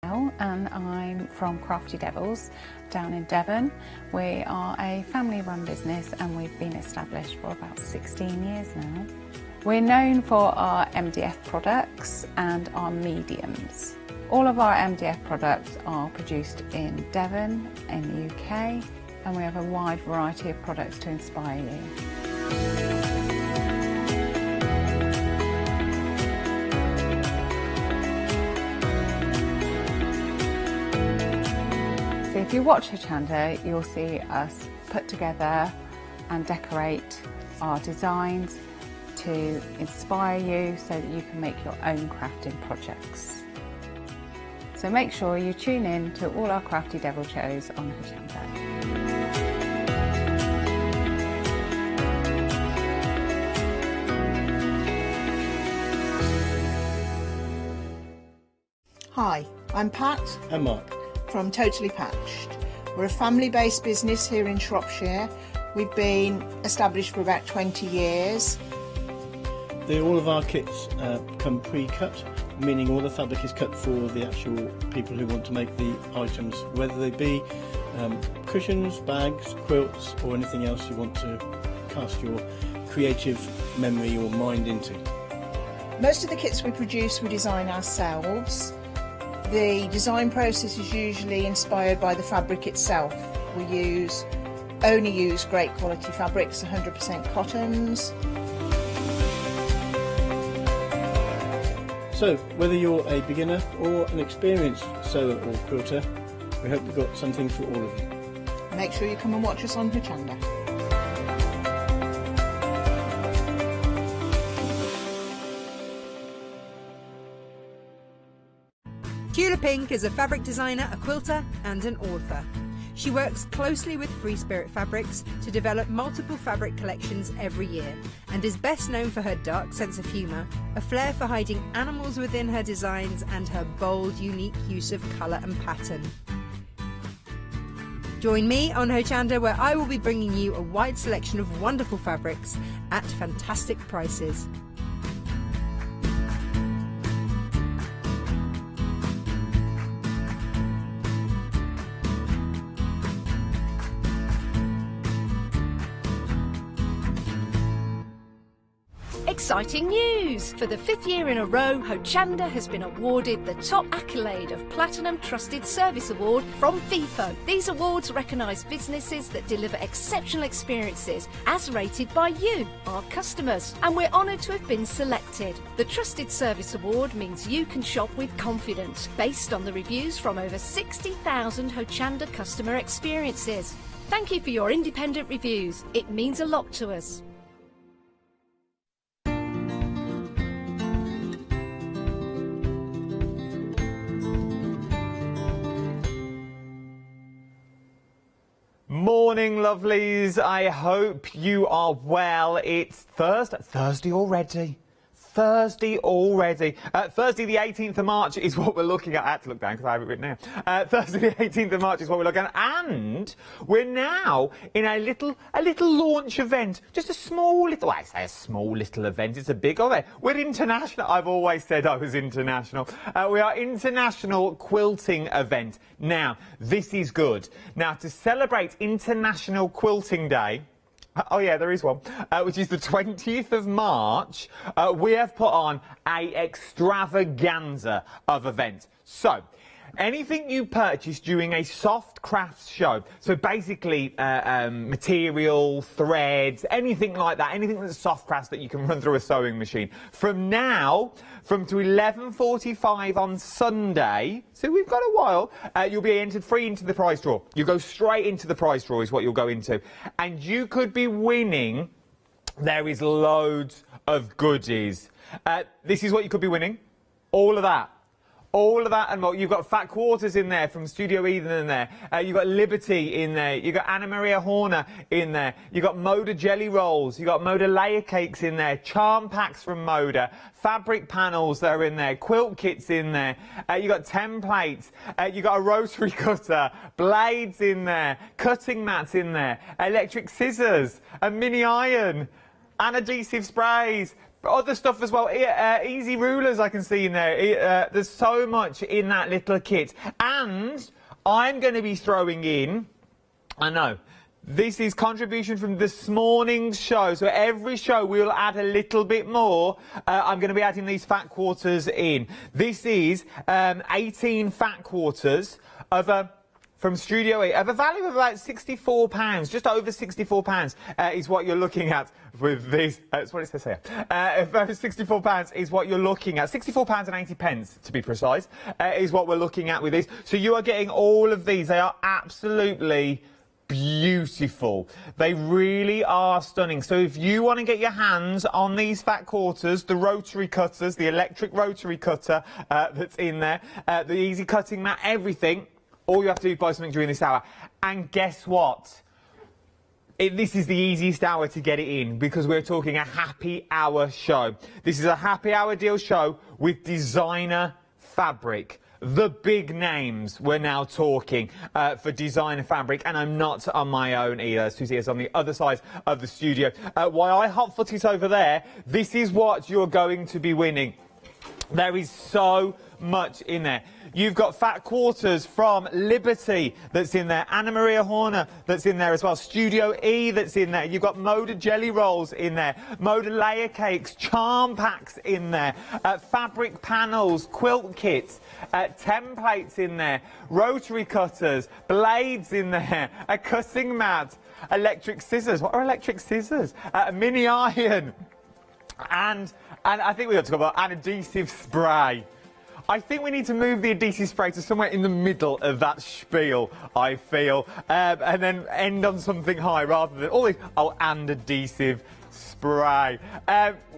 And I'm from Crafty Devils down in Devon. We are a family-run business and we've been established for about 16 years now. We're known for our MDF products and our mediums. All of our MDF products are produced in Devon in the UK, and we have a wide variety of products to inspire you. If you watch Hochanda, you'll see us put together and decorate our designs to inspire you so that you can make your own crafting projects. So make sure you tune in to all our Crafty Devil shows on Hochanda. Hi, I'm Pat. And Mark. From Totally Patched. We're a family-based business here in Shropshire. We've been established for about 20 years. All of our kits come pre-cut, meaning all the fabric is cut for the actual people who want to make the items, whether they be cushions, bags, quilts or anything else you want to cast your creative memory or mind into. Most of the kits we produce we design ourselves. The design process is usually inspired by the fabric itself. We only use great quality fabrics, 100% cottons. So, whether you're a beginner or an experienced sewer or quilter, we hope we've got something for all of you. Make sure you come and watch us on Hochanda. Tula Pink is a fabric designer, a quilter and an author. She works closely with Free Spirit Fabrics to develop multiple fabric collections every year and is best known for her dark sense of humour, a flair for hiding animals within her designs and her bold, unique use of colour and pattern. Join me on Hochanda, where I will be bringing you a wide selection of wonderful fabrics at fantastic prices. Exciting news! For the 5th year in a row, Hochanda has been awarded the top accolade of Platinum Trusted Service Award from Feefo. These awards recognise businesses that deliver exceptional experiences as rated by you, our customers, and we're honoured to have been selected. The Trusted Service Award means you can shop with confidence, based on the reviews from over 60,000 Hochanda customer experiences. Thank you for your independent reviews. It means a lot to us. Morning, lovelies. I hope you are well. It's Thursday already. Thursday the 18th of March is what we're looking at. I had to look down because I have it written here. Thursday the 18th of March is what we're looking at, and we're now in a little launch event. Just a small little, I say a small little event, it's a big event. We're international. I've always said I was international. We are international quilting event. Now, this is good. Now, to celebrate International Quilting Day, oh yeah, there is one, which is the 20th of March, we have put on a extravaganza of events. So, anything you purchase during a soft crafts show, so basically material, threads, anything like that, anything that's soft crafts that you can run through a sewing machine, from to 11:45 on Sunday, so we've got a while, you'll be entered free into the prize draw. You go straight into the prize draw is what you'll go into. And you could be winning, there is loads of goodies. This is what you could be winning, all of that. All of that and more. You've got Fat Quarters in there from Studio Eden in there. You've got Liberty in there. You've got Anna Maria Horner in there. You've got Moda Jelly Rolls. You've got Moda Layer Cakes in there. Charm Packs from Moda. Fabric panels that are in there. Quilt kits in there. You've got templates. You've got a rotary cutter. Blades in there. Cutting mats in there. Electric scissors. A mini iron. Anadhesive sprays. Other stuff as well. Easy rulers I can see in there. There's so much in that little kit. And I'm going to be throwing in, I know, this is contribution from this morning's show. So every show we'll add a little bit more. I'm going to be adding these fat quarters in. This is 18 fat quarters of from Studio E of a value of about £64, just over £64 is what you're looking at with these. That's what it says here. About £64 is what you're looking at. £64.80 to be precise is what we're looking at with these. So you are getting all of these. They are absolutely beautiful. They really are stunning. So if you want to get your hands on these fat quarters, the rotary cutters, the electric rotary cutter that's in there, the easy cutting mat, everything, all you have to do is buy something during this hour. And guess what? This is the easiest hour to get it in because we're talking a happy hour show. This is a happy hour deal show with designer fabric. The big names we're now talking for designer fabric, and I'm not on my own either. Susie is on the other side of the studio. While I hot foot it over there, this is what you're going to be winning. There is so much in there. You've got fat quarters from Liberty that's in there, Anna Maria Horner that's in there as well, Studio E that's in there. You've got Moda jelly rolls in there, Moda layer cakes, charm packs in there, fabric panels, quilt kits, templates in there, rotary cutters, blades in there, a cutting mat, electric scissors. What are electric scissors? A mini iron, and I think we ought to talk about an adhesive spray. I think we need to move the adhesive spray to somewhere in the middle of that spiel, I feel, and then end on something high rather than all this, and adhesive spray.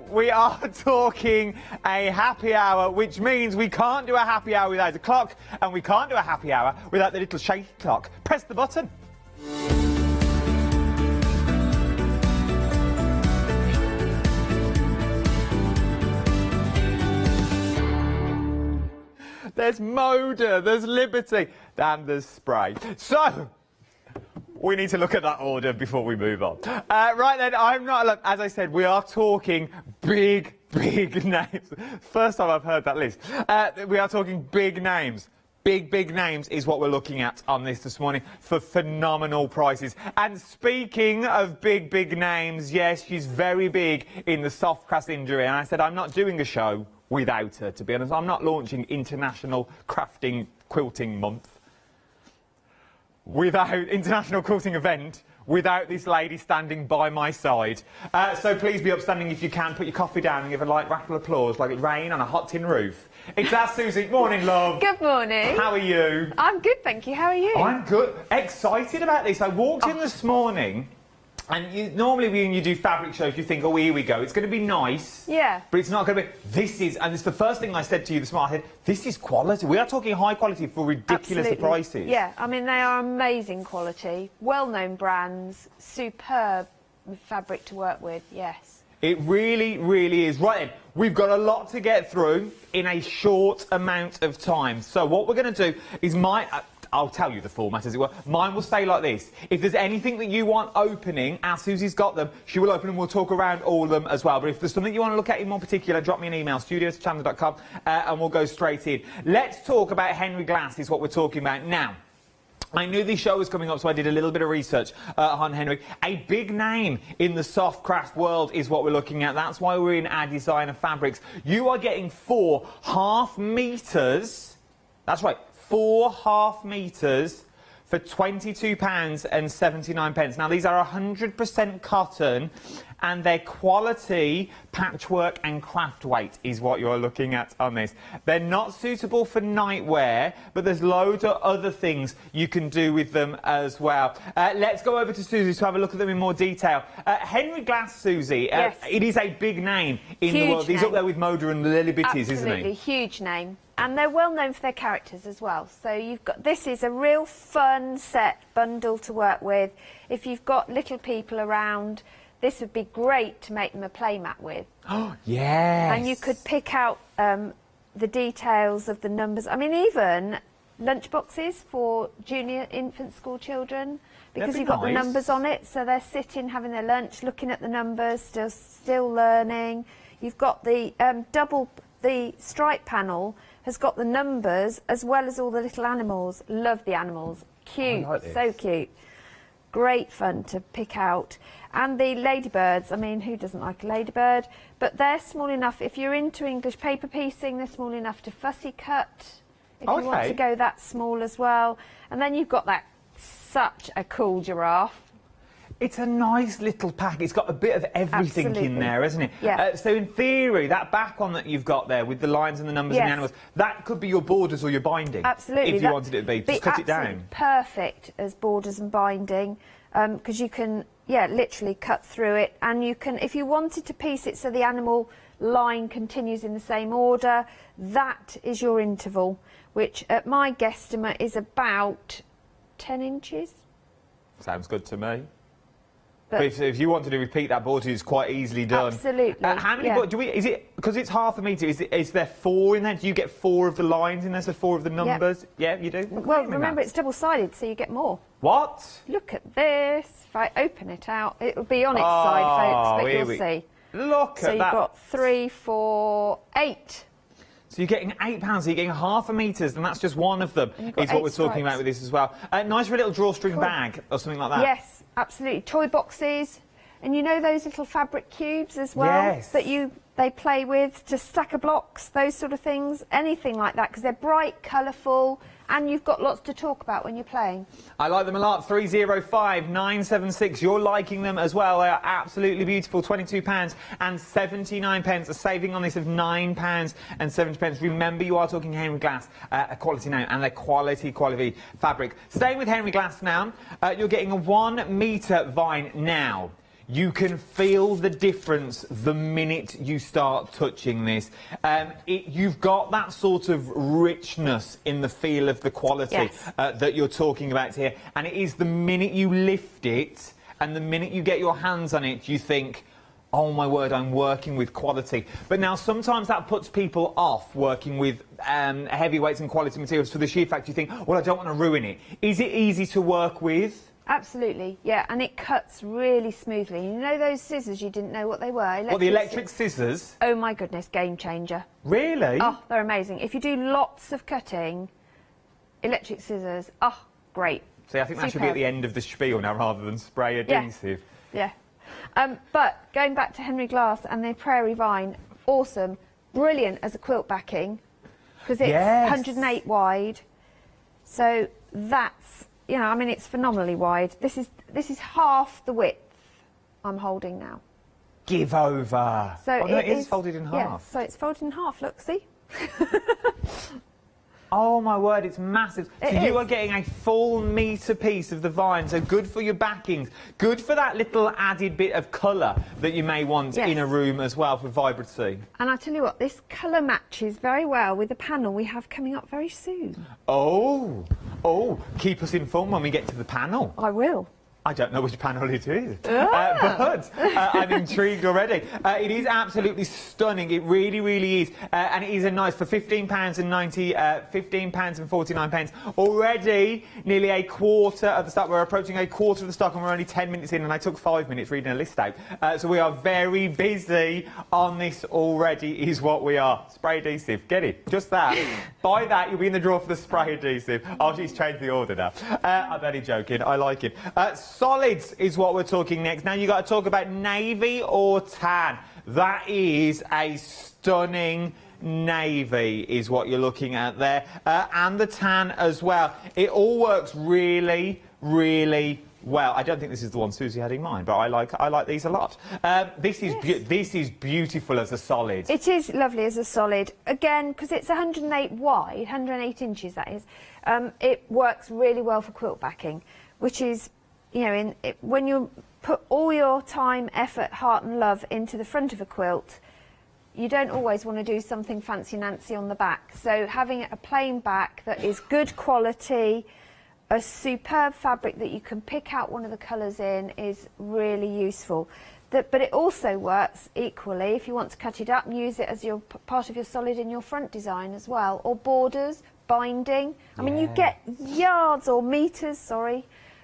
We are talking a happy hour, which means we can't do a happy hour without a clock, and we can't do a happy hour without the little shaky clock. Press the button. There's Moda, there's Liberty, and there's spray. So, we need to look at that order before we move on. Right then, I'm not alone. As I said, we are talking big names. First time I've heard that list. We are talking big names. Big names is what we're looking at on this morning for phenomenal prices. And speaking of big names, yes, she's very big in the soft craft industry. And I said, I'm not doing a show without her, to be honest. I'm not launching International Crafting Quilting Month without International Quilting Event without this lady standing by my side. So please be upstanding if you can. Put your coffee down and give a light rattle applause like it rain on a hot tin roof. It's that Susie. Morning, love. Good morning. How are you? I'm good, thank you. How are you? I'm good. Excited about this. I walked in this morning. And normally when you do fabric shows, you think, oh, here we go. It's going to be nice. Yeah. But it's not going to be. This is, and it's the first thing I said to you this morning. I said, this is quality. We are talking high quality for ridiculous prices. Yeah, I mean, they are amazing quality. Well-known brands, superb fabric to work with, yes. It really is. Right then, we've got a lot to get through in a short amount of time. So what we're going to do is I'll tell you the format, as it were. Mine will stay like this. If there's anything that you want opening, as Susie's got them, she will open them. We'll talk around all of them as well. But if there's something you want to look at in more particular, drop me an email, studios@hochanda.com, and we'll go straight in. Let's talk about Henry Glass, is what we're talking about now. I knew this show was coming up, so I did a little bit of research on Henry. A big name in the soft craft world is what we're looking at. That's why we're in our designer fabrics. You are getting 4 half meters. That's right. 4 half meters for £22.79. Now, these are 100% cotton, and their quality, patchwork and craft weight is what you're looking at on this. They're not suitable for nightwear, but there's loads of other things you can do with them as well. Let's go over to Susie to have a look at them in more detail. Henry Glass, Susie, yes. It is a big name in the world. He's up there with Moda and the Liberties, isn't he? Absolutely, huge name. And they're well known for their characters as well. So you've got, this is a real fun set bundle to work with. If you've got little people around, this would be great to make them a playmat with. Oh, yes. And you could pick out the details of the numbers. I mean, even lunchboxes for junior infant school children, because you've got the numbers on it. So they're sitting, having their lunch, looking at the numbers, still learning. You've got the the stripe panel has got the numbers as well as all the little animals. Love the animals. Cute, I like this. so cute. Great fun to pick out. And the ladybirds, I mean, who doesn't like a ladybird? But they're small enough, if you're into English paper piecing, they're small enough to fussy cut, if you want to go that small as well. And then you've got that, such a cool giraffe. It's a nice little pack. It's got a bit of everything in there, isn't it? Yeah. So in theory, that back one that you've got there with the lines and the numbers and the animals, that could be your borders or your binding. Absolutely. If you wanted it to be. Just cut it down. Perfect as borders and binding, because you can, literally cut through it. And you can, if you wanted to piece it so the animal line continues in the same order, that is your interval, which at my guesstimate is about 10 inches. Sounds good to me. But if you wanted to repeat that border, it's quite easily done. Absolutely. How many do we? Is it because it's half a metre? Is there 4 in there? Do you get 4 of the lines in there? So 4 of the numbers? Yeah, you do. Well, remember it's double-sided, so you get more. What? Look at this. If I open it out, it will be on its side, folks. But you'll see. Look at that. So you've got 3, 4, 8. So you're getting £8, so you're getting half a metre, and that's just one of them, is what we're talking about with this as well. Nice for a little drawstring bag or something like that. Yes, absolutely. Toy boxes, and you know those little fabric cubes as well that they play with to stack of blocks, those sort of things, anything like that, because they're bright, colourful, and you've got lots to talk about when you're playing. I like them a lot. 305 976. You're liking them as well. They are absolutely beautiful. £22 and 79 pence. A saving on this of £9 and 70 pence. Remember, you are talking Henry Glass, a quality name, and a quality fabric. Staying with Henry Glass now, you're getting a 1 metre vine now. You can feel the difference the minute you start touching this. You've got that sort of richness in the feel of the quality that you're talking about here. And it is the minute you lift it and the minute you get your hands on it, you think, oh my word, I'm working with quality. But now sometimes that puts people off working with heavyweights and quality materials for the sheer fact you think, well, I don't want to ruin it. Is it easy to work with? Absolutely, yeah, and it cuts really smoothly. You know those scissors you didn't know what they were? What, the electric scissors? Oh my goodness, game changer. Really? Oh, they're amazing. If you do lots of cutting, electric scissors, great. See, I think that should be at the end of the spiel now rather than spray adhesive. Yeah. But going back to Henry Glass and the Prairie Vine, awesome, brilliant as a quilt backing, because it's 108 wide, so that's... You know, I mean, it's phenomenally wide. This is half the width I'm holding now. Give over. So it is folded in half. Yeah, so it's folded in half. Look, see? Oh my word, it's massive. So you are getting a full metre piece of the vine, so good for your backings, good for that little added bit of colour that you may want in a room as well for vibrancy. And I tell you what, this colour matches very well with the panel we have coming up very soon. Oh, keep us informed when we get to the panel. I will. I don't know which panel it is, but I'm intrigued already. It is absolutely stunning. It really, really is, and it is a nice for £15 and 49 pence. Already, nearly a quarter of the stock. We're approaching a quarter of the stock, and we're only 10 minutes in, and I took 5 minutes reading a list out. So we are very busy on this already. Is what we are. Spray adhesive, get it? Just that. Buy that. You'll be in the draw for the spray adhesive. Oh, she's changed the order now. I'm only joking. I like it. Solids is what we're talking next. Now, you've got to talk about navy or tan. That is a stunning navy is what you're looking at there. And the tan as well. It all works really, really well. I don't think this is the one Susie had in mind, but I like these a lot. This is beautiful as a solid. It is lovely as a solid. Again, because it's 108 wide, 108 inches that is, it works really well for quilt backing, which is... You know, when you put all your time, effort, heart and love into the front of a quilt, you don't always want to do something fancy-nancy on the back. So having a plain back that is good quality, a superb fabric that you can pick out one of the colours in is really useful. But it also works equally if you want to cut it up and use it as your part of your solid in your front design as well. Or borders, binding. I mean, you get yards or metres,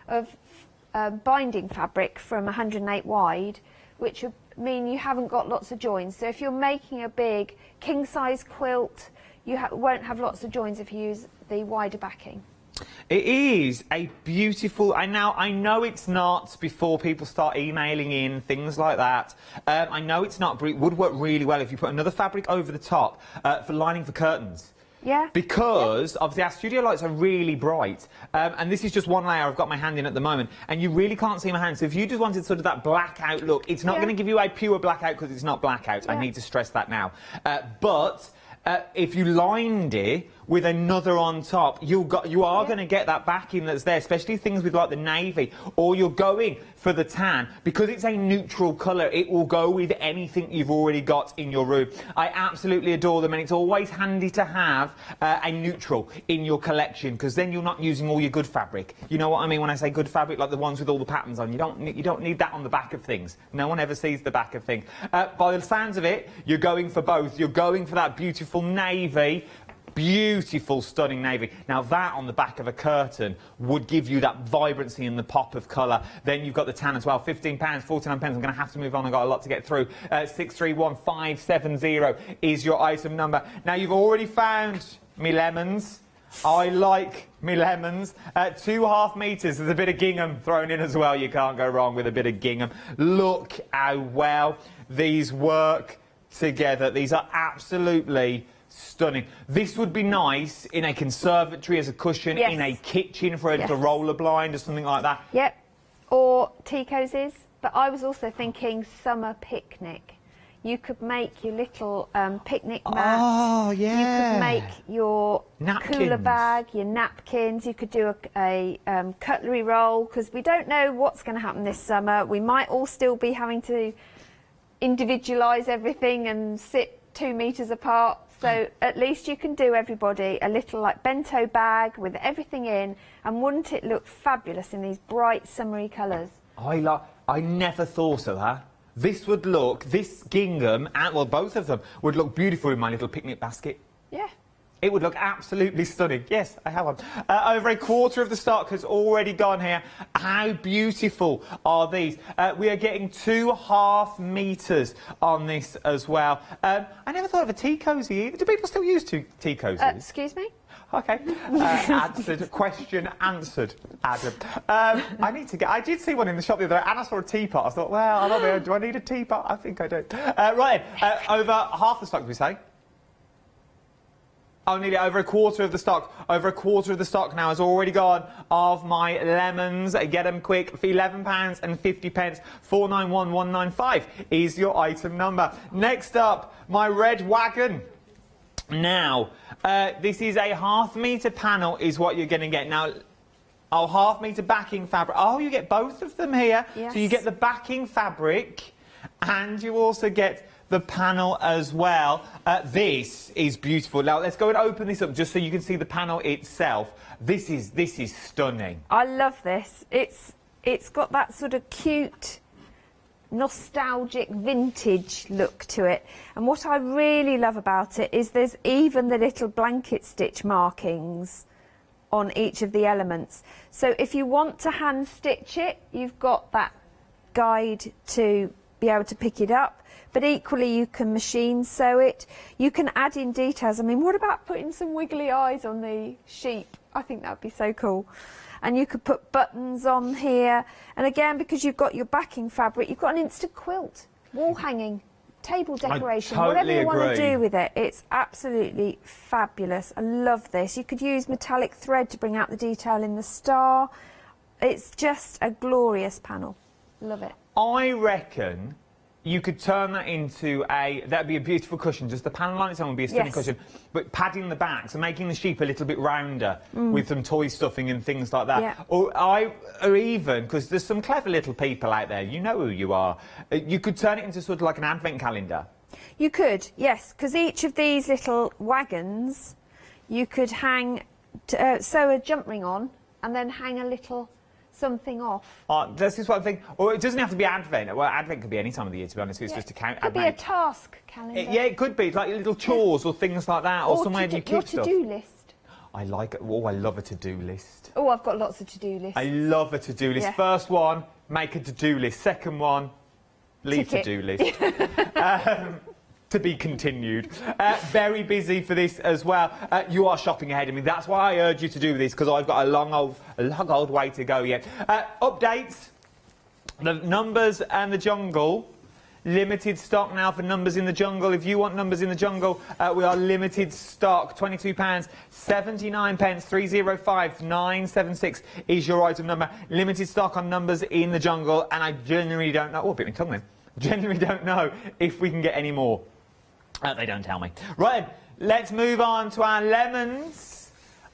of binding fabric from 108 wide, which mean you haven't got lots of joins. So if you're making a big king-size quilt, you won't have lots of joins if you use the wider backing. It is a beautiful, and now I know it's not, before people start emailing in, things like that, I know it's not, but it would work really well if you put another fabric over the top for lining for curtains. Yeah. Because obviously our studio lights are really bright, and this is just one layer I've got my hand in at the moment, and you really can't see my hand. So if you just wanted sort of that blackout look, it's not going to give you a pure blackout because it's not blackout. I need to stress that now. But if you lined it with another on top, you are going to get that backing that's there, especially things with like the navy, or you're going for the tan. Because it's a neutral colour, it will go with anything you've already got in your room. I absolutely adore them, and it's always handy to have a neutral in your collection, because then you're not using all your good fabric. You know what I mean when I say good fabric, like the ones with all the patterns on. You don't need that on the back of things. No one ever sees the back of things. By the sounds of it, you're going for both. You're going for that beautiful navy. Beautiful, stunning navy. Now that on the back of a curtain would give you that vibrancy and the pop of colour. Then you've got the tan as well. £15, 49 pence. I'm going to have to move on. I've got a lot to get through. 631570 is your item number. Now you've already found me lemons. I like me lemons. 2.5 metres. There's a bit of gingham thrown in as well. You can't go wrong with a bit of gingham. Look how well these work together. These are absolutely stunning. This would be nice in a conservatory as a cushion, in a kitchen for a little roller blind or something like that. Yep, or tea cozies. But I was also thinking summer picnic. You could make your little picnic mat. Oh, yeah. You could make your napkins. Cooler bag, your napkins. You could do a cutlery roll, because we don't know what's going to happen this summer. We might all still be having to individualise everything and sit 2 metres apart. So at least you can do everybody a little like bento bag with everything in, and wouldn't it look fabulous in these bright summery colours? I never thought of that. This would look, this gingham, and well, both of them would look beautiful in my little picnic basket. Yeah. It would look absolutely stunning. Yes, I have one. Over a quarter of the stock has already gone here. How beautiful are these? We are getting 2.5 metres on this as well. I never thought of a tea cosy either. Do people still use tea cozies? Excuse me? OK. Answered. Question answered, Adam. I did see one in the shop the other day, and I saw a teapot. I thought, well, I don't know, do I need a teapot? I think I do. Right, over half the stock, did we say? Oh, nearly over a quarter of the stock. Over a quarter of the stock now has already gone of my lemons. Get them quick for £11.50. 491195 is your item number. Next up, my red wagon. Now, this is a 1/2 metre panel is what you're going to get. Now, 1/2 metre backing fabric. Oh, you get both of them here. Yes. So you get the backing fabric and you also get the panel as well. This is beautiful. Now let's go and open this up just so you can see the panel itself. This is stunning. I love this. It's got that sort of cute, nostalgic, vintage look to it. And what I really love about it is there's even the little blanket stitch markings on each of the elements. So if you want to hand stitch it, you've got that guide to be able to pick it up. But equally you can machine sew it. You can add in details. I mean, what about putting some wiggly eyes on the sheep? I think that would be so cool. And you could put buttons on here. And again, because you've got your backing fabric, you've got an instant quilt, wall hanging, table decoration, whatever you want to do with it. It's absolutely fabulous. I love this. You could use metallic thread to bring out the detail in the star. It's just a glorious panel. Love it. I reckon you could turn that into that'd be a beautiful cushion. Just the panel on its own would be a stunning cushion. But padding the back, so making the sheep a little bit rounder with some toy stuffing and things like that. Yeah. Or even, because there's some clever little people out there, you know who you are, you could turn it into sort of like an advent calendar. You could, yes, because each of these little wagons, you could hang, sew a jump ring on and then hang a little something off. This is what I'm thinking. Or it doesn't have to be Advent. Well, Advent could be any time of the year, to be honest. It's just a count. It could be a task calendar. Yeah, it could be. Like little chores or things like that. Or somewhere you keep stuff. Your to-do list. I like it. Oh, I love a to-do list. Oh, I've got lots of to-do lists. I love a to-do list. Yeah. First one, make a to-do list. Second one, Leave to-do list. To be continued. Very busy for this as well. You are shopping ahead of me. That's why I urge you to do this, because I've got a long old way to go yet. Updates. The Numbers and the Jungle. Limited stock now for Numbers in the Jungle. If you want Numbers in the Jungle, we are limited stock. £22, 79 pence, 305 976 is your item number. Limited stock on Numbers in the Jungle, and I genuinely don't know. Oh, a bit of tongue then. Genuinely don't know if we can get any more. They don't tell me. Right, let's move on to our lemons.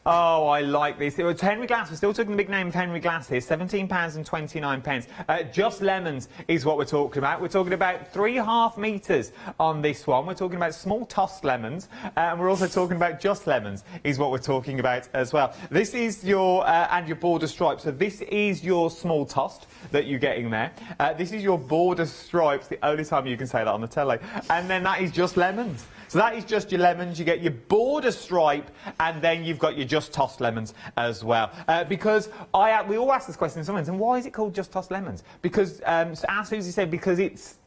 Oh, I like this. It was Henry Glass. We're still talking the big name of Henry Glass here. £17 and 29 pence. Just lemons is what we're talking about. We're talking about 3.5 metres on this one. We're talking about small tossed lemons. And we're also talking about just lemons is what we're talking about as well. This is your, and your border stripes. So this is your small tossed that you're getting there. This is your border stripes, the only time you can say that on the telly. And then that is just lemons. So that is just your lemons. You get your border stripe, and then you've got your just tossed lemons as well. Because we all ask this question sometimes, and why is it called just tossed lemons? Because, as Susie said, because it's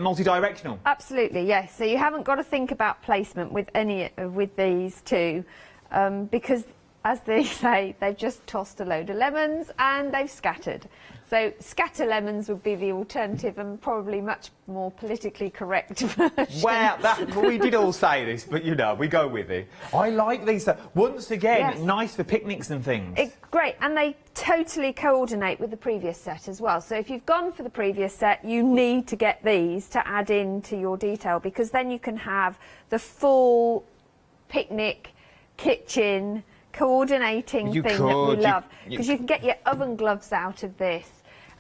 multi-directional. Absolutely, yes. So you haven't got to think about placement with with these two, because, as they say, they've just tossed a load of lemons and they've scattered. So scatter lemons would be the alternative and probably much more politically correct version. Well, we did all say this, but you know, we go with it. I like these. Once again, Yes. nice for picnics and things. Great, and they totally coordinate with the previous set as well. So if you've gone for the previous set, you need to get these to add into your detail, because then you can have the full picnic, kitchen, coordinating thing that we love. Because you can get your oven gloves out of this,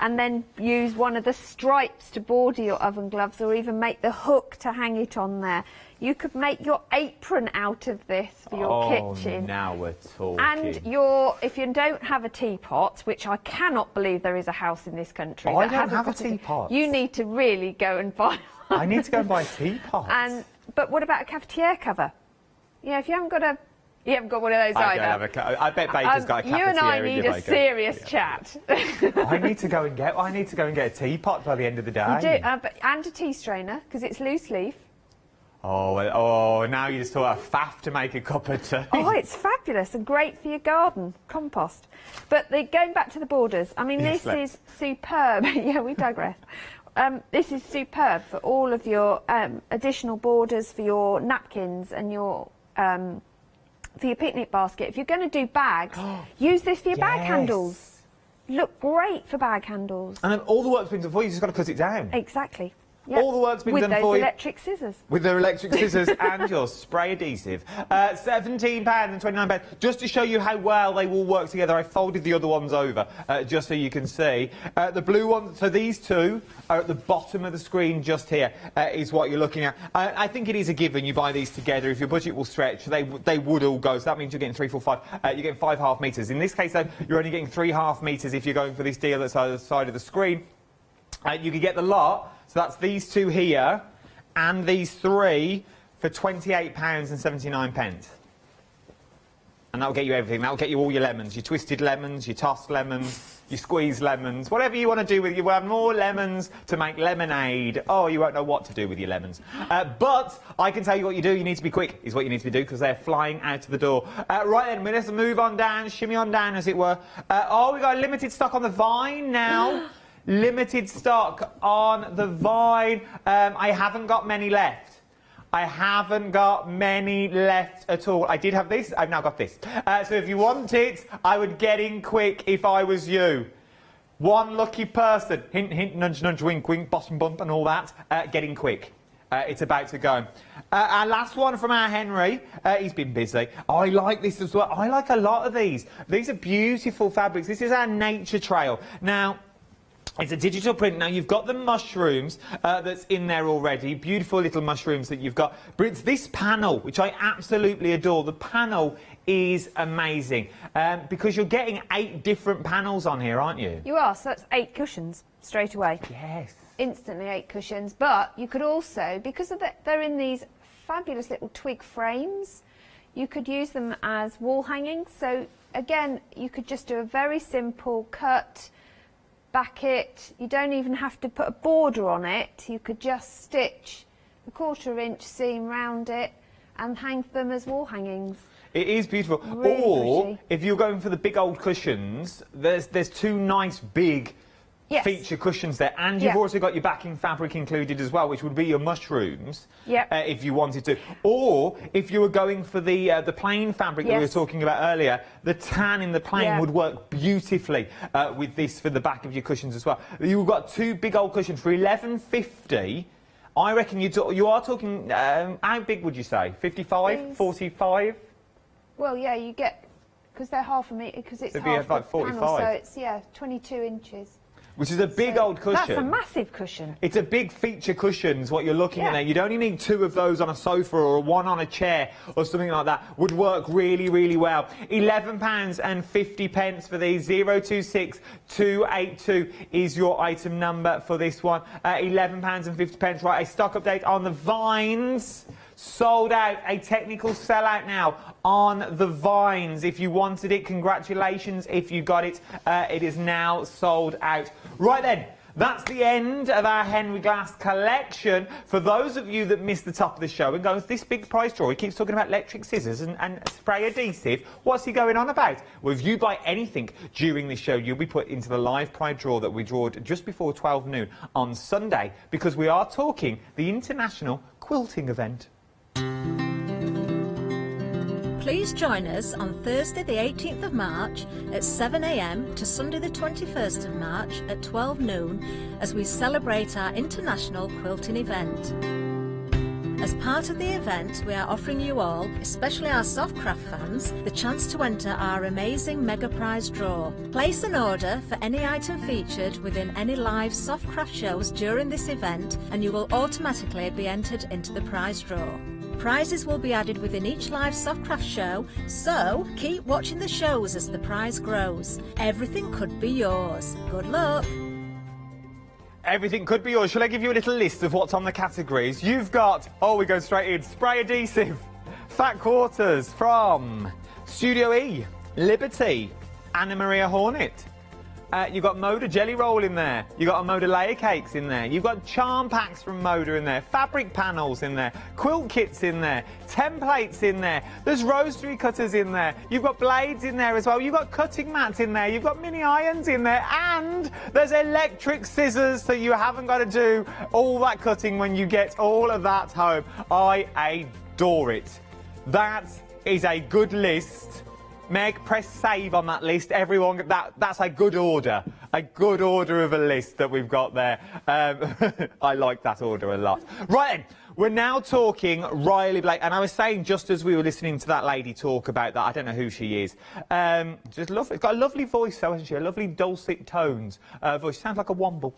and then use one of the stripes to border your oven gloves, or even make the hook to hang it on there. You could make your apron out of this for your kitchen. Now we're talking. And if you don't have a teapot, which I cannot believe there is a house in this country. I don't have a teapot. You need to really go and buy one. I need to go and buy a teapot. But what about a cafetiere cover? Yeah, if you haven't got you haven't got one of those either. I bet Baker's got a cafetiere. You and I need a serious chat. I need to go and get a teapot by the end of the day. You do, and a tea strainer, because it's loose leaf. Oh, now you just thought a faff to make a cup of tea. Oh, it's fabulous and great for your garden, compost. But going back to the borders, I mean, Yes, this is superb. Yeah, we digress. This is superb for all of your additional borders for your napkins and your for your picnic basket. If you're going to do bags, use this for your bag handles. Look great for bag handles. And then all the work's been done for you, you've just got to cut it down. Exactly. Yep. All the work's been with done those for you. electric scissors. With their electric scissors and your spray adhesive. £17 and 29 pence. Just to show you how well they will work together, I folded the other ones over just so you can see. The blue ones, so these two are at the bottom of the screen just here, is what you're looking at. I think it is a given you buy these together. If your budget will stretch, they would all go. So that means you're getting 3, 4, 5. You're getting 5.5 metres. In this case, though, you're only getting 3.5 metres if you're going for this deal that's either side of the screen. You can get the lot. So that's these two here, and these three for £28 and 79 pence. And that'll get you everything. That'll get you all your lemons, your twisted lemons, your tossed lemons, your squeezed lemons, whatever you want to do with it. You will have more lemons to make lemonade. Oh, you won't know what to do with your lemons. But I can tell you what you do. You need to be quick, is what you need to do, because they're flying out of the door. Right then, let's move on down, shimmy on down, as it were. We've got limited stock on the Vine now. Limited stock on the Vine. I haven't got many left. I haven't got many left at all. I did have this. I've now got this. So if you want it, I would get in quick if I was you. One lucky person. Hint, hint, nudge, nudge, wink, wink, bottom bump and all that. Get in quick. It's about to go. Our last one from our Henry. He's been busy. I like this as well. I like a lot of these. These are beautiful fabrics. This is our nature trail. Now, it's a digital print. Now, you've got the mushrooms that's in there already. Beautiful little mushrooms that you've got. But it's this panel, which I absolutely adore. The panel is amazing because you're getting 8 different panels on here, aren't you? You are, so that's 8 cushions straight away. Yes. Instantly 8 cushions. But you could also, because of they're in these fabulous little twig frames, you could use them as wall hangings. So, again, you could just do a very simple cut, back it. You don't even have to put a border on it. You could just stitch a 1/4 inch seam round it and hang them as wall hangings. It is beautiful. Really or pretty. if you're going for the big old cushions, there's 2 nice big feature cushions there, and you've also got your backing fabric included as well, which would be your mushrooms, if you wanted to. Or if you were going for the plain fabric that we were talking about earlier, the tan in the plain would work beautifully with this for the back of your cushions as well. You've got 2 big old cushions for $11.50. I reckon you are talking. How big would you say? 55, 45? Well, yeah, you get, because they're half a metre, because it's It'd half be like the 45. panel, so it's 22 inches. Which is a big old cushion. That's a massive cushion. It's a big feature cushion is what you're looking at there. You'd only need 2 of those on a sofa or 1 on a chair or something like that. Would work really, really well. £11.50 for these. 026282 is your item number for this one. £11.50. Right, a stock update on the vines. Sold out, a technical sellout now on the vines. If you wanted it, congratulations. If you got it, it is now sold out. Right then, that's the end of our Henry Glass collection. For those of you that missed the top of the show and go, this big prize draw, he keeps talking about electric scissors and spray adhesive. What's he going on about? Well, if you buy anything during this show, you'll be put into the live prize draw that we drawed just before 12 noon on Sunday, because we are talking the International Quilting Event. Please join us on Thursday the 18th of March at 7 a.m. to Sunday the 21st of March at 12 noon as we celebrate our International Quilting Event. As part of the event, we are offering you all, especially our Softcraft fans, the chance to enter our amazing mega prize draw. Place an order for any item featured within any live Softcraft shows during this event and you will automatically be entered into the prize draw. Prizes will be added within each live Softcraft show, so keep watching the shows as the prize grows. Everything could be yours. Good luck! Everything could be yours. Shall I give you a little list of what's on the categories? You've got, we go straight in, spray adhesive, fat quarters from Studio E, Liberty, Anna Maria Hornet. You've got Moda Jelly Roll in there. You've got a Moda Layer Cakes in there. You've got charm packs from Moda in there. Fabric panels in there. Quilt kits in there. Templates in there. There's rosary cutters in there. You've got blades in there as well. You've got cutting mats in there. You've got mini irons in there. And there's electric scissors, so you haven't got to do all that cutting when you get all of that home. I adore it. That is a good list. Meg, press save on that list. Everyone, that's a good order. A good order of a list that we've got there. I like that order a lot. Right then, we're now talking Riley Blake. And I was saying, just as we were listening to that lady talk about that, I don't know who she is. Just lovely. Got a lovely voice, though, hasn't she? A lovely dulcet tones voice. Sounds like a womble.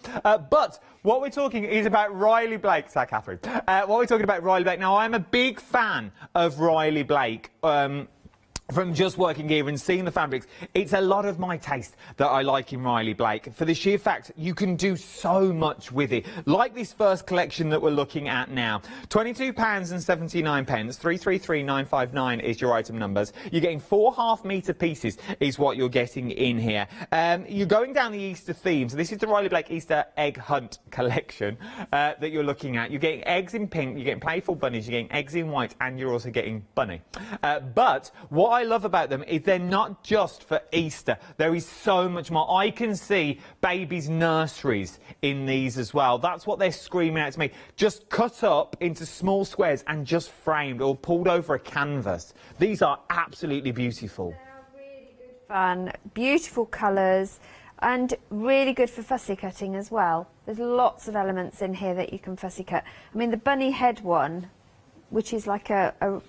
But what we're talking is about Riley Blake. Sorry, Catherine. What we're talking about Riley Blake. Now, I'm a big fan of Riley Blake. From just working here and seeing the fabrics, it's a lot of my taste that I like in Riley Blake, for the sheer fact you can do so much with it. Like this first collection that we're looking at now. £22.79, 333959 is your item numbers. You're getting 4 half-metre pieces is what you're getting in here. You're going down the Easter theme, so this is the Riley Blake Easter Egg Hunt collection that you're looking at. You're getting eggs in pink, you're getting playful bunnies, you're getting eggs in white, and you're also getting bunny. But what I love about them is they're not just for Easter. There is so much more. I can see babies' nurseries in these as well. That's what they're screaming out to me. Just cut up into small squares and just framed or pulled over a canvas. These are absolutely beautiful. They're really good fun, beautiful colours, and really good for fussy cutting as well. There's lots of elements in here that you can fussy cut. I mean, the bunny head one, which is like a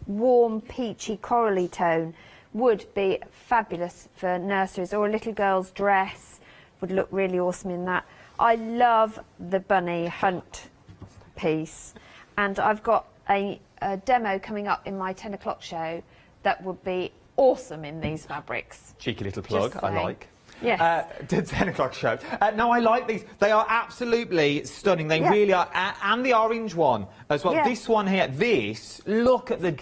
warm peachy corally tone, would be fabulous for nurseries, or a little girl's dress would look really awesome in that. I love the bunny hunt piece, and I've got a demo coming up in my 10 o'clock show that would be awesome in these fabrics. Cheeky little plug, I like. Yes. The 10 o'clock show. No, I like these. They are absolutely stunning. They really are. And the orange one as well. Yeah. This one here, look at the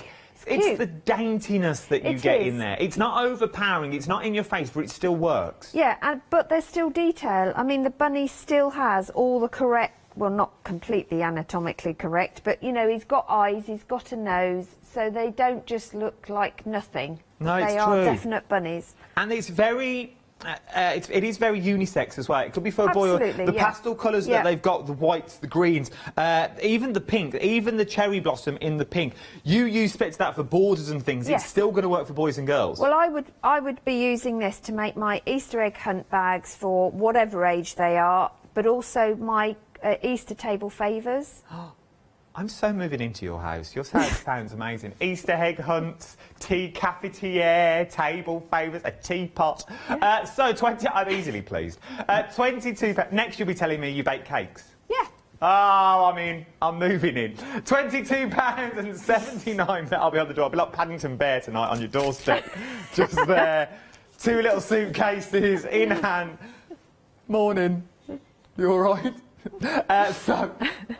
cute. the daintiness that you get in there. It's not overpowering, it's not in your face, but it still works. Yeah, but there's still detail. I mean, the bunny still has all the correct, well, not completely anatomically correct, but, you know, he's got eyes, he's got a nose, so they don't just look like nothing. No, it's They true. are definite bunnies. And it's very... it is very unisex as well. It could be for a boy or the pastel colours that they've got, the whites, the greens, even the pink, even the cherry blossom in the pink. You use that for borders and things. Yes. It's still going to work for boys and girls. Well, I would be using this to make my Easter egg hunt bags for whatever age they are, but also my Easter table favours. I'm so moving into your house. Your house sounds amazing. Easter egg hunts, tea cafetiere, table favours, a teapot. Yeah. I'm easily pleased. £22. Next, you'll be telling me you bake cakes. Yeah. Oh, I mean, I'm moving in. £22.79. I'll be on the door. I'll be like Paddington Bear tonight on your doorstep. Just there. 2 little suitcases in hand. Morning. You all right? I'm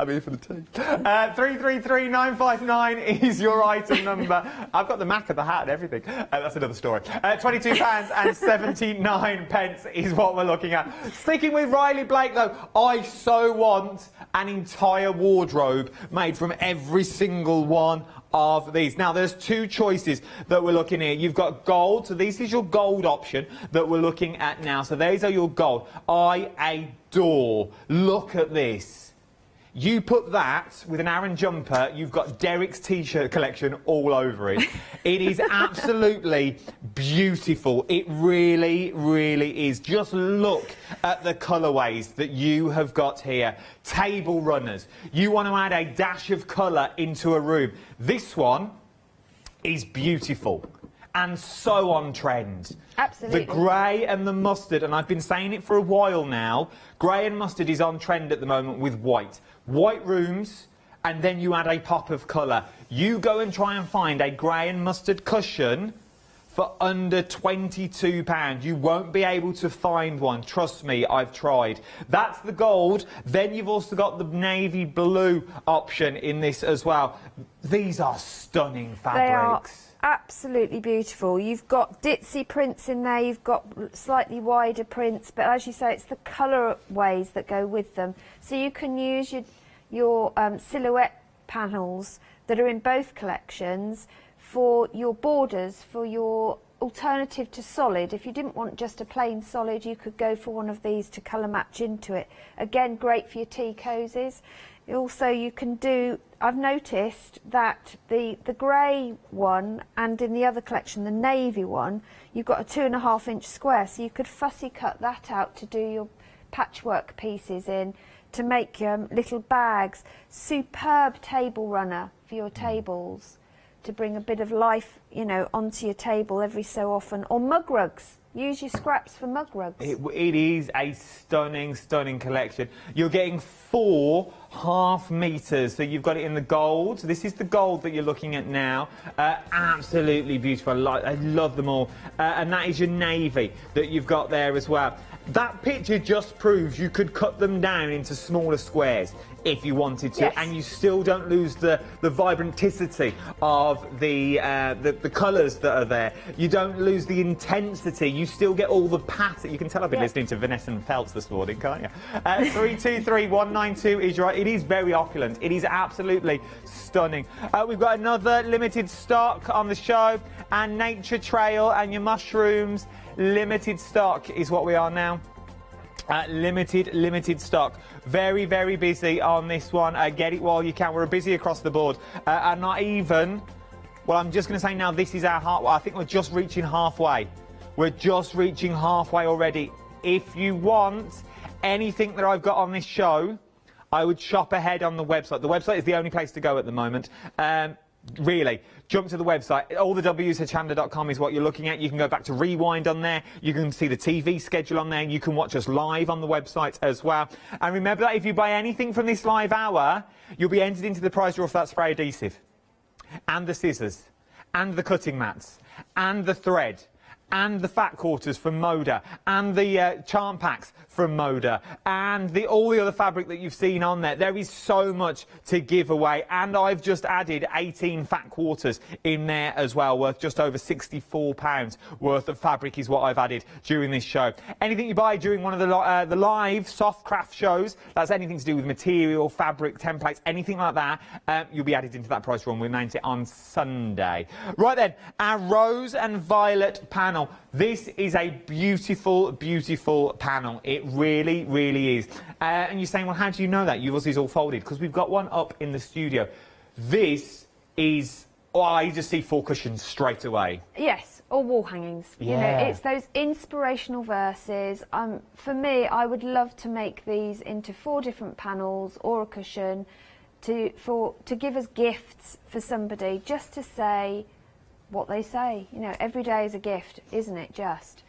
here for the tea. 333959 is your item number. I've got the Mac of the hat and everything. That's another story. £22.79 is what we're looking at. Sticking with Riley Blake, though, I so want an entire wardrobe made from every single one of these. Now, there's 2 choices that we're looking at. You've got gold, so this is your gold option that we're looking at now. So these are your gold. I adore. Look at this. You put that with an Aaron jumper, you've got Derek's T-shirt collection all over it. It is absolutely beautiful. It really, really is. Just look at the colourways that you have got here. Table runners. You want to add a dash of colour into a room. This one is beautiful and so on trend. Absolutely. The grey and the mustard, and I've been saying it for a while now, grey and mustard is on trend at the moment with white. White rooms, and then you add a pop of colour. You go and try and find a grey and mustard cushion for under £22. You won't be able to find one. Trust me, I've tried. That's the gold. Then you've also got the navy blue option in this as well. These are stunning fabrics. Absolutely beautiful. You've got ditzy prints in there, you've got slightly wider prints, but as you say, it's the colourways that go with them. So you can use your silhouette panels that are in both collections for your borders, for your alternative to solid. If you didn't want just a plain solid, you could go for one of these to colour match into it. Again, great for your tea cosies. Also, you can do, I've noticed that the grey one and in the other collection, the navy one, you've got a 2.5-inch square, so you could fussy cut that out to do your patchwork pieces in, to make your little bags. Superb table runner for your tables, to bring a bit of life, you know, onto your table every so often. Or mug rugs. Use your scraps for mug rugs. It is a stunning, stunning collection. You're getting 4 half meters. So you've got it in the gold. So this is the gold that you're looking at now. Absolutely beautiful. I love them all. And that is your navy that you've got there as well. That picture just proves you could cut them down into smaller squares if you wanted to, yes. And you still don't lose the vibranticity of the colours that are there. You don't lose the intensity. You still get all the pattern. You can tell I've been listening to Vanessa and Phelps this morning, can't you? 323192 is right. It is very opulent. It is absolutely stunning. We've got another limited stock on the show, and Nature Trail and your mushrooms. Limited stock is what we are now. Limited stock. Very, very busy on this one. Get it while you can. We're busy across the board. And not even... Well, I'm just going to say now this is our halfway. I think we're just reaching halfway. We're just reaching halfway already. If you want anything that I've got on this show, I would shop ahead on the website. The website is the only place to go at the moment. Really, jump to the website. All the W's, Hochanda.com is what you're looking at. You can go back to Rewind on there. You can see the TV schedule on there. You can watch us live on the website as well. And remember that if you buy anything from this live hour, you'll be entered into the prize draw for that spray adhesive, and the scissors, and the cutting mats, and the thread, and the fat quarters from Moda, and the charm packs from Moda, and all the other fabric that you've seen on there. There is so much to give away, and I've just added 18 fat quarters in there as well, worth just over £64 worth of fabric is what I've added during this show. Anything you buy during one of the live soft craft shows, that's anything to do with material, fabric, templates, anything like that, you'll be added into that price run. We mount it on Sunday. Right then, our rose and violet panel. This is a beautiful, beautiful panel. It really, really is. And you're saying, well, how do you know that? Yours is all folded. Because we've got one up in the studio. This is, oh, I just see 4 cushions straight away. Yes, or wall hangings. Yeah. You know, it's those inspirational verses. For me, I would love to make these into 4 different panels or a cushion to give as gifts for somebody, just to say what they say. You know, every day is a gift, isn't it, just?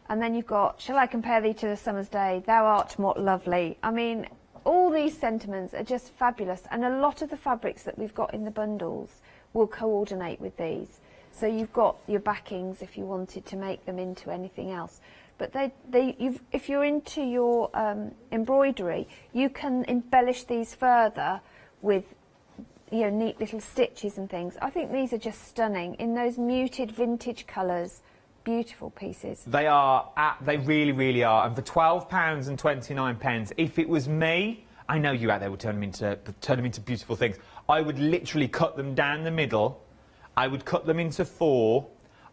And then you've got, shall I compare thee to the summer's day, thou art more lovely. I mean, all these sentiments are just fabulous, and a lot of the fabrics that we've got in the bundles will coordinate with these. So you've got your backings if you wanted to make them into anything else. But if you're into your embroidery, you can embellish these further with, you know, neat little stitches and things. I think these are just stunning in those muted vintage colours. Beautiful pieces. They are, they really, really are. And for £12.29, if it was me, I know you out there would turn them into beautiful things. I would literally cut them down the middle. I would cut them into 4.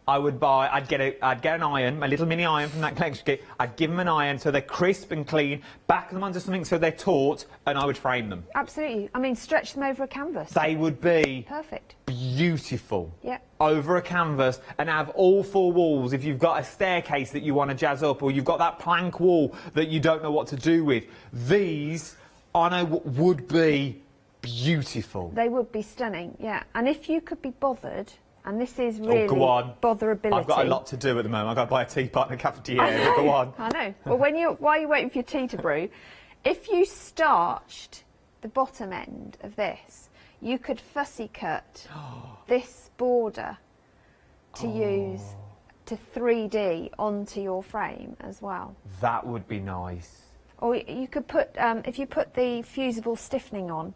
I'd get an iron, a little mini iron from that collection kit. I'd give them an iron so they're crisp and clean, back them onto something so they're taut, and I would frame them. Absolutely. I mean, stretch them over a canvas. They would be perfect. Beautiful. Yeah. Over a canvas, and have all 4 walls. If you've got a staircase that you want to jazz up, or you've got that plank wall that you don't know what to do with, these, I know, would be beautiful. They would be stunning, yeah. And if you could be bothered, and this is really botherability. I've got a lot to do at the moment. I've got to buy a teapot and a cafetiere. Go on. I know. Well, while you're waiting for your tea to brew, if you starched the bottom end of this, you could fussy cut this border to use to 3D onto your frame as well. That would be nice. Or you could put, if you put the fusible stiffening on,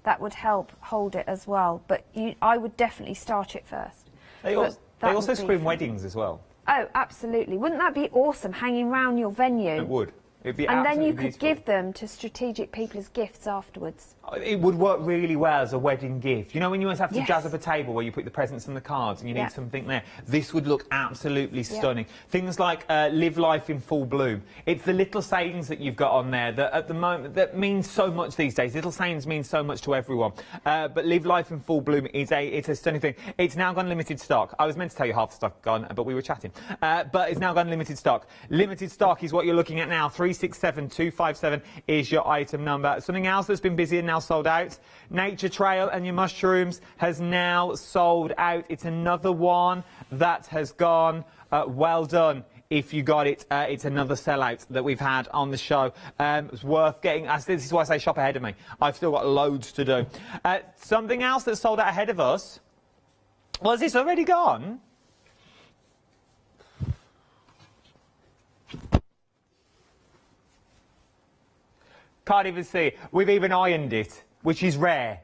that would help hold it as well. But I would definitely starch it first. They also scream weddings as well. Oh, absolutely. Wouldn't that be awesome, hanging around your venue? It would. It'd be and then you beautiful. could give them to strategic people as gifts afterwards. It would work really well as a wedding gift. You know when you always have to jazz up a table where you put the presents and the cards and you need something there? This would look absolutely stunning. Things like Live Life in Full Bloom. It's the little sayings that you've got on there that at the moment that means so much these days. Little sayings mean so much to everyone. But Live Life in Full Bloom is it's a stunning thing. It's now gone limited stock. I was meant to tell you half the stock gone, but we were chatting. But it's now gone limited stock. Limited stock is what you're looking at now. 367257 is your item number. Something else that's been busy and now sold out. Nature Trail and your mushrooms has now sold out. It's another one that has gone. Well done if you got it. It's another sellout that we've had on the show. It's worth getting. This is why I say shop ahead of me. I've still got loads to do. Something else that's sold out ahead of us. Well, is this already gone? Can't even see it. We've even ironed it, which is rare.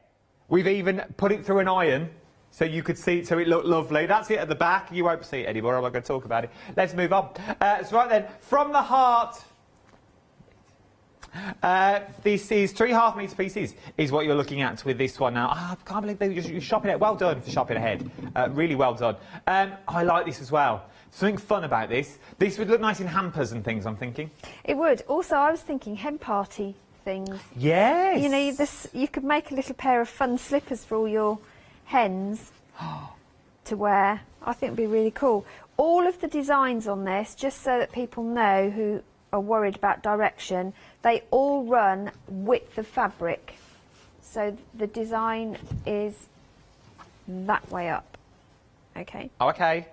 We've even put it through an iron so you could see it, so it looked lovely. That's it at the back. You won't see it anymore. I'm not going to talk about it. Let's move on. So right then, from the heart. This is 3 half-metre pieces is what you're looking at with this one now. I can't believe you're shopping it. Well done for shopping ahead. Really well done. I like this as well. Something fun about this. This would look nice in hampers and things, I'm thinking. It would. Also, I was thinking hen party things. Yes. You know, you could make a little pair of fun slippers for all your hens to wear. I think it'd be really cool. All of the designs on this, just so that people know who are worried about direction, they all run width of fabric. So the design is that way up. Okay. Oh, okay.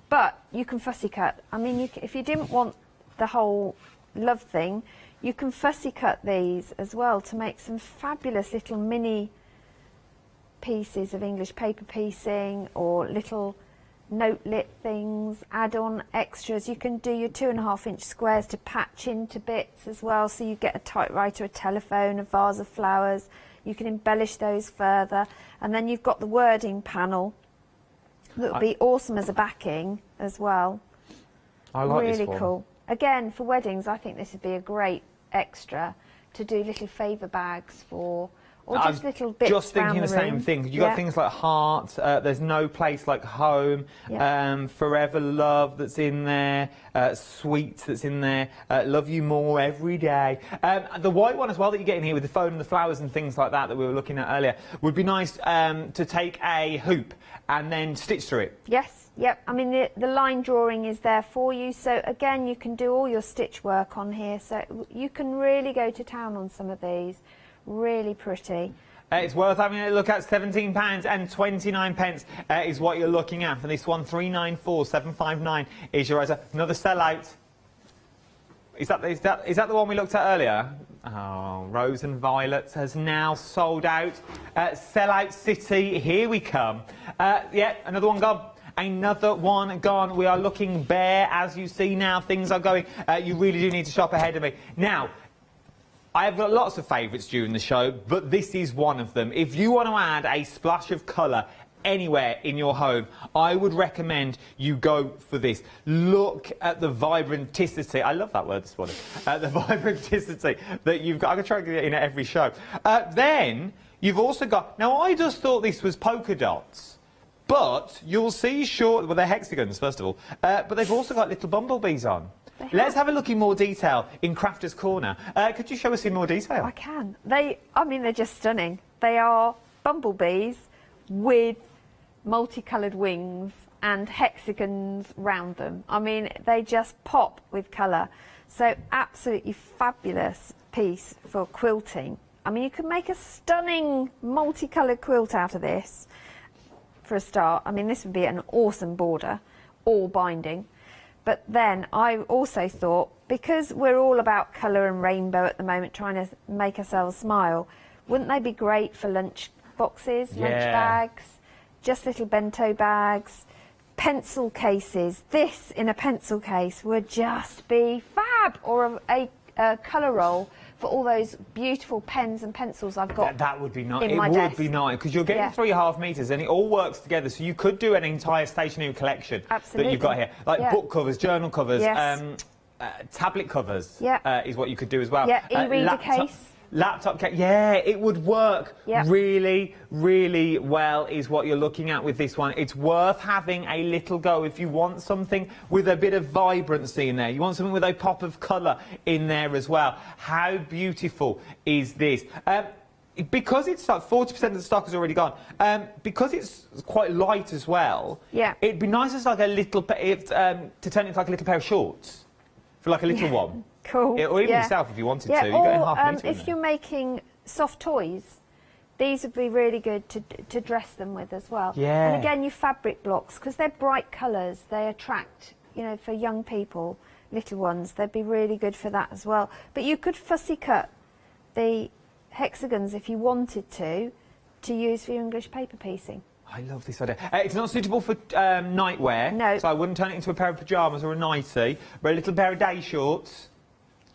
But you can fussy cut. I mean, if you didn't want the whole love thing, you can fussy cut these as well to make some fabulous little mini pieces of English paper piecing or little note-lit things, add-on extras. You can do your 2.5-inch squares to patch into bits as well, so you get a typewriter, a telephone, a vase of flowers. You can embellish those further, and then you've got the wording panel that would be awesome as a backing as well. I like really this one. cool. Again, for weddings, I think this would be a great extra to do little favour bags for, or just little bits just thinking around the same room. thing. You got things like heart, there's no place like home, forever love that's in there, sweet that's in there, love you more every day. The white one as well that you get in here with the phone and the flowers and things like that we were looking at earlier would be nice to take a hoop and then stitch through it. Yes, yep. I mean, the line drawing is there for you. So again, you can do all your stitch work on here. So you can really go to town on some of these. Really pretty. It's worth having a look at. £17.29 is what you're looking at for this one. 394,759 is your answer. Another sellout. Is that the one we looked at earlier? Oh, Rose and Violets has now sold out. Sellout City, here we come. Yeah, another one gone. Another one gone. We are looking bare, as you see now. Things are going. You really do need to shop ahead of me. Now, I have got lots of favourites during the show, but this is one of them. If you want to add a splash of colour anywhere in your home, I would recommend you go for this. Look at the vibranticity. I love that word this morning. The vibranticity that you've got. I'm going to try to get it in at every show. Then you've also got... Now, I just thought this was polka dots, but you'll see well, they're hexagons, first of all, but they've also got little bumblebees on. Let's have a look in more detail in Crafter's Corner. Could you show us in more detail? I can. I mean, they're just stunning. They are bumblebees with multicoloured wings and hexagons round them. I mean, they just pop with colour. So absolutely fabulous piece for quilting. I mean, you can make a stunning multicoloured quilt out of this for a start. I mean, this would be an awesome border or binding. But then I also thought, because we're all about colour and rainbow at the moment, trying to make ourselves smile, wouldn't they be great for lunch boxes, lunch bags, just little bento bags, pencil cases? This in a pencil case would just be fab, or a colour roll for all those beautiful pens and pencils I've got. That would be nice. It would be nice because you're getting 3.5 metres and it all works together. So you could do an entire stationery collection that you've got here, like book covers, journal covers, tablet covers. Is what you could do as well. Yeah, e-reader case. Laptop case, yeah, it would work really, really well is what you're looking at with this one. It's worth having a little go if you want something with a bit of vibrancy in there. You want something with a pop of colour in there as well. How beautiful is this? Because it's like 40% of the stock is already gone, because it's quite light as well, it'd be nice as like a little, to turn it into like a little pair of shorts for like a little one. Cool. Or even yourself if you wanted to. You're or getting half a metre in if you're making soft toys, these would be really good to dress them with as well. Yeah. And again, your fabric blocks, because they're bright colours, they attract, you know, for young people, little ones, they'd be really good for that as well. But you could fussy cut the hexagons if you wanted to use for your English paper piecing. I love this idea. It's not suitable for nightwear. No. So I wouldn't turn it into a pair of pyjamas or a nightie, but a little pair of day shorts.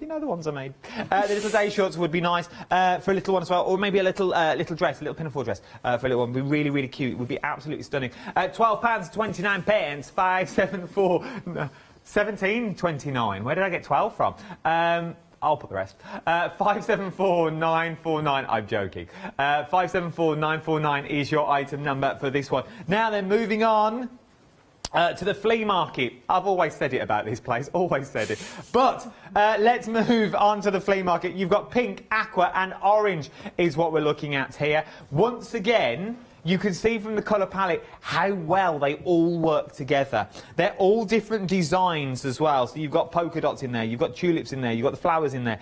You know the ones I made. The little day shorts would be nice for a little one as well, or maybe a little dress, a little pinafore dress for a little one. Would be really, really cute. It would be absolutely stunning. £12.29, 574, 17.29. Where did I get 12 from? I'll put the rest. 574949. I'm joking. 574949 is your item number for this one. Now then, moving on. To the flea market. I've always said it about this place, always said it. But let's move on to the flea market. You've got pink, aqua and orange is what we're looking at here. Once again, you can see from the colour palette how well they all work together. They're all different designs as well. So you've got polka dots in there, you've got tulips in there, you've got the flowers in there.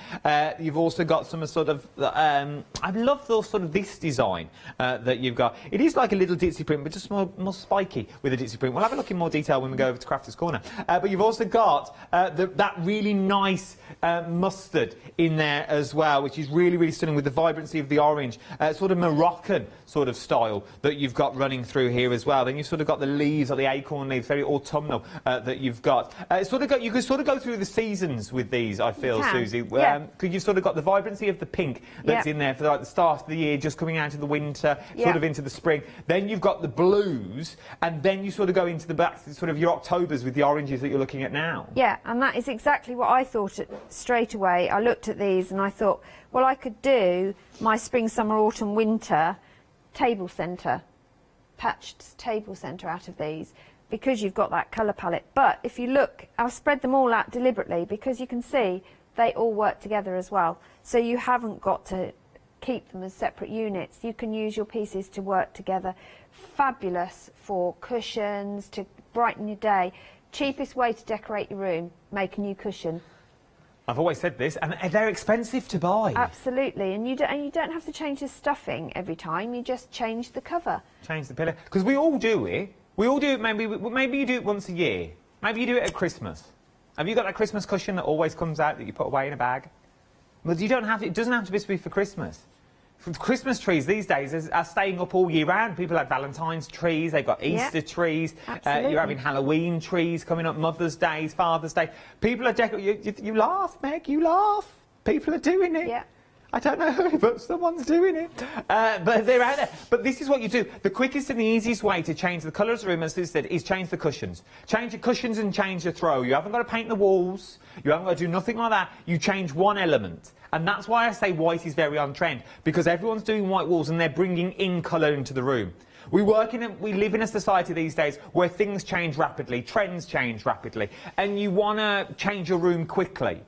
You've also got some sort of... I love the sort of this design that you've got. It is like a little ditzy print, but just more spiky with a ditzy print. We'll have a look in more detail when we go over to Crafter's Corner. But you've also got that really nice mustard in there as well, which is really, really stunning with the vibrancy of the orange. Sort of Moroccan sort of style that you've got running through here as well. Then you've sort of got the leaves, or the acorn leaves, very autumnal, that you've got. You could sort of go through the seasons with these, I feel, Susie. Because you've sort of got the vibrancy of the pink that's in there for like the start of the year, just coming out of the winter, sort of into the spring. Then you've got the blues, and then you sort of go into the back, sort of your Octobers with the oranges that you're looking at now. Yeah, and that is exactly what I thought straight away. I looked at these and I thought, well, I could do my spring, summer, autumn, winter table centre, patched table centre out of these, because you've got that colour palette. But if you look, I've spread them all out deliberately because you can see they all work together as well. So you haven't got to keep them as separate units. You can use your pieces to work together. Fabulous for cushions, to brighten your day. Cheapest way to decorate your room, make a new cushion. I've always said this, and they're expensive to buy. Absolutely, and you don't have to change the stuffing every time. You just change the cover. Change the pillow, because we all do it. We all do it. Maybe you do it once a year. Maybe you do it at Christmas. Have you got that Christmas cushion that always comes out that you put away in a bag? Well, you don't have to. It doesn't have to be for Christmas. Christmas trees these days are staying up all year round. People have Valentine's trees, they've got Easter trees, you're having Halloween trees coming up, Mother's Day, Father's Day. People are decorating. You laugh, Meg, you laugh. People are doing it. Yeah. I don't know who, but someone's doing it. But they're out there. But this is what you do. The quickest and the easiest way to change the colours of the room, as Liz said, is change the cushions. Change your cushions and change your throw. You haven't got to paint the walls. You haven't got to do nothing like that. You change one element. And that's why I say white is very on trend, because everyone's doing white walls and they're bringing in colour into the room. We live in a society these days where things change rapidly, trends change rapidly, and you want to change your room quickly.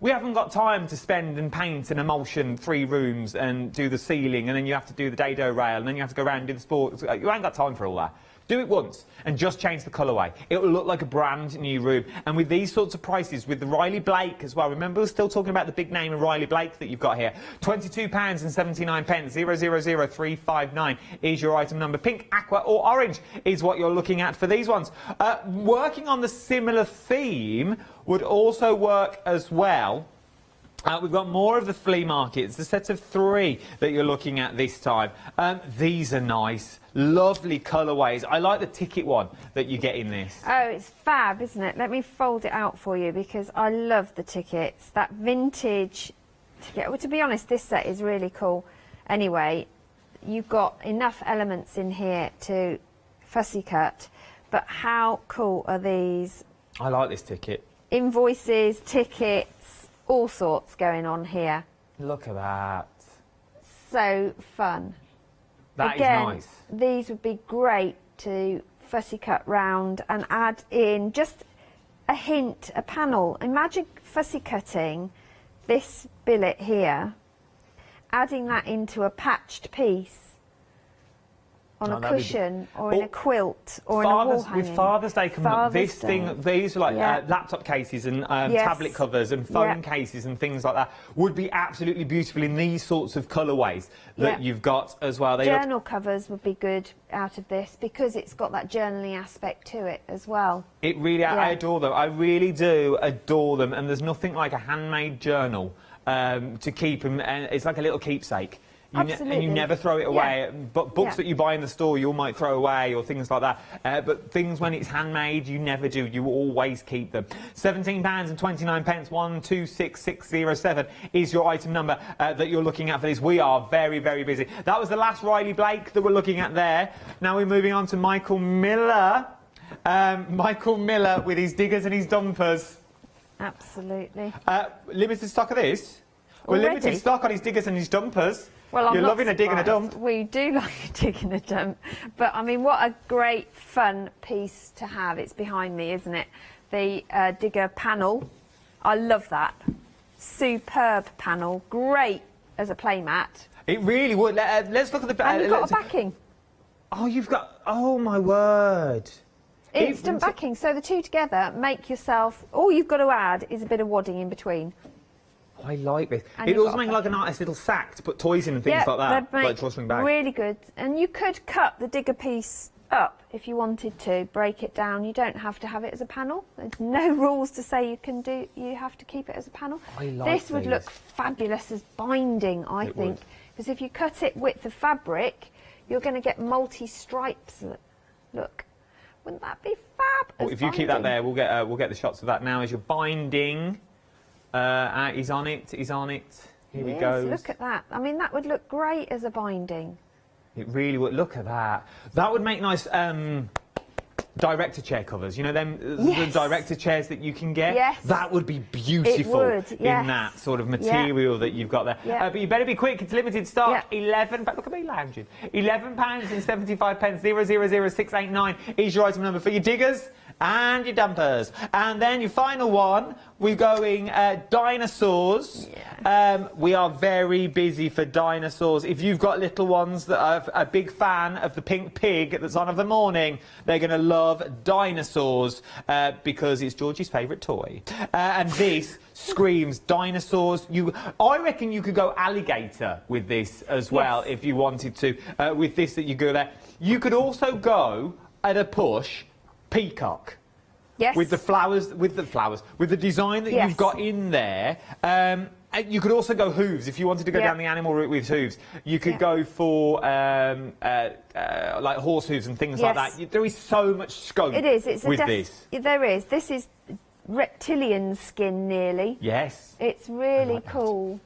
We haven't got time to spend and paint and emulsion 3 rooms and do the ceiling, and then you have to do the dado rail, and then you have to go around and do the sports. You ain't got time for all that. Do it once and just change the colourway. It will look like a brand new room. And with these sorts of prices, with the Riley Blake as well, remember we're still talking about the big name of Riley Blake that you've got here. £22.79, 000359 is your item number. Pink, aqua or orange is what you're looking at for these ones. Working on the similar theme would also work as well. We've got more of the flea markets, the set of 3 that you're looking at this time. These are nice, lovely colourways. I like the ticket one that you get in this. Oh, it's fab, isn't it? Let me fold it out for you because I love the tickets. That vintage ticket. Well, to be honest, this set is really cool. Anyway, you've got enough elements in here to fussy cut, but how cool are these? I like this ticket. Invoices, tickets, all sorts going on here. Look at that. So fun. That Again, is nice. These would be great to fussy cut round and add in just a hint, a panel. Imagine fussy cutting this billet here, adding that into a patched piece on a cushion or in a quilt or in a wall hanging. With Father's Day coming up, these are like laptop cases and tablet covers and phone cases and things like that would be absolutely beautiful in these sorts of colourways that you've got as well. Journal covers would be good out of this because it's got that journaling aspect to it as well. It really, I adore them. I really do adore them, and there's nothing like a handmade journal to keep them, and it's like a little keepsake. And you never throw it away. But books that you buy in the store, you might throw away or things like that. But things when it's handmade, you never do. You always keep them. £17.29, 126607 is your item number that you're looking at for this. We are very, very busy. That was the last Riley Blake that we're looking at there. Now we're moving on to Michael Miller. Michael Miller with his diggers and his dumpers. Absolutely. Limited stock of this? We're limited stock on his diggers and his dumpers. Well, You're loving a dig and a dump. We do like a dig and a dump. But, I mean, what a great, fun piece to have. It's behind me, isn't it? The digger panel. I love that. Superb panel. Great as a playmat. It really would. Let's look at the... and you've got a backing. Oh, you've got... Oh, my word. Instant backing. So the two together make yourself... All you've got to add is a bit of wadding in between. I like this. It also makes like a nice little sack to put toys in and things like that, like drawstring bag. Really good. And you could cut the digger piece up if you wanted to, break it down. You don't have to have it as a panel. There's no rules to say you have to keep it as a panel. I like this would look fabulous as binding, I think, because if you cut it width of fabric, you're going to get multi-stripes. Look, wouldn't that be fab? Well, if you keep that there, we'll get the shots of that now as you're binding. He's on it. He's on it. Here he goes. Look at that. I mean, that would look great as a binding. It really would. Look at that. That would make nice director chair covers. You know them, the director chairs that you can get? Yes. That would be beautiful yes. in that sort of material that you've got there. Yeah. But you better be quick. It's limited stock. Yeah. 11. Look at me lounging. £11.75. 000689 is your item number for your diggers and your dumpers. And then your final one, we're going dinosaurs. Yeah. We are very busy for dinosaurs. If you've got little ones that are a big fan of the pink pig that's on of the morning, they're going to love dinosaurs because it's Georgie's favourite toy. And this screams dinosaurs. I reckon you could go alligator with this as well if you wanted to. With this that you go there. You could also go at a push peacock. Yes. With the flowers, with the design that you've got in there. You could also go hooves if you wanted to go down the animal route with hooves. You could go for like horse hooves and things like that. There is so much scope. It is. It's with this. There is. This is reptilian skin nearly. Yes. It's really cool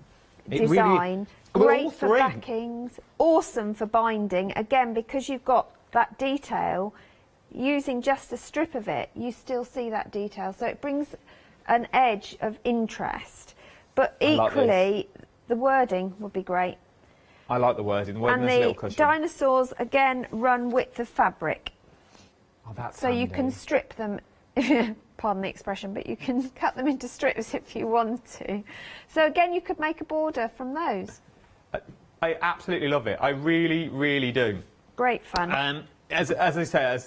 design. Really, great for backings. Awesome for binding. Again, because you've got that detail. Using just a strip of it, you still see that detail. So it brings an edge of interest. But equally, the wording would be great. I like the wording. The wording and has a little cushion. Dinosaurs, again, run width of fabric. Oh, that's so handy. you can strip them, pardon the expression, but you can cut them into strips if you want to. So again, you could make a border from those. I absolutely love it. I really, really do. Great fun. As I say,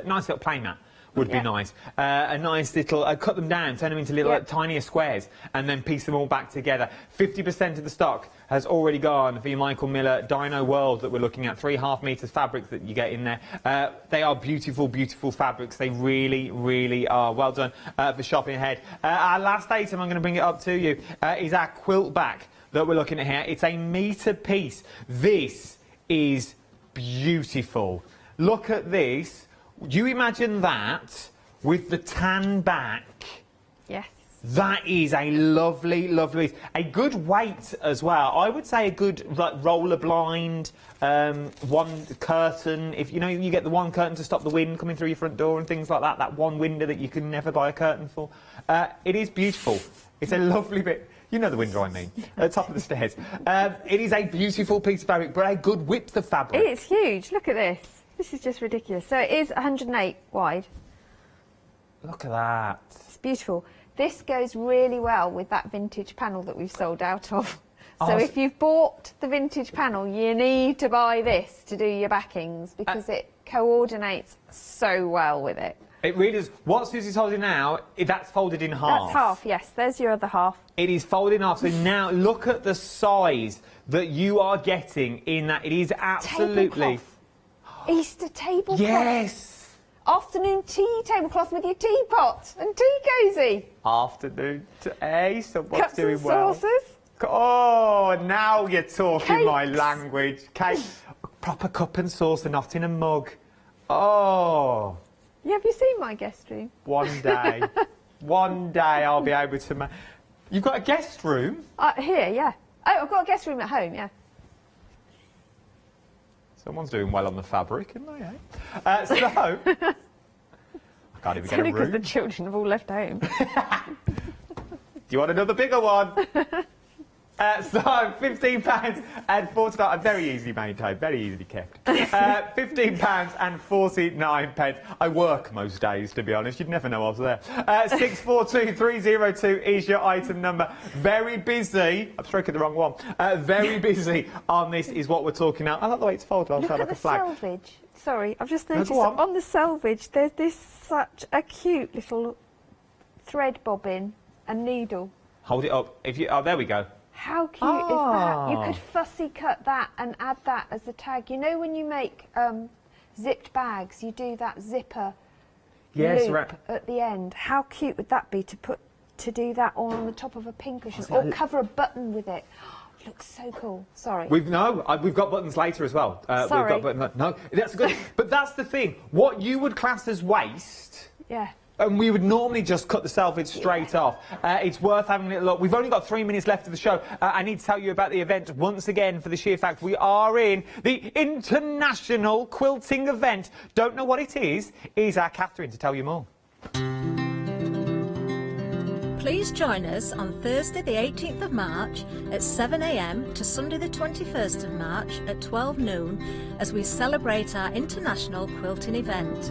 nice little playmat would be nice. A nice little, cut them down, turn them into little tinier squares, and then piece them all back together. 50% of the stock has already gone for your Michael Miller Dino World that we're looking at. 3.5 metres fabrics that you get in there. They are beautiful, beautiful fabrics. They really, really are. Well done for shopping ahead. Our last item, I'm going to bring it up to you, is our quilt back that we're looking at here. It's a metre piece. This is beautiful. Look at this. You imagine that with the tan back. Yes. That is a lovely, lovely piece. A good weight as well. I would say a good roller blind, one curtain. If you know, you get the one curtain to stop the wind coming through your front door and things like that. That one window that you can never buy a curtain for. It is beautiful. It's a lovely bit. You know the window I mean, at the top of the stairs. It is a beautiful piece of fabric, but a good width of fabric. It's huge. Look at this. This is just ridiculous. So it is 108 wide. Look at that. It's beautiful. This goes really well with that vintage panel that we've sold out of. So if you've bought the vintage panel, you need to buy this to do your backings because it coordinates so well with it. It really is. What Susie's holding now, that's folded in half. That's half, yes. There's your other half. It is folded in half. So now look at the size that you are getting in that. It is absolutely... Tablecloth. Easter tablecloth. Yes. Afternoon tea tablecloth with your teapot and tea cosy. Afternoon tea. Someone's Cups doing and well. saucers. Oh, now you're talking Cakes. my language. Cake. Proper cup and saucer, not in a mug. Oh. Yeah, have you seen my guest room? One day. One day I'll be able to... You've got a guest room? Here, yeah. Oh, I've got a guest room at home, yeah. Someone's doing well on the fabric, isn't they, eh? So... I can't even get a room. Because the children have all left home. Do you want another bigger one? So, £15 and 49. Very easily maintained, very easily kept. £15 and 49 pence. I work most days, to be honest. You'd never know I was there. 642302 is your item number. Very busy. I'm stroking the wrong one. Very busy on this is what we're talking now. I like the way it's folded. I'll show like a flag. Selvage. Sorry, I've just noticed on the selvage there's this such a cute little thread bobbin and needle. Hold it up. If you, oh, there we go. How cute is that? You could fussy cut that and add that as a tag. You know when you make zipped bags, you do that zipper loop at the end. How cute would that be to put to do that all on the top of a pin cushion, or cover a button with it. Looks so cool. Sorry. We've got buttons later as well. Sorry. We've got buttons. No, that's good. But that's the thing. What you would class as waste. Yeah. And we would normally just cut the selvage straight off. It's worth having a little look. We've only got 3 minutes left of the show. I need to tell you about the event once again for the sheer fact we are in the International Quilting Event. Don't know what it is? Here's our Catherine to tell you more. Please join us on Thursday the 18th of March at 7 a.m. to Sunday the 21st of March at 12 noon as we celebrate our international quilting event.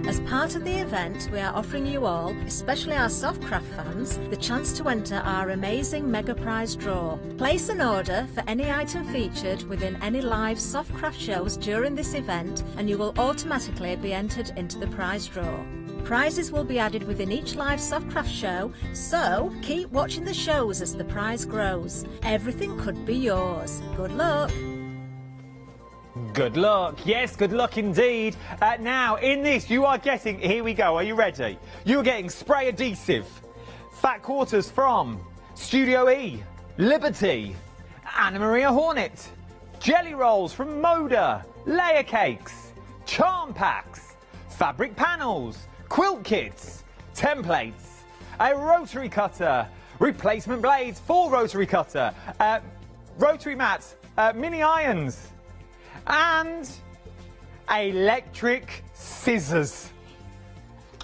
As part of the event, we are offering you all, especially our Softcraft fans, the chance to enter our amazing mega prize draw. Place an order for any item featured within any live Softcraft shows during this event and you will automatically be entered into the prize draw. Prizes will be added within each live Softcraft show, so keep watching the shows as the prize grows. Everything could be yours. Good luck! Good luck. Yes, good luck indeed. Now, in this, you are getting... Here we go. Are you ready? You're getting spray adhesive, fat quarters from Studio E, Liberty, Anna Maria Hornet, jelly rolls from Moda, layer cakes, charm packs, fabric panels, quilt kits, templates, a rotary cutter, replacement blades for rotary cutter, rotary mats, mini irons, and electric scissors.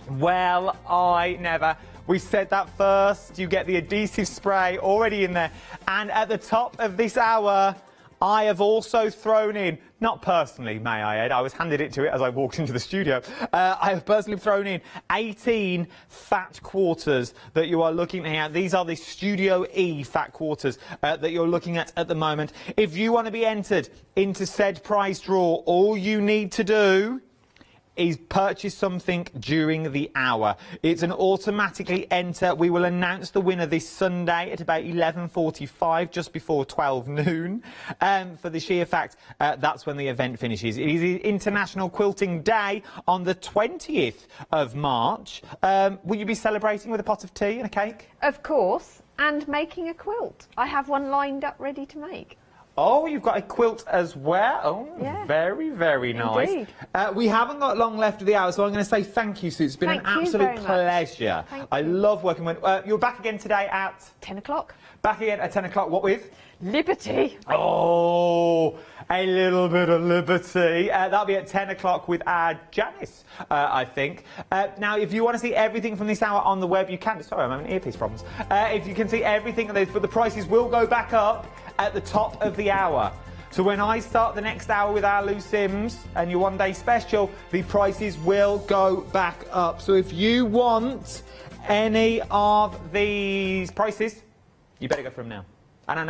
Well, I never. We said that first. You get the adhesive spray already in there. And at the top of this hour, I have also thrown in, not personally, may I add, I was handed it to it as I walked into the studio. I have personally thrown in 18 fat quarters that you are looking at. These are the Studio E fat quarters that you're looking at the moment. If you want to be entered into said prize draw, all you need to do is purchase something during the hour. It's an automatically enter. We will announce the winner this Sunday at about 11:45, just before 12 noon. For the sheer fact, that's when the event finishes. It is International Quilting Day on the 20th of March. Will you be celebrating with a pot of tea and a cake? Of course, and making a quilt. I have one lined up ready to make. Oh, you've got a quilt as well. Oh, yeah. Very, very nice. Indeed. We haven't got long left of the hour, so I'm going to say thank you, Sue. It's been an absolute pleasure. I love working with you. You're back again today at 10 o'clock. Back again at 10 o'clock. What with? Liberty. Oh, a little bit of liberty. That'll be at 10 o'clock with Janice, I think. Now, if you want to see everything from this hour on the web, you can. Sorry, I'm having earpiece problems. If you can see everything of this, but the prices will go back up at the top of the hour. So when I start the next hour with our Lou Sims and your one day special, the prices will go back up. So if you want any of these prices, you better go for them now. And I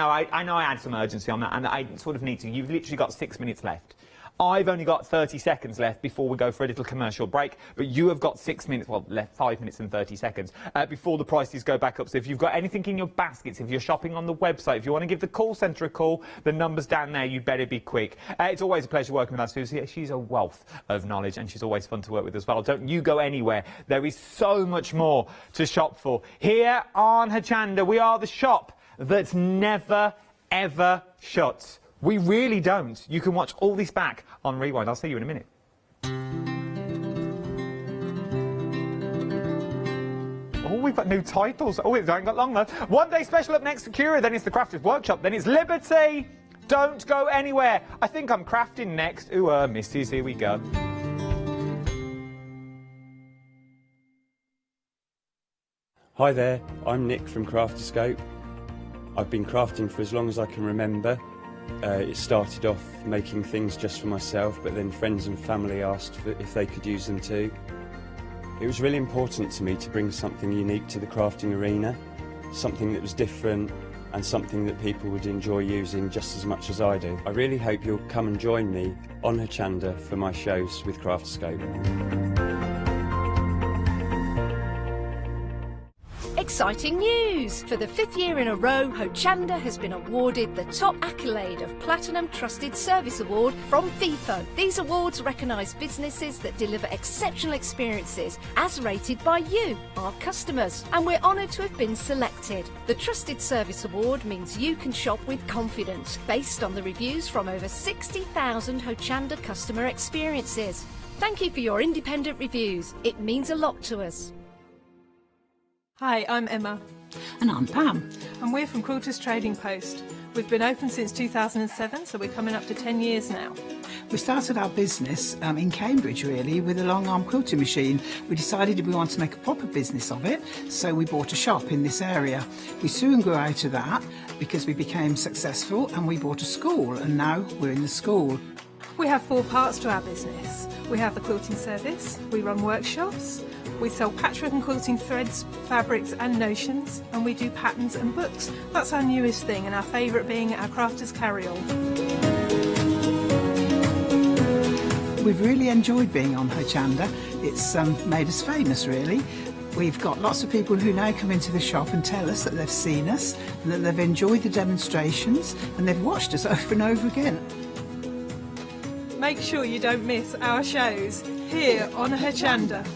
know I had some urgency on that, and I sort of need to. You've literally got 6 minutes left. I've only got 30 seconds left before we go for a little commercial break, but you have got 6 minutes, well, left 5 minutes and 30 seconds before the prices go back up. So if you've got anything in your baskets, if you're shopping on the website, if you want to give the call centre a call, the number's down there, you better be quick. It's always a pleasure working with us, Susie. She's a wealth of knowledge and she's always fun to work with as well. Don't you go anywhere. There is so much more to shop for. Here on Hochanda, we are the shop that's never, ever shuts. We really don't. You can watch all this back on Rewind. I'll see you in a minute. Oh, we've got new titles. Oh, it hasn't got long though. One day special up next for Cura, then it's the Crafters Workshop, then it's Liberty. Don't go anywhere. I think I'm crafting next. Ooh, missus, here we go. Hi there, I'm Nick from Crafterscope. I've been crafting for as long as I can remember. It started off making things just for myself, but then friends and family asked if they could use them too. It was really important to me to bring something unique to the crafting arena, something that was different and something that people would enjoy using just as much as I do. I really hope you'll come and join me on Hochanda for my shows with Crafterscope. Exciting exciting news! For the 5th year in a row, Hochanda has been awarded the top accolade of Platinum Trusted Service Award from Feefo. These awards recognise businesses that deliver exceptional experiences as rated by you, our customers, and we're honoured to have been selected. The Trusted Service Award means you can shop with confidence, based on the reviews from over 60,000 Hochanda customer experiences. Thank you for your independent reviews. It means a lot to us. Hi, I'm Emma. And I'm Pam. And we're from Quilters Trading Post. We've been open since 2007, so we're coming up to 10 years now. We started our business in Cambridge, really, with a long arm quilting machine. We decided we wanted to make a proper business of it, so we bought a shop in this area. We soon grew out of that because we became successful, and we bought a school, and now we're in the school. We have 4 parts to our business. We have the quilting service, we run workshops, we sell patchwork and quilting threads, fabrics and notions, and we do patterns and books. That's our newest thing, and our favourite being our crafters carry-all. We've really enjoyed being on Hochanda. It's made us famous, really. We've got lots of people who now come into the shop and tell us that they've seen us, and that they've enjoyed the demonstrations, and they've watched us over and over again. Make sure you don't miss our shows here on Hochanda.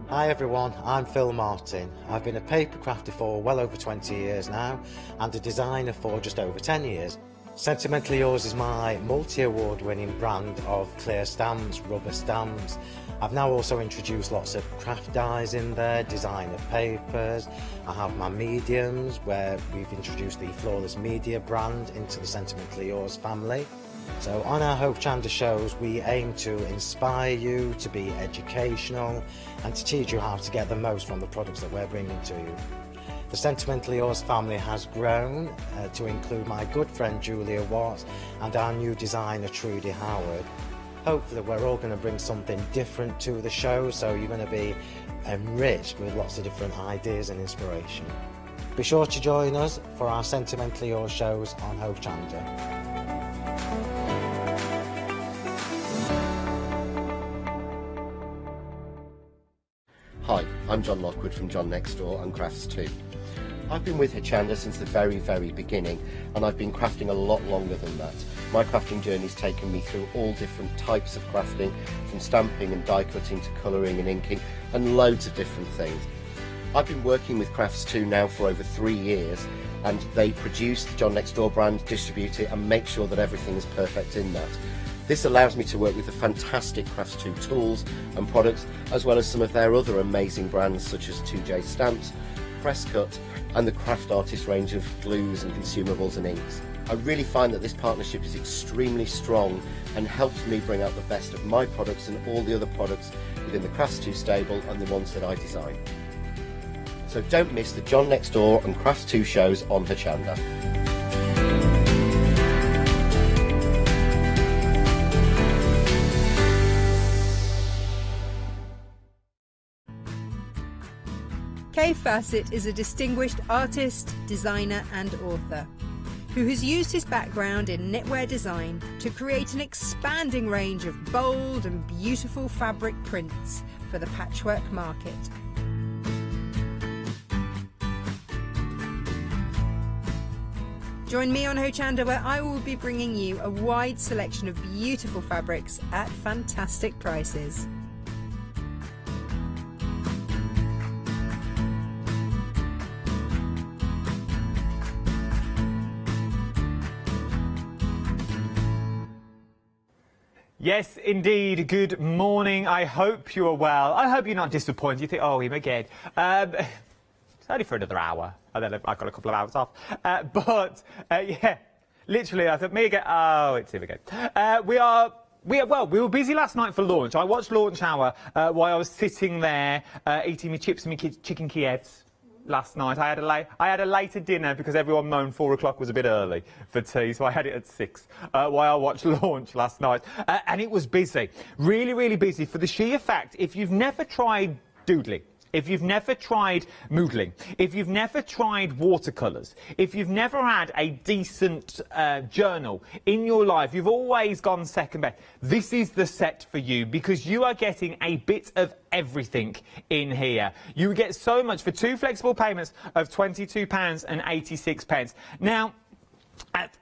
Hi everyone, I'm Phil Martin. I've been a papercrafter for well over 20 years now and a designer for just over 10 years. Sentimentally Yours is my multi-award winning brand of clear stamps, rubber stamps. I've now also introduced lots of craft dyes in there, designer papers. I have my mediums where we've introduced the Flawless Media brand into the Sentimentally Yours family. So on our Hochanda shows we aim to inspire you, to be educational and to teach you how to get the most from the products that we're bringing to you. The Sentimentally Yours family has grown to include my good friend Julia Watts and our new designer Trudy Howard. Hopefully we're all going to bring something different to the show, so you're going to be enriched with lots of different ideas and inspiration. Be sure to join us for our Sentimentally Yours shows on Hochanda. Hi, I'm John Lockwood from John Next Door and Crafts 2. I've been with Hochanda since the very beginning, and I've been crafting a lot longer than that. My crafting journey's taken me through all different types of crafting, from stamping and die cutting to colouring and inking, and loads of different things. I've been working with Crafts 2 now for over 3 years, and they produce the John Next Door brand, distribute it and make sure that everything is perfect in that. This allows me to work with the fantastic Crafts 2 tools and products, as well as some of their other amazing brands such as 2J Stamps, Presscut and the Craft Artist range of glues and consumables and inks. I really find that this partnership is extremely strong and helps me bring out the best of my products and all the other products within the Crafts 2 stable and the ones that I design. So don't miss the John Next Door and Crafts 2 shows on Hochanda. Kay Fassett is a distinguished artist, designer and author who has used his background in knitwear design to create an expanding range of bold and beautiful fabric prints for the patchwork market. Join me on Hochanda, where I will be bringing you a wide selection of beautiful fabrics at fantastic prices. Yes, indeed. Good morning. I hope you are well. I hope you're not disappointed. You think, oh, him again. It's only for another hour, and then I've got a couple of hours off. Yeah, literally, I thought, me again. Oh, it's him again. We were busy last night for launch. I watched Launch Hour while I was sitting there eating my chips and my chicken Kievs. Last night I had a later dinner because everyone moaned 4 o'clock was a bit early for tea, so I had it at 6 while I watched Launch last night, and it was busy, really busy, for the sheer fact if you've never tried doodling, if you've never tried moodling, if you've never tried watercolours, if you've never had a decent journal in your life, you've always gone second best, this is the set for you, because you are getting a bit of everything in here. You get so much for 2 flexible payments of £22.86. Now,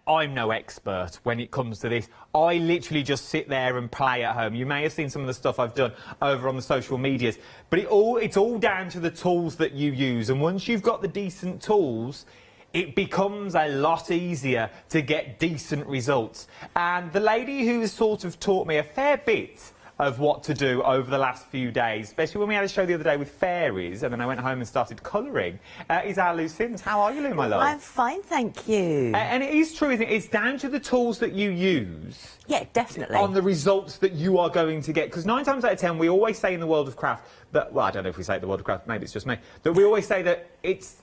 I'm no expert when it comes to this. I literally just sit there and play at home. You may have seen some of the stuff I've done over on the social medias, but it's all down to the tools that you use. And once you've got the decent tools, it becomes a lot easier to get decent results. And the lady who's sort of taught me a fair bit of what to do over the last few days, especially when we had a show the other day with fairies, and then I went home and started colouring, is our Lou Sims. How are you, Lou, my love? I'm fine, thank you. And it is true, isn't it? It's down to the tools that you use. Yeah, definitely. On the results that you are going to get. Because 9 times out of 10, we always say in the world of craft that, well, I don't know if we say it in the world of craft, maybe it's just me, that we always say that it's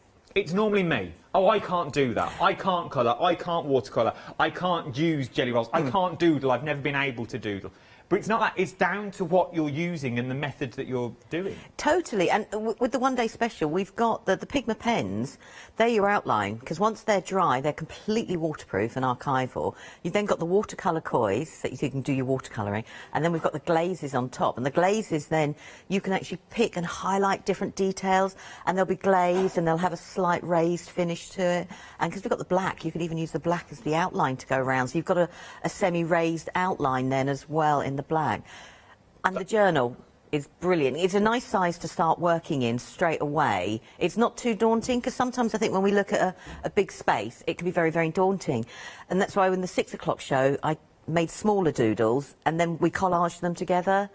normally me. Oh, I can't do that. I can't colour. I can't watercolour. I can't use jelly rolls. I can't doodle. I've never been able to doodle. But it's not that. It's down to what you're using and the method that you're doing. Totally. And with the one-day special, we've got the Pigma pens. They're your outline, because once they're dry, they're completely waterproof and archival. You've then got the watercolour coys, so you can do your watercolouring. And then we've got the glazes on top. And the glazes, then, you can actually pick and highlight different details. And they'll be glazed, and they'll have a slight raised finish to it. And because we've got the black, you can even use the black as the outline to go around. So you've got a semi-raised outline then as well in the black. And the journal is brilliant. It's a nice size to start working in straight away. It's not too daunting, because sometimes I think when we look at a big space, it can be very, very daunting. And that's why in the 6 o'clock show, I made smaller doodles, and then we collaged them together.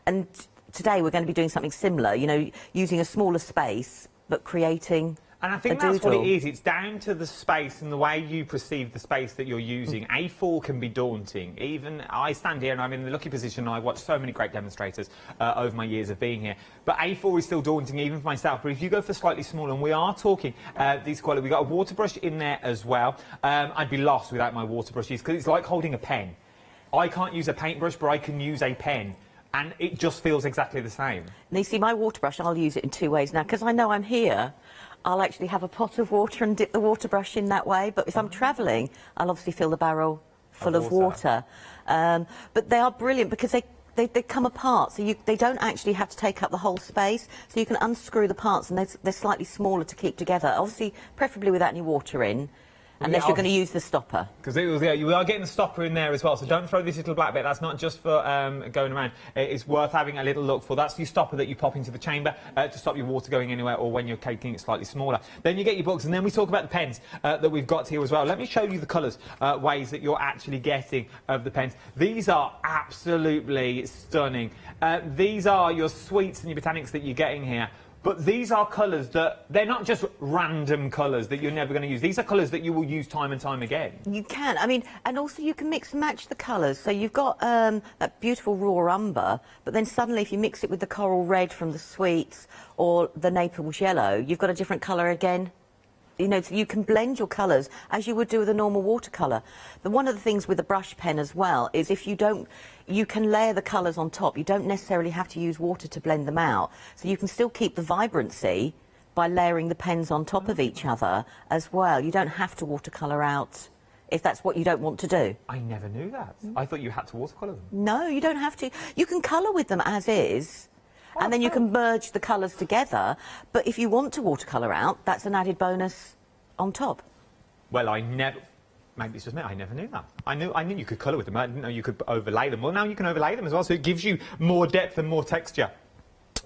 And today we're going to be doing something similar, you know, using a smaller space, but creating And I think that's what it is. It's down to the space and the way you perceive the space that you're using. A4 can be daunting. Even I stand here and I'm in the lucky position. I watch so many great demonstrators over my years of being here. But A4 is still daunting, even for myself. But if you go for slightly smaller, and we are talking these quality, we've got a water brush in there as well. I'd be lost without my water brushes, because it's like holding a pen. I can't use a paintbrush, but I can use a pen. And it just feels exactly the same. Now, you see, my water brush, I'll use it in 2 ways now, because I know I'm here. I'll actually have a pot of water and dip the water brush in that way. But if I'm travelling, I'll obviously fill the barrel full of water. But they are brilliant because they come apart, so they don't actually have to take up the whole space. So you can unscrew the parts, and they're slightly smaller to keep together. Obviously, preferably without any water in. Unless you're going to use the stopper. Because we are getting the stopper in there as well, so don't throw this little black bit. That's not just for going around. It's worth having a little look for. That's your stopper that you pop into the chamber to stop your water going anywhere, or when you're making it slightly smaller. Then you get your books, and then we talk about the pens that we've got here as well. Let me show you the colours, ways that you're actually getting of the pens. These are absolutely stunning. These are your sweets and your botanics that you're getting here. But these are colours that, they're not just random colours that you're never going to use. These are colours that you will use time and time again. You can. I mean, and also you can mix and match the colours. So you've got that beautiful raw umber, but then suddenly if you mix it with the coral red from the sweets or the Naples yellow, you've got a different colour again. You know, so you can blend your colours as you would do with a normal watercolour. But one of the things with a brush pen as well is if you don't, you can layer the colours on top. You don't necessarily have to use water to blend them out. So you can still keep the vibrancy by layering the pens on top of each other as well. You don't have to watercolour out if that's what you don't want to do. I never knew that. I thought you had to watercolour them. No, you don't have to. You can colour with them as is. And then you can merge the colours together. But if you want to watercolour out, that's an added bonus on top. Well, maybe it's just me, I never knew that. I knew you could colour with them, I didn't know you could overlay them. Well, now you can overlay them as well, so it gives you more depth and more texture.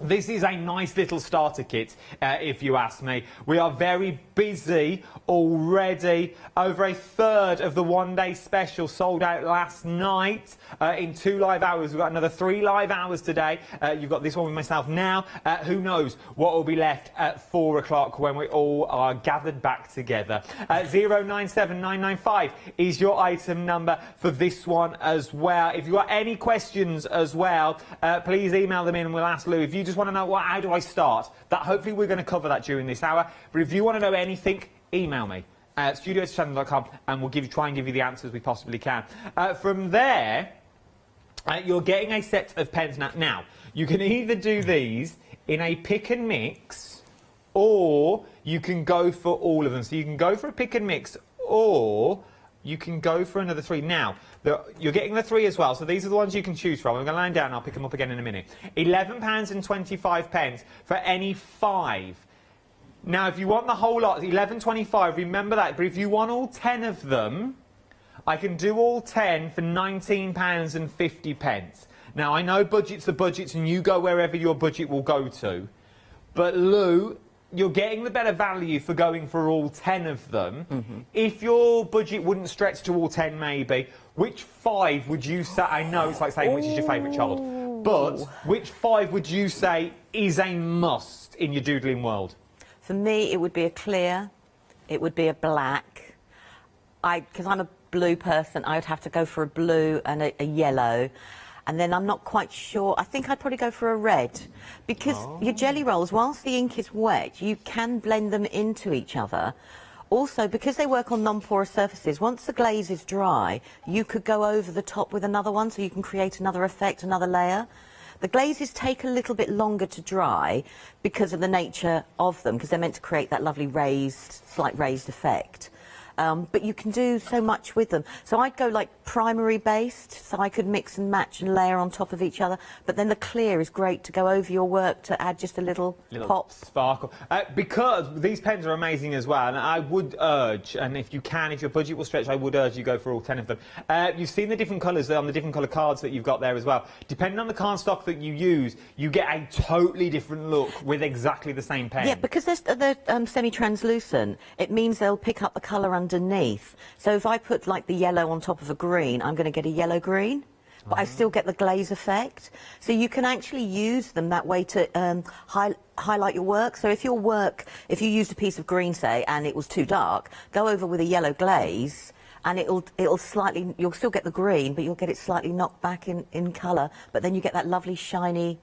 This is a nice little starter kit, if you ask me. We are very busy already. Over a third of the one-day special sold out last night in 2 live hours. We've got another 3 live hours today. You've got this one with myself now. Who knows what will be left at 4 o'clock when we all are gathered back together. 097995 is your item number for this one as well. If you've got any questions as well, please email them in and we'll ask Lou. If you just want to know how do I start, that hopefully we're going to cover that during this hour. But if you want to know anything, email me at studio@hochanda.com and we'll try and give you the answers we possibly can. From there, you're getting a set of pens now. You can either do these in a pick and mix, or you can go for all of them. So you can go for a pick and mix, or you can go for another 3. Now, you're getting the 3 as well, so these are the ones you can choose from. I'm going to line down and I'll pick them up again in a minute. £11.25 for any 5. Now, if you want the whole lot, £11.25, remember that. But if you want all 10 of them, I can do all 10 for £19.50. Now, I know budgets are budgets and you go wherever your budget will go to. But, Lou, you're getting the better value for going for all 10 of them. If your budget wouldn't stretch to all 10, maybe, which 5 would you say? I know it's like saying which is your favourite child, but which 5 would you say is a must in your doodling world? For me, it would be a clear, it would be a black. Because I'm a blue person, I would have to go for a blue and a yellow. And then I'm not quite sure. I think I'd probably go for a red. Because your jelly rolls, whilst the ink is wet, you can blend them into each other. Also, because they work on non-porous surfaces, once the glaze is dry, you could go over the top with another one, so you can create another effect, another layer. The glazes take a little bit longer to dry because of the nature of them, because they're meant to create that lovely slight raised effect. But you can do so much with them. So I'd go like primary based, so I could mix and match and layer on top of each other. But then the clear is great to go over your work to add just a little pop. Sparkle. Because these pens are amazing as well, and I would urge, and if you can, if your budget will stretch, I would urge you go for all 10 of them. You've seen the different colours on the different colour cards that you've got there as well. Depending on the cardstock that you use, you get a totally different look with exactly the same pen. Yeah, because they're semi-translucent, it means they'll pick up the colour underneath. So if I put like the yellow on top of a green, I'm going to get a yellow-green, but I still get the glaze effect. So you can actually use them that way to highlight your work. So if you used a piece of green, say, and it was too dark, go over with a yellow glaze, and it'll slightly, you'll still get the green, but you'll get it slightly knocked back in colour, but then you get that lovely shiny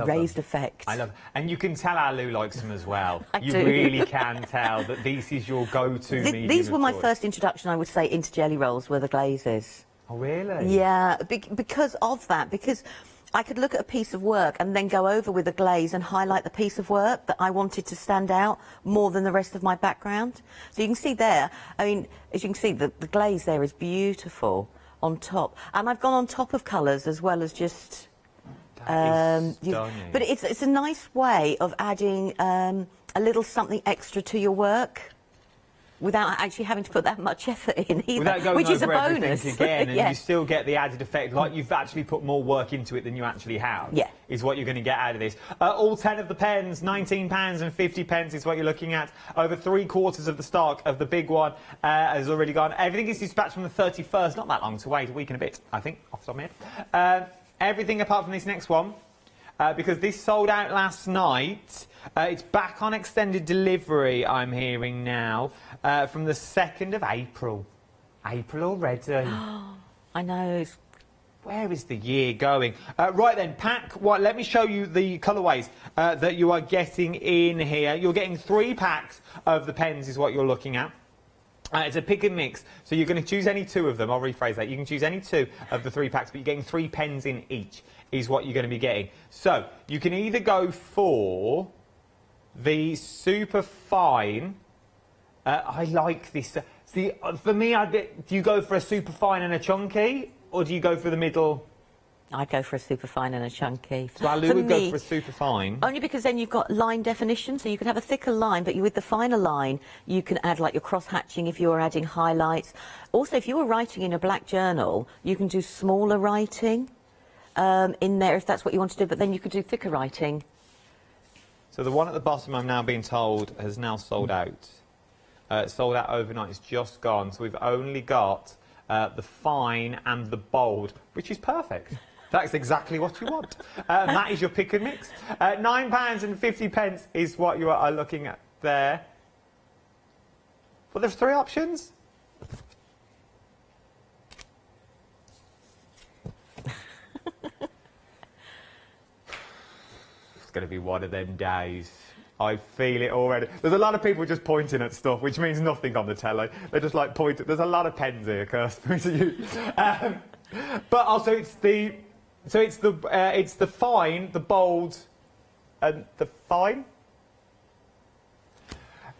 raised effect. I love them. And you can tell how Lou likes them as well. You do. really can tell that this is your go-to medium. These were my choice. first introduction, I would say, into jelly rolls, were the glazes. Oh, really? Yeah, because of that, because I could look at a piece of work and then go over with a glaze and highlight the piece of work that I wanted to stand out more than the rest of my background. So you can see there, I mean, as you can see, the glaze there is beautiful on top. And I've gone on top of colours as well as just... but it's a nice way of adding a little something extra to your work without actually having to put that much effort in either, Without going which over is a bonus. again, and Yeah. you still get the added effect, like you've actually put more work into it than you actually have. Yeah. Is what you're going to get out of this. All 10 of the pens, £19.50 is what you're looking at. Over 3/4 of the stock of the big one has already gone. Everything is dispatched from the 31st. Not that long to wait, a week and a bit, I think, off the top of my head. Everything apart from this next one. Because this sold out last night. It's back on extended delivery, I'm hearing now, from the 2nd of April. April already. I know. Where is the year going? Right then, let me show you the colourways that you are getting in here. You're getting 3 packs of the pens is what you're looking at. It's a pick and mix, so you're going to choose any 2 of them. I'll rephrase that. You can choose any 2 of the 3 packs, but you're getting 3 pens in each, is what you're going to be getting. So, you can either go for the super fine. I like this. See, for me, do you go for a super fine and a chunky, or do you go for the middle? I'd go for a super fine and a chunky. So Lou would go for a super fine. Only because then you've got line definition, so you can have a thicker line, but with the finer line, you can add like your cross-hatching if you're adding highlights. Also, if you were writing in a black journal, you can do smaller writing in there if that's what you want to do, but then you could do thicker writing. So the one at the bottom, I'm now being told, has now sold out. Sold out overnight, it's just gone. So we've only got the fine and the bold, which is perfect. That's exactly what you want. And that is your pick and mix. £9.50 is what you are looking at there. Well, there's 3 options. It's going to be one of them days. I feel it already. There's a lot of people just pointing at stuff, which means nothing on the telly. They're just like pointing. There's a lot of pens here, Kirsten, to use. But also it's the fine, the bold, And the fine?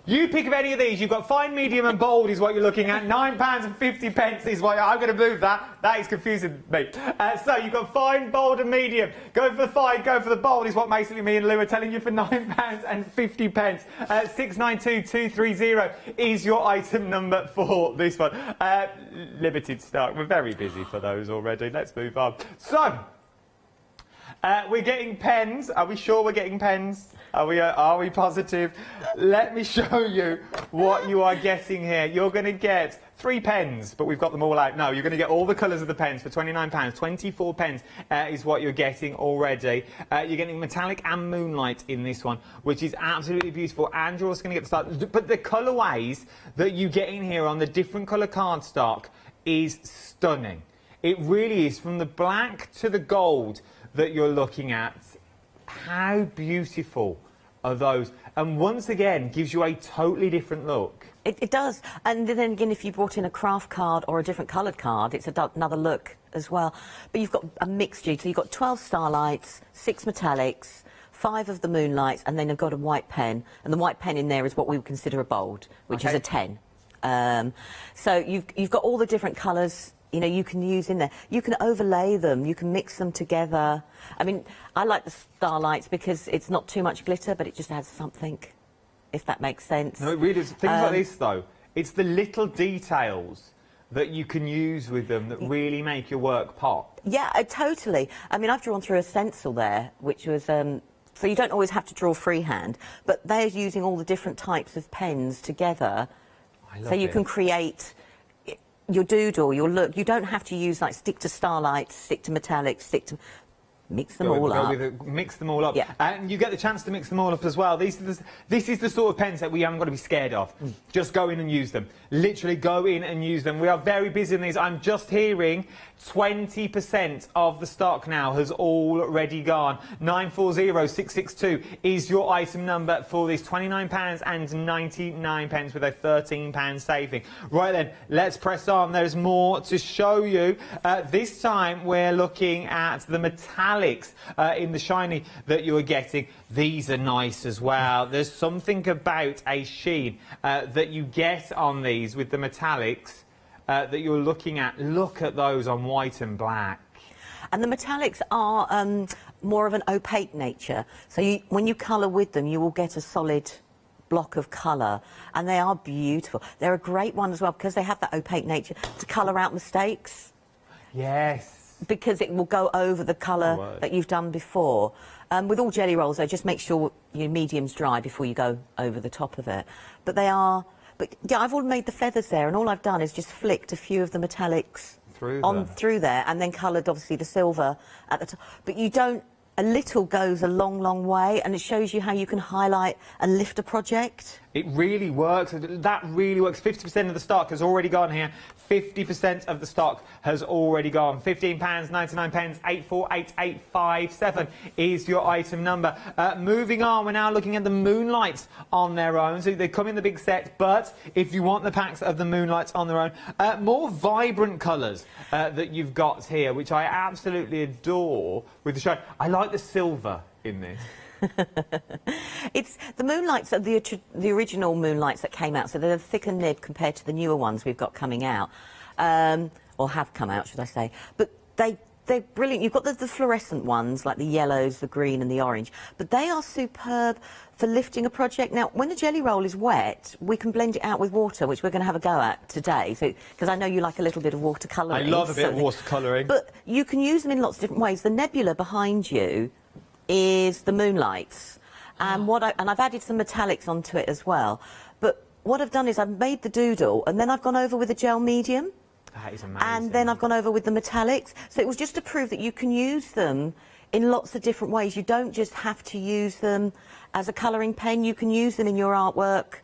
You pick of any of these. You've got fine, medium and bold is what you're looking at. £9.50 is what I'm going to move that. That is confusing me. So you've got fine, bold and medium. Go for the fine, go for the bold is what basically me and Lou are telling you for £9.50. 692230 is your item number for this one. Limited stock. We're very busy for those already. Let's move on. So, we're getting pens. Are we sure we're getting pens? Are we positive? Let me show you what you are getting here. You're going to get 3 pens, but we've got them all out. No, you're going to get all the colours of the pens for £29. 24 pens is what you're getting already. You're getting metallic and moonlight in this one, which is absolutely beautiful. And you're also going to get the start. But the colourways that you get in here on the different colour cardstock is stunning. It really is, from the black to the gold that you're looking at. How beautiful are those? And once again, gives you a totally different look. It does. And then again, if you brought in a craft card or a different coloured card, it's another look as well. But you've got a mixture. So you've got 12 starlights, 6 metallics, 5 of the moonlights, and then you've got a white pen. And the white pen in there is what we would consider a bold, which is a 10. So you've got all the different colours, you know, you can use in there. You can overlay them, you can mix them together. I mean, I like the starlights because it's not too much glitter, but it just adds something, if that makes sense. No, it really is. Things like this, though, it's the little details that you can use with them that really make your work pop. Yeah, totally. I mean, I've drawn through a stencil there, which was... so you don't always have to draw freehand, but they're using all the different types of pens together. So you can create your doodle, your look. You don't have to use, like, stick to starlights, stick to metallics, stick to... Mix them all up. Mix them all up. Yeah. And you get the chance to mix them all up as well. This is the sort of pens that we haven't got to be scared of. Just go in and use them. Literally go in and use them. We are very busy in these. I'm just hearing 20% of the stock now has already gone. 940662 is your item number for this. £29.99 with a £13 saving. Right then, let's press on. There's more to show you. This time we're looking at the metallics in the shiny that you are getting. These are nice as well. There's something about a sheen that you get on these with the metallics that you're looking at. Look at those on white and black. And the metallics are more of an opaque nature. So when you colour with them, you will get a solid block of colour, and they are beautiful. They're a great one as well because they have that opaque nature to colour out mistakes. Yes. Because it will go over the colour that you've done before. With all jelly rolls, though, just make sure your medium's dry before you go over the top of it. But they are... But yeah, I've already made the feathers there, and all I've done is just flicked a few of the metallics through there, and then coloured, obviously, the silver at the top. But you don't... A little goes a long, long way, and it shows you how you can highlight and lift a project. It really works. That really works. 50% of the stock has already gone here. 50% of the stock has already gone. £15.99, 848857 is your item number. Moving on, we're now looking at the moonlights on their own. So they come in the big set, but if you want the packs of the moonlights on their own, more vibrant colours that you've got here, which I absolutely adore with the shine. I like the silver in this. It's the moonlights are the original moonlights that came out, so they're a thicker nib compared to the newer ones we've got coming out, or have come out, should I say. But they're brilliant. You've got the fluorescent ones, like the yellows, the green and the orange, but they are superb for lifting a project. Now, when the jelly roll is wet, we can blend it out with water, which we're going to have a go at today, because I know you like a little bit of watercolouring. I love a bit of watercolouring. But you can use them in lots of different ways. The nebula behind you is the moonlights, and I've added some metallics onto it as well. But what I've done is I've made the doodle, and then I've gone over with a gel medium. That is amazing. And then I've gone over with the metallics. So it was just to prove that you can use them in lots of different ways. You don't just have to use them as a colouring pen. You can use them in your artwork,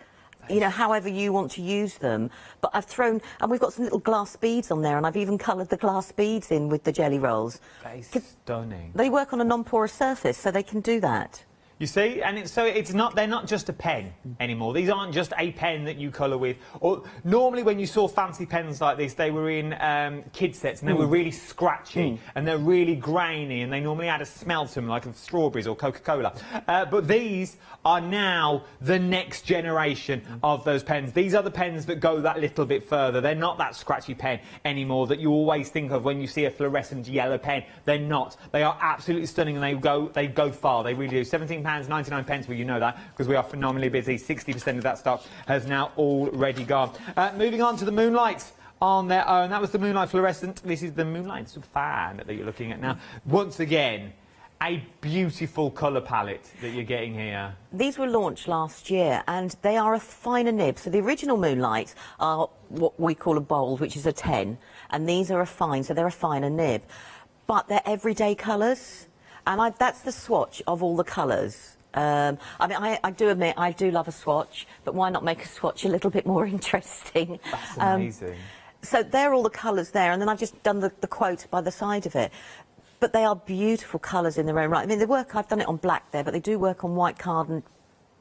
you know, however you want to use them. But I've thrown... And we've got some little glass beads on there, and I've even coloured the glass beads in with the jelly rolls. That is stunning. They work on a non-porous surface, so they can do that. You see, and they're not just a pen anymore. These aren't just a pen that you colour with. Or normally when you saw fancy pens like this, they were in kid sets and they were really scratchy and they're really grainy and they normally had a smell to them like of strawberries or Coca-Cola. But these are now the next generation of those pens. These are the pens that go that little bit further. They're not that scratchy pen anymore that you always think of when you see a fluorescent yellow pen. They're not. They are absolutely stunning and they go far. They really do. £17.99, well, you know that, because we are phenomenally busy. 60% of that stock has now already gone. Moving on to the Moonlights on their own. That was the Moonlight Fluorescent. This is the Moonlight Fan that you're looking at now. Once again, a beautiful colour palette that you're getting here. These were launched last year and they are a finer nib. So the original Moonlights are what we call a bold, which is a 10, and these are a fine, so they're a finer nib. But they're everyday colours. And that's the swatch of all the colours. I mean, I do admit, I do love a swatch, but why not make a swatch a little bit more interesting? That's amazing. So they're all the colours there, and then I've just done the quote by the side of it. But they are beautiful colours in their own right. I mean, I've done it on black there, but they do work on white card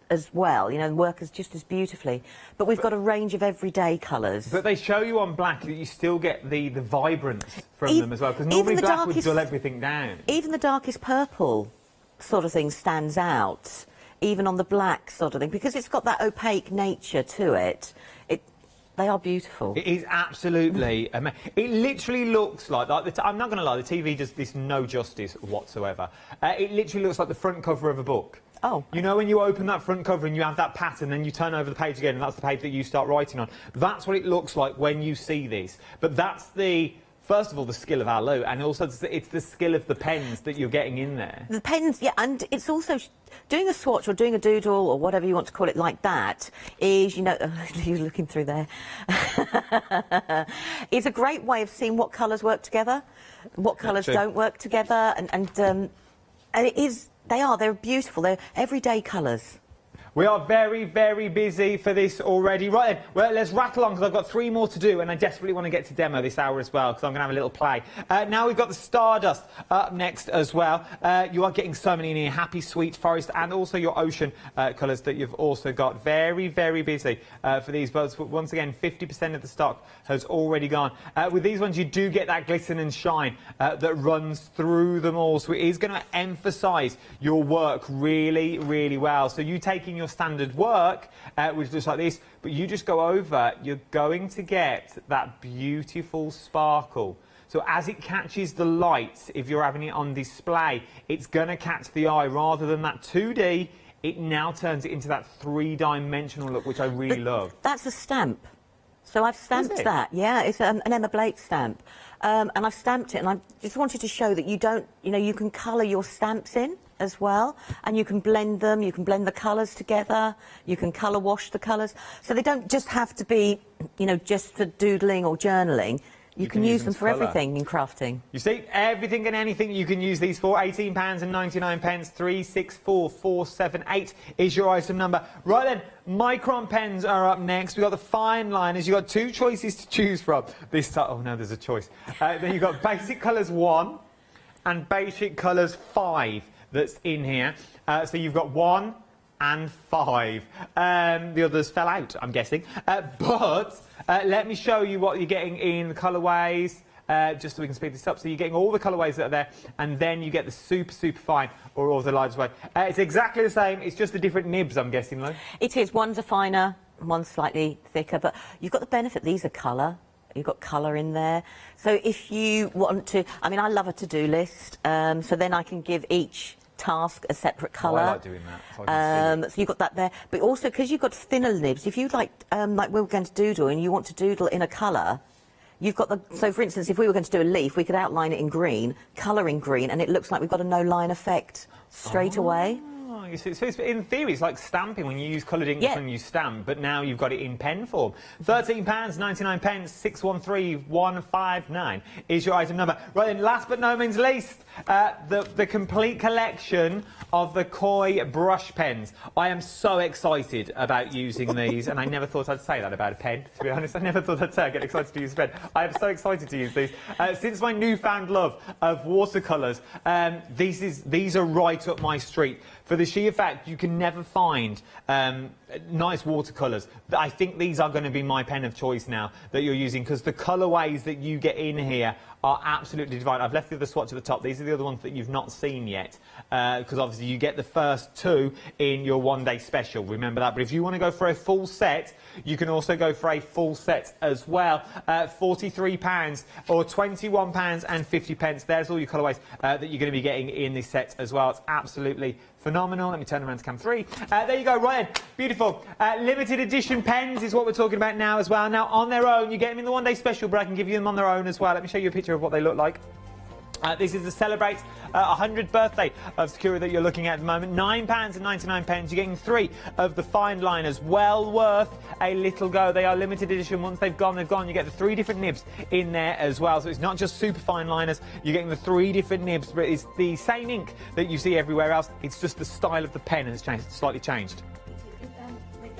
as well, you know, and work just as beautifully. But we've got a range of everyday colours. But they show you on black that you still get the vibrance from them as well, because normally black would dull everything down. Even the darkest purple sort of thing stands out, even on the black sort of thing, because it's got that opaque nature to it. They are beautiful. It is absolutely amazing. It literally looks like I'm not going to lie, the TV does this no justice whatsoever. It literally looks like the front cover of a book. Oh. You know when you open that front cover and you have that pattern, then you turn over the page again and that's the page that you start writing on. That's what it looks like when you see this. But that's first of all, the skill of our Lou, and also it's the skill of the pens that you're getting in there. The pens, yeah, and it's also doing a swatch or doing a doodle or whatever you want to call it like that is, you know, you're looking through there, is a great way of seeing what colours work together, what colours don't work together, and it is, they're beautiful, they're everyday colours. We are very, very busy for this already. Right then, well, let's rattle on because I've got 3 more to do and I desperately want to get to demo this hour as well because I'm going to have a little play. Now we've got the Stardust up next as well. You are getting so many in here. Happy, Sweet, Forest and also your Ocean colours that you've also got. Very, very busy for these. But once again, 50% of the stock has already gone. With these ones, you do get that glisten and shine that runs through them all. So it is going to emphasise your work really, really well. So you taking your standard work, which looks like this, but you just go over, you're going to get that beautiful sparkle. So as it catches the light, if you're having it on display, it's going to catch the eye rather than that 2D. It now turns it into that 3-dimensional look, which I really love. That's a stamp. So I've stamped that. Yeah, it's an Emma Blake stamp. And I've stamped it, and I just wanted to show that you don't, you know, you can colour your stamps in as well, and you can blend them, you can blend the colours together, you can colour wash the colours. So they don't just have to be, you know, just for doodling or journaling. You can use them for everything in crafting. You see, everything and anything you can use these for. £18.99, 364478 is your item number. Right then, Micron pens are up next. We've got the fine liners. You've got 2 choices to choose from. This time, oh no, there's a choice. Then you've got Basic Colours 1 and Basic Colours 5 that's in here. So you've got 1 and 5. The others fell out, I'm guessing. But let me show you what you're getting in the colourways, just so we can speed this up. So you're getting all the colourways that are there, and then you get the super, super fine or all the lightest way. It's exactly the same, it's just the different nibs, I'm guessing, Lou. It is. One's a finer, one's slightly thicker, but you've got the benefit, these are colour. You've got colour in there. So if you want to, I mean, I love a to-do list, so then I can give each task a separate colour. Oh, I like doing that. So you've got that there, but also because you've got thinner nibs, if you like we're going to doodle and you want to doodle in a colour, you've got the, so for instance, if we were going to do a leaf, we could outline it in green, colour in green, and it looks like we've got a no-line effect straight away. You see, so in theory, it's like stamping when you use coloured ink when you stamp, but now you've got it in pen form. £13.99, 613159 is your item number. Right then, last but no means least, the complete collection of the Koi brush pens. I am so excited about using these, and I never thought I'd say that about a pen, to be honest. I never thought I'd say I get excited to use a pen. I am so excited to use these. Since my newfound love of watercolours, these are right up my street. For the sheer fact you can never find nice watercolours, I think these are going to be my pen of choice now that you're using, because the colourways that you get in here are absolutely divine. I've left the other swatch at the top. These are the other ones that you've not seen yet, because obviously you get the first two in your one-day special. Remember that. But if you want to go for a full set, you can also go for a full set as well. £43 or £21.50. There's all your colourways that you're going to be getting in this set as well. It's absolutely phenomenal. Let me turn around to cam 3. There you go, right then. Beautiful. Limited edition pens is what we're talking about now as well. Now, on their own, you get them in the one-day special, but I can give you them on their own as well. Let me show you a picture of what they look like. This is to celebrate 100th birthday of Sakura that you're looking at the moment. £9.99. You're getting 3 of the fine liners. Well worth a little go. They are limited edition. Once they've gone, they've gone. You get the 3 different nibs in there as well. So it's not just super fine liners. You're getting the 3 different nibs, but it's the same ink that you see everywhere else. It's just the style of the pen has changed, slightly changed.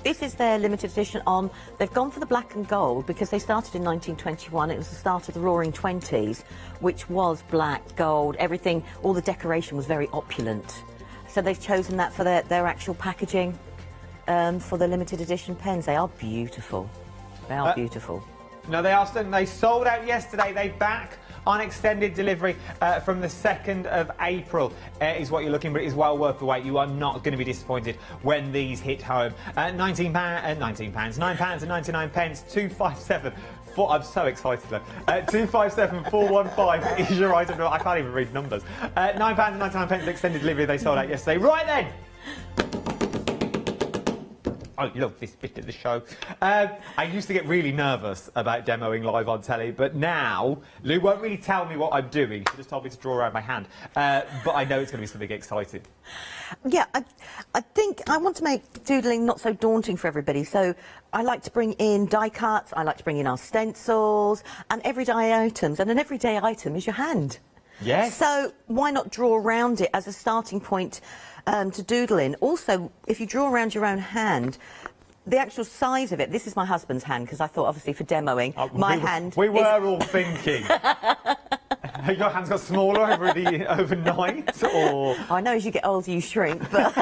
This is their limited edition on. They've gone for the black and gold because they started in 1921. It was the start of the Roaring Twenties, which was black, gold, everything. All the decoration was very opulent. So they've chosen that for their actual packaging for the limited edition pens. They are beautiful. They are beautiful. No, they are. They sold out yesterday. They back on extended delivery from the 2nd of April is what you're looking, but it is well worth the wait. You are not going to be disappointed when these hit home. £9.99, £257. I'm so excited though. 257 415 is your item. I can't even read numbers. £9.99 extended delivery. They sold out yesterday. Right then. I love this bit of the show. I used to get really nervous about demoing live on telly, but now Lou won't really tell me what I'm doing. She just told me to draw around my hand. But I know it's going to be something exciting. Yeah, I think I want to make doodling not so daunting for everybody. So I like to bring in die cuts, I like to bring in our stencils and everyday items. And an everyday item is your hand. Yes. So why not draw around it as a starting point to doodle in? Also, if you draw around your own hand, the actual size of it, this is my husband's hand, because I thought, obviously, for demoing, hand... We were all thinking. Your hands got smaller overnight, or...? I know as you get older you shrink, but...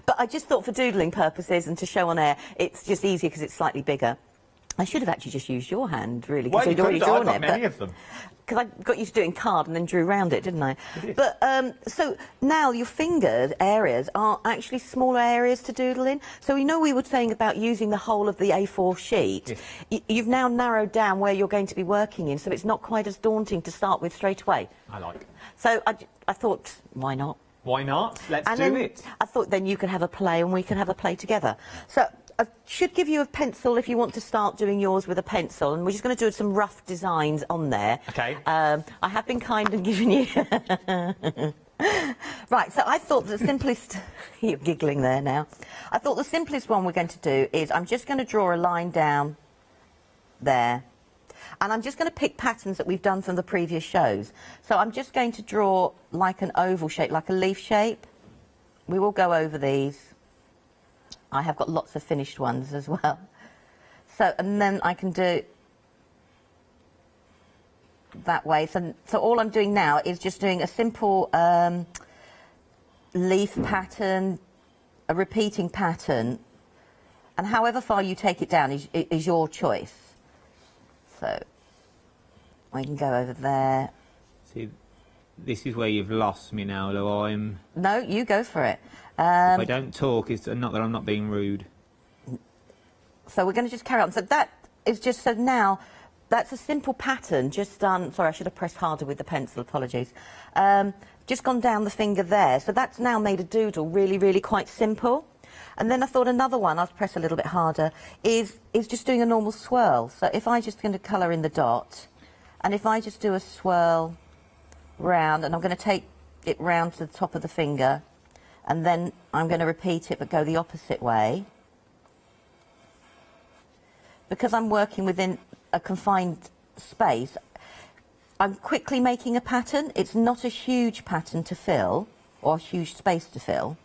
but I just thought for doodling purposes and to show on air, it's just easier because it's slightly bigger. I should have actually just used your hand, really, because you'd already drawn it. Many of them. Because I got you to doing card and then drew around it, didn't I? But so now your fingered areas are actually smaller areas to doodle in. So we know we were saying about using the whole of the A4 sheet. Yes. You've now narrowed down where you're going to be working in, so it's not quite as daunting to start with straight away. I like. So I thought, why not? Why not? Let's do it. I thought then you could have a play and we can have a play together. So I should give you a pencil if you want to start doing yours with a pencil, and we're just going to do some rough designs on there. Okay. I have been kind and given you... Right, so I thought the simplest... You're giggling there now. I thought the simplest one we're going to do is I'm just going to draw a line down there. And I'm just going to pick patterns that we've done from the previous shows. So I'm just going to draw like an oval shape, like a leaf shape. We will go over these. I have got lots of finished ones as well. So, and then I can do that way. So all I'm doing now is just doing a simple leaf pattern, a repeating pattern, and however far you take it down is your choice. So I can go over there. See, this is where you've lost me now, though. No, you go for it. If I don't talk, it's not that I'm not being rude. So we're going to just carry on. So that is just, so now, that's a simple pattern, just done... Sorry, I should have pressed harder with the pencil, apologies. Just gone down the finger there. So that's now made a doodle really, really quite simple. And then I thought another one, I'll press a little bit harder, is just doing a normal swirl. So if I just going to colour in the dot, and if I just do a swirl round, and I'm going to take it round to the top of the finger, and then I'm going to repeat it but go the opposite way. Because I'm working within a confined space, I'm quickly making a pattern. It's not a huge pattern to fill, or a huge space to fill.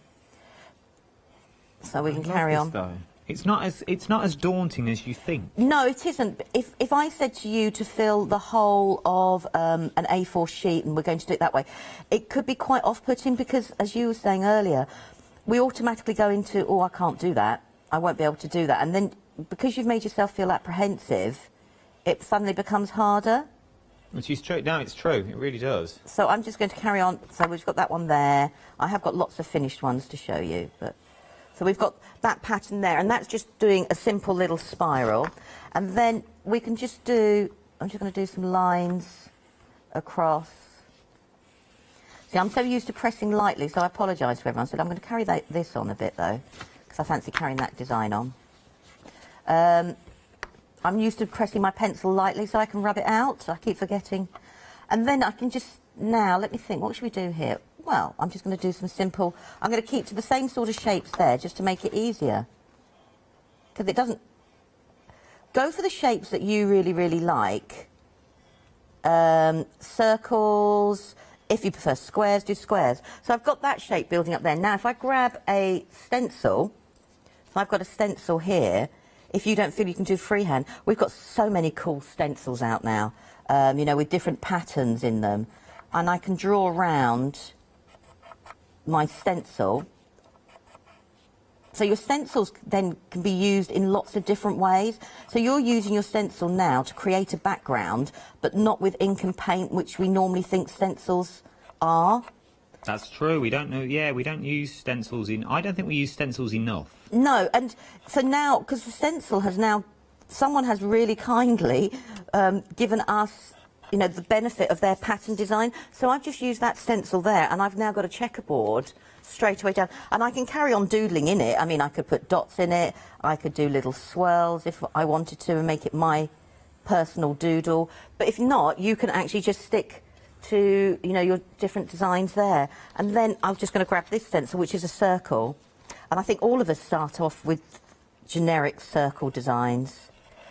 So we can carry on. Though. It's not as daunting as you think. No, it isn't. If I said to you to fill the whole of an A4 sheet, and we're going to do it that way, it could be quite off-putting because, as you were saying earlier, we automatically go into, oh, I can't do that. I won't be able to do that. And then, because you've made yourself feel apprehensive, it suddenly becomes harder. Which is true. No, it's true. It really does. So I'm just going to carry on. So we've got that one there. I have got lots of finished ones to show you. But so we've got that pattern there, and that's just doing a simple little spiral. And then we can just do, I'm just going to do some lines across. See, I'm so used to pressing lightly, so I apologise to everyone. So I'm going to carry this on a bit, though, because I fancy carrying that design on. I'm used to pressing my pencil lightly so I can rub it out. I keep forgetting. And then I can just, now, let me think, what should we do here? Well, I'm just going to do some simple, I'm going to keep to the same sort of shapes there just to make it easier. Because it doesn't, go for the shapes that you really, really like. Circles, if you prefer squares, do squares. So I've got that shape building up there. Now, if I grab a stencil, if I've got a stencil here, if you don't feel you can do freehand, we've got so many cool stencils out now, you know, with different patterns in them. And I can draw around my stencil. So your stencils then can be used in lots of different ways. So you're using your stencil now to create a background, but not with ink and paint, which we normally think stencils are. That's true. We don't know. Yeah, we don't use stencils in. I don't think we use stencils enough. No, and so now, because the stencil has now, someone has really kindly given us, you know, the benefit of their pattern design. So I've just used that stencil there, and I've now got a checkerboard straight away down, and I can carry on doodling in it. I mean, I could put dots in it, I could do little swirls if I wanted to and make it my personal doodle. But if not, you can actually just stick to, you know, your different designs there. And then I'm just going to grab this stencil, which is a circle. And I think all of us start off with generic circle designs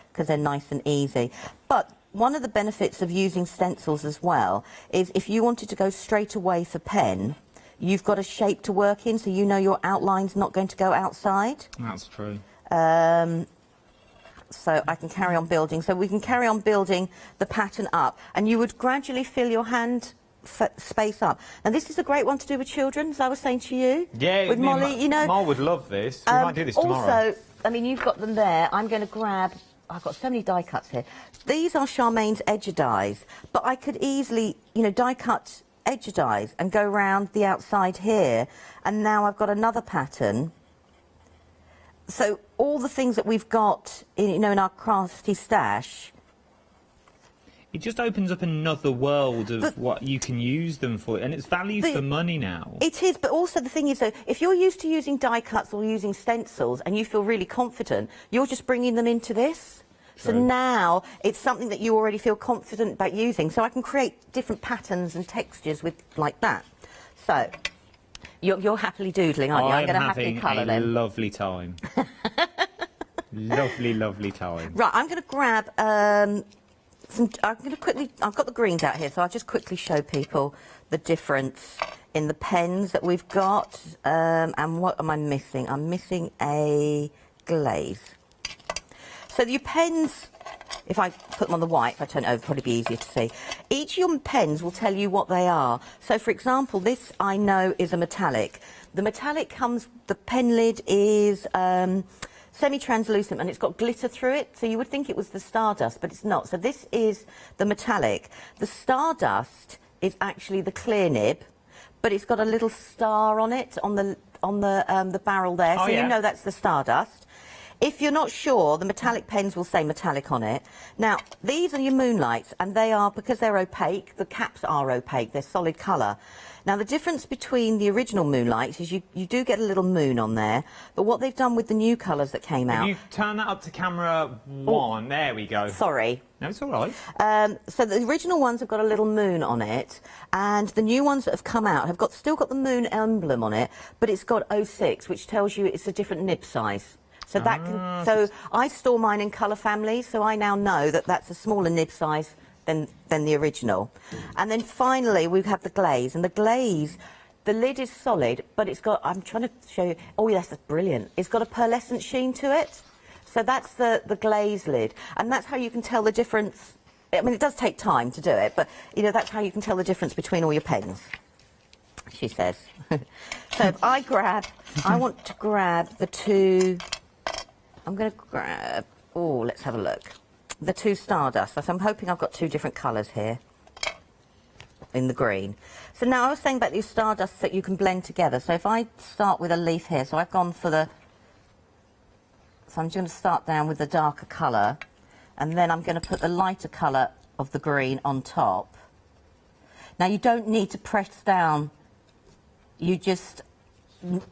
because they're nice and easy. But one of the benefits of using stencils as well is if you wanted to go straight away for pen, you've got a shape to work in, so you know your outline's not going to go outside. That's true. So I can carry on building. So we can carry on building the pattern up, and you would gradually fill your hand space up. And this is a great one to do with children, as I was saying to you. Yeah, with Molly, you know. Mol would love this. We might do this tomorrow. Also, I mean, you've got them there. I'm going to grab, I've got so many die cuts here. These are Charmaine's edger dies, but I could easily, you know, die cut edger dies and go round the outside here, and now I've got another pattern. So all the things that we've got, in, you know, in our crafty stash. It just opens up another world of what you can use them for, and it's value for money now. It is, but also the thing is, though, if you're used to using die cuts or using stencils and you feel really confident, you're just bringing them into this. True. So now it's something that you already feel confident about using. So I can create different patterns and textures with like that. So you're happily doodling, aren't you? I'm going to happily colour them. I'm having a lovely time. lovely, lovely time. Right, I'm going to grab some. I'm going to quickly. I've got the greens out here, so I'll just quickly show people the difference in the pens that we've got. And what am I missing? I'm missing a glaze. So your pens, if I put them on the white, if I turn it over, it'll probably be easier to see. Each of your pens will tell you what they are. So, for example, this I know is a metallic. The metallic comes, the pen lid is semi-translucent and it's got glitter through it. So you would think it was the Stardust, but it's not. So this is the metallic. The Stardust is actually the clear nib, but it's got a little star on it, on the barrel there. So you know that's the Stardust. If you're not sure, the metallic pens will say metallic on it. Now, these are your Moonlights, and they are, because they're opaque, the caps are opaque, they're solid colour. Now, the difference between the original Moonlights is you do get a little moon on there, but what they've done with the new colours that came out... Can you turn that up to camera 1? There we go. Sorry. No, it's all right. So the original ones have got a little moon on it, and the new ones that have come out have still got the moon emblem on it, but it's got 06, which tells you it's a different nib size. So I store mine in colour families, so I now know that that's a smaller nib size than the original. And then finally we have the glaze, and the glaze, the lid is solid, but it's got, I'm trying to show you, oh yes, that's brilliant. It's got a pearlescent sheen to it. So that's the glaze lid, and that's how you can tell the difference. I mean, it does take time to do it, but, you know, that's how you can tell the difference between all your pens, she says. So if I want to grab the two, I'm going to grab, oh, let's have a look. The two Stardust. So I'm hoping I've got two different colours here in the green. So now I was saying about these Stardusts that you can blend together. So if I start with a leaf here, so I've gone for the, so I'm just going to start down with the darker colour, and then I'm going to put the lighter colour of the green on top. Now you don't need to press down, you just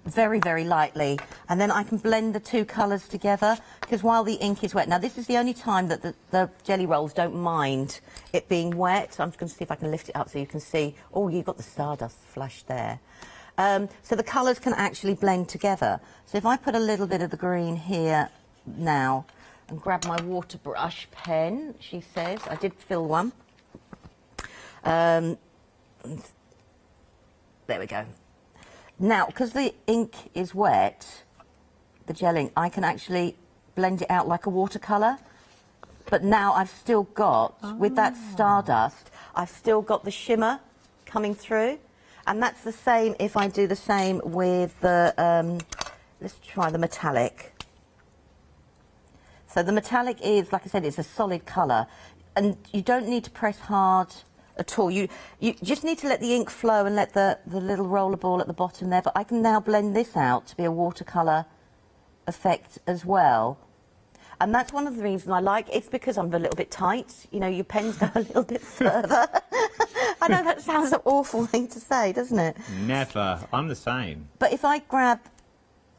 very, very lightly, and then I can blend the two colours together, because while the ink is wet, now this is the only time that the jelly rolls don't mind it being wet. So I'm just going to see if I can lift it up so you can see, oh, you've got the Stardust flash there. So the colours can actually blend together. So if I put a little bit of the green here now and grab my water brush pen, she says, I did fill one. There we go. Now, because the ink is wet, the gelling, I can actually blend it out like a watercolour. But now I've still got, with that Stardust, I've still got the shimmer coming through. And that's the same if I do the same with the, let's try the metallic. So the metallic is, like I said, it's a solid colour. And you don't need to press hard at all. You just need to let the ink flow and let the little roller ball at the bottom there. But I can now blend this out to be a watercolour effect as well. And that's one of the reasons I like it's because I'm a little bit tight. You know, your pens go a little bit further. I know that sounds an awful thing to say, doesn't it? Never. I'm the same. But if I grab,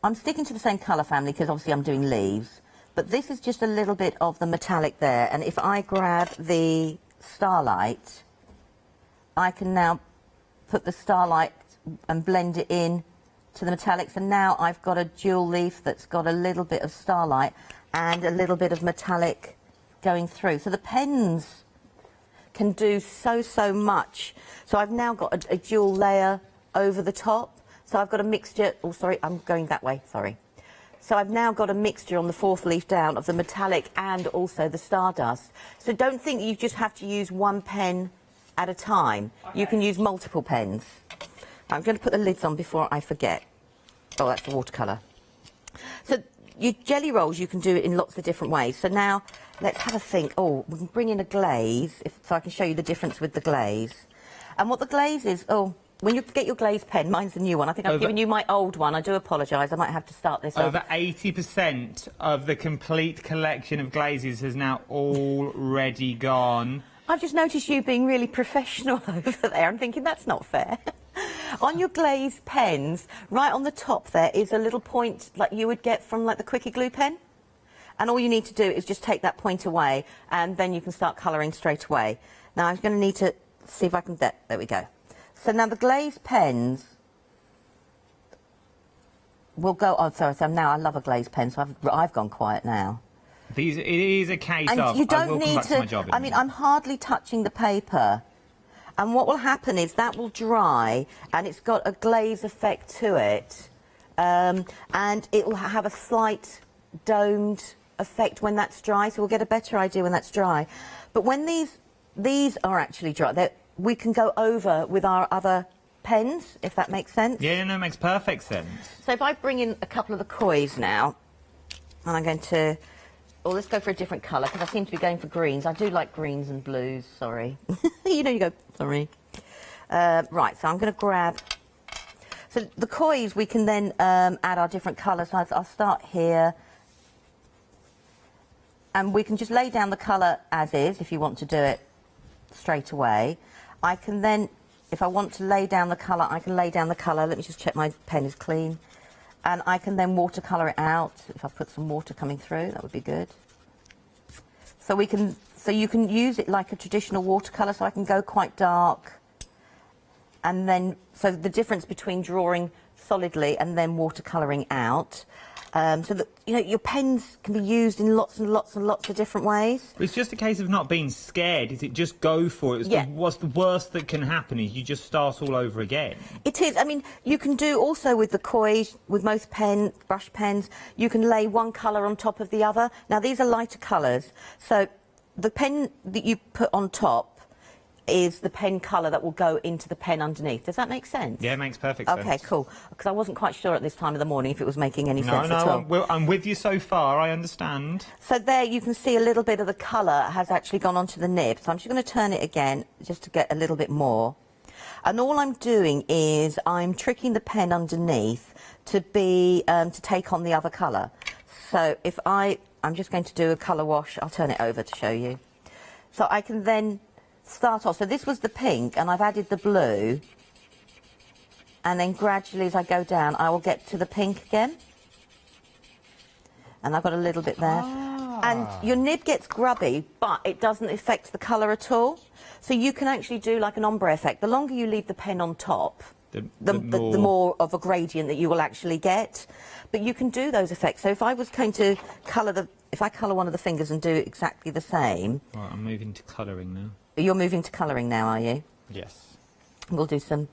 I'm sticking to the same colour family because obviously I'm doing leaves. But this is just a little bit of the metallic there. And if I grab the Starlight, I can now put the Starlight and blend it in to the metallics, and now I've got a jewel leaf that's got a little bit of Starlight and a little bit of metallic going through. So the pens can do so much. So I've now got a jewel layer over the top. So I've got a mixture, oh sorry, I'm going that way, sorry. So I've now got a mixture on the fourth leaf down of the metallic and also the Stardust. So don't think you just have to use one pen at a time. Okay. You can use multiple pens. I'm going to put the lids on before I forget. Oh, that's the watercolour. So your jelly rolls, you can do it in lots of different ways. So now let's have a think. Oh, we can bring in a glaze, so I can show you the difference with the glaze. And what the glaze is, oh, when you get your glaze pen, mine's the new one. I think I've given you my old one. I do apologise. I might have to start this Over 80% of the complete collection of glazes has now already gone. I've just noticed you being really professional over there. I'm thinking that's not fair. On your glazed pens, right on the top there is a little point like you would get from like the Quickie Glue pen. And all you need to do is just take that point away and then you can start colouring straight away. Now I'm going to need to see if I can, there we go. So now the glazed pens will go, oh sorry, so now I love a glazed pen, so I've gone quiet now. It is a case of, you don't I will need come back to my job. I mean, I'm hardly touching the paper. And what will happen is that will dry and it's got a glaze effect to it. And it will have a slight domed effect when that's dry. So we'll get a better idea when that's dry. But when these are actually dry, we can go over with our other pens, if that makes sense. Yeah, no, it makes perfect sense. So if I bring in a couple of the kois now, and I'm going to... Well, let's go for a different colour, because I seem to be going for greens. I do like greens and blues, sorry. You know, you go, sorry. Right, so I'm going to grab... So the kois, we can then add our different colours. So I'll start here. And we can just lay down the colour as is, if you want to do it straight away. I can then, if I want to lay down the colour, I can lay down the colour. Let me just check my pen is clean. And I can then watercolour it out. If I put some water coming through, that would be good. So you can use it like a traditional watercolour, so I can go quite dark. And then, so the difference between drawing solidly and then watercolouring out. so that, you know, your pens can be used in lots and lots and lots of different ways. It's just a case of not being scared, is it? Just go for it. Yeah. What's the worst that can happen is you just start all over again. It is. I mean, you can do also with the koi, with most brush pens, you can lay one colour on top of the other. Now, these are lighter colours, so the pen that you put on top is the pen colour that will go into the pen underneath. Does that make sense? Yeah, it makes perfect sense. Okay, cool. Because I wasn't quite sure at this time of the morning if it was making any sense at all. No, I'm with you so far, I understand. So there you can see a little bit of the colour has actually gone onto the nib. So I'm just going to turn it again just to get a little bit more. And all I'm doing is I'm tricking the pen underneath to be to take on the other colour. So if I'm just going to do a colour wash. I'll turn it over to show you. So I can then start off. So this was the pink, and I've added the blue. And then gradually, as I go down, I will get to the pink again. And I've got a little bit there. And your nib gets grubby, but it doesn't affect the colour at all. So you can actually do like an ombre effect. The longer you leave the pen on top, the more of a gradient that you will actually get. But you can do those effects. So if I was going to colour if I colour one of the fingers and do exactly the same. Right, I'm moving to colouring now. You're moving to colouring now, are you? Yes. We'll do some,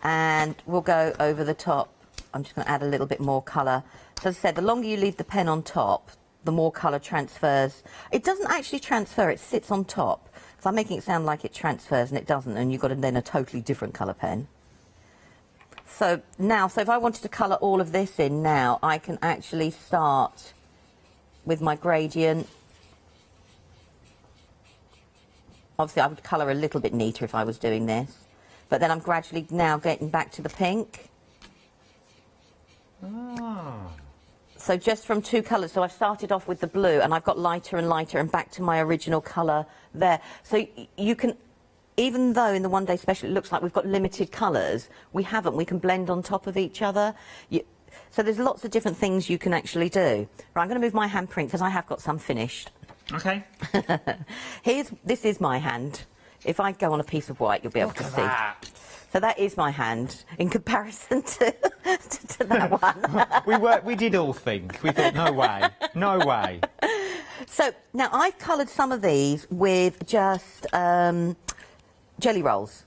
and we'll go over the top. I'm just going to add a little bit more colour. So as I said, the longer you leave the pen on top, the more colour transfers. It doesn't actually transfer, it sits on top. So I'm making it sound like it transfers, and it doesn't, and you've got then a totally different colour pen. So now, if I wanted to colour all of this in now, I can actually start with my gradient. Obviously, I would colour a little bit neater if I was doing this. But then I'm gradually now getting back to the pink. So just from two colours. So I've started off with the blue, and I've got lighter and lighter, and back to my original colour there. So you can, even though in the One Day Special it looks like we've got limited colours, we haven't. We can blend on top of each other. So there's lots of different things you can actually do. Right, I'm going to move my handprint because I have got some finished. Okay. This is my hand. If I go on a piece of white, you'll be able to see. That. So that is my hand in comparison to that one. we did all think. We thought, no way, no way. So now I've coloured some of these with just jelly rolls.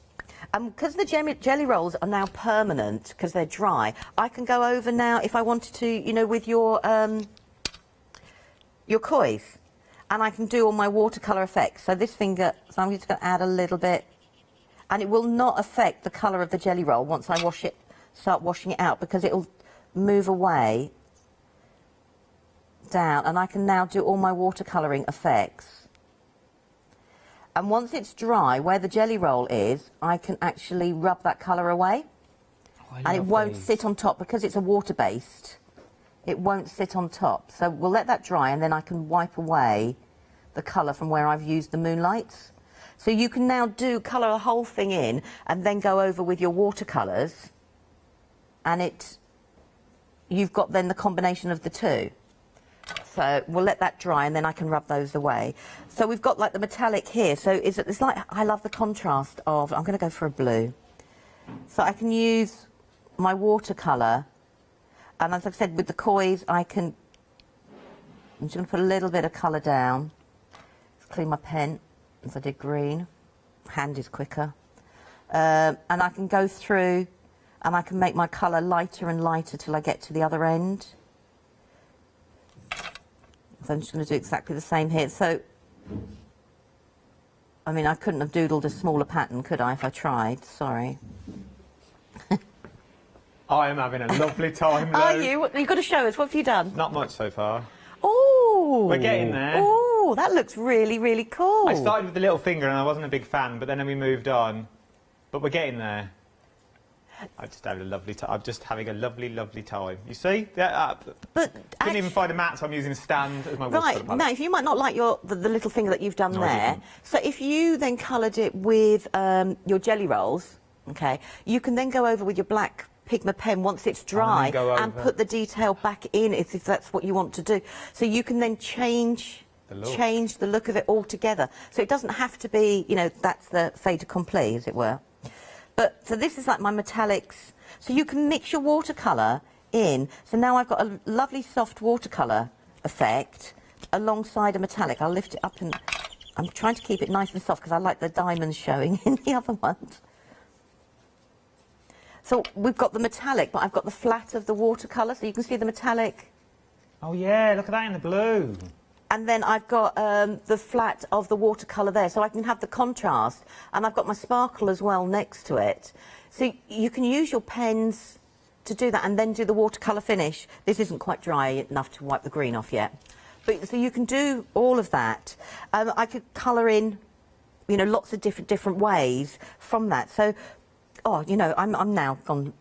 Because the jelly rolls are now permanent, because they're dry, I can go over now, if I wanted to, you know, with your kois. And I can do all my watercolour effects. So this finger, so I'm just going to add a little bit. And it will not affect the colour of the jelly roll once I start washing it out, because it'll move away down. And I can now do all my watercolouring effects. And once it's dry, where the jelly roll is, I can actually rub that colour away. And it won't sit on top, because it's a water-based. It won't sit on top. So we'll let that dry, and then I can wipe away the colour from where I've used the moonlights. So you can now colour the whole thing in, and then go over with your watercolours, and you've got then the combination of the two. So we'll let that dry, and then I can rub those away. So we've got like the metallic here. So it's like, I love the contrast of, I'm going to go for a blue. So I can use my watercolour. And as I've said, with the kois, I'm just going to put a little bit of colour down. Let's clean my pen, as I did green. Hand is quicker. And I can go through, and I can make my colour lighter and lighter till I get to the other end. So I'm just going to do exactly the same here. So, I mean, I couldn't have doodled a smaller pattern, could I, if I tried? Sorry. I am having a lovely time, Lou. Are you? You've got to show us. What have you done? Not much so far. Oh! We're getting there. Oh, that looks really, really cool. I started with the little finger and I wasn't a big fan, but then we moved on. But we're getting there. I'm just having a lovely time. I'm just having a lovely, lovely time. You see? Couldn't even find a mat, so I'm using a stand as my watercolour palette. Right, now, if you might not like the little finger that you've done there, so if you then coloured it with your jelly rolls, okay, you can then go over with your black Pigma pen once it's dry and put the detail back in if that's what you want to do. So you can then change the look of it altogether. So it doesn't have to be, you know, that's the fait accompli, as it were. But so this is like my metallics. So you can mix your watercolour in. So now I've got a lovely soft watercolour effect alongside a metallic. I'll lift it up and I'm trying to keep it nice and soft because I like the diamonds showing in the other ones. So we've got the metallic, but I've got the flat of the watercolour, so you can see the metallic. Oh yeah, look at that in the blue. And then I've got the flat of the watercolour there, so I can have the contrast. And I've got my sparkle as well next to it. So you can use your pens to do that and then do the watercolour finish. This isn't quite dry enough to wipe the green off yet. But so you can do all of that. I could colour in, you know, lots of different ways from that. So, oh, you know, I'm now gone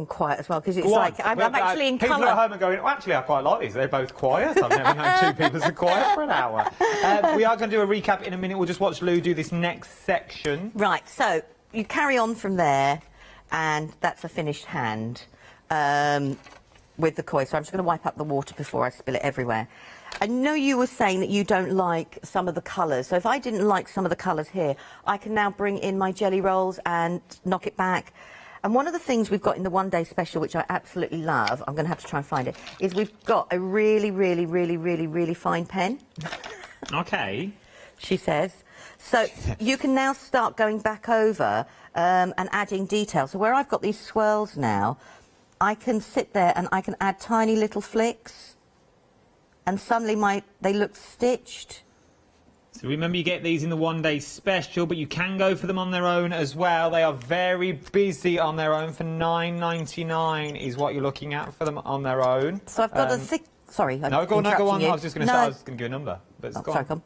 quiet as well because it's like I'm actually in colour. People at home are going, oh, actually, I quite like these. They're both quiet. I've never known two people so quiet for an hour. We are going to do a recap in a minute. We'll just watch Lou do this next section. Right, so you carry on from there, and that's a finished hand with the koi. So I'm just going to wipe up the water before I spill it everywhere. I know you were saying that you don't like some of the colours. So if I didn't like some of the colours here, I can now bring in my jelly rolls and knock it back. And one of the things we've got in the one-day special, which I absolutely love, I'm going to have to try and find it, is we've got a really, really, really, really, really fine pen. Okay. She says. So you can now start going back over and adding detail. So where I've got these swirls now, I can sit there and I can add tiny little flicks. And suddenly they look stitched. So remember, you get these in the one-day special, but you can go for them on their own as well. They are very busy on their own. For $9.99 is what you're looking at for them on their own. So I've got a thick... Sorry, no, go on. You. I was just going to give you a number. But sorry, come.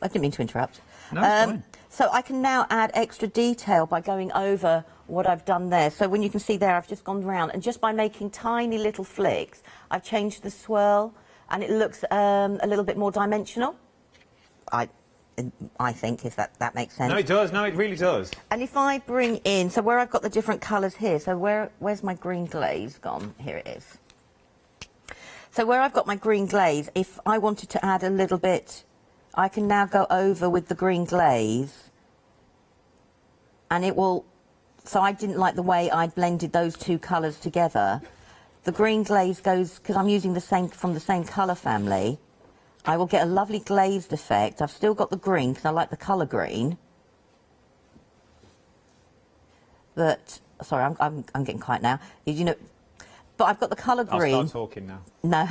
I didn't mean to interrupt. No, it's fine. So I can now add extra detail by going over what I've done there. So when you can see there, I've just gone round, and just by making tiny little flicks, I've changed the swirl, and it looks a little bit more dimensional. I think, if that makes sense. No, it does. No, it really does. And if I bring in, so where I've got the different colours here, so where's my green glaze gone? Here it is. So where I've got my green glaze, if I wanted to add a little bit, I can now go over with the green glaze, and it will, so I didn't like the way I blended those two colours together. The green glaze goes, because I'm using from the same colour family, I will get a lovely glazed effect. I've still got the green because I like the colour green. But sorry, I'm getting quiet now. You know, but I've got the colour green. I'll start talking now. No,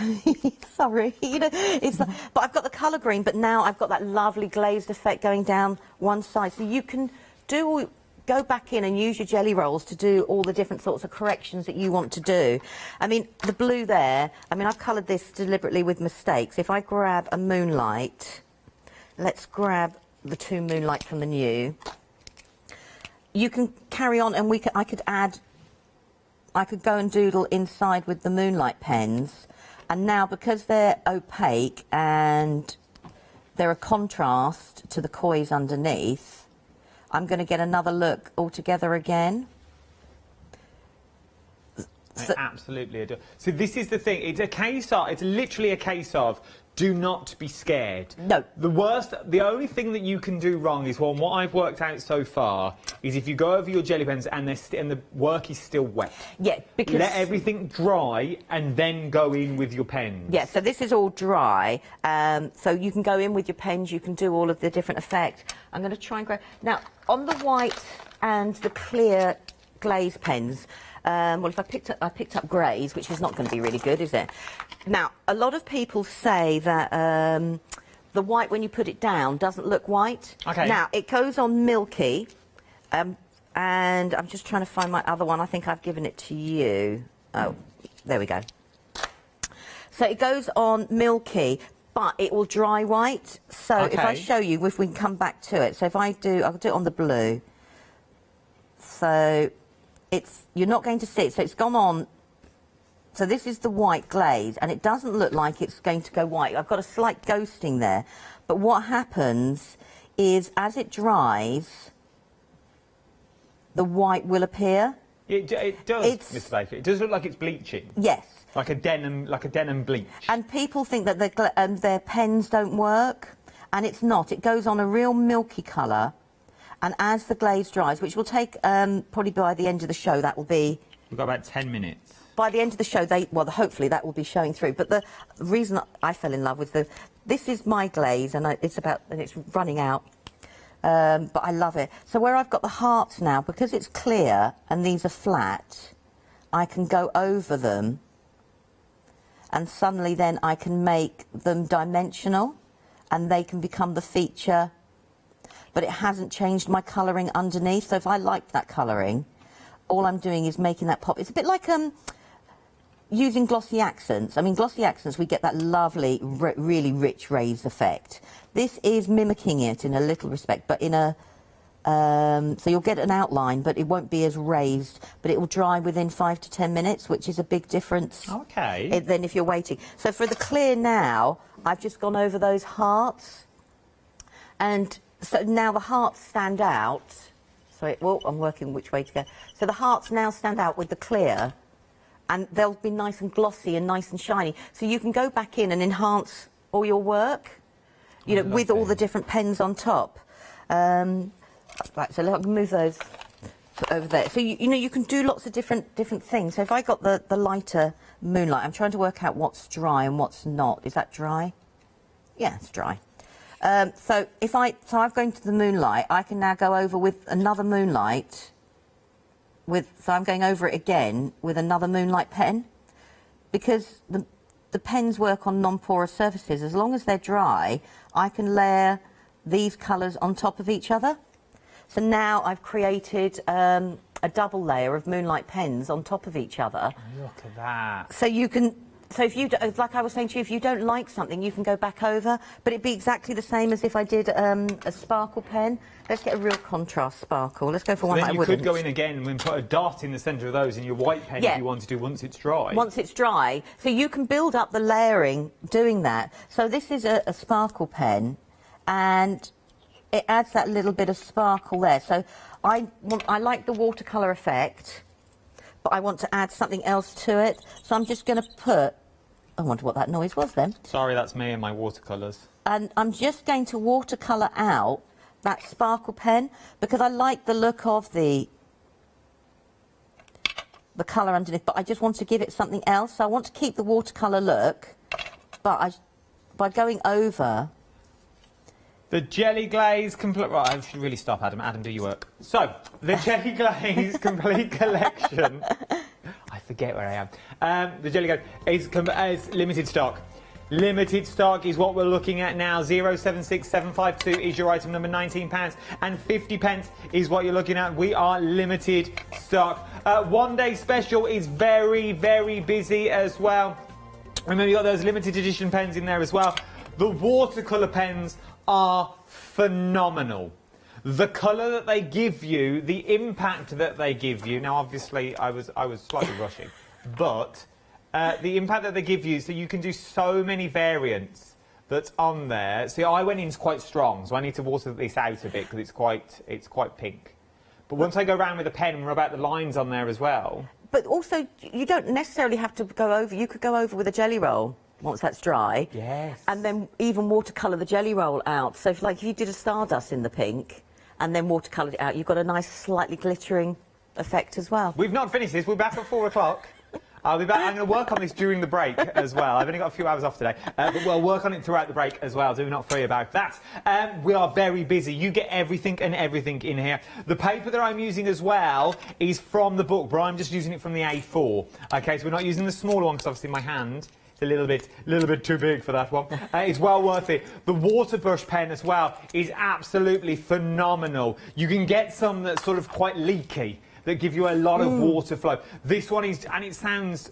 sorry. You know, but I've got the colour green. But now I've got that lovely glazed effect going down one side. So you can go back in and use your jelly rolls to do all the different sorts of corrections that you want to do. I mean, the blue there, I mean, I've coloured this deliberately with mistakes. If I grab a moonlight, let's grab the two moonlight from the new. You can carry on, and I could go and doodle inside with the moonlight pens. And now, because they're opaque and they're a contrast to the koi's underneath, I'm going to get another look altogether again. I absolutely adore. So this is the thing. It's literally a case of do not be scared. No. The only thing that you can do wrong is, well, what I've worked out so far is if you go over your jelly pens and the work is still wet. Yeah, because... Let everything dry and then go in with your pens. Yeah, so this is all dry. So you can go in with your pens, you can do all of the different effects. I'm going to try and grab... Now, on the white and the clear glaze pens, well, if I picked up greys, which is not going to be really good, is it? Now, a lot of people say that the white, when you put it down, doesn't look white. Okay. Now, it goes on milky, and I'm just trying to find my other one. I think I've given it to you. Oh, there we go. So it goes on milky, but it will dry white. So if I show you, if we can come back to it. So if I'll do it on the blue. So you're not going to see it. So it's gone on. So this is the white glaze, and it doesn't look like it's going to go white. I've got a slight ghosting there. But what happens is, as it dries, the white will appear. It does, Mr. Baker. It does look like it's bleaching. Yes. Like a denim bleach. And people think that their pens don't work, and it's not. It goes on a real milky colour, and as the glaze dries, which will take probably by the end of the show, that will be... We've got about 10 minutes. by the end of the show, hopefully that will be showing through. But the reason I fell in love with this is my glaze, and it's running out. But I love it. So where I've got the hearts now, because it's clear and these are flat, I can go over them, and suddenly then I can make them dimensional, and they can become the feature. But it hasn't changed my colouring underneath. So if I like that colouring, all I'm doing is making that pop. It's a bit like using glossy accents. I mean, glossy accents, we get that lovely, really rich raised effect. This is mimicking it in a little respect, but in a... so you'll get an outline, but it won't be as raised, but it will dry within 5 to 10 minutes, which is a big difference. Okay. Then if you're waiting. So for the clear now, I've just gone over those hearts, and so now the hearts stand out. So I'm working which way to go. So the hearts now stand out with the clear, and they'll be nice and glossy and nice and shiny. So you can go back in and enhance all your work, you know, with all the different pens on top. Right, so let me move those over there. So you know, you can do lots of different things. So if I got the lighter moonlight, I'm trying to work out what's dry and what's not. Is that dry? Yeah, it's dry. So I've gone to the moonlight. I can now go over with another moonlight. So I'm going over it again with another moonlight pen, because the pens work on non-porous surfaces. As long as they're dry, I can layer these colours on top of each other. So now I've created a double layer of moonlight pens on top of each other. Look at that. So you can... So if you, like I was saying to you, if you don't like something, you can go back over, but it'd be exactly the same as if I did a sparkle pen. Let's get a real contrast sparkle. Let's go for one that I wouldn't. Then you could go in again and put a dot in the centre of those in your white pen if you wanted to, once it's dry. Once it's dry. So you can build up the layering doing that. So this is a sparkle pen, and it adds that little bit of sparkle there. So I like the watercolour effect, but I want to add something else to it. So I'm just going to put... I wonder what that noise was then. Sorry, that's me and my watercolours. And I'm just going to watercolour out that sparkle pen, because I like the look of the colour underneath, but I just want to give it something else. So I want to keep the watercolour look, but by going over... The Jelly Glaze Complete... Right, I should really stop, Adam. Adam, do your work. So, the Jelly Glaze Complete Collection... I forget where I am. The Jelly Glaze is limited stock. Limited stock is what we're looking at now. 076752 is your item number, £19 and 50 pence is what you're looking at. We are limited stock. One day special is very, very busy as well. Remember, you got those limited edition pens in there as well. The watercolour pens are phenomenal. The colour that they give you, the impact that they give you. Now, obviously, I was slightly rushing, but the impact that they give you, so you can do so many variants that's on there. See, I went in quite strong, so I need to water this out a bit because it's quite pink. But once I go around with a pen and rub out the lines on there as well. But also, you don't necessarily have to go over. You could go over with a jelly roll once that's dry. Yes. And then even watercolour the jelly roll out. So, if you did a Stardust in the pink and then watercoloured it out, you've got a nice, slightly glittering effect as well. We've not finished this. We're back at 4 o'clock. I'll be back. I'm going to work on this during the break as well. I've only got a few hours off today, but we'll work on it throughout the break as well. Do not worry about that. We are very busy. You get everything and everything in here. The paper that I'm using as well is from the book, but I'm just using it from the A4. Okay, so we're not using the smaller one because obviously my hand... It's a little bit too big for that one. It's well worth it. The water brush pen as well is absolutely phenomenal. You can get some that's sort of quite leaky, that give you a lot of water flow. This one is, and it sounds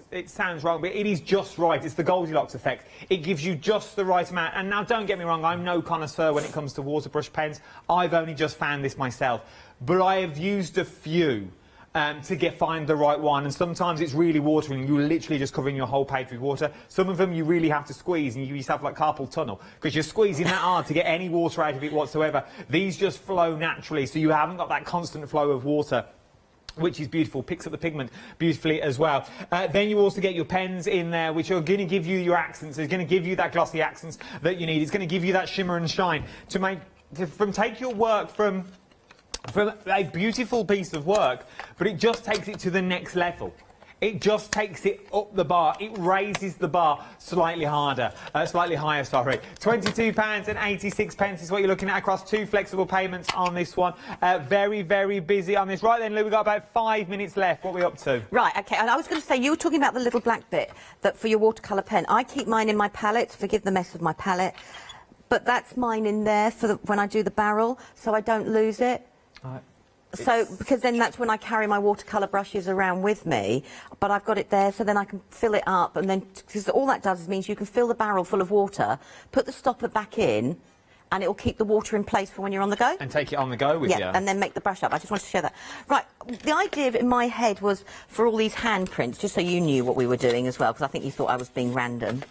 wrong, but it is just right. It's the Goldilocks effect. It gives you just the right amount. And now, don't get me wrong, I'm no connoisseur when it comes to water brush pens. I've only just found this myself. But I have used a few to find the right one, and sometimes it's really watery and you're literally just covering your whole page with water. Some of them you really have to squeeze and you yourself like carpal tunnel because you're squeezing that hard to get any water out of it whatsoever. These just flow naturally, so you haven't got that constant flow of water, which is beautiful. Picks up the pigment beautifully as well. Then you also get your pens in there, which are going to give you your accents. It's going to give you that glossy accents that you need. It's going to give you that shimmer and shine to take your work from a beautiful piece of work, but it just takes it to the next level. It just takes it up the bar. It raises the bar slightly harder, slightly higher, sorry. £22.86 is what you're looking at across 2 flexible payments on this one. Very, very busy on this. Right then, Lou, we've got about 5 minutes left. What are we up to? Right, OK, and I was going to say, you were talking about the little black bit that for your watercolour pen. I keep mine in my palette, forgive the mess of my palette, but that's mine in there for when I do the barrel, so I don't lose it. So, because then that's when I carry my watercolour brushes around with me, but I've got it there so then I can fill it up, and then, because all that does is means you can fill the barrel full of water, put the stopper back in, and it will keep the water in place for when you're on the go. And take it on the go with you. Yeah, and then make the brush up. I just wanted to show that. Right, the idea in my head was for all these handprints, just so you knew what we were doing as well, because I think you thought I was being random.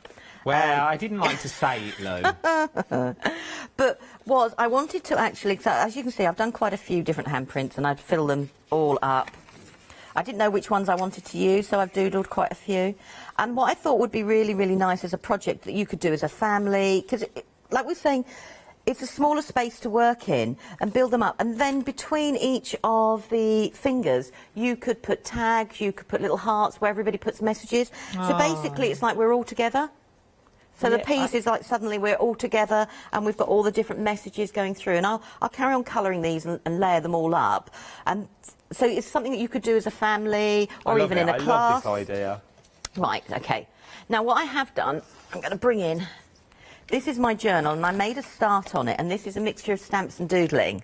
Well, I didn't like to say it, Lou. But I wanted to actually, so as you can see, I've done quite a few different handprints and I'd fill them all up. I didn't know which ones I wanted to use, so I've doodled quite a few. And what I thought would be really, really nice as a project that you could do as a family, because, like we were saying, it's a smaller space to work in and build them up. And then between each of the fingers, you could put tags, you could put little hearts where everybody puts messages. So basically, it's like we're all together. So the piece is like suddenly we're all together and we've got all the different messages going through. And I'll carry on colouring these and layer them all up. And so it's something that you could do as a family or even in a class. I love this idea. Right, OK. Now, what I have done, I'm going to bring in... This is my journal, and I made a start on it, and this is a mixture of stamps and doodling.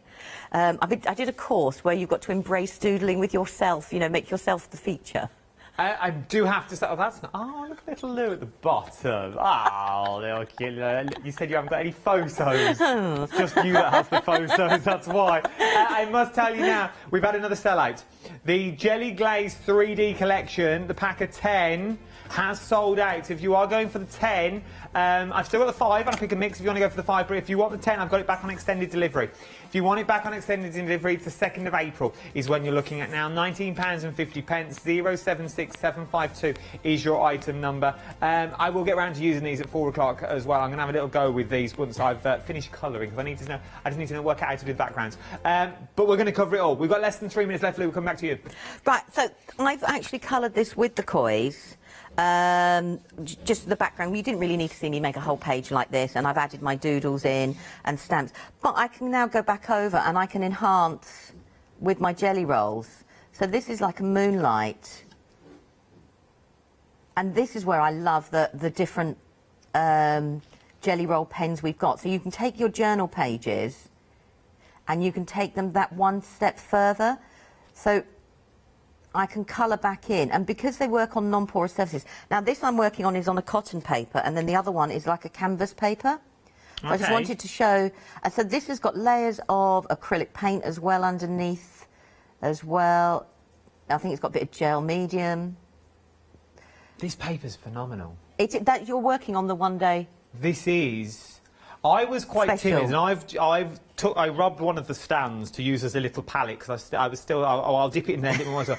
I did a course where you've got to embrace doodling with yourself, you know, make yourself the feature. I do have to say, oh, that's not... Oh, look at little Lou at the bottom. Oh, little killer. You said you haven't got any photos. It's just you that has the photos, that's why. I must tell you now, we've had another sellout. The Jelly Glaze 3D collection, the pack of 10, has sold out. If you are going for the 10, I've still got the 5, and I pick a mix if you want to go for the 5, but if you want the 10, I've got it back on extended delivery. If you want it back on extended delivery, it's the 2nd of April is when you're looking at now. £19.50, 076752 is your item number. I will get around to using these at 4 o'clock as well. I'm going to have a little go with these once I've finished colouring, because I just need to know work out how to do the backgrounds. But we're going to cover it all. We've got less than 3 minutes left, Lou. We'll come back to you. Right, so I've actually coloured this with the kois. Just the background. You didn't really need to see me make a whole page like this, and I've added my doodles in and stamps. But I can now go back over and I can enhance with my jelly rolls. So this is like a moonlight. And this is where I love the different jelly roll pens we've got. So you can take your journal pages and you can take them that one step further. So I can colour back in, and because they work on non-porous surfaces. Now, this I'm working on is on a cotton paper, and then the other one is like a canvas paper. So I just wanted to show, and so this has got layers of acrylic paint as well underneath as well. I think it's got a bit of gel medium. This paper's phenomenal. That you're working on the one day. This is... I was quite timid, and I rubbed one of the stands to use as a little palette, because I was still, I'll dip it in there and dip it in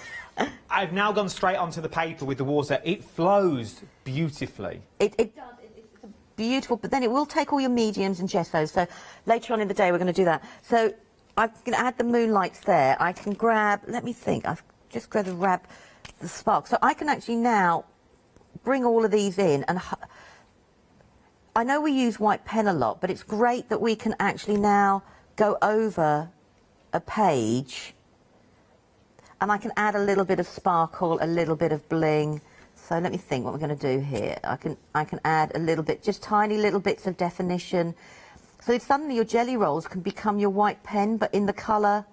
I've now gone straight onto the paper with the water. It flows beautifully. It does. It's beautiful, but then it will take all your mediums and gessos. So later on in the day, we're going to do that. So I'm going to add the moonlights there. I can grab, let me think, I've just got to grab the spark. So I can actually now bring all of these in, and I know we use white pen a lot, but it's great that we can actually now go over a page and I can add a little bit of sparkle, a little bit of bling. So let me think what we're going to do here. I can add a little bit, just tiny little bits of definition. So suddenly your jelly rolls can become your white pen, but in the colour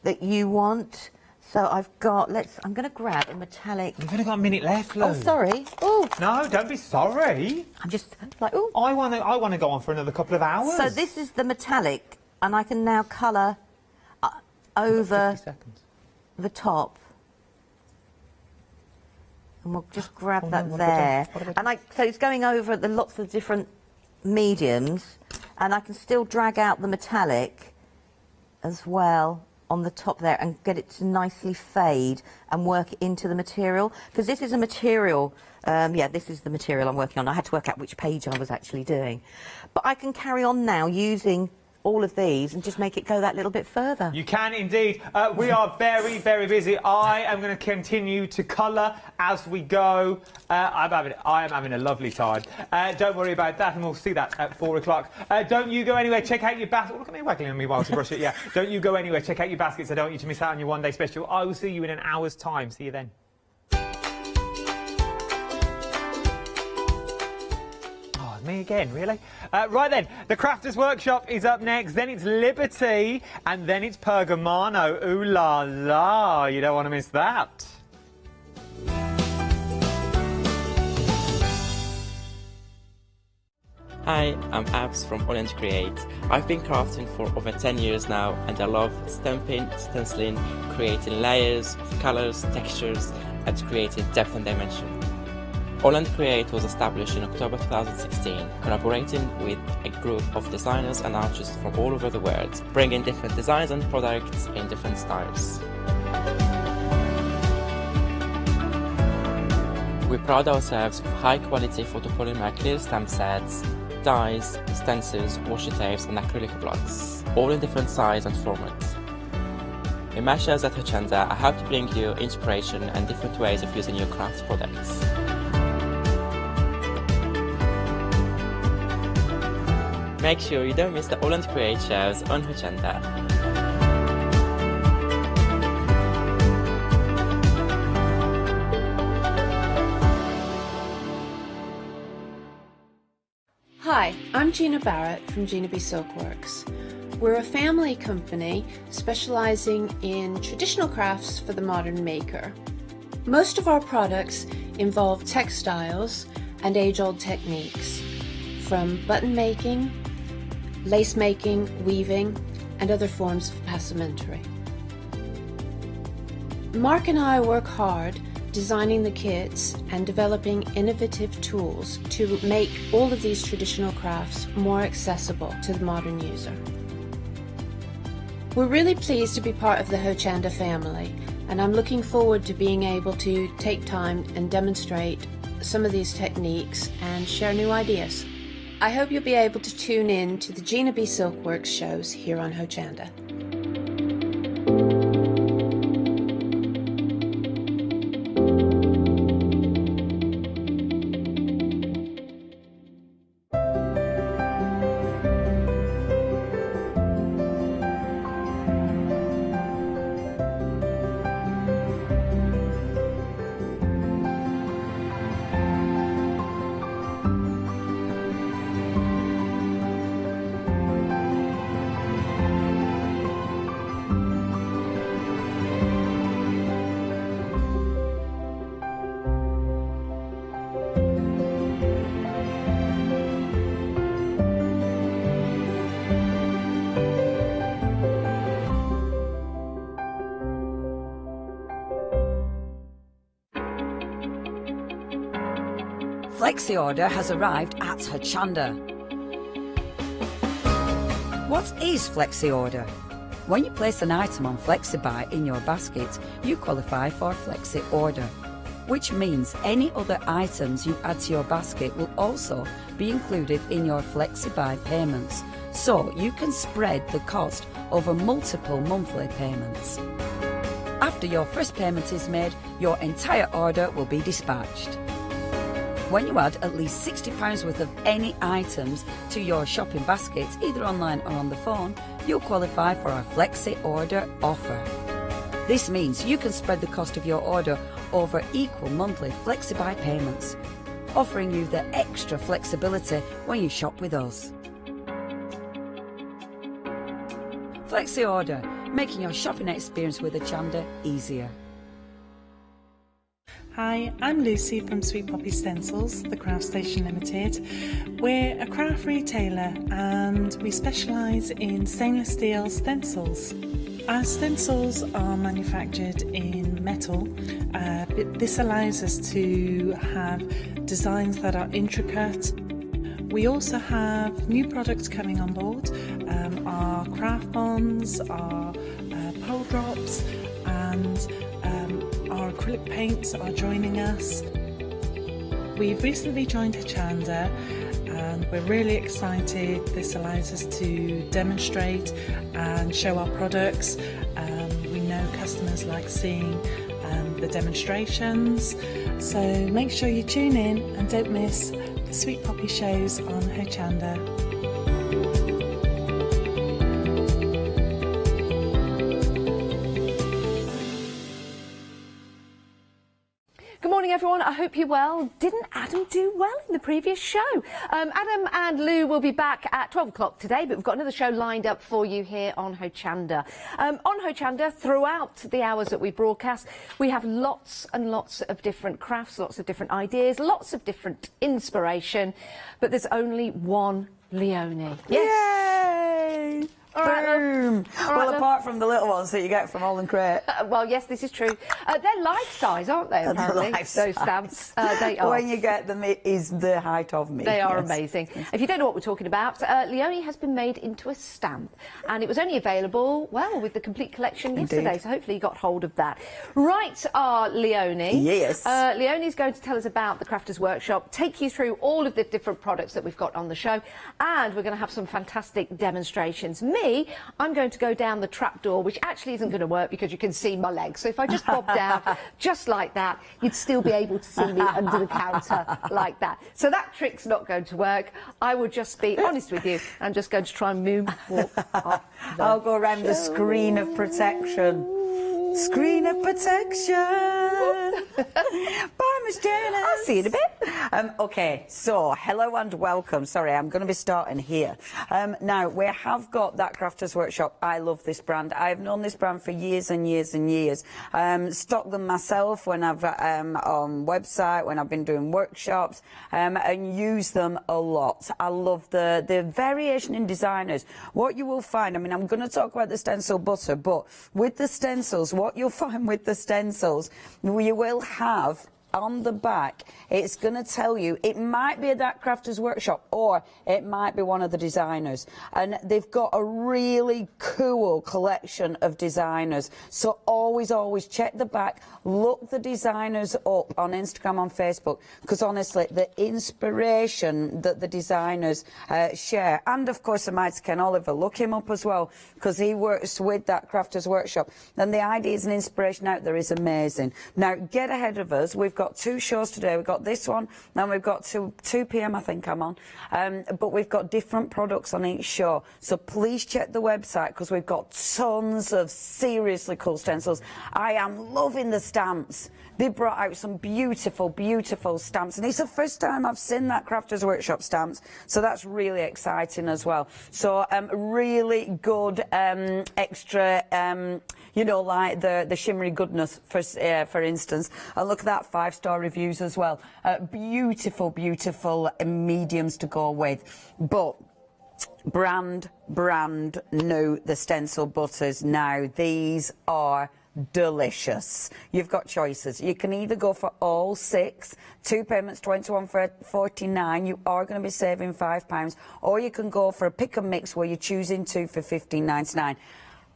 that you want. So I've got, I'm going to grab a metallic... We've only got a minute left, Lou. Oh, sorry. Oh. No, don't be sorry. I'm just like, oh. I want to go on for another couple of hours. So this is the metallic, and I can now colour over 50 seconds. The top. And we'll just grab that there. And so it's going over the lots of different mediums, and I can still drag out the metallic as well on the top there and get it to nicely fade and work into the material, because this is a material, this is the material I'm working on. I had to work out which page I was actually doing. But I can carry on now using all of these and just make it go that little bit further. You can indeed. We are very, very busy. I am going to continue to colour as we go. I am having a lovely time. Don't worry about that, and we'll see that at 4 o'clock. Don't you go anywhere. Check out your basket. Oh, look at me waggling on me while to brush it. Yeah. Don't you go anywhere. Check out your baskets. I don't want you to miss out on your one-day special. I will see you in an hour's time. See you then. Me again, really? Right then, the Crafters Workshop is up next, then it's Liberty, and then it's Pergamano. Ooh la la, you don't want to miss that. Hi, I'm Abs from Orange Create. I've been crafting for over 10 years now, and I love stamping, stenciling, creating layers, colours, textures, and creating depth and dimension. Holland Create was established in October 2016, collaborating with a group of designers and artists from all over the world, bringing different designs and products in different styles. We pride ourselves with high-quality photopolymer clear stamp sets, dies, stencils, washi tapes and acrylic blocks, all in different size and format. In my shows at Hochanda, I hope to bring you inspiration and different ways of using your craft products. Make sure you don't miss the Holland Create shows on Hochanda. Hi, I'm Gina Barrett from Gina B Silkworks. We're a family company specialising in traditional crafts for the modern maker. Most of our products involve textiles and age-old techniques, from button making, lace making, weaving, and other forms of passementerie. Mark and I work hard designing the kits and developing innovative tools to make all of these traditional crafts more accessible to the modern user. We're really pleased to be part of the Hochanda family, and I'm looking forward to being able to take time and demonstrate some of these techniques and share new ideas. I hope you'll be able to tune in to the Gina B Silkworks shows here on Hochanda. Flexi order has arrived at Hochanda. What is Flexi order? When you place an item on FlexiBuy in your basket, you qualify for Flexi order, which means any other items you add to your basket will also be included in your FlexiBuy payments, so you can spread the cost over multiple monthly payments. After your first payment is made, your entire order will be dispatched. When you add at least £60 worth of any items to your shopping basket, either online or on the phone, you'll qualify for our Flexi Order offer. This means you can spread the cost of your order over equal monthly FlexiBuy payments, offering you the extra flexibility when you shop with us. Flexi Order, making your shopping experience with Hochanda easier. Hi, I'm Lucy from Sweet Poppy Stencils, the Craft Station Limited. We're a craft retailer and we specialise in stainless steel stencils. Our stencils are manufactured in metal. This allows us to have designs that are intricate. We also have new products coming on board, our craft bonds, our pole drops, and our acrylic paints are joining us. We've recently joined Hochanda and we're really excited. This allows us to demonstrate and show our products. We know customers like seeing the demonstrations, so make sure you tune in and don't miss the Sweet Poppy shows on Hochanda. Good morning, everyone. I hope you're well. Didn't Adam do well in the previous show? Adam and Lou will be back at 12 o'clock today, but we've got another show lined up for you here on Hochanda. On Hochanda, throughout the hours that we broadcast, we have lots and lots of different crafts, lots of different ideas, lots of different inspiration, but there's only one Leonie. Yay! All right, Boom! All right, Well, apart from the little ones that you get from Holland Crate. well, yes, this is true. They're life-size, aren't they, apparently? Those stamps. They are. When you get them, it is the height of me. They are yes. amazing. If you don't know what we're talking about, Leonie has been made into a stamp, and it was only available, well, with the complete collection yesterday, so hopefully you got hold of that. Right, Leonie. Yes. Leonie's going to tell us about the Crafters Workshop, take you through all of the different products that we've got on the show, and we're going to have some fantastic demonstrations. I'm going to go down the trapdoor, which actually isn't going to work because you can see my legs. So if I just bob down just like that, you'd still be able to see me under the counter like that. So that trick's not going to work. I will just be honest with you. I'm just going to try and moonwalk off the I'll go around the screen of protection. Screen of protection. Bye, Miss Janice. I'll see you in a bit. Okay, so hello and welcome. Sorry, I'm going to be starting here. Now, we have got that Crafters Workshop. I love this brand. I've known this brand for years and years and years. Stocked them myself when I've on website, when I've been doing workshops, and use them a lot. I love the variation in designers. What you will find, I mean, I'm going to talk about the stencil butter, but with the stencils, what you'll find with the stencils, you will have on the back, it's going to tell you, it might be that Crafters Workshop or it might be one of the designers, and they've got a really cool collection of designers. So always check the back, look the designers up on Instagram, on Facebook, because honestly the inspiration that the designers share, and of course the mighty Ken Oliver, look him up as well, because he works with that Crafters Workshop, and the ideas and inspiration out there is amazing. Now get ahead of us. We've got 2 shows today. We've got this one, and we've got 2 p.m. I think I'm on, but we've got different products on each show, so please check the website, because we've got tons of seriously cool stencils. I am loving the stamps. They brought out some beautiful stamps, and it's the first time I've seen that Crafters Workshop stamps, so that's really exciting as well. So really good extra, you know, like the shimmery goodness, for instance, and look at that 5-star reviews as well. Beautiful mediums to go with. But brand new, the stencil butters now. These are delicious. You've got choices. You can either go for all 6, 2 payments, 21.49. You are going to be saving £5, or you can go for a pick and mix where you're choosing 2 for £15.99.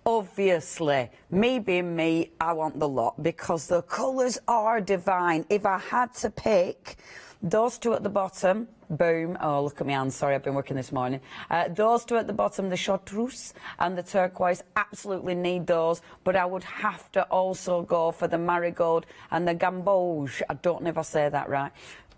Obviously, me being me, I want the lot, because the colours are divine. If I had to pick, those 2 at the bottom, boom. Oh, look at me, Anne. Sorry, I've been working this morning. Those 2 at the bottom, the chartreuse and the turquoise, absolutely need those. But I would have to also go for the marigold and the gamboge. I don't know if I say that right.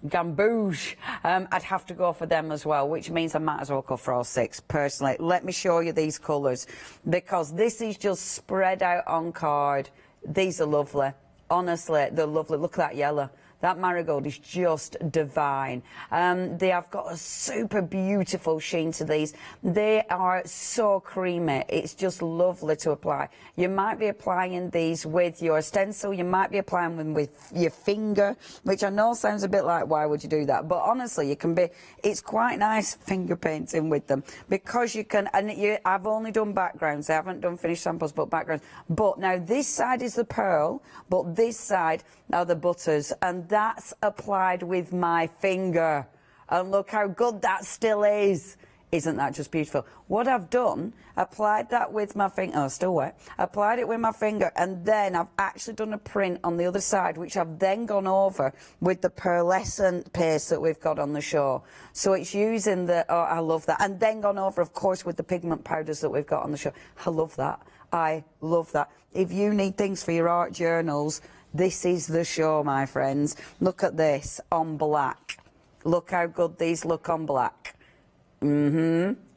Gamboge. I'd have to go for them as well, which means I might as well go for all 6 personally. Let me show you these colours, because this is just spread out on card. These are lovely. Honestly, they're lovely. Look at that yellow. That marigold is just divine. They have got a super beautiful sheen to these. They are so creamy. It's just lovely to apply. You might be applying these with your stencil. You might be applying them with your finger, which I know sounds a bit like, why would you do that? But honestly, you can be, it's quite nice finger painting with them, because you can, and I've only done backgrounds. I haven't done finished samples, but backgrounds. But now this side is the pearl, but this side are the butters, and that's applied with my finger, and look how good that still is. Isn't that just beautiful? What I've done, applied that with my finger, oh, still wet, applied it with my finger, and then I've actually done a print on the other side, which I've then gone over with the pearlescent paste that we've got on the show. So it's using the, oh, I love that. And then gone over, of course, with the pigment powders that we've got on the show. I love that. I love that. If you need things for your art journals, this is the show, my friends. Look at this on black. Look how good these look on black.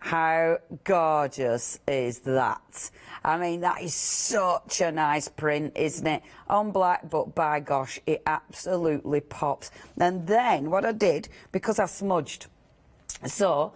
How gorgeous is that? I mean, that is such a nice print, isn't it? On black, but by gosh, it absolutely pops. And then what I did, because I smudged, so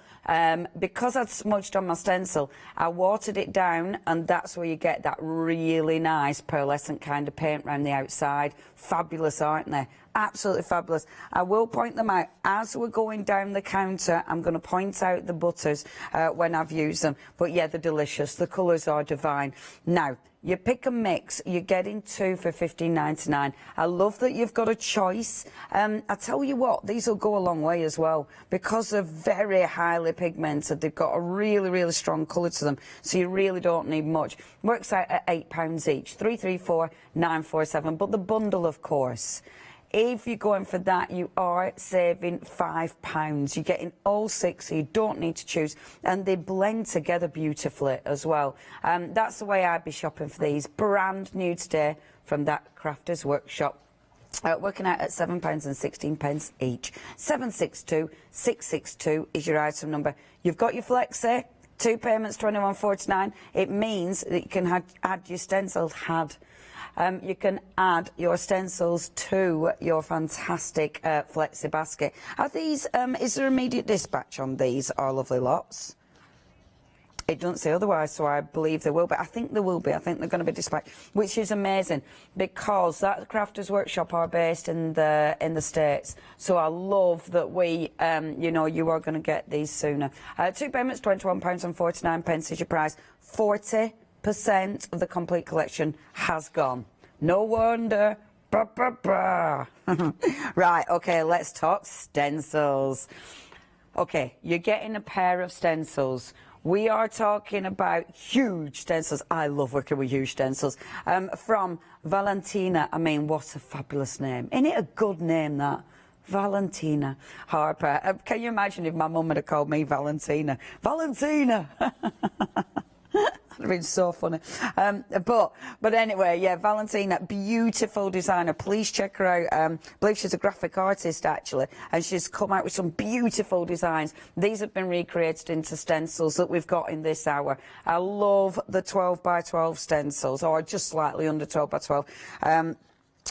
because I'd smudged on my stencil, I watered it down, and that's where you get that really nice pearlescent kind of paint around the outside. Fabulous, aren't they? Absolutely fabulous. I will point them out as we're going down the counter. I'm going to point out the butters when I've used them. But yeah, they're delicious. The colours are divine. Now, you pick and mix. You're getting 2 for $15.99. I love that you've got a choice. I tell you what, these will go a long way as well because they're very highly pigmented. They've got a really, really strong colour to them, so you really don't need much. Works out at £8 each, 334,947. But the bundle, of course, if you're going for that, you are saving £5. You're getting all 6, so you don't need to choose. And they blend together beautifully as well. That's the way I'd be shopping for these. Brand new today from that Crafters Workshop. Working out at £7.16 each. 762662 is your item number. You've got your Flexi, 2 payments, £21.49. It means that you can add your stencils. You can add your stencils to your fantastic Flexi basket. Are these, is there immediate dispatch on these, our lovely lots? It doesn't say otherwise, so I believe there will be. I think there will be. I think they're going to be dispatched, which is amazing because that Crafters Workshop are based in the States. So I love that we, you know, you are going to get these sooner. 2 payments, £21.49 is your price. 40% of the complete collection has gone. No wonder. Right, okay, let's talk stencils. Okay, you're getting a pair of stencils. We are talking about huge stencils. I love working with huge stencils. From Valentina. I mean, what a fabulous name. Isn't it a good name, that? Valentina Harper. Can you imagine if my mum had called me Valentina? Valentina! That'd have been so funny. But anyway, yeah, Valentina, beautiful designer. Please check her out. I believe she's a graphic artist, actually, and she's come out with some beautiful designs. These have been recreated into stencils that we've got in this hour. I love the 12 by 12 stencils, or just slightly under 12 by 12.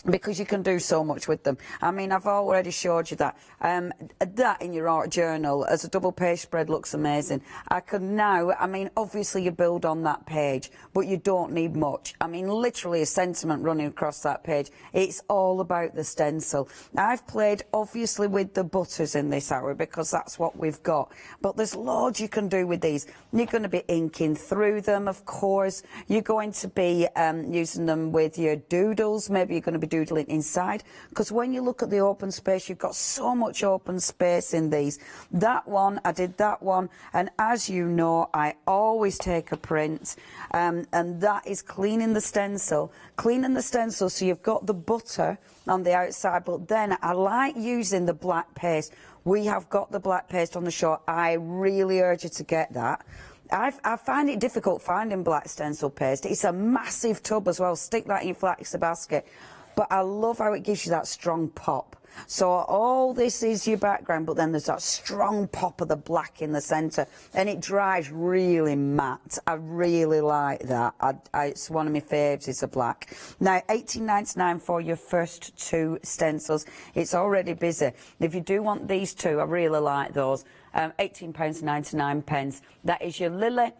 Because you can do so much with them. I mean, I've already showed you that. That in your art journal as a double page spread looks amazing. I could now, I mean, obviously you build on that page, but you don't need much. I mean, literally a sentiment running across that page. It's all about the stencil. I've played, obviously, with the butters in this hour because that's what we've got. But there's loads you can do with these. You're going to be inking through them, of course. You're going to be using them with your doodles. Maybe you're going to be doodling inside, because when you look at the open space, you've got so much open space in these. That one, I did that one, and as you know, I always take a print, and that is cleaning the stencil so you've got the butter on the outside. But then I like using the black paste. We have got the black paste on the show. I really urge you to get that. I find it difficult finding black stencil paste. It's a massive tub as well. Stick that in your Flexi basket. But I love how it gives you that strong pop. So all this is your background, but then there's that strong pop of the black in the centre, and it dries really matte. I really like that. It's one of my faves, is the black. Now, $18.99 for your first 2 stencils. It's already busy. If you do want these 2, I really like those. £18.99. That is your Lily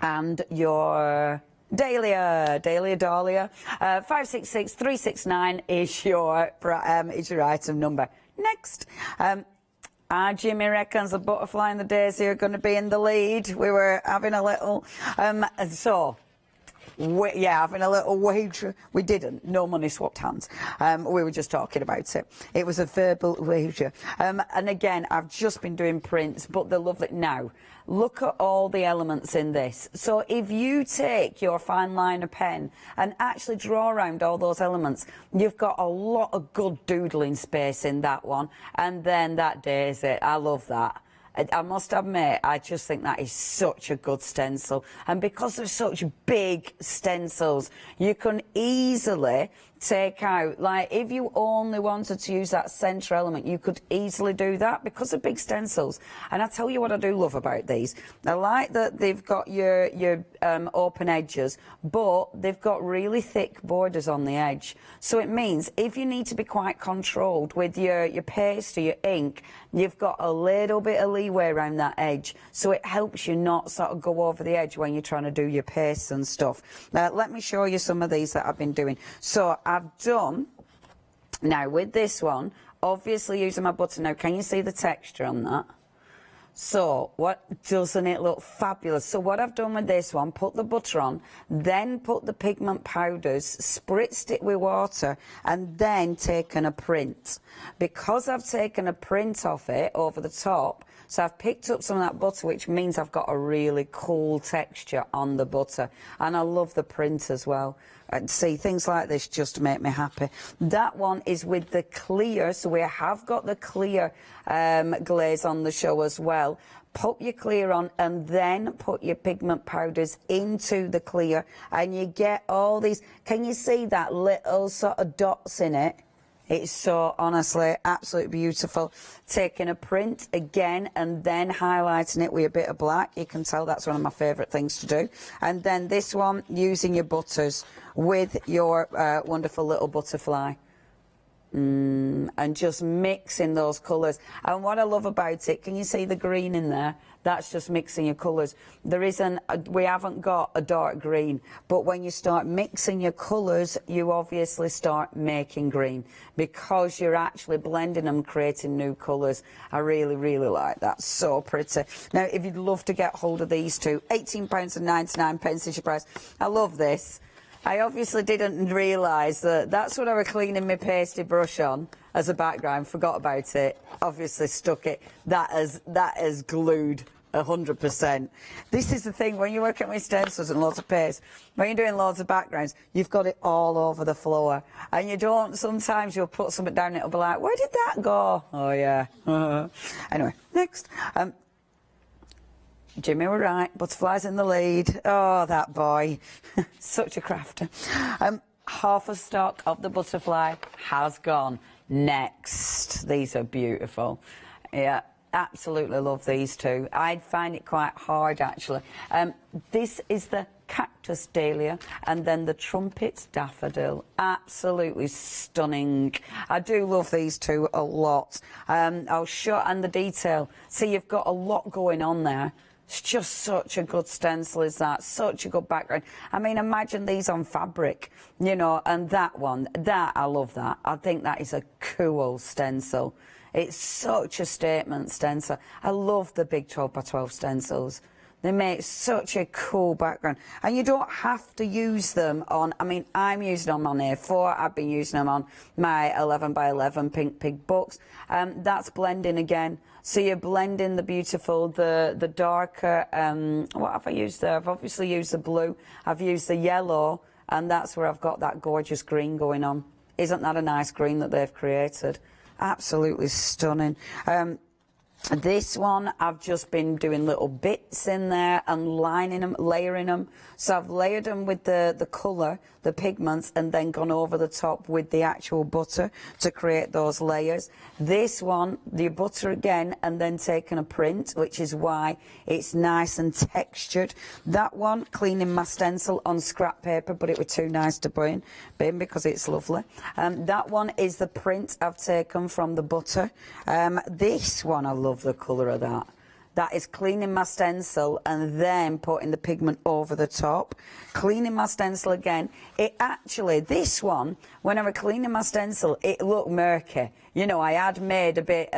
and your Dahlia. 566369 is your item number. Next. Jimmy reckons the butterfly and the daisy are going to be in the lead. We were having a little... so, having a little wager. We didn't. No money swapped hands. We were just talking about it. It was a verbal wager. And again, I've just been doing prints, but they're lovely. Now, look at all the elements in this. So if you take your fine liner pen and actually draw around all those elements, you've got a lot of good doodling space in that one. And then that daisy, I love that. I must admit, I just think that is such a good stencil. And because they're such big stencils, you can easily take out, like, if you only wanted to use that centre element, you could easily do that because they're big stencils. And I tell you what I do love about these. I like that they've got your open edges, but they've got really thick borders on the edge. So it means if you need to be quite controlled with your paste or your ink, you've got a little bit of leeway around that edge. So it helps you not sort of go over the edge when you're trying to do your pastes and stuff. Now, let me show you some of these that I've been doing. So I've done, now with this one, obviously using my butter. Now, can you see the texture on that? So, doesn't it look fabulous? So what I've done with this one, put the butter on, then put the pigment powders, spritzed it with water, and then taken a print. Because I've taken a print off it over the top, so I've picked up some of that butter, which means I've got a really cool texture on the butter. And I love the print as well. And see, things like this just make me happy. That one is with the clear, so we have got the clear glaze on the show as well. Put your clear on and then put your pigment powders into the clear, and you get all these, can you see that little sort of dots in it? It's so, honestly, absolutely beautiful. Taking a print again and then highlighting it with a bit of black. You can tell that's one of my favourite things to do. And then this one, using your butters with your wonderful little butterfly. And just mixing those colours. And what I love about it, can you see the green in there? That's just mixing your colours. There isn't, we haven't got a dark green, but when you start mixing your colours, you obviously start making green because you're actually blending them, creating new colours. I really, really like that. So pretty. Now, if you'd love to get hold of these two, £18.99 is your price. I love this. I obviously didn't realise that that's what I was cleaning my pasty brush on as a background. Forgot about it. Obviously stuck it. That is glued 100%. This is the thing when you're working with stencils and lots of paste. When you're doing loads of backgrounds, you've got it all over the floor, and you don't. Sometimes you'll put something down and it'll be like, where did that go? Oh yeah. Anyway, next. Jimmy were right, butterflies in the lead. Oh, that boy. Such a crafter. Half a stock of the butterfly has gone. Next. These are beautiful. Yeah, absolutely love these two. I'd find it quite hard, actually. This is the cactus dahlia and then the trumpet daffodil. Absolutely stunning. I do love these two a lot. I'll show, and the detail. See, you've got a lot going on there. It's just such a good stencil, is that? Such a good background. I mean, imagine these on fabric, you know, and that one, that, I love that. I think that is a cool stencil. It's such a statement stencil. I love the big 12 by 12 stencils. They make such a cool background. And you don't have to use them on, I mean, I'm using them on A4. I've been using them on my 11 by 11 Pink Pig books. That's blending again. So you're blending the beautiful, the darker, what have I used there? I've obviously used the blue. I've used the yellow, and that's where I've got that gorgeous green going on. Isn't that a nice green that they've created? Absolutely stunning. This one, I've just been doing little bits in there and lining them, layering them. So I've layered them with the colour, the pigments, and then gone over the top with the actual butter to create those layers. This one, the butter again, and then taken a print, which is why it's nice and textured. That one, cleaning my stencil on scrap paper, but it was too nice to bin because it's lovely. That one is the print I've taken from the butter. This one, I love the colour of that. That is cleaning my stencil and then putting the pigment over the top. Cleaning my stencil again. It actually, this one, when I was cleaning my stencil, it looked murky. You know, I had made a bit,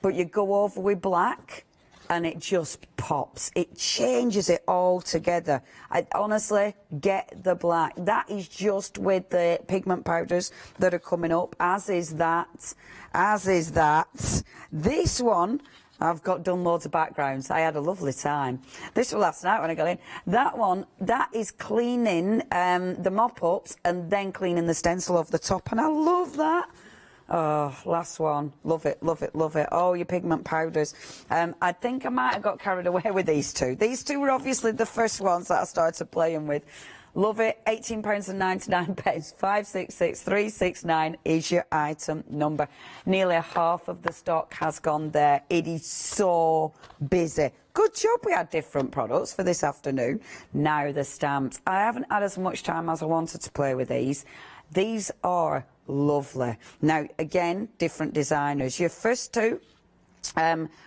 but you go over with black and it just pops. It changes it all together. I honestly get the black. That is just with the pigment powders that are coming up, as is that, as is that. This one, I've done loads of backgrounds. I had a lovely time. This was last night when I got in. That one, that is cleaning the mop-ups and then cleaning the stencil off the top, and I love that. Oh, last one. Love it, love it, love it. Oh, your pigment powders. I think I might have got carried away with these two. These two were obviously the first ones that I started playing with. Love it. £18.99. 566369 is your item number. Nearly half of the stock has gone there. It is so busy. Good job we had different products for this afternoon. Now the stamps. I haven't had as much time as I wanted to play with these. These are lovely. Now, again, different designers. Your first two,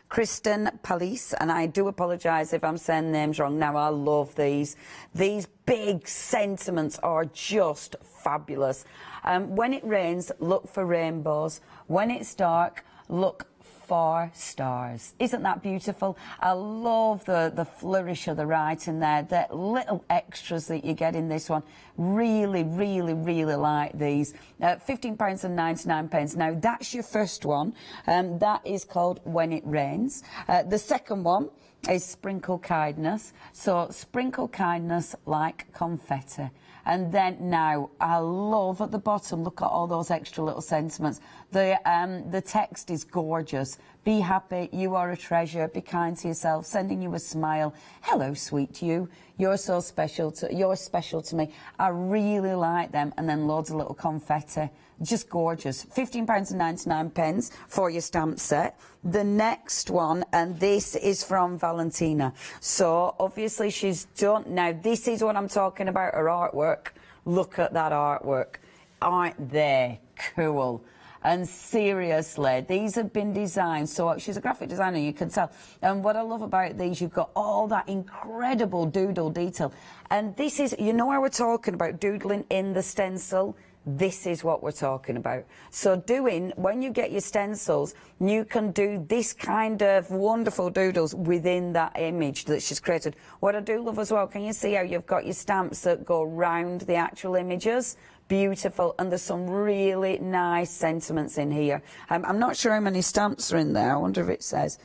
Kristen Palise, and I do apologise if I'm saying names wrong. Now, I love these. These big sentiments are just fabulous. When it rains, look for rainbows. When it's dark, look for stars. Isn't that beautiful? I love the flourish of the writing there, the little extras that you get in this one. Really, really, really like these. £15.99. Now, that's your first one. That is called When It Rains. The second one is Sprinkle Kindness. So, sprinkle kindness like confetti. And then now, I love at the bottom, look at all those extra little sentiments. The text is gorgeous. Be happy, you are a treasure, be kind to yourself, sending you a smile. Hello, sweet you. You're so special you're special to me. I really like them. And then loads of little confetti. Just gorgeous. £15.99 for your stamp set. The next one, and this is from Valentina. So obviously she's done. Now this is what I'm talking about, her artwork. Look at that artwork. Aren't they cool? And seriously, these have been designed. So she's a graphic designer, you can tell. And what I love about these, you've got all that incredible doodle detail. And this is, you know how we're talking about doodling in the stencil? This is what we're talking about. So when you get your stencils, you can do this kind of wonderful doodles within that image that she's created. What I do love as well, can you see how you've got your stamps that go round the actual images? Beautiful, and there's some really nice sentiments in here. I'm not sure how many stamps are in there. I wonder if it says.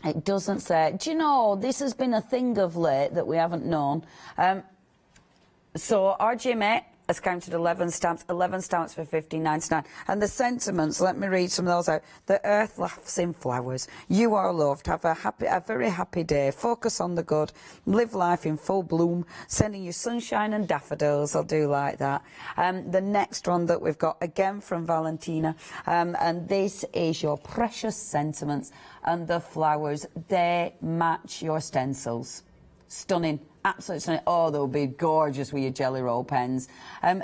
It doesn't say. Do you know, this has been a thing of late that we haven't known. So our Jimmy has counted 11 stamps for £15.99. And the sentiments, let me read some of those out. The earth laughs in flowers. You are loved. Have a very happy day. Focus on the good. Live life in full bloom. Sending you sunshine and daffodils. I'll do like that. The next one that we've got, again from Valentina. And this is your precious sentiments. And the flowers, they match your stencils. Stunning. Absolutely stunning. Oh, they'll be gorgeous with your jelly roll pens.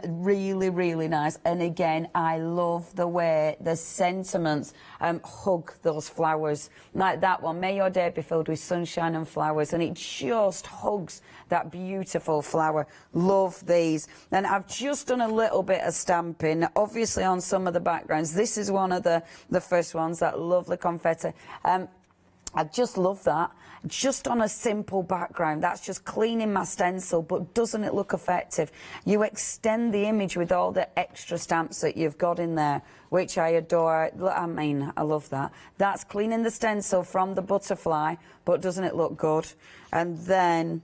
Really, really nice. And again, I love the way the sentiments hug those flowers. Like that one, may your day be filled with sunshine and flowers. And it just hugs that beautiful flower. Love these. And I've just done a little bit of stamping, obviously on some of the backgrounds. This is one of the first ones, that lovely confetti. I just love that. Just on a simple background, that's just cleaning my stencil, but doesn't it look effective? You extend the image with all the extra stamps that you've got in there, which I adore. I mean, I love that. That's cleaning the stencil from the butterfly, but doesn't it look good? And then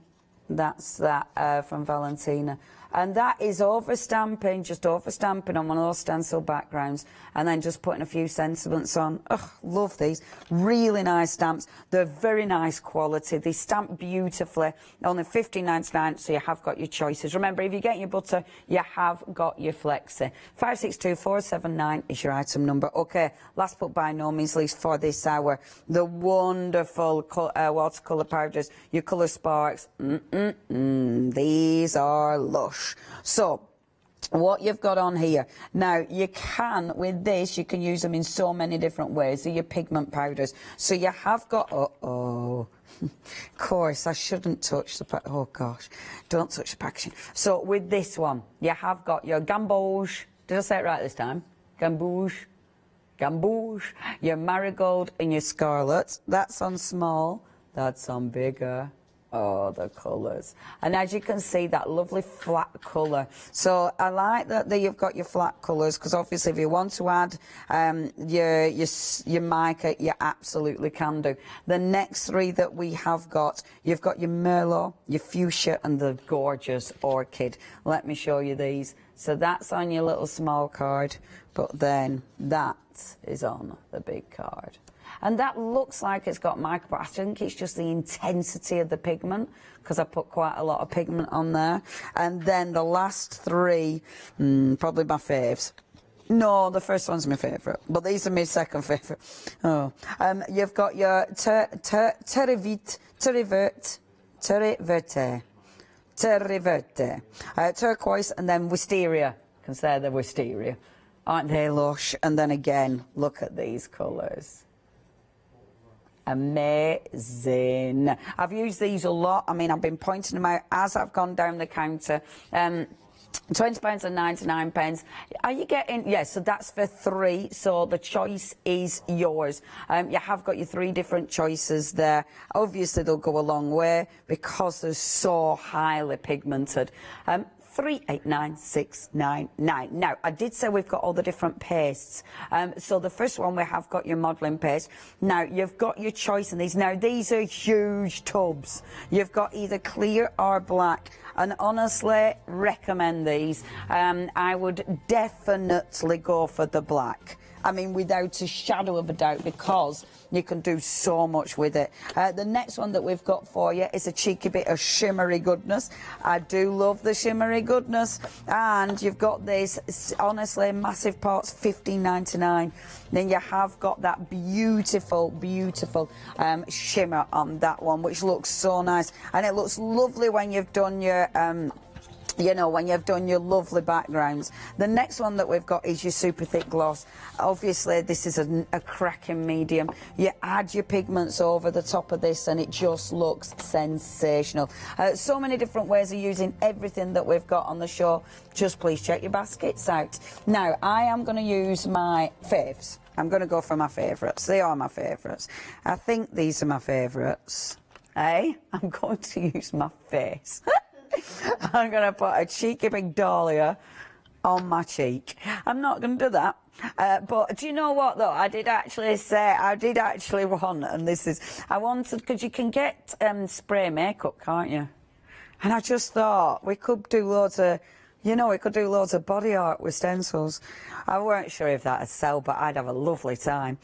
that's that from Valentina. And that is overstamping, just overstamping on one of those stencil backgrounds, and then just putting a few sentiments on. Oh, love these. Really nice stamps. They're very nice quality. They stamp beautifully. Only £15.99, so you have got your choices. Remember, if you get your butter, you have got your flexi. 562479 is your item number. OK, last but by no means least for this hour, the wonderful watercolour powders, your colour sparks. These are lush. So what you've got on here now, you can with this, you can use them in so many different ways. They're your pigment powders. So you have got of course I shouldn't touch the oh gosh, don't touch the packaging. So with this one, you have got your gamboge. Did I say it right this time? Gamboge. gamboge, your marigold and your scarlet. That's on small, that's on bigger. Oh, the colours. And as you can see, that lovely flat colour. So I like that you've got your flat colours, because obviously if you want to add your mica, you absolutely can do. The next three that we have got, you've got your Merlot, your fuchsia and the gorgeous orchid. Let me show you these. So that's on your little small card, but then that is on the big card. And that looks like it's got mica, but I think it's just the intensity of the pigment, because I put quite a lot of pigment on there. And then the last three, probably my faves. No, the first one's my favourite, but these are my second favourite. Oh, you've got your turquoise, and then wisteria, because they're the wisteria. Aren't they lush? And then again, look at these colours. Amazing. I've used these a lot. I mean, I've been pointing them out as I've gone down the counter. £20 and 99. Are you getting? Yes, so that's for three. So the choice is yours. You have got your three different choices there. Obviously, they'll go a long way because they're so highly pigmented. 389699. Now, I did say we've got all the different pastes. So the first one, we have got your modelling paste. Now, you've got your choice in these. Now, these are huge tubs. You've got either clear or black. And honestly, recommend these. I would definitely go for the black. I mean, without a shadow of a doubt, because you can do so much with it. The next one that we've got for you is a cheeky bit of shimmery goodness. I do love the shimmery goodness. And you've got this, honestly, massive pots, $15.99. Then you have got that beautiful, beautiful shimmer on that one, which looks so nice. And it looks lovely when you've done your... you know, when you've done your lovely backgrounds. The next one that we've got is your super thick gloss. Obviously, this is a cracking medium. You add your pigments over the top of this and it just looks sensational. So many different ways of using everything that we've got on the show. Just please check your baskets out. Now, I am going to use my faves. I'm going to go for my favourites. They are my favourites. I think these are my favourites. I'm going to use my face. I'm going to put a cheeky big dahlia on my cheek. I'm not going to do that. But do you know what, though? I did actually want, and this is, I wanted, because you can get spray makeup, can't you? And I just thought we could do loads of, you know, we could do loads of body art with stencils. I weren't sure if that'd sell, but I'd have a lovely time.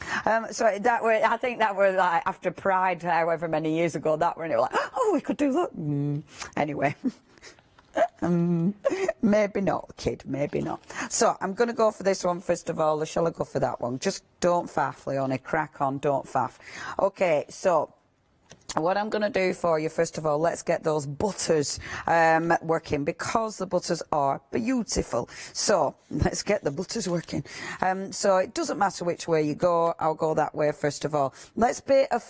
So that were, I think that were like after Pride, however many years ago, that were, and it was like, oh, we could do that. Anyway. Maybe not, kid, maybe not. So I'm going to go for this one first of all. Or shall I go for that one? Just don't faff, Leonie. Crack on, don't faff. Okay, so what I'm going to do for you, first of all, let's get those butters working, because the butters are beautiful. So let's get the butters working. So it doesn't matter which way you go. I'll go that way first of all. Let's be a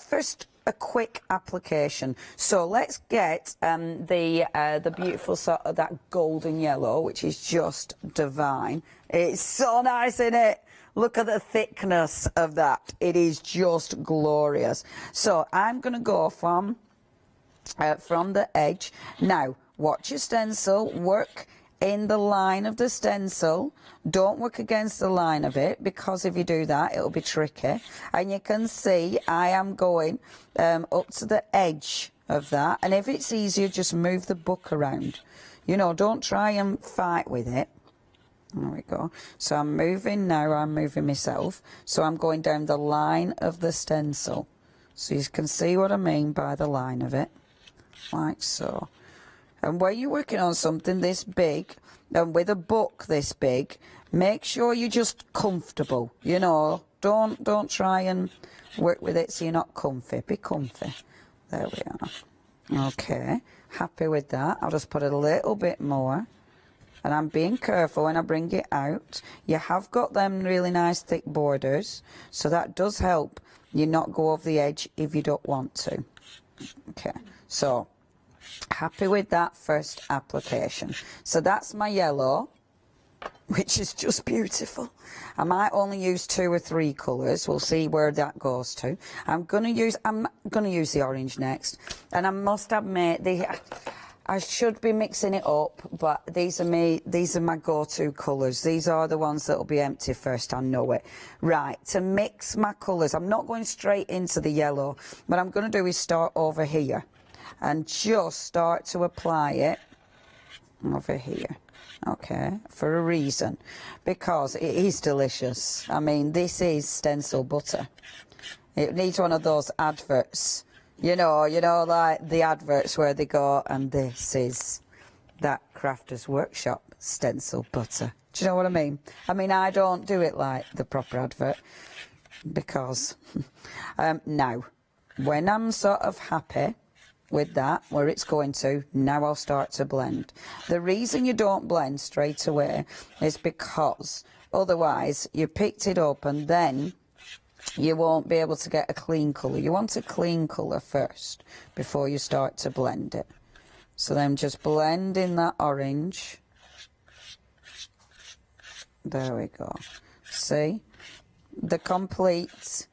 quick application. So let's get the beautiful sort of that golden yellow, which is just divine. It's so nice, isn't it? Look at the thickness of that. It is just glorious. So I'm going to go from the edge. Now, watch your stencil. Work in the line of the stencil. Don't work against the line of it, because if you do that, it'll be tricky. And you can see I am going up to the edge of that. And if it's easier, just move the book around. You know, don't try and fight with it. There we go. So I'm moving now, I'm moving myself. So I'm going down the line of the stencil. So you can see what I mean by the line of it. Like so. And when you're working on something this big, and with a book this big, make sure you're just comfortable. You know, don't try and work with it so you're not comfy. Be comfy. There we are. Okay, happy with that. I'll just put a little bit more. And I'm being careful when I bring it out. You have got them really nice thick borders, so that does help you not go over the edge if you don't want to. Okay, so happy with that first application. So that's my yellow. which is just beautiful. I might only use 2 or 3 colours. We'll see where that goes to. I'm gonna use the orange next, and I must admit I should be mixing it up, but these are my go-to colours. These are the ones that will be empty first, I know it. Right, to mix my colours, I'm not going straight into the yellow. What I'm going to do is start over here and just start to apply it over here. Okay, for a reason, because it is delicious. I mean, this is stencil butter. It needs one of those adverts. You know, like the adverts where they go, and this is that Crafters Workshop stencil butter. Do you know what I mean? I mean, I don't do it like the proper advert, because now, when I'm sort of happy with that, where it's going to, now I'll start to blend. The reason you don't blend straight away is because otherwise you picked it up and then you won't be able to get a clean colour. You want a clean colour first before you start to blend it. So then just blend in that orange. There we go. See? The complete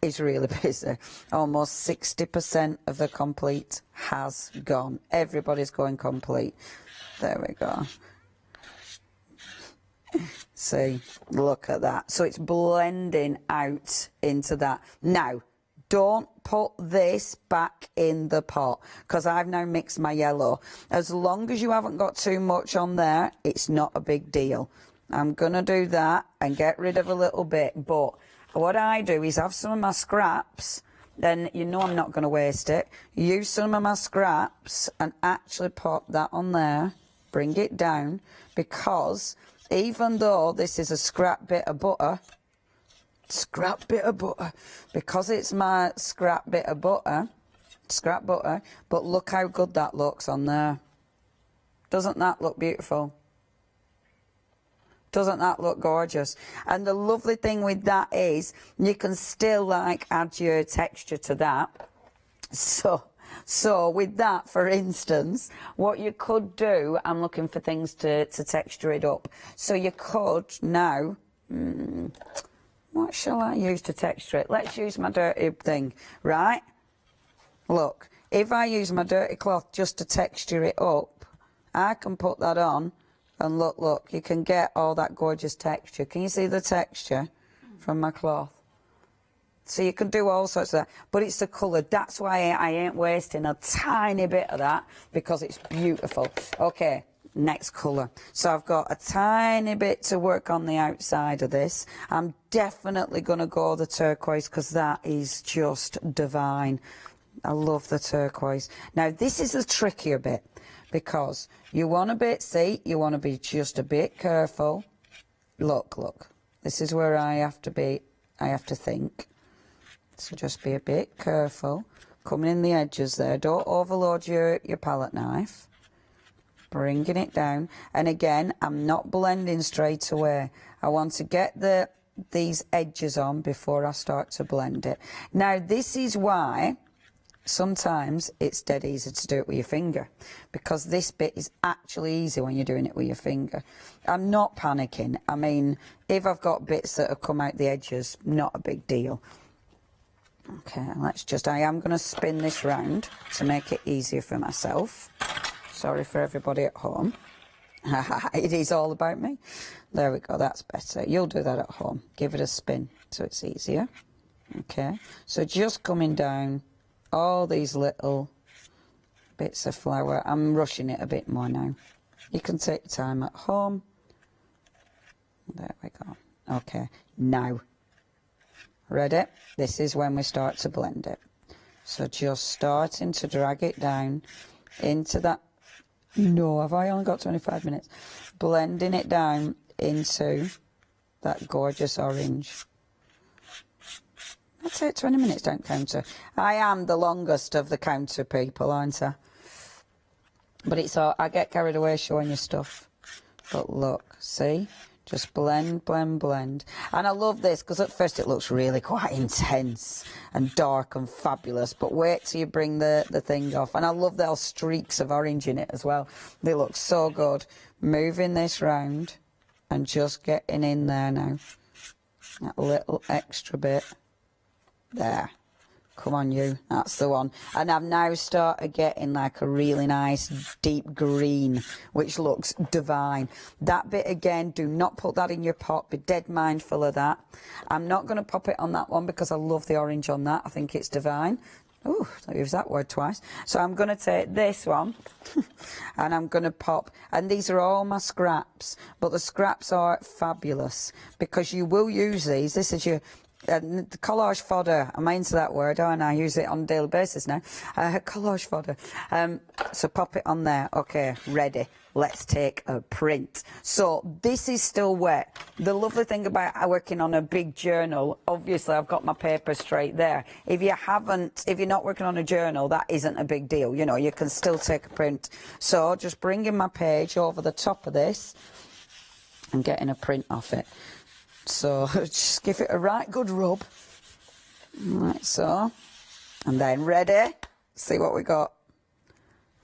is really busy. Almost 60% of the complete has gone. Everybody's going complete. There we go. See, look at that. So it's blending out into that. Now, don't put this back in the pot, because I've now mixed my yellow. As long as you haven't got too much on there, it's not a big deal. I'm going to do that and get rid of a little bit. But what I do is have some of my scraps, then you know I'm not going to waste it. Use some of my scraps and actually pop that on there. Bring it down, because even though this is a scrap bit of butter, because it's my scrap bit of butter, scrap butter, but look how good that looks on there. Doesn't that look beautiful? Doesn't that look gorgeous? And the lovely thing with that is you can still like add your texture to that. So with that, for instance, what you could do, I'm looking for things to texture it up. So you could now, what shall I use to texture it? Let's use my dirty thing, right? Look, if I use my dirty cloth just to texture it up, I can put that on and look, you can get all that gorgeous texture. Can you see the texture from my cloth? So you can do all sorts of that, but it's the colour. That's why I ain't wasting a tiny bit of that, because it's beautiful. Okay, next colour. So I've got a tiny bit to work on the outside of this. I'm definitely going to go the turquoise, because that is just divine. I love the turquoise. Now, this is the trickier bit, because you want to you want to be just a bit careful. Look. This is where I have to think. So just be a bit careful. Coming in the edges there. Don't overload your palette knife. Bringing it down. And again, I'm not blending straight away. I want to get these edges on before I start to blend it. Now, this is why sometimes it's dead easy to do it with your finger, because this bit is actually easy when you're doing it with your finger. I'm not panicking. I mean, if I've got bits that have come out the edges, not a big deal. Okay, I am going to spin this round to make it easier for myself. Sorry for everybody at home. It is all about me. There we go, that's better. You'll do that at home. Give it a spin so it's easier. Okay, so just coming down all these little bits of flour. I'm rushing it a bit more now. You can take your time at home. There we go. Okay, now. Ready? This is when we start to blend it. So just starting to drag it down into that. No, have I only got 25 minutes? Blending it down into that gorgeous orange. I'll take 20 minutes, don't counter. I am the longest of the counter people, aren't I? But it's all, I get carried away showing you stuff. But look, see? Just blend. And I love this, because at first it looks really quite intense and dark and fabulous. But wait till you bring the thing off. And I love the streaks of orange in it as well. They look so good. Moving this round. and just getting in there now. That little extra bit. There. Come on, you. That's the one. And I've now started getting like a really nice deep green, which looks divine. That bit again, do not put that in your pot. Be dead mindful of that. I'm not going to pop it on that one because I love the orange on that. I think it's divine. Ooh, I used that word twice. So I'm going to take this one and I'm going to pop, and these are all my scraps, but the scraps are fabulous because you will use these. This is your collage fodder. I'm into that word, and I use it on a daily basis now. Collage fodder. So pop it on there. Okay, ready. Let's take a print. So this is still wet. The lovely thing about working on a big journal, obviously I've got my paper straight there. If you're not working on a journal, that isn't a big deal. You know, you can still take a print. So just bringing my page over the top of this and getting a print off it. So just give it a right good rub. Like so. And then ready. See what we got.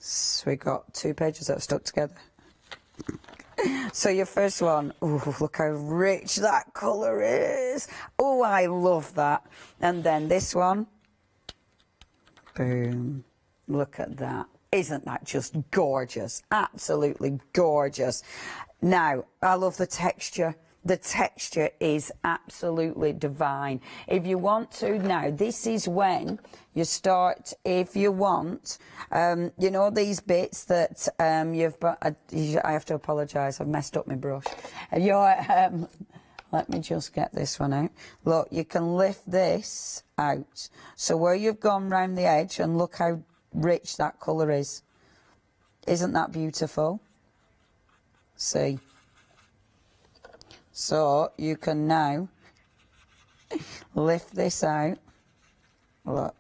So we got 2 pages that are stuck together. So your first one, oh, look how rich that colour is. Oh, I love that. And then this one, boom, look at that. Isn't that just gorgeous? Absolutely gorgeous. Now, I love the texture. The texture is absolutely divine. If you want to, now this is when you start, if you want, you know these bits that I have to apologise, I've messed up my brush. Let me just get this one out. Look, you can lift this out. So where you've gone round the edge, and look how rich that colour is. Isn't that beautiful? See? So you can now lift this out, look,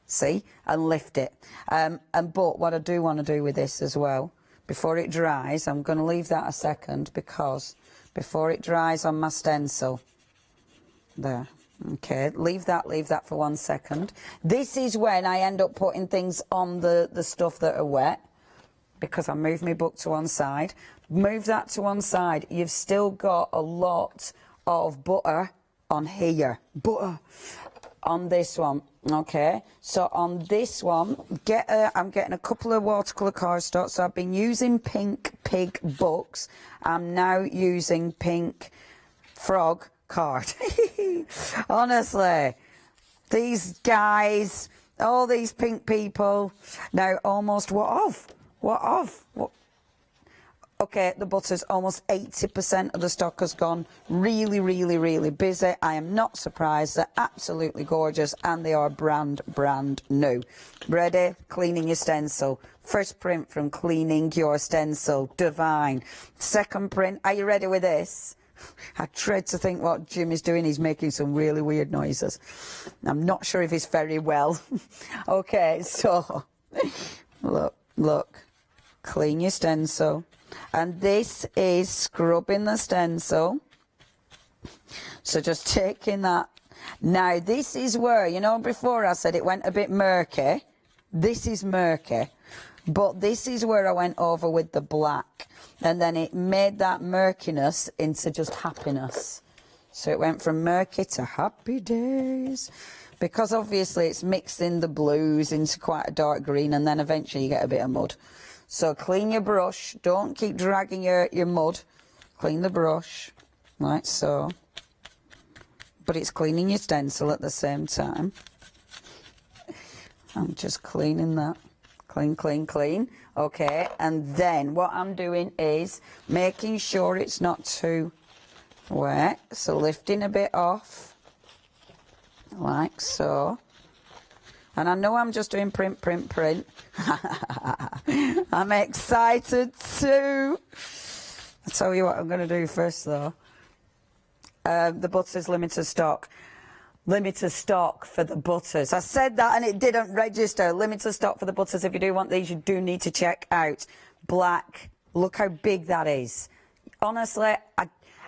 see, and lift it. But what I do want to do with this as well, before it dries, I'm going to leave that a second, because before it dries on my stencil, there, okay, leave that for 1 second. This is when I end up putting things on the stuff that are wet, because I move my book to one side. Move that to one side. You've still got a lot of butter on here. Butter on this one. Okay, so on this one, I'm getting a couple of watercolour cardstock. So I've been using Pink Pig books. I'm now using Pink Frog card. Honestly, these guys, all these pink people, now almost what of? Okay, the butter's almost 80% of the stock has gone. Really, really, really busy. I am not surprised. They're absolutely gorgeous, and they are brand new. Ready? Cleaning your stencil. First print from cleaning your stencil. Divine. Second print. Are you ready with this? I dread to think what Jim is doing. He's making some really weird noises. I'm not sure if he's very well. Okay, so look. Clean your stencil. And this is scrubbing the stencil. So just taking that. Now this is where, you know, before I said it went a bit murky. This is murky. But this is where I went over with the black. And then it made that murkiness into just happiness. So it went from murky to happy days. Because obviously it's mixing the blues into quite a dark green, and then eventually you get a bit of mud. So clean your brush. Don't keep dragging your mud. Clean the brush, like so. But it's cleaning your stencil at the same time. I'm just cleaning that. Clean, clean, clean. Okay, and then what I'm doing is making sure it's not too wet. So lifting a bit off, like so. And I know I'm just doing print. I'm excited too. I'll tell you what I'm going to do first though. The butter's limited stock. Limited stock for the butters. I said that and it didn't register. Limited stock for the butters. If you do want these, you do need to check out black. Look how big that is. Honestly,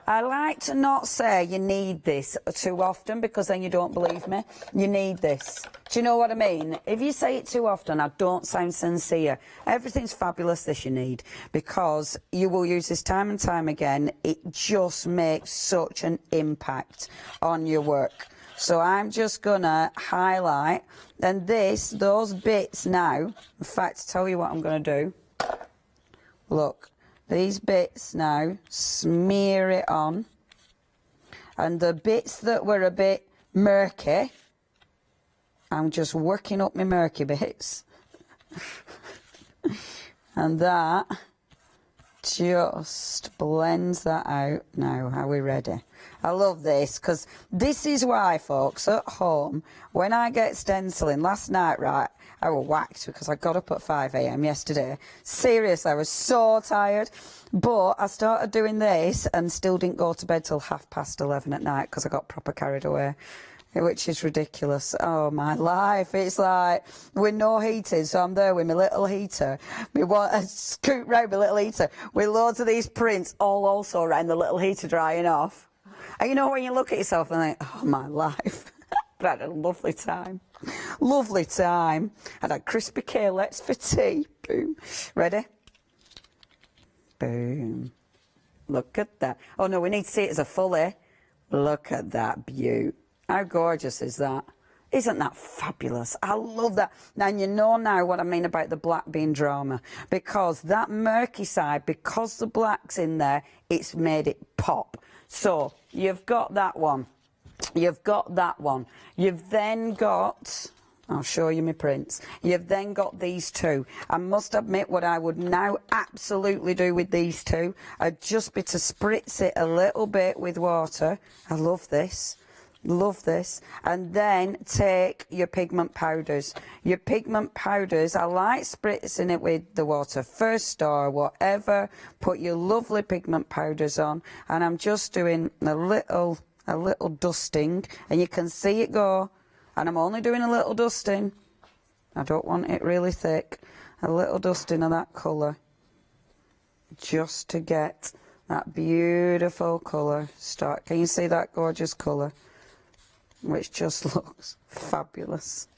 I like to not say you need this too often because then you don't believe me. You need this. Do you know what I mean? If you say it too often, I don't sound sincere. Everything's fabulous this you need because you will use this time and time again. It just makes such an impact on your work. So I'm just gonna highlight, and those bits now, in fact, tell you what I'm gonna do. Look, these bits now, smear it on, and the bits that were a bit murky, I'm just working up my murky bits. And that just blends that out. Now, are we ready? I love this because this is why, folks, at home, when I get stenciling, last night, right, I was whacked because I got up at 5 a.m. yesterday. Seriously, I was so tired. But I started doing this and still didn't go to bed till 11:30 at night because I got proper carried away, which is ridiculous. Oh, my life. It's like, with no heating, so I'm there with my little heater. We want to scoot round my little heater with loads of these prints all also around the little heater drying off. And you know when you look at yourself and think, oh, my life. But I had a lovely time. Lovely time. I had crispy K-lets for tea. Boom. Ready? Boom. Look at that. Oh, no, we need to see it as a fully. Look at that beaut. How gorgeous is that? Isn't that fabulous? I love that. Now, you know now what I mean about the black being drama. Because that murky side, because the black's in there, it's made it pop. So, you've got that one. You've got that one. You've then got... I'll show you my prints. You've then got these two. I must admit what I would now absolutely do with these two, I'd just be to spritz it a little bit with water. I love this. Love this. And then take your pigment powders. Your pigment powders, I like spritzing it with the water first or whatever. Put your lovely pigment powders on. And I'm just doing a little dusting. And you can see it go. And I'm only doing a little dusting. I don't want it really thick. A little dusting of that colour. Just to get that beautiful colour start. Can you see that gorgeous colour? Which just looks fabulous.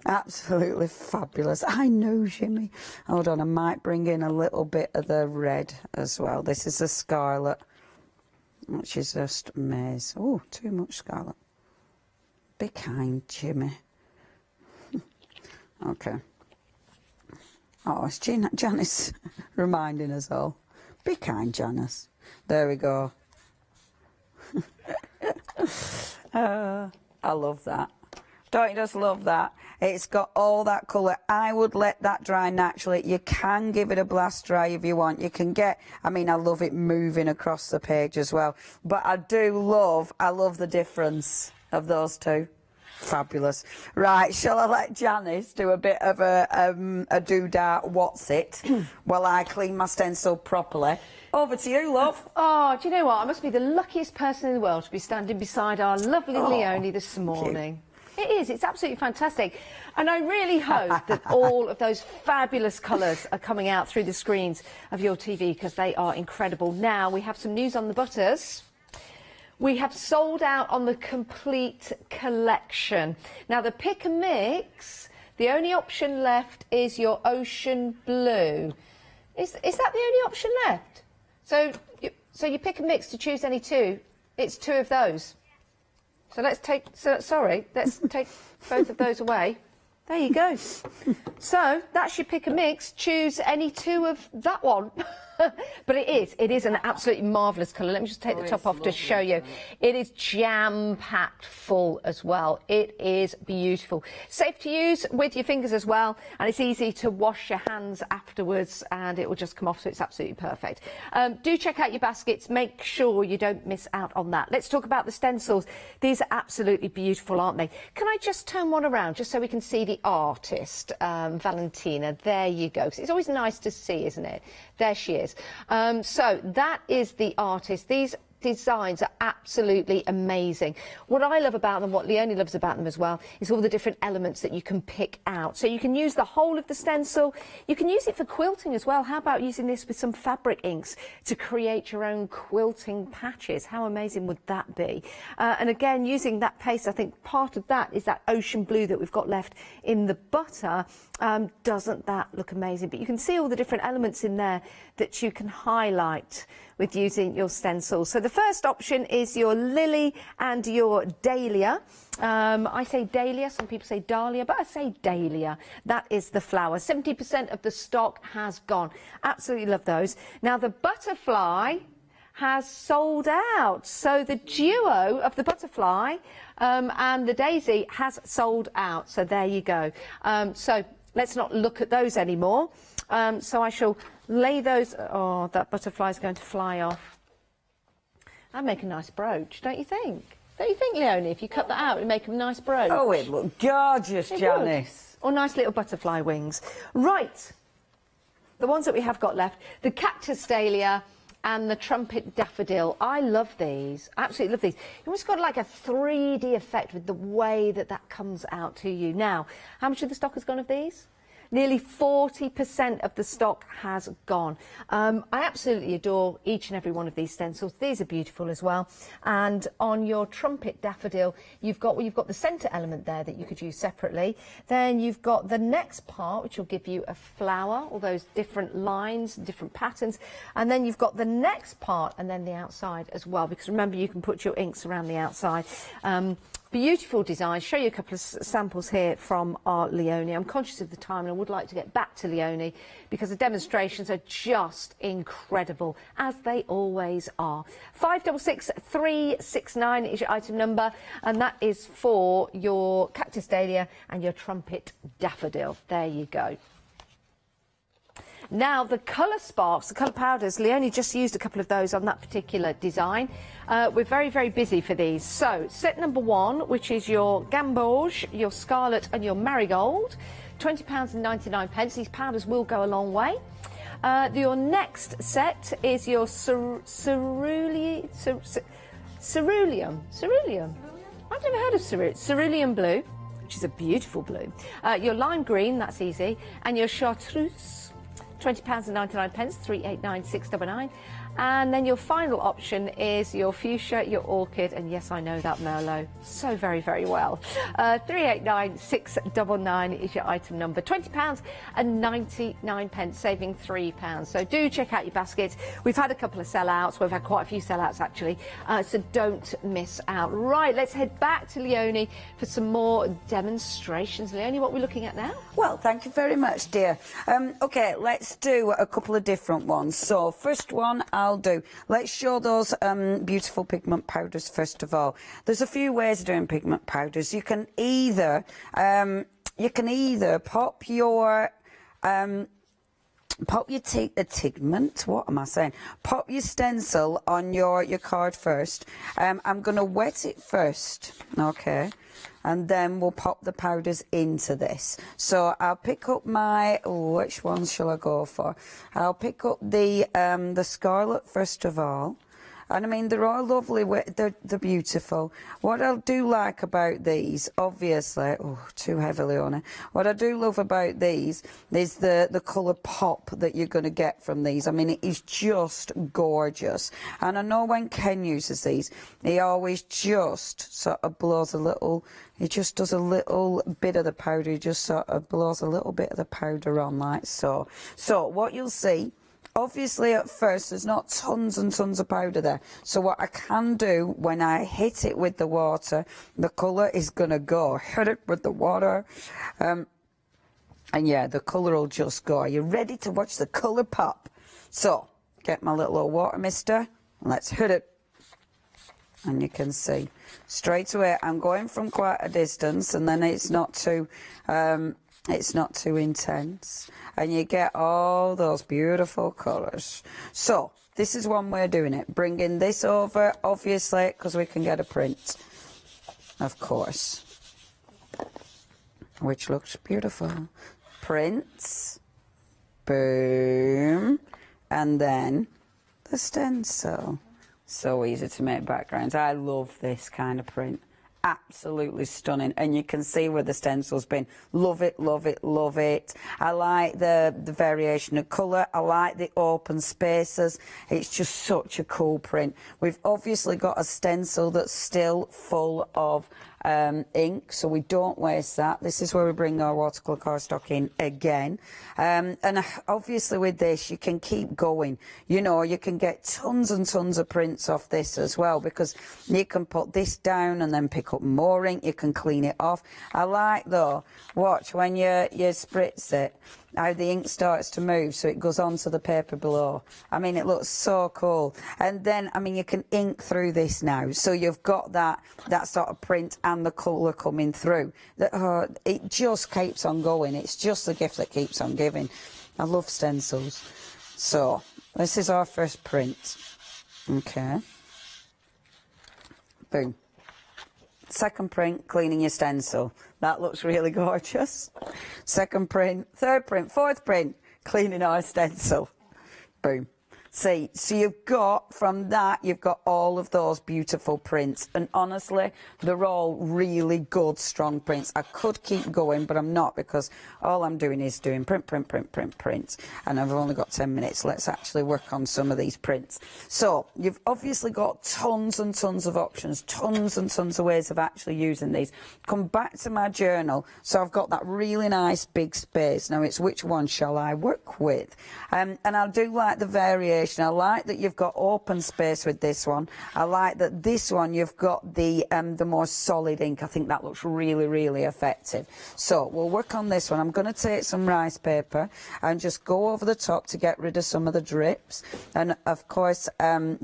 Absolutely fabulous. I know, Jimmy. Hold on, I might bring in a little bit of the red as well. This is the scarlet, which is just amazing. Oh, too much scarlet. Be kind, Jimmy. Okay. Oh, it's Janice reminding us all. Be kind, Janice. There we go. I love that. Don't you just love that? It's got all that colour. I would let that dry naturally. You can give it a blast dry if you want. You can get, I mean, I love it moving across the page as well. But I love the difference of those two. Fabulous. Right, shall I let Janice do a bit of a doodah what's it while I clean my stencil properly? Over to you, love. Oh, do you know what? I must be the luckiest person in the world to be standing beside our lovely Leonie this morning. It is. It's absolutely fantastic. And I really hope that all of those fabulous colours are coming out through the screens of your TV because they are incredible. Now, we have some news on the butters. We have sold out on the complete collection. Now, the pick and mix, the only option left is your ocean blue. Is that the only option left? So you pick and mix to choose any two. It's two of those. So let's take both of those away. There you go. So that's your pick and mix. Choose any two of that one. But it is an absolutely marvellous colour. Let me just take the top off to show you. It is jam-packed full as well. It is beautiful. Safe to use with your fingers as well, and it's easy to wash your hands afterwards and it will just come off, so it's absolutely perfect. Do check out your baskets. Make sure you don't miss out on that. Let's talk about the stencils. These are absolutely beautiful, aren't they? Can I just turn one around just so we can see the artist, Valentina? There you go. It's always nice to see, isn't it? There she is. So that is the artist. These designs are absolutely amazing. What I love about them, what Leonie loves about them as well, is all the different elements that you can pick out. So you can use the whole of the stencil. You can use it for quilting as well. How about using this with some fabric inks to create your own quilting patches? How amazing would that be? And again, using that paste, I think part of that is that ocean blue that we've got left in the butter. Doesn't that look amazing? But you can see all the different elements in there that you can highlight with using your stencils. So the first option is your lily and your dahlia. I say dahlia, some people say dahlia, but I say dahlia. That is the flower. 70% of the stock has gone. Absolutely love those. Now the butterfly has sold out. So the duo of the butterfly and the daisy has sold out. So there you go. So let's not look at those anymore. So I shall lay those. Oh, that butterfly's going to fly off. That'd make a nice brooch, don't you think? Don't you think, Leonie, if you cut that out, it'd make a nice brooch? Oh, it'd look gorgeous, Janice. Or nice little butterfly wings. Right, the ones that we have got left, the cactus dahlia and the trumpet daffodil. I love these, absolutely love these. You almost got like a 3D effect with the way that that comes out to you. Now, how much of the stock has gone of these? Nearly 40% of the stock has gone. I absolutely adore each and every one of these stencils. These are beautiful as well. And on your trumpet daffodil, you've got the centre element there that you could use separately. Then you've got the next part, which will give you a flower, all those different lines, different patterns. And then you've got the next part and then the outside as well, because remember, you can put your inks around the outside. Beautiful design. Show you a couple of samples here from our Leonie. I'm conscious of the time and I would like to get back to Leonie because the demonstrations are just incredible, as they always are. 566369 is your item number, and that is for your cactus dahlia and your trumpet daffodil. There you go. Now, the colour sparks, the colour powders, Leonie just used a couple of those on that particular design. We're very, very busy for these. So, set number 1, which is your gamboge, your scarlet and your marigold, £20.99. These powders will go a long way. Your next set is your ceruleum. I've never heard of ceruleum blue, which is a beautiful blue. Your lime green, that's easy, and your chartreuse. £20.99, 389699. And then your final option is your fuchsia, your orchid, and yes, I know that Merlot so very, very well. 389699 is your item number. £20.99, saving £3. So do check out your baskets. We've had a couple of sellouts. We've had quite a few sellouts actually. So don't miss out. Right, let's head back to Leonie for some more demonstrations. Leonie, what are we looking at now? Well, thank you very much, dear. OK, let's do a couple of different ones. So first one I'll do. Let's show those beautiful pigment powders first of all. There's a few ways of doing pigment powders. You can either pop your pigment. What am I saying? Pop your stencil on your card first. I'm going to wet it first. Okay. And then we'll pop the powders into this. So I'll pick up my, which ones shall I go for? I'll pick up the scarlet first of all. And I mean, they're all lovely, they're beautiful. What I do like about these, obviously, too heavily on it. What I do love about these is the colour pop that you're going to get from these. I mean, it is just gorgeous. And I know when Ken uses these, he always just sort of blows a little, he just does a little bit of the powder, he just sort of blows a little bit of the powder on like so. So what you'll see, obviously at first there's not tons and tons of powder there, so what I can do when I hit it with the water, the colour is going to go. Hit it with the water and yeah, the colour will just go. Are you ready to watch the colour pop? So get my little water mister and let's hit it. And you can see straight away I'm going from quite a distance, and then it's not too intense, and you get all those beautiful colours. So this is one way of doing it, bringing this over, obviously, because we can get a print, of course, which looks beautiful. Prints, boom, and then the stencil. So easy to make backgrounds. I love this kind of print. Absolutely stunning, and you can see where the stencil's been. Love it, love it, love it. I like the variation of colour. I like the open spaces. It's just such a cool print. We've obviously got a stencil that's still full of ink, so we don't waste that. This is where we bring our watercolour cardstock in again. And obviously with this you can keep going. You know, you can get tons and tons of prints off this as well, because you can put this down and then pick up more ink. You can clean it off. I like though, watch when you spritz it, how the ink starts to move, so it goes onto the paper below. I mean, it looks so cool. And then, I mean, you can ink through this now, so you've got that sort of print and the colour coming through. It just keeps on going. It's just a gift that keeps on giving. I love stencils. So, this is our first print. Okay. Boom. Second print, cleaning your stencil. That looks really gorgeous. Second print, third print, fourth print, cleaning our stencil. Boom. See, so you've got, from that, you've got all of those beautiful prints. And honestly, they're all really good, strong prints. I could keep going, but I'm not, because all I'm doing is doing print, print, print, print, print. And I've only got 10 minutes. Let's actually work on some of these prints. So, you've obviously got tons and tons of options, tons and tons of ways of actually using these. Come back to my journal. So I've got that really nice big space. Now, it's which one shall I work with? And I do like the variation. I like that you've got open space with this one. I like that this one you've got the more solid ink. I think that looks really, really effective. So we'll work on this one. I'm going to take some rice paper and just go over the top to get rid of some of the drips, and of course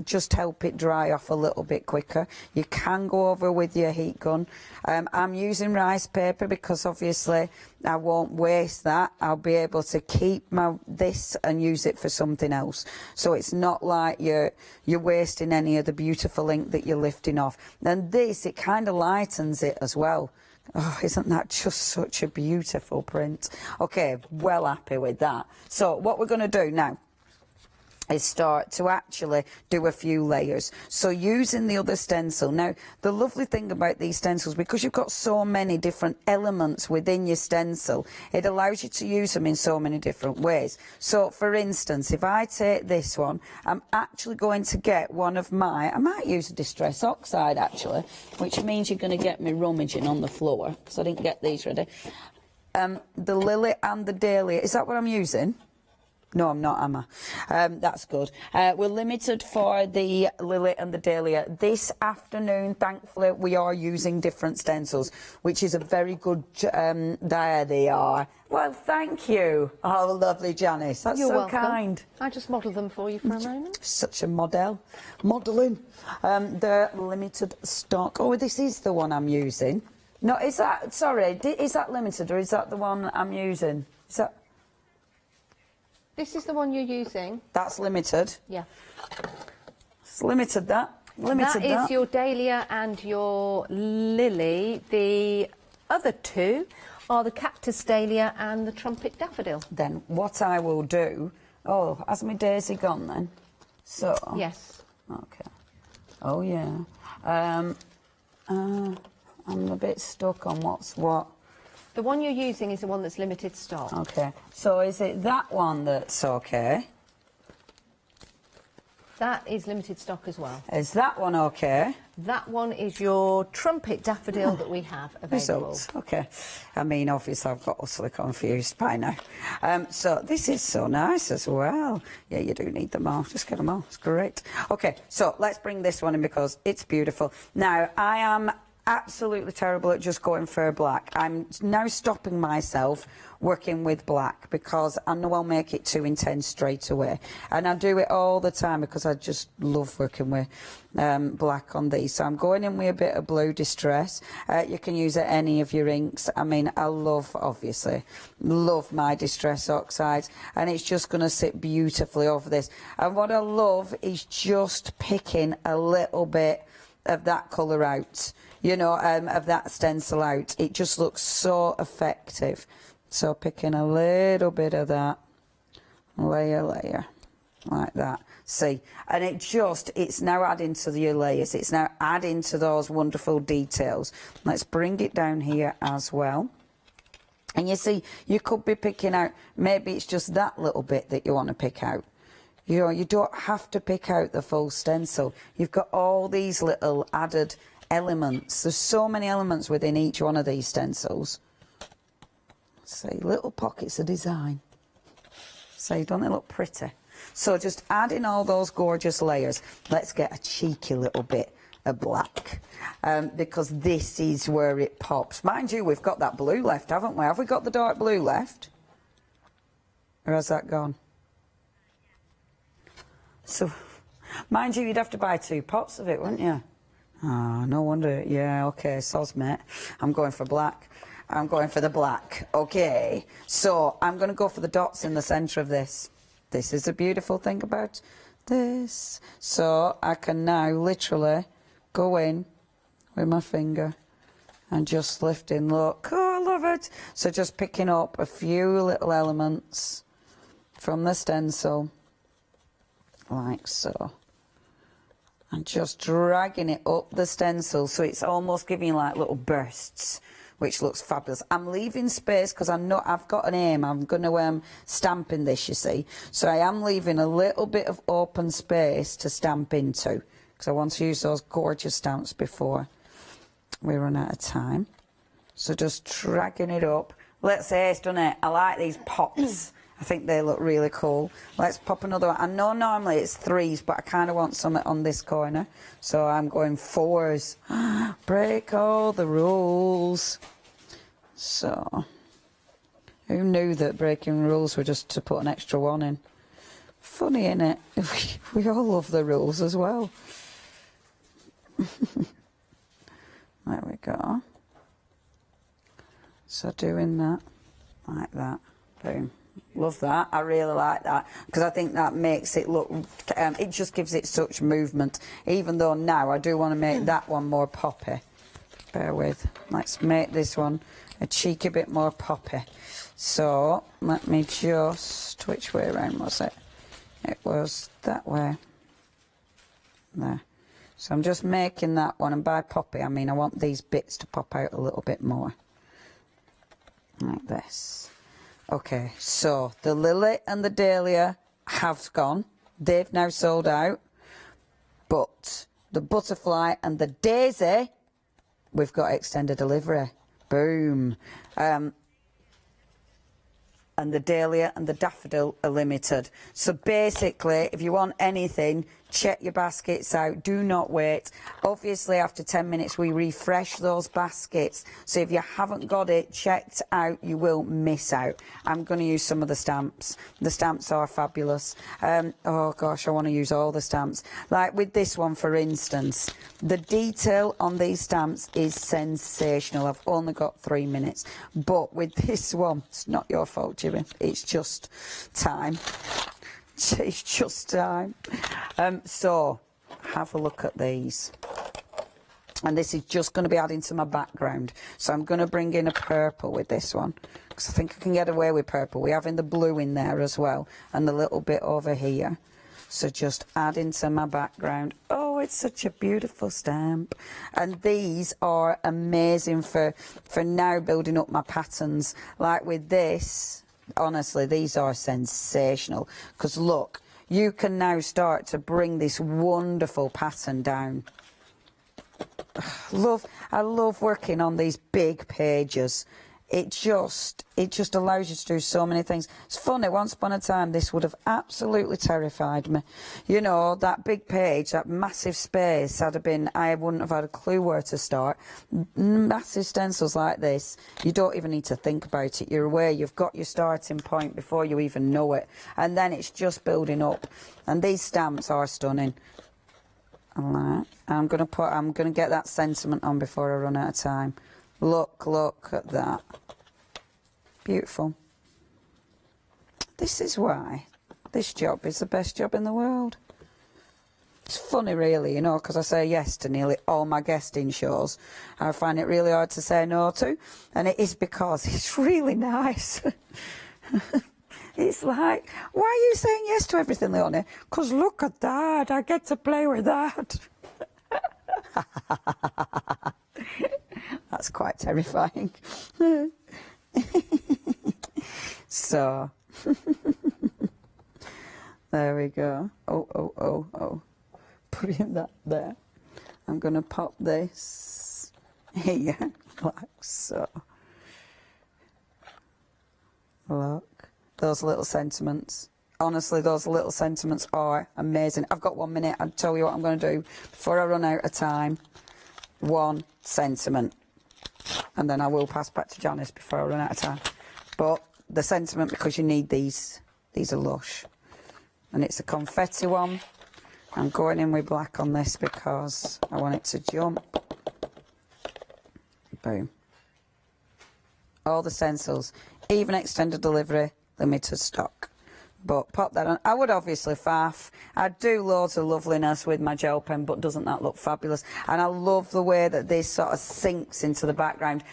just help it dry off a little bit quicker. You can go over with your heat gun. I'm using rice paper because obviously I won't waste that. I'll be able to keep this and use it for something else. So it's not like you're wasting any of the beautiful ink that you're lifting off. And this, it kind of lightens it as well. Oh, isn't that just such a beautiful print? Okay, well happy with that. So what we're going to do now is start to actually do a few layers. So using the other stencil. Now, the lovely thing about these stencils, because you've got so many different elements within your stencil, it allows you to use them in so many different ways. So, for instance, if I take this one, I'm actually going to get one of I might use a Distress Oxide, actually, which means you're going to get me rummaging on the floor, because I didn't get these ready. The Lily and the Dahlia, is that what I'm using? No, I'm not, am I? That's good. We're limited for the Lily and the Dahlia. This afternoon, thankfully, we are using different stencils, which is a very good... there they are. Well, thank you. Oh, lovely, Janice. That's You're so welcome. kind. I just modelled them for you for a moment. Such a modelling. They're limited stock. Oh, this is the one I'm using. No, is that... Sorry, is that limited, or is that the one I'm using? Is that... This is the one you're using. That's limited. Yeah. It's limited, that. Limited, that is your Dahlia and your Lily. The other two are the Cactus Dahlia and the Trumpet Daffodil. Then what I will do... Oh, has my daisy gone then? So... Yes. Okay. Oh, yeah. I'm a bit stuck on what's what. The one you're using is the one that's limited stock. Okay. So is it that one that's okay? That is limited stock as well. Is that one okay? That one is your Trumpet Daffodil that we have available. Results. Okay. I mean, obviously I've got utterly confused by now. So this is so nice as well. Yeah, you do need them all. Just get them all. It's great. Okay, so let's bring this one in because it's beautiful. Now, I am absolutely terrible at just going for black. I'm now stopping myself working with black because I know I'll make it too intense straight away, and I do it all the time because I just love working with black on these. So I'm going in with a bit of blue distress. You can use any of your inks. I mean, I obviously love my Distress Oxides, and it's just going to sit beautifully over this. And what I love is just picking a little bit of that colour out, you know, of that stencil out. It just looks so effective. So picking a little bit of that, layer. like that. See, and it's now adding to your layers. It's now adding to those wonderful details. Let's bring it down here as well. And you see, you could be picking out, maybe it's just that little bit that you want to pick out. You know, you don't have to pick out the full stencil. You've got all these little added elements. There's so many elements within each one of these stencils. See, little pockets of design. See, don't they look pretty? So just adding all those gorgeous layers. Let's get a cheeky little bit of black, because this is where it pops. Mind you, we've got that blue left, haven't we? Have we got the dark blue left? Or has that gone? So, mind you, you'd have to buy 2 pots of it, wouldn't you? Oh, no wonder. Yeah, okay, soz, mate. I'm going for black. I'm going for the black. Okay, so I'm going to go for the dots in the centre of this. This is the beautiful thing about this. So I can now literally go in with my finger and just lift in. Look, oh, I love it. So just picking up a few little elements from the stencil, like so. And just dragging it up the stencil so it's almost giving you like little bursts, which looks fabulous. I'm leaving space because I've got an aim. I'm going to stamp in this, you see. So I am leaving a little bit of open space to stamp into, because I want to use those gorgeous stamps before we run out of time. So just dragging it up. Let's say it's done it. I like these pops. I think they look really cool. Let's pop another one. I know normally it's 3s, but I kind of want something on this corner. So I'm going 4s. Break all the rules. So, who knew that breaking rules were just to put an extra 1 in? Funny, innit? We all love the rules as well. There we go. So doing that, like that, boom. Love that. I really like that, because I think that makes it look, it just gives it such movement, even though now I do want to make that one more poppy. Bear with. Let's make this one a cheeky bit more poppy. So let me just, which way around was it? It was that way. There. So I'm just making that one, and by poppy I mean I want these bits to pop out a little bit more, like this. Okay, so the lily and the dahlia have gone. They've now sold out. But the butterfly and the daisy, we've got extended delivery. Boom. And the dahlia and the daffodil are limited. So basically, if you want anything, check your baskets out. Do not wait. Obviously, after 10 minutes, we refresh those baskets. So if you haven't got it checked out, you will miss out. I'm going to use some of the stamps. The stamps are fabulous. Oh, gosh, I want to use all the stamps. Like with this one, for instance, the detail on these stamps is sensational. I've only got 3 minutes. But with this one, it's not your fault, Jimmy. It's just time. It's just time. So, have a look at these. And this is just going to be adding to my background. So I'm going to bring in a purple with this one, because I think I can get away with purple. We're having the blue in there as well, and a little bit over here. So just add into my background. Oh, it's such a beautiful stamp. And these are amazing for now building up my patterns. Like with this, honestly, these are sensational, because look, you can now start to bring this wonderful pattern down. I love working on these big pages. It just allows you to do so many things. It's funny, once upon a time this would have absolutely terrified me. You know, that big page, that massive space, I wouldn't have had a clue where to start. Massive stencils like this, you don't even need to think about it. You're aware you've got your starting point before you even know it. And then it's just building up. And these stamps are stunning. Alright, I'm gonna get that sentiment on before I run out of time. Look at that. Beautiful. This is why this job is the best job in the world. It's funny, really, you know, because I say yes to nearly all my guesting shows. I find it really hard to say no to, and it is because it's really nice. It's like, why are you saying yes to everything, Leonie? Because look at that, I get to play with that. That's quite terrifying. So, there we go. Oh. Putting that there. I'm going to pop this here, like so. Look, those little sentiments. Honestly, those little sentiments are amazing. I've got 1 minute. I'll tell you what I'm going to do before I run out of time. One sentiment. And then I will pass back to Janice before I run out of time. But the sentiment, because you need these are lush. And it's a confetti one. I'm going in with black on this because I want it to jump. Boom. All the stencils, even extended delivery, limited stock. But pop that on. I would obviously faff. I'd do loads of loveliness with my gel pen, but doesn't that look fabulous? And I love the way that this sort of sinks into the background.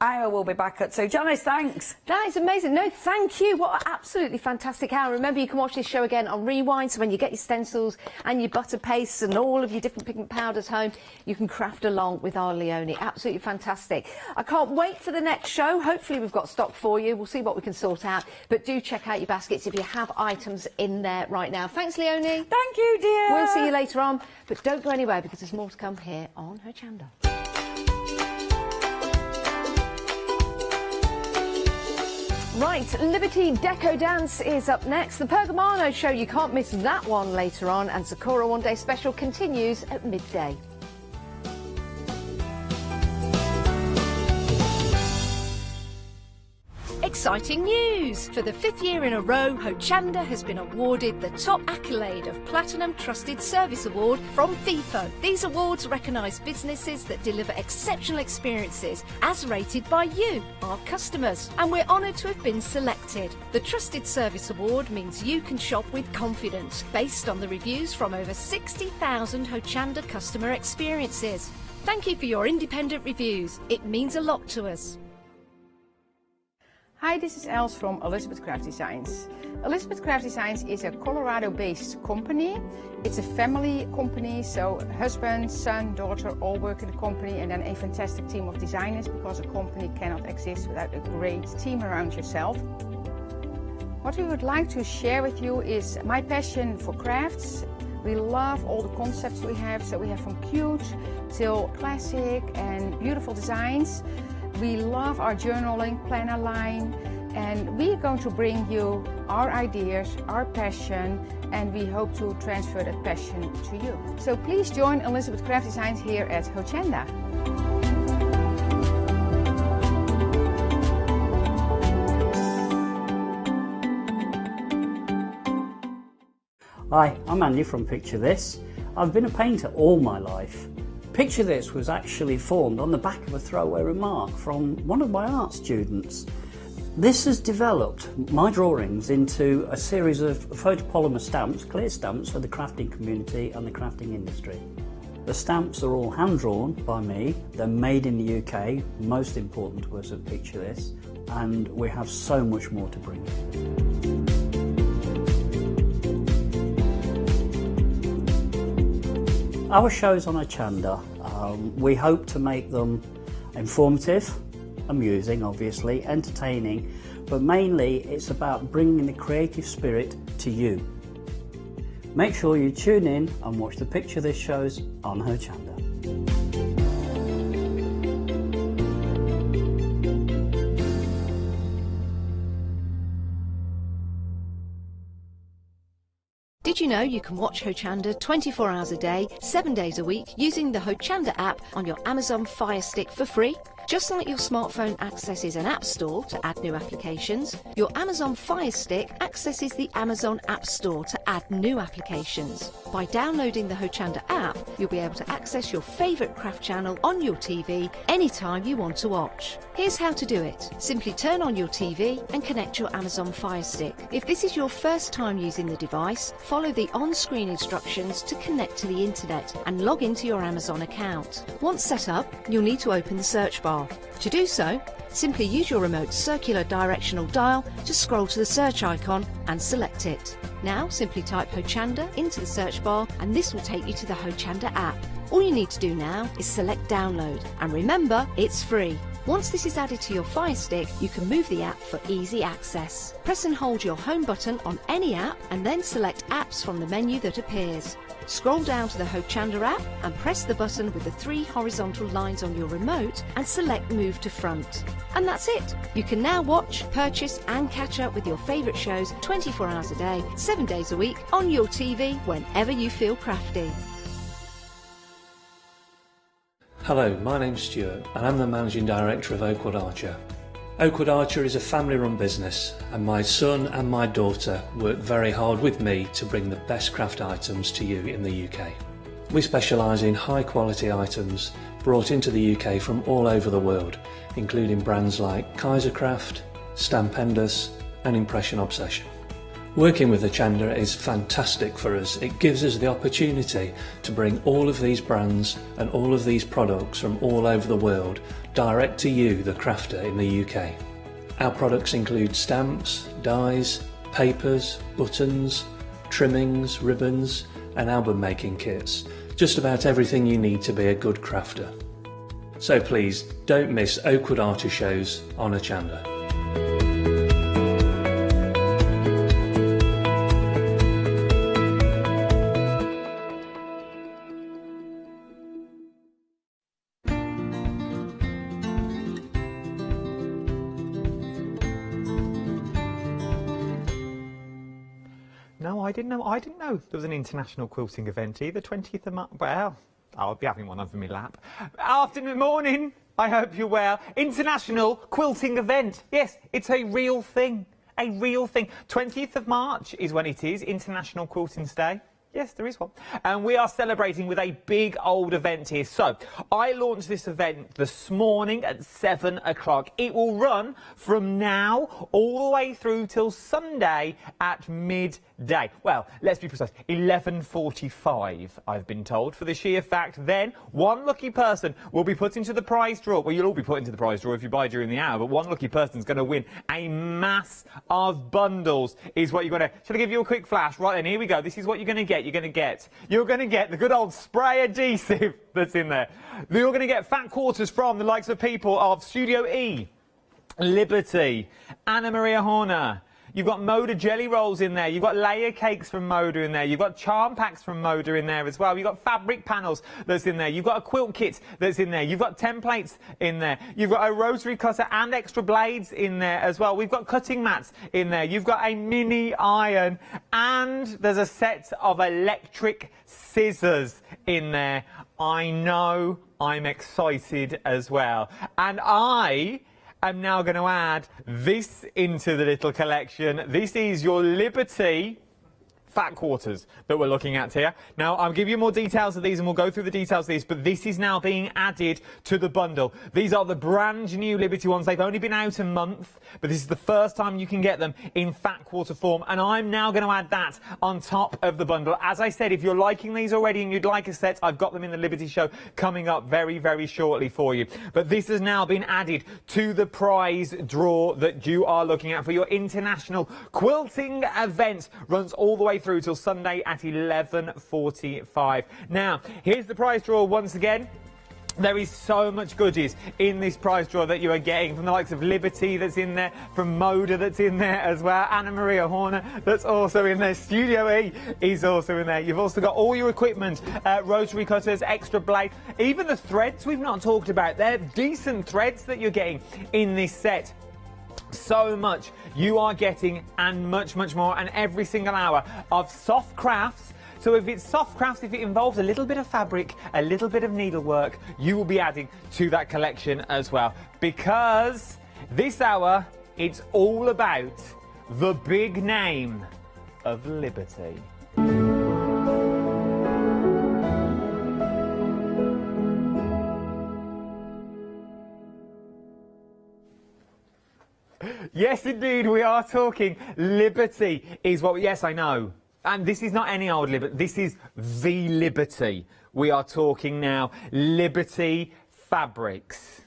I will be back at 2. Janice, thanks. That is amazing. No, thank you. What an absolutely fantastic hour. Remember, you can watch this show again on Rewind, so when you get your stencils and your butter pastes and all of your different pigment powders home, you can craft along with our Leonie. Absolutely fantastic. I can't wait for the next show. Hopefully we've got stock for you. We'll see what we can sort out. But do check out your baskets if you have items in there right now. Thanks, Leonie. Thank you, dear. We'll see you later on. But don't go anywhere, because there's more to come here on Hochanda. Right, Liberty Deco Dance is up next. The Pergamano show, you can't miss that one later on. And Sakura One Day Special continues at midday. Exciting news! For the 5th year in a row, Hochanda has been awarded the top accolade of Platinum Trusted Service Award from Feefo. These awards recognise businesses that deliver exceptional experiences as rated by you, our customers. And we're honoured to have been selected. The Trusted Service Award means you can shop with confidence, based on the reviews from over 60,000 Hochanda customer experiences. Thank you for your independent reviews. It means a lot to us. Hi, this is Els from Elizabeth Craft Designs. Elizabeth Craft Designs is a Colorado-based company. It's a family company, so husband, son, daughter all work in the company, and then a fantastic team of designers, because a company cannot exist without a great team around yourself. What we would like to share with you is my passion for crafts. We love all the concepts we have, so we have from cute till classic and beautiful designs. We love our journaling planner line, and we are going to bring you our ideas, our passion, and we hope to transfer that passion to you. So please join Elizabeth Craft Designs here at Hochanda. Hi, I'm Andy from Picture This. I've been a painter all my life. Picture This was actually formed on the back of a throwaway remark from one of my art students. This has developed my drawings into a series of photopolymer stamps, clear stamps for the crafting community and the crafting industry. The stamps are all hand-drawn by me, they're made in the UK, most important to us at Picture This, and we have so much more to bring. Our shows on Hochanda, we hope to make them informative, amusing obviously, entertaining, but mainly it's about bringing the creative spirit to you. Make sure you tune in and watch the Picture This shows on Hochanda. Did you know you can watch Hochanda 24 hours a day, 7 days a week using the Hochanda app on your Amazon Fire Stick for free? Just like your smartphone accesses an app store to add new applications, your Amazon Fire Stick accesses the Amazon App Store to add new applications. By downloading the Hochanda app, you'll be able to access your favourite craft channel on your TV anytime you want to watch. Here's how to do it. Simply turn on your TV and connect your Amazon Fire Stick. If this is your first time using the device, follow the on-screen instructions to connect to the internet and log into your Amazon account. Once set up, you'll need to open the search bar bar. To do so, simply use your remote's circular directional dial to scroll to the search icon and select it. Now simply type Hochanda into the search bar and this will take you to the Hochanda app. All you need to do now is select download, and remember, it's free. Once this is added to your Fire Stick, you can move the app for easy access. Press and hold your home button on any app and then select apps from the menu that appears. Scroll down to the Hochanda app and press the button with the 3 horizontal lines on your remote and select Move to Front. And that's it. You can now watch, purchase and catch up with your favourite shows 24 hours a day, 7 days a week on your TV whenever you feel crafty. Hello, my name's Stuart and I'm the Managing Director of Oakwood Archer. Oakwood Archer is a family-run business and my son and my daughter work very hard with me to bring the best craft items to you in the UK. We specialise in high-quality items brought into the UK from all over the world, including brands like Kaisercraft, Stampendous and Impression Obsession. Working with Hochanda is fantastic for us. It gives us the opportunity to bring all of these brands and all of these products from all over the world direct to you, the crafter in the UK. Our products include stamps, dies, papers, buttons, trimmings, ribbons and album making kits. Just about everything you need to be a good crafter. So please don't miss Oakwood Archer shows on Hochanda. No, I didn't know there was an international quilting event either. 20th of March. Well, I'll be having one over my lap. Afternoon, morning. I hope you're well. International quilting event. Yes, it's a real thing. A real thing. 20th of March is when it is International Quilting Day. Yes, there is one. And we are celebrating with a big old event here. So, I launched this event this morning at 7 o'clock. It will run from now all the way through till Sunday at midday. Well, let's be precise, 11:45, I've been told, for the sheer fact then one lucky person will be put into the prize draw. Well, you'll all be put into the prize draw if you buy during the hour, but one lucky person's going to win a mass of bundles is what you're going to... Shall I give you a quick flash? Right then, here we go. This is what you're going to get. You're going to get the good old spray adhesive that's in there. You're going to get fat quarters from the likes of people of Studio E, Liberty, Anna Maria Horner. You've got Moda jelly rolls in there. You've got layer cakes from Moda in there. You've got charm packs from Moda in there as well. You've got fabric panels that's in there. You've got a quilt kit that's in there. You've got templates in there. You've got a rotary cutter and extra blades in there as well. We've got cutting mats in there. You've got a mini iron and there's a set of electric scissors in there. I know I'm excited as well. And I'm now going to add this into the little collection. This is your Liberty fat quarters that we're looking at here. Now, I'll give you more details of these and we'll go through the details of these, but this is now being added to the bundle. These are the brand new Liberty ones. They've only been out a month, but this is the first time you can get them in fat quarter form, and I'm now going to add that on top of the bundle. As I said, if you're liking these already and you'd like a set, I've got them in the Liberty show coming up very, very shortly for you. But this has now been added to the prize draw that you are looking at for your international quilting event. Runs all the way through till Sunday at 11:45. Now, here's the prize draw once again. There is so much goodies in this prize draw that you are getting from the likes of Liberty that's in there, from Moda that's in there as well, Anna Maria Horner that's also in there, Studio E is also in there. You've also got all your equipment, rotary cutters, extra blade, even the threads we've not talked about. They're decent threads that you're getting in this set. So much you are getting and much, much more, and every single hour of soft crafts. So if it's soft crafts, if it involves a little bit of fabric, a little bit of needlework, you will be adding to that collection as well. Because this hour, it's all about the big name of Liberty. Yes, indeed, we are talking Liberty is what... Yes, I know. And this is not any old Liberty. This is the Liberty. We are talking now Liberty fabrics.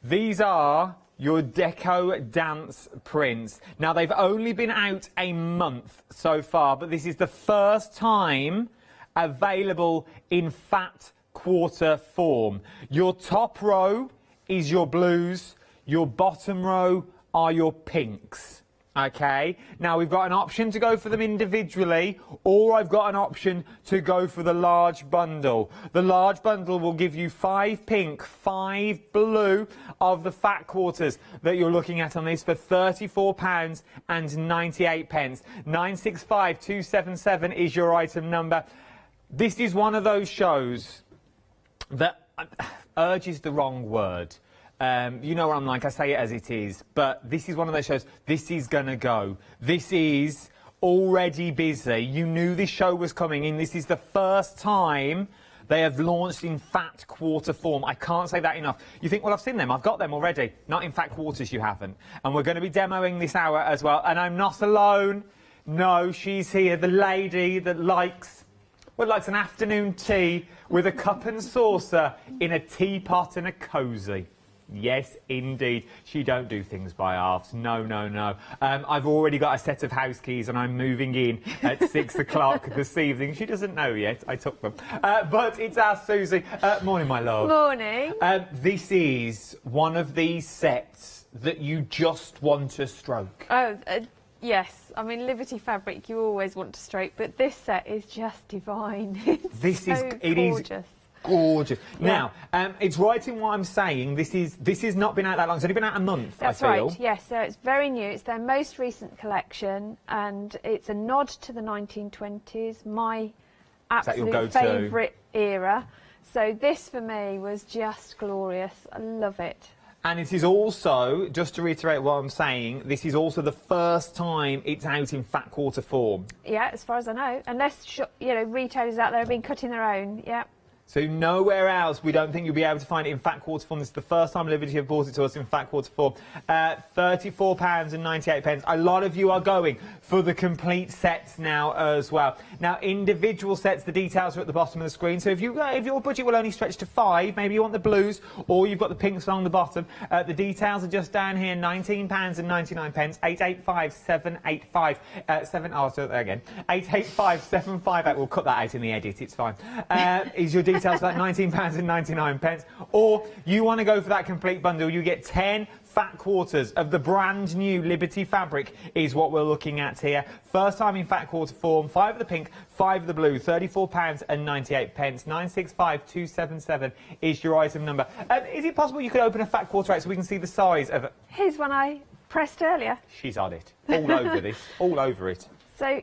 These are your deco dance prints. Now, they've only been out a month so far, but this is the first time available in fat quarter form. Your top row is your blues, your bottom row are your pinks. Okay, now we've got an option to go for them individually, or I've got an option to go for the large bundle. The large bundle will give you 5 pink, 5 blue of the fat quarters that you're looking at on this for £34.98. 965277 is your item number. This is one of those shows that urge is the wrong word. You know what I'm like, I say it as it is, but this is one of those shows, this is gonna go. This is already busy. You knew this show was coming in. This is the first time they have launched in fat quarter form. I can't say that enough. You think, well, I've seen them, I've got them already. Not in fat quarters, you haven't. And we're going to be demoing this hour as well. And I'm not alone. No, she's here, the lady that likes an afternoon tea with a cup and saucer in a teapot and a cosy. Yes, indeed. She don't do things by halves. No, no, no. I've already got a set of house keys and I'm moving in at 6 o'clock this evening. She doesn't know yet. I took them. But it's our Susie. Morning, my love. Morning. This is one of these sets that you just want to stroke. Oh, yes. I mean, Liberty fabric you always want to stroke, but this set is just divine. It's gorgeous. Gorgeous. Yeah. Now, it's right in what I'm saying. This has not been out that long. It's only been out a month, That's I feel. right, yes. So it's very new. It's their most recent collection, and it's a nod to the 1920s, my absolute favourite era. So this, for me, was just glorious. I love it. And it is also, just to reiterate what I'm saying, this is also the first time it's out in fat quarter form. Yeah, as far as I know. Unless, retailers out there have been cutting their own, yeah. So nowhere else, we don't think you'll be able to find it in fat quarter form. This is the first time Liberty have brought it to us in fat quarter form. £34.98. A lot of you are going for the complete sets now as well. Now, individual sets, the details are at the bottom of the screen. So if your budget will only stretch to 5, maybe you want the blues, or you've got the pinks along the bottom, the details are just down here, £19.99, 885785. I'll do it there again. 885758. We'll cut that out in the edit, it's fine. Is your details for that £19.99, or you want to go for that complete bundle, you get 10 fat quarters of the brand new Liberty fabric is what we're looking at here. First time in fat quarter form, 5 of the pink, 5 of the blue, £34.98. 965277 is your item number. Is it possible you could open a fat quarter out so we can see the size of it? Here's one I pressed earlier. She's on it. All over this. All over it. So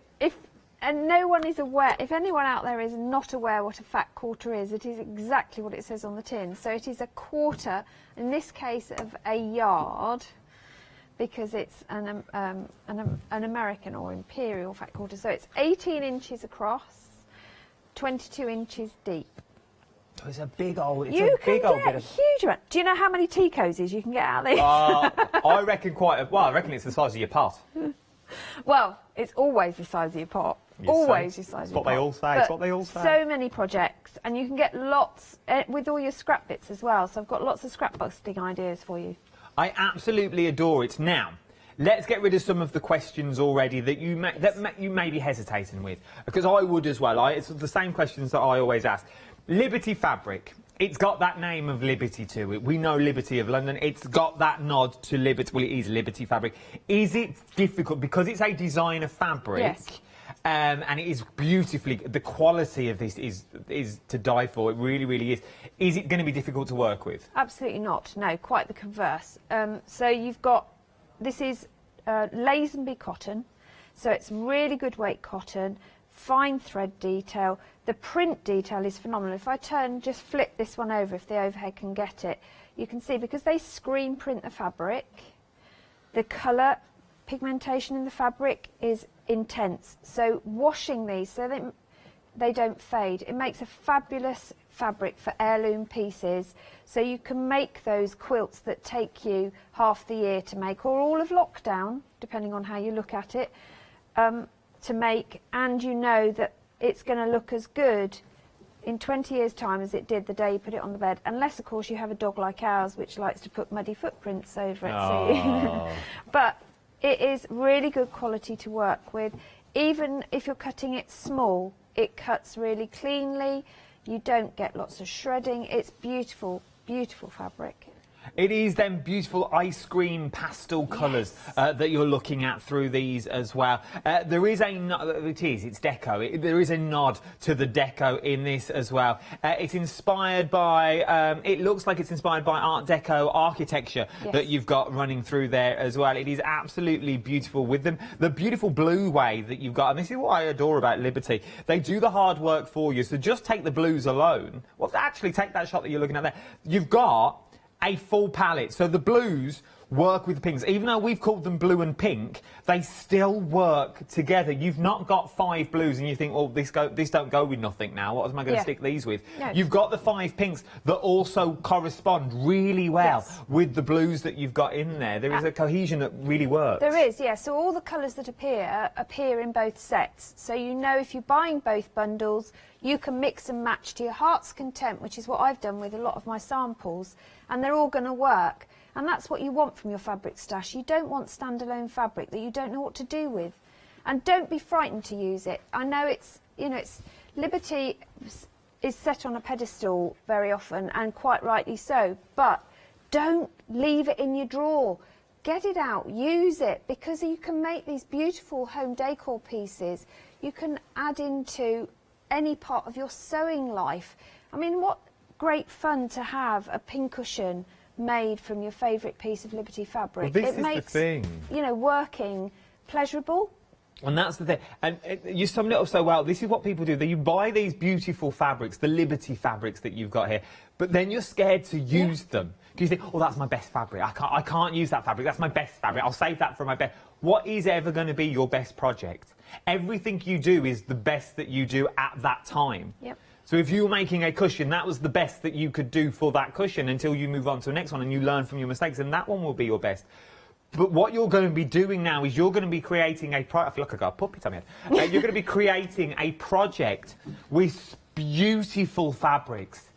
and no one is aware, if anyone out there is not aware what a fat quarter is, it is exactly what it says on the tin. So it is a quarter, in this case, of a yard, because it's an American or imperial fat quarter. So it's 18 inches across, 22 inches deep. So it's a big old, bit of... huge amount. Do you know how many tea cosies you can get out of this? I reckon I reckon it's the size of your pot. Well, it's always the size of your pot. Always the size of your pot. It's what they all say. It's what they all say. So many projects, and you can get lots with all your scrap bits as well. So I've got lots of scrap busting ideas for you. I absolutely adore it. Now, let's get rid of some of the questions already that you may be hesitating with, because I would as well. It's the same questions that I always ask. Liberty fabric. It's got that name of Liberty to it. We know Liberty of London. It's got that nod to Liberty. Well, it is Liberty fabric. Is it difficult because it's a designer fabric? Yes. And it is beautifully. The quality of this is to die for. It really, really is. Is it going to be difficult to work with? Absolutely not. No, quite the converse. So you've got this is Lazenby cotton, so it's really good weight cotton. Fine thread detail. The print detail is phenomenal. If I just flip this one over, if the overhead can get it, you can see because they screen print the fabric, the colour pigmentation in the fabric is intense. So washing these so they don't fade, it makes a fabulous fabric for heirloom pieces. So you can make those quilts that take you half the year to make, or all of lockdown, depending on how you look at it. To make, and you know that it's going to look as good in 20 years' time as it did the day you put it on the bed, unless, of course, you have a dog like ours which likes to put muddy footprints over it. So but it is really good quality to work with. Even if you're cutting it small, it cuts really cleanly. You don't get lots of shredding. It's beautiful, beautiful fabric. It is them beautiful ice cream pastel colours that you're looking at through these as well. There is it's deco. There is a nod to the deco in this as well. It's inspired by, it looks like it's inspired by Art Deco architecture that you've got running through there as well. It is absolutely beautiful with them. The beautiful blue way that you've got, and this is what I adore about Liberty. They do the hard work for you, so just take the blues alone. Well, actually take that shot that you're looking at there. You've got a full palette. So the blues work with the pinks. Even though we've called them blue and pink, they still work together. You've not got 5 blues and you think, well, this don't go with nothing now. What am I going to stick these with? No. You've got the 5 pinks that also correspond really well with the blues that you've got in there. There is a cohesion that really works. There is, yeah. So all the colours that appear in both sets. So you know if you're buying both bundles, you can mix and match to your heart's content, which is what I've done with a lot of my samples, and they're all going to work. And that's what you want from your fabric stash. You don't want standalone fabric that you don't know what to do with. And don't be frightened to use it. I know it's, you know, Liberty is set on a pedestal very often, and quite rightly so, but don't leave it in your drawer. Get it out, use it, because you can make these beautiful home decor pieces. You can add into any part of your sewing life. I mean, what great fun to have a pincushion made from your favourite piece of Liberty fabric. Well, this it is makes, the thing. you know, working pleasurable. And that's the thing. And you summed it up so well. This is what people do. You buy these beautiful fabrics, the Liberty fabrics that you've got here, but then you're scared to use them. Because you think, oh, that's my best fabric. I can't use that fabric. That's my best fabric. I'll save that for my best. What is ever going to be your best project? Everything you do is the best that you do at that time. Yep. So if you were making a cushion, that was the best that you could do for that cushion until you move on to the next one and you learn from your mistakes, and that one will be your best. But what you're going to be doing now is you're going to be creating a I feel like I got a puppet on my head. You're going to be creating a project with beautiful fabrics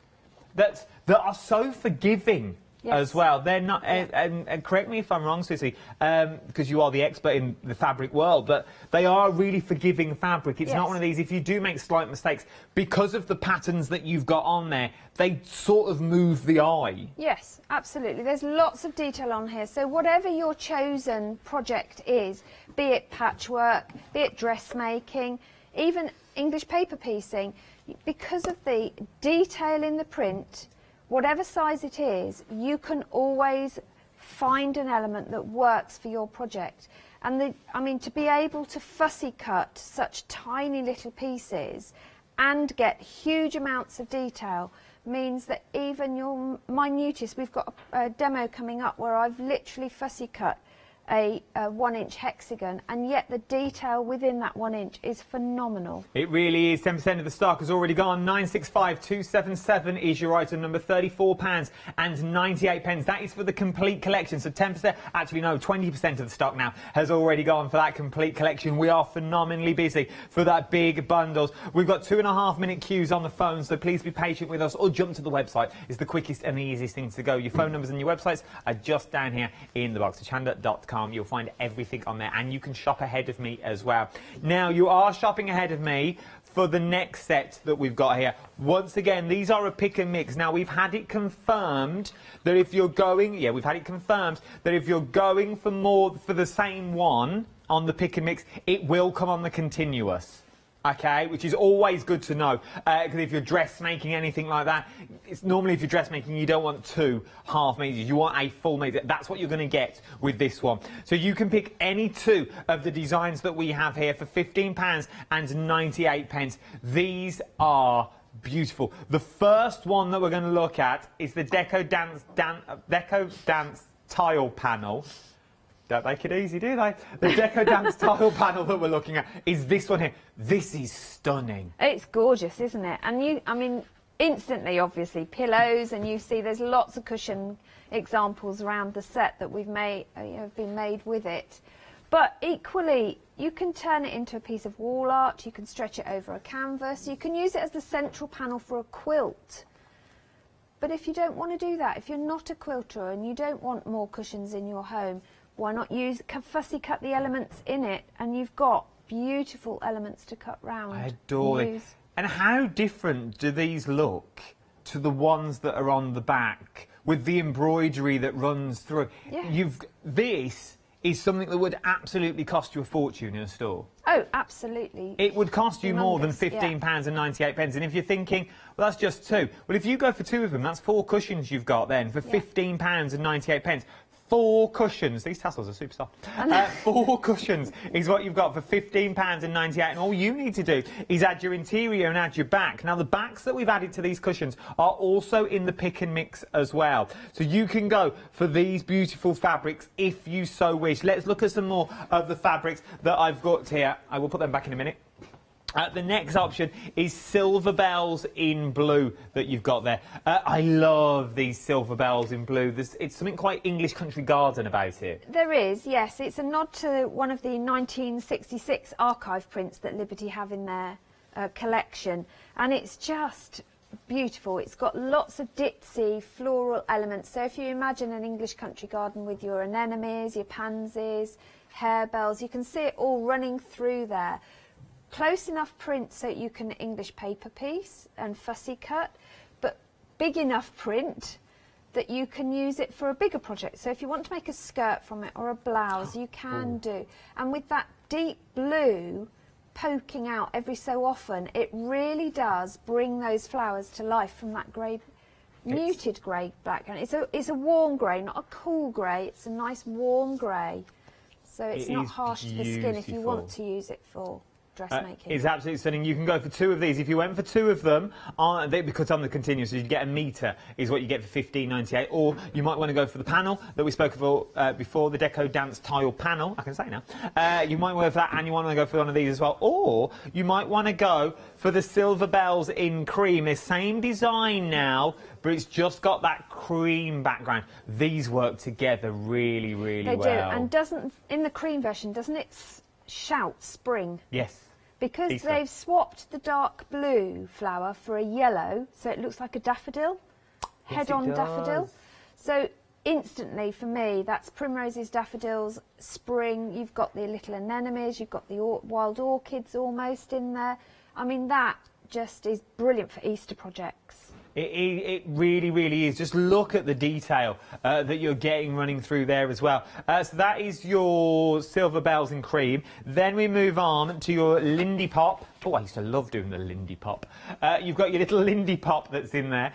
that are so forgiving. As well. They're not, and correct me if I'm wrong, Susie, because you are the expert in the fabric world, but they are a really forgiving fabric. It's not one of these, if you do make slight mistakes, because of the patterns that you've got on there, they sort of move the eye. Yes, absolutely. There's lots of detail on here. So whatever your chosen project is, be it patchwork, be it dressmaking, even English paper piecing, because of the detail in the print, whatever size it is, you can always find an element that works for your project. And I mean, to be able to fussy cut such tiny little pieces and get huge amounts of detail means that even your minutest, we've got a demo coming up where I've literally fussy cut a 1-inch hexagon, and yet the detail within that 1 inch is phenomenal. It really is. 10% of the stock has already gone. 965277 is your item number, £34.98. That is for the complete collection. So 10%, actually no, 20% of the stock now has already gone for that complete collection. We are phenomenally busy for that big bundles. We've got 2.5-minute queues on the phone, so please be patient with us or jump to the website. It's the quickest and the easiest thing to go. Your phone numbers and your websites are just down here in the box. Hochanda.com. You'll find everything on there, and you can shop ahead of me as well. Now, you are shopping ahead of me for the next set that we've got here. Once again, these are a pick and mix. Now, we've had it confirmed that if you're going, we've had it confirmed that if you're going for the same one on the pick and mix, it will come on the continuous. Okay, which is always good to know, because if you're dressmaking, anything like that, it's normally if you're dressmaking, you don't want 2 half metres, you want a full metre. That's what you're going to get with this one. So you can pick any 2 of the designs that we have here for £15.98. These are beautiful. The first one that we're going to look at is the Deco Dance tile panel. Don't make it easy, do they? The Deco Dance tile panel that we're looking at is this one here. This is stunning. It's gorgeous, isn't it? And I mean, instantly, obviously, pillows, and you see there's lots of cushion examples around the set that we've made, have been made with it. But equally, you can turn it into a piece of wall art, you can stretch it over a canvas, you can use it as the central panel for a quilt. But if you don't want to do that, if you're not a quilter and you don't want more cushions in your home, why not fussy cut the elements in it, and you've got beautiful elements to cut round. I adore it. And how different do these look to the ones that are on the back with the embroidery that runs through? Yeah. This is something that would absolutely cost you a fortune in a store. Oh, absolutely. It would cost you more than Humongous, £15.98. And if you're thinking, well, that's just two. Well, if you go for two of them, that's 4 cushions you've got then for £15.98. 4 cushions. These tassels are super soft. 4 cushions is what you've got for £15.98, and all you need to do is add your interior and add your back. Now, the backs that we've added to these cushions are also in the pick and mix as well. So you can go for these beautiful fabrics if you so wish. Let's look at some more of the fabrics that I've got here. I will put them back in a minute. The next option is Silver Bells in blue that you've got there. I love these Silver Bells in blue. It's something quite English country garden about it. There is, yes. It's a nod to one of the 1966 archive prints that Liberty have in their collection. And it's just beautiful. It's got lots of ditzy floral elements. So if you imagine an English country garden with your anemones, your pansies, harebells, you can see it all running through there. Close enough print so you can English paper piece and fussy cut, but big enough print that you can use it for a bigger project. So if you want to make a skirt from it or a blouse, you can do. And with that deep blue poking out every so often, it really does bring those flowers to life from that grey, muted grey background. It's a warm grey, not a cool grey. It's a nice warm grey. So it's not harsh to the skin if you want to use it for dressmaking. It's absolutely stunning. You can go for 2 of these. If you went for 2 of them, because on the continuous, you'd get a metre, is what you get for £15.98. Or you might want to go for the panel that we spoke of before, the Deco Dance Tile panel. I can say now. You might want to go for that, and you want to go for one of these as well. Or you might want to go for the Silver Bells in cream. The same design now, but it's just got that cream background. These work together really, really well. They do, and in the cream version, doesn't it shout spring? Yes. Because they've swapped the dark blue flower for a yellow, so it looks like a daffodil, head-on daffodil. So instantly, for me, that's primroses, daffodils, spring. You've got the little anemones, you've got the wild orchids almost in there. I mean, that just is brilliant for Easter projects. It really, really is. Just look at the detail that you're getting running through there as well. So that is your Silver Bells in cream. Then we move on to your Lindy Pop. Oh, I used to love doing the Lindy Pop. You've got your little Lindy Pop that's in there.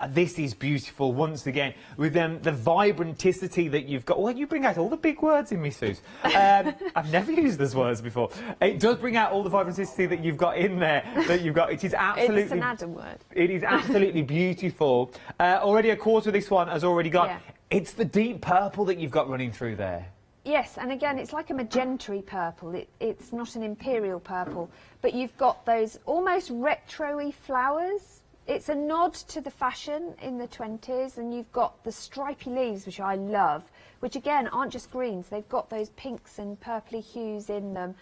This is beautiful once again with the vibranticity that you've got. Oh, you bring out all the big words in me, Suze. I've never used those words before. It does bring out all the vibranticity that you've got in there. It is absolutely. It's an Adam word. It is absolutely beautiful. Already a quarter of this one has already gone. Yeah. It's the deep purple that you've got running through there. Yes, and again, it's like a magenta-y purple. It's not an imperial purple, but you've got those almost retro-y flowers. It's a nod to the fashion in the 20s, and you've got the stripy leaves, which I love, which again aren't just greens. They've got those pinks and purpley hues in them.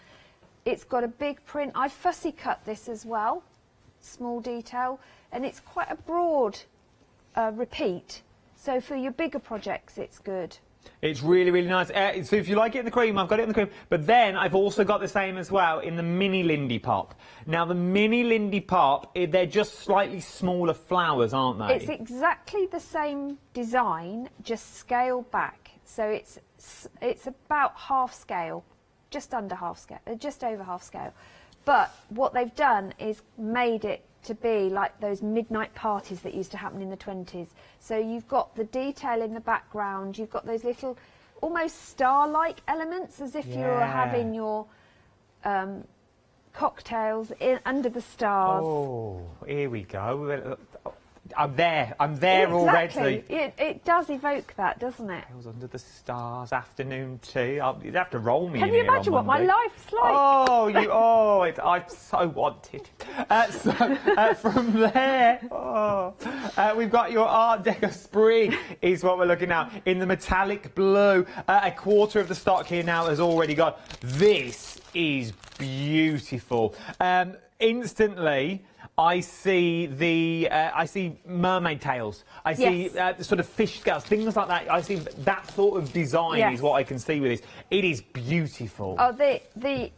It's got a big print. I fussy cut this as well, small detail, and it's quite a broad repeat. So for your bigger projects, it's good. It's really, really nice. So if you like it in the cream, I've got it in the cream. But then I've also got the same as well in the mini Lindy Pop. Now, the mini Lindy Pop, they're just slightly smaller flowers, aren't they? It's exactly the same design, just scaled back. So it's about half scale, just under half scale, just over half scale. But what they've done is made it to be like those midnight parties that used to happen in the 20s. So you've got the detail in the background, you've got those little almost star-like elements, as if you were having your cocktails under the stars. Oh, here we go. I'm there already. It does evoke that, doesn't it? Tales under the stars, afternoon tea. You'd have to roll me Can in you here on imagine what my Monday. life's like? I so wanted. From there, we've got your Art Deco sprig is what we're looking at in the metallic blue. A quarter of the stock here now has already gone. This is beautiful. Instantly, I see I see mermaid tails. I see sort of fish scales, things like that. I see that sort of design is what I can see with this. It is beautiful. Oh, the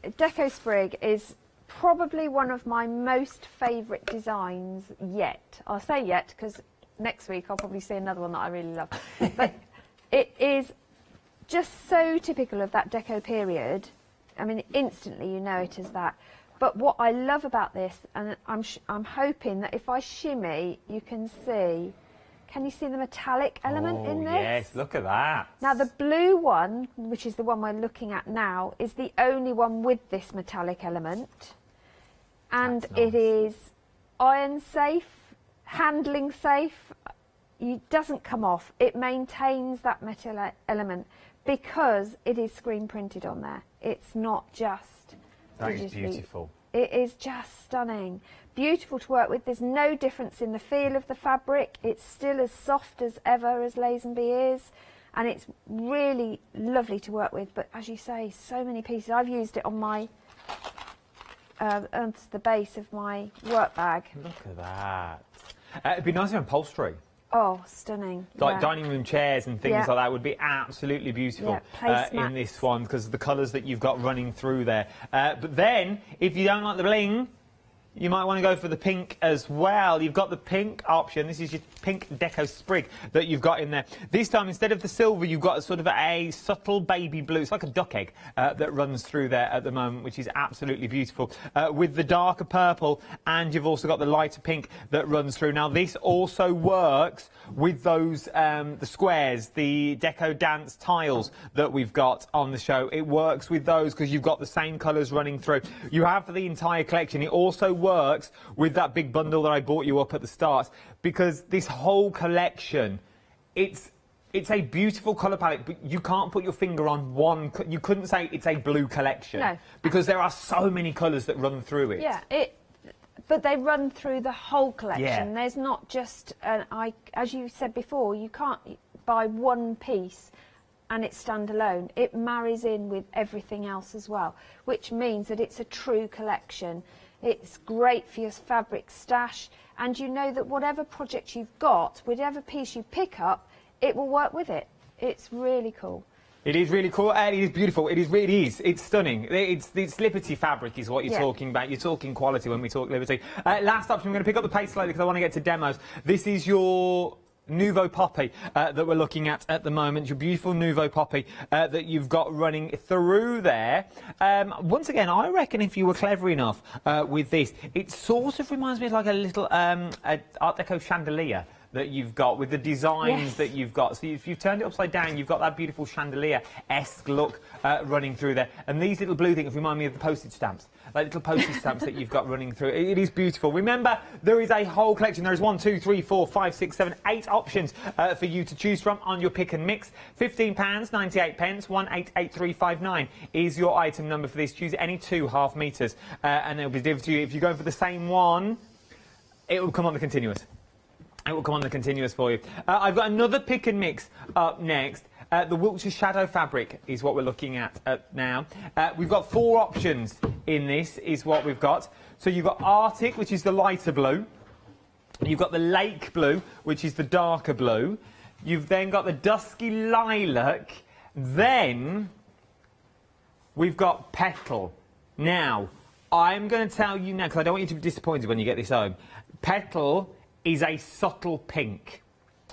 Deco sprig is probably one of my most favourite designs yet. I'll say yet because next week I'll probably see another one that I really love. But it is just so typical of that Deco period. I mean, instantly you know it as that. But what I love about this, and I'm hoping that if I shimmy, you can see. Can you see the metallic element in this? Yes, look at that. Now the blue one, which is the one we're looking at now, is the only one with this metallic element, and it is iron safe, handling safe. It doesn't come off. It maintains that metal element because it is screen printed on there. It's not just. That is beautiful. It is just stunning. Beautiful to work with. There's no difference in the feel of the fabric. It's still as soft as ever as Lazenby is. And it's really lovely to work with. But as you say, so many pieces. I've used it on my, the base of my work bag. Look at that. It'd be nice to have upholstery. Oh, stunning. Like dining room chairs and things like that would be absolutely beautiful in this one because of the colours that you've got running through there. But then, if you don't like the bling, you might want to go for the pink as well. You've got the pink option. This is your pink Deco sprig that you've got in there. This time, instead of the silver, you've got sort of a subtle baby blue. It's like a duck egg that runs through there at the moment, which is absolutely beautiful. With the darker purple, and you've also got the lighter pink that runs through. Now, this also works with those, the squares, the Deco Dance tiles that we've got on the show. It works with those because you've got the same colours running through. You have for the entire collection. It also works with that big bundle that I bought you up at the start because this whole collection, it's a beautiful colour palette, but you can't put your finger on one. You couldn't say it's a blue collection because there are so many colours that run through it. Yeah, but they run through the whole collection. Yeah. There's not just as you said before, you can't buy one piece and it's standalone. It marries in with everything else as well, which means that it's a true collection. It's great for your fabric stash, and you know that whatever project you've got, whatever piece you pick up, it will work with it. It's really cool. It is really cool, and it is beautiful. It is. It's stunning. It's Liberty fabric is what you're talking about. You're talking quality when we talk Liberty. Last option, I'm going to pick up the pace slightly because I want to get to demos. This is your Nouveau Poppy that we're looking at the moment, your beautiful Nouveau Poppy that you've got running through there. Once again, I reckon if you were clever enough with this, it sort of reminds me of like a little Art Deco chandelier that you've got with the designs that you've got. So if you've turned it upside down, you've got that beautiful chandelier-esque look running through there. And these little blue things remind me of the postage stamps, like little postage stamps that you've got running through. It is beautiful. Remember, there is a whole collection. There is 1, 2, 3, 4, 5, 6, 7, 8 options for you to choose from on your pick and mix. £15, 98 pence, 188359 is your item number for this. Choose any 2 half metres and it'll be delivered to you. If you're going for the same one, it will come on the continuous. It will come on the continuous for you. I've got another pick and mix up next. The Wiltshire Shadow fabric is what we're looking at now. We've got 4 options in this, is what we've got. So you've got Arctic, which is the lighter blue. You've got the Lake Blue, which is the darker blue. You've then got the Dusky Lilac. Then we've got Petal. Now, I'm going to tell you now, because I don't want you to be disappointed when you get this home. Petal is a subtle pink.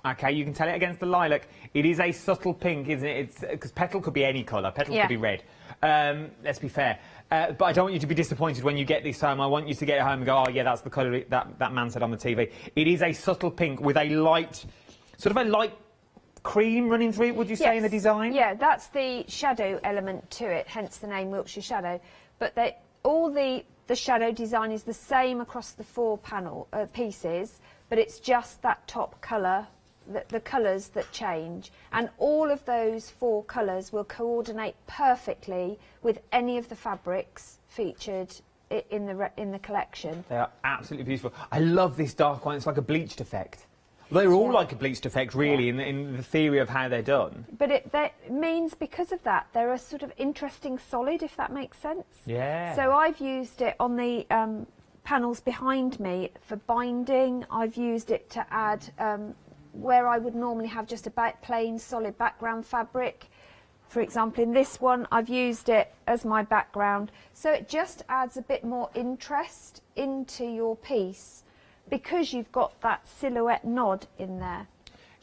Okay, you can tell it against the lilac. It is a subtle pink, isn't it? It's because petal could be any colour. Petal could be red. Let's be fair. But I don't want you to be disappointed when you get this home. I want you to get it home and go, oh yeah, that's the colour that man said on the TV. It is a subtle pink with a light, sort of a light cream running through it, would you say, in the design? Yeah, that's the shadow element to it, hence the name Wiltshire Shadow. But all the the shadow design is the same across the 4 pieces, but it's just that top colour, the colours that change, and all of those 4 colours will coordinate perfectly with any of the fabrics featured in the collection. They are absolutely beautiful. I love this dark one. It's like a bleached effect. They're all like a bleached effect, really, in the theory of how they're done. But that means, because of that, they're a sort of interesting solid, if that makes sense. Yeah. So I've used it on the panels behind me for binding. I've used it to add where I would normally have just a plain solid background fabric. For example, in this one, I've used it as my background. So it just adds a bit more interest into your piece, because you've got that silhouette nod in there.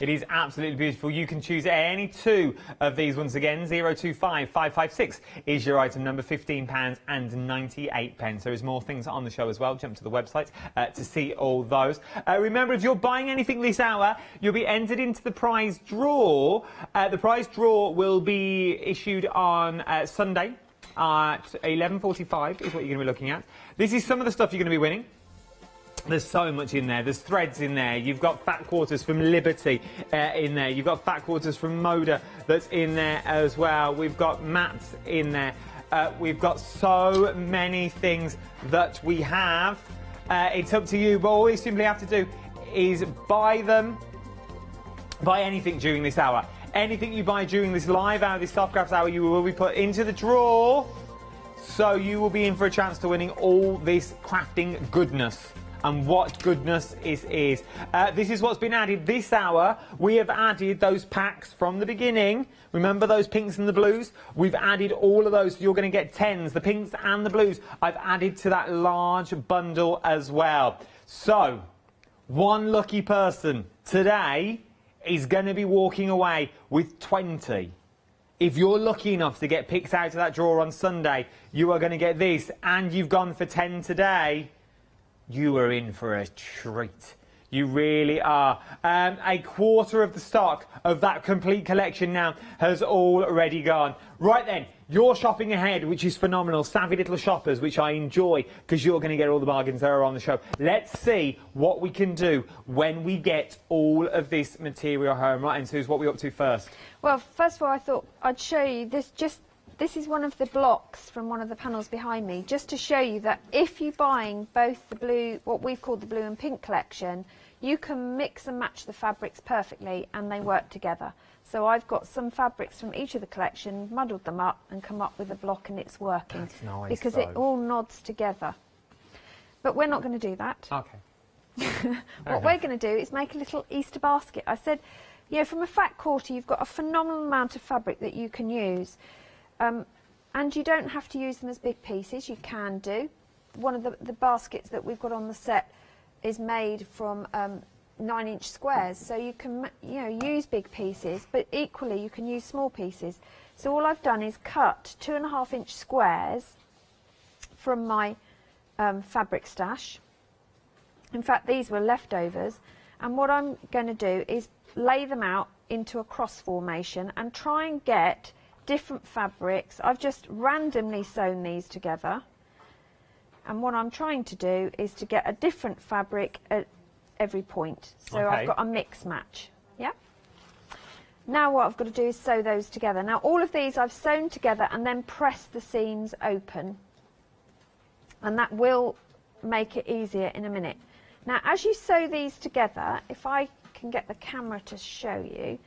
It is absolutely beautiful. You can choose any 2 of these once again. 025556 is your item number, £15.98. There is more things on the show as well. Jump to the website to see all those. Remember, if you're buying anything this hour, you'll be entered into the prize draw. The prize draw will be issued on Sunday at 11:45 is what you're going to be looking at. This is some of the stuff you're going to be winning. There's so much in there. There's threads in there. You've got fat quarters from Liberty in there. You've got fat quarters from Moda that's in there as well. We've got mats in there. We've got so many things that we have. It's up to you, but all you simply have to do is buy them. Buy anything during this hour. Anything you buy during this live hour, this Soft Crafts hour, you will be put into the draw. So you will be in for a chance to winning all this crafting goodness. And what goodness is. This is what's been added this hour. We have added those packs from the beginning. Remember those pinks and the blues? We've added all of those. You're going to get 10s, the pinks and the blues. I've added to that large bundle as well. So, one lucky person today is going to be walking away with 20. If you're lucky enough to get picked out of that draw on Sunday, you are going to get this, and you've gone for 10 today. You are in for a treat. You really are. A quarter of the stock of that complete collection now has already gone. Right then, you're shopping ahead, which is phenomenal. Savvy little shoppers, which I enjoy, because you're going to get all the bargains that are on the show. Let's see what we can do when we get all of this material home. Right, and Suze, what are we up to first? Well, first of all, I thought I'd show you this. This is one of the blocks from one of the panels behind me, just to show you that if you're buying both the blue, what we've called the blue and pink collection, you can mix and match the fabrics perfectly and they work together. So I've got some fabrics from each of the collection, muddled them up and come up with a block, and it's working. That's nice, because it all nods together. But we're not going to do that. Okay. What we're going to do is make a little Easter basket. I said, you know, from a fat quarter, you've got a phenomenal amount of fabric that you can use. And you don't have to use them as big pieces. You can do. One of the baskets that we've got on the set is made from 9-inch squares, so you can use big pieces, but equally you can use small pieces. So all I've done is cut 2.5-inch squares from my fabric stash. In fact, these were leftovers, and what I'm going to do is lay them out into a cross formation and try and get different fabrics. I've just randomly sewn these together, and what I'm trying to do is to get a different fabric at every point. So okay. I've got a mix match. Yeah. Now what I've got to do is sew those together. Now all of these I've sewn together and then pressed the seams open, and that will make it easier in a minute. Now as you sew these together, if I can get the camera to show you,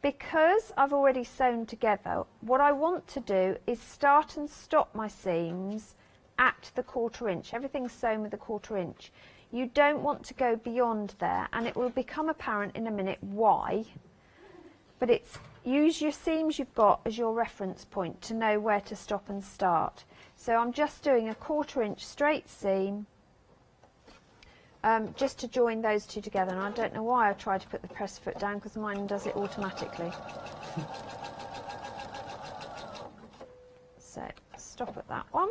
because I've already sewn together, what I want to do is start and stop my seams at the 1/4 inch. Everything's sewn with a 1/4 inch. You don't want to go beyond there, and it will become apparent in a minute why. But use your seams you've got as your reference point to know where to stop and start. So I'm just doing a 1/4 inch straight seam just to join those two together, and I don't know why I tried to put the press foot down, because mine does it automatically. So stop at that one.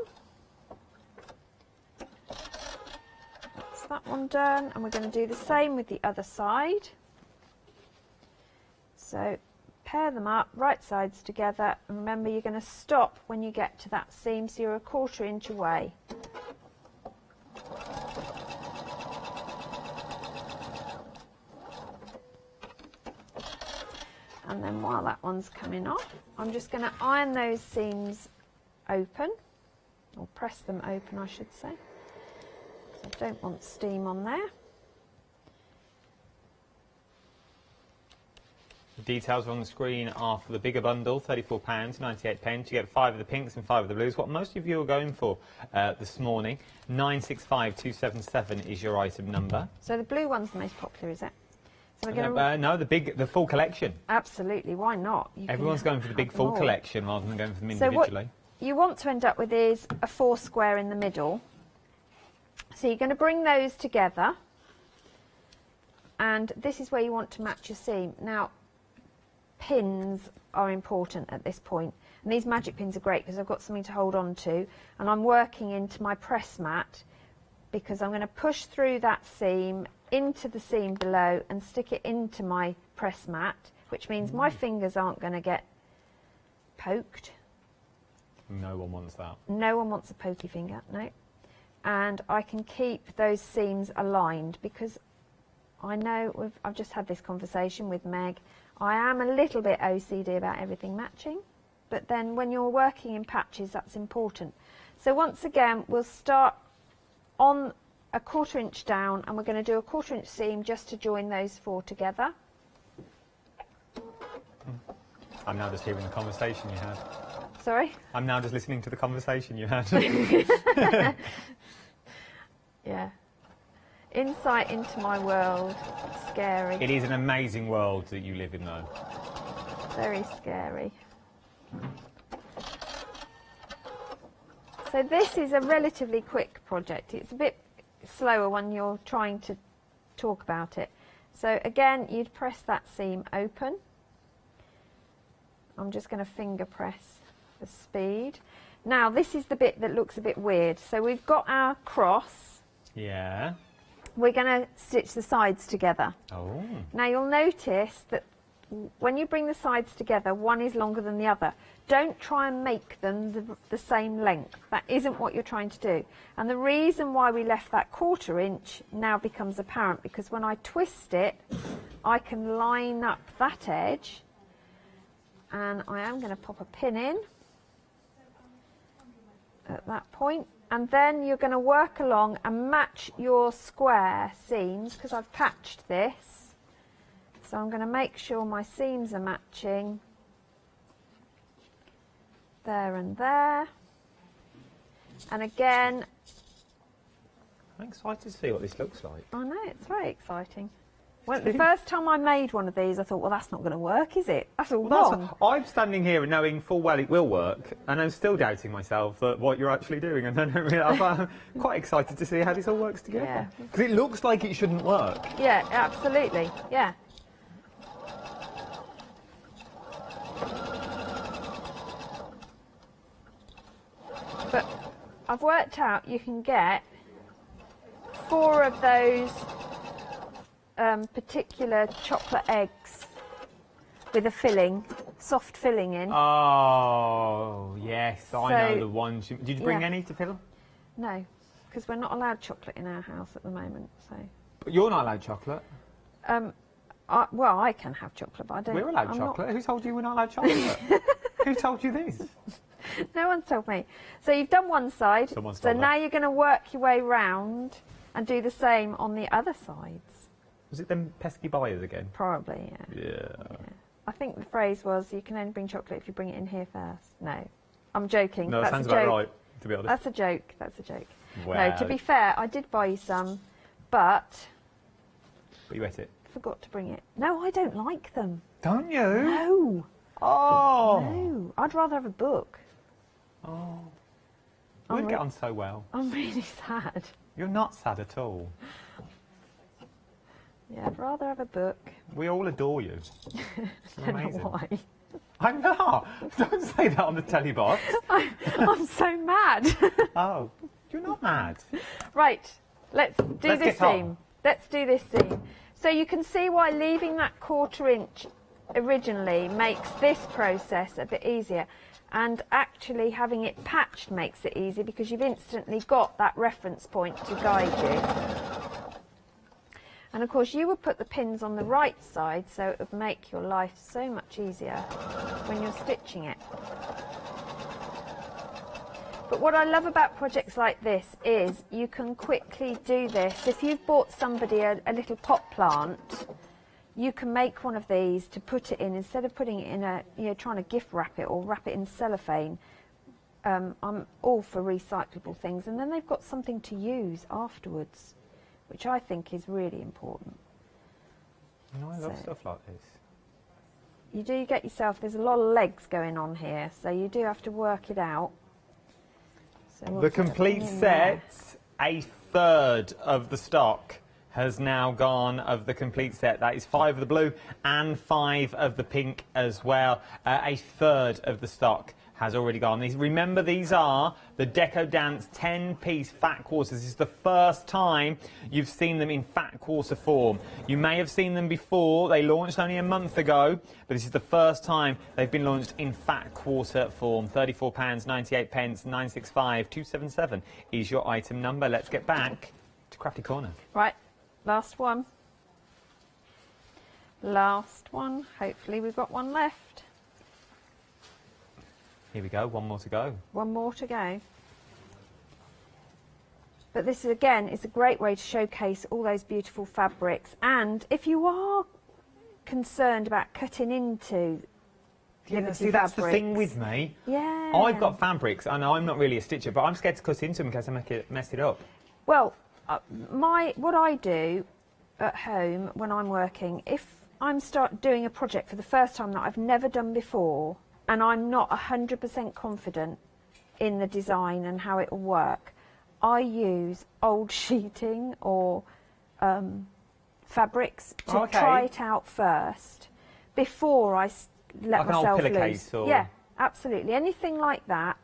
That's that one done, and we're going to do the same with the other side. So pair them up, right sides together, and remember you're going to stop when you get to that seam, so you're a 1/4 inch away. And then while that one's coming off, I'm just going to iron those seams open, or press them open I should say. I don't want steam on there. The details are on the screen are for the bigger bundle, £34.98. You get 5 of the pinks and 5 of the blues. What most of you are going for this morning, 965277 is your item number. So the blue one's the most popular, is it? So we're No, going to... the full collection. Absolutely, why not? Everyone's going for the big full more. collection rather than going for them So individually. what you want to end up with is a 4 square in the middle. So you're going to bring those together, and this is where you want to match your seam. Now, pins are important at this point, and these magic pins are great because I've got something to hold on to, and I'm working into my press mat because I'm going to push through that seam into the seam below and stick it into my press mat, which means my fingers aren't going to get poked. No one wants that. No one wants a pokey finger, no. And I can keep those seams aligned because I know I've just had this conversation with Meg. I am a little bit OCD about everything matching, but then when you're working in patches, that's important. So once again, we'll start on a 1/4 inch down, and we're going to do a 1/4 inch seam just to join those 4 together. I'm now just hearing the conversation you had. Sorry? I'm now just listening to the conversation you had. Yeah. Insight into my world. Scary. It is an amazing world that you live in, though. Very scary. So this is a relatively quick project. It's a bit slower when you're trying to talk about it. So again, you'd press that seam open. I'm just going to finger press for speed. Now this is the bit that looks a bit weird. So we've got our cross. Yeah. We're going to stitch the sides together. Oh. Now you'll notice that when you bring the sides together, one is longer than the other. Don't try and make them the same length. That isn't what you're trying to do. And the reason why we left that 1/4 inch now becomes apparent, because when I twist it, I can line up that edge, and I am going to pop a pin in at that point. And then you're going to work along and match your square seams, because I've patched this. So I'm going to make sure my seams are matching there and there. And again, I'm excited to see what this looks like. I know, it's very exciting. Well, the first time I made one of these, I thought, well, that's not going to work, is it? That's all wrong. I'm standing here and knowing full well it will work, and I'm still doubting myself that what you're actually doing. And I'm quite excited to see how this all works together. Because it looks like it shouldn't work. Yeah, absolutely. Yeah. But I've worked out you can get 4 of those particular chocolate eggs with a filling, soft filling in. Oh, yes, I know the ones. Did you bring any to fill them? No, because we're not allowed chocolate in our house at the moment. So. But you're not allowed chocolate. Well, I can have chocolate, but I don't. We're allowed chocolate. Who told you we're not allowed chocolate? Who told you this? No one's told me. So you've done one side. So now you're going to work your way round and do the same on the other sides. Was it them pesky buyers again? Probably, yeah. I think the phrase was, you can only bring chocolate if you bring it in here first. No, I'm joking. No, that sounds about right, to be honest. That's a joke. That's a joke. Wow. No, to be fair, I did buy you some, but you ate it. Forgot to bring it. No, I don't like them. Don't you? No. Oh. No, I'd rather have a book. Oh. We'd get on so well. I'm really sad. You're not sad at all. Yeah, I'd rather have a book. We all adore you. I don't know why. I'm not. Don't say that on the telly box. I'm so mad. Oh, you're not mad. Right, let's do this seam. Let's do this seam. So you can see why leaving that 1/4 inch originally makes this process a bit easier, and actually having it patched makes it easy because you've instantly got that reference point to guide you. And of course you would put the pins on the right side, so it would make your life so much easier when you're stitching it. But what I love about projects like this is you can quickly do this. If you've bought somebody a little pot plant, you can make one of these to put it in, instead of putting it in a, trying to gift wrap it or wrap it in cellophane. I'm all for recyclable things, and then they've got something to use afterwards, which I think is really important. I love stuff like this. You do get yourself, there's a lot of legs going on here, so you do have to work it out. So we'll the complete set, a third of the stock has now gone of the complete set. That is 5 of the blue and 5 of the pink as well. A third of the stock has already gone. Remember, these are the Deco Dance 10-piece fat quarters. This is the first time you've seen them in fat quarter form. You may have seen them before. They launched only a month ago, but this is the first time they've been launched in fat quarter form. £34.98, 965 277 is your item number. Let's get back to Crafty Corner. Right, last one. Last one. Hopefully we've got one left. Here we go, one more to go. One more to go. But this is, again, is a great way to showcase all those beautiful fabrics. And if you are concerned about cutting into See, that's the thing with me. Yeah. I've got fabrics, and I'm not really a stitcher, but I'm scared to cut into them in case I mess it up. Well, what I do at home when I'm working, if I'm doing a project for the first time that I've never done before, and I'm not 100% confident in the design and how it will work, I use old sheeting or fabrics to try it out first before I let like myself an old loose. pillowcase or... Yeah, absolutely. Anything like that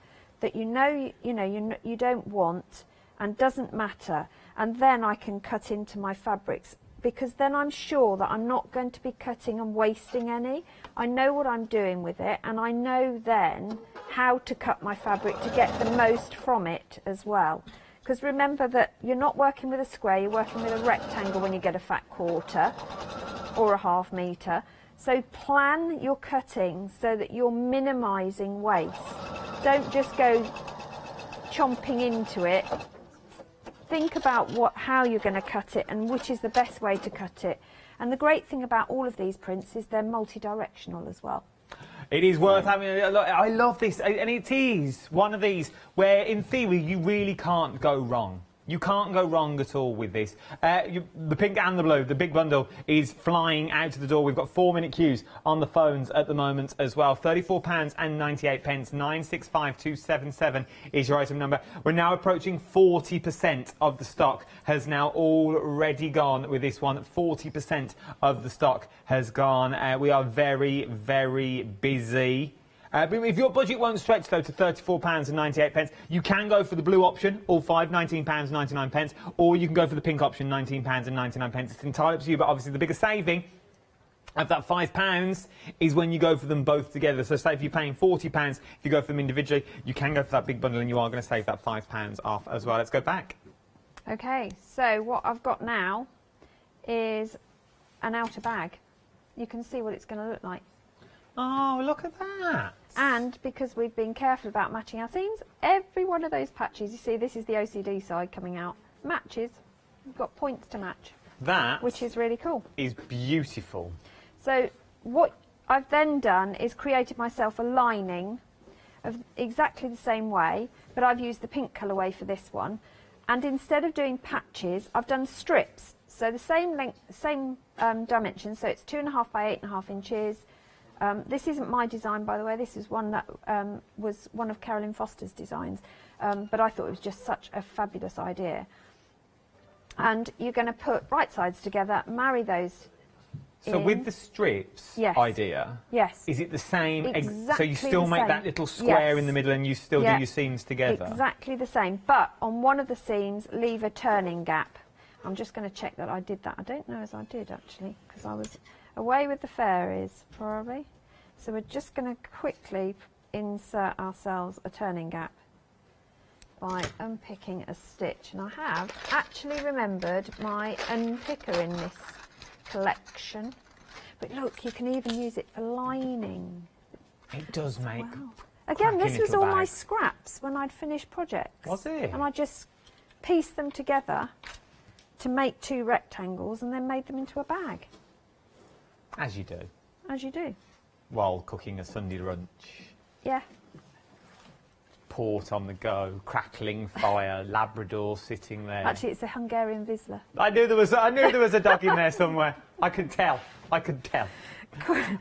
you don't want and doesn't matter, and then I can cut into my fabrics, because then I'm sure that I'm not going to be cutting and wasting any. I know what I'm doing with it, and I know then how to cut my fabric to get the most from it as well. Because remember that you're not working with a square, you're working with a rectangle when you get a fat quarter or a half metre. So plan your cutting so that you're minimising waste. Don't just go chomping into it. Think about how you're going to cut it and which is the best way to cut it. And the great thing about all of these prints is they're multi-directional as well. It is worth having a look. I love this, and it is one of these where, in theory, you really can't go wrong. You can't go wrong at all with this. The pink and the blue, the big bundle, is flying out of the door. We've got 4-minute queues on the phones at the moment as well. £34.98, 965 277 is your item number. We're now approaching 40% of the stock has now already gone with this one. 40% of the stock has gone. We are very, very busy. But if your budget won't stretch, though, to £34.98, you can go for the blue option, all 5, £19.99, or you can go for the pink option, £19.99. It's entirely up to you, but obviously the biggest saving of that £5 is when you go for them both together. So say if you're paying £40, if you go for them individually, you can go for that big bundle, and you are going to save that £5 off as well. Let's go back. Okay, so what I've got now is an outer bag. You can see what it's going to look like. Oh, look at that. And because we've been careful about matching our seams, every one of those patches, you see this is the OCD side coming out, matches. We've got points to match. That which is really cool. Is beautiful. So what I've then done is created myself a lining of exactly the same way, but I've used the pink colourway for this one. And instead of doing patches, I've done strips. So the same length, same dimensions, so it's 2.5 by 8.5 inches. This isn't my design, by the way. This is one that was one of Carolyn Foster's designs, but I thought it was just such a fabulous idea. And you're going to put right sides together, marry those So in. with the strips idea, is it the same? Exactly so you still the make same. that little square in the middle, and you still do your seams together? Exactly the same, but on one of the seams, leave a turning gap. I'm just going to check that I did that. I don't know as I did, actually, because I was away with the fairies, probably. So we're just going to quickly insert ourselves a turning gap. by unpicking a stitch, and I have actually remembered my unpicker in this collection. But look, you can even use it for lining. It does make... Again, this was all my bags. scraps when I'd finished projects. Was it? And I just pieced them together to make 2 rectangles and then made them into a bag. As you do. As you do. While cooking a Sunday lunch. Yeah. Port on the go, crackling fire, Labrador sitting there. Actually, it's a Hungarian Vizsla. I knew there was a dog in there somewhere. I could tell. A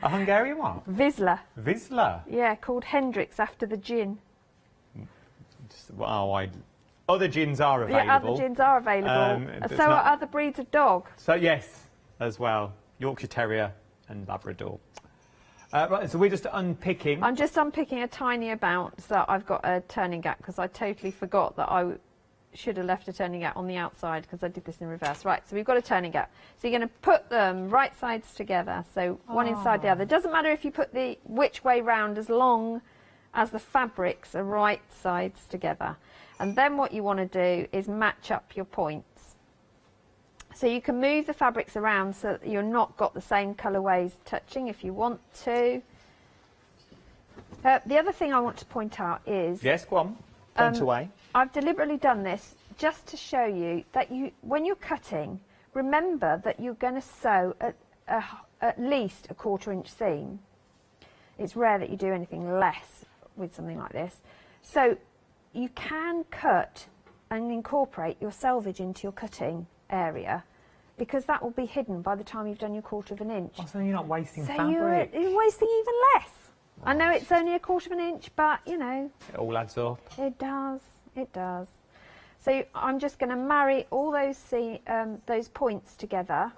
Hungarian what? Vizsla. Vizsla? Yeah, called Hendrix after the gin. Wow, other gins are available. Yeah, other gins are available. So are other breeds of dog. So yes, as well. Yorkshire Terrier and Labrador. Right, so we're just unpicking. I'm just unpicking a tiny amount so I've got a turning gap because I totally forgot that I should have left a turning gap on the outside because I did this in reverse. Right, so we've got a turning gap. So you're going to put them right sides together, so one inside the other. It doesn't matter if you put the which way round as long as the fabrics are right sides together. And then what you want to do is match up your points. So you can move the fabrics around so that you're not got the same colourways touching if you want to. The other thing I want to point out is... Yes, go on. Point away. I've deliberately done this just to show you that when you're cutting, remember that you're going to sew at least a 1/4 inch seam. It's rare that you do anything less with something like this. So you can cut and incorporate your selvage into your cutting area because that will be hidden by the time you've done your 1/4 inch. Oh, so you're not wasting so fabric. You're wasting even less. I know it's only a 1/4 inch, but you know. It all adds up. It does. It does. So I'm just going to marry all those points together,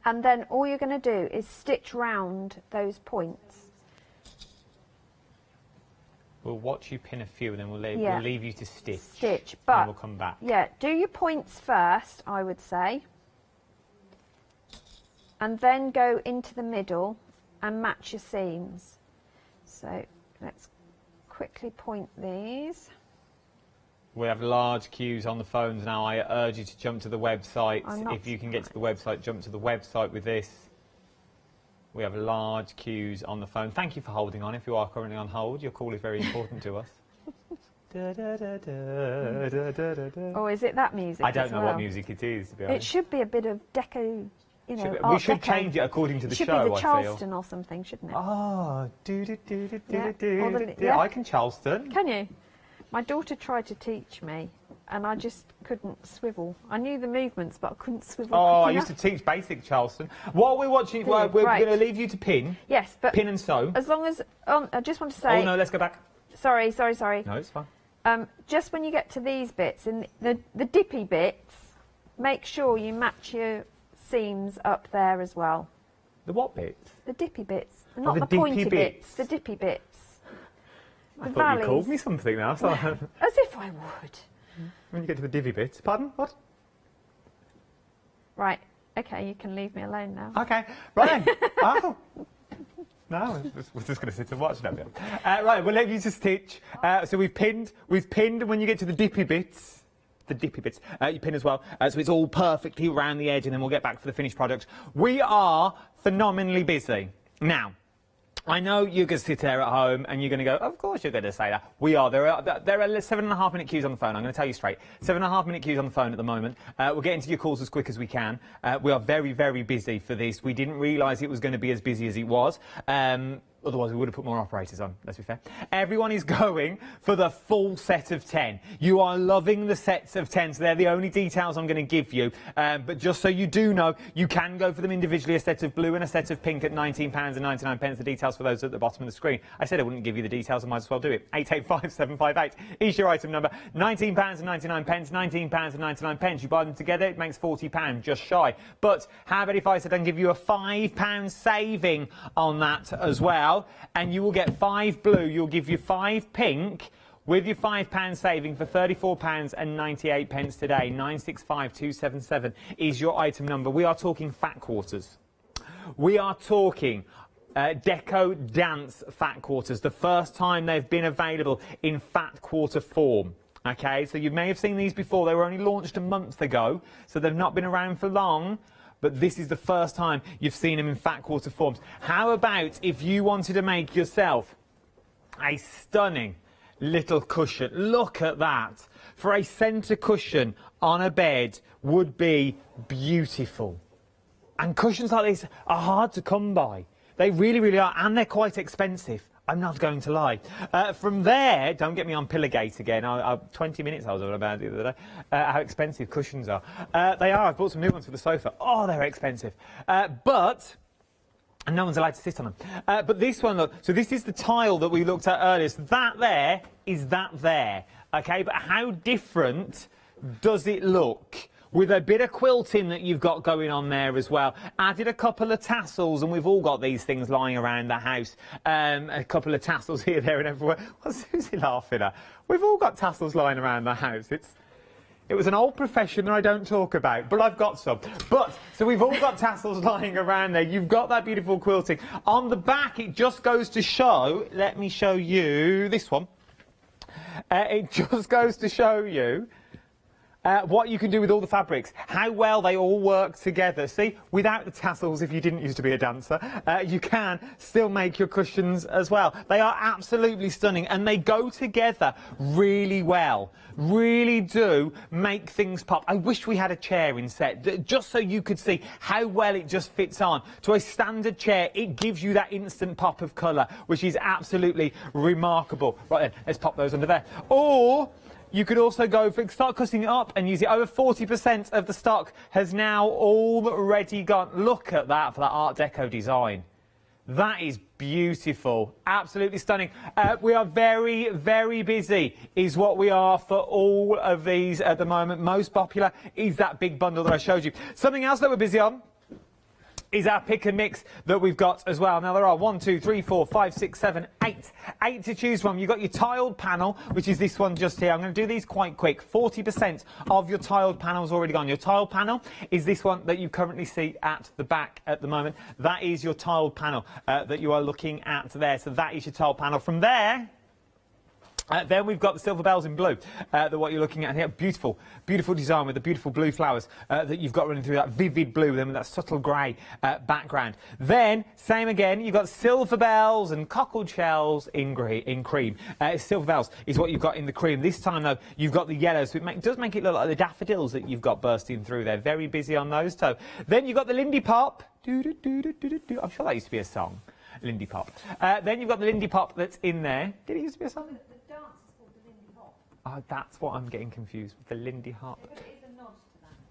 and then all you're going to do is stitch round those points. We'll watch you pin a few, and then we'll leave you to stitch. Stitch, but and we'll come back. Yeah, do your points first, I would say, and then go into the middle and match your seams. So let's quickly point these. We have large queues on the phones now. I urge you to jump to the website. If you can get to the website, jump to the website with this. We have large queues on the phone. Thank you for holding on. If you are currently on hold, your call is very important to us. Or is it that music? I don't know what music it is, to be honest. It should be a bit of deco, you know. We should change it according to the show, I feel. Should be the Charleston or something, shouldn't it? Oh, Yeah. I can Charleston. Can you? My daughter tried to teach me, and I just couldn't swivel. I knew the movements, but I couldn't swivel. Oh, I used to teach basic Charleston. While we're watching, we're going to leave you to pin. Yes, but pin and sew. As long as I just want to say. Oh no, let's go back. Sorry. No, it's fine. Just when you get to these bits, in the dippy bits, make sure you match your seams up there as well. The what bits? The dippy bits, not the the pointy dippy bits. The dippy bits. I thought you called me something now. So As if I would. When you get to the divvy bits. Pardon? What? Right. Okay, you can leave me alone now. Okay. Right then. Oh. No, we're just going to sit and watch now. Right, we'll let you to stitch. So we've pinned when you get to the dippy bits. The dippy bits. You pin as well. So it's all perfectly around the edge, and then we'll get back for the finished product. We are phenomenally busy. Now, I know you're going to sit there at home and you're going to go, of course you're going to say that. We are. There are 7.5 minute queues on the phone. I'm going to tell you straight. 7.5 minute queues on the phone at the moment. We're getting to your calls as quick as we can. We are very, very busy for this. We didn't realise it was going to be as busy as it was. Otherwise, we would have put more operators on, let's be fair. Everyone is going for the full set of 10. You are loving the sets of 10, so they're the only details I'm going to give you. But just so you do know, you can go for them individually, a set of blue and a set of pink at £19.99. The details for those at the bottom of the screen. I said I wouldn't give you the details, I might as well do it. 885758 is your item number. £19.99, £19.99. You buy them together, it makes £40, just shy. But how about if I said I'd give you a £5 saving on that as well? And you will get 5 blue, you'll give you 5 pink with your £5 saving for £34.98 today. 965277 is your item number. We are talking fat quarters. We are talking Deco Dance fat quarters. The first time they've been available in fat quarter form. Okay, so you may have seen these before. They were only launched a month ago, so they've not been around for long. But this is the first time you've seen them in fat quarter forms. How about if you wanted to make yourself a stunning little cushion? Look at that. For a centre cushion on a bed would be beautiful. And cushions like this are hard to come by. They really, really are, and they're quite expensive. I'm not going to lie. From there, don't get me on Pillowgate again. 20 minutes I was on about it the other day. How expensive cushions are. They are. I've bought some new ones for the sofa. Oh, they're expensive. And no one's allowed to sit on them. But this one, look. So this is the tile that we looked at earlier. So that there is that there. Okay, but how different does it look? With a bit of quilting that you've got going on there as well. Added a couple of tassels, and we've all got these things lying around the house. A couple of tassels here, there and everywhere. What's Susie laughing at? We've all got tassels lying around the house. It was an old profession that I don't talk about, but I've got some. So we've all got tassels lying around there. You've got that beautiful quilting. On the back, it just goes to show, let me show you this one. It just goes to show you what you can do with all the fabrics, how well they all work together. See, without the tassels, if you didn't used to be a dancer, you can still make your cushions as well. They are absolutely stunning, and they go together really well. Really do make things pop. I wish we had a chair in set, just so you could see how well it just fits on. To a standard chair, it gives you that instant pop of colour, which is absolutely remarkable. Right then, let's pop those under there. Or you could also go for start cutting it up and use it. Over 40% of the stock has now already gone. Look at that for that Art Deco design. That is beautiful. Absolutely stunning. We are very, very busy is what we are for all of these at the moment. Most popular is that big bundle that I showed you. Something else that we're busy on is our pick and mix that we've got as well. Now there are 1, 2, 3, 4, 5, 6, 7, 8 to choose from. You've got your tiled panel, which is this one just here. I'm going to do these quite quick. 40% of your tiled panel's already gone. Your tiled panel is this one that you currently see at the back at the moment. That is your tiled panel that you are looking at there. So that is your tiled panel. From there, then we've got the silver bells in blue, what you're looking at here. Beautiful, beautiful design with the beautiful blue flowers that you've got running through that vivid blue, then with that subtle grey background. Then, same again, you've got silver bells and cockled shells in cream. Silver bells is what you've got in the cream. This time, though, you've got the yellow, so it does make it look like the daffodils that you've got bursting through there. Very busy on those, too. Then you've got the Lindy Pop. I'm sure that used to be a song. Lindy Pop. Then you've got the Lindy Pop that's in there. Did it used to be a song? Oh, that's what I'm getting confused with, the Lindy Hop.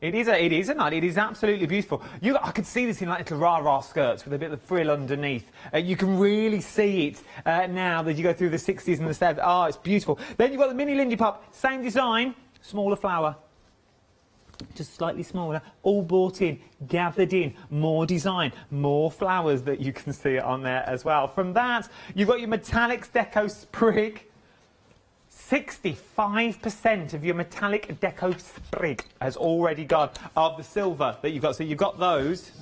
It is a nod. It is absolutely beautiful. I could see this in like little rah-rah skirts with a bit of frill underneath. You can really see it now that you go through the 60s and the 70s. Oh, it's beautiful. Then you've got the mini Lindy Pop, same design, smaller flower. Just slightly smaller, all bought in, gathered in, more design, more flowers that you can see on there as well. From that, you've got your Metallics Deco Sprig. 65% of your metallic deco sprig has already gone of the silver that you've got. So you've got those.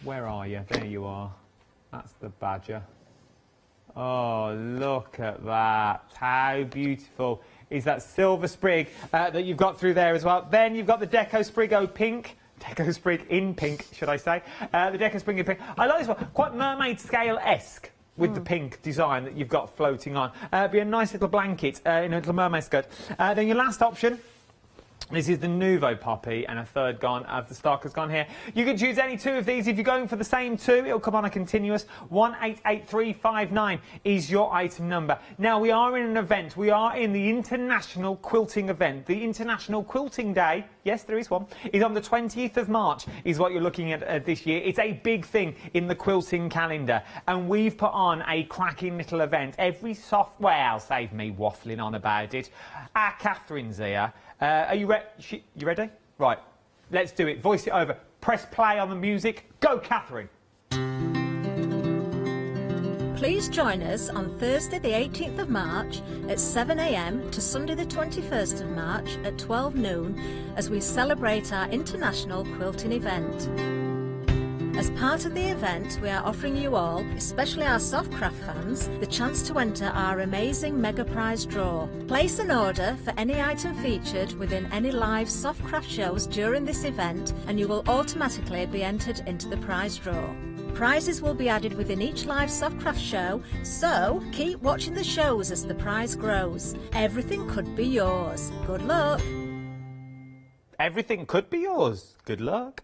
Where are you? There you are. That's the badger. Oh, look at that. How beautiful is that silver sprig that you've got through there as well. Then you've got the Deco Sprigo Pink. Deco Sprig in pink, should I say. The Deco Sprig in pink. I like this one. Quite mermaid scale-esque. With the pink design that you've got floating on. Be a nice little blanket in a little mermaid skirt. Then your last option. This is the Nouveau Poppy, and a third gone of the stock has gone here. You can choose any two of these. If you're going for the same two, it'll come on a continuous. 188359 is your item number. Now, we are in an event. We are in the International Quilting event. The International Quilting Day, yes, there is one, is on the 20th of March, is what you're looking at this year. It's a big thing in the quilting calendar, and we've put on a cracking little event. Every software, save me waffling on about it. Catherine's here. Are you ready? You ready? Right, let's do it. Voice it over. Press play on the music. Go, Catherine. Please join us on Thursday the 18th of March at 7 a.m. to Sunday the 21st of March at 12 noon as we celebrate our international quilting event. As part of the event, we are offering you all, especially our Softcraft fans, the chance to enter our amazing mega prize draw. Place an order for any item featured within any live Softcraft shows during this event and you will automatically be entered into the prize draw. Prizes will be added within each live Softcraft show, so keep watching the shows as the prize grows. Everything could be yours. Good luck! Everything could be yours. Good luck.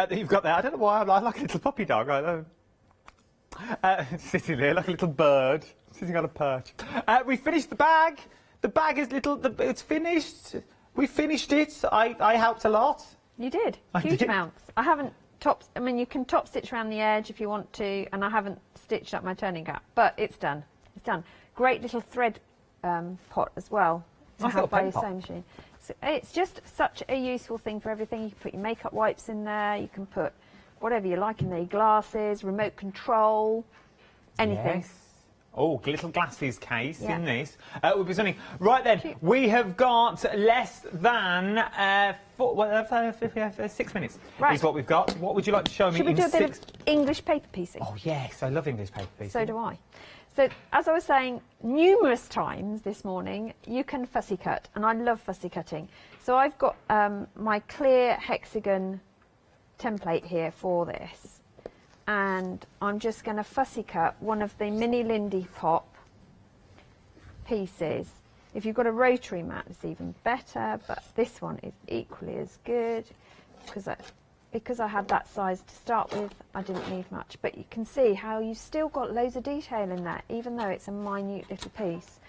You've got there. I don't know why I'm like a little puppy dog. I know. Sitting there like a little bird, sitting on a perch. We finished the bag. The bag is little. It's finished. We finished it. I helped a lot. You did. Huge did. amounts. I haven't I mean, you can top stitch around the edge if you want to, and I haven't stitched up my turning gap, but it's done. It's done. Great little thread pot as well to Nice have little by pen your pot. sewing machine. So it's just such a useful thing for everything. You can put your makeup wipes in there. You can put whatever you like in there. Glasses, remote control, anything. Yes. Oh, little glasses case Yeah. in this. Would be something. Right then, we have got less than 6 minutes. Right. Is what we've got. What would you like to show me Should we in do a bit 6? of English paper piecing? Oh yes, I love English paper piecing. So do I. So, as I was saying numerous times this morning, you can fussy cut, and I love fussy cutting. So I've got my clear hexagon template here for this, and I'm just going to fussy cut one of the mini Lindy Pop pieces. If you've got a rotary mat, it's even better, but this one is equally as good because I had that size to start with. I didn't need much, but you can see how you've still got loads of detail in there, even though it's a minute little piece.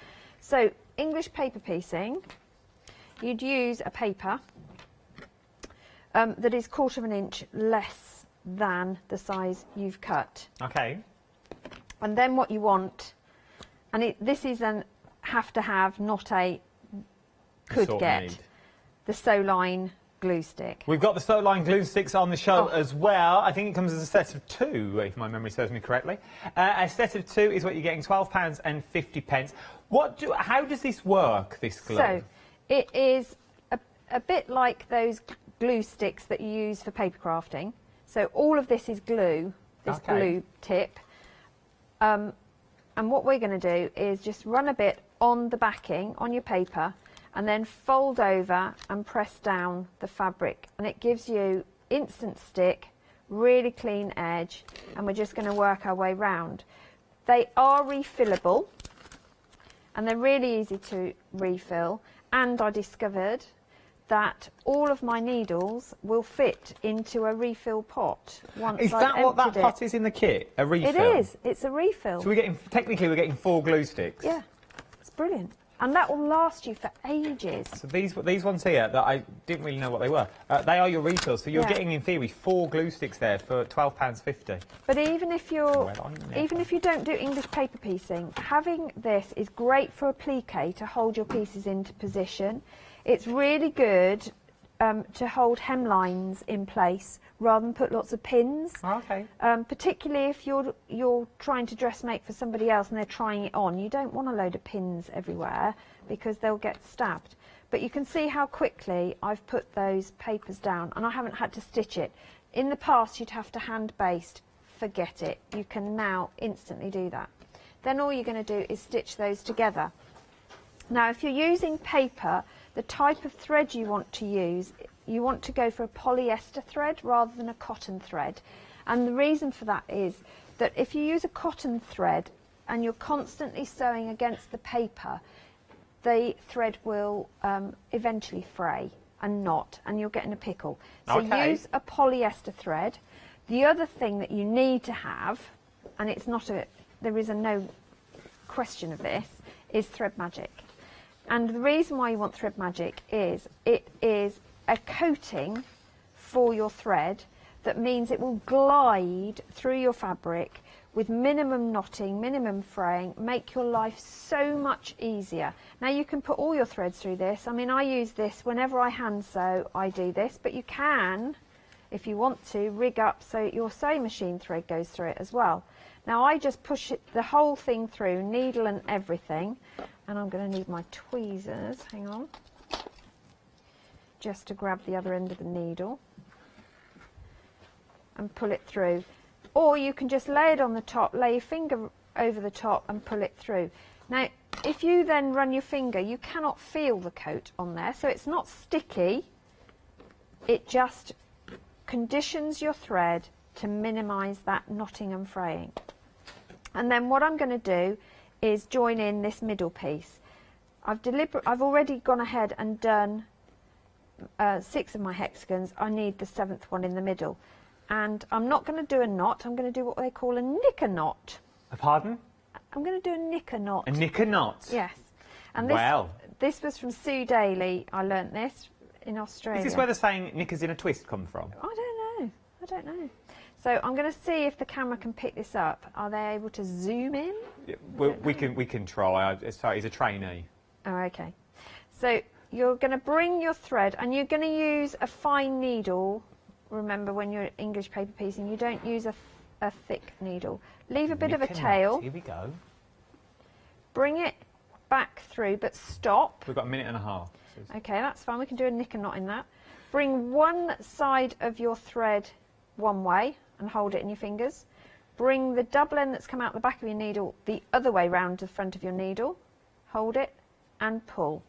So English paper piecing, you'd use a paper that is 1/4 of an inch less than the size you've cut. Okay. And then what you want, and this is an have to have, not a could Sort get, need. the sew line glue stick. We've got the sew line glue sticks on the show as well. I think it comes as a set of 2, if my memory serves me correctly. A set of 2 is what you're getting, £12.50. How does this work, this glue? So it is a bit like those glue sticks that you use for paper crafting. So all of this is glue, this glue tip. And what we're going to do is just run a bit on the backing, on your paper, and then fold over and press down the fabric. And it gives you instant stick, really clean edge, and we're just going to work our way round. They are refillable, and they're really easy to refill. And I discovered that all of my needles will fit into a refill pot once Is that I've what that emptied it. pot is in the kit? A refill? It is. It's a refill. So technically we're getting 4 glue sticks. Yeah, it's brilliant. And that will last you for ages. So these ones here that I didn't really know what they were. They are your refills. So you're Yeah. getting in theory 4 glue sticks there for £12.50. But even if you don't do English paper piecing, having this is great for applique to hold your pieces into position. It's really good to hold hemlines in place rather than put lots of pins. Okay. Particularly if you're trying to dressmake for somebody else and they're trying it on. You don't want a load of pins everywhere because they'll get stabbed. But you can see how quickly I've put those papers down, and I haven't had to stitch it. In the past you'd have to hand baste. Forget it. You can now instantly do that. Then all you're going to do is stitch those together. Now if you're using paper, the type of thread you want to use, you want to go for a polyester thread rather than a cotton thread. And the reason for that is that if you use a cotton thread and you're constantly sewing against the paper, the thread will eventually fray and knot, and you'll get in a pickle. So use a polyester thread. The other thing that you need to have, and there is no question of this, is Thread Magic. And the reason why you want Thread Magic is it is a coating for your thread that means it will glide through your fabric with minimum knotting, minimum fraying, make your life so much easier. Now you can put all your threads through this. I mean, I use this whenever I hand sew, I do this, but you can, if you want to, rig up so your sewing machine thread goes through it as well. Now I just push the whole thing through, needle and everything, and I'm going to need my tweezers, hang on, just to grab the other end of the needle. and pull it through. Or you can just lay it on the top, lay your finger over the top and pull it through. Now, if you then run your finger, you cannot feel the coat on there, so it's not sticky. It just conditions your thread to minimise that knotting and fraying. And then what I'm going to do is join in this middle piece. I've already gone ahead and done 6 of my hexagons. I need the 7th one in the middle. And I'm not going to do a knot, I'm going to do what they call a knicker knot. Pardon? I'm going to do a knicker knot. A knicker knot? Yes. And this was from Sue Daly. I learnt this in Australia. Is this where the saying knickers in a twist come from? I don't know. So I'm going to see if the camera can pick this up. Are they able to zoom in? Yeah, we can try. Sorry, he's a trainee. Oh, okay. So you're going to bring your thread and you're going to use a fine needle. Remember, when you're English paper piecing, you don't use a thick needle. Leave a bit of a tail. Here we go. Bring it back through, but stop. We've got a minute and a half. Okay, that's fine. We can do a knicker knot in that. Bring one side of your thread one way and hold it in your fingers. Bring the double end that's come out the back of your needle the other way round to the front of your needle. Hold it and pull.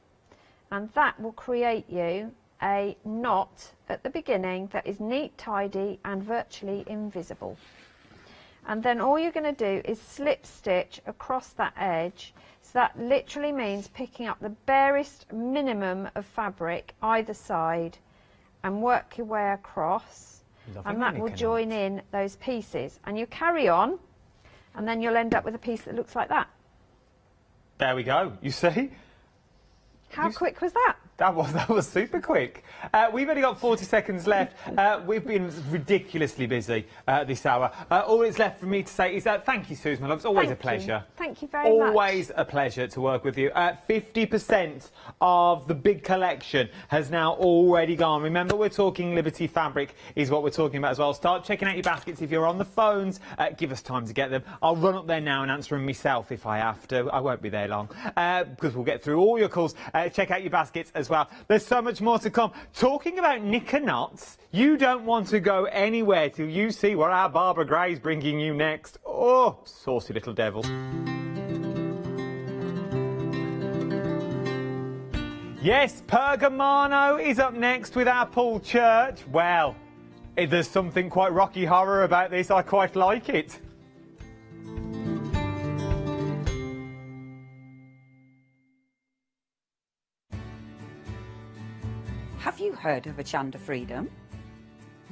And that will create you a knot at the beginning that is neat, tidy and virtually invisible. And then all you're going to do is slip stitch across that edge. So that literally means picking up the barest minimum of fabric either side and work your way across. And that will join in those pieces. And you carry on and then you'll end up with a piece that looks like that. There we go. You see? How quick was that? That was super quick. We've only got 40 seconds left. We've been ridiculously busy this hour. All that's left for me to say is thank you, Suze, my love. It's always a pleasure. Thank you very much. Always a pleasure to work with you. 50% of the big collection has now already gone. Remember, we're talking Liberty fabric is what we're talking about as well. Start checking out your baskets. If you're on the phones, give us time to get them. I'll run up there now and answer them myself if I have to. I won't be there long because we'll get through all your calls. Check out your baskets as well. There's so much more to come. Talking about knicker knots, you don't want to go anywhere till you see what our Barbara Gray's bringing you next. Oh, saucy little devil. Yes, Pergamano is up next with our Paul Church. Well, there's something quite Rocky Horror about this. I quite like it. Have you heard of Hochanda Freedom?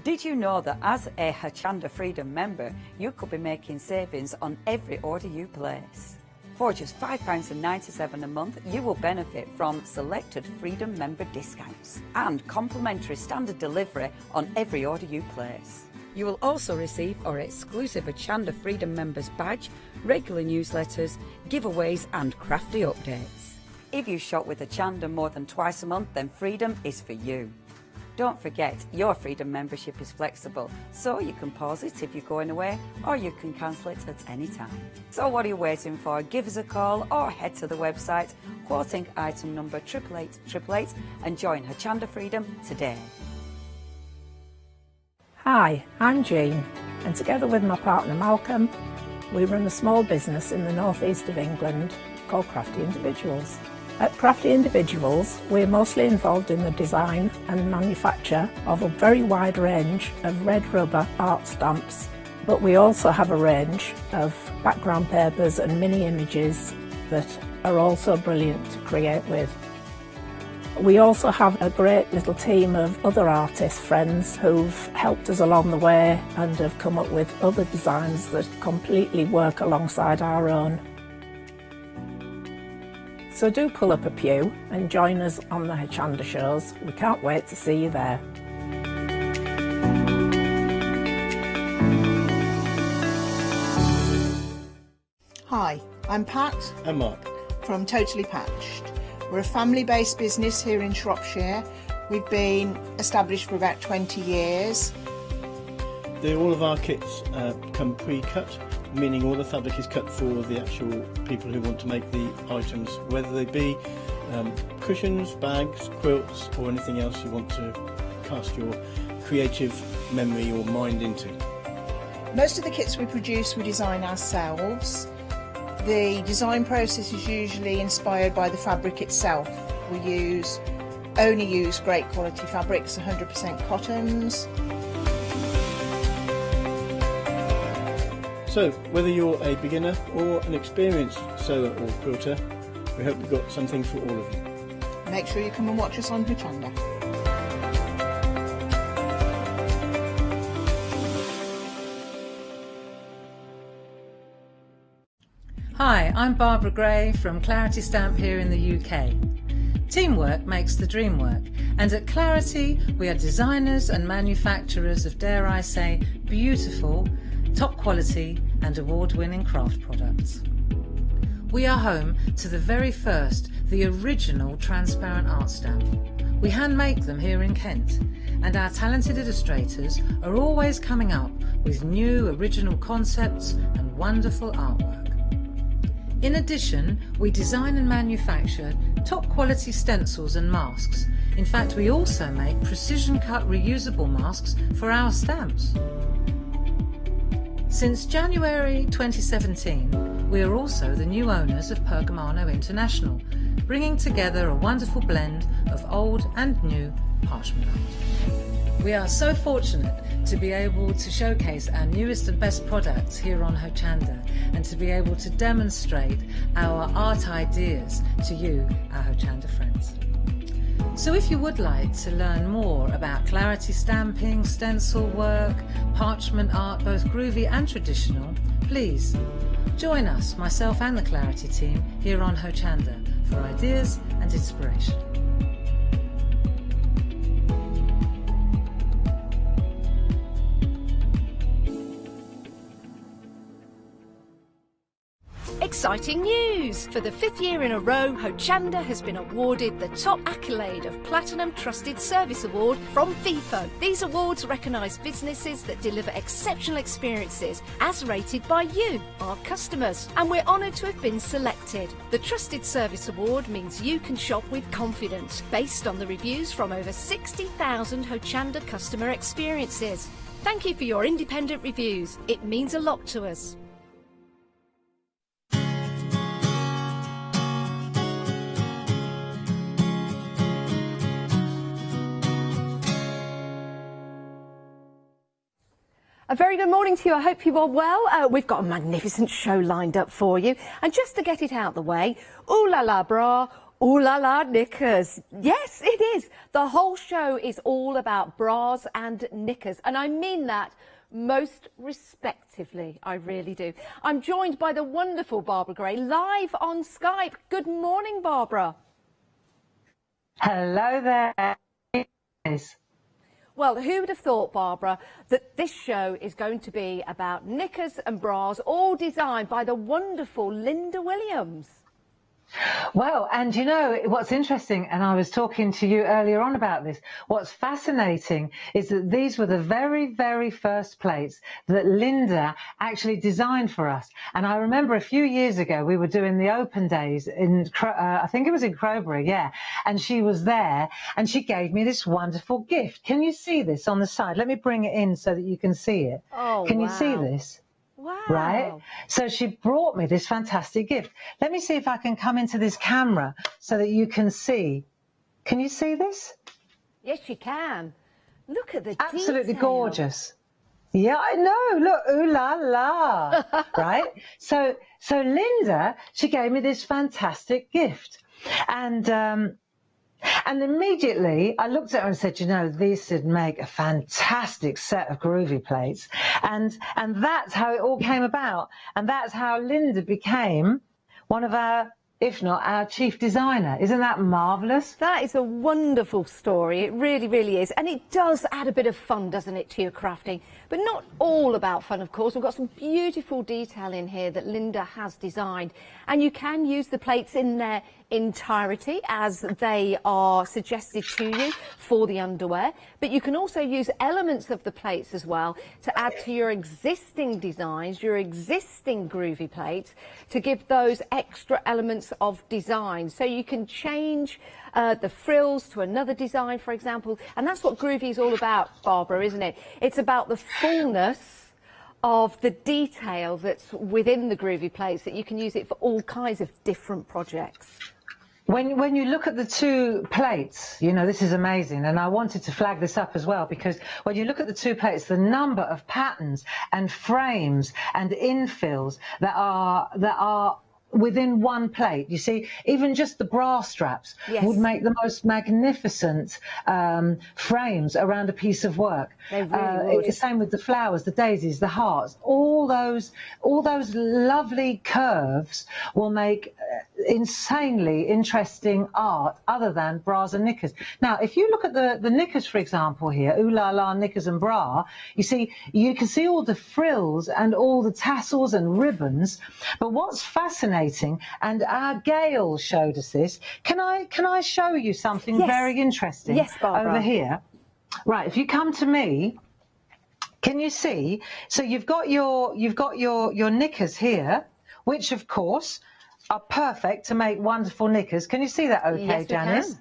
Did you know that as a Hochanda Freedom member, you could be making savings on every order you place? For just £5.97 a month, you will benefit from selected Freedom member discounts and complimentary standard delivery on every order you place. You will also receive our exclusive Hochanda Freedom members badge, regular newsletters, giveaways and crafty updates. If you shop with Hochanda more than twice a month, then Freedom is for you. Don't forget, your Freedom membership is flexible, so you can pause it if you're going away, or you can cancel it at any time. So what are you waiting for? Give us a call or head to the website, quoting item number 88888 and join Hochanda Freedom today. Hi, I'm Jean, and together with my partner Malcolm, we run a small business in the northeast of England called Crafty Individuals. At Crafty Individuals, we're mostly involved in the design and manufacture of a very wide range of red rubber art stamps, but we also have a range of background papers and mini images that are also brilliant to create with. We also have a great little team of other artist friends who've helped us along the way and have come up with other designs that completely work alongside our own. So do pull up a pew and join us on the Hochanda shows. We can't wait to see you there. Hi, I'm Pat. And Mark. From Totally Patched. We're a family-based business here in Shropshire. We've been established for about 20 years. All of our kits come pre-cut, meaning all the fabric is cut for the actual people who want to make the items, whether they be cushions, bags, quilts or anything else you want to cast your creative memory or mind into. Most of the kits we produce we design ourselves. The design process is usually inspired by the fabric itself. We only use great quality fabrics, 100% cottons. So, whether you're a beginner or an experienced sewer or quilter, we hope we've got something for all of you. Make sure you come and watch us on Hochanda. Hi, I'm Barbara Gray from Clarity Stamp here in the UK. Teamwork makes the dream work, and at Clarity we are designers and manufacturers of, dare I say, beautiful, top quality and award-winning craft products. We are home to the very first, the original transparent art stamp. We hand make them here in Kent, and our talented illustrators are always coming up with new original concepts and wonderful artwork. In addition, we design and manufacture top quality stencils and masks. In fact, we also make precision cut reusable masks for our stamps. Since January 2017, we are also the new owners of Pergamano International, bringing together a wonderful blend of old and new parchment art. We are so fortunate to be able to showcase our newest and best products here on Hochanda and to be able to demonstrate our art ideas to you, our Hochanda friends. So if you would like to learn more about Clarity stamping, stencil work, parchment art, both groovy and traditional, please join us, myself and the Clarity team, here on Hochanda for ideas and inspiration. Exciting news! For the 5th year in a row, Hochanda has been awarded the top accolade of Platinum Trusted Service Award from Feefo. These awards recognise businesses that deliver exceptional experiences as rated by you, our customers. And we're honoured to have been selected. The Trusted Service Award means you can shop with confidence, based on the reviews from over 60,000 Hochanda customer experiences. Thank you for your independent reviews. It means a lot to us. A very good morning to you. I hope you are well. We've got a magnificent show lined up for you. And just to get it out the way, ooh la la bra, ooh la la knickers. Yes, it is. The whole show is all about bras and knickers. And I mean that most respectively. I really do. I'm joined by the wonderful Barbara Gray live on Skype. Good morning, Barbara. Hello there. Well, who would have thought, Barbara, that this show is going to be about knickers and bras, all designed by the wonderful Linda Williams? Well, and you know, what's interesting, and I was talking to you earlier on about this, what's fascinating is that these were the very, very first plates that Linda actually designed for us. And I remember a few years ago, we were doing the open days in, I think it was in Crowbury, yeah, and she was there and she gave me this wonderful gift. Can you see this on the side? Let me bring it in so that you can see it. Oh, can wow. you see this? Wow. Right? So she brought me this fantastic gift. Let me see if I can come into this camera so that you can see. Can you see this? Yes, you can. Look at the Absolutely detail. Gorgeous. Yeah, I know. Look, ooh la la. Right? So Linda, she gave me this fantastic gift. And immediately I looked at her and said, you know, this would make a fantastic set of groovy plates. And that's how it all came about. And that's how Linda became one of our, if not our chief designer. Isn't that marvellous? That is a wonderful story. It really, really is. And it does add a bit of fun, doesn't it, to your crafting? But not all about fun, of course. We've got some beautiful detail in here that Linda has designed. And you can use the plates in their entirety as they are suggested to you for the underwear, but you can also use elements of the plates as well to add to your existing designs, your existing groovy plates, to give those extra elements of design. So you can change the frills to another design, for example, and that's what groovy is all about, Barbara, isn't it? It's about the fullness of the detail that's within the groovy plates, that you can use it for all kinds of different projects. When you look at the two plates, you know, this is amazing, and I wanted to flag this up as well, because when you look at the two plates, the number of patterns and frames and infills that are within one plate. You see, even just the bra straps would make the most magnificent frames around a piece of work. They really would. It's the same with the flowers, the daisies, the hearts. All those lovely curves will make insanely interesting art other than bras and knickers. Now, if you look at the knickers, for example, here, Ooh La La Knickers and Bra, you see, you can see all the frills and all the tassels and ribbons. But what's fascinating, and our Gail showed us this. Can I show you something very interesting? Yes, Barbara. Over here. Right, if you come to me, can you see? So you've got your knickers here, which of course are perfect to make wonderful knickers. Can you see that okay, yes, Janice?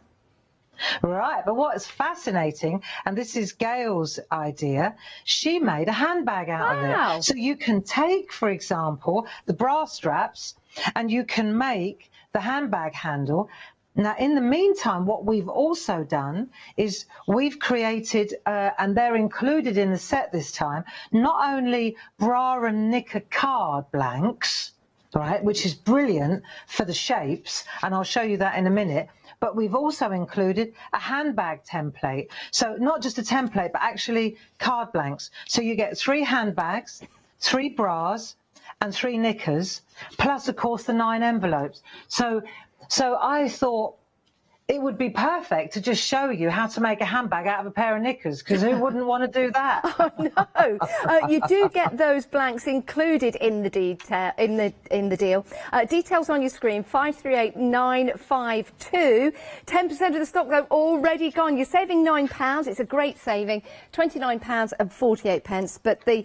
Right, but what is fascinating, and this is Gail's idea, she made a handbag out of it. So you can take, for example, the bra straps, and you can make the handbag handle. Now, in the meantime, what we've also done is we've created, and they're included in the set this time, not only bra and knicker card blanks, right, which is brilliant for the shapes, and I'll show you that in a minute, but we've also included a handbag template. So not just a template, but actually card blanks. So you get 3 handbags, 3 bras, and 3 knickers, plus, of course, the 9 envelopes. So I thought it would be perfect to just show you how to make a handbag out of a pair of knickers, because who wouldn't want to do that? Oh, no. You do get those blanks included in the detail in the deal. Details on your screen: 538952. 10% of the stock though already gone. You're saving £9. It's a great saving, £29.48. But the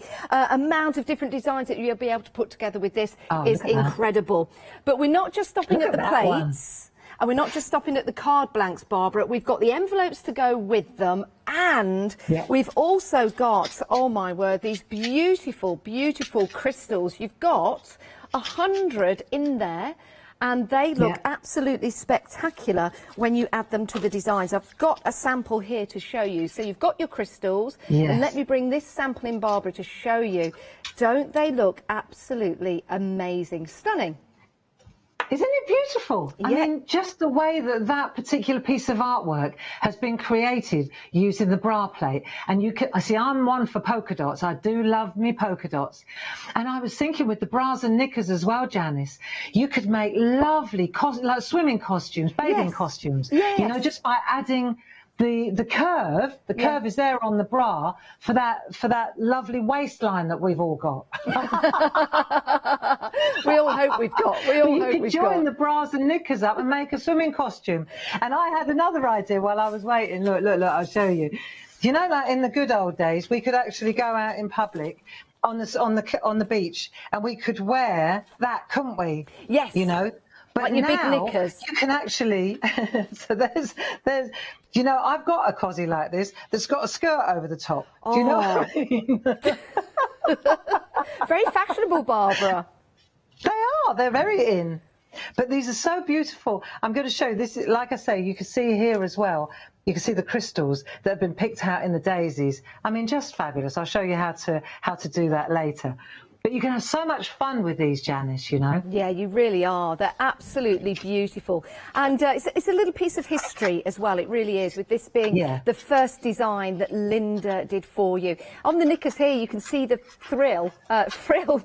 amount of different designs that you'll be able to put together with this is incredible. But we're not just stopping at the plates. And we're not just stopping at the card blanks, Barbara. We've got the envelopes to go with them, and we've also got, oh my word, these beautiful, beautiful crystals. You've got 100 in there, and they look absolutely spectacular when you add them to the designs. I've got a sample here to show you. So you've got your crystals, and let me bring this sample in, Barbara, to show you. Don't they look absolutely amazing? Stunning. Isn't it beautiful? I mean, just the way that that particular piece of artwork has been created using the bra plate. And you can, I see, I'm one for polka dots. I do love me polka dots. And I was thinking with the bras and knickers as well, Janice, you could make lovely, like swimming costumes, bathing costumes, you know, just by adding the curve. The curve is there on the bra for that lovely waistline that we've all got. We all hope we've got. We all hope we've got. You could join the bras and knickers up and make a swimming costume. And I had another idea while I was waiting. Look, I'll show you. You know, like in the good old days, we could actually go out in public on the beach, and we could wear that, couldn't we? Yes. You know. But like your now, big knickers. you can actually, so there's, you know, I've got a cosy like this that's got a skirt over the top. Do you know what I mean? Very fashionable, Barbara. They're very in. But these are so beautiful. I'm going to show you this. Like I say, you can see here as well. You can see the crystals that have been picked out in the daisies. I mean, just fabulous. I'll show you how to do that later. But you can have so much fun with these, Janice, you know. Yeah, you really are. They're absolutely beautiful. And it's a little piece of history as well. It really is, with this being the first design that Linda did for you. On the knickers here, you can see the frill, not thrill,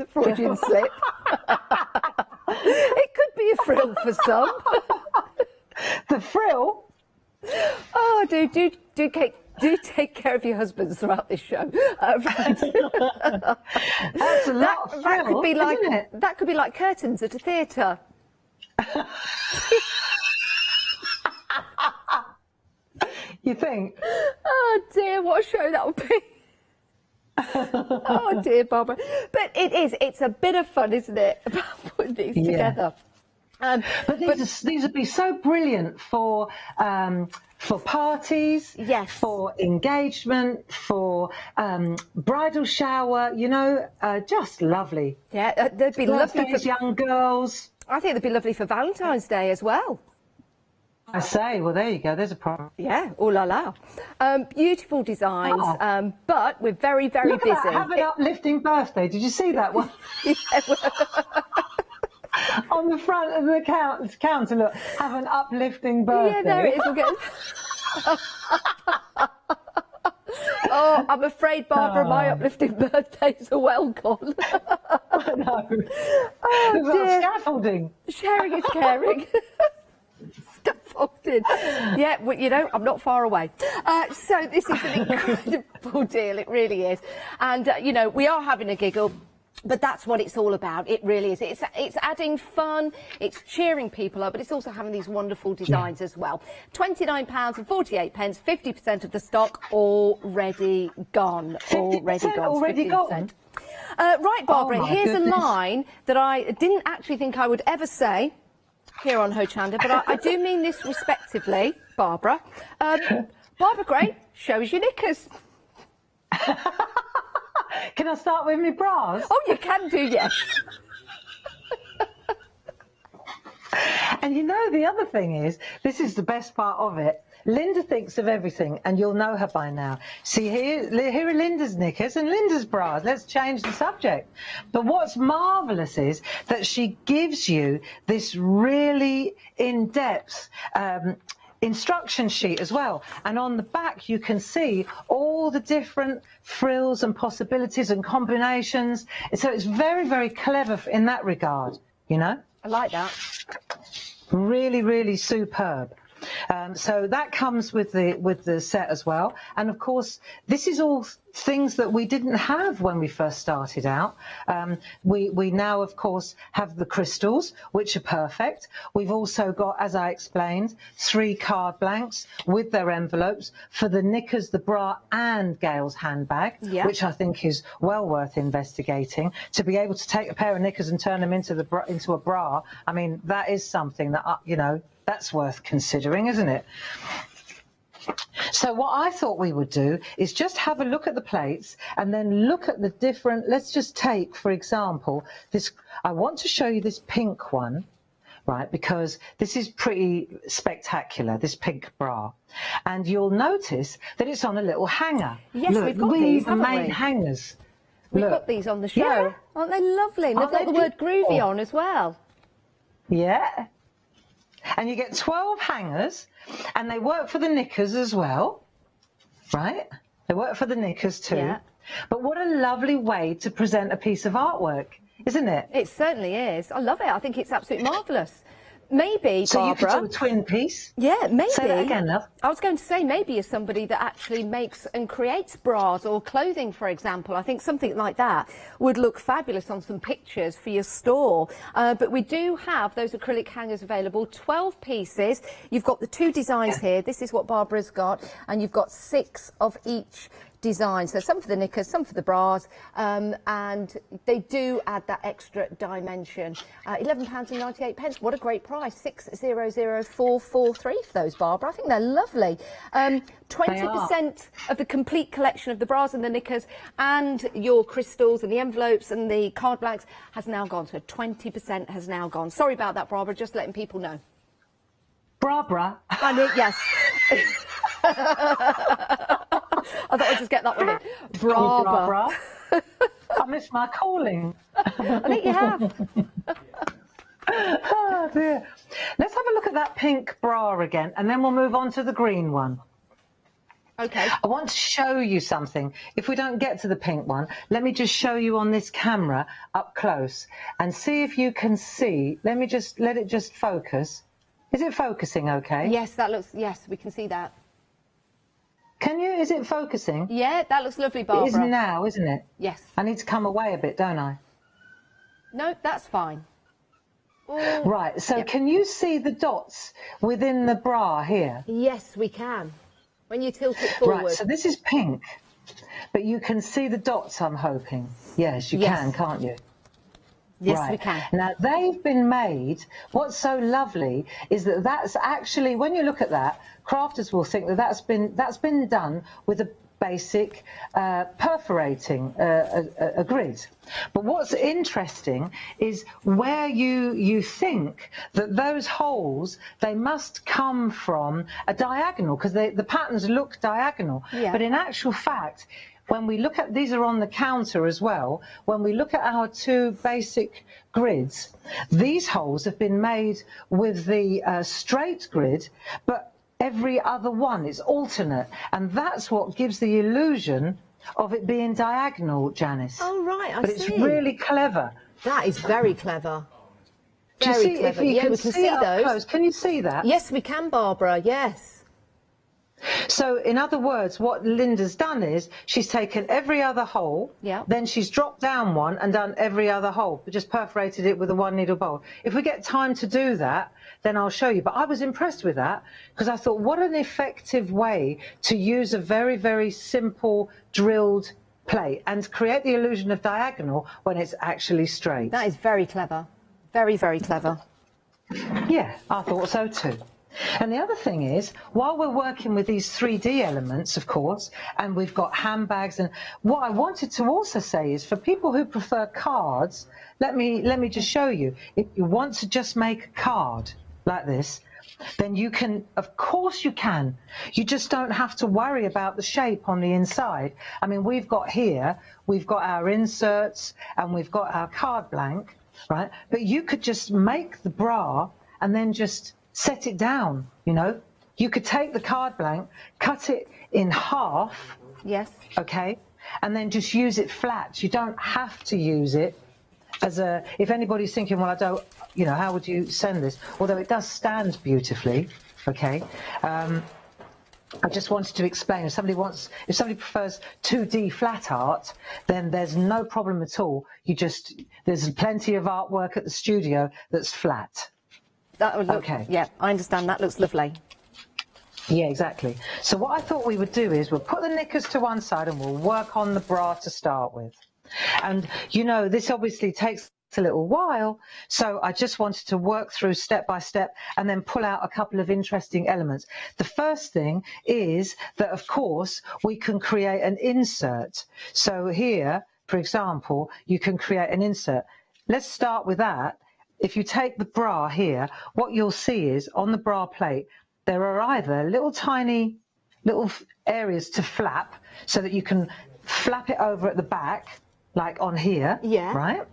Freudian slip. It could be a frill for some. The frill? Oh, do take care of your husbands throughout this show. That's a lot of frill, that could be like curtains at a theatre. You think? Oh dear, what a show that would be. Oh dear, Barbara. But it's a bit of fun, isn't it, about putting these together. But these would be so brilliant for parties, for engagement, for bridal shower, you know, just lovely. Yeah, they'd be lovely for young girls. I think they'd be lovely for Valentine's Day as well. I say, well, there you go, there's a problem. Yeah, oh la la. Beautiful designs, but we're very, very Look busy. At that, have an uplifting birthday. Did you see that one? On the front of the counter, look, have an uplifting birthday. Yeah, there it is. We'll get... Oh, I'm afraid, Barbara, my uplifting birthdays are well gone. No. Oh, dear. Scaffolding. Sharing is caring. Scaffolding. Yeah, well, you know, I'm not far away. So this is an incredible deal. It really is. And, you know, we are having a giggle. But that's what it's all about. It really is. It's adding fun, it's cheering people up, but it's also having these wonderful designs as well. £29.48, 50% of the stock already gone. Already gone. Right, Barbara, here's a line that I didn't actually think I would ever say here on Hochanda, but I do mean this respectively, Barbara. Barbara Gray, show us your knickers. Can I start with my bras? Oh, you can do, yes. And you know, the other thing is, this is the best part of it. Linda thinks of everything, and you'll know her by now. See, here are Linda's knickers and Linda's bras. Let's change the subject. But what's marvellous is that she gives you this really in-depth instruction sheet as well, and on the back you can see all the different frills and possibilities and combinations, so it's very, very clever in that regard, you know. I like that. Really, really superb. So that comes with the set as well, and of course this is all things that we didn't have when we first started out. We now of course have the crystals, which are perfect. We've also got, as I explained, 3 card blanks with their envelopes for the knickers, the bra and Gail's handbag, which I think is well worth investigating. To be able to take a pair of knickers and turn them into a bra, I mean, that is something that you know, that's worth considering, isn't it? So what I thought we would do is just have a look at the plates and then look at the different, let's just take, for example, this, I want to show you this pink one, right, because this is pretty spectacular, this pink bra. And you'll notice that it's on a little hanger. Yes, look, we've got these, haven't we? hangers. We've got these on the show. Yeah. Aren't they lovely? And they've got the word groovy on as well. Yeah. And you get 12 hangers, and they work for the knickers as well, right? They work for the knickers too. Yeah. But what a lovely way to present a piece of artwork, isn't it? It certainly is. I love it. I think it's absolutely marvellous. Maybe, so Barbara... So you could do a twin piece? Yeah, maybe. Say that again, love. I was going to say, maybe you're somebody that actually makes and creates bras or clothing, for example. I think something like that would look fabulous on some pictures for your store. But we do have those acrylic hangers available, 12 pieces. You've got the 2 designs here. This is what Barbara's got. And you've got 6 of each design, so some for the knickers, some for the bras, and they do add that extra dimension. £11.98. What a great price. 600443 for those, Barbara. I think they're lovely. 20% of the complete collection of the bras and the knickers and your crystals and the envelopes and the card blanks has now gone. So 20% has now gone. Sorry about that, Barbara. Just letting people know. Barbara. I know, yes. I thought I'd just get that one in. Bra. I missed my calling. I think you have. Oh dear. Let's have a look at that pink bra again, and then we'll move on to the green one. Okay. I want to show you something. If we don't get to the pink one, let me just show you on this camera up close and see if you can see. Let it just focus. Is it focusing okay? Yes, yes, we can see that. Can you? Is it focusing? Yeah, that looks lovely, Barbara. It is now, isn't it? Yes. I need to come away a bit, don't I? No, that's fine. Right, so can you see the dots within the bra here? Yes, we can. When you tilt it forward. Right, so this is pink, but you can see the dots, I'm hoping. Yes, you can, can't you? Yes, right. we can. Now, they've been made, what's so lovely is that that's actually, when you look at that, crafters will think that that's been done with a basic perforating a grid. But what's interesting is where you think that those holes, they must come from a diagonal, because the patterns look diagonal. Yeah. But in actual fact, when we look at, these are on the counter as well, when we look at our two basic grids, these holes have been made with the straight grid, but every other one is alternate, and that's what gives the illusion of it being diagonal, Janice. Oh, right, I but see. It's really clever. That is very clever. Do you Very see, clever. if you Yeah, can we can see see up those. close, can you see that? Yes, we can, Barbara, yes. So, in other words, what Linda's done is she's taken every other hole, then she's dropped down one and done every other hole, but just perforated it with a one needle bowl. If we get time to do that, then I'll show you. But I was impressed with that because I thought, what an effective way to use a very, very simple drilled plate and create the illusion of diagonal when it's actually straight. That is very clever. Very, very clever. Yeah, I thought so too. And the other thing is, while we're working with these 3D elements, of course, and we've got handbags, and what I wanted to also say is for people who prefer cards, let me just show you. If you want to just make a card like this, then you can, of course you can. You just don't have to worry about the shape on the inside. I mean, we've got our inserts and we've got our card blank, right? But you could just make the bra and then just set it down, you know. You could take the card blank, cut it in half. Yes. Okay. And then just use it flat. You don't have to use it as a, if anybody's thinking, well, I don't, you know, how would you send this? Although it does stand beautifully. Okay. I just wanted to explain, if somebody prefers 2D flat art, then there's no problem at all. There's plenty of artwork at the studio that's flat. That would look, okay. Yeah, I understand. That looks lovely. Yeah, exactly. So what I thought we would do is we'll put the knickers to one side and we'll work on the bra to start with. And, you know, this obviously takes a little while, so I just wanted to work through step by step and then pull out a couple of interesting elements. The first thing is that, of course, we can create an insert. So here, for example, you can create an insert. Let's start with that. If you take the bra here, what you'll see is on the bra plate, there are either tiny little areas to flap so that you can flap it over at the back, like on here, right?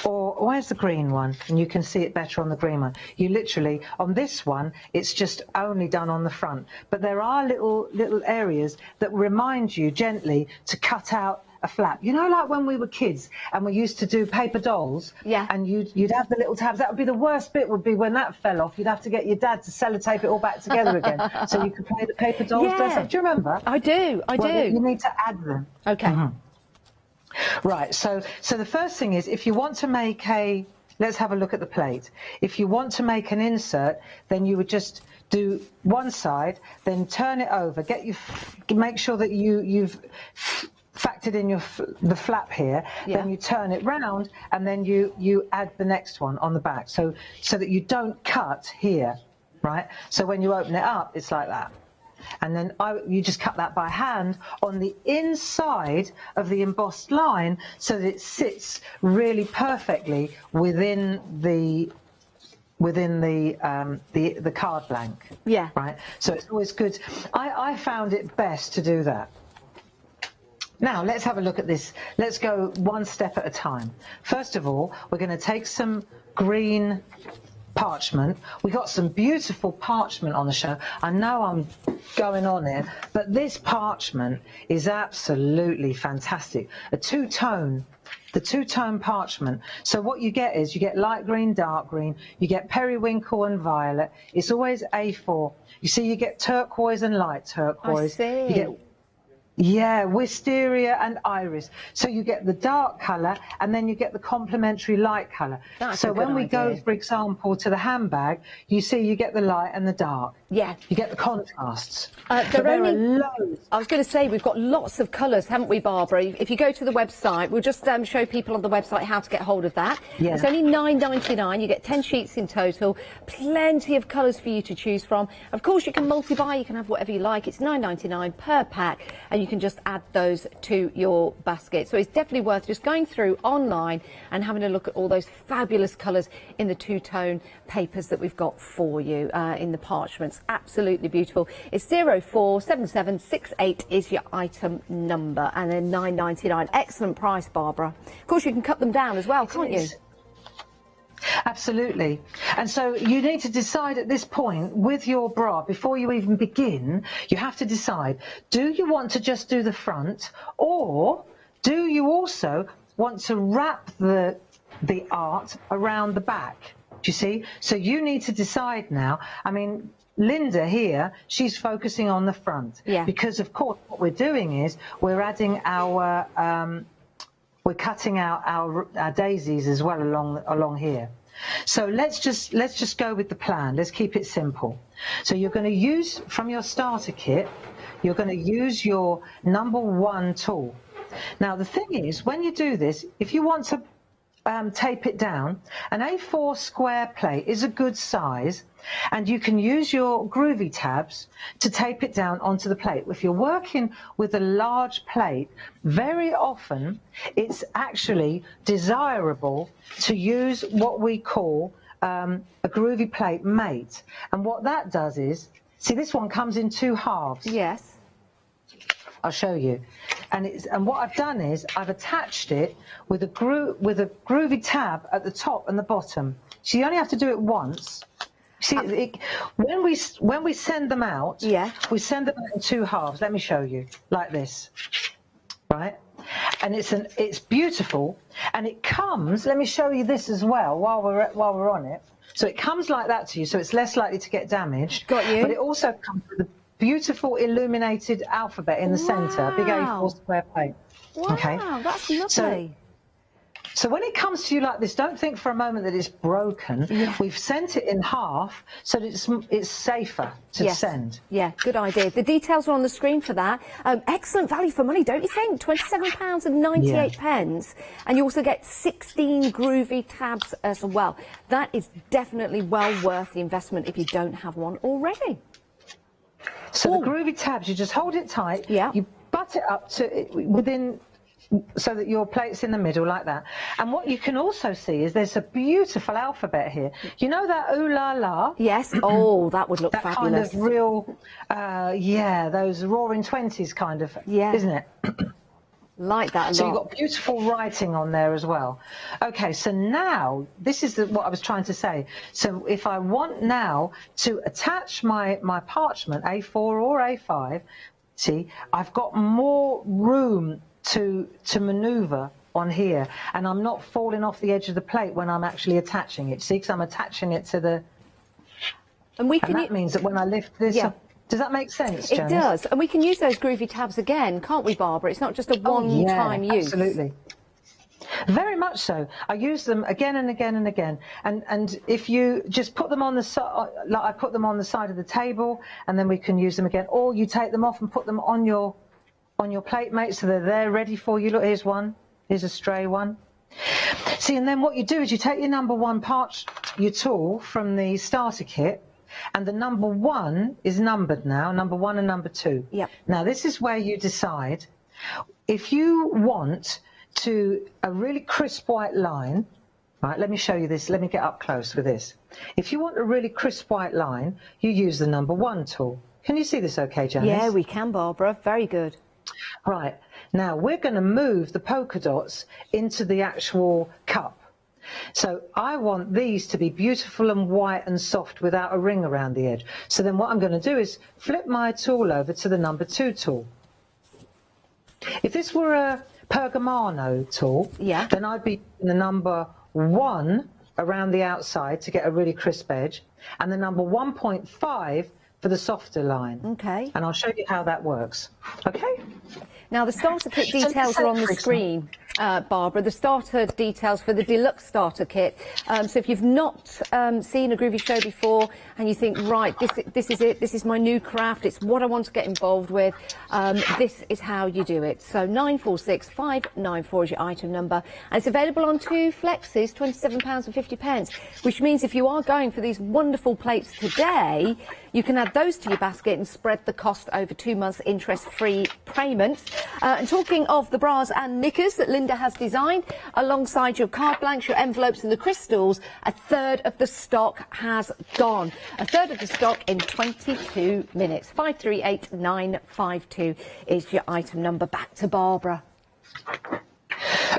Or where's the green one? And you can see it better on the green one. You literally, on this one, it's just only done on the front. But there are little areas that remind you gently to cut out a flap. You know, like when we were kids and we used to do paper dolls, and you'd have the little tabs. That would be the worst bit, would be when that fell off. You'd have to get your dad to sellotape it all back together again so you could play the paper dolls dress up. Do you remember? I do. You need to add them. Okay. Mm-hmm. Right. So the first thing is, if you want to make let's have a look at the plate. If you want to make an insert, then you would just do one side, then turn it over. Make sure that you've factored in the flap here, then you turn it round and then you add the next one on the back so that you don't cut here, right? So when you open it up, it's like that. And then you just cut that by hand on the inside of the embossed line so that it sits really perfectly within the card blank. Yeah. Right. So it's always good. I found it best to do that. Now, let's have a look at this. Let's go one step at a time. First of all, we're going to take some green parchment. We got some beautiful parchment on the show. I know I'm going on here, but this parchment is absolutely fantastic. The two-tone parchment. So what you get is you get light green, dark green, you get periwinkle and violet. It's always A4. You see, you get turquoise and light turquoise. I see. You get Yeah, wisteria and iris. So you get the dark colour and then you get the complementary light colour. So when we go, for example, to the handbag, you see you get the light and the dark. Yeah. You get the contrasts. There are loads. I was going to say, we've got lots of colours, haven't we, Barbara? If you go to the website, we'll just show people on the website how to get hold of that. Yeah. It's only £9.99. You get 10 sheets in total. Plenty of colours for you to choose from. Of course, you can multi-buy. You can have whatever you like. It's £9.99 per pack, and you can just add those to your basket. So it's definitely worth just going through online and having a look at all those fabulous colours in the two-tone papers that we've got for you in the parchments. Absolutely beautiful. It's 047768 is your item number, and then £9.99. Excellent price, Barbara. Of course, you can cut them down as well, can't you? Absolutely. And so you need to decide at this point with your bra, before you even begin, you have to decide, do you want to just do the front, or do you also want to wrap the art around the back? Do you see? So you need to decide now. I mean, Linda here, she's focusing on the front. Yeah. Because, of course, what we're doing is we're adding our... we're cutting out our daisies as well along here. So let's just go with the plan. Let's keep it simple. So you're going to use, from your starter kit, you're going to use your #1 tool. Now the thing is, when you do this, if you want to tape it down, an A4 square plate is a good size, and you can use your groovy tabs to tape it down onto the plate. If you're working with a large plate, very often it's actually desirable to use what we call a groovy plate mate. And what that does is, see, this one comes in 2 halves. Yes. I'll show you. And what I've done is I've attached it with a groovy tab at the top and the bottom. So you only have to do it once. See, when we send them out, we send them out in 2 halves. Let me show you, like this, right? And it's beautiful, and it comes. Let me show you this as well while we're on it. So it comes like that to you, so it's less likely to get damaged. Got you. But it also comes with a beautiful illuminated alphabet in the centre, big A4 square plate. Wow, okay, that's lovely. So when it comes to you like this, don't think for a moment that it's broken. Yeah. We've sent it in half so that it's safer to send. Yeah, good idea. The details are on the screen for that. Excellent value for money, don't you think? £27.98. Pence. And you also get 16 groovy tabs as well. That is definitely well worth the investment if you don't have one already. So the groovy tabs, you just hold it tight. Yeah. You butt it up to within, so that your plate's in the middle like that. And what you can also see is there's a beautiful alphabet here. You know that ooh la la? Yes. Oh, that would look fabulous. Kind of real, yeah, those roaring 20s kind of, isn't it? Like that a lot. So you've got beautiful writing on there as well. Okay, so now, this is what I was trying to say. So if I want now to attach my parchment, A4 or A5, see, I've got more room to manoeuvre on here, and I'm not falling off the edge of the plate when I'm actually attaching it, see, because I'm attaching it to the... And that means that when I lift this up, does that make sense, Janice? It does, and we can use those groovy tabs again, can't we, Barbara? It's not just a one-time use. Absolutely. Very much so. I use them again and again and again. And if you just put them on the side, like I put them on the side of the table, and then we can use them again. Or you take them off and put them on your plate, mate, so they're there ready for you. Look, here's one. Here's a stray one. See, and then what you do is you take your #1 your tool from the starter kit, and the #1 is numbered now, #1 and #2. Yep. Now, this is where you decide if you want a really crisp white line. Right, let me show you this. Let me get up close with this. If you want a really crisp white line, you use the #1 tool. Can you see this okay, Janice? Yeah, we can, Barbara. Very good. Right, now we're going to move the polka dots into the actual cup. So I want these to be beautiful and white and soft without a ring around the edge. So then what I'm going to do is flip my tool over to the #2 tool. If this were a Pergamano tool, then I'd be using the #1 around the outside to get a really crisp edge, and the #1.5 for the softer line. Okay. And I'll show you how that works. Okay? Now, the starter kit details are on the screen, Barbara. The starter details for the deluxe starter kit. So if you've not seen a Groovy show before and you think, right, this is it, this is my new craft, it's what I want to get involved with, this is how you do it. So 946594 is your item number. And it's available on 2 flexes, £27.50, which means if you are going for these wonderful plates today, you can add those to your basket and spread the cost over 2 months interest-free payments. And talking of the bras and knickers that Linda has designed, alongside your card blanks, your envelopes and the crystals, a third of the stock has gone. A third of the stock in 22 minutes. 538952 is your item number. Back to Barbara.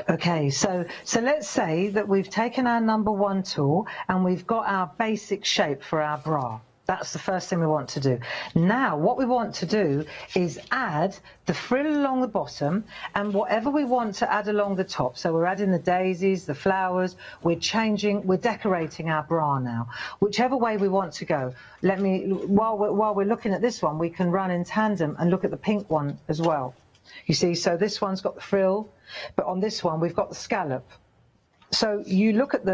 Okay, so let's say that we've taken our number 1 tool and we've got our basic shape for our bra. That's the first thing we want to do. Now, what we want to do is add the frill along the bottom and whatever we want to add along the top. So we're adding the daisies, the flowers, we're decorating our bra now. Whichever way we want to go. While we're looking at this one, we can run in tandem and look at the pink one as well. You see, so this one's got the frill, but on this one, we've got the scallop. So you look at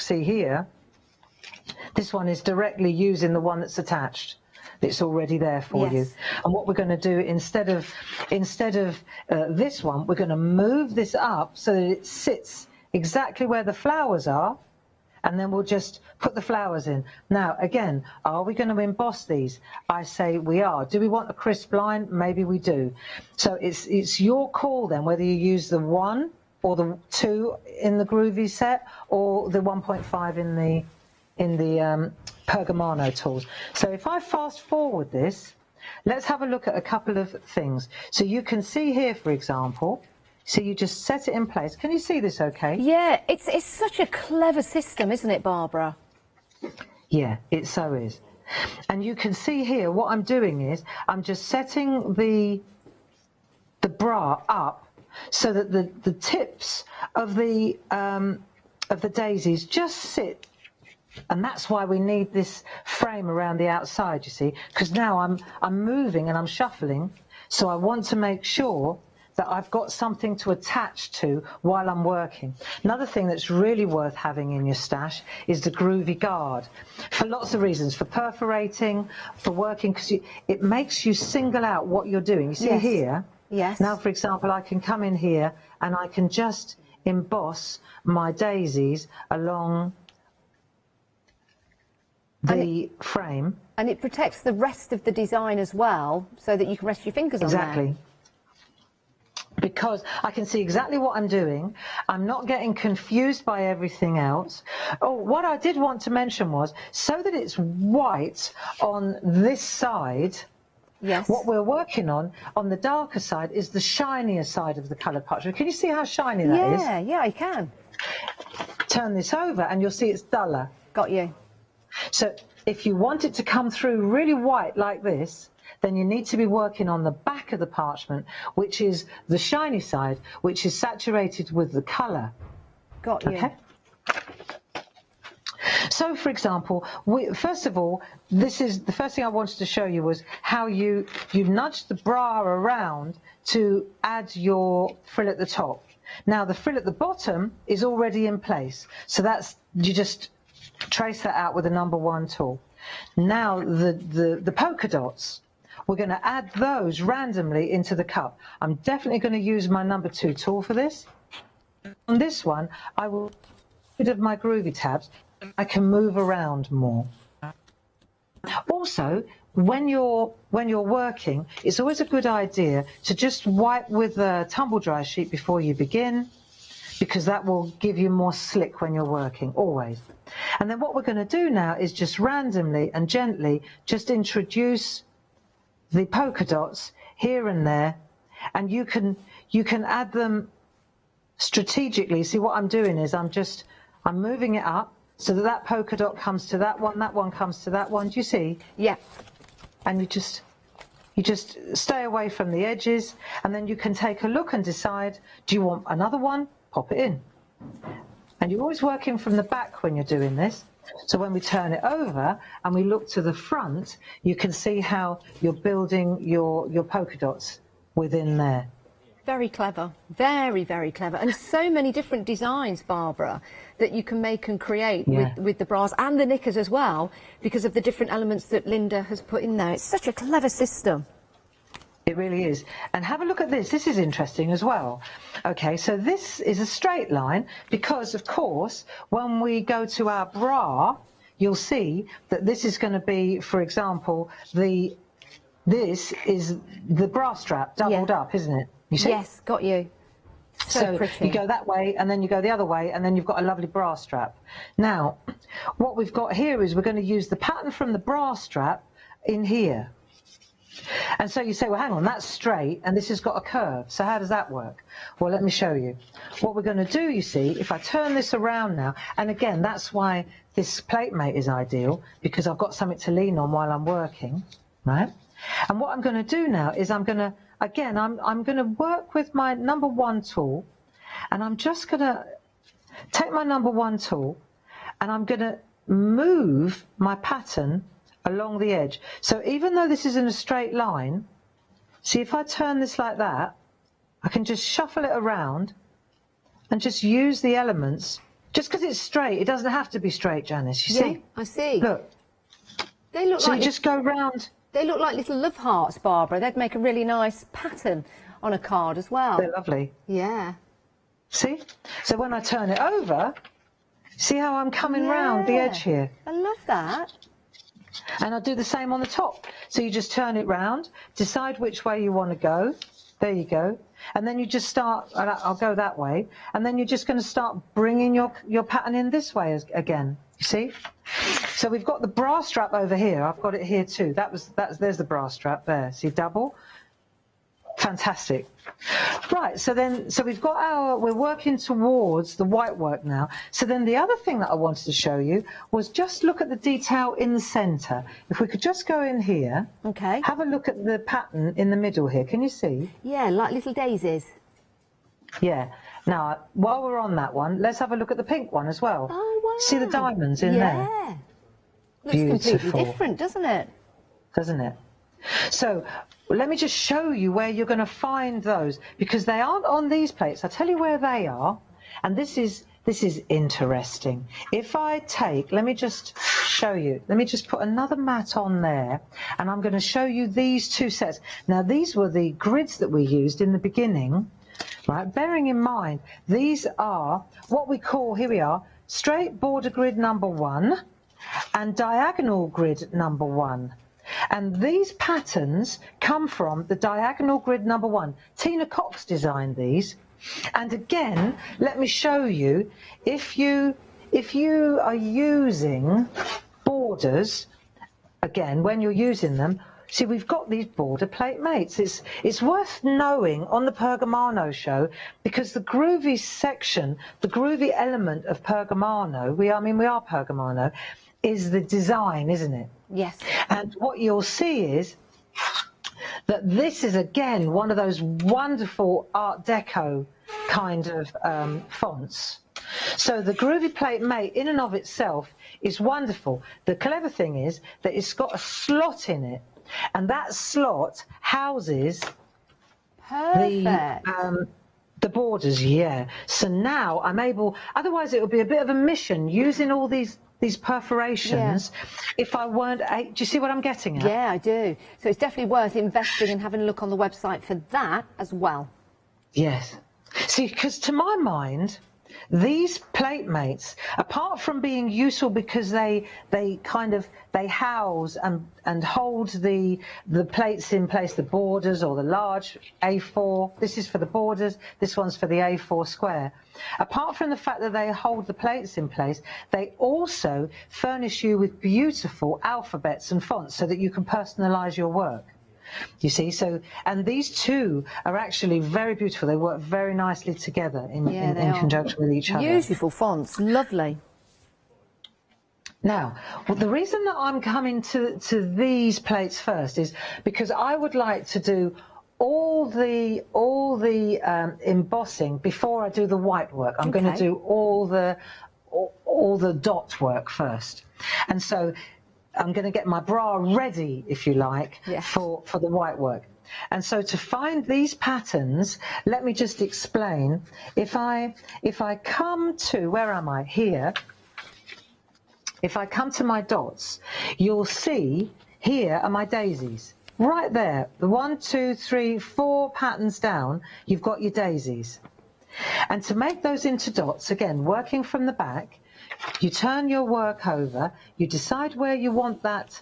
see here, this one is directly using the one that's attached. It's already there for you. And what we're going to do instead of this one, we're going to move this up so that it sits exactly where the flowers are, and then we'll just put the flowers in. Now, again, are we going to emboss these? I say we are. Do we want a crisp line? Maybe we do. So it's your call then, whether you use the 1 or the 2 in the Groovy set, or the 1.5 in the Pergamano tools. So if I fast forward this, let's have a look at a couple of things. So you can see here, for example, so you just set it in place. Can you see this okay? Yeah, it's such a clever system, isn't it, Barbara? Yeah, it so is. And you can see here, what I'm doing is I'm just setting the bra up so that the tips of the daisies just sit. And that's why we need this frame around the outside, you see, because now I'm moving and I'm shuffling, so I want to make sure that I've got something to attach to while I'm working. Another thing that's really worth having in your stash is the Groovy guard, for lots of reasons, for perforating, for working, because it makes you single out what you're doing. You see here? Yes. Now, for example, I can come in here and I can just emboss my daisies along the frame. And it protects the rest of the design as well, so that you can rest your fingers on there. Exactly. Because I can see exactly what I'm doing. I'm not getting confused by everything else. Oh, what I did want to mention was, so that it's white on this side, what we're working on the darker side, is the shinier side of the coloured parchment. Can you see how shiny that is? Yeah, I can. Turn this over and you'll see it's duller. Got you. So if you want it to come through really white like this, then you need to be working on the back of the parchment, which is the shiny side, which is saturated with the colour. Got you. Okay? So, for example, first of all, this is the first thing I wanted to show you was how you nudge the bra around to add your frill at the top. Now, the frill at the bottom is already in place, so you just trace that out with the number 1 tool. Now, the polka dots, we're going to add those randomly into the cup. I'm definitely going to use my number 2 tool for this. On this one, I will get rid of my Groovy tabs. I can move around more. Also, when you're working, it's always a good idea to just wipe with a tumble dryer sheet before you begin, because that will give you more slick when you're working, always. And then what we're going to do now is just randomly and gently just introduce the polka dots here and there, and you can add them strategically. See, what I'm doing is I'm moving it up so that polka dot comes to that one comes to that one. Do you see? Yeah. And you just stay away from the edges, and then you can take a look and decide, do you want another one? Pop it in. And you're always working from the back when you're doing this. So when we turn it over and we look to the front, you can see how you're building your polka dots within there. Very clever, very, very clever. And so many different designs, Barbara, that you can make and create with the bras and the knickers as well, because of the different elements that Linda has put in there. It's such a clever system. It really is. And have a look at this. This is interesting as well. Okay, so this is a straight line because, of course, when we go to our bra, you'll see that this is going to be, for example, this is the bra strap doubled up, isn't it? You see? Yes, got you. So pretty. You go that way and then you go the other way and then you've got a lovely bra strap. Now, what we've got here is we're going to use the pattern from the bra strap in here. And so you say, well, hang on, that's straight and this has got a curve. So how does that work? Well, let me show you. What we're going to do, you see, if I turn this around now, and again, that's why this plate mate is ideal, because I've got something to lean on while I'm working, right? And what I'm going to do now is I'm going to, again, I'm going to work with my number 1 tool, and I'm just going to take my number 1 tool and I'm going to move my pattern along the edge. So even though this is in a straight line, see, if I turn this like that, I can just shuffle it around and just use the elements. Just because it's straight, it doesn't have to be straight, Janice. You see? I see. Look. They look so like you just go round. They look like little love hearts, Barbara. They'd make a really nice pattern on a card as well. They're lovely. Yeah. See? So when I turn it over, see how I'm coming round the edge here? I love that. And I'll do the same on the top. So you just turn it round, decide which way you want to go. There you go. And then you just start, I'll go that way. And then you're just going to start bringing your pattern in this way again. You see? So we've got the bra strap over here. I've got it here too. There's the bra strap there. See, double. Fantastic. Right, so we've got we're working towards the white work now. So then the other thing that I wanted to show you was just look at the detail in the centre. If we could just go in here. Okay. Have a look at the pattern in the middle here. Can you see? Yeah, like little daisies. Yeah. Now, while we're on that one, let's have a look at the pink one as well. Oh, wow. See the diamonds in there? Yeah. Looks completely different, doesn't it? Doesn't it? So let me just show you where you're going to find those, because they aren't on these plates. I'll tell you where they are, and this is interesting. If I take, let me just show you. Let me just put another mat on there, and I'm going to show you these 2 sets. Now, these were the grids that we used in the beginning, right? Bearing in mind, these are what we call, here we are, straight border grid number 1 and diagonal grid number 1. And these patterns come from the diagonal grid number 1. Tina Cox designed these. And again, let me show you, if you are using borders, again, when you're using them, see, we've got these border plate mates. It's worth knowing on the Pergamano show, because the groovy section, the groovy element of Pergamano, we are Pergamano, is the design, isn't it? Yes. And what you'll see is that this is, again, one of those wonderful Art Deco kind of fonts. So the groovy plate mate in and of itself is wonderful. The clever thing is that it's got a slot in it, and that slot houses the borders, yeah. So now I'm able, otherwise it would be a bit of a mission using all these perforations if I weren't, do you see what I'm getting at? Yeah, I do. So it's definitely worth investing and having a look on the website for that as well. Yes. See, because to my mind, these plate mates, apart from being useful because they house and hold the plates in place, the borders or the large A4, this is for the borders, this one's for the A4 square. Apart from the fact that they hold the plates in place, they also furnish you with beautiful alphabets and fonts so that you can personalise your work. You see, so, and these two are actually very beautiful. They work very nicely together in conjunction with each other. Beautiful fonts, lovely. Now, well, the reason that I'm coming to these plates first is because I would like to do all the embossing before I do the white work. I'm going to do all all the dot work first. And so I'm going to get my bra ready, if you like, for the white work. And so to find these patterns, let me just explain. If I come to, where am I? Here. If I come to my dots, you'll see here are my daisies. Right there, the 1, 2, 3, 4 patterns down, you've got your daisies. And to make those into dots, again, working from the back, you turn your work over, you decide where you want that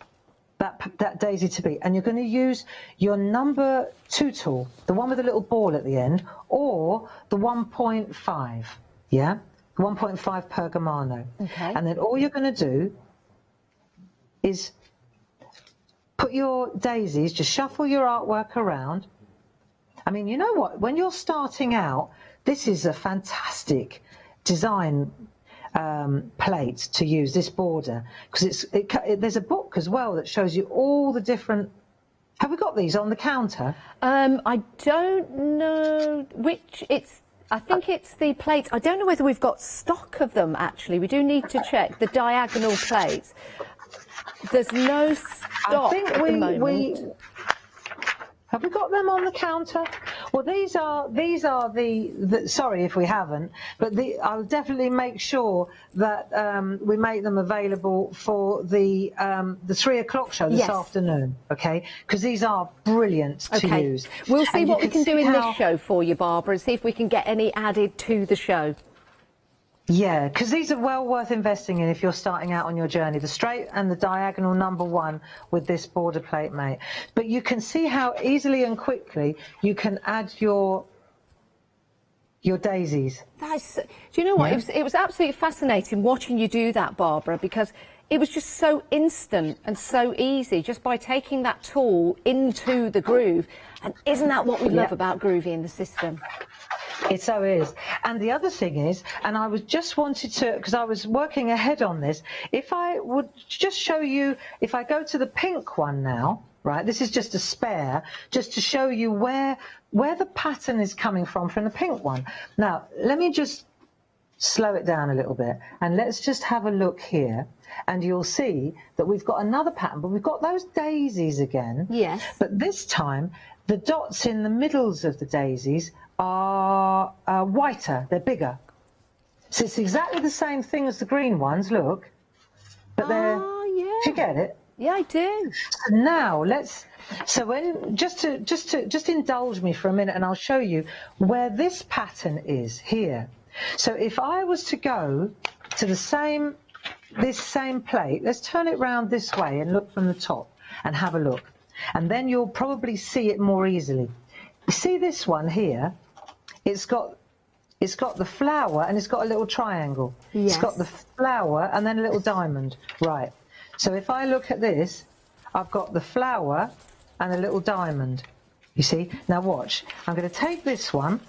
daisy to be, and you're going to use your number 2 tool, the one with a little ball at the end, or the 1.5, yeah? 1.5 Pergamano. Okay. And then all you're going to do is put your daisies, just shuffle your artwork around. I mean, you know what? When you're starting out, this is a fantastic design plate to use, this border, because there's a book as well that shows you all the different. Have we got these on the counter? I don't know which. I think it's the plates. I don't know whether we've got stock of them, actually. We do need to check the diagonal plates. There's no stock at the moment. Have we got them on the counter? Well, these are the sorry if we haven't, but I'll definitely make sure that we make them available for the 3 o'clock show this afternoon, okay? Because these are brilliant to use. We'll see what we can do in this show for you, Barbara, and see if we can get any added to the show. Yeah, because these are well worth investing in if you're starting out on your journey. The straight and the diagonal number 1 with this border plate, mate. But you can see how easily and quickly you can add your daisies. Do you know what? It was absolutely fascinating watching you do that, Barbara, because it was just so instant and so easy just by taking that tool into the groove. And isn't that what we love about Groovy in the system? It so is. And the other thing is, and I was just wanted to, because I was working ahead on this, if I would just show you, if I go to the pink one now, right, this is just a spare, just to show you where the pattern is coming from the pink one. Now, let me just slow it down a little bit, and let's just have a look here, and you'll see that we've got another pattern, but we've got those daisies again. Yes. But this time, the dots in the middles of the daisies are whiter, they're bigger. So it's exactly the same thing as the green ones, look. But they're, do you get it? Yeah, I do. So now just indulge me for a minute and I'll show you where this pattern is here. So if I was to go to this same plate, let's turn it round this way and look from the top and have a look. And then you'll probably see it more easily. You see this one here? It's got the flower and it's got a little triangle. Yes. It's got the flower and then a little diamond. Right. So if I look at this, I've got the flower and a little diamond. You see? Now watch. I'm going to take this one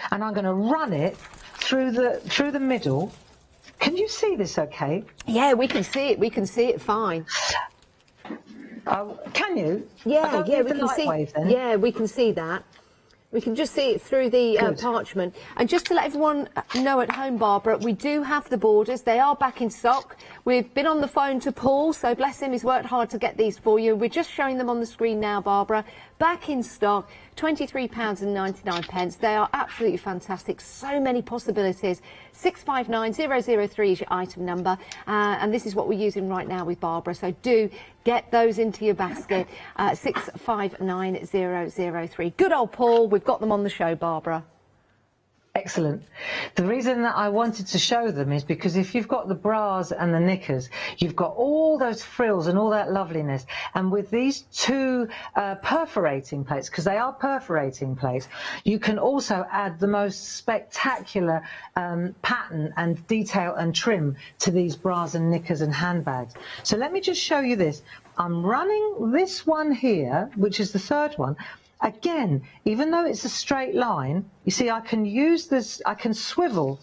and I'm going to run it through the middle. Can you see this okay? Yeah, we can see it. We can see it fine. Can you? Yeah, we can see. Wave, then. Yeah, we can see that. We can just see it through the parchment. And just to let everyone know at home, Barbara, we do have the borders. They are back in stock. We've been on the phone to Paul, so bless him, he's worked hard to get these for you. We're just showing them on the screen now, Barbara. Back in stock, £23.99. They are absolutely fantastic. So many possibilities. 659003 is your item number. And this is what we're using right now with Barbara. So do get those into your basket. 659003. Good old Paul. We've got them on the show, Barbara. Excellent. The reason that I wanted to show them is because if you've got the bras and the knickers, you've got all those frills and all that loveliness. And with these 2 perforating plates, because they are perforating plates, you can also add the most spectacular pattern and detail and trim to these bras and knickers and handbags. So let me just show you this. I'm running this one here, which is the 3rd one. Again, even though it's a straight line, you see I can use this, I can swivel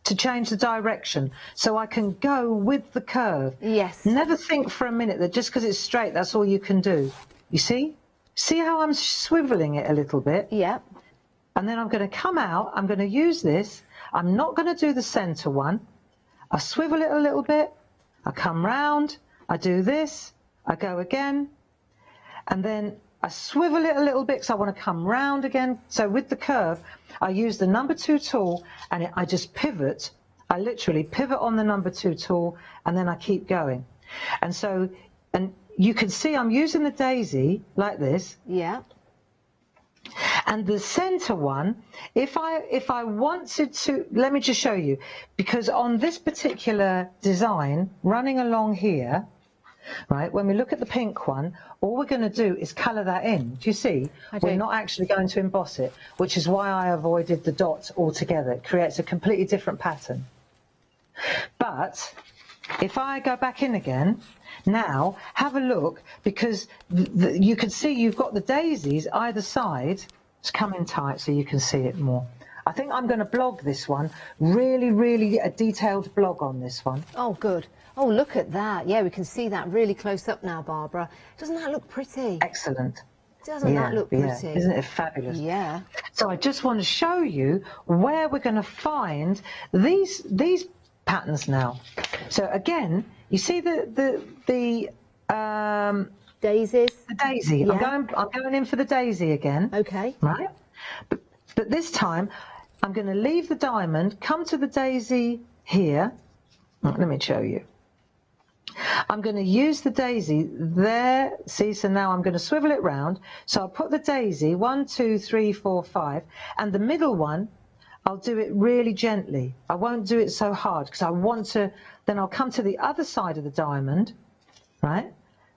to change the direction, so I can go with the curve. Yes. Never think for a minute that just because it's straight, that's all you can do. You see? See how I'm swiveling it a little bit? Yeah. And then I'm going to come out, I'm going to use this, I'm not going to do the centre one, I swivel it a little bit, I come round, I do this, I go again, and then I swivel it a little bit because I want to come round again. So with the curve, I use the number 2 tool and I just pivot. I literally pivot on the number 2 tool and then I keep going. And so, and you can see I'm using the daisy like this. Yeah. And the center one, if I wanted to, let me just show you, because on this particular design, running along here, right, when we look at the pink one, all we're going to do is colour that in. Do you see? We're not actually going to emboss it, which is why I avoided the dot altogether. It creates a completely different pattern. But if I go back in again, now have a look, because you can see you've got the daisies either side. It's coming tight so you can see it more. I think I'm going to blog this one, really a detailed blog on this one. Oh, good. Oh, look at that. Yeah, we can see that really close up now, Barbara. Doesn't that look pretty? Excellent. Doesn't that look pretty? Yeah. Isn't it fabulous? Yeah. So I just want to show you where we're going to find these patterns now. So again, you see the daisies. The daisy. Yeah. I'm going in for the daisy again. Okay. Right. But this time, I'm going to leave the diamond, come to the daisy here. Let me show you. I'm going to use the daisy there. See, so now I'm going to swivel it round. So I'll put the daisy 1, 2, 3, 4, 5, and the middle one, I'll do it really gently. I won't do it so hard because I want to. Then I'll come to the other side of the diamond, right?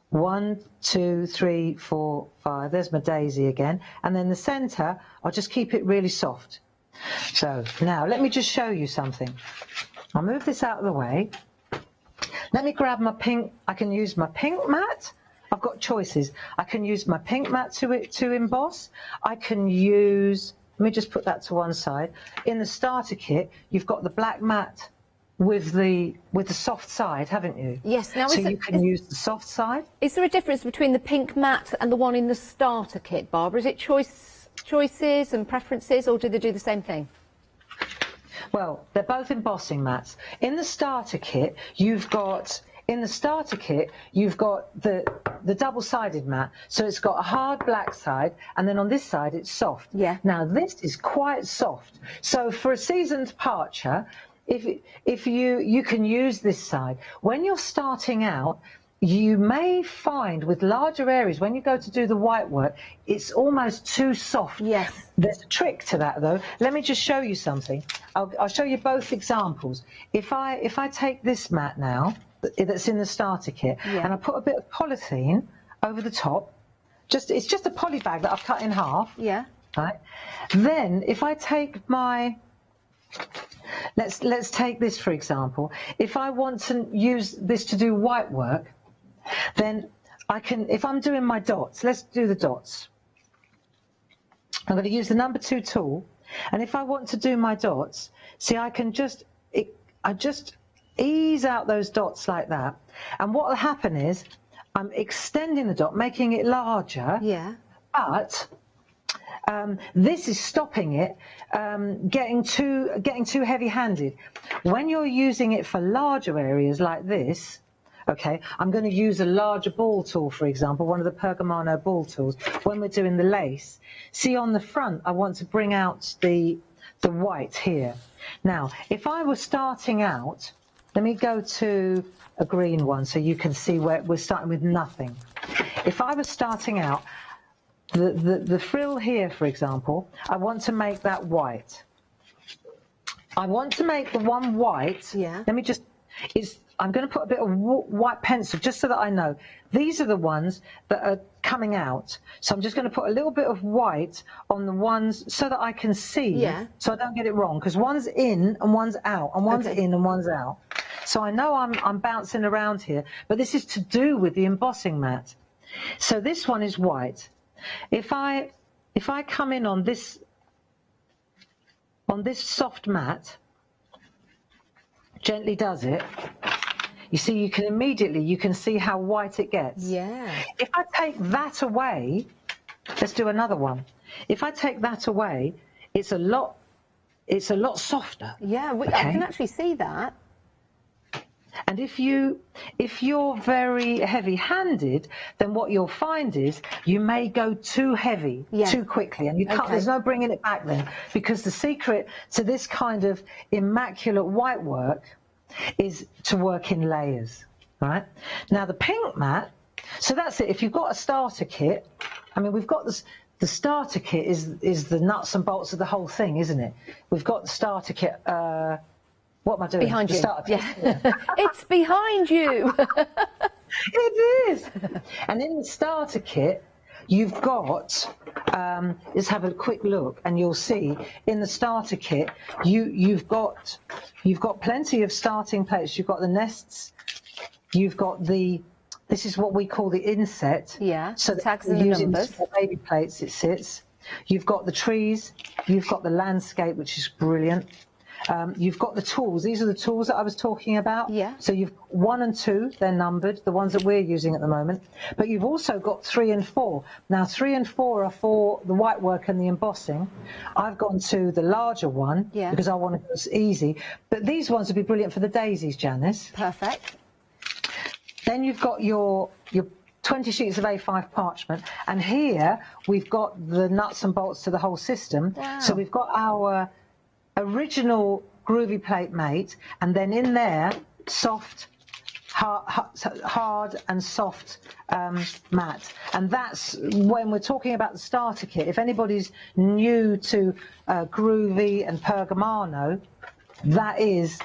1, 2, 3, 4, 5. There's my daisy again. And then the centre, I'll just keep it really soft. So now let me just show you something. I'll move this out of the way. Let me grab my pink. I can use my pink mat. I've got choices. I can use my pink mat to emboss. I can use, let me just put that to one side. In the starter kit, you've got the black mat with the soft side, haven't you? Yes. Now, so you can use the soft side. Is there a difference between the pink mat and the one in the starter kit, Barbara? Is it choices and preferences, or do they do the same thing? Well, they're both embossing mats. In the starter kit, you've got the double-sided mat. So it's got a hard black side, and then on this side it's soft. Yeah. Now this is quite soft. So for a seasoned parcher, if you can use this side. When you're starting out, you may find with larger areas, when you go to do the white work, it's almost too soft. Yes. There's a trick to that, though. Let me just show you something. I'll show you both examples. If I take this mat now, that's in the starter kit, and I put a bit of polythene over the top, it's just a poly bag that I've cut in half. Yeah. Right. Then if I take my, let's take this for example. If I want to use this to do white work, then I can, if I'm doing my dots, let's do the dots. I'm going to use the number 2 tool, and if I want to do my dots, see, I can just ease out those dots like that, and what will happen is I'm extending the dot, making it larger. Yeah. But this is stopping it getting too heavy-handed. When you're using it for larger areas like this, okay, I'm going to use a larger ball tool, for example, one of the Pergamano ball tools, when we're doing the lace. See, on the front, I want to bring out the white here. Now, if I were starting out, let me go to a green one so you can see where we're starting with nothing. If I was starting out, the frill here, for example, I want to make that white. I want to make the one white. Yeah. Let me just, I'm going to put a bit of white pencil just so that I know. These are the ones that are coming out. So I'm just going to put a little bit of white on the ones so that I can see. Yeah. So I don't get it wrong, because one's in and one's out, and one's in and one's out. So I know I'm bouncing around here, but this is to do with the embossing mat. So this one is white. If I come in on this soft mat, gently does it, you see, you can see how white it gets. Yeah. If I take that away, let's do another one. If I take that away, it's a lot softer. Yeah, okay? I can actually see that. And if you're very heavy-handed, then what you'll find is you may go too heavy too quickly, and you can't. There's no bringing it back then, because the secret to this kind of immaculate white work is to work in layers. Right? Now the pink mat. So that's it. If you've got a starter kit, I mean, we've got this. The starter kit is the nuts and bolts of the whole thing, isn't it? We've got the starter kit. What am I doing? Behind the you. Starter kit. Yeah. It's behind you. It is. And in the starter kit, you've got. Let's have a quick look, and you'll see in the starter kit you've got plenty of starting plates. You've got the nests. You've got the. This is what we call the inset. Yeah, so tags and the using numbers. the baby plates, it sits. You've got the trees. You've got the landscape, which is brilliant. You've got the tools. These are the tools that I was talking about. Yeah. So you've 1 and 2, they're numbered, the ones that we're using at the moment. But you've also got 3 and 4. Now, 3 and 4 are for the white work and the embossing. I've gone to the larger one because I want to go easy. But these ones would be brilliant for the daisies, Janice. Perfect. Then you've got your 20 sheets of A5 parchment, and here we've got the nuts and bolts to the whole system. Wow. So we've got our original groovy plate mate, and then in there, soft, hard and soft mat. And that's when we're talking about the starter kit. If anybody's new to groovy and pergamano, that is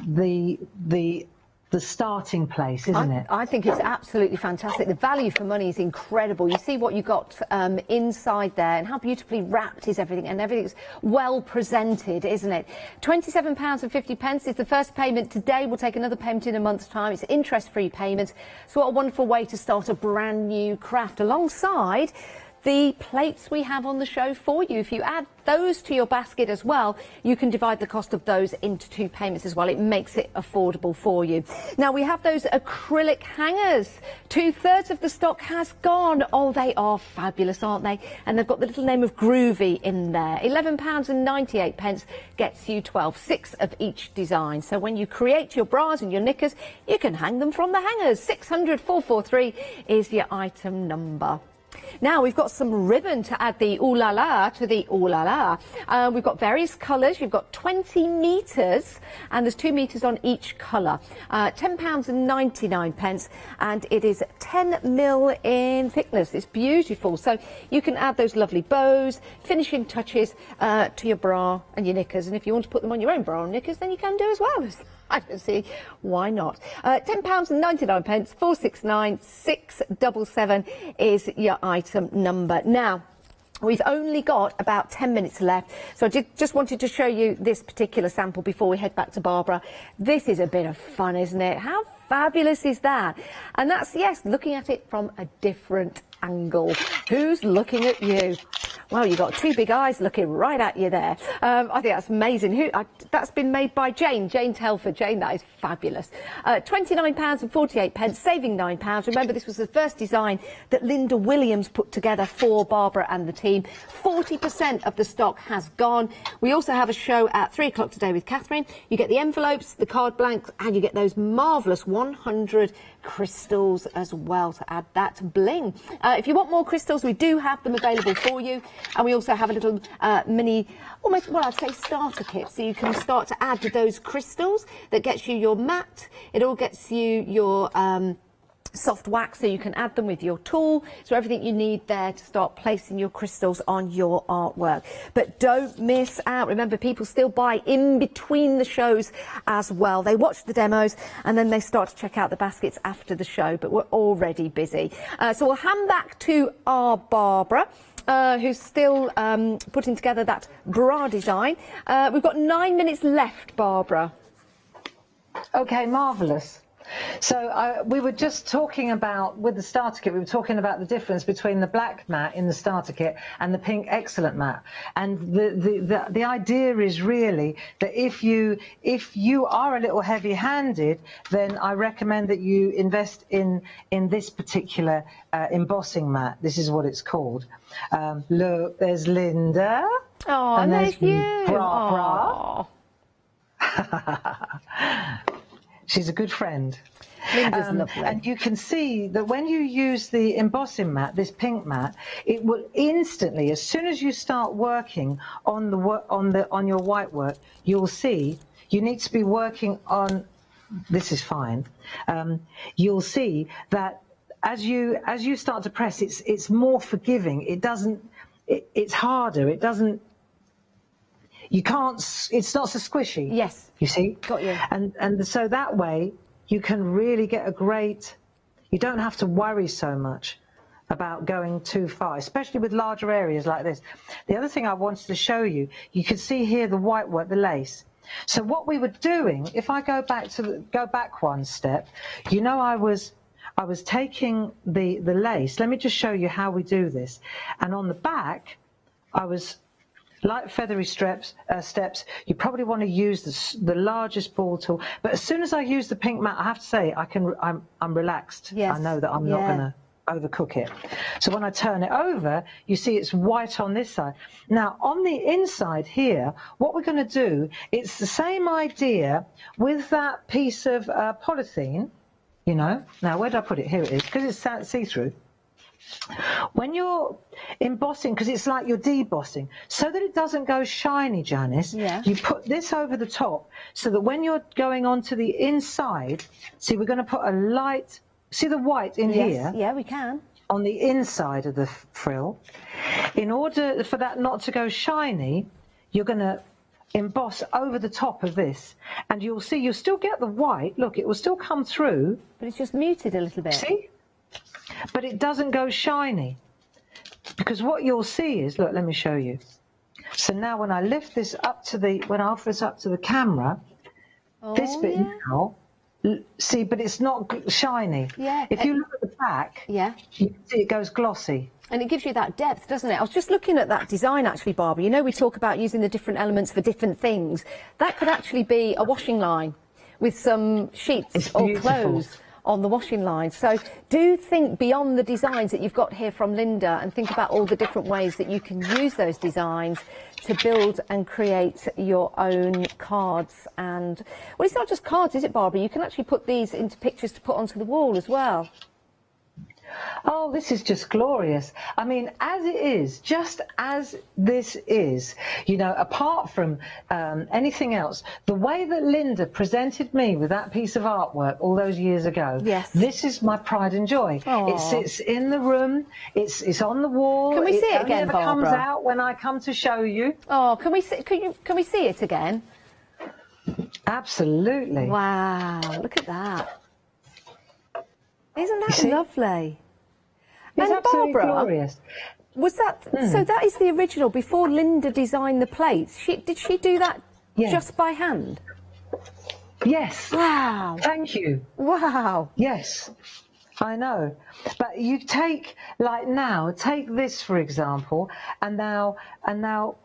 the starting place, isn't it? I think it's absolutely fantastic. The value for money is incredible. You see what you got inside there, and how beautifully wrapped is everything, and everything's well presented, isn't it? £27.50 is the first payment today. We'll take another payment in a month's time. It's interest-free payments. So what a wonderful way to start a brand new craft alongside the plates we have on the show for you. If you add those to your basket as well, you can divide the cost of those into 2 payments as well. It makes it affordable for you. Now, we have those acrylic hangers. 2/3 of the stock has gone. Oh, they are fabulous, aren't they? And they've got the little name of Groovy in there. £11.98 gets you 12, 6 of each design. So when you create your bras and your knickers, you can hang them from the hangers. 600 443 is your item number. Now, we've got some ribbon to add the ooh la la to the ooh la la. We've got various colours. You've got 20 metres, and there's 2 metres on each colour. £10.99, and it is 10mm in thickness. It's beautiful. So you can add those lovely bows, finishing touches to your bra and your knickers. And if you want to put them on your own bra and knickers, then you can do as well. I don't see why not. £10.99, 469 677 is your item number. Now, we've only got about 10 minutes left, so I just wanted to show you this particular sample before we head back to Barbara. This is a bit of fun, isn't it? How fabulous is that? And that's, yes, looking at it from a different angle. Who's looking at you? Well, you've got 2 big eyes looking right at you there. I think that's amazing. That's been made by Jane Telford. Jane, that is fabulous. £29.48, saving £9. Remember, this was the first design that Linda Williams put together for Barbara and the team. 40% of the stock has gone. We also have a show at 3 o'clock today with Catherine. You get the envelopes, the card blanks, and you get those marvellous 100 crystals as well to add that bling. If you want more crystals, we do have them available for you. And we also have a little mini, almost, well, I'd say starter kit. So you can start to add those crystals. That gets you your mat. It all gets you your soft wax, so you can add them with your tool. So everything you need there to start placing your crystals on your artwork. But don't miss out. Remember, people still buy in between the shows as well. They watch the demos and then they start to check out the baskets after the show, but we're already busy. So we'll hand back to our Barbara, who's still putting together that bra design. We've got 9 minutes left, Barbara. Okay, marvellous. So we were just talking about, with the starter kit, we were talking about the difference between the black mat in the starter kit and the pink excellent mat. And the idea is really that if you are a little heavy-handed, then I recommend that you invest in this particular embossing mat. This is what it's called. Look, there's Linda. Oh, and there's you. Bra. She's a good friend. Linda's lovely. And you can see that when you use the embossing mat, this pink mat, it will instantly, as soon as you start working on your white work, you'll see you need to be working on. This is fine. You'll see that as you start to press, it's more forgiving. It doesn't. It's harder. It doesn't. You can't. It's not so squishy. Yes. You see. Got you. And so that way you can really get a great. You don't have to worry so much about going too far, especially with larger areas like this. The other thing I wanted to show you, you can see here the white work, the lace. So what we were doing, if I go back one step, you know, I was taking the lace. Let me just show you how we do this. And on the back, I was light feathery steps. You probably want to use the largest ball tool. But as soon as I use the pink mat, I have to say I'm relaxed. Yes. I know that I'm not going to overcook it. So when I turn it over, you see it's white on this side. Now on the inside here, what we're going to do, it's the same idea with that piece of polythene, you know. Now where did I put it? Here it is, because it's see-through. When you're embossing, because it's like you're debossing, so that it doesn't go shiny, Janice, you put this over the top so that when you're going on to the inside, see, we're going to put a light. See the white in here? Yeah, we can. On the inside of the frill. In order for that not to go shiny, you're going to emboss over the top of this. And you'll see, you'll still get the white. Look, it will still come through. But it's just muted a little bit. See? But it doesn't go shiny. Because what you'll see is, look, let me show you. So now when I lift this up to when I offer this up to the camera, this bit now, see, but it's not shiny. Yeah. If you look at the back, you can see it goes glossy. And it gives you that depth, doesn't it? I was just looking at that design, actually, Barbara. You know, we talk about using the different elements for different things. That could actually be a washing line with some sheets or clothes on the washing line. So do think beyond the designs that you've got here from Linda and think about all the different ways that you can use those designs to build and create your own cards. And, well, it's not just cards, is it, Barbara? You can actually put these into pictures to put onto the wall as well. Oh, this is just glorious. I mean, as it is, just as this is, you know, apart from anything else, the way that Linda presented me with that piece of artwork all those years ago, this is my pride and joy. Aww. It sits in the room, it's on the wall. Can we see it again, Barbara? It comes Barbara? out when I come to show you. Oh, can we see it again? Absolutely. Wow, look at that. Isn't that lovely? It's absolutely Barbara, glorious. Was that so? That is the original before Linda designed the plates. Did she do that just by hand? Yes. Wow. Thank you. Wow. Yes. I know, but you take, like now, take this for example, and now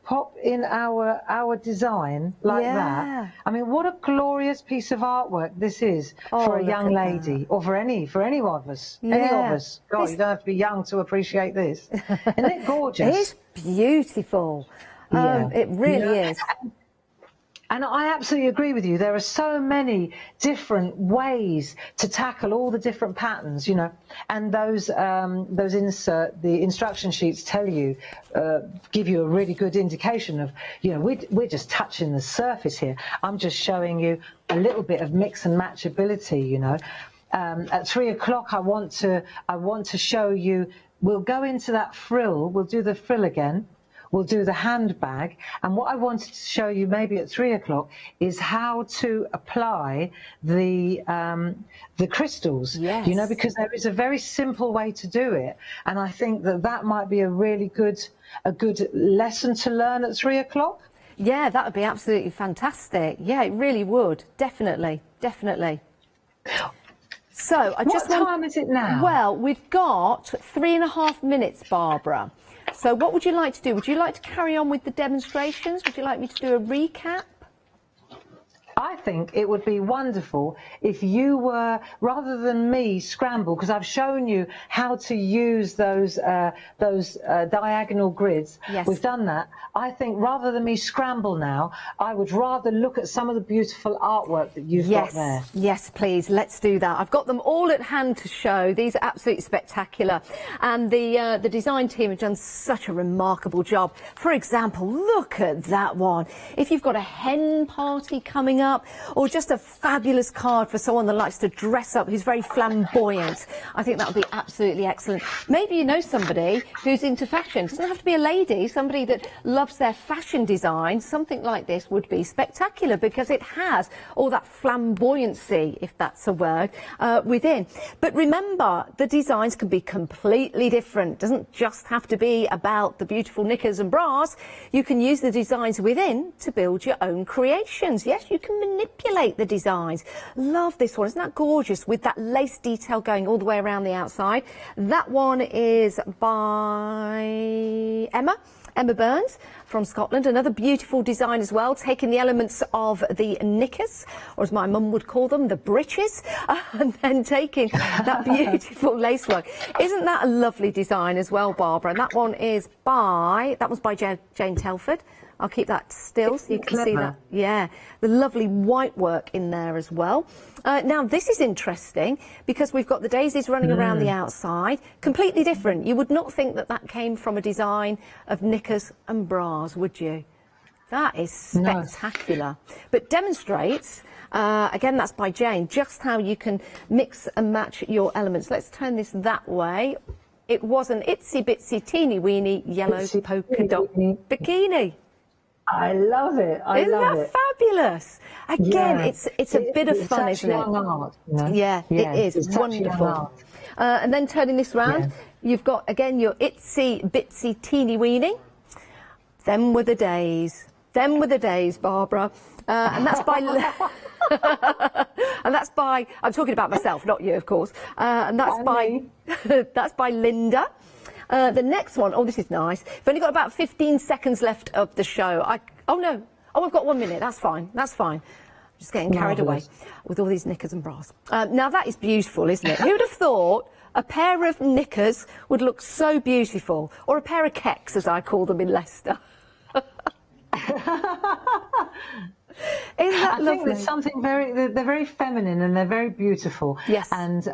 pop in our design like that. I mean, what a glorious piece of artwork this is for a young lady, or for any of us. Any of us. God, you don't have to be young to appreciate this. Isn't it gorgeous? It's beautiful. It really is. And I absolutely agree with you. There are so many different ways to tackle all the different patterns, you know, and those the instruction sheets tell you, give you a really good indication of, you know, we're just touching the surface here. I'm just showing you a little bit of mix and match ability, you know. At 3 o'clock, I want to show you. We'll go into that frill. We'll do the frill again. We'll do the handbag, and what I wanted to show you maybe at 3 o'clock is how to apply the crystals. Yes. You know, because there is a very simple way to do it, and I think that might be a really good lesson to learn at 3 o'clock. Yeah, that would be absolutely fantastic. Yeah, it really would. Definitely. So What time is it now? Well, we've got 3.5 minutes, Barbara. So what would you like to do? Would you like to carry on with the demonstrations? Would you like me to do a recap? I think it would be wonderful if you were, rather than me scramble, because I've shown you how to use those diagonal grids. Yes. We've done that. I think rather than me scramble now, I would rather look at some of the beautiful artwork that you've got there. Yes, please, let's do that. I've got them all at hand to show. These are absolutely spectacular. And the design team have done such a remarkable job. For example, look at that one. If you've got a hen party coming up, or just a fabulous card for someone that likes to dress up, who's very flamboyant, I think that would be absolutely excellent. Maybe you know somebody who's into fashion. It doesn't have to be a lady, somebody that loves their fashion design. Something like this would be spectacular because it has all that flamboyancy, if that's a word, within. But remember, the designs can be completely different. It doesn't just have to be about the beautiful knickers and bras. You can use the designs within to build your own creations. Yes, you can manipulate the designs. Love this one. Isn't that gorgeous, with that lace detail going all the way around the outside? That one is by Emma Burns from Scotland. Another beautiful design as well, taking the elements of the knickers, or as my mum would call them, the breeches, and then taking that beautiful lacework. Isn't that a lovely design as well, Barbara? And that one's by Jane Telford. I'll keep that still so you can see that. Yeah, the lovely white work in there as well. Now, this is interesting because we've got the daisies running around the outside. Completely different. You would not think that that came from a design of knickers and bras, would you? That is spectacular. No. But demonstrates, again, that's by Jane, just how you can mix and match your elements. Let's turn this that way. It was an itsy bitsy teeny weeny yellow polka dot bikini. I love it. Isn't that fabulous? Again, it's a bit of fun, isn't it? Art, you know? Yeah, it is. It's wonderful. And then turning this round, you've got, again, your itsy bitsy teeny weeny. Them were the days. Them were the days, Barbara. And that's by... and that's by... I'm talking about myself, not you, of course. And that's by... that's by Linda. The next one, this is nice. We've only got about 15 seconds left of the show. I've got 1 minute. That's fine. I'm just getting carried away with all these knickers and bras. Now, that is beautiful, isn't it? Who'd have thought a pair of knickers would look so beautiful? Or a pair of kecks, as I call them in Leicester. Isn't that lovely? I think there's something they're very feminine and they're very beautiful. Yes. And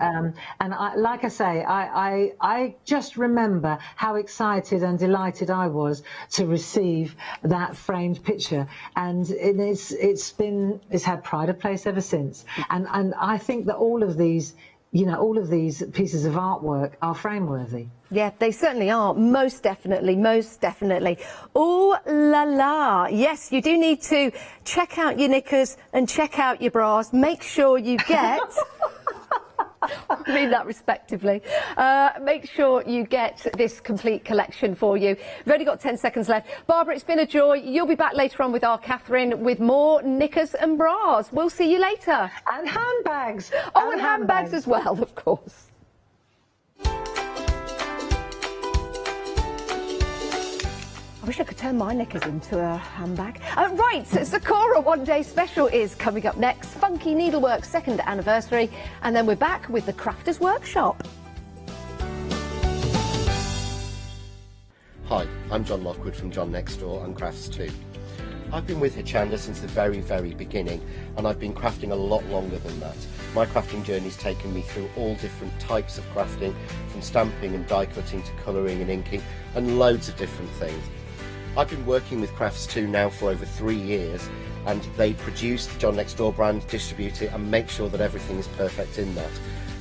like I say, I just remember how excited and delighted I was to receive that framed picture, and it's had pride of place ever since. And I think that all of these pieces of artwork are frame-worthy. Yeah, they certainly are. Most definitely, most definitely. Ooh la la. Yes, you do need to check out your knickers and check out your bras. Make sure you get... I mean that respectively. Make sure you get this complete collection for you. We've only got 10 seconds left. Barbara, it's been a joy. You'll be back later on with our Catherine with more knickers and bras. We'll see you later. And handbags. And handbags as well, of course. I wish I could turn my knickers into a handbag. Right, Sakura One Day Special is coming up next. Funky Needlework 2nd anniversary. And then we're back with the Crafters Workshop. Hi, I'm John Lockwood from John Next Door and Crafts 2. I've been with Hochanda since the very, very beginning, and I've been crafting a lot longer than that. My crafting journey's taken me through all different types of crafting, from stamping and die cutting to colouring and inking, and loads of different things. I've been working with Crafts 2 now for over 3 years, and they produce the John Next Door brand, distribute it, and make sure that everything is perfect in that.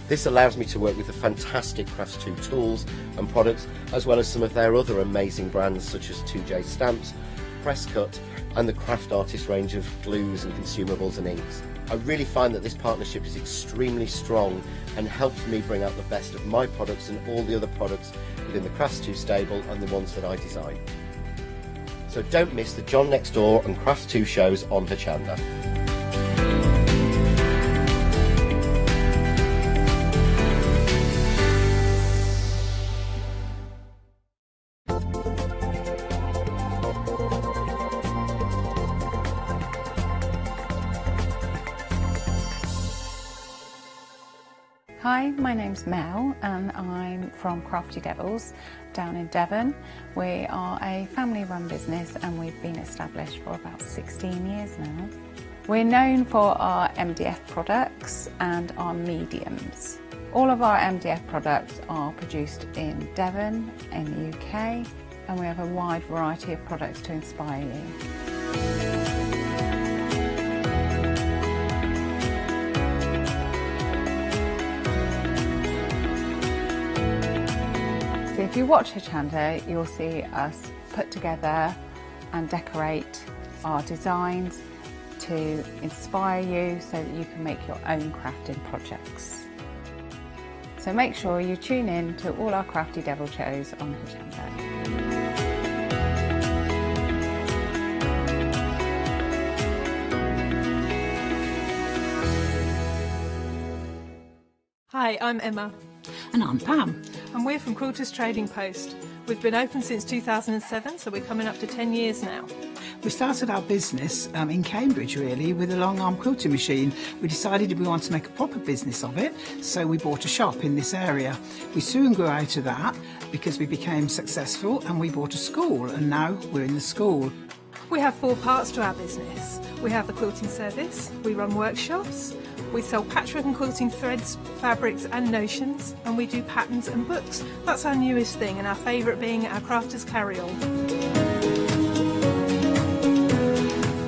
This allows me to work with the fantastic Crafts 2 tools and products, as well as some of their other amazing brands such as 2J Stamps, Press Cut, and the Craft Artist range of glues and consumables and inks. I really find that this partnership is extremely strong and helps me bring out the best of my products and all the other products within the Crafts 2 stable and the ones that I design. So don't miss the John Next Door and Crafts 2 shows on Hochanda. Hi, my name's Mel and I'm from Crafty Devils down in Devon. We are a family-run business and we've been established for about 16 years now. We're known for our MDF products and our mediums. All of our MDF products are produced in Devon, in the UK, and we have a wide variety of products to inspire you. So if you watch Hochanda, you'll see us put together and decorate our designs to inspire you so that you can make your own crafting projects. So make sure you tune in to all our Crafty Devil shows on Hochanda. Hi, I'm Emma. And I'm Pam. And we're from Quilters Trading Post. We've been open since 2007, so we're coming up to 10 years now. We started our business in Cambridge, really, with a long arm quilting machine. We decided we wanted to make a proper business of it, so we bought a shop in this area. We soon grew out of that because we became successful and we bought a school, and now we're in the school. We have 4 parts to our business. We have the quilting service, we run workshops, we sell patchwork and quilting threads, fabrics and notions, and we do patterns and books. That's our newest thing, and our favourite being our crafters carry-all.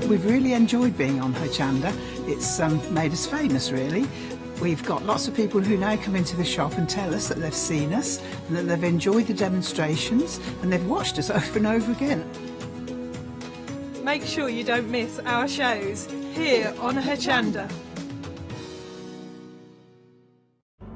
We've really enjoyed being on Hochanda. It's made us famous, really. We've got lots of people who now come into the shop and tell us that they've seen us, and that they've enjoyed the demonstrations, and they've watched us over and over again. Make sure you don't miss our shows here on Hochanda.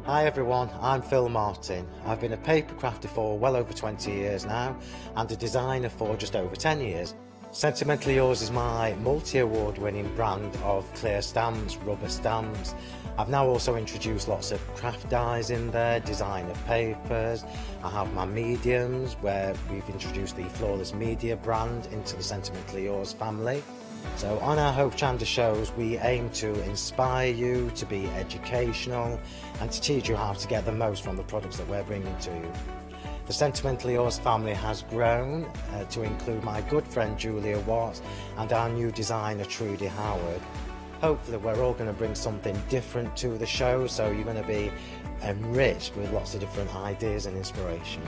Hi everyone, I'm Phil Martin. I've been a paper crafter for well over 20 years now and a designer for just over 10 years. Sentimentally Yours is my multi-award winning brand of clear stamps, rubber stamps. I've now also introduced lots of craft dyes in there, designer papers. I have my mediums where we've introduced the Flawless Media brand into the Sentimentally Yours family. So on our Hochanda shows we aim to inspire you, to be educational and to teach you how to get the most from the products that we're bringing to you. The Sentimentally Yours family has grown to include my good friend Julia Watts and our new designer Trudy Howard. Hopefully we're all going to bring something different to the show, so you're going to be enriched with lots of different ideas and inspiration.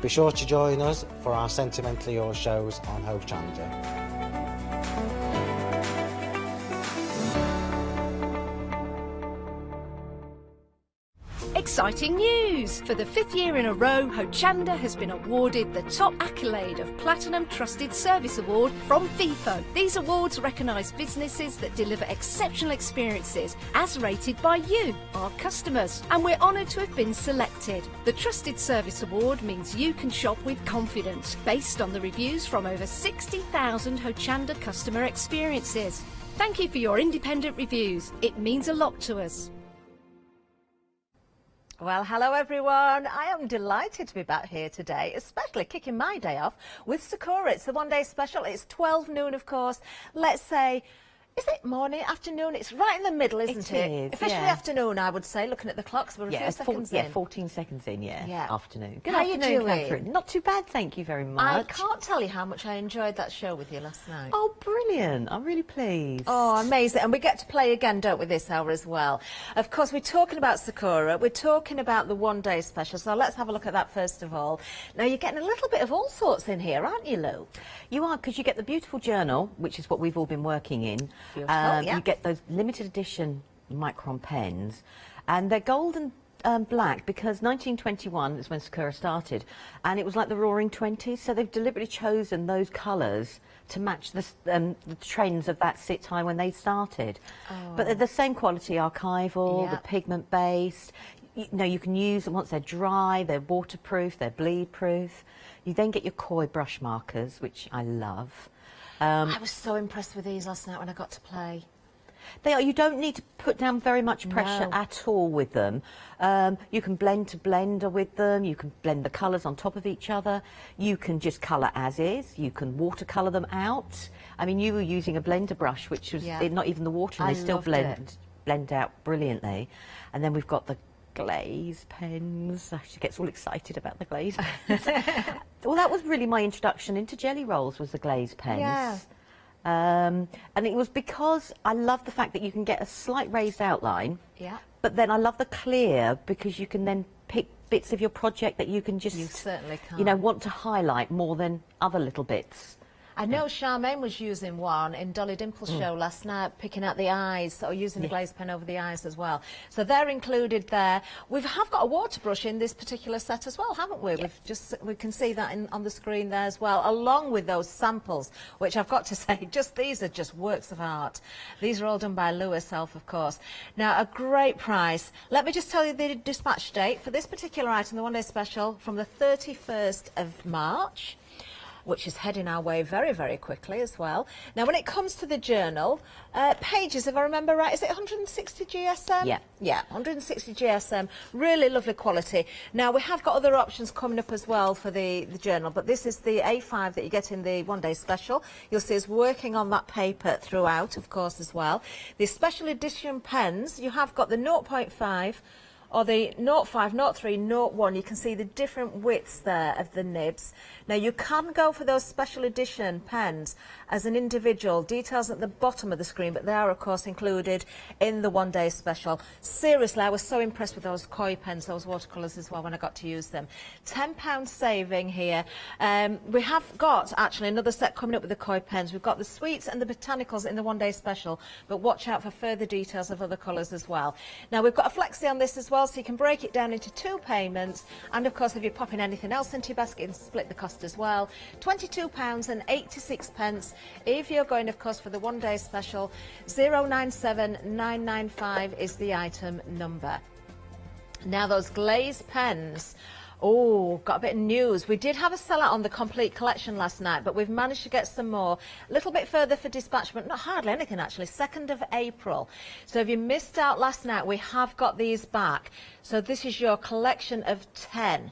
Be sure to join us for our Sentimentally Yours shows on Hochanda. Exciting news! For the 5th year in a row, Hochanda has been awarded the top accolade of Platinum Trusted Service Award from Feefo. These awards recognise businesses that deliver exceptional experiences as rated by you, our customers, and we're honoured to have been selected. The Trusted Service Award means you can shop with confidence, based on the reviews from over 60,000 Hochanda customer experiences. Thank you for your independent reviews. It means a lot to us. Well, hello everyone. I am delighted to be back here today, especially kicking my day off with Sakura. It's the one-day special. It's 12 noon, of course. Let's say, is it morning, afternoon? It's right in the middle, isn't it? It is, officially yeah. Afternoon, I would say, looking at the clocks. We're a few seconds in. 14 seconds in, yeah. Afternoon. Good How afternoon, you doing? Catherine. Not too bad, thank you very much. I can't tell you how much I enjoyed that show with you last night. Oh, brilliant. I'm really pleased. Oh, amazing. And we get to play again, don't we, this hour as well. Of course, we're talking about Sakura. We're talking about the one-day special. So let's have a look at that first of all. Now, you're getting a little bit of all sorts in here, aren't you, Lou? You are, because you get the beautiful journal, which is what we've all been working in. Beautiful, yeah. You get those limited edition micron pens, and they're gold and black because 1921 is when Sakura started, and it was like the Roaring '20s, so they've deliberately chosen those colours to match the trends of that time when they started. But they're the same quality, archival, the pigment based. You know, you can use them once they're dry, they're waterproof, they're bleed proof. You then get your koi brush markers, which I love. I was so impressed with these last night when I got to play. They are. You don't need to put down very much pressure at all with them. You can blend to blender with them. You can blend the colours on top of each other. You can just colour as is. You can watercolour them out. I mean, you were using a blender brush, which was not even the water, and they still blend out brilliantly. And then we've got the glaze pens. She gets all excited about the glaze pens. Well, that was really my introduction into jelly rolls, was the glaze pens. Yeah. And it was because I love the fact that you can get a slight raised outline. Yeah. But then I love the clear, because you can then pick bits of your project that you can just, You certainly can. you know, want to highlight more than other little bits. I know Charmaine was using one in Dolly Dimple's show last night, picking out the eyes, or using the glaze pen over the eyes as well. So they're included there. We have got a water brush in this particular set as well, haven't we? We can see that on the screen there as well, along with those samples, which I've got to say, these are just works of art. These are all done by Lou herself, of course. Now, a great price. Let me just tell you the dispatch date for this particular item, the one-day special, from the 31st of March. Which is heading our way very, very quickly as well. Now, when it comes to the journal, pages, if I remember right, is it 160 GSM? Yeah. Yeah, 160 GSM, really lovely quality. Now, we have got other options coming up as well for the journal, but this is the A5 that you get in the one-day special. You'll see us working on that paper throughout, of course, as well. The special edition pens, you have got the 0.5, or the 0.5, 0.3, 0.1, you can see the different widths there of the nibs. Now, you can go for those special edition pens as an individual. Details at the bottom of the screen, but they are, of course, included in the one-day special. Seriously, I was so impressed with those koi pens, those watercolours as well, when I got to use them. £10 saving here. We have got, actually, another set coming up with the koi pens. We've got the sweets and the botanicals in the one-day special, but watch out for further details of other colours as well. Now, we've got a flexi on this as well, so you can break it down into 2 payments, and of course if you're popping anything else into your basket, you can split the cost as well. £22.86 if you're going, of course, for the one-day special. 097995 is the item number. Now, those glaze pens. Oh, got a bit of news. We did have a sellout on the complete collection last night, but we've managed to get some more. A little bit further for dispatch, but not hardly anything, actually. 2nd of April. So if you missed out last night, we have got these back. So this is your collection of 10,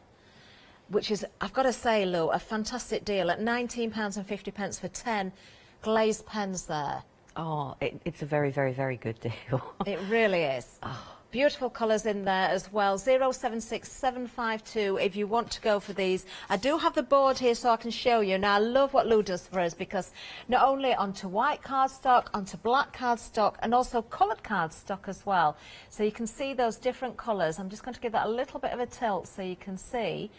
which is, I've got to say, Lou, a fantastic deal at £19.50 for 10 glazed pens there. Oh, it's a very, very, very good deal. It really is. Oh. Beautiful colours in there as well. 076752 if you want to go for these. I do have the board here so I can show you. Now, I love what Lou does for us, because not only onto white cardstock, onto black cardstock, and also coloured cardstock as well. So you can see those different colours. I'm just going to give that a little bit of a tilt so you can see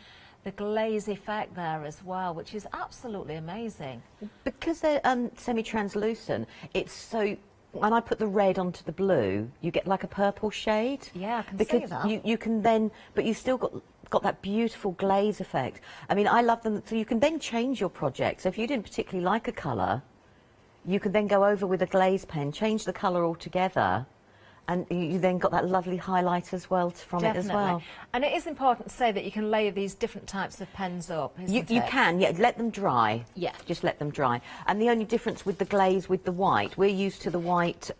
the glaze effect there as well, which is absolutely amazing. Because they're semi-translucent, it's so... When I put the red onto the blue, you get like a purple shade. Yeah, I can because see that. You can then, but you still got that beautiful glaze effect. I mean, I love them. So you can then change your project. So if you didn't particularly like a colour, you can then go over with a glaze pen, change the colour altogether, and you then got that lovely highlight as well from Definitely. it as well. And it is important to say that you can layer these different types of pens up, isn't You it? can, yeah, let them dry. Yeah. Just let them dry. And the only difference with the glaze with the white, we're used to the white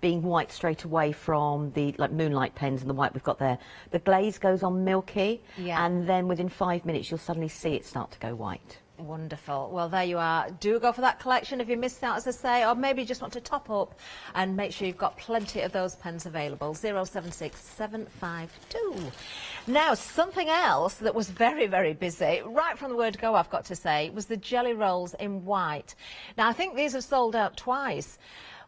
being white straight away from the moonlight pens and the white we've got there. The glaze goes on milky, Yeah. and then within 5 minutes you'll suddenly see it start to go white. Wonderful. Well, there you are. Do go for that collection if you missed out, as I say, or maybe you just want to top up, and make sure you've got plenty of those pens available. 076752. Now, something else that was very, very busy, right from the word go, I've got to say, was the jelly rolls in white. Now, I think these have sold out twice.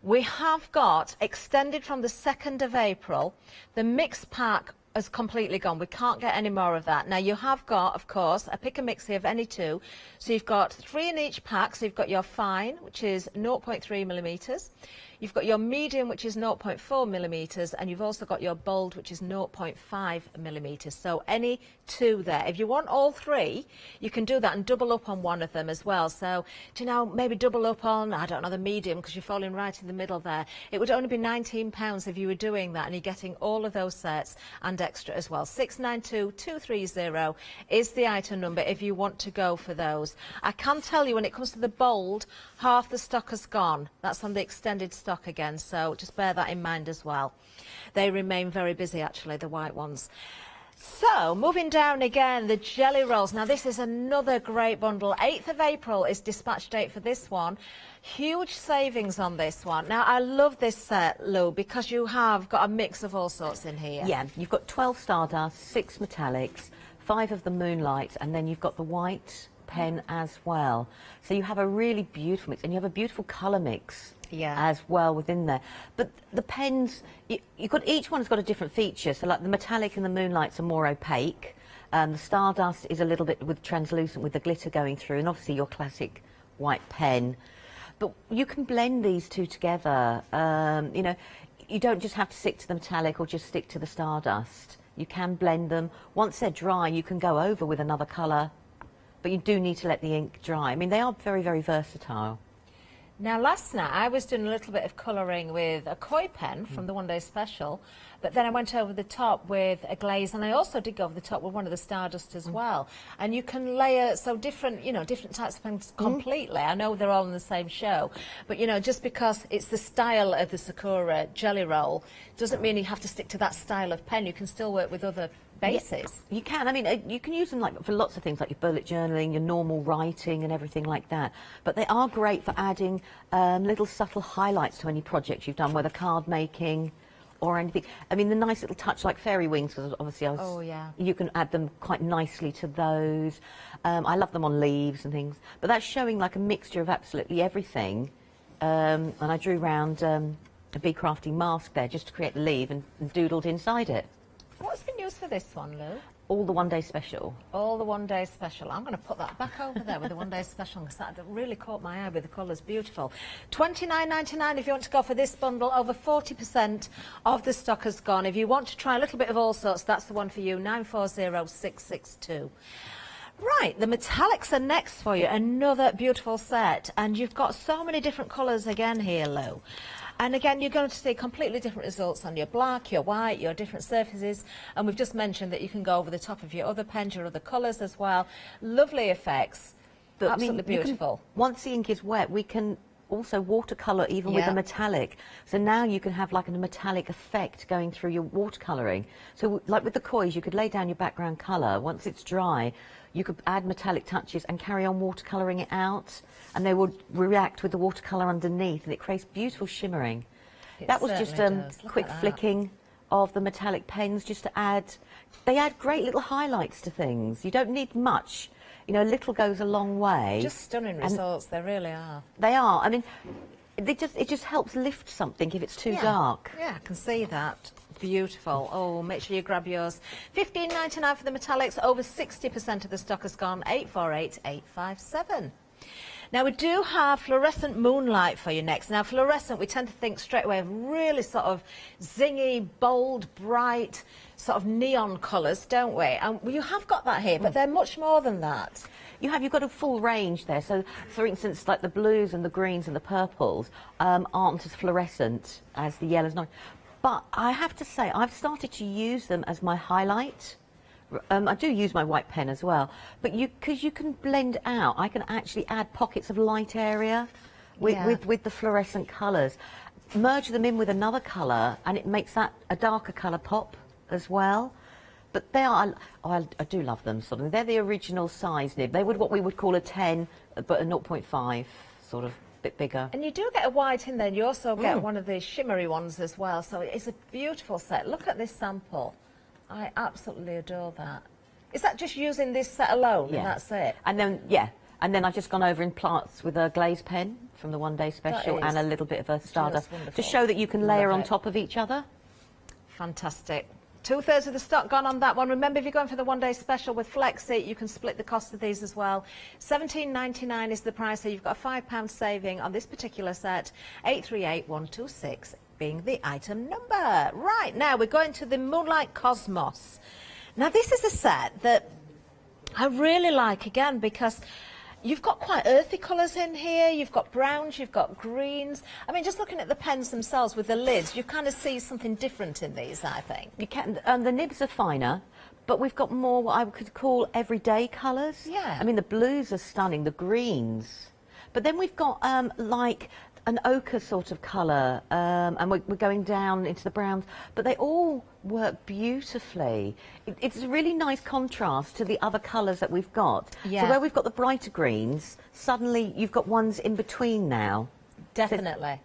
We have got, extended from the 2nd of April, the mixed pack has completely gone. We can't get any more of that. Now, you have got, of course, a pick and mix here of any 2. So you've got 3 in each pack. So you've got your fine, which is 0.3 millimetres. You've got your medium, which is 0.4 millimetres, and you've also got your bold, which is 0.5 millimetres. So any 2 there. If you want all 3, you can do that and double up on one of them as well. So, do you know, maybe double up on, I don't know, the medium, because you're falling right in the middle there. It would only be £19 if you were doing that, and you're getting all of those sets and extra as well. 692230 is the item number if you want to go for those. I can tell you, when it comes to the bold, half the stock has gone. That's on the extended stock again, so just bear that in mind as well. They remain very busy, actually, the white ones. So, moving down again, the jelly rolls. Now, this is another great bundle. 8th of April is dispatch date for this one. Huge savings on this one. Now, I love this set, Lou, because you have got a mix of all sorts in here. Yeah, you've got 12 Stardust, 6 metallics, 5 of the Moonlight, and then you've got the white pen as well. So you have a really beautiful mix, and you have a beautiful colour mix as well within there. But the pens, you've got, each one's got a different feature. So like the metallic and the Moonlights are more opaque. The Stardust is a little bit with translucent with the glitter going through, and obviously your classic white pen. But you can blend these two together. You know, you don't just have to stick to the metallic or just stick to the Stardust. You can blend them. Once they're dry, you can go over with another colour, but you do need to let the ink dry. I mean, they are very, very versatile. Now, last night I was doing a little bit of colouring with a koi pen from the One Day Special, but then I went over the top with a glaze, and I also did go over the top with one of the Stardust as well. And you can layer, so different, you know, different types of pens completely. I know they're all in the same show, but, you know, just because it's the style of the Sakura jelly roll doesn't mean you have to stick to that style of pen. You can still work with other bases. Yeah, you can. I mean, you can use them like for lots of things, like your bullet journaling, your normal writing and everything like that. But they are great for adding little subtle highlights to any project you've done, whether card making or anything. I mean, the nice little touch like fairy wings, because obviously you can add them quite nicely to those. I love them on leaves and things. But that's showing like a mixture of absolutely everything. And I drew round a bee crafting mask there just to create the leaf and doodled inside it. What's been used for this one, Lou? All the One Day Special. All the One Day Special. I'm going to put that back over there with the One Day Special, because that really caught my eye with the colours. Beautiful. $29.99 if you want to go for this bundle. Over 40% of the stock has gone. If you want to try a little bit of all sorts, that's the one for you. 940662. Right, the metallics are next for you. Another beautiful set. And you've got so many different colours again here, Lou. And again, you're going to see completely different results on your black, your white, your different surfaces. And we've just mentioned that you can go over the top of your other pens, your other colours as well. Lovely effects. But, absolutely beautiful. Once the ink is wet, we can also watercolour even with the metallic. So now you can have like a metallic effect going through your watercolouring. So like with the kois, you could lay down your background colour. Once it's dry, you could add metallic touches and carry on watercolouring it out, and they would react with the watercolour underneath, and it creates beautiful shimmering. That was just a quick flicking of the metallic pens just to add. They add great little highlights to things. You don't need much. You know, little goes a long way. Just stunning results, they really are. They are. I mean, it just helps lift something if it's too dark. Yeah, I can see that. Beautiful. Oh, make sure you grab yours. $15.99 for the metallics. Over 60% of the stock has gone. 848857. Now, we do have fluorescent moonlight for you next. Now, fluorescent, we tend to think straight away of really sort of zingy, bold, bright, sort of neon colours, don't we? And you have got that here, but they're much more than that. You've got a full range there. So, for instance, like the blues and the greens and the purples aren't as fluorescent as the yellows. But I have to say, I've started to use them as my highlight. I do use my white pen as well, but because you can blend out, I can actually add pockets of light area with the fluorescent colours. Merge them in with another colour, and it makes that a darker colour pop as well. But they are, I do love them. Sort of, they're the original size nib. They would what we would call a 10, but a 0.5 sort of. Bit bigger. And you do get a white in there, and you also get one of the shimmery ones as well, so it's a beautiful set. Look at this sample. I absolutely adore that. Is that just using this set alone, and that's it? And then, and then I've just gone over in plants with a glaze pen from the One Day Special and a little bit of a Stardust to show that you can layer on top of each other. Fantastic. 2/3 of the stock gone on that one. Remember, if you're going for the One Day Special with Flexi, you can split the cost of these as well. $17.99 is the price, so you've got a £5 saving on this particular set. 838126 being the item number. Right, now we're going to the Moonlight Cosmos. Now, this is a set that I really like, again, because you've got quite earthy colours in here. You've got browns, you've got greens. I mean, just looking at the pens themselves with the lids, you kind of see something different in these, I think. You can, the nibs are finer, but we've got more what I could call everyday colours. Yeah. I mean, the blues are stunning, the greens. But then we've got, like, an ochre sort of colour, and we're going down into the browns, but they all work beautifully. It's a really nice contrast to the other colours that we've got. Yeah. So where we've got the brighter greens, suddenly you've got ones in between now. Definitely.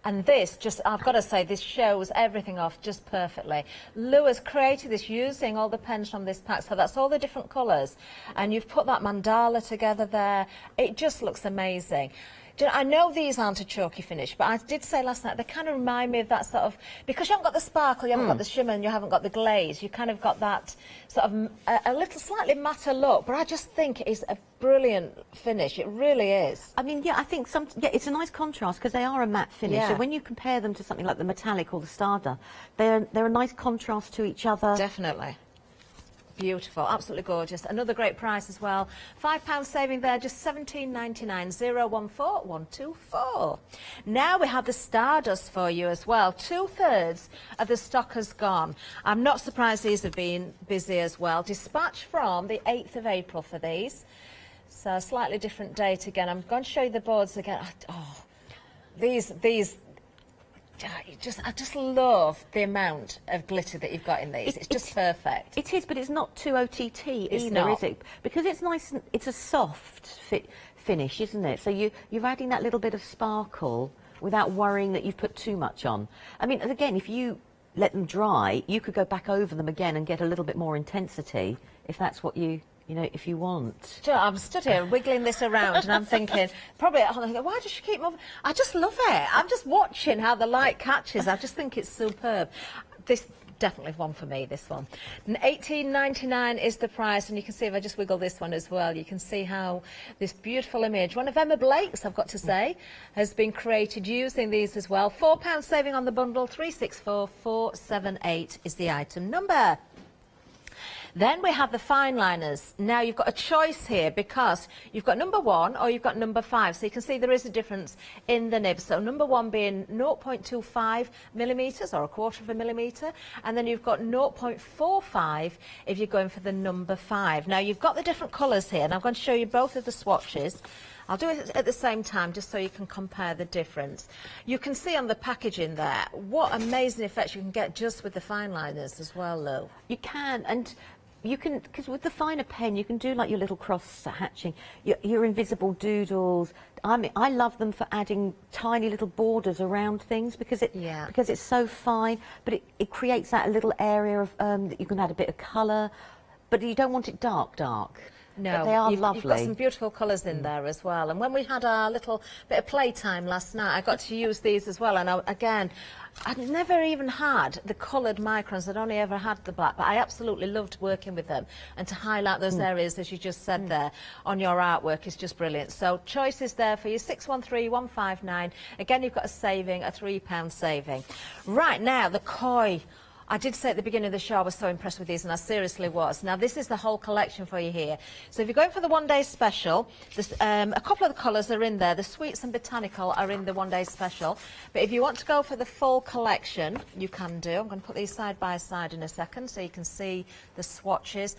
And this, just, I've got to say, this shows everything off just perfectly. Lou has created this using all the pens from this pack, so that's all the different colours. And you've put that mandala together there. It just looks amazing. Do you know, I know these aren't a chalky finish, but I did say last night, they kind of remind me of that sort of, because you haven't got the sparkle, you haven't got the shimmer, and you haven't got the glaze, you kind of got that sort of, a little slightly matter look, but I just think it is a brilliant finish. It really is. I mean, yeah, I think it's a nice contrast because they are a matte finish. Yeah. So when you compare them to something like the metallic or the Starder, they're a nice contrast to each other. Definitely. Beautiful, absolutely gorgeous. Another great price as well. £5 saving there, just £17.99, 014124. Now we have the Stardust for you as well. 2/3 of the stock has gone. I'm not surprised these have been busy as well. Dispatch from the 8th of April for these. So a slightly different date again. I'm going to show you the boards again. Oh, these. I just love the amount of glitter that you've got in these. It's just perfect. It is, but it's not too OTT It's either, not. is it? Because it's nice. It's a soft finish, isn't it? So you're adding that little bit of sparkle without worrying that you've put too much on. I mean, again, if you let them dry, you could go back over them again and get a little bit more intensity if that's what you know, if you want. Do you know, I'm stood here wiggling this around and I'm thinking, why does she keep moving? I just love it. I'm just watching how the light catches. I just think it's superb. This definitely one for me, this one. £18.99 is the price, and you can see if I just wiggle this one as well, you can see how this beautiful image, one of Emma Blake's, I've got to say, has been created using these as well. £4 saving on the bundle, 364478 is the item number. Then we have the fine liners. Now you've got a choice here because you've got number 1 or you've got number 5. So you can see there is a difference in the nib. So number 1 being 0.25 millimetres or 1/4 of a millimetre. And then you've got 0.45 if you're going for the number 5. Now you've got the different colours here, and I'm going to show you both of the swatches. I'll do it at the same time just so you can compare the difference. You can see on the packaging there what amazing effects you can get just with the fine liners as well, Lou. You can, and you can, because with the finer pen, you can do like your little cross hatching, your invisible doodles. I mean, I love them for adding tiny little borders around things because it's so fine, but it creates that little area of that you can add a bit of colour, but you don't want it dark. No, but they are lovely. You've got some beautiful colours in there as well. And when we had our little bit of playtime last night, I got to use these as well. And I'd never even had the coloured microns. I'd only ever had the black, but I absolutely loved working with them. And to highlight those areas, as you just said there, on your artwork is just brilliant. So choices there for you, 613159. Again, you've got a saving, a £3 saving. Right, now, the koi. I did say at the beginning of the show I was so impressed with these, and I seriously was. Now, this is the whole collection for you here. So if you're going for the one-day special, there's, a couple of the colours are in there. The Sweets and Botanical are in the one-day special. But if you want to go for the full collection, you can do. I'm going to put these side by side in a second so you can see the swatches.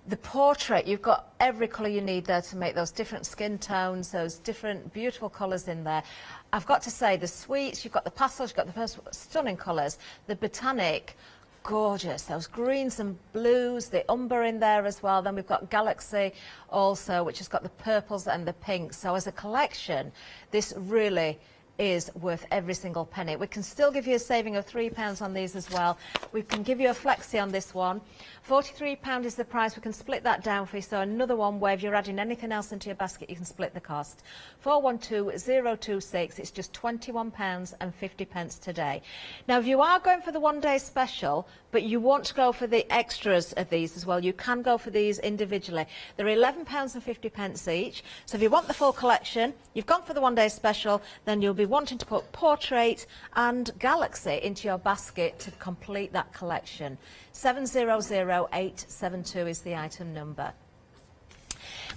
The portrait, you've got every colour you need there to make those different skin tones, those different beautiful colours in there. I've got to say, the sweets, you've got the pastels, you've got the stunning colours. The botanic, gorgeous. Those greens and blues, the umber in there as well. Then we've got Galaxy also, which has got the purples and the pinks. So as a collection, this really is worth every single penny. We can still give you a saving of £3 on these as well. We can give you a flexi on this one. £43 is the price. We can split that down for you. So another one where if you're adding anything else into your basket, you can split the cost. 412026. It's just £21.50 today. Now, if you are going for the one-day special, but you want to go for the extras of these as well, you can go for these individually. They're £11.50 each. So if you want the full collection, you've gone for the one-day special, then you'll be wanting to put Portrait and Galaxy into your basket to complete that collection. 700872 is the item number.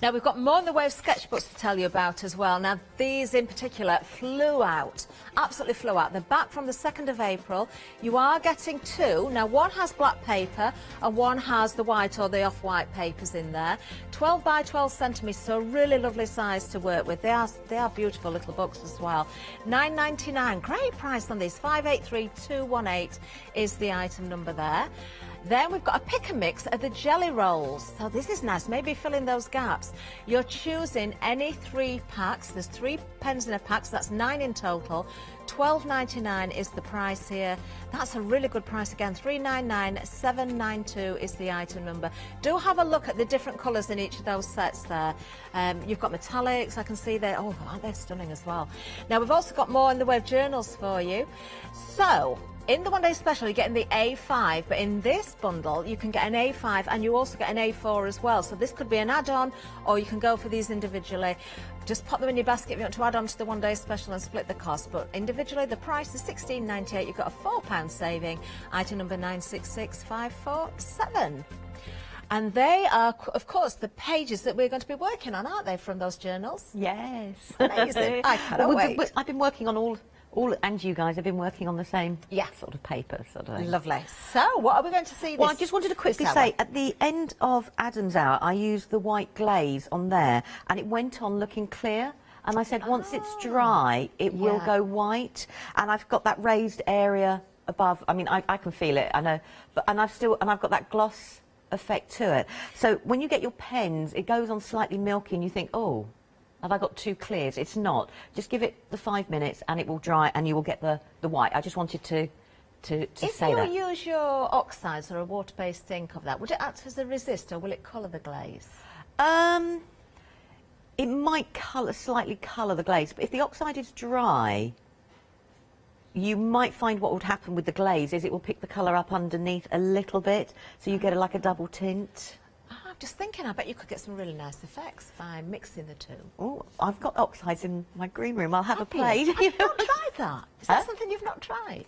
Now, we've got more in the way of sketchbooks to tell you about as well. Now, these in particular flew out, absolutely flew out. They're back from the 2nd of April. You are getting 2. Now, one has black paper and one has the white or the off-white papers in there. 12 by 12 centimetres, so a really lovely size to work with. They are beautiful little books as well. £9.99, great price on these. 583218 is the item number there. Then we've got a pick and mix of the jelly rolls. So this is nice, maybe fill in those gaps. You're choosing any 3 packs. There's 3 pens in a pack, so that's 9 in total. £12.99 is the price here. That's a really good price again. £399,792 is the item number. Do have a look at the different colours in each of those sets there. You've got metallics, I can see there. Oh, aren't they stunning as well? Now, we've also got more in the way of journals for you. So, in the one-day special, you're getting the A5, but in this bundle, you can get an A5 and you also get an A4 as well. So this could be an add-on, or you can go for these individually. Just pop them in your basket if you want to add on to the one-day special and split the cost. But individually, the price is £16.98. You've got a £4 saving. Item number 966547. And they are, of course, the pages that we're going to be working on, aren't they, from those journals? Yes. Amazing. I cannot wait. I've been working on all, and you guys have been working on the same sort of paper. Sort of thing. Lovely. So, what are we going to see Well, I just wanted to quickly say, at the end of Adam's Hour, I used the white glaze on there, and it went on looking clear. And I said, once it's dry, it will go white. And I've got that raised area above. I mean, I can feel it, I know. But, and I've got that gloss effect to it. So when you get your pens, it goes on slightly milky, and you think, oh, have I got 2 clears? It's not. Just give it the 5 minutes and it will dry and you will get the white. I just wanted to say that. If you use your oxides or a water-based ink of that, would it act as a resist or will it colour the glaze? It might slightly colour the glaze, but if the oxide is dry, you might find what would happen with the glaze is it will pick the colour up underneath a little bit, so you get like a double tint. I'm just thinking, I bet you could get some really nice effects by mixing the 2. Oh, I've got oxides in my green room. I'll have a play. I've not tried that. Is that something you've not tried?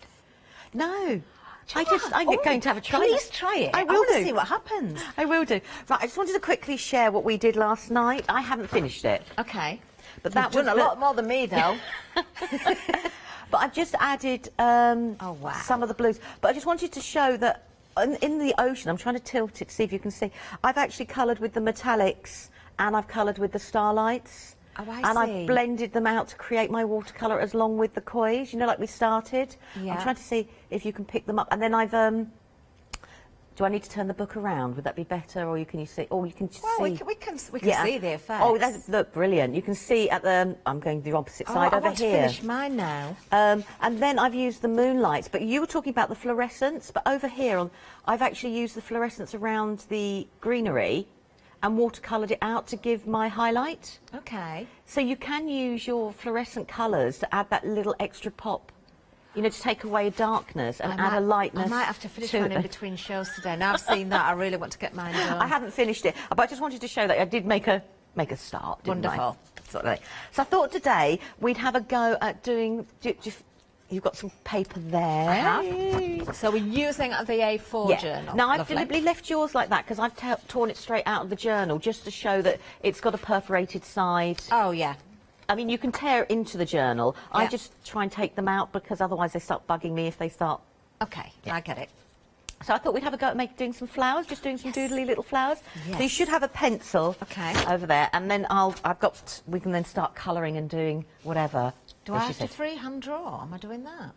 No. I'm going to have a try. Please try it. I will see what happens. I will do. Right, I just wanted to quickly share what we did last night. I haven't finished it. Okay. But that was was a lot more than me, though. But I've just added some of the blues. But I just wanted to show that in the ocean, I'm trying to tilt it to see if you can see, I've actually coloured with the metallics and I've coloured with the starlights. Oh, I and see. I've blended them out to create my watercolour as long with the kois, you know, like we started. Yeah. I'm trying to see if you can pick them up. And then I've... do I need to turn the book around? Would that be better, or can you see? Or you can just see. We can see the effects. Oh, that's look brilliant. You can see at the. I'm going the opposite side over I want here. to finish mine now. And then I've used the moonlights. But you were talking about the fluorescence. But over here, I've actually used the fluorescence around the greenery, and watercoloured it out to give my highlight. Okay. So you can use your fluorescent colours to add that little extra pop. You know, to take away darkness and add a lightness. I might have to finish mine in between shows today. Now I've seen that, I really want to get mine done. I haven't finished it, but I just wanted to show that I did make a start, didn't Wonderful. I? Sort of. So I thought today we'd have a go at doing... You've got some paper there. I have. So we're using the A4 journal. Now, I've deliberately left yours like that because I've torn it straight out of the journal just to show that it's got a perforated side. Oh, yeah. I mean, you can tear into the journal. Yeah. I just try and take them out because otherwise they start bugging me if they start... OK, I get it. So I thought we'd have a go at doing some flowers, just doing some doodly little flowers. Yes. So you should have a pencil over there, and then we can then start colouring and doing whatever. Do I have to freehand draw? Am I doing that?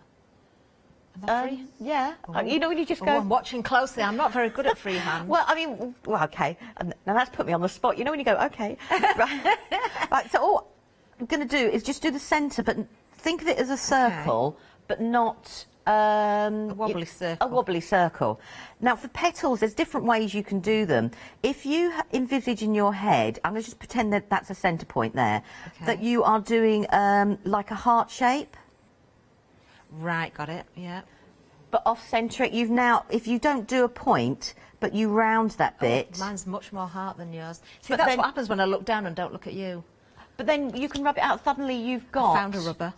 Yeah. Oh. You know when you just go... I'm watching closely. I'm not very good at freehand. Well, I mean, OK. Now that's put me on the spot. You know when you go, OK. Right, so all I'm going to do is just do the centre, but think of it as a circle, but not... a wobbly circle. A wobbly circle. Now, for petals, there's different ways you can do them. If you envisage in your head, I'm going to just pretend that that's a centre point there, that you are doing like a heart shape. Right, got it, yeah. But off-centre it, if you don't do a point, but you round that bit... Mine's much more heart than yours. See, that's what happens when I look down and don't look at you. But then you can rub it out. Suddenly you've got... I found a rubber.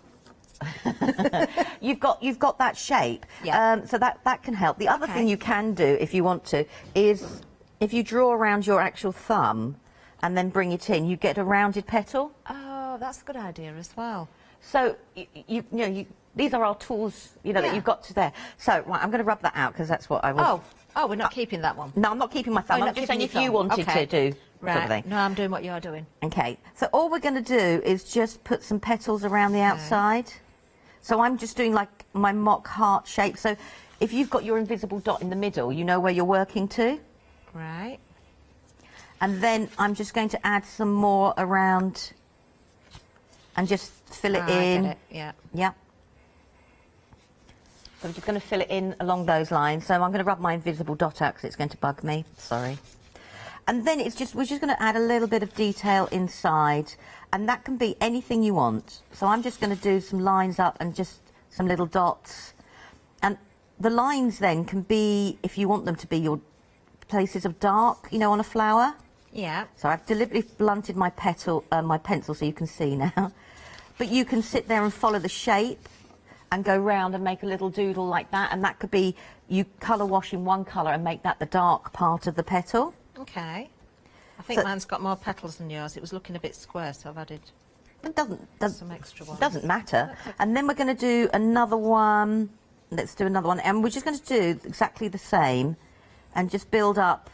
you've got that shape, so that can help. The other thing you can do if you want to is if you draw around your actual thumb and then bring it in, you get a rounded petal. Oh, that's a good idea as well. So, these are our tools, that you've got to there. So, right, I'm going to rub that out because that's what I was... Oh, we're not keeping that one. No, I'm not keeping my thumb. I'm just saying if you wanted to do right. No, I'm doing what you're doing. Okay, so all we're going to do is just put some petals around the outside. So I'm just doing like my mock heart shape. So if you've got your invisible dot in the middle, you know where you're working to. Right. And then I'm just going to add some more around and just fill it in. I get it. Yeah. Yeah. So I'm just going to fill it in along those lines. So I'm going to rub my invisible dot out because it's going to bug me. Sorry. And then we're just going to add a little bit of detail inside, and that can be anything you want. So I'm just going to do some lines up and just some little dots. And the lines then can be, if you want them to be your places of dark, on a flower. Yeah. So I've deliberately blunted my pencil so you can see now. But you can sit there and follow the shape and go round and make a little doodle like that, and that could be you colour wash in one colour and make that the dark part of the petal. Okay. I think mine's got more petals than yours. It was looking a bit square, so I've added some extra ones. Doesn't matter. And then we're going to do another one. Let's do another one, and we're just going to do exactly the same and just build up.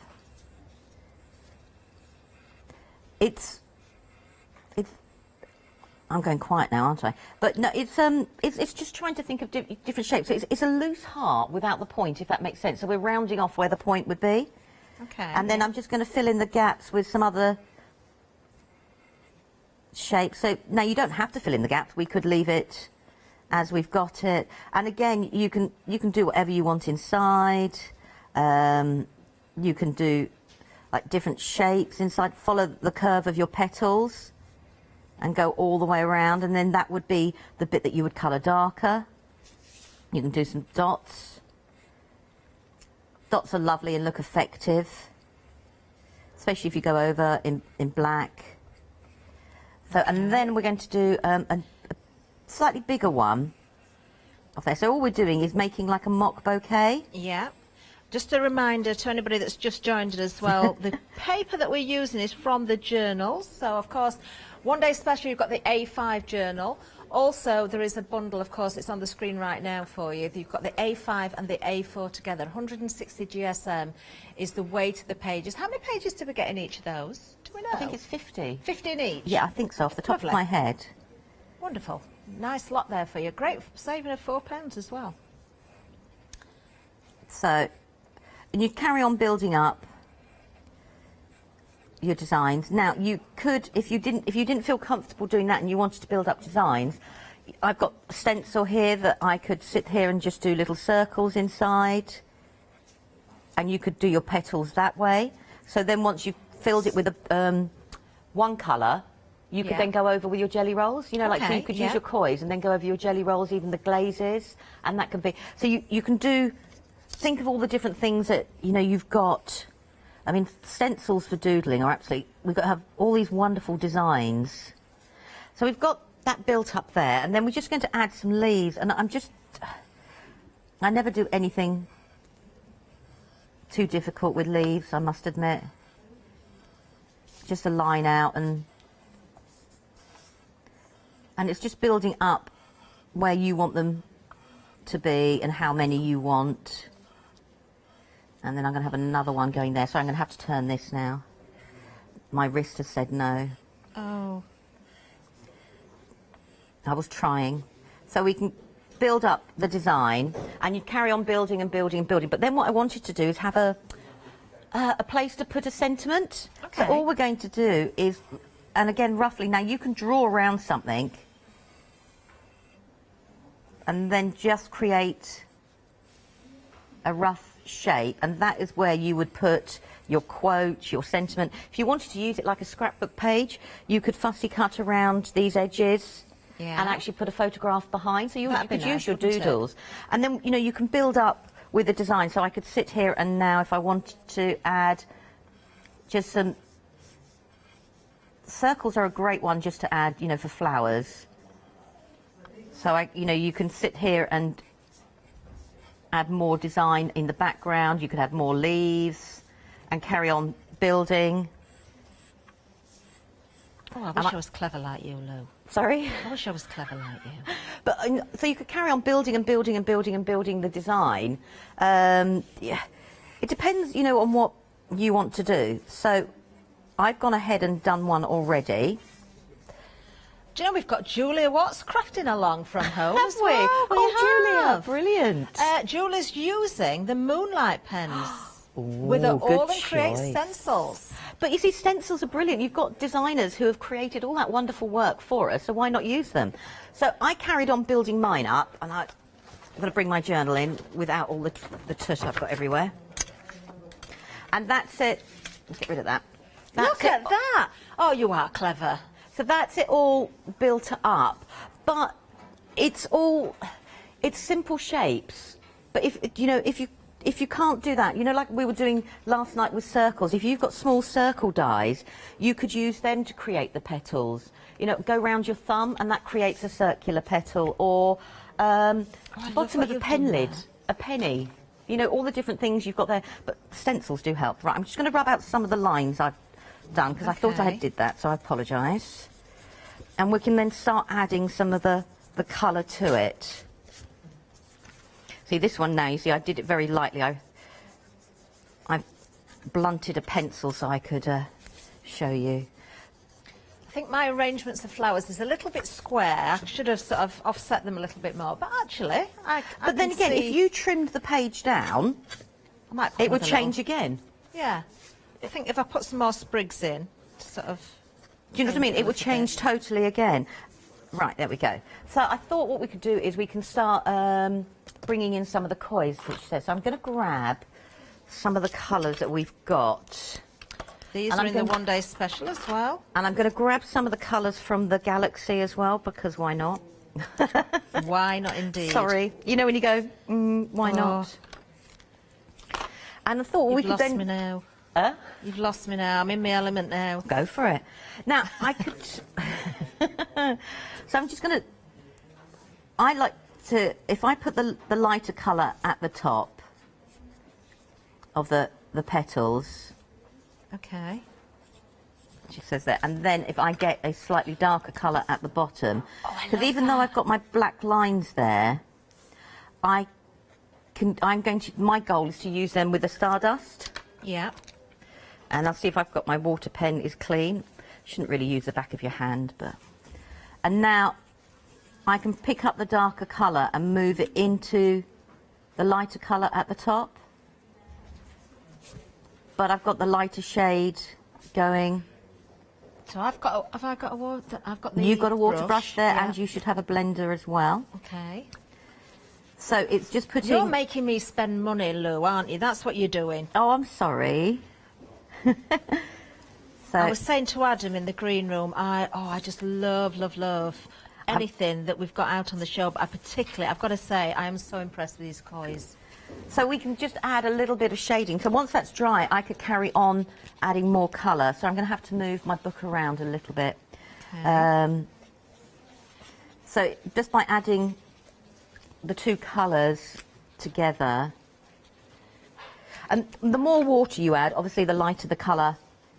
I'm going quiet now, aren't I? But no, it's just trying to think of different shapes. So it's a loose heart without the point, if that makes sense. So we're rounding off where the point would be. Okay. And then I'm just going to fill in the gaps with some other shapes. So now you don't have to fill in the gaps. We could leave it as we've got it. And again, you can do whatever you want inside. You can do like different shapes inside. Follow the curve of your petals and go all the way around, and then that would be the bit that you would colour darker. You can do some dots. Dots are lovely and look effective, especially if you go over in black. So, and then we're going to do a slightly bigger one of there. So all we're doing is making like a mock bouquet. Yeah. Just a reminder to anybody that's just joined us as well, the paper that we're using is from the journals. So, of course, One Day Special, you've got the A5 journal. Also, there is a bundle, of course, it's on the screen right now for you. You've got the A5 and the A4 together. 160 GSM is the weight of the pages. How many pages do we get in each of those? Do we know? I think it's 50. 50 in each? Yeah, I think so, off the top of my head. Wonderful. Nice lot there for you. Great saving of £4 as well. So, and you carry on building up your designs. Now, you could, if you didn't feel comfortable doing that and you wanted to build up designs, I've got a stencil here that I could sit here and just do little circles inside, and you could do your petals that way. So then once you've filled it with one colour, you could then go over with your jelly rolls, like so you could use your coins and then go over your jelly rolls, even the glazes, and that can be, so you can do, think of all the different things that, you've got. I mean, stencils for doodling are absolutely, we've got to have all these wonderful designs. So we've got that built up there, and then we're just going to add some leaves, and I never do anything too difficult with leaves, I must admit. Just a line out, and it's just building up where you want them to be and how many you want. And then I'm going to have another one going there. So I'm going to have to turn this now. My wrist has said no. Oh. I was trying. So we can build up the design, and you carry on building and building and building. But then what I wanted to do is have a place to put a sentiment. Okay. So all we're going to do is, and again, roughly, now you can draw around something and then just create a rough shape, and that is where you would put your quote, your sentiment. If you wanted to use it like a scrapbook page, you could fussy cut around these edges and actually put a photograph behind, so you could use your doodles. And then, you can build up with the design. So I could sit here, and now if I wanted to add just some circles are a great one just to add, for flowers. So you can sit here and add more design in the background. You could have more leaves and carry on building. Oh, I wish I was clever like you, Lou. Sorry? I wish I was clever like you. But so you could carry on building and building and building and building the design. Yeah, it depends, you know, on what you want to do. So I've gone ahead and done one already. Do you know we've got Julia Watts crafting along from home? Have as we? well? Oh, have. Julia, brilliant. Julia's using the Moonlight pens with her good All and Create choice. stencils. But you see, stencils are brilliant. You've got designers who have created all that wonderful work for us, so why not use them? So I carried on building mine up, and I'm going to bring my journal in without all the tut I've got everywhere. And that's it. Let's get rid of that. Look at that. Oh, you are clever. So that's it all built up, but it's simple shapes. But if you can't do that, you know, like we were doing last night with circles, if you've got small circle dies, you could use them to create the petals. You know, go round your thumb and that creates a circular petal, or bottom of a pen lid, a penny. You know, all the different things you've got there. But stencils do help. Right, I'm just going to rub out some of the lines I've done, because I thought I had did that, so I apologise. And we can then start adding some of the colour to it. See, this one now, you see, I did it very lightly. I've blunted a pencil so I could show you. I think my arrangements of flowers is a little bit square. I should have sort of offset them a little bit more, but actually, But then again, if you trimmed the page down, it would change again. Yeah. I think if I put some more sprigs in, to sort of... Do you know what I mean? It would change totally again. Right, there we go. So I thought what we could do is we can start bringing in some of the koi, which says. So I'm going to grab some of the colours that we've got. These are in the one-day special as well. And I'm going to grab some of the colours from the Galaxy as well, because why not? Why not, indeed? Sorry. You know when you go, why not? And I thought we could then... You've lost me now. You've lost me now. I'm in my element now. Go for it. Now, I could... So I'm just going to... I like to... If I put the lighter colour at the top of the petals... Okay. She says that. And then if I get a slightly darker colour at the bottom... Because even though I've got my black lines there, my goal is to use them with the Stardust. Yeah. And I'll see if I've got my water pen is clean. Shouldn't really use the back of your hand, but... And now I can pick up the darker colour and move it into the lighter colour at the top. But I've got the lighter shade going. So have I got a water? I've got the You've got a water brush there, yeah. and you should have a blender as well. Okay. So it's just putting... You're making me spend money, Lou, aren't you? That's what you're doing. Oh, I'm sorry. So I was saying to Adam in the green room, I just love anything that we've got out on the show, but I've got to say, I am so impressed with these kois. So we can just add a little bit of shading. So once that's dry, I could carry on adding more colour. So I'm going to have to move my book around a little bit. Okay. So just by adding the two colours together, and the more water you add, obviously the lighter the colour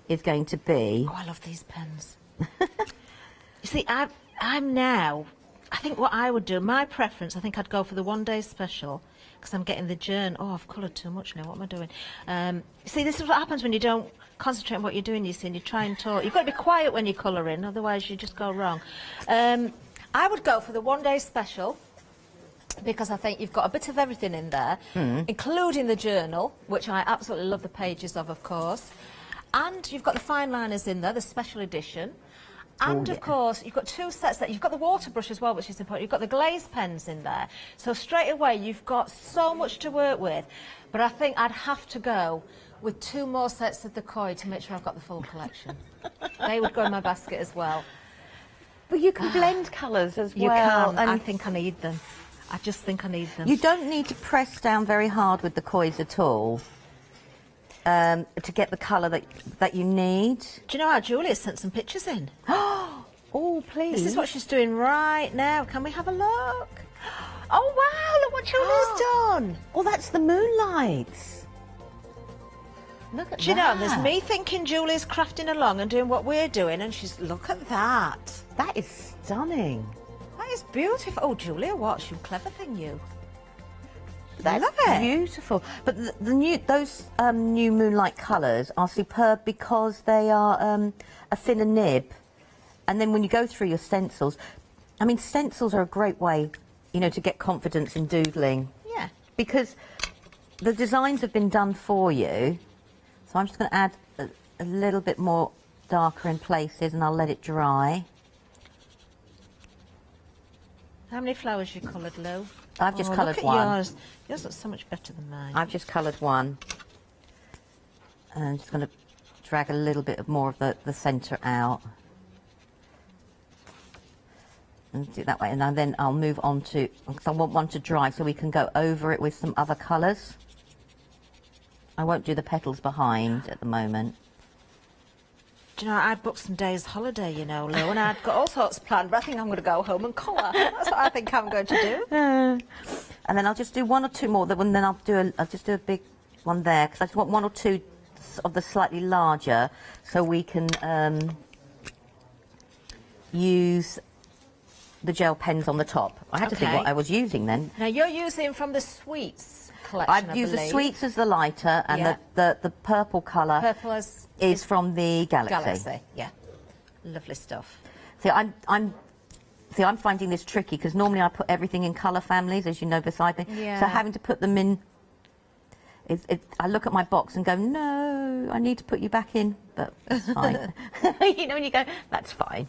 is going to be. Oh, I love these pens. You see, I'm now, I think what I would do, my preference, I think I'd go for the one-day special, because I'm getting the journal. Oh, I've coloured too much now. What am I doing? You see, this is what happens when you don't concentrate on what you're doing, you see, and you try and talk. You've got to be quiet when you're colouring, otherwise you just go wrong. I would go for the one-day special, because I think you've got a bit of everything in there, including the journal, which I absolutely love the pages of course. And you've got the fine liners in there, the special edition. And, of course, you've got two sets there. You've got the water brush as well, which is important. You've got the glaze pens in there. So straight away, you've got so much to work with. But I think I'd have to go with 2 more sets of the koi to make sure I've got the full collection. They would go in my basket as well. But you can blend colours as well. You can. And I think I need them. I just think I need them. You don't need to press down very hard with the kois at all. To get the colour that you need. Do you know how Julia sent some pictures in? Oh, please. This is what she's doing right now. Can we have a look? Oh, wow, look what Julia's done. Oh, that's the moonlight. Look at Do you know, that. there's me thinking Julie's crafting along and doing what we're doing, and she's, look at that. That is stunning. That is beautiful. Oh, Julia, what's you clever thing, you? That's love it. beautiful. But those new moonlight colours are superb because they are a thinner nib. And then when you go through your stencils, I mean, stencils are a great way, you know, to get confidence in doodling. Yeah. Because the designs have been done for you. So I'm just going to add a little bit more darker in places, and I'll let it dry. How many flowers you coloured, Lou? I've just coloured look at one. Yours. Yours looks so much better than mine. I've just coloured one. And I'm just going to drag a little bit more of the centre out. And do it that way. And then I'll move on to, because I want one to dry so we can go over it with some other colours. I won't do the petals behind at the moment. Do you know, I'd booked some days holiday, you know, Lou, and I'd got all sorts planned, but I think I'm going to go home and colour. That's what I think I'm going to do. And then I'll just do one or two more, and then I'll just do a big one there, because I just want one or two of the slightly larger, so we can use the gel pens on the top. I had to think what I was using then. Now, you're using from the Sweets collection, I've used the Sweets as the lighter, and Yeah. the purple colour Purple is from the Galaxy. Galaxy, yeah. Lovely stuff. See, I'm finding this tricky because normally I put everything in colour families, as you know, beside me. Yeah. So having to put them in, I look at my box and go, no, I need to put you back in, but that's fine. You know, when you go, that's fine.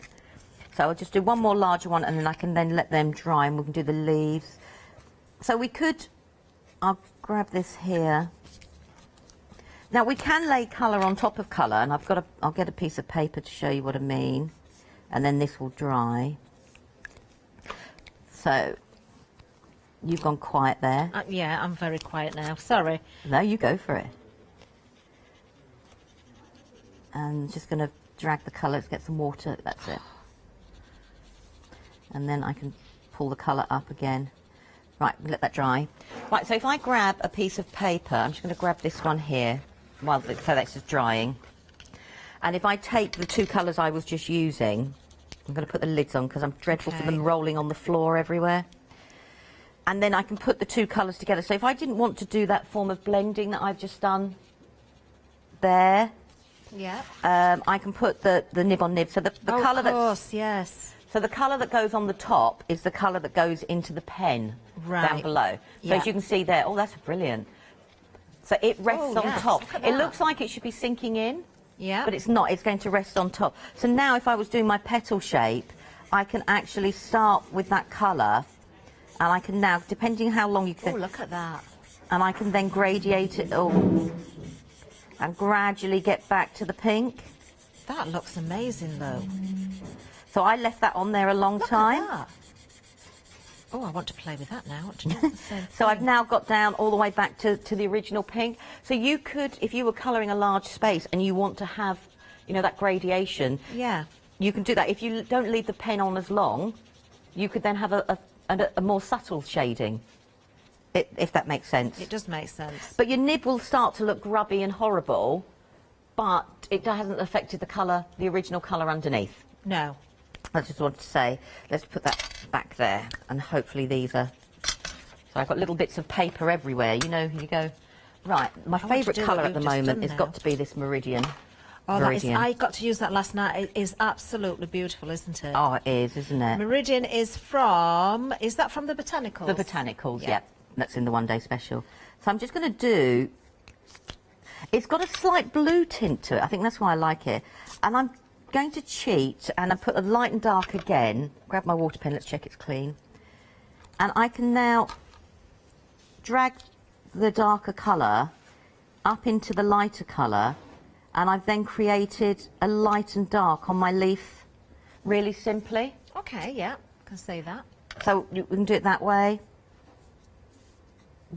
So I'll just do one more larger one, and then I can then let them dry, and we can do the leaves. So we could, I'll grab this here. Now we can lay colour on top of colour, and I'll get a piece of paper to show you what I mean, and then this will dry. So you've gone quiet there. Yeah, I'm very quiet now. Sorry. No, you go for it. And just going to drag the colours, get some water. That's it. And then I can pull the colour up again. Right, let that dry. Right, so if I grab a piece of paper, I'm just going to grab this one here, so that's just drying. And if I take the two colours I was just using, I'm going to put the lids on because I'm dreadful for them rolling on the floor everywhere. And then I can put the two colours together. So if I didn't want to do that form of blending that I've just done there, yeah, I can put the nib on nib. So the colour of course, yes. So the colour that goes on the top is the colour that goes into the pen down below. So Yeah. as you can see there, oh, that's brilliant. So it rests on yes, top. look at It that. looks like it should be sinking in, Yeah. but it's not. It's going to rest on top. So now if I was doing my petal shape, I can actually start with that colour, and I can now, depending how long you can... Oh, look at that. And I can then gradiate it all and gradually get back to the pink. That looks amazing, though. So I left that on there a long time. At that. Oh, I want to play with that now. I want to do the same So I've thing. now got down all the way back to the original pink. So you could, if you were colouring a large space and you want to have, you know, that gradation, Yeah. you can do that. If you don't leave the pen on as long, you could then have a more subtle shading, if that makes sense. It does make sense. But your nib will start to look grubby and horrible, but it hasn't affected the colour, the original colour underneath. No. I just wanted to say, let's put that back there, and hopefully these are... So I've got little bits of paper everywhere, you know, you go... Right, my favourite colour at the moment has got to be this Meridian. Oh, Meridian. I got to use that last night. It is absolutely beautiful, isn't it? Oh, it is, isn't it? Meridian is from... Is that from the Botanicals? The Botanicals, yeah. That's in the one-day special. So I'm just going to do... It's got a slight blue tint to it. I think that's why I like it. And I'm going to cheat, and I put a light and dark again. Grab my water pen, let's check it's clean. And I can now drag the darker colour up into the lighter colour, and I've then created a light and dark on my leaf, really simply. Okay, yeah, I can see that. So we can do it that way.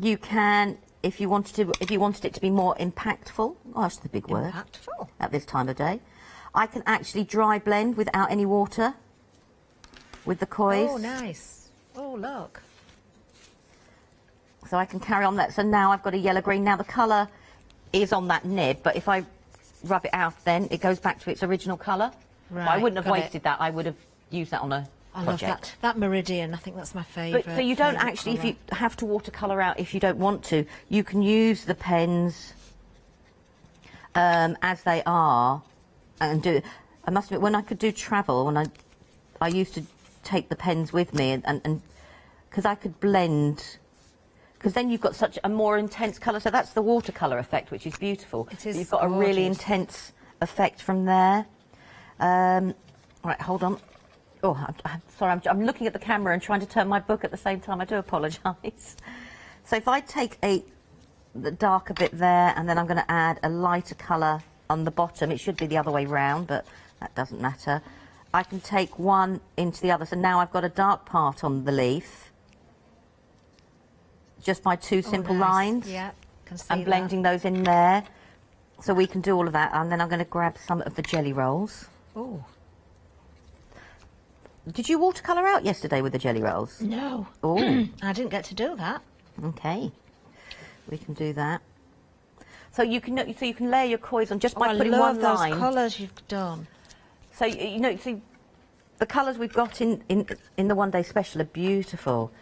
You can, if you wanted it to be more impactful. Oh, that's the big word. Impactful. At this time of day. I can actually dry blend without any water with the kois. Oh, nice. Oh, look. So I can carry on that. So now I've got a yellow-green. Now the colour is on that nib, but if I rub it out, then it goes back to its original colour. Right, But I wouldn't have got wasted that. I would have used that on a I project. love that meridian. I think that's my favourite. But so you don't actually, if you have to watercolour out, if you don't want to, you can use the pens as they are and do. I must admit, when I could do travel, when I used to take the pens with me and because I could blend. Because then you've got such a more intense colour. So that's the watercolour effect, which is beautiful. It is. You've got a really intense effect from there. Right, hold on. Oh, I'm sorry, I'm looking at the camera and trying to turn my book at the same time. I do apologise. So if I take the darker bit there, and then I'm going to add a lighter colour on the bottom. It should be the other way round, but that doesn't matter. I can take one into the other. So now I've got a dark part on the leaf. Just by two simple lines. Yeah, can see and blending those in there. So we can do all of that. And then I'm going to grab some of the jelly rolls. Oh. Did you watercolour out yesterday with the jelly rolls? No. Oh. I didn't get to do that. Okay. We can do that. So you can layer your coins on just by putting one line. I love those colours you've done. So see, the colours we've got in the one day special are beautiful.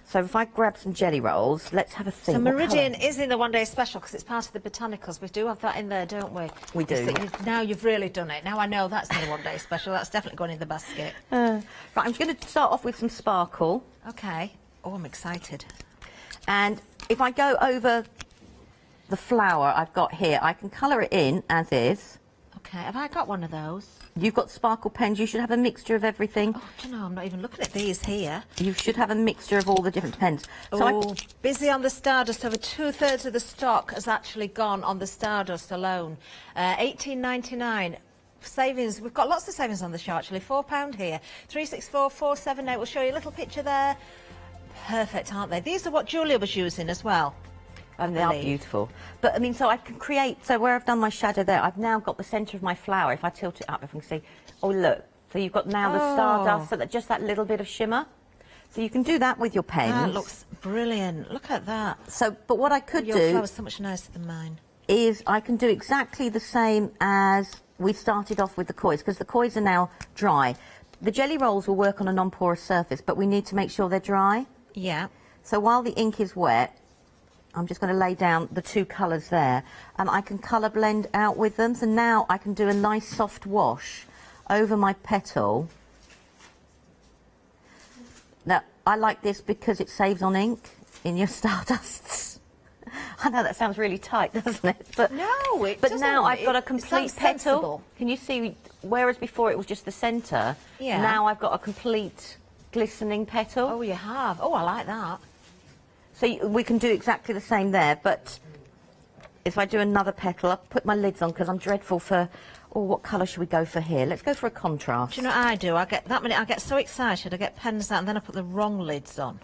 So if I grab some jelly rolls, let's have a think. So meridian is in the one day special because it's part of the botanicals. We do have that in there, don't we? We do. Now you've really done it. Now I know that's in the one day special. That's definitely going in the basket. Right, I'm going to start off with some sparkle. Okay. Oh, I'm excited. And if I go over the flower I've got here, I can colour it in as is. Okay, have I got one of those? You've got sparkle pens. You should have a mixture of everything. Oh, do you know, I'm not even looking at these here. You should have a mixture of all the different pens. So busy on the Stardust. Over 2/3 of the stock has actually gone on the Stardust alone. $18.99. Savings. We've got lots of savings on the show, actually. £4 here. 364 478. We'll show you a little picture there. Perfect, aren't they? These are what Julia was using as well. And they are beautiful. But, I mean, so I can create... So where I've done my shadow there, I've now got the centre of my flower. If I tilt it up, if I can see... Oh, look. So you've got now the stardust, so that just that little bit of shimmer. So you can do that with your pens. That looks brilliant. Look at that. So, but what I could do... Your flower's so much nicer than mine. Is I can do exactly the same as we started off with the coins, because the coins are now dry. The jelly rolls will work on a non-porous surface, but we need to make sure they're dry. Yeah. So while the ink is wet, I'm just going to lay down the two colours there, and I can colour blend out with them. So now I can do a nice soft wash over my petal. Now, I like this because it saves on ink in your Stardusts. I know that sounds really tight, doesn't it? But no, it but doesn't. now I've got a It complete sounds petal. sensible. Can you see, whereas before it was just the centre, Yeah. now I've got a complete glistening petal. Oh, you have. Oh, I like that. So we can do exactly the same there, but if I do another petal, I'll put my lids on because I'm dreadful for... Oh, what colour should we go for here? Let's go for a contrast. Do you know what I do? I get so excited, I get pens out and then I put the wrong lids on.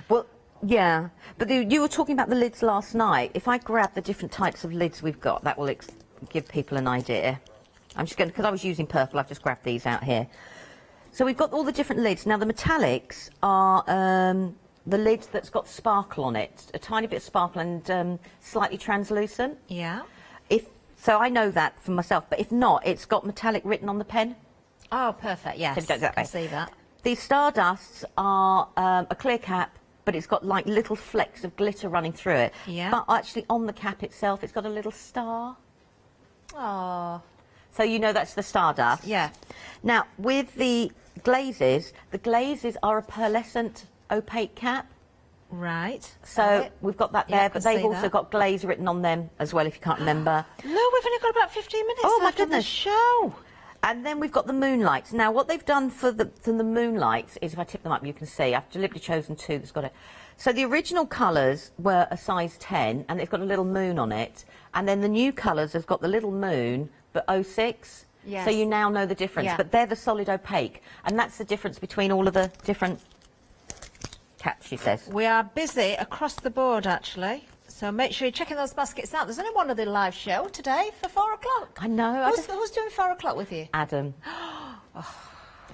Well, yeah, but you were talking about the lids last night. If I grab the different types of lids we've got, that will give people an idea. I'm just going to, because I was using purple, I've just grabbed these out here. So we've got all the different lids. Now, the metallics are the lid that's got sparkle on it, a tiny bit of sparkle and slightly translucent. Yeah. So I know that for myself, but if not, it's got metallic written on the pen. Oh, perfect, yes, So I can see that. These Stardusts are a clear cap, but it's got like little flecks of glitter running through it. Yeah. But actually on the cap itself, it's got a little star. Oh. So you know that's the Stardust. Yeah. Now, with the glazes are a pearlescent opaque cap. Right. So we've got that Yeah, I there, can but they've see also that. got glaze written on them as well, if you can't remember. No, we've only got about 15 minutes Oh, my left of the goodness. show. And then we've got the moonlights. Now, what they've done for the moonlights is, if I tip them up, you can see, I've deliberately chosen two that's got it. So the original colours were a size 10, and they've got a little moon on it. And then the new colours have got the little moon, but 06. Yes. So you now know the difference. Yeah. But they're the solid opaque. And that's the difference between all of the different caps, she says. We are busy across the board, actually. So make sure you're checking those baskets out. There's only one other live show today for 4 o'clock. I know. Who's doing 4 o'clock with you? Adam.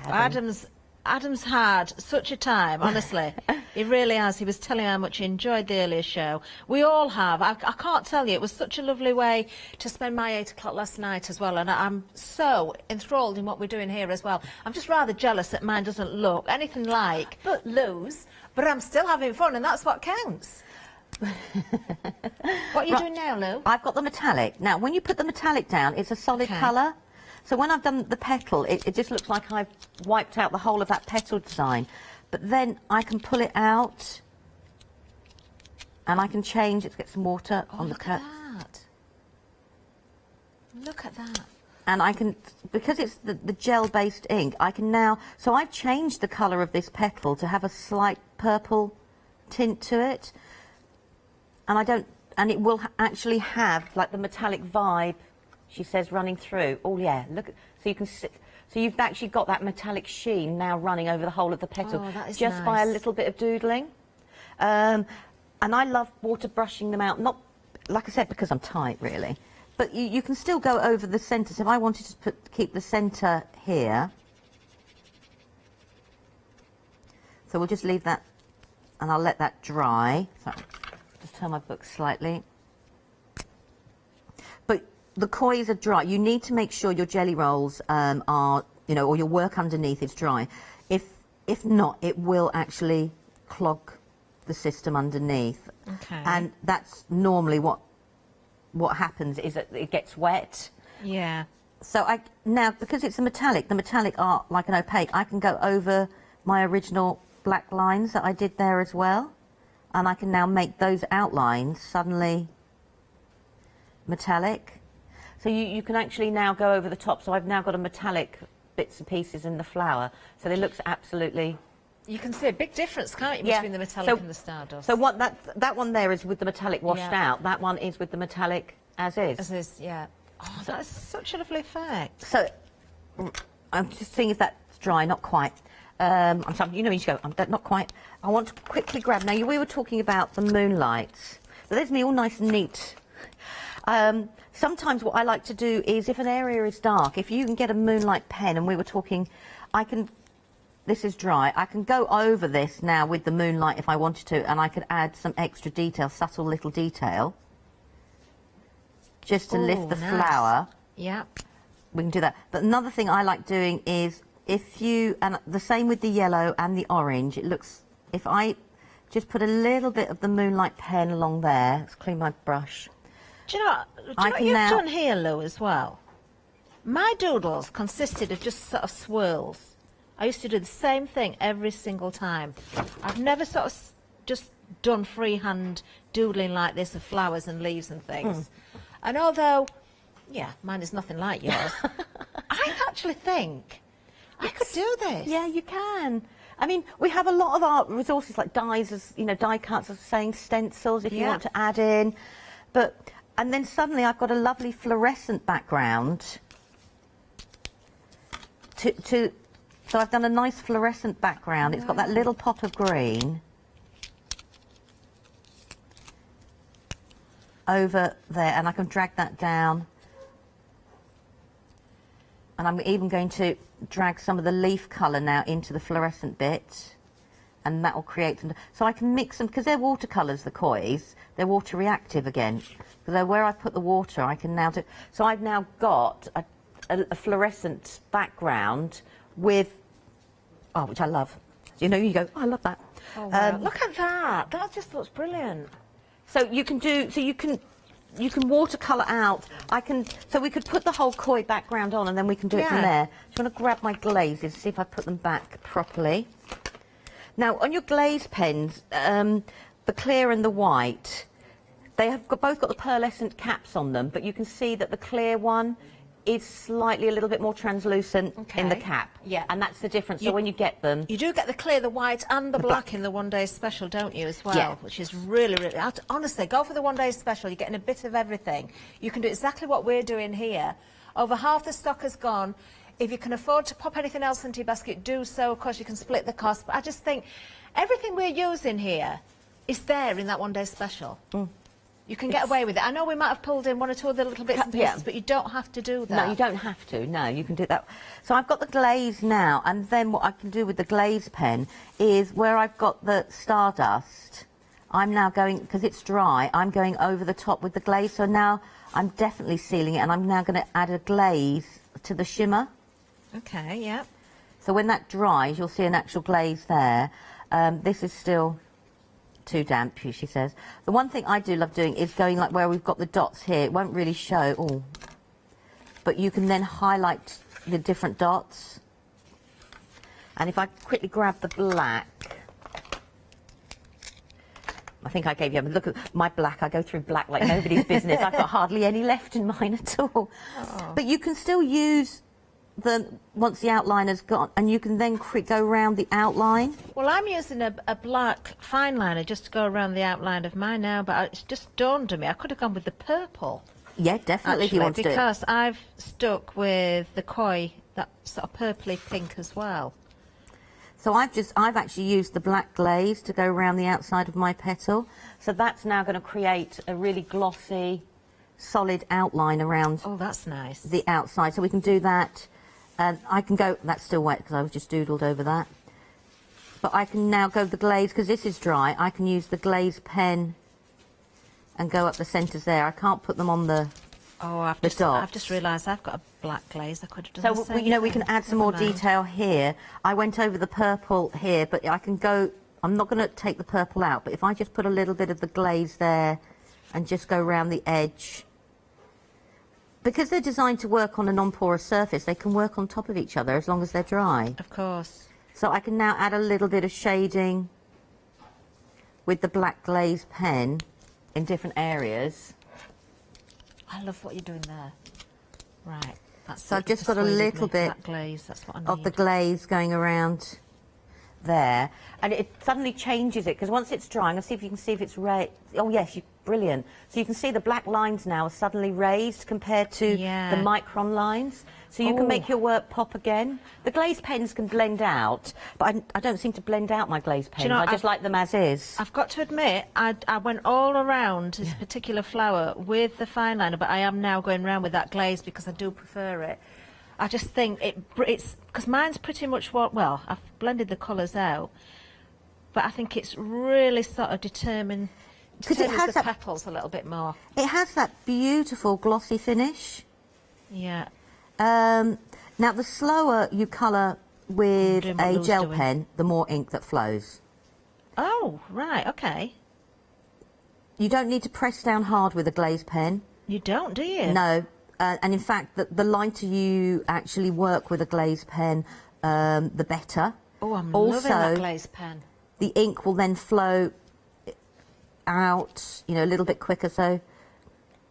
Adam's had such a time, honestly. He really has. He was telling how much he enjoyed the earlier show. We all have. I can't tell you, it was such a lovely way to spend my 8 o'clock last night as well, and I'm so enthralled in what we're doing here as well. I'm just rather jealous that mine doesn't look anything like Lou's, but I'm still having fun, and that's what counts. What are you doing now, Lou? I've got the metallic. Now, when you put the metallic down, it's a solid colour. So when I've done the petal, it just looks like I've wiped out the whole of that petal design. But then I can pull it out and I can change it to get some water on the cup. Look at that. And I can, because it's the gel-based ink, I can now... So I've changed the colour of this petal to have a slight purple tint to it. And I don't... And it will actually have, like, the metallic vibe, she says, running through. Oh, yeah, look. So you can see... So you've actually got that metallic sheen now running over the whole of the petal. Oh, that is just nice. By a little bit of doodling. And I love water brushing them out. Not, like I said, because I'm tight, really. But you can still go over the centre. So if I wanted to keep the centre here. So we'll just leave that, and I'll let that dry. So just turn my book slightly. But the coins are dry. You need to make sure your jelly rolls are, you know, or your work underneath is dry. If not, it will actually clog the system underneath. Okay. And that's normally what happens, is that it gets wet. Yeah. So now, because it's a metallic, the metallic are like an opaque, I can go over my original black lines that I did there as well. And I can now make those outlines suddenly metallic. So you can actually now go over the top. So I've now got a metallic bits and pieces in the flower. So it looks absolutely... You can see a big difference, can't you, between the metallic and the stardust? So what that one there is with the metallic washed out. That one is with the metallic as is. As is, yeah. Oh, that's such a lovely effect. So I'm just seeing if that's dry. Not quite. I'm sorry, you know, you go. Not quite. I want to quickly grab. Now, we were talking about the moonlight. But there's me all nice and neat. Sometimes what I like to do is, if an area is dark, if you can get a moonlight pen, and we were talking, I can... This is dry. I can go over this now with the moonlight if I wanted to, and I could add some extra detail, subtle little detail, just to lift the flower. Yeah. We can do that. But another thing I like doing is, if you, and the same with the yellow and the orange, it looks, if I just put a little bit of the moonlight pen along there, let's clean my brush. Do you know what you've done here, Lou, as well? My doodles consisted of just sort of swirls. I used to do the same thing every single time. I've never sort of just done freehand doodling like this of flowers and leaves and things. And although, yeah, mine is nothing like yours, I actually think I could do this. Yeah, you can. I mean, we have a lot of our resources like dies, as you know, die cuts, as saying stencils if you want to add in. And then suddenly I've got a lovely fluorescent background So I've done a nice fluorescent background. It's got that little pop of green over there, and I can drag that down. And I'm even going to drag some of the leaf colour now into the fluorescent bit, and that will create them. So I can mix them, because they're watercolours, the kois, they're water reactive again. So where I put the water, I can now do... So I've now got a fluorescent background with, which I love. You know, you go, I love that. Oh, wow. Look at that. That just looks brilliant. So you can do, you can watercolour out. So we could put the whole koi background on, and then we can do it from there. Do you want to grab my glazes, see if I put them back properly? Now, on your glaze pens, the clear and the white, they have both got the pearlescent caps on them, but you can see that the clear one is slightly a little bit more translucent in the cap. Yeah. And that's the difference. So when you get them... You do get the clear, the white and the black in the one-day special, don't you, as well? Yeah. Which is really, really... Honestly, go for the one-day special. You're getting a bit of everything. You can do exactly what we're doing here. Over half the stock has gone. If you can afford to pop anything else into your basket, do so. Of course, you can split the cost. But I just think everything we're using here is there in that one-day special. You can get away with it. I know we might have pulled in one or two other little bits and pieces, but you don't have to do that. No, you don't have to. No, you can do that. So I've got the glaze now, and then what I can do with the glaze pen is where I've got the stardust, I'm now going, because it's dry, I'm going over the top with the glaze. So now I'm definitely sealing it, and I'm now going to add a glaze to the shimmer. Okay, yeah. So when that dries, you'll see an actual glaze there. This is still too damp, she says. The one thing I do love doing is going like where we've got the dots here. It won't really show, but you can then highlight the different dots. And if I quickly grab the black, I think I gave you a look at my black. I go through black like nobody's business. I've got hardly any left in mine at all. Oh. But you can still use once the outliner's gone, and you can then go around the outline. Well, I'm using a black fine liner just to go around the outline of mine now, but it's just dawned on me I could have gone with the purple. Yeah, definitely, if you want to do it. Because I've stuck with the koi, that sort of purpley pink as well. So I've actually used the black glaze to go around the outside of my petal. So that's now going to create a really glossy, solid outline around. Oh, that's nice. The outside. So we can do that. And I can go, that's still wet because I was just doodled over that. But I can now go the glaze, because this is dry, I can use the glaze pen and go up the centres there. I can't put them on the I've just realised I've got a black glaze. I could have done the same we can add some more detail here. I went over the purple here, but I can go, I'm not going to take the purple out, but if I just put a little bit of the glaze there and just go around the edge. Because they're designed to work on a non-porous surface, they can work on top of each other as long as they're dry. Of course. So I can now add a little bit of shading with the black glaze pen in different areas. I love what you're doing there. Right. So I've just got a little bit glaze. That's what I need. of the glaze going around there. And it suddenly changes it, because once it's drying, I'll see if you can see if it's red. Oh, yes, brilliant. So you can see the black lines now are suddenly raised compared to the micron lines. So you can make your work pop again. The glaze pens can blend out, but I don't seem to blend out my glaze pens. I just like them as is. I've got to admit, I went all around this particular flower with the fine liner, but I am now going around with that glaze because I do prefer it. I just think it's because mine's pretty much well, I've blended the colours out, but I think it's really sort of determines the petals a little bit more. It has that beautiful glossy finish. Yeah. Now, the slower you colour with a gel pen, the more ink that flows. Oh, right, okay. You don't need to press down hard with a glaze pen. You don't, do you? No. And in fact, the lighter you actually work with a glaze pen, the better. Oh, I'm loving that glaze pen. The ink will then flow out, a little bit quicker. So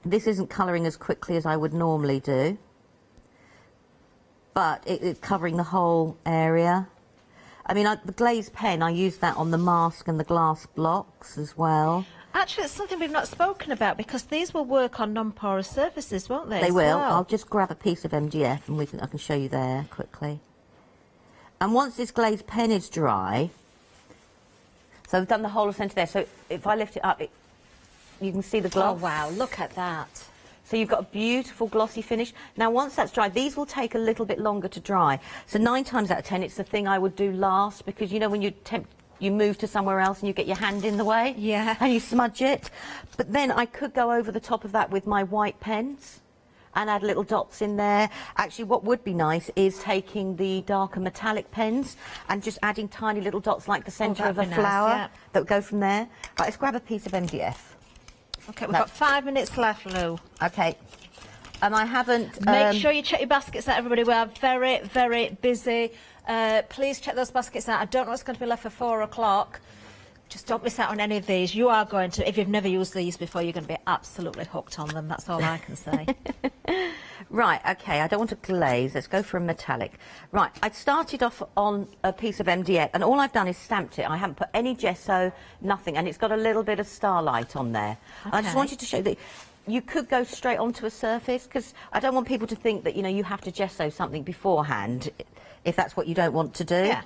this isn't colouring as quickly as I would normally do, but it's covering the whole area. I mean, the glaze pen, I use that on the mask and the glass blocks as well. Actually, it's something we've not spoken about, because these will work on non-porous surfaces, won't they? They will. I'll just grab a piece of MDF and I can show you there quickly. And once this glaze pen is dry, so I've done the whole of centre there. So if I lift it up, you can see the gloss. Oh, wow, look at that. So you've got a beautiful glossy finish. Now, once that's dry, these will take a little bit longer to dry. So 9 times out of 10, it's the thing I would do last, because, when you move to somewhere else and you get your hand in the way. Yeah. And you smudge it. But then I could go over the top of that with my white pens and add little dots in there. Actually, what would be nice is taking the darker metallic pens and just adding tiny little dots like the centre of a flower that would go from there. Right, let's grab a piece of MDF. OK, we've got 5 minutes left, Lou. OK. And I haven't... Make sure you check your baskets out, everybody. We are very, very busy. Please check those baskets out. I don't know what's going to be left for 4 o'clock. Just don't miss out on any of these. You are going to, if you've never used these before, you're going to be absolutely hooked on them. That's all I can say. Right, OK, I don't want to glaze. Let's go for a metallic. Right, I started off on a piece of MDF, and all I've done is stamped it. I haven't put any gesso, nothing, and it's got a little bit of starlight on there. Okay. I just wanted to show that you could go straight onto a surface, because I don't want people to think that, you have to gesso something beforehand, if that's what you don't want to do. Yeah.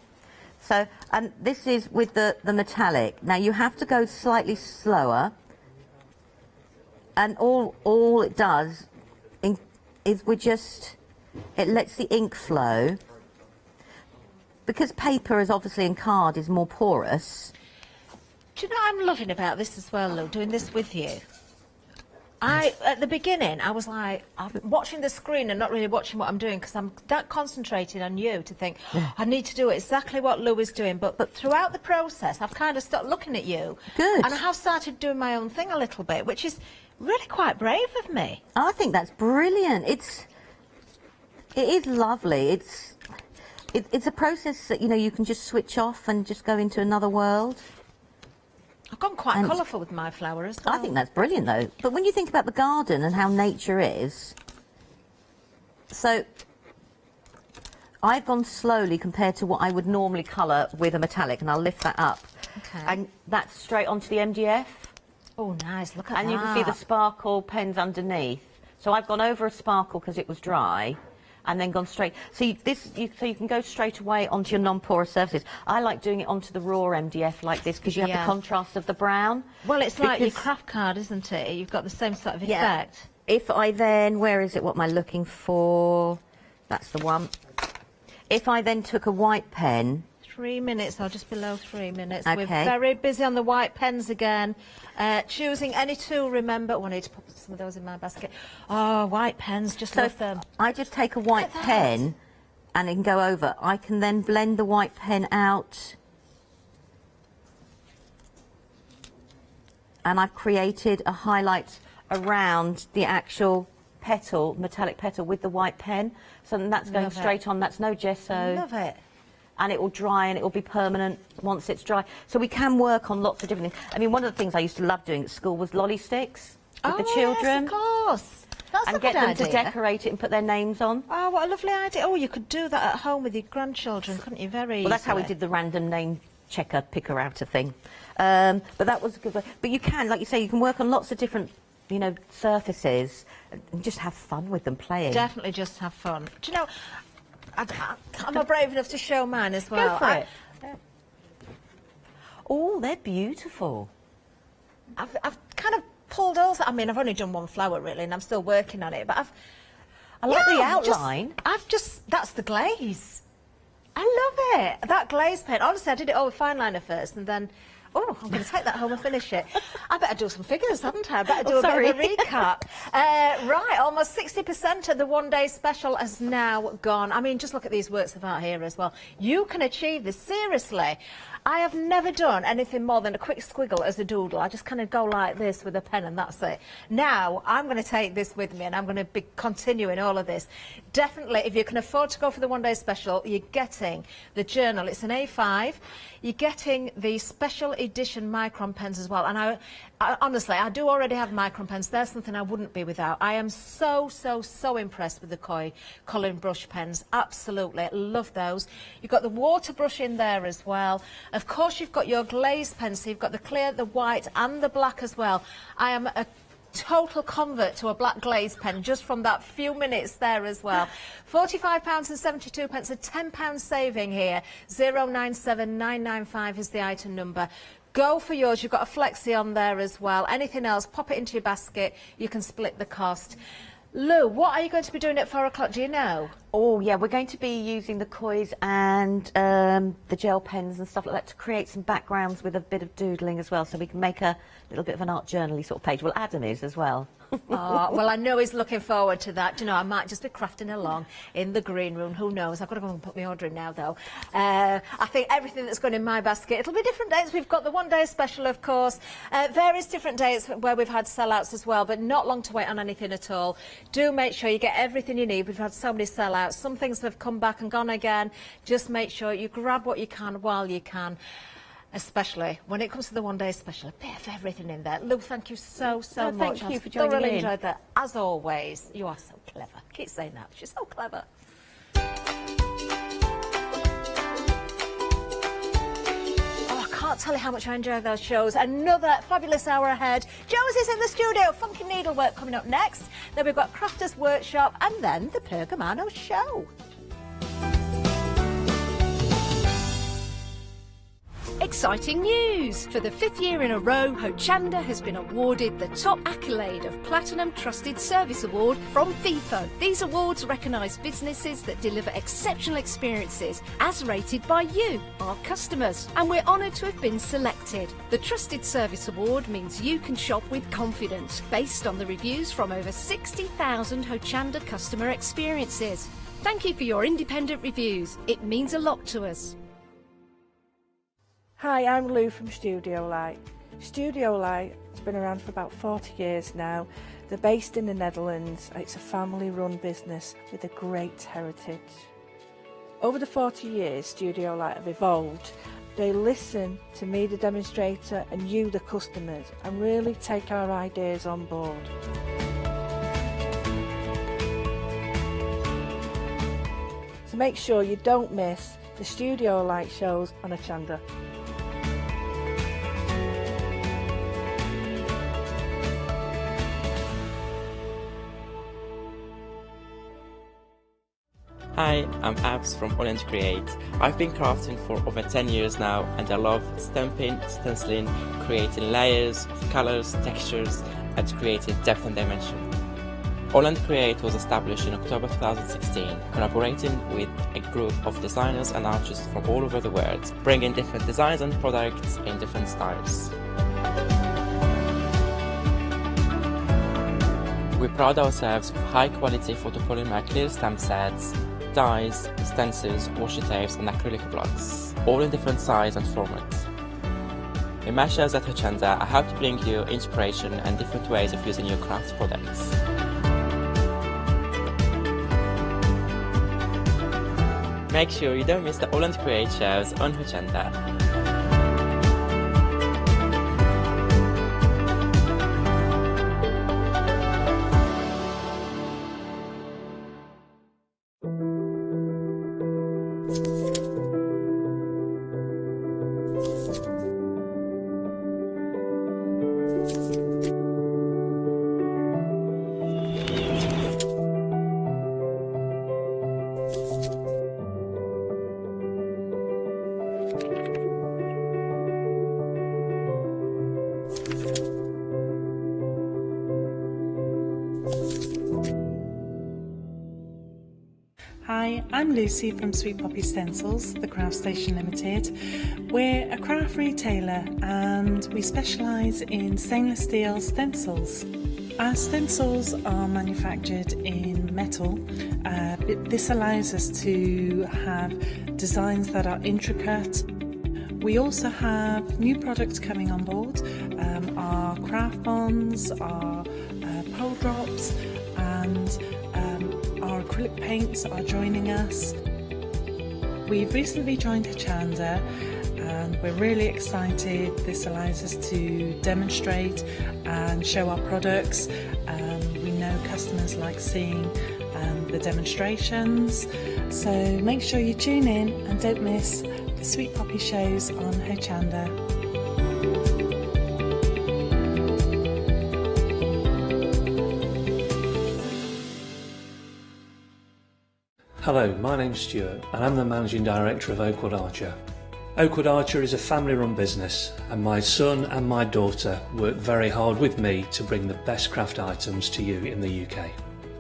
So, and this is with the metallic. Now, you have to go slightly slower, And all it does is it lets the ink flow. Because paper is obviously in card is more porous. Do you know what I'm loving about this as well, Lou, doing this with you? At the beginning, I was like, I'm watching the screen and not really watching what I'm doing because I'm that concentrated on you to think, I need to do exactly what Lou is doing. But throughout the process, I've kind of stopped looking at you. Good. And I have started doing my own thing a little bit, which is really quite brave of me. I think that's brilliant. It is lovely. It's a process that, you know, you can just switch off and just go into another world. I've gone quite colourful with my flower as well. I think that's brilliant, though. But when you think about the garden and how nature is, so I've gone slowly compared to what I would normally colour with a metallic, and I'll lift that up. Okay. And that's straight onto the MDF. Oh, nice. Look at that. And you can see the sparkle pens underneath. So I've gone over a sparkle because it was dry, and then gone straight. So you can go straight away onto your non-porous surfaces. I like doing it onto the raw MDF like this because you have the contrast of the brown. Well, it's like your craft card, isn't it? You've got the same sort of effect. If I then, where is it? What am I looking for? That's the one. If I then took a white pen. 3 minutes, or just below 3 minutes. Okay. We're very busy on the white pens again. Choosing any two, remember. Oh, I need to put some of those in my basket. Oh, white pens, just love them. I just take a white pen and it can go over. I can then blend the white pen out. And I've created a highlight around the actual petal, metallic petal, with the white pen. So then that's going straight on. That's no gesso. Love it. And it will dry and it will be permanent once it's dry. So we can work on lots of different things. I mean, one of the things I used to love doing at school was lolly sticks with the children. Yes, of course. That's a and good get them idea. to decorate it and put their names on. Oh, what a lovely idea. Oh, you could do that at home with your grandchildren, couldn't you? Very Well, that's how we did the random name checker, picker outer thing. But that was a good way. But you can, like you say, you can work on lots of different, you know, surfaces and just have fun with them playing. Definitely just have fun. Do you know, I'm not brave enough to show mine as well. Go for it. Oh, they're beautiful. I've kind of pulled also. I mean, I've only done one flower really, and I'm still working on it. But I like the outline. That's the glaze. I love it. That glaze pen. Honestly, I did it all with fine liner first, and then. Oh, I'm going to take that home and finish it. I better do some figures, haven't I? I better do a bit of a recap. Right, almost 60% of the one-day special has now gone. I mean, just look at these works of art here as well. You can achieve this, seriously. I have never done anything more than a quick squiggle as a doodle. I just kind of go like this with a pen and that's it. Now, I'm going to take this with me and I'm going to be continuing all of this. Definitely, if you can afford to go for the one-day special, you're getting the journal. It's an A5. You're getting the special edition micron pens as well. And I honestly, I do already have micron pens. There's something I wouldn't be without. I am so impressed with the Koi colouring brush pens. Absolutely. Love those. You've got the water brush in there as well. Of course, you've got your glaze pens. So you've got the clear, the white and the black as well. I am a total convert to a black glaze pen just from that few minutes there as well. £45.72, a £10 saving here. 097995 is the item number. Go for yours. You've got a flexi on there as well. Anything else, pop it into your basket. You can split the cost. Lou, what are you going to be doing at 4 o'clock? Do you know? Oh, yeah, we're going to be using the Kois and the gel pens and stuff like that to create some backgrounds with a bit of doodling as well, so we can make a little bit of an art journal-y sort of page. Well, Adam is as well. Oh, well, I know he's looking forward to that. Do you know, I might just be crafting along in the green room. Who knows? I've got to go and put my order in now, though. I think everything that's going in my basket, it'll be different dates. We've got the one-day special, of course. Various different dates where we've had sellouts as well, but not long to wait on anything at all. Do make sure you get everything you need. We've had so many sellouts. Some things have come back and gone again. Just make sure you grab what you can while you can. Especially when it comes to the one-day special, a bit of everything in there. Lou, thank you so much. Thank you for joining thoroughly in. Enjoyed that. As always, you are so clever. Keep saying that. She's so clever. Oh, I can't tell you how much I enjoy those shows. Another fabulous hour ahead. Josie's in the studio. Funky needlework coming up next. Then we've got Crafters Workshop and then the Pergamano Show. Exciting news! For the 5th year in a row, Hochanda has been awarded the top accolade of Platinum Trusted Service Award from Feefo. These awards recognise businesses that deliver exceptional experiences as rated by you, our customers, and we're honoured to have been selected. The Trusted Service Award means you can shop with confidence, based on the reviews from over 60,000 Hochanda customer experiences. Thank you for your independent reviews. It means a lot to us. Hi, I'm Lou from Studio Light. Studio Light has been around for about 40 years now. They're based in the Netherlands. It's a family-run business with a great heritage. Over the 40 years Studio Light have evolved. They listen to me, the demonstrator, and you, the customers, and really take our ideas on board. So make sure you don't miss the Studio Light shows on Hochanda. Hi, I'm Abs from Orange Create. I've been crafting for over 10 years now and I love stamping, stenciling, creating layers of colours, textures and creating depth and dimension. Holland Create was established in October 2016, collaborating with a group of designers and artists from all over the world, bringing different designs and products in different styles. We pride ourselves of high quality photopolymer clear stamp sets, dyes, stencils, washi tapes and acrylic blocks, all in different size and format. In my shows at Hochanda, I hope to bring you inspiration and different ways of using your craft products. Make sure you don't miss the Holland Create shows on Hochanda. Hi, I'm Lucy from Sweet Poppy Stencils, the Craft Station Limited. We're a craft retailer and we specialise in stainless steel stencils. Our stencils are manufactured in metal. This allows us to have designs that are intricate. We also have new products coming on board, our craft bonds, our pole drops and our acrylic paints are joining us. We've recently joined Hochanda and we're really excited. This allows us to demonstrate and show our products. We know customers like seeing the demonstrations, so make sure you tune in and don't miss the Sweet Poppy shows on Hochanda. Hello, my name's Stuart and I'm the Managing Director of Oakwood Archer. Oakwood Archer is a family-run business and my son and my daughter work very hard with me to bring the best craft items to you in the UK.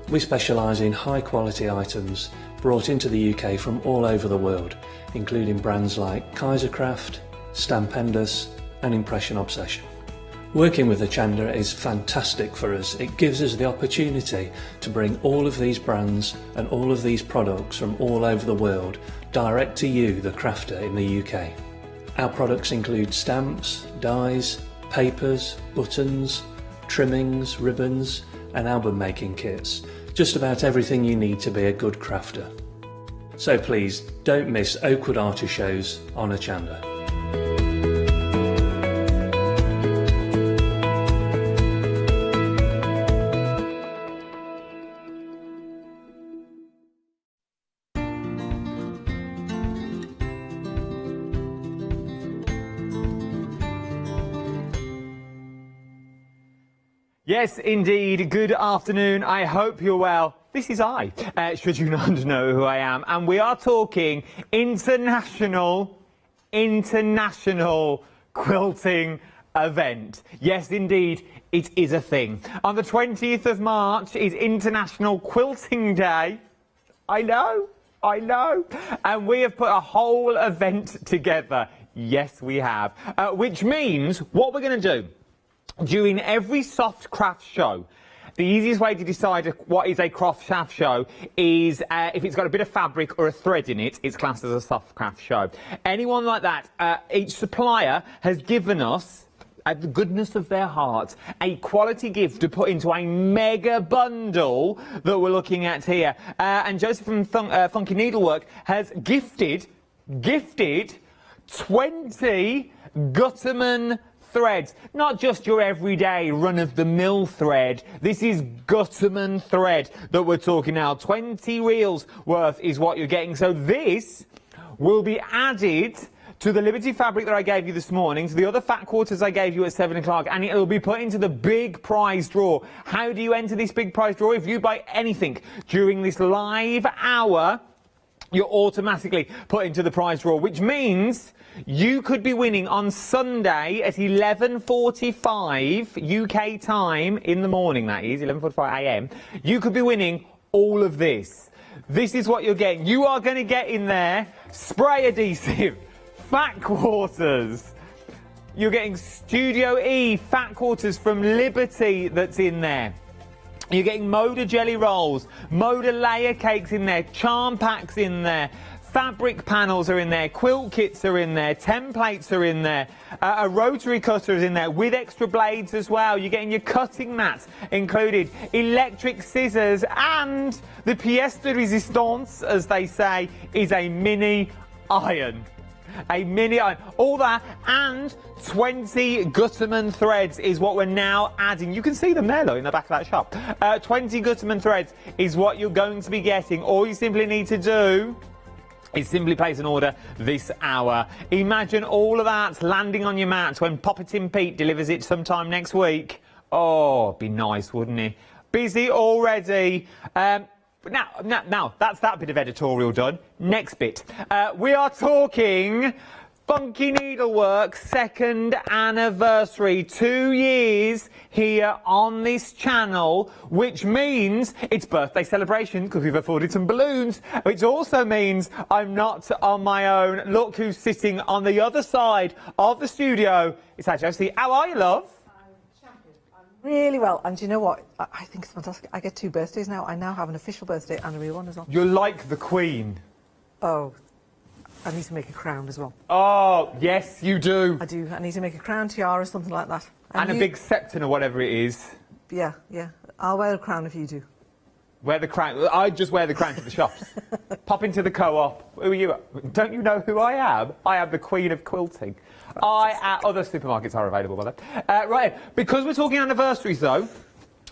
We specialise in high-quality items brought into the UK from all over the world, including brands like Kaisercraft, Stampendous and Impression Obsession. Working with Hochanda is fantastic for us. It gives us the opportunity to bring all of these brands and all of these products from all over the world direct to you, the crafter in the UK. Our products include stamps, dies, papers, buttons, trimmings, ribbons and album making kits. Just about everything you need to be a good crafter. So please don't miss Oakwood Archer shows on Hochanda. Yes, indeed. Good afternoon. I hope you're well. This is I, should you not know who I am. And we are talking international international quilting event. Yes, indeed, it is a thing. On the 20th of March is International Quilting Day. I know. And we have put a whole event together. Yes, we have. Which means what we're going to do during every soft craft show. The easiest way to decide what is a craft show is if it's got a bit of fabric or a thread in it, it's classed as a soft craft show. Anyone like that, each supplier has given us, at the goodness of their heart, a quality gift to put into a mega bundle that we're looking at here. And Joseph from Funky Needlework has gifted 20 Gutterman threads. Not just your everyday run-of-the-mill thread. This is Gutterman thread that we're talking now. 20 reels worth is what you're getting. So this will be added to the Liberty fabric that I gave you this morning, to the other fat quarters I gave you at 7 o'clock, and it'll be put into the big prize draw. How do you enter this big prize draw? If you buy anything during this live hour, you're automatically put into the prize draw, which means you could be winning on Sunday at 11:45 UK time in the morning, that is, 11:45 AM. You could be winning all of this. This is what you're getting. You are going to get in there spray adhesive, fat quarters. You're getting Studio E fat quarters from Liberty that's in there. You're getting Moda jelly rolls, Moda layer cakes in there, charm packs in there, fabric panels are in there, quilt kits are in there, templates are in there, a rotary cutter is in there with extra blades as well. You're getting your cutting mats included, electric scissors, and the pièce de résistance, as they say, is a mini iron. A mini iron. All that and 20 Gutterman threads is what we're now adding. You can see them there, though, in the back of that shop. 20 Gutterman threads is what you're going to be getting. All you simply need to do is simply place an order this hour. Imagine all of that landing on your mat when Papa Tim Pete delivers it sometime next week. Oh, it'd be nice, wouldn't it? Busy already. Now, that's that bit of editorial done. Next bit. We are talking Funky Needlework's 2nd anniversary. 2 years here on this channel, which means it's birthday celebration because we've afforded some balloons, which also means I'm not on my own. Look who's sitting on the other side of the studio. It's our Josie. How are you, love? Really well, and do you know what? I think it's fantastic. I get 2 birthdays now. I now have an official birthday and a real one as well. You're like the Queen. Oh, I need to make a crown as well. Oh, yes, you do. I do. I need to make a crown, tiara, something like that. And a big septon or whatever it is. Yeah. I'll wear a crown if you do. Wear the crown. I just wear the crown to the shops. Pop into the co-op. Who are you? Don't you know who I am? I am the Queen of Quilting. Other supermarkets are available by that. Right, because we're talking anniversaries though,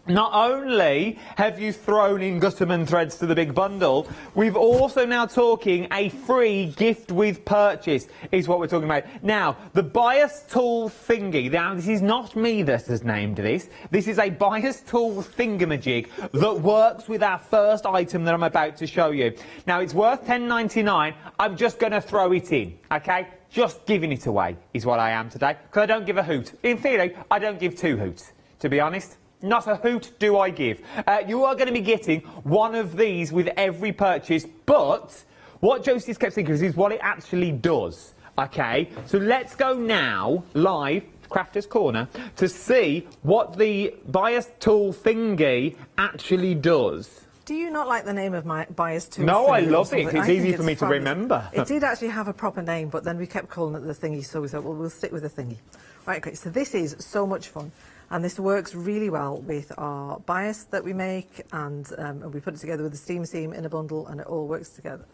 not only have you thrown in Gutterman threads to the big bundle, we've also now talking a free gift with purchase is what we're talking about. Now, the bias tool thingy, now this is not me that has named this, this is a bias tool thingamajig that works with our first item that I'm about to show you. Now, it's worth $10.99, I'm just going to throw it in, okay? Just giving it away is what I am today, because I don't give a hoot. In theory, I don't give 2 hoots, to be honest. Not a hoot do I give. You are going to be getting one of these with every purchase, but what Josie's kept thinking is what it actually does, okay? So let's go now, live, Crafter's Corner, to see what the bias tool thingy actually does. Do you not like the name of my bias tool? No, I love it. It's easy for me to remember. It did actually have a proper name, but then we kept calling it the thingy, so we thought, well, we'll stick with the thingy. Right, okay, so this is so much fun, and this works really well with our bias that we make, and we put it together with the steam seam in a bundle, and it all works together.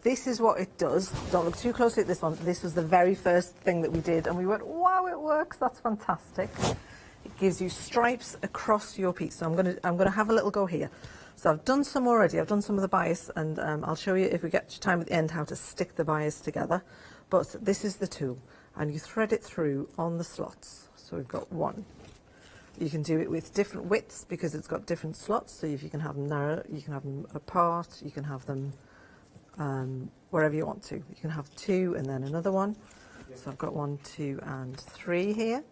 This is what it does. Don't look too closely at this one. This was the very first thing that we did, and we went, wow, it works. That's fantastic. It gives you stripes across your piece. So I'm gonna have a little go here. So I've done some already. I've done some of the bias, and I'll show you if we get time at the end how to stick the bias together. But this is the tool, and you thread it through on the slots. So we've got one. You can do it with different widths because it's got different slots. So if you can have them narrow, you can have them apart, you can have them wherever you want to. You can have 2 and then another one. So I've got 1, 2 and 3 here.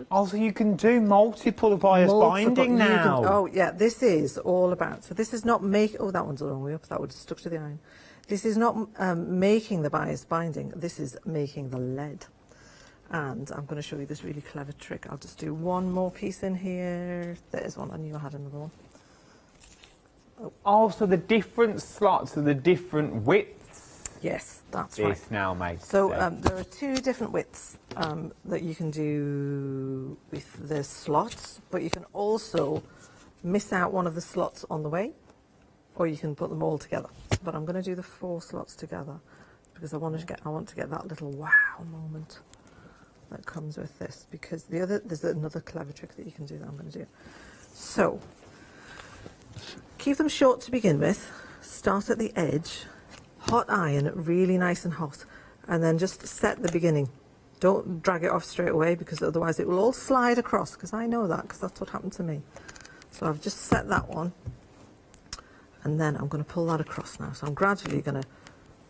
Oh, so you can do multiple bias binding now. Oh, yeah, this is all about. So this is not make. Oh, that one's the wrong way up. That would have stuck to the iron. This is not making the bias binding. This is making the lead. And I'm going to show you this really clever trick. I'll just do one more piece in here. There's one. I knew I had another one. Oh, so the different slots are the different widths? Yes, that's right. This now makes So sense. there are 2 different widths that you can do with the slots, but you can also miss out one of the slots on the way, or you can put them all together. But I'm going to do the 4 slots together because I want to get that little wow moment that comes with this, because there's another clever trick that you can do that I'm going to do. So keep them short to begin with, start at the edge, hot iron, really nice and hot, and then just set the beginning. Don't drag it off straight away because otherwise it will all slide across, because I know that, because that's what happened to me. So I've just set that one, and then I'm going to pull that across now. So I'm gradually going to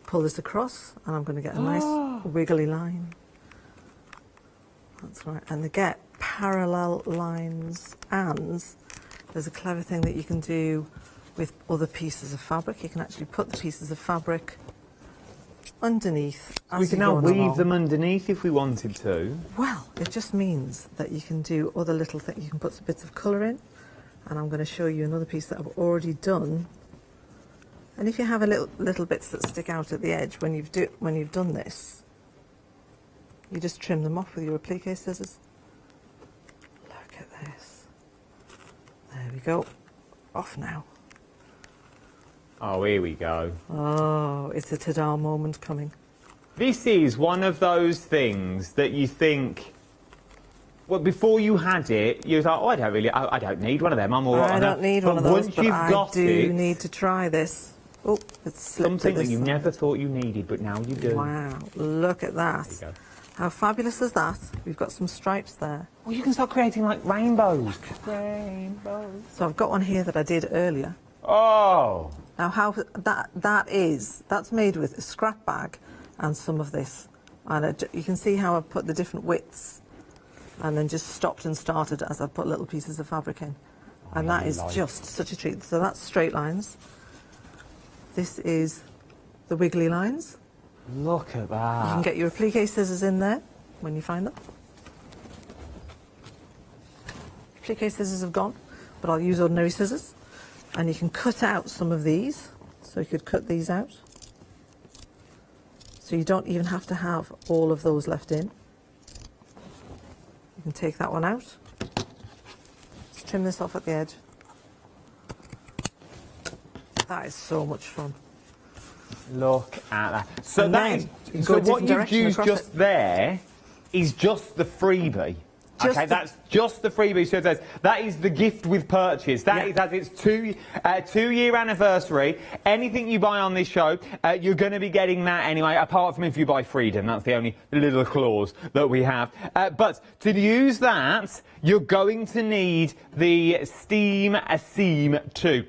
pull this across, and I'm going to get a nice wiggly line. That's right, and to get parallel lines, and there's a clever thing that you can do with other pieces of fabric. You can actually put the pieces of fabric underneath. We can now weave them underneath if we wanted to. Well, it just means that you can do other little things. You can put some bits of colour in, and I'm going to show you another piece that I've already done. And if you have a little bits that stick out at the edge when you've done this, you just trim them off with your applique scissors. Look at this. There we go. Off now. Oh, here we go. Oh, it's a ta-da moment coming. This is one of those things that you think, well, before you had it, you was like, oh, I don't need one of them. I'm all right. I don't need one of those, once but you've I got do it, need to try this. Oh, it's slipped. Something that you never thought you needed, but now you do. Wow, look at that. There you go. How fabulous is that? We've got some stripes there. Well, you can start creating like rainbows. Rainbows. So I've got one here that I did earlier. Oh. Now how that's made with a scrap bag and some of this. And you can see how I've put the different widths and then just stopped and started as I've put little pieces of fabric in. And that is just such a treat. So that's straight lines. This is the wiggly lines. Look at that. You can get your applique scissors in there when you find them. Applique scissors have gone, but I'll use ordinary scissors. And you can cut out some of these. So you could cut these out. So you don't even have to have all of those left in. You can take that one out. Just trim this off at the edge. That is so much fun. Look at that. So And that then is, go so a different what you've direction used across just there is just the freebie. Okay, that's just the freebie. So that is the gift with purchase. That is its two-year anniversary. Anything you buy on this show, you're going to be getting that anyway, apart from if you buy Freedom. That's the only little clause that we have. But to use that, you're going to need the Steam Seam 2.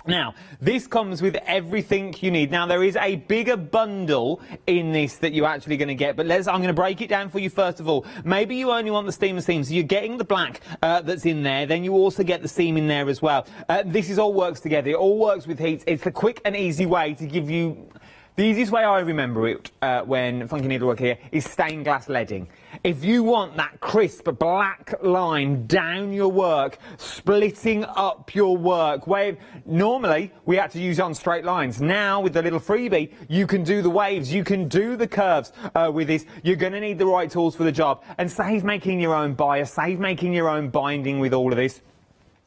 Now, this comes with everything you need. Now, there is a bigger bundle in this that you're actually going to get, but I'm going to break it down for you first of all. Maybe you only want the steamer seam, so you're getting the black that's in there, then you also get the seam in there as well. This all works together. It all works with heat. It's the quick and easy way to give you... The easiest way I remember it when Funky Needlework here is stained glass leading. If you want that crisp black line down your work, splitting up your work, where normally we had to use it on straight lines. Now with the little freebie, you can do the waves, you can do the curves with this. You're going to need the right tools for the job. And save making your own bias, save making your own binding with all of this.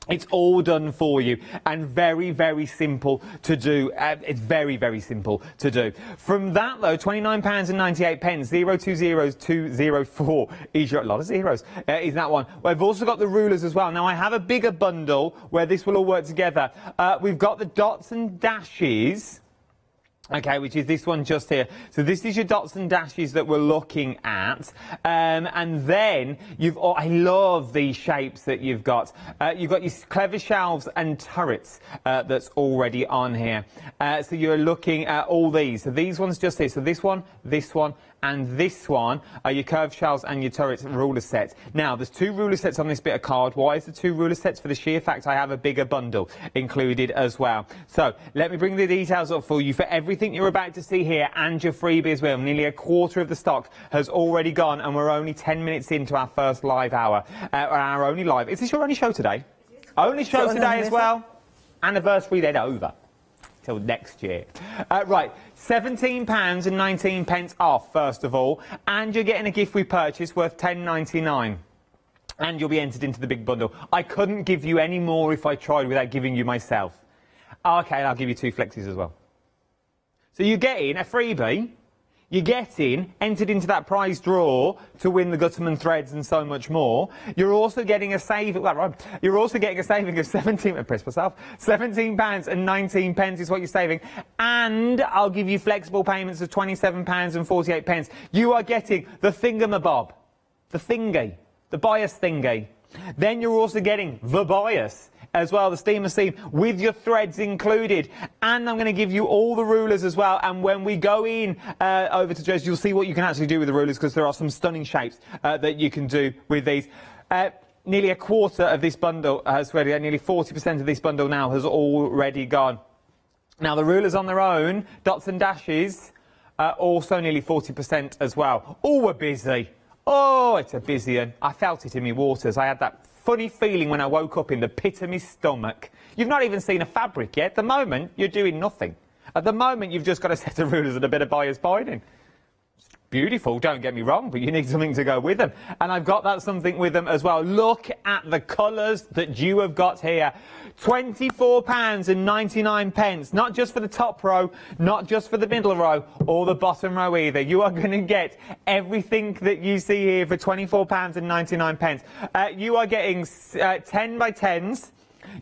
It's all done for you and very, very simple to do. It's very, very simple to do. From that, though, £29.98, 020204 is your... A lot of zeros is that one. We've also got the rulers as well. Now, I have a bigger bundle where this will all work together. We've got the dots and dashes... Okay, which is this one just here. So this is your dots and dashes that we're looking at. And then I love these shapes that you've got. You've got your clever shelves and turrets that's already on here. So you're looking at all these. So these ones just here. So this one, and this one are your curved shells and your turret ruler sets. Now, there's 2 ruler sets on this bit of card. Why is there 2 ruler sets? For the sheer fact I have a bigger bundle included as well. So, let me bring the details up for you. For everything you're about to see here and your freebie as well, nearly a quarter of the stock has already gone, and we're only 10 minutes into our first live hour. Our only live. Is this your only show today? Only show today as well. Anniversary then over. Till next year. Right, £17.19 off, first of all, and you're getting a gift we purchased worth £10.99. And you'll be entered into the big bundle. I couldn't give you any more if I tried without giving you myself. OK, and I'll give you 2 flexies as well. So you're getting a freebie. You're getting entered into that prize draw to win the Gutterman threads and so much more. You're also getting a saving. You're also getting a saving of £17.19 is what you're saving, and I'll give you flexible payments of £27.48. You are getting the thingamabob, the thingy, the bias thingy. Then you're also getting the bias as well, the steamer seam with your threads included, and I'm going to give you all the rulers as well. And when we go in over to Jersey, you'll see what you can actually do with the rulers, because there are some stunning shapes that you can do with these. Nearly a quarter of this bundle has already, nearly 40% of this bundle now has already gone. Now the rulers on their own, dots and dashes, also nearly 40% as well. Oh, we're busy. Oh, it's a busy one. I felt it in my waters. I had that funny feeling when I woke up in the pit of my stomach. You've not even seen a fabric yet. At the moment, you're doing nothing. At the moment, you've just got a set of rulers and a bit of buyer's binding. It's beautiful, don't get me wrong, but you need something to go with them. And I've got that something with them as well. Look at the colours that you have got here. £24.99, not just for the top row, not just for the middle row or the bottom row either. You are going to get everything that you see here for £24.99. You are getting 10 by 10s,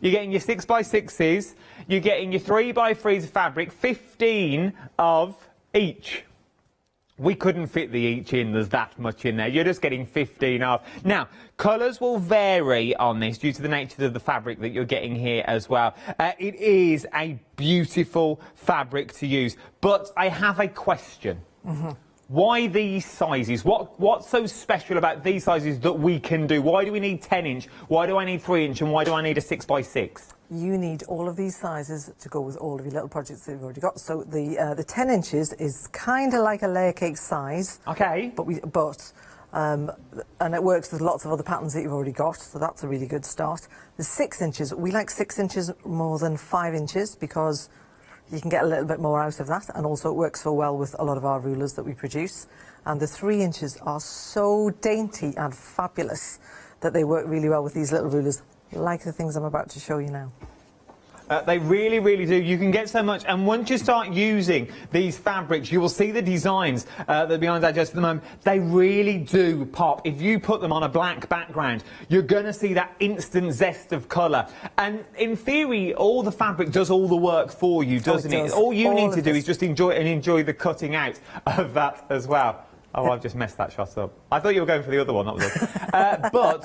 you're getting your 6 by 6s, you're getting your 3 by 3s of fabric, 15 of each. We couldn't fit the each in, there's that much in there. You're just getting 15 off. Now, colours will vary on this due to the nature of the fabric that you're getting here as well. It is a beautiful fabric to use, but I have a question. Why these sizes? What's so special about these sizes that we can do? Why do we need 10-inch? Why do I need 3-inch? And why do I need a 6 by 6? You need all of these sizes to go with all of your little projects that you've already got. So the 10 inches is kind of like a layer cake size. Okay. And it works with lots of other patterns that you've already got, so that's a really good start. The 6 inches, we like 6 inches more than 5 inches because you can get a little bit more out of that, and also it works so well with a lot of our rulers that we produce. And the 3 inches are so dainty and fabulous that they work really well with these little rulers, like the things I'm about to show you now. They really, really do. You can get so much, and once you start using these fabrics, you will see the designs that are behind that just at the moment. They really do pop. If you put them on a black background, you're going to see that instant zest of colour. And in theory, all the fabric does all the work for you, doesn't it? All you need to do is just enjoy the cutting out of that as well. Oh, I've just messed that shot up. I thought you were going for the other one, that was all.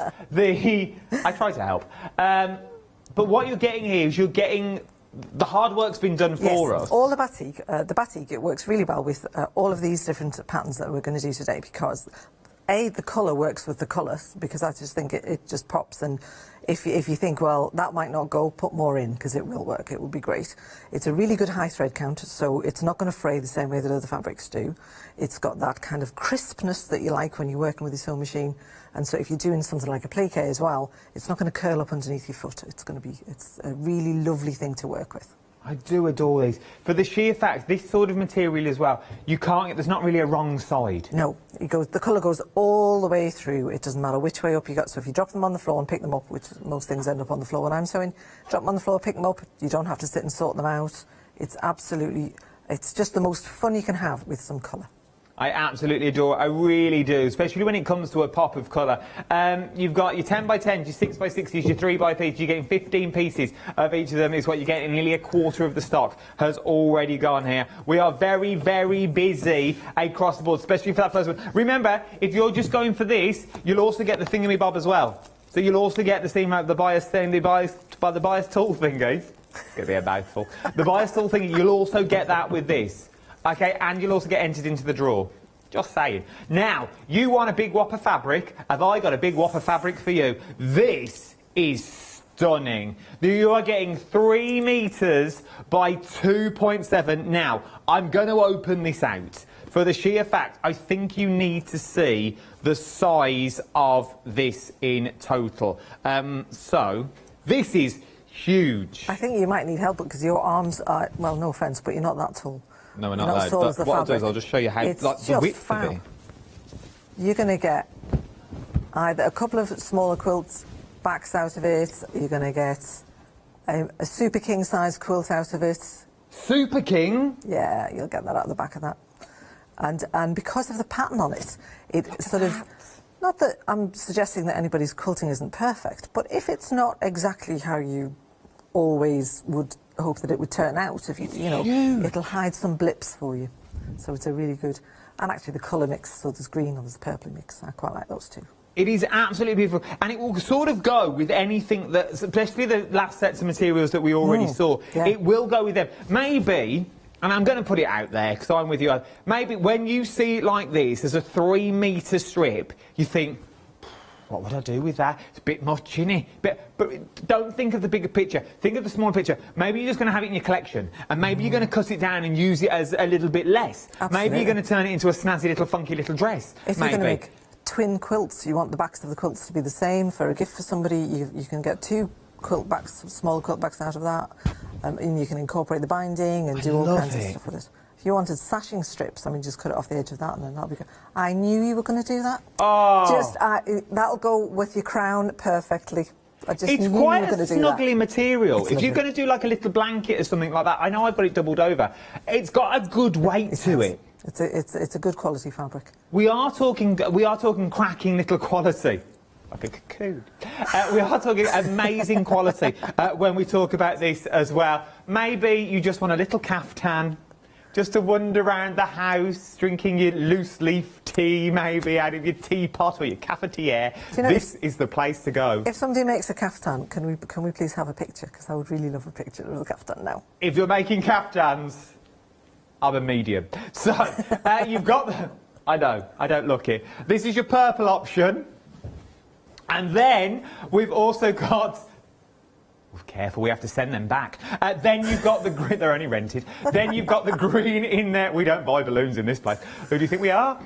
I tried to help. But what you're getting here is you're getting the hard work's been done for us. All the batik, it works really well with all of these different patterns that we're going to do today, because the colour works with the colours, because I just think it just pops. And if you think, well, that might not go, put more in, because it will work, it will be great. It's a really good high thread count, so it's not going to fray the same way that other fabrics do. It's got that kind of crispness that you like when you're working with your sewing machine. And so if you're doing something like a plique as well, it's not going to curl up underneath your foot. It's a really lovely thing to work with. I do adore these. For the sheer fact, this sort of material as well, there's not really a wrong side. No, the colour goes all the way through. It doesn't matter which way up you got. So if you drop them on the floor and pick them up, which most things end up on the floor when I'm sewing, drop them on the floor, pick them up. You don't have to sit and sort them out. It's just the most fun you can have with some colour. I absolutely adore it. I really do, especially when it comes to a pop of colour. You've got your 10 by 10s, your 6 by 6s, your 3 by 3s. You're getting 15 pieces of each of them is what you're getting. Nearly a quarter of the stock has already gone here. We are very, very busy across the board, especially for that first one. Remember, if you're just going for this, you'll also get the thingamabob as well. So you'll also get the bias thing, the bias tool thingy. It's going to be a mouthful. The bias tool thingy, you'll also get that with this. Okay, and you'll also get entered into the draw. Just saying. Now, you want a big whopper fabric? Have I got a big whopper fabric for you? This is stunning. You are getting 3 metres by 2.7. Now, I'm going to open this out. For the sheer fact, I think you need to see the size of this in total. So, this is huge. I think you might need help because your arms are, well, no offence, but you're not that tall. No, we're You're not as tall as the What I'll do is fabric. I'll just show you how, It's like, the just width of fab. it. You're going to get either a couple of smaller quilts backs out of it, you're going to get a super king size quilt out of it. Super king? Yeah, you'll get that out of the back of that. And because of the pattern on it, it sort of, not that I'm suggesting that anybody's quilting isn't perfect, but if it's not exactly how you always would hope that it would turn out, if you know, it'll hide some blips for you. So it's a really good, and actually the colour mix, so there's green and there's purple mix, I quite like those too. It is absolutely beautiful, and it will sort of go with anything that, especially the last sets of materials that we already saw, it will go with them. Maybe, and I'm going to put it out there because I'm with you, maybe when you see it like this, as a 3 metre strip, you think, what would I do with that? It's a bit much, isn't it? But don't think of the bigger picture. Think of the smaller picture. Maybe you're just going to have it in your collection, and maybe you're going to cut it down and use it as a little bit less. Absolutely. Maybe you're going to turn it into a snazzy little funky little dress. If you're going to make twin quilts, you want the backs of the quilts to be the same. For a gift for somebody, you can get 2 quilt backs, smaller quilt backs out of that, and you can incorporate the binding and do all kinds of stuff with it. If you wanted sashing strips, I mean, just cut it off the edge of that and then that'll be good. I knew you were going to do that. Oh! That'll go with your crown perfectly. I just It's knew quite you were a going to do that. snuggly material. It's If you're lovely. going to do like a little blanket or something like that, I know I've got it doubled over. It's got a good weight to it. It's a good quality fabric. We are talking cracking little quality. Like a cocoon. We are talking amazing quality when we talk about this as well. Maybe you just want a little caftan, just to wander around the house, drinking your loose leaf tea, maybe out of your teapot or your cafetiere. Do you know, this is the place to go. If somebody makes a caftan, can we please have a picture? Because I would really love a picture of a caftan now. If you're making caftans, I'm a medium. So, you've got the... I know, I don't look it. This is your purple option. And then we've also got... Careful, we have to send them back. Then you've got the green... They're only rented. Then you've got the green in there. We don't buy balloons in this place. Who do you think we are?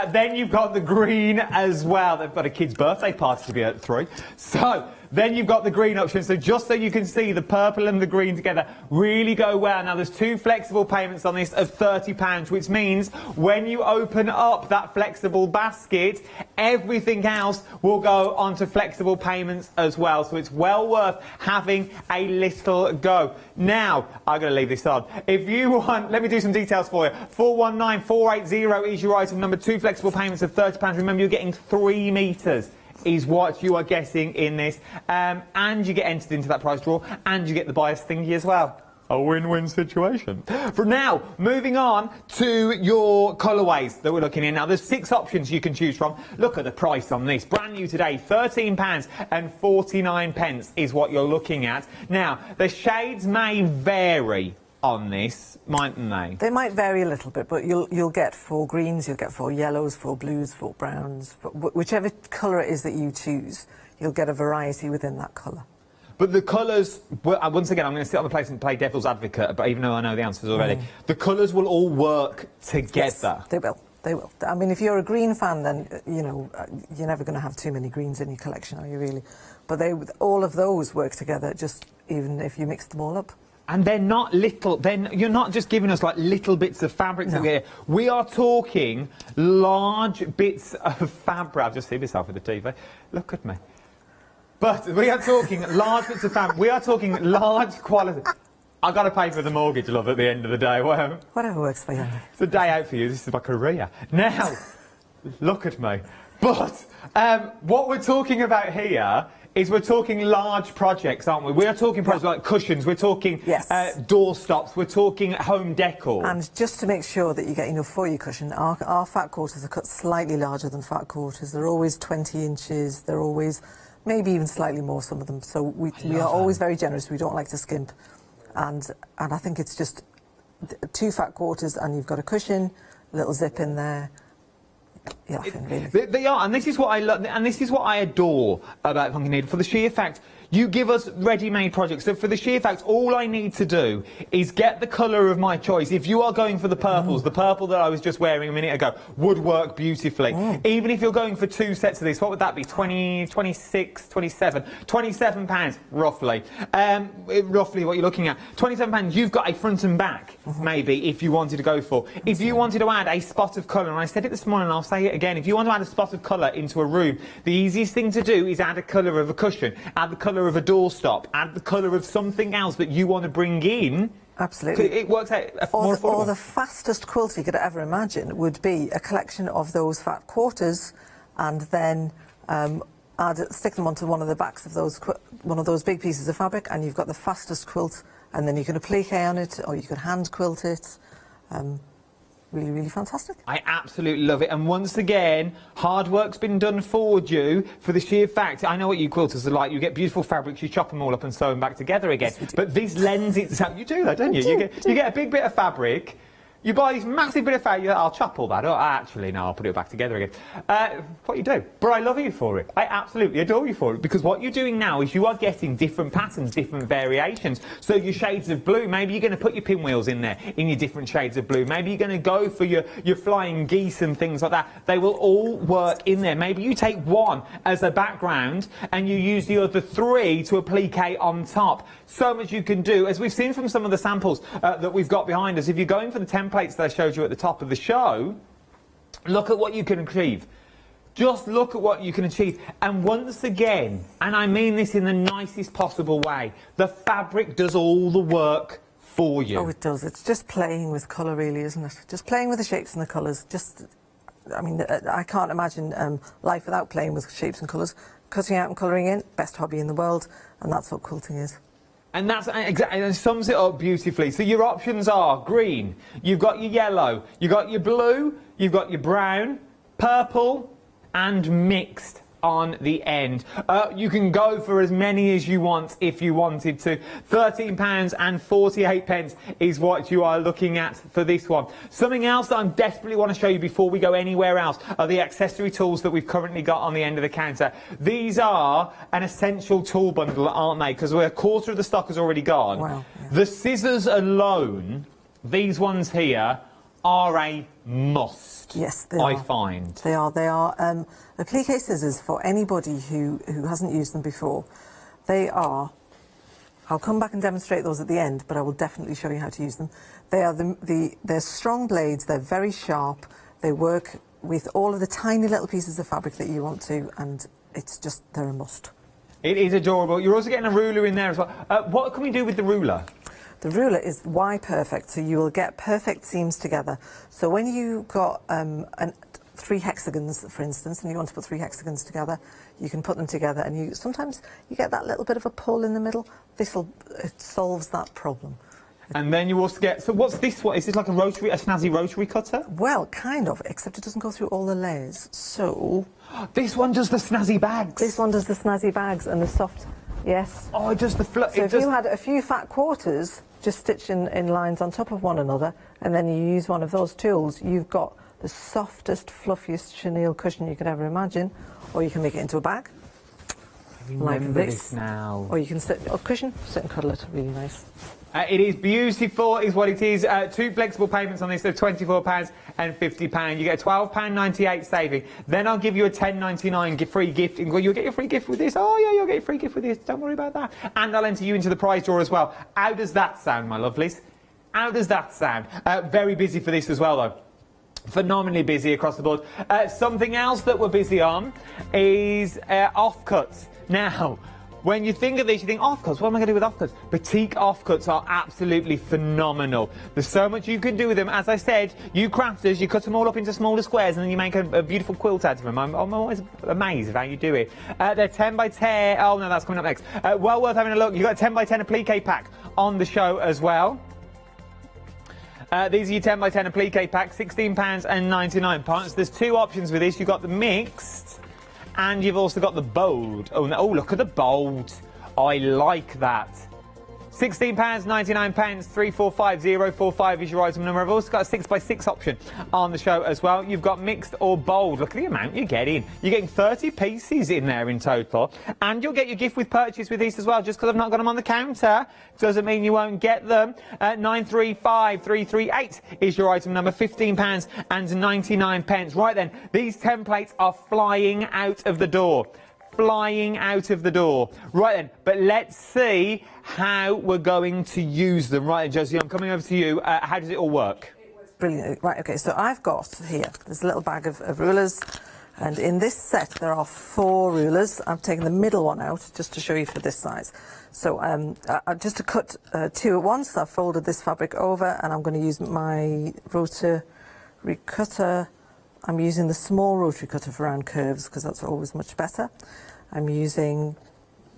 Then you've got the green as well. They've got a kid's birthday party to be at 3. So... Then you've got the green option, so just so you can see the purple and the green together really go well. Now, there's 2 flexible payments on this of £30, which means when you open up that flexible basket, everything else will go onto flexible payments as well. So it's well worth having a little go. Now, I'm going to leave this on. If you want, let me do some details for you. 419480 is your item number. 2 flexible payments of £30. Remember, you're getting 3 metres. Is what you are getting in this, and you get entered into that prize draw, and you get the bias thingy as well. A win-win situation. For now, moving on to your colourways that we're looking in. Now, there's 6 options you can choose from. Look at the price on this. Brand new today, £13.49 is what you're looking at. Now, the shades may vary on this, mightn't they? They might vary a little bit, but you'll get 4 greens, you'll get 4 yellows, 4 blues, 4 browns, whichever colour it is that you choose, you'll get a variety within that colour. But the colours, well, once again, I'm going to sit on the place and play devil's advocate, but even though I know the answers already, the colours will all work together. Yes, they will. They will. I mean, if you're a green fan, then, you know, you're never going to have too many greens in your collection, are you really? But all of those work together, just even if you mix them all up. And they're not little, then you're not just giving us like little bits of fabric. No. We are talking large bits of fabric. I've just seen myself with the TV. Look at me. But we are talking large bits of fabric. We are talking large quality. I've got to pay for the mortgage, love, at the end of the day. Whatever works for you. It's a day out for you. This is my career. Now, look at me. But what we're talking about here is we're talking large projects, aren't we? We are talking projects like cushions, we're talking door stops, we're talking home decor. And just to make sure that you get enough for your cushion, our fat quarters are cut slightly larger than fat quarters. They're always 20 inches, they're always maybe even slightly more, some of them. So we are always very generous, we don't like to skimp. And I think it's just 2 fat quarters and you've got a cushion, a little zip in there, You're laughing, really. They are, and this is what I love, and this is what I adore about Funky Needle, for the sheer fact you give us ready-made projects. So for the sheer fact, all I need to do is get the colour of my choice. If you are going for the purples, the purple that I was just wearing a minute ago would work beautifully. Even if you're going for 2 sets of this, what would that be? 20, 26, 27, £27 roughly. Roughly what you're looking at. £27, you've got a front and back, maybe, if you wanted to go for. If you wanted to add a spot of colour, and I said it this morning and I'll say it again, if you want to add a spot of colour into a room, the easiest thing to do is add a colour of a cushion, add the colour of a doorstop, add the colour of something else that you want to bring in. Absolutely. It works out more affordable. Or the fastest quilt you could ever imagine would be a collection of those fat quarters, and then stick them onto one of the backs of one of those big pieces of fabric, and you've got the fastest quilt. And then you can applique on it, or you could hand quilt it. Really, really fantastic. I absolutely love it. And once again, hard work's been done for you, for the sheer fact, I know what you quilters are like, you get beautiful fabrics, you chop them all up and sew them back together again. Yes, but this lends itself, you do that, don't you? You get a big bit of fabric, you buy this massive bit of fabric, I'll chop all that up. Actually, no, I'll put it back together again. What you do. But I love you for it. I absolutely adore you for it, because what you're doing now is you are getting different patterns, different variations. So your shades of blue, maybe you're going to put your pinwheels in there, in your different shades of blue. Maybe you're going to go for your flying geese and things like that. They will all work in there. Maybe you take one as a background and you use the other 3 to applique on top. So much you can do. As we've seen from some of the samples that we've got behind us, if you're going for the templates that I showed you at the top of the show, look at what you can achieve. Just look at what you can achieve. And once again, and I mean this in the nicest possible way, the fabric does all the work for you. Oh, it does. It's just playing with colour, really, isn't it? Just playing with the shapes and the colours. I mean, I can't imagine life without playing with shapes and colours. Cutting out and colouring in, best hobby in the world, and that's what quilting is. And that's exactly, and it sums it up beautifully. So your options are green, you've got your yellow, you've got your blue, you've got your brown, purple, and mixed on the end. You can go for as many as you want if you wanted to. £13.48 is what you are looking at for this one. Something else that I desperately want to show you before we go anywhere else are the accessory tools that we've currently got on the end of the counter. These are an essential tool bundle, aren't they? Because a quarter of the stock has already gone. Wow, yeah. The scissors alone, these ones here, are a must. Yes, they I are. find. They are. They are applique scissors for anybody who hasn't used them before. They are. I'll come back and demonstrate those at the end, but I will definitely show you how to use them. They are they're strong blades. They're very sharp. They work with all of the tiny little pieces of fabric that you want to, and they're a must. It is adorable. You're also getting a ruler in there as well. What can we do with the ruler? The ruler is Y-perfect, so you will get perfect seams together. So when you've got 3 hexagons, for instance, and you want to put 3 hexagons together, you can put them together, and sometimes you get that little bit of a pull in the middle. It solves that problem. And then you also get, so what's this one? Is this like a snazzy rotary cutter? Well, kind of, except it doesn't go through all the layers. So this one does the snazzy bags. This one does the snazzy bags and the soft. Yes. Oh, it does the So if you had a few fat quarters, just stitch in lines on top of one another, and then you use one of those tools, you've got the softest, fluffiest chenille cushion you could ever imagine. Or you can make it into a bag, like this. Now. Or you can sit and cuddle it, really nice. It is beautiful, is what it is. 2 flexible payments on this, so £24 and £50. You get a £12.98 saving. Then I'll give you a £10.99 free gift. You'll get your free gift with this. Oh, yeah, you'll get your free gift with this. Don't worry about that. And I'll enter you into the prize draw as well. How does that sound, my lovelies? How does that sound? Very busy for this as well, though. Phenomenally busy across the board. Something else that we're busy on is offcuts. Now, when you think of this, you think, offcuts, what am I going to do with offcuts? Batik offcuts are absolutely phenomenal. There's so much you can do with them. As I said, you crafters, you cut them all up into smaller squares and then you make a beautiful quilt out of them. I'm always amazed at how you do it. They're 10 by 10. Oh, no, that's coming up next. Well worth having a look. You've got a 10 by 10 applique pack on the show as well. These are your 10 by 10 applique pack, £16.99. There's 2 options with this. You've got the mixed, and you've also got the bold. Oh, look at the bold. I like that. £16.99, 345045 is your item number. I've also got a 6x6 option on the show as well. You've got mixed or bold. Look at the amount you're getting. You're getting 30 pieces in there in total. And you'll get your gift with purchase with these as well. Just because I've not got them on the counter doesn't mean you won't get them. 935338 is your item number. £15.99. Right then, these templates are flying out of the door. Flying out of the door. Right then, but let's see how we're going to use them. Right then, Josie, I'm coming over to you. How does it all work? Brilliant. Right, okay, so I've got here this little bag of rulers, and in this set there are 4 rulers. I've taken the middle one out just to show you for this size. So just to cut 2 at once, I've folded this fabric over, and I'm going to use my rotary cutter. I'm using the small rotary cutter for round curves because that's always much better. I'm using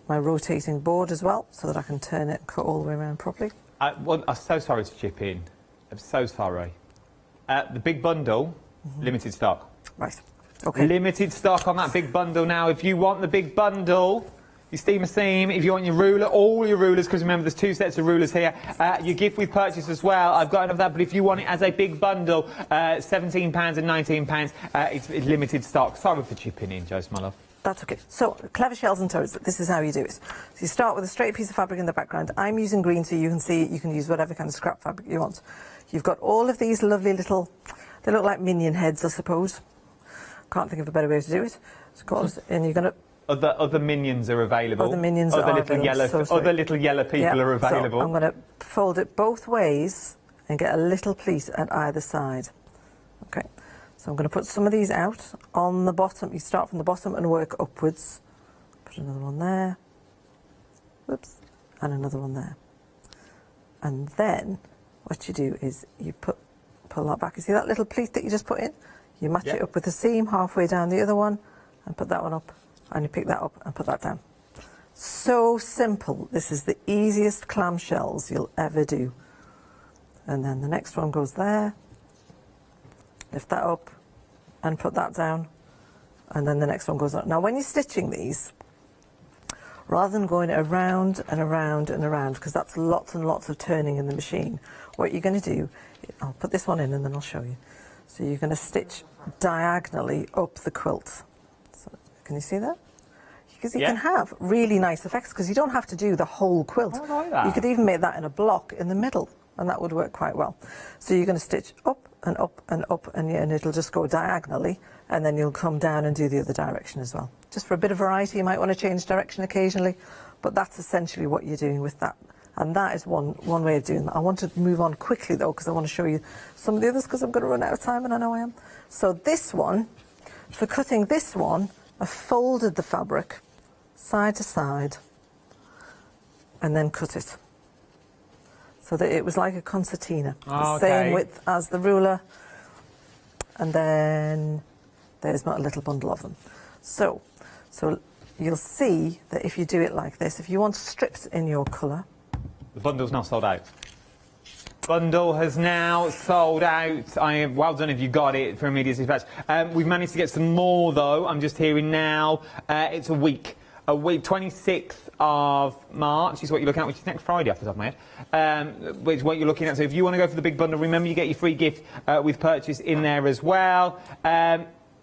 my rotating board as well so that I can turn it and cut all the way around properly. Well, I'm so sorry to chip in. I'm so sorry. The big bundle, limited stock. Right. Okay. Limited stock on that big bundle now. If you want the big bundle, your steamer seam, if you want your ruler, all your rulers, because remember there's 2 sets of rulers here. Your gift with purchase as well. I've got enough of that, but if you want it as a big bundle, £17 and £19, it's limited stock. Sorry for chipping in, Josie, my love. That's okay. So, clever shells and toads, this is how you do it. So you start with a straight piece of fabric in the background. I'm using green so you can see you can use whatever kind of scrap fabric you want. You've got all of these lovely little, they look like minion heads, I suppose. Can't think of a better way to do it. And you're going to... Other minions are available. Other minions are available. Other little yellow people are available. So I'm going to fold it both ways and get a little pleat at either side. Okay. So I'm going to put some of these out on the bottom. You start from the bottom and work upwards. Put another one there. Whoops. And another one there. And then what you do is you pull that back. You see that little pleat that you just put in? You match it up with the seam halfway down the other one and put that one up. And you pick that up and put that down. So simple. This is the easiest clamshells you'll ever do. And then the next one goes there. Lift that up and put that down. And then the next one goes up. Now when you're stitching these, rather than going around and around and around, because that's lots and lots of turning in the machine, what you're going to do, I'll put this one in and then I'll show you. So you're going to stitch diagonally up the quilt. So, can you see that? Because you can have really nice effects because you don't have to do the whole quilt. I like that. You could even make that in a block in the middle and that would work quite well. So you're going to stitch up and up and up and it'll just go diagonally and then you'll come down and do the other direction as well. Just for a bit of variety, you might want to change direction occasionally, but that's essentially what you're doing with that. And that is one way of doing that. I want to move on quickly though because I want to show you some of the others because I'm going to run out of time and I know I am. So this one, for cutting this one, I folded the fabric side to side and then cut it so that it was like a concertina, the same width as the ruler, and then there's my little bundle of them. So you'll see that if you do it like this, if you want strips in your colour. The bundle's now sold out. Bundle has now sold out. Well done if you got it for immediate dispatch. We've managed to get some more though. I'm just hearing now. It's a week. 26th of March is what you're looking at, which is next Friday off the top of my head, which is what you're looking at. So if you want to go for the big bundle, remember you get your free gift with purchase in there as well.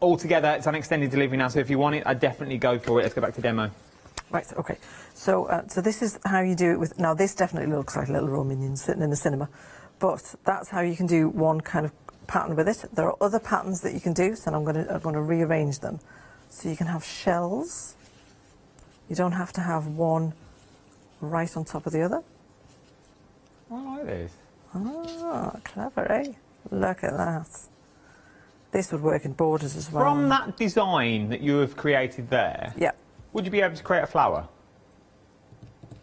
Altogether, it's on extended delivery now, so if you want it, I'd definitely go for it. Let's go back to demo. Right, okay. So this is how you do it with... Now, this definitely looks like little raw minions sitting in the cinema, but that's how you can do one kind of pattern with it. There are other patterns that you can do, so I'm going to rearrange them. So you can have shells. You don't have to have one right on top of the other. I like this. Ah, clever, eh? Look at that. This would work in borders as well. From that design that you have created there, would you be able to create a flower?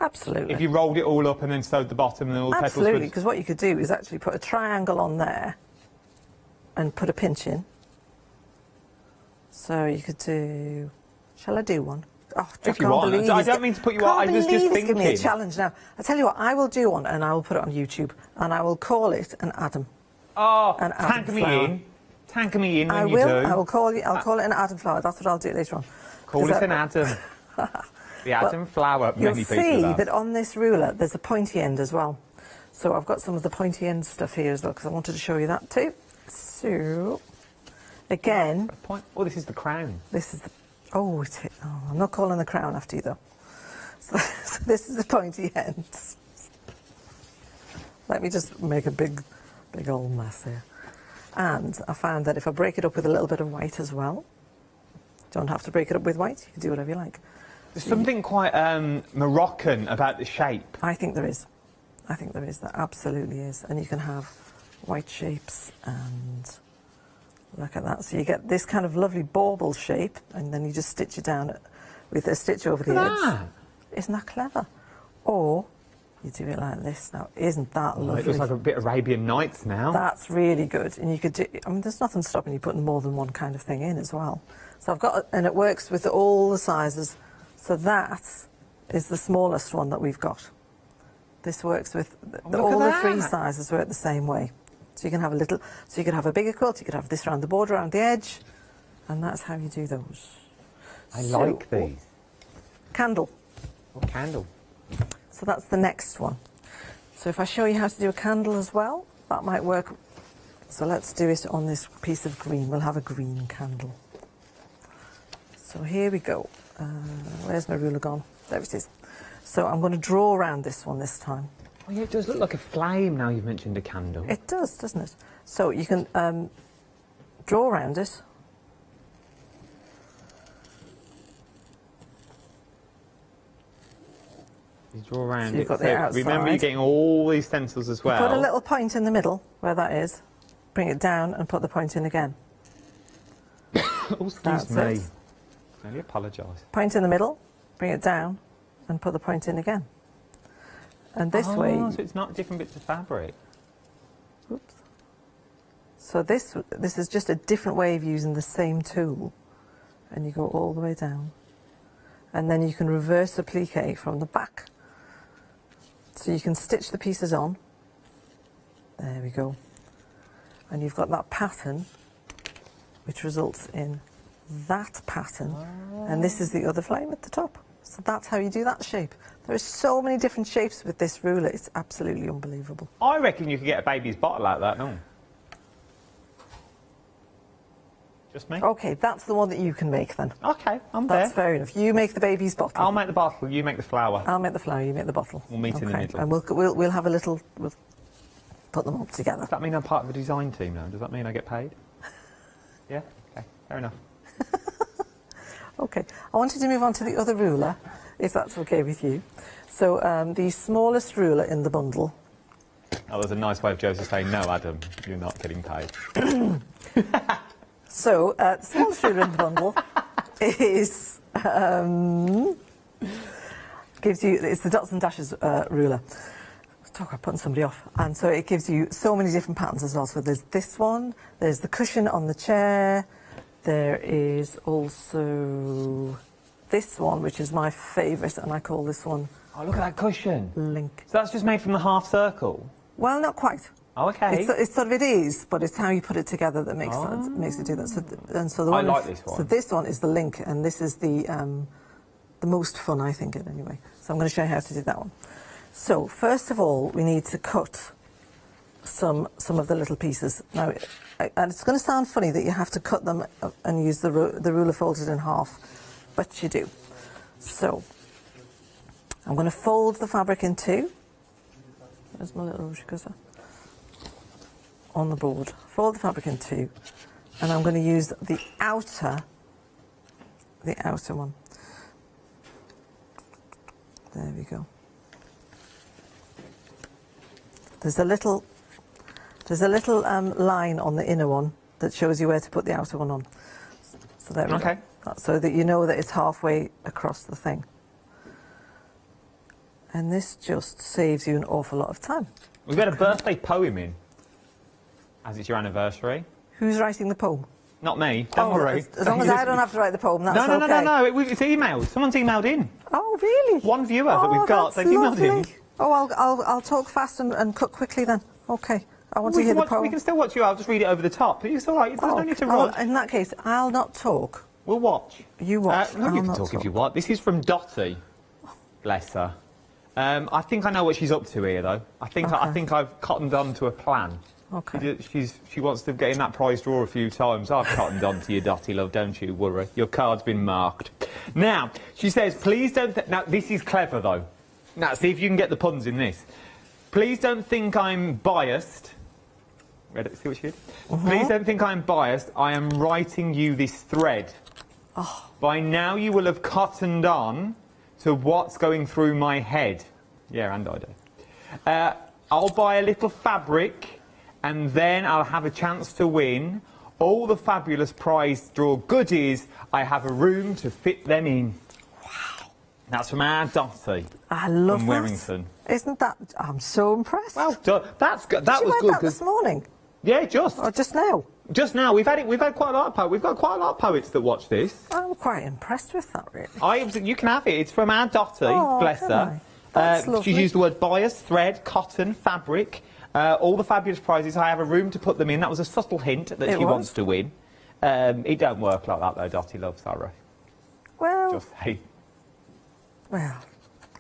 Absolutely. If you rolled it all up and then sewed the bottom and all the petals? Absolutely, because what you could do is actually put a triangle on there and put a pinch in. So you could do... Shall I do one? Oh, if you want. I don't mean to put you out. I was just thinking. Give me a challenge now. I tell you what, I will do one and I will put it on YouTube and I will call it an Adam. Oh, tag me in. Tag me in when you do. I will call you. I'll call it an Adam flower. That's what I'll do later on. Call it an Adam. The Adam flower, many You'll people see have. that on this ruler there's a pointy end as well. So I've got some of the pointy end stuff here as well because I wanted to show you that too. So, again... Oh, this is the crown. This is the... Oh, I'm not calling the crown after you though. So this is the pointy ends. Let me just make a big old mess here. And I found that if I break it up with a little bit of white as well, don't have to break it up with white, you can do whatever you like. There's something quite Moroccan about the shape. I think there is. I think there is. There absolutely is. And you can have white shapes and look at that. So you get this kind of lovely bauble shape and then you just stitch it down with a stitch over the edge. Isn't that clever? Or you do it like this now. Isn't that lovely? It looks like a bit Arabian Nights now. That's really good. And you could do, I mean, there's nothing stopping you putting more than one kind of thing in as well. So I've got, and it works with all the sizes. So that is the smallest one that we've got. This works with all the three sizes work the same way. So you can have a little, so you could have a bigger quilt, you could have this around the border, around the edge, and that's how you do those. I like these. Candle. Oh, candle. So that's the next one. So if I show you how to do a candle as well, that might work. So let's do it on this piece of green. We'll have a green candle. So here we go. Where's my ruler gone? There it is. So I'm going to draw around this one this time. Oh yeah, it does look like a flame now you've mentioned a candle. It does, doesn't it? So you can draw around it. You draw around So you've it. got the outside. Remember, you're getting all these stencils as well. You put a little point in the middle where that is. Bring it down and put the point in again. Oh, excuse me. I really apologise. Point in the middle, bring it down, and put the point in again. And this way... so it's not different bits of fabric. Oops. So this is just a different way of using the same tool. And you go all the way down. And then you can reverse applique from the back. So you can stitch the pieces on. There we go. And you've got that pattern, which results in that pattern. And this is the other flame at the top. So that's how you do that shape. There are so many different shapes with this ruler. It's absolutely unbelievable. I reckon you could get a baby's bottle like that, no? Just me? Okay, that's the one that you can make then. Okay, I'm there. That's fair enough. You make the baby's bottle. I'll make the bottle, you make the flower. I'll make the flower, you make the bottle. We'll meet in the middle. And we'll have a little... We'll put them all together. Does that mean I'm part of the design team now? Does that mean I get paid? Yeah? Okay, fair enough. Okay, I wanted to move on to the other ruler, if that's okay with you. So the smallest ruler in the bundle. Oh, there's a nice way of Joseph saying, no, Adam, you're not getting paid. So the smallest ruler in the bundle is gives you, it's the dots and dashes ruler. Talk about putting somebody off. And so it gives you so many different patterns as well. So there's this one, there's the cushion on the chair, there is also this one, which is my favourite, and I call this one... Oh, look at that cushion. Link. So that's just made from the half circle? Well, not quite. Oh, okay. It's sort of, it is, but it's how you put it together that makes it do that. So the one I like this one. So this one is the link, and this is the most fun, I think, anyway. So I'm going to show you how to do that one. So first of all, we need to cut some of the little pieces. Now, and it's going to sound funny that you have to cut them and use the ruler folded in half, but you do. So I'm going to fold the fabric in two. Where's my little ruchikasa? On the board. Fold the fabric in two, and I'm going to use the outer one. There we go. There's a little line on the inner one that shows you where to put the outer one on. So there we go. So that you know that it's halfway across the thing. And this just saves you an awful lot of time. We've got a birthday poem in, as it's your anniversary. Who's writing the poem? Not me, don't worry. As long as I don't have to write the poem, that's okay. No, it's emailed. Someone's emailed in. Oh, really? One viewer that we've got, they've emailed in. Oh, I'll talk fast and cut quickly then. Okay. I want to hear the poem. We can still watch you. I'll just read it over the top. It's all right. There's no need to rush. In that case, I'll not talk. We'll watch. You watch. No, you can talk if you want. This is from Dottie. Bless her. I think I know what she's up to here, though. I think I've cottoned on to a plan. Okay. She wants to get in that prize draw a few times. I've cottoned on to you, Dotty love, don't you worry. Your card's been marked. Now, she says, please don't... Now, this is clever, though. Now, see if you can get the puns in this. Please don't think I'm biased. Ready? See what she did? Please don't think I'm biased. I am writing you this thread. Oh. By now you will have cottoned on to what's going through my head. Yeah, and I do. I'll buy a little fabric and then I'll have a chance to win all the fabulous prize draw goodies. I have a room to fit them in. Wow. That's from our Dotty. I love from that. Warrington. Isn't that... I'm so impressed. Well done. That's good. That Did was you good. write that this morning? Yeah, just. Or just now? Just now. We've had quite a lot of poets. We've got quite a lot of poets that watch this. I'm quite impressed with that, really. You can have it. It's from our Dotty. Oh, bless her. That's lovely. She's used the word bias, thread, cotton, fabric, all the fabulous prizes. I have a room to put them in. That was a subtle hint that she wants to win. It don't work like that, though, Dotty love, sorry. Well... Just hate. Well...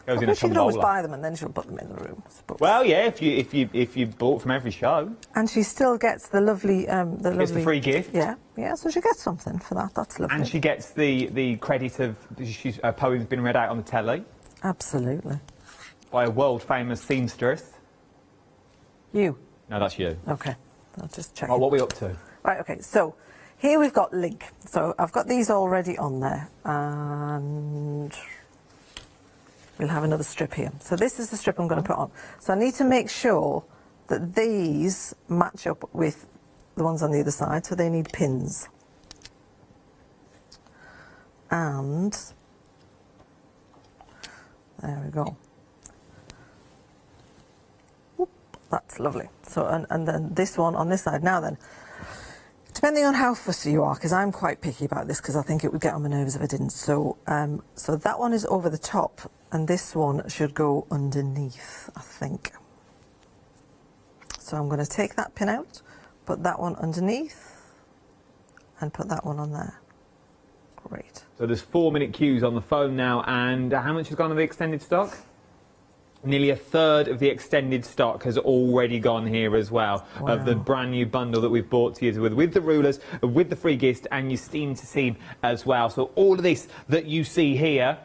Goes in I a she can always tombola. buy them and then she'll put them in the room, I suppose. Well, yeah, if you bought from every show. And she still gets the lovely... Gets the free gift. Yeah, yeah, so she gets something for that. That's lovely. And she gets the credit of her poem's been read out on the telly. Absolutely. By a world-famous seamstress. You? No, that's you. OK, I'll just check. Right, what are we up to? Right, OK, so here we've got link. So I've got these already on there, and we'll have another strip here. So this is the strip I'm going to put on. So I need to make sure that these match up with the ones on the other side, so they need pins. And there we go. Whoop, that's lovely. So, and then this one on this side. Now then, depending on how fussy you are, because I'm quite picky about this, because I think it would get on my nerves if I didn't. So, so that one is over the top, and this one should go underneath, I think. So I'm going to take that pin out, put that one underneath, and put that one on there. Great. So there's 4-minute queues on the phone now, and how much has gone of the extended stock? Nearly a third of the extended stock has already gone here as well, of the brand new bundle that we've brought to you with the rulers, with the free gift, and your steam to seam as well. So all of this that you see here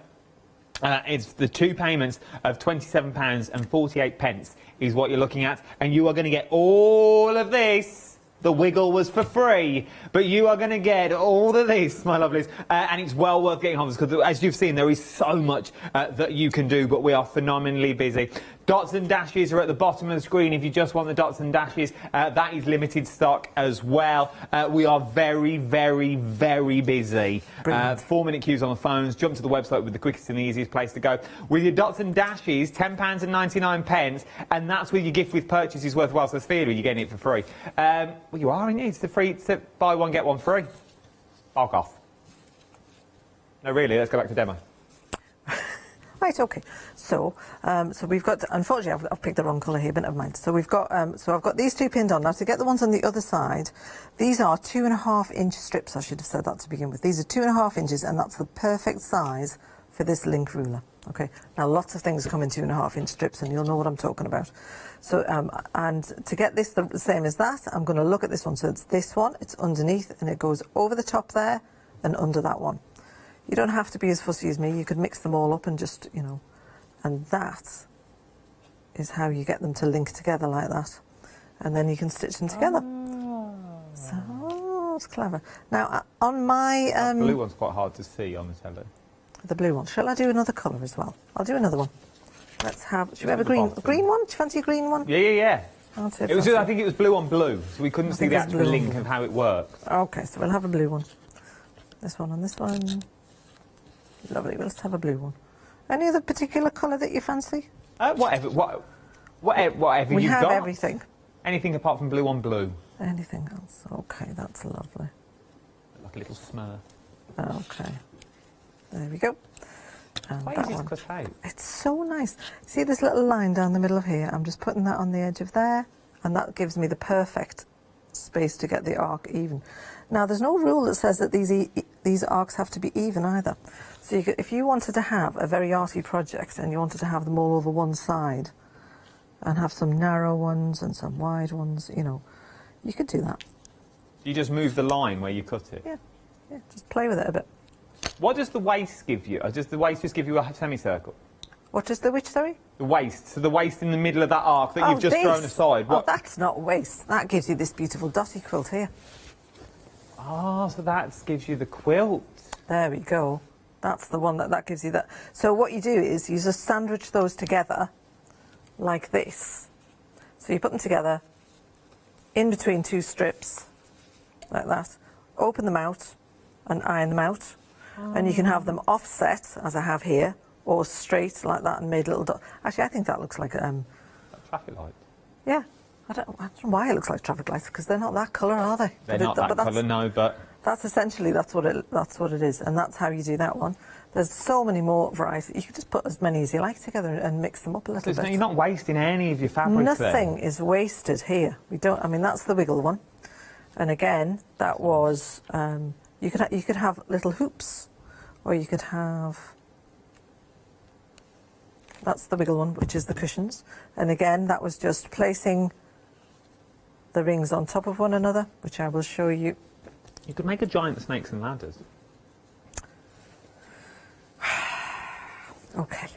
is the 2 payments of £27.48 is what you're looking at, and you are going to get all of this. The wiggle was for free, but you are going to get all of this, my lovelies, and it's well worth getting hold of because, as you've seen, there is so much that you can do, but we are phenomenally busy. Dots and dashes are at the bottom of the screen. If you just want the dots and dashes, that is limited stock as well. We are very, very, very busy. 4-minute queues on the phones. Jump to the website with the quickest and the easiest place to go. With your dots and dashes, £10.99, and that's with your gift with purchases worthwhile. So, Sphere, you're getting it for free. Well, you are, aren't you? It's the free, to buy one, get one free. Fuck off. No, really, let's go back to demo. Right, OK. So, so we've got. Unfortunately, I've picked the wrong colour here, but never mind. So we've got. So I've got these 2 pinned on now. To get the ones on the other side, these are 2.5-inch strips. I should have said that to begin with. These are 2.5 inches, and that's the perfect size for this link ruler. OK. Now, lots of things come in 2.5-inch strips, and you'll know what I'm talking about. So, and to get this the same as that, I'm going to look at this one. So it's this one. It's underneath, and it goes over the top there, and under that one. You don't have to be as fussy as me. You could mix them all up and just, you know, and that is how you get them to link together like that. And then you can stitch them together. So, it's clever. Now, on my... the blue one's quite hard to see on the telly. The blue one. Shall I do another colour as well? I'll do another one. Let's have... Should we have a green one? Do you fancy a green one? Yeah. I think it was blue on blue, so we couldn't see the actual link of how it works. OK, so we'll have a blue one. This one and this one. Lovely. Well, let's have a blue one. Any other particular colour that you fancy? Whatever you've got. We have everything. Anything apart from blue on blue. Anything else? OK, that's lovely. Like a little smurf. OK. There we go. And quite easy to cut out. It's so nice. See this little line down the middle of here? I'm just putting that on the edge of there, and that gives me the perfect space to get the arc even. Now, there's no rule that says that these these arcs have to be even either. So if you wanted to have a very arty project and you wanted to have them all over one side and have some narrow ones and some wide ones, you know, you could do that. You just move the line where you cut it? Yeah, just play with it a bit. What does the waist give you? Or does the waist just give you a semicircle? What does the which, sorry? The waist. So the waist in the middle of that arc that you've just thrown aside. What? Oh, that's not waist. That gives you this beautiful dotty quilt here. Oh, so that gives you the quilt. There we go. That's the one that gives you that. So what you do is you just sandwich those together like this. So you put them together in between two strips like that. Open them out and iron them out. And you can have them offset, as I have here, or straight like that and made little dot. Actually, I think that looks like a traffic light. Yeah, I don't know why it looks like traffic lights, because they're not that colour, are they? They're not that colour, no, but that's essentially that's what it is, and that's how you do that one. There's so many more varieties. You can just put as many as you like together and mix them up a little bit. You're not wasting any of your fabrics. Nothing is wasted here. We don't. I mean, that's the wiggle one, and again, that was you could have little hoops, or you could have. That's the wiggle one, which is the cushions. And again, that was just placing the rings on top of one another, which I will show you. You could make a giant snakes and ladders. Okay.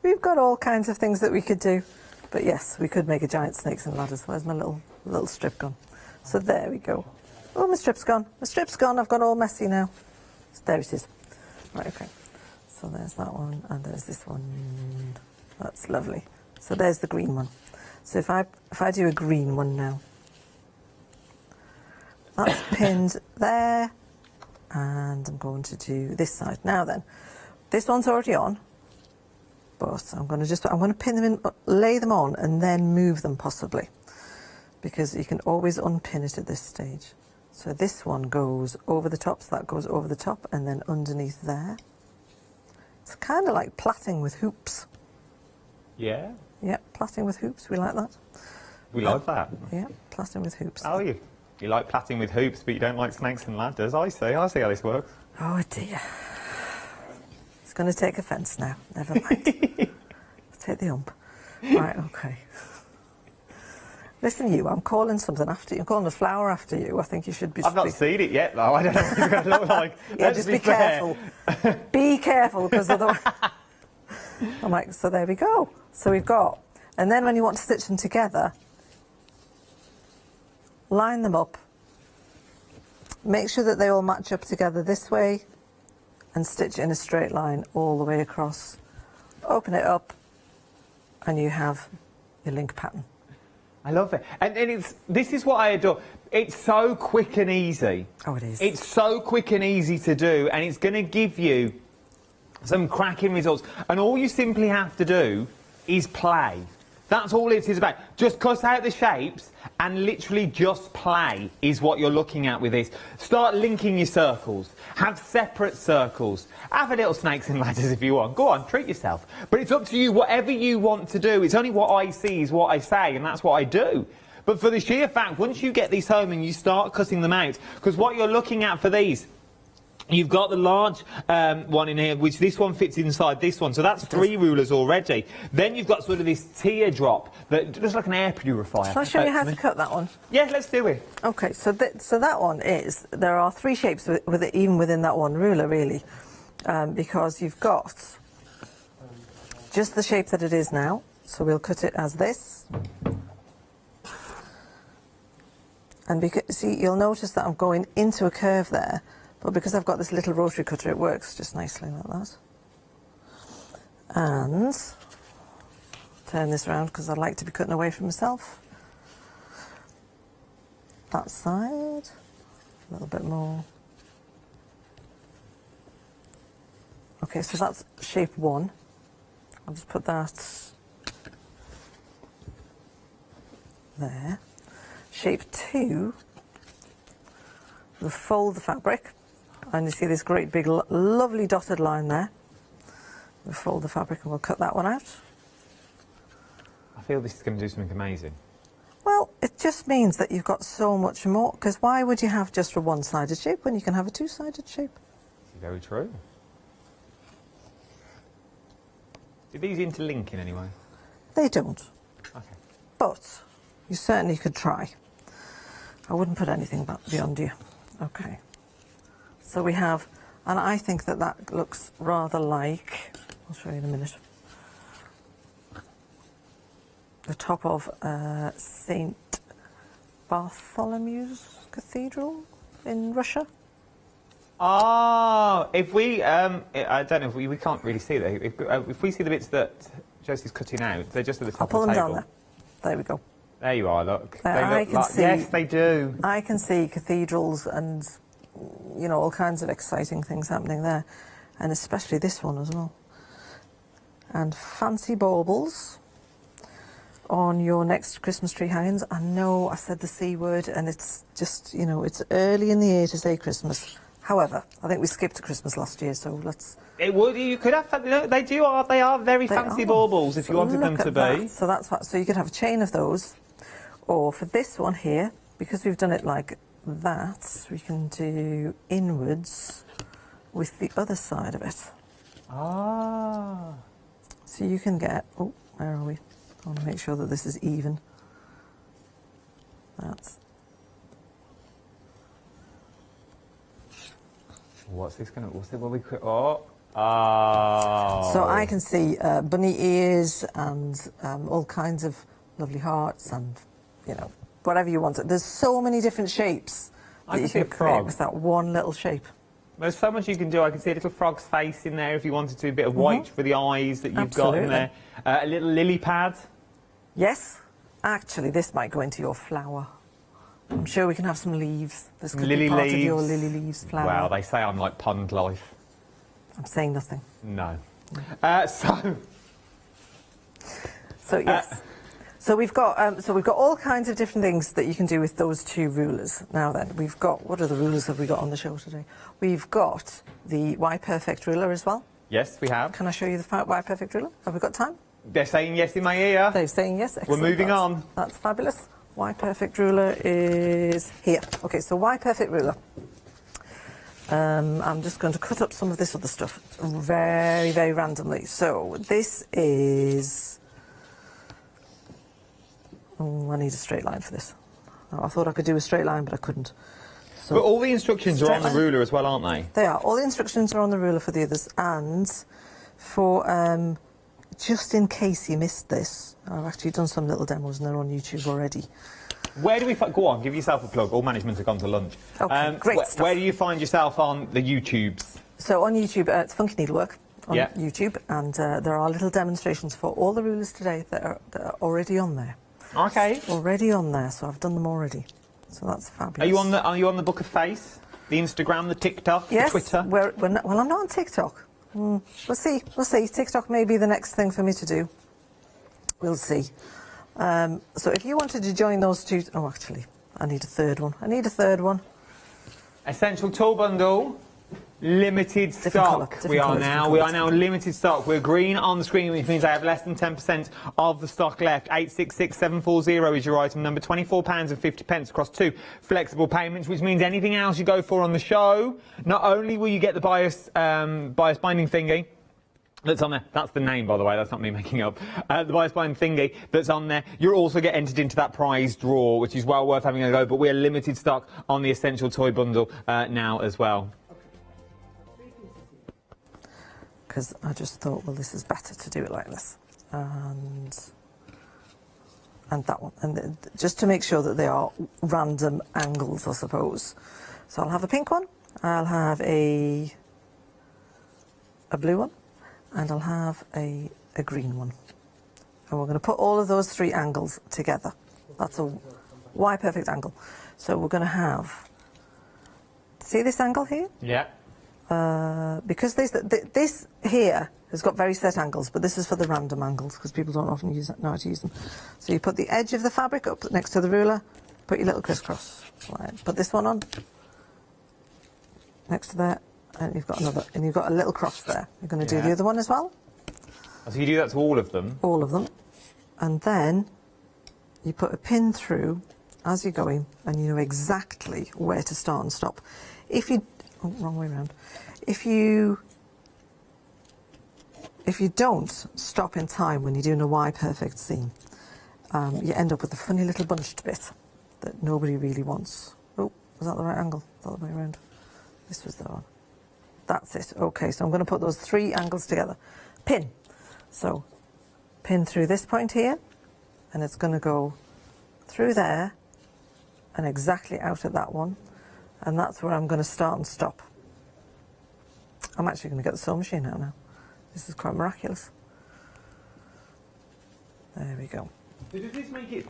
We've got all kinds of things that we could do. But yes, we could make a giant snakes and ladders. Where's my little strip gone? So there we go. Oh, my strip's gone. My strip's gone. I've got all messy now. So there it is. Right, okay. So there's that one, and there's this one. That's lovely. So there's the green one. So if I do a green one now, that's pinned there, and I'm going to do this side. Now then, this one's already on, but I'm going to pin them in, lay them on, and then move them possibly, because you can always unpin it at this stage. So this one goes over the top, so that goes over the top, and then underneath there. It's kind of like plaiting with hoops. Yeah? Yeah, plaiting with hoops, we like that. We like that. Yeah, plaiting with hoops. Oh, you like plaiting with hoops, but you don't like snakes and ladders. I see how this works. Oh dear. It's going to take offence now. Never mind. Take the ump. Right, okay. Listen, I'm calling something after you. I'm calling a flower after you. I think you should be... I've not seen it yet, though. I don't know what it's going to look like. Yeah, just be careful. Be careful, because otherwise... I'm like, so there we go. So we've got... And then when you want to stitch them together, line them up. Make sure that they all match up together this way, and stitch in a straight line all the way across. Open it up, and you have your link pattern. I love it. And this is what I adore. It's so quick and easy. Oh, it is. It's so quick and easy to do, and it's going to give you some cracking results. And all you simply have to do is play. That's all it is about. Just cut out the shapes and literally just play is what you're looking at with this. Start linking your circles. Have separate circles. Have a little snakes and ladders if you want. Go on, treat yourself. But it's up to you, whatever you want to do. It's only what I see is what I say, and that's what I do. But for the sheer fact, once you get these home and you start cutting them out, because what you're looking at for these, you've got the large one in here, which this one fits inside this one. So that's 3 rulers already. Then you've got sort of this teardrop that just like an air purifier. Shall I show you how to cut that one? Yeah, let's do it. Okay, so that one is, there are 3 shapes with it, even within that one ruler, really, because you've got just the shape that it is now. So we'll cut it as this. And because, see, you'll notice that I'm going into a curve there. But because I've got this little rotary cutter, it works just nicely like that. And turn this around because I like to be cutting away from myself. That side, a little bit more. Okay, so that's shape 1. I'll just put that there. Shape 2, we'll fold the fabric. And you see this great big lovely dotted line there. We'll fold the fabric and we'll cut that one out. I feel this is going to do something amazing. Well, it just means that you've got so much more, because why would you have just a one-sided shape when you can have a two-sided shape? Very true. Do these interlink in any way? They don't. Okay. But you certainly could try. I wouldn't put anything beyond you. Okay. So we have, and I think that that looks rather like, I'll show you in a minute, the top of St. Bartholomew's Cathedral in Russia. Oh, if we, I don't know, if we can't really see that. If we see the bits that Josie's cutting out, they're just at the top I'll pull of the them table. down there. There we go. There you are, look. They I look can like, see, yes, they do. I can see cathedrals and, you know, all kinds of exciting things happening there. And especially this one as well. And fancy baubles on your next Christmas tree hangings. I know I said the C word, and it's just, you know, it's early in the year to say Christmas. However, I think we skipped Christmas last year, so let's... It would, you could have, they are very fancy baubles if you wanted them to be. So that's what, so you could have a chain of those, or for this one here, because we've done it like that, we can do inwards with the other side of it. Ah. So you can get, oh, where are we? I want to make sure that this is even. That's... What's this going to, what's it, what we could, oh. Oh. So I can see bunny ears and all kinds of lovely hearts and, you know, whatever you want. There's so many different shapes that you can create with that one little shape. There's so much you can do. I can see a little frog's face in there if you wanted to, a bit of white for the eyes that you've got in there. A little lily pad. Yes. Actually, this might go into your flower. I'm sure we can have some leaves. This could Lily be part leaves. of your lily leaves flower. Wow, they say I'm like pond life. I'm saying nothing. No. So yes. So we've got all kinds of different things that you can do with those two rulers. Now then, we've got, what other rulers have we got on the show today? We've got the Y Perfect ruler as well. Yes, we have. Can I show you the Y Perfect ruler? Have we got time? They're saying yes in my ear. They're saying yes. Excellent. We're moving on. That's fabulous. Y Perfect ruler is here. Okay, so Y Perfect ruler. I'm just going to cut up some of this other stuff very, very randomly. So this is... Oh, I need a straight line for this. Oh, I thought I could do a straight line, but I couldn't. So but all the instructions are on the ruler as well, aren't they? They are. All the instructions are on the ruler for the others. And for, just in case you missed this, I've actually done some little demos and they're on YouTube already. Where do we... Go on, give yourself a plug. All management have gone to lunch. Okay, great stuff. Where do you find yourself on the YouTubes? So on YouTube, it's Funky Needlework on YouTube, and there are little demonstrations for all the rulers today that are already on there. Okay. Already on there, so I've done them already. So that's fabulous. Are you on the Book of Face? The Instagram, the TikTok, the Twitter? Well, I'm not on TikTok. We'll see. We'll see. TikTok may be the next thing for me to do. We'll see. So if you wanted to join those two... Oh, actually, I need a third one. Essential Tool Bundle. Limited stock. We are now limited stock. We're green on the screen, which means I have less than 10% of the stock left. 866740 is your item number. £24.50 across 2 flexible payments, which means anything else you go for on the show, not only will you get the bias binding thingy that's on there. That's the name, by the way. That's not me making up. The bias binding thingy that's on there. You'll also get entered into that prize draw, which is well worth having a go. But we're limited stock on the Essential Toy Bundle now as well. Because I just thought, well, this is better to do it like this. And that one. And just to make sure that they are random angles, I suppose. So I'll have a pink one, I'll have a blue one, and I'll have a green one. And we're going to put all of those 3 angles together. That's a Y perfect angle. So we're going to have... See this angle here? Yeah. Because this here has got very set angles, but this is for the random angles because people don't often know how to use them. So you put the edge of the fabric up next to the ruler, put your little crisscross. Right. Put this one on next to that, and you've got another, and you've got a little cross there. You're going to do the other one as well. So you do that to all of them? All of them, and then you put a pin through as you're going, and you know exactly where to start and stop. If you, oh, wrong way around. If you don't stop in time when you're doing a Y perfect seam, you end up with a funny little bunched bit that nobody really wants. Oh, was that the right angle? The other way around. This was the one. That's it. Okay, so I'm going to put those 3 angles together. Pin. So, pin through this point here, and it's going to go through there and exactly out at that one, and that's where I'm going to start and stop. I'm actually going to get the sewing machine out now. This is quite miraculous. There we go. So does this make it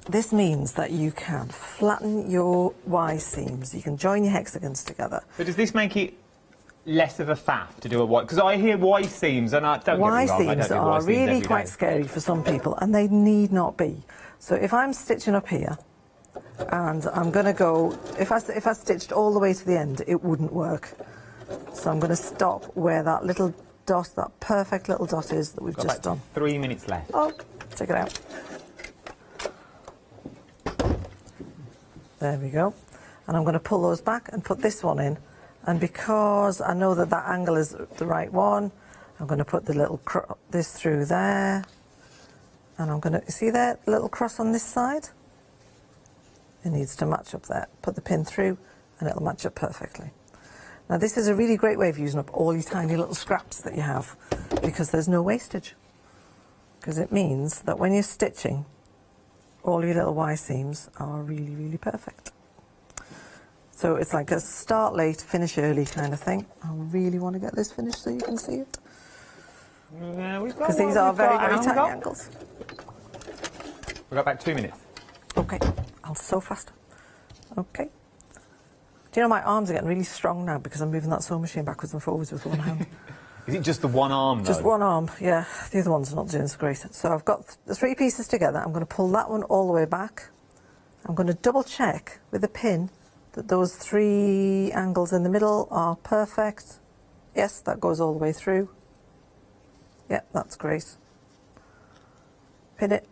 This means that you can flatten your Y seams. You can join your hexagons together. But does this make it less of a faff to do a Y? Because I hear Y seams, and I don't Y get me wrong, I don't seams do Y are seams really every quite day. scary for some people, and they need not be. So if I'm stitching up here, and I'm going to go, if I stitched all the way to the end, it wouldn't work. So I'm going to stop where that little dot, that perfect little dot is that we've Got just about done. 3 minutes left. Oh, check it out. There we go. And I'm going to pull those back and put this one in. And because I know that that angle is the right one, I'm going to put the little this through there. And I'm going to, see there, the little cross on this side? It needs to match up there. Put the pin through and it'll match up perfectly. Now this is a really great way of using up all your tiny little scraps that you have, because there's no wastage. Because it means that when you're stitching, all your little Y seams are really, really perfect. So it's like a start late, finish early kind of thing. I really want to get this finished so you can see it. Because these are very, very tiny angles. We've got about 2 minutes. Okay, I'll sew faster. Okay. Do you know my arms are getting really strong now because I'm moving that sewing machine backwards and forwards with one hand. Is it just the one arm, though? Just one arm, yeah. The other one's not doing so great. So I've got the 3 pieces together. I'm going to pull that one all the way back. I'm going to double check with the pin that those 3 angles in the middle are perfect. Yes, that goes all the way through. Yep, that's great. Pin it,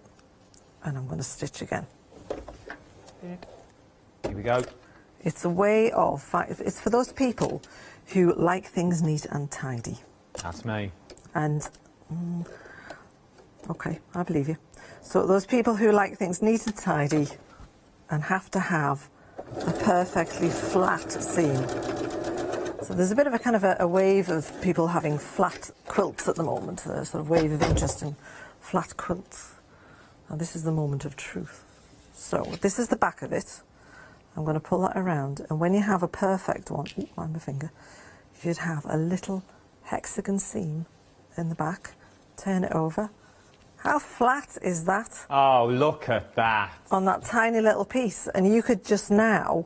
and I'm going to stitch again. Here we go. It's a way of, it's for those people who like things neat and tidy. That's me. And, okay, I believe you. So those people who like things neat and tidy and have to have a perfectly flat seam. So there's a bit of a kind of a wave of people having flat quilts at the moment, a sort of wave of interest in flat quilts. Now this is the moment of truth. So this is the back of it. I'm going to pull that around, and when you have a perfect one, ooh, mind my finger, you should have a little hexagon seam in the back. Turn it over. How flat is that? Oh, look at that. On that tiny little piece. And you could just now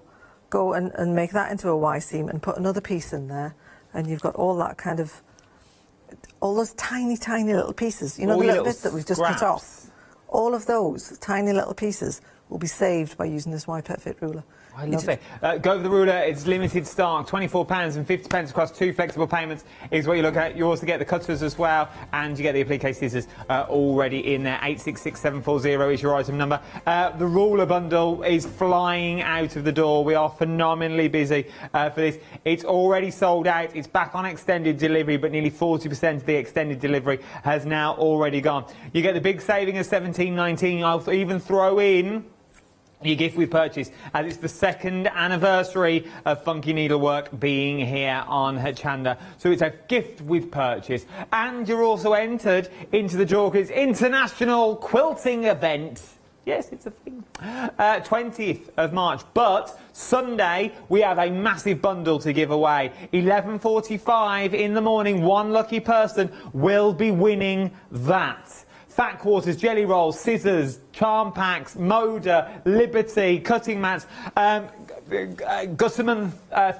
go and make that into a Y seam and put another piece in there, and you've got all that kind of, all those tiny, tiny little pieces. You know, the little bits that we've just cut off? All of those tiny little pieces will be saved by using this Y Perfect ruler. I love it. Go for the ruler. It's limited stock. £24.50 across 2 flexible payments is what you look at. You also get the cutters as well, and you get the applique scissors already in there. 866740 is your item number. The ruler bundle is flying out of the door. We are phenomenally busy for this. It's already sold out. It's back on extended delivery, but nearly 40% of the extended delivery has now already gone. You get the big saving of $17.19. I'll even throw in your gift with purchase, as it's the 2nd anniversary of Funky Needlework being here on Hochanda. So it's a gift with purchase. And you're also entered into the Jorkers International Quilting Event. Yes, it's a thing. 20th of March. But Sunday, we have a massive bundle to give away. 11:45 in the morning, one lucky person will be winning that. Fat quarters, jelly rolls, scissors, charm packs, Moda, Liberty, cutting mats, gossamer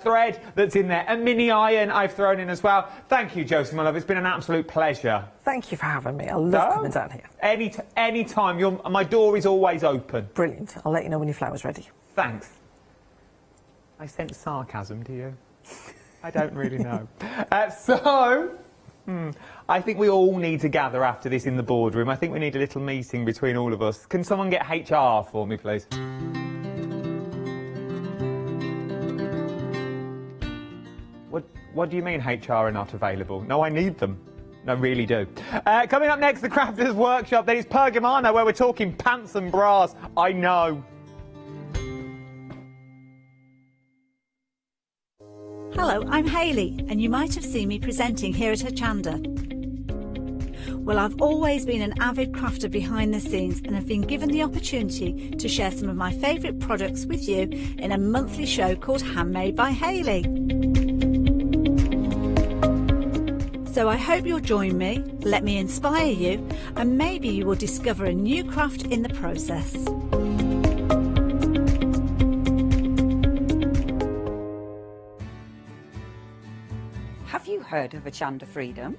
thread that's in there, a mini iron I've thrown in as well. Thank you, Josie, my love. It's been an absolute pleasure. Thank you for having me. I love coming down here. Any time. My door is always open. Brilliant. I'll let you know when your flower's ready. Thanks. I sense sarcasm, do you? I don't really know. So... I think we all need to gather after this in the boardroom. I think we need a little meeting between all of us. Can someone get HR for me, please? What do you mean HR are not available? No, I need them. I really do. Coming up next, the Crafters Workshop. Then it's Pergamano, where we're talking pants and bras. I know. Hello, I'm Hayley, and you might have seen me presenting here at Hochanda. Well, I've always been an avid crafter behind the scenes and have been given the opportunity to share some of my favourite products with you in a monthly show called Handmade by Hayley. So I hope you'll join me, let me inspire you, and maybe you will discover a new craft in the process. Have you heard of Hochanda Freedom?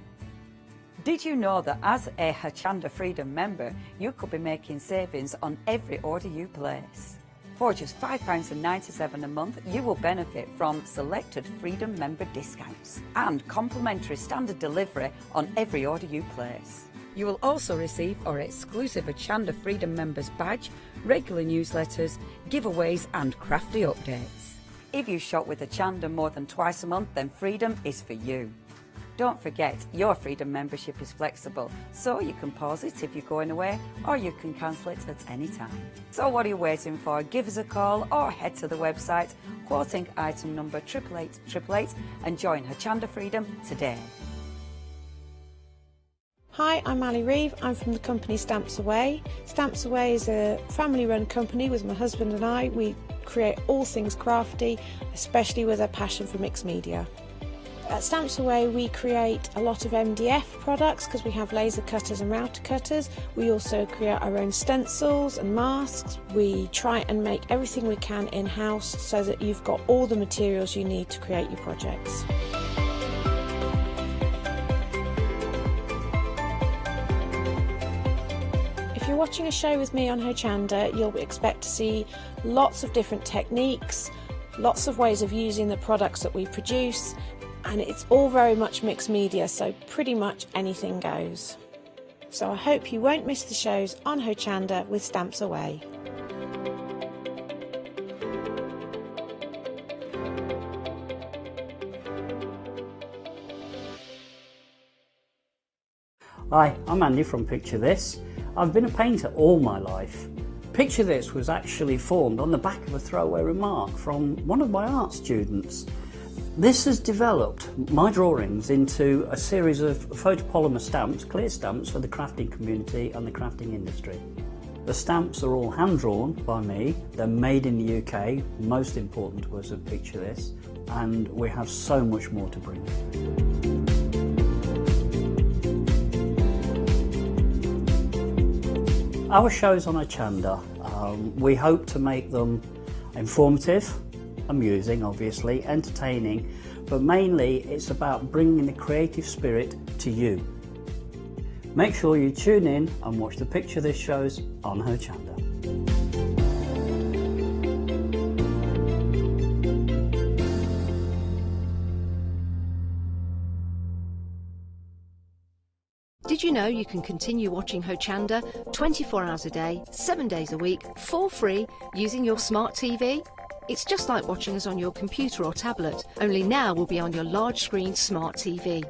Did you know that as a Hochanda Freedom member, you could be making savings on every order you place? For just £5.97 a month, you will benefit from selected Freedom member discounts and complimentary standard delivery on every order you place. You will also receive our exclusive Hochanda Freedom members badge, regular newsletters, giveaways and crafty updates. If you shop with Hochanda more than twice a month, then Freedom is for you. Don't forget, your Freedom membership is flexible, so you can pause it if you're going away, or you can cancel it at any time. So what are you waiting for? Give us a call or head to the website, quoting item number 88888, and join Hochanda Freedom today. Hi, I'm Ali Reeve. I'm from the company Stamps Away. Stamps Away is a family-run company with my husband and I. We create all things crafty, especially with a passion for mixed media. At Stamps Away we create a lot of MDF products because we have laser cutters and router cutters. We also create our own stencils and masks. We try and make everything we can in-house so that you've got all the materials you need to create your projects. If you're watching a show with me on Hochanda, you'll expect to see lots of different techniques, lots of ways of using the products that we produce, and it's all very much mixed media, so pretty much anything goes. So I hope you won't miss the shows on Hochanda with Stamps Away. Hi, I'm Andy from Picture This. I've been a painter all my life. Picture This was actually formed on the back of a throwaway remark from one of my art students. This has developed my drawings into a series of photopolymer stamps, clear stamps for the crafting community and the crafting industry. The stamps are all hand-drawn by me, they're made in the UK, most important to us at Picture This, and we have so much more to bring. Our shows on Hochanda, we hope to make them informative, amusing obviously, entertaining, but mainly it's about bringing the creative spirit to you. Make sure you tune in and watch the Picture This shows on Hochanda. Did you know you can continue watching Hochanda 24 hours a day, 7 days a week, for free using your smart TV? It's just like watching us on your computer or tablet, only now we'll be on your large screen smart TV.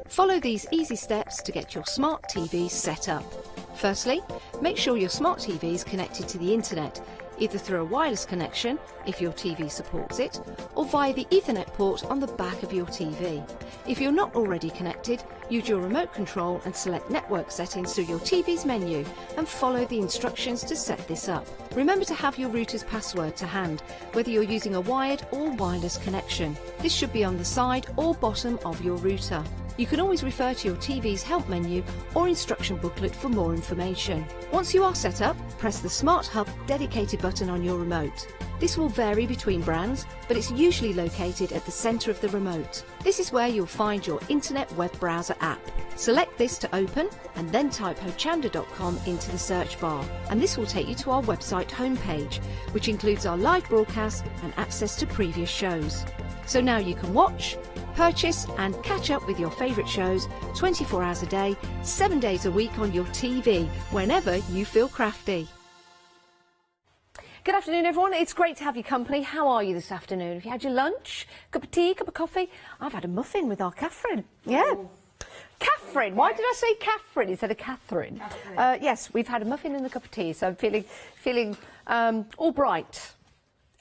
Follow these easy steps to get your smart TV set up. Firstly, make sure your smart TV is connected to the internet, either through a wireless connection, if your TV supports it, or via the Ethernet port on the back of your TV. If you're not already connected, use your remote control and select network settings through your TV's menu and follow the instructions to set this up. Remember to have your router's password to hand, whether you're using a wired or wireless connection. This should be on the side or bottom of your router. You can always refer to your TV's help menu or instruction booklet for more information. Once you are set up, press the Smart Hub dedicated button on your remote. This will vary between brands, but it's usually located at the centre of the remote. This is where you'll find your internet web browser app. Select this to open and then type hochanda.com into the search bar, and this will take you to our website homepage, which includes our live broadcast and access to previous shows. So now you can watch, Purchase and catch up with your favourite shows 24 hours a day, 7 days a week on your TV, whenever you feel crafty. Good afternoon, everyone. It's great to have your company. How are you this afternoon? Have you had your lunch? Cup of tea, cup of coffee? I've had a muffin with our Catherine. Yeah. Catherine. Why did I say Catherine instead of Catherine? Yes, we've had a muffin and a cup of tea, so I'm feeling all bright.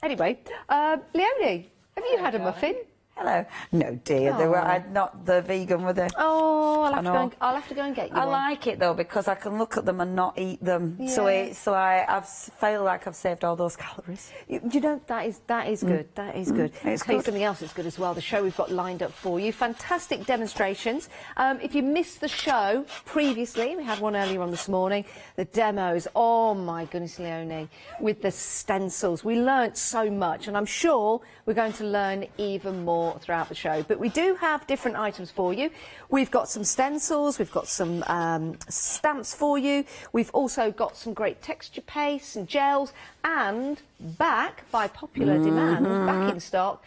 Anyway, Leonie, have you had a muffin? Hello. No, dear, they were not the vegan, were they? Oh, I'll have to go and get you I one. like it though because I can look at them and not eat them. Yeah. So I feel like I've saved all those calories. You know, that is good. That is good. It's I'll tell you good. something else that's good as well. The show we've got lined up for you. Fantastic demonstrations. If you missed the show previously, we had one earlier on this morning. The demos. Oh my goodness, Leonie, with the stencils. We learnt so much, and I'm sure we're going to learn even more throughout the show. But we do have different items for you. We've got some stencils, we've got some stamps for you. We've also got some great texture pastes and gels, and back by popular demand, back in stock,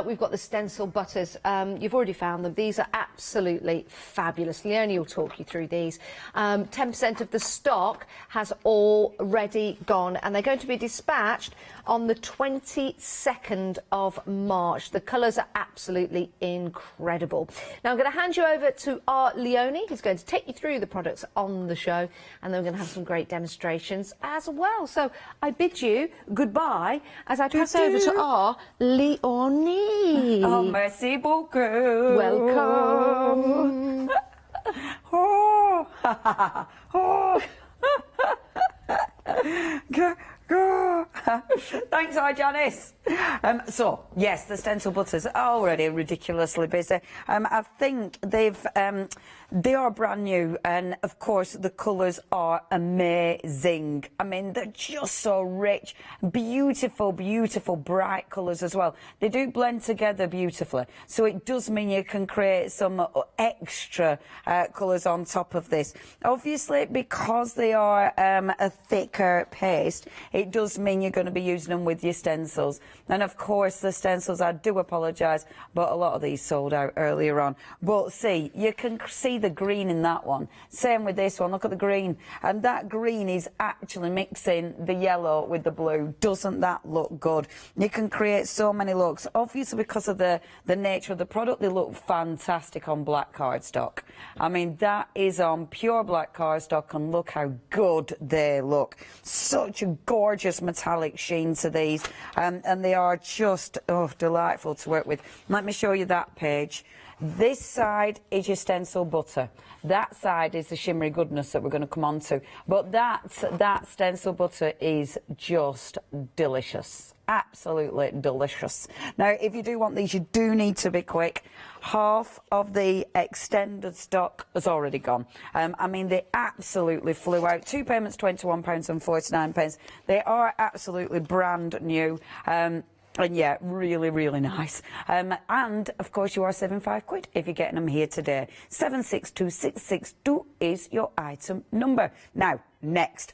we've got the stencil butters. You've already found them. These are absolutely fabulous. Leonie will talk you through these. 10% of the stock has already gone, and they're going to be dispatched on the 22nd of March. The colours are absolutely incredible. Now I'm going to hand you over to our Leonie, who's going to take you through the products on the show, and then we're going to have some great demonstrations as well. So I bid you goodbye as I pass over to our Leonie. Oh, merci beaucoup. Welcome. Oh, oh. Go. Thanks, hi Janice. So yes, the stencil butters are already ridiculously busy. I think they are brand new, and of course the colours are amazing. I mean, they're just so rich, beautiful bright colours as well. They do blend together beautifully, so it does mean you can create some extra colours on top of this. Obviously, because they are a thicker paste, it does mean you're going to be using them with your stencils. And of course the stencils, I do apologise, but a lot of these sold out earlier on. But see, you can see the green in that one. Same with this one, look at the green. And that green is actually mixing the yellow with the blue. Doesn't that look good? You can create so many looks. Obviously because of the nature of the product, they look fantastic on black cardstock. I mean, that is on pure black cardstock, and look how good they look. Such a gorgeous metallic sheen to these, and they are just delightful to work with. Let me show you that page. This side is your stencil butter. That side is the shimmery goodness that we're going to come on to. But that stencil butter is just delicious. Absolutely delicious. Now, if you do want these, you do need to be quick. Half of the extended stock has already gone. I mean, they absolutely flew out. 2 payments, £21.49. They are absolutely brand new. And yeah, really nice. And of course you are saving £5 if you're getting them here today. 762662 is your item number. Now, next.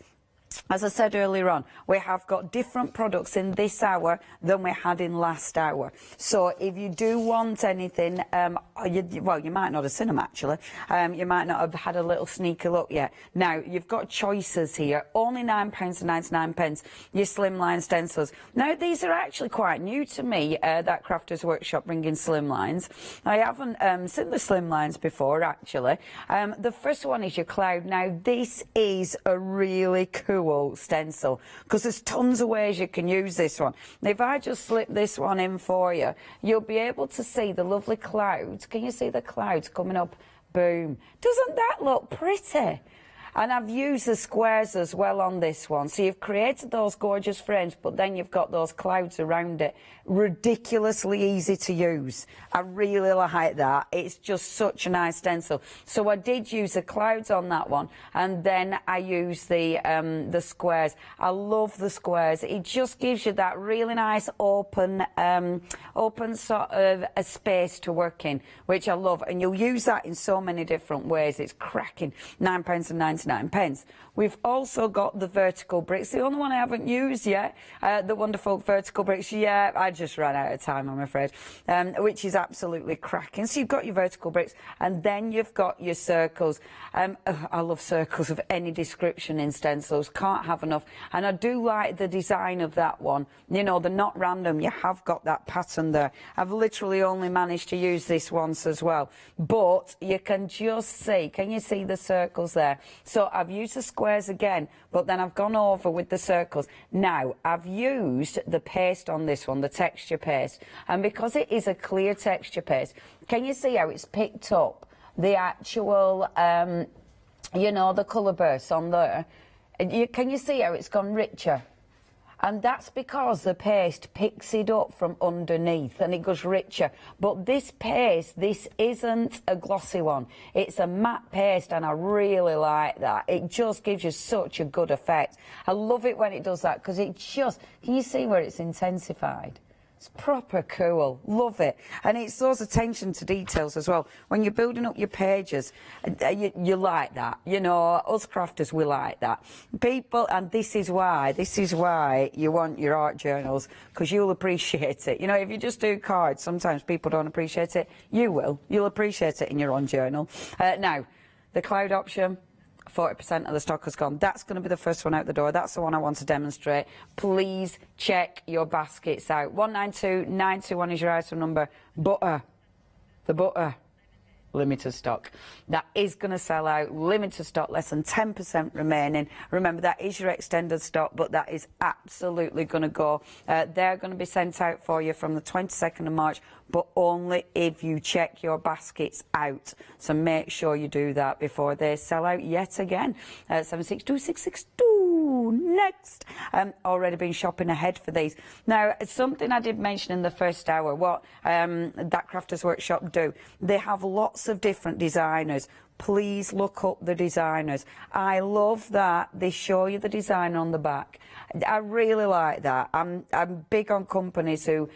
As I said earlier on, we have got different products in this hour than we had in last hour. So if you do want anything, well, you might not have seen them actually. You might not have had a little sneaky look yet. Now, you've got choices here. Only £9.99, your slimline stencils. Now, these are actually quite new to me, that Crafters Workshop bringing slimlines. I haven't seen the slimlines before, actually. The first one is your cloud. Now, this is a really cool stencil because there's tons of ways you can use this one. If I just slip this one in for you, you'll be able to see the lovely clouds. Can you see the clouds coming up? Boom. Doesn't that look pretty? And I've used the squares as well on this one. So you've created those gorgeous frames, but then you've got those clouds around it. Ridiculously easy to use. I really like that. It's just such a nice stencil. So I did use the clouds on that one, and then I used the squares. I love the squares. It just gives you that really nice open sort of a space to work in, which I love. And you'll use that in so many different ways. It's cracking. £9.99. £19.99. We've also got the vertical bricks, the only one I haven't used yet, the wonderful vertical bricks. Yeah, I just ran out of time, I'm afraid, which is absolutely cracking. So you've got your vertical bricks, and then you've got your circles. I love circles of any description in stencils, can't have enough. And I do like the design of that one. You know, they're not random, you have got that pattern there. I've literally only managed to use this once as well, but you can just see, can you see the circles there? So I've used the squares again, but then I've gone over with the circles. Now I've used the paste on this one, the texture paste, and because it is a clear texture paste, can you see how it's picked up the actual you know, the colour bursts on there? Can you see how it's gone richer? And that's because the paste picks it up from underneath and it goes richer. But this paste, this isn't a glossy one. It's a matte paste, and I really like that. It just gives you such a good effect. I love it when it does that, because it just, can you see where it's intensified? It's proper cool. Love it. And it's those attention to details as well. When you're building up your pages, you like that. You know, us crafters, we like that. People, and this is why you want your art journals, because you'll appreciate it. You know, if you just do cards, sometimes people don't appreciate it. You will. You'll appreciate it in your own journal. Now, the cloud option, 40% of the stock has gone. That's going to be the first one out the door. That's the one I want to demonstrate. Please check your baskets out. 192921 is your item number. Butter. The butter. Limited stock. That is going to sell out. Limited stock, less than 10% remaining. Remember, that is your extended stock, but that is absolutely going to go. They're going to be sent out for you from the 22nd of March, but only if you check your baskets out. So make sure you do that before they sell out yet again. 762662. Next. Already been shopping ahead for these. Now, something I did mention in the first hour, what that Crafters Workshop do, they have lots of different designers. Please look up the designers. I love that they show you the design on the back. I really like that. I'm big on companies who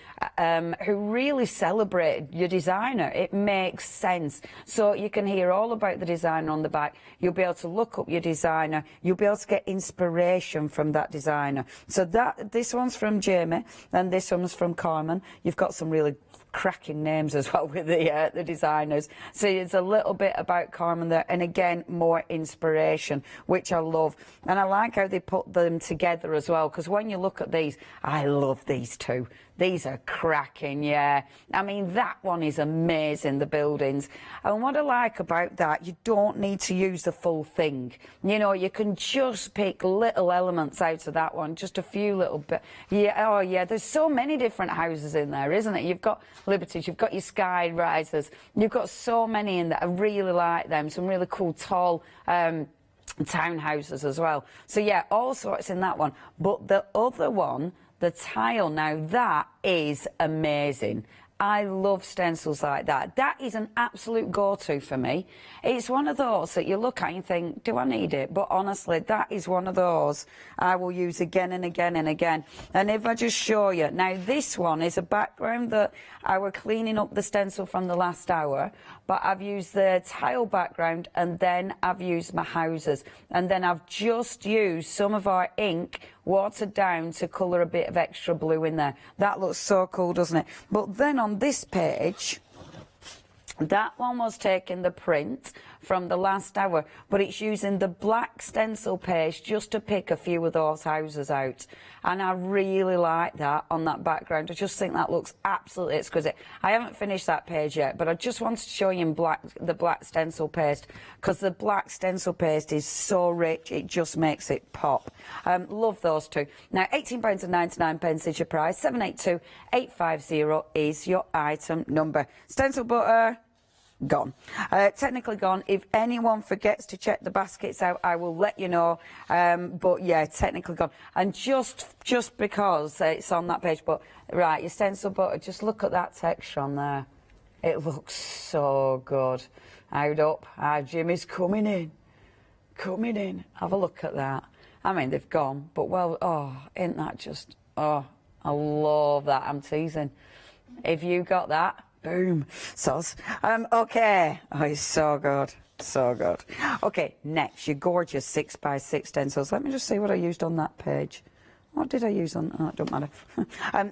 really celebrate your designer. It makes sense. So you can hear all about the designer on the back. You'll be able to look up your designer. You'll be able to get inspiration from that designer. So this one's from Jamie, and this one's from Carmen. You've got some really cracking names as well with the designers. So it's a little bit about Carmen there, and again, more inspiration, which I love. And I like how they put them together as well, because when you look at these, I love these two. These are cracking, yeah. I mean, that one is amazing, the buildings. And what I like about that, you don't need to use the full thing. You know, you can just pick little elements out of that one, just a few little bit. Yeah, oh yeah, there's so many different houses in there, isn't it? You've got Liberties, you've got your Sky Risers, you've got so many in there. I really like them, some really cool, tall townhouses as well. So yeah, all sorts in that one. But the other one, the tile, now that is amazing. I love stencils like that. That is an absolute go-to for me. It's one of those that you look at and you think, do I need it? But honestly, that is one of those I will use again and again and again. And if I just show you, now this one is a background that I were cleaning up the stencil from the last hour, but I've used the tile background, and then I've used my houses, and then I've just used some of our ink watered down to colour a bit of extra blue in there. That looks so cool, doesn't it? But then on this page, that one was taking the print from the last hour, but it's using the black stencil paste just to pick a few of those houses out. And I really like that on that background. I just think that looks absolutely exquisite. I haven't finished that page yet, but I just wanted to show you in the black stencil paste, because the black stencil paste is so rich, it just makes it pop. Love those two. Now, £18.99 is your price. 782850 is your item number. Stencil butter, gone. Technically gone. If anyone forgets to check the baskets out, I will let you know. But yeah, technically gone. And just because it's on that page, but right, your stencil butter, just look at that texture on there. It looks so good. Out up. Jimmy's coming in. Coming in. Have a look at that. I mean, they've gone, but well, oh, ain't that just, oh, I love that. I'm teasing. If you got that, Boom. Sauce. Okay. Oh, it's so good. So good. Okay, next, your gorgeous 6x6 stencils. Let me just see what I used on that page. What did I use on... Oh, it don't matter.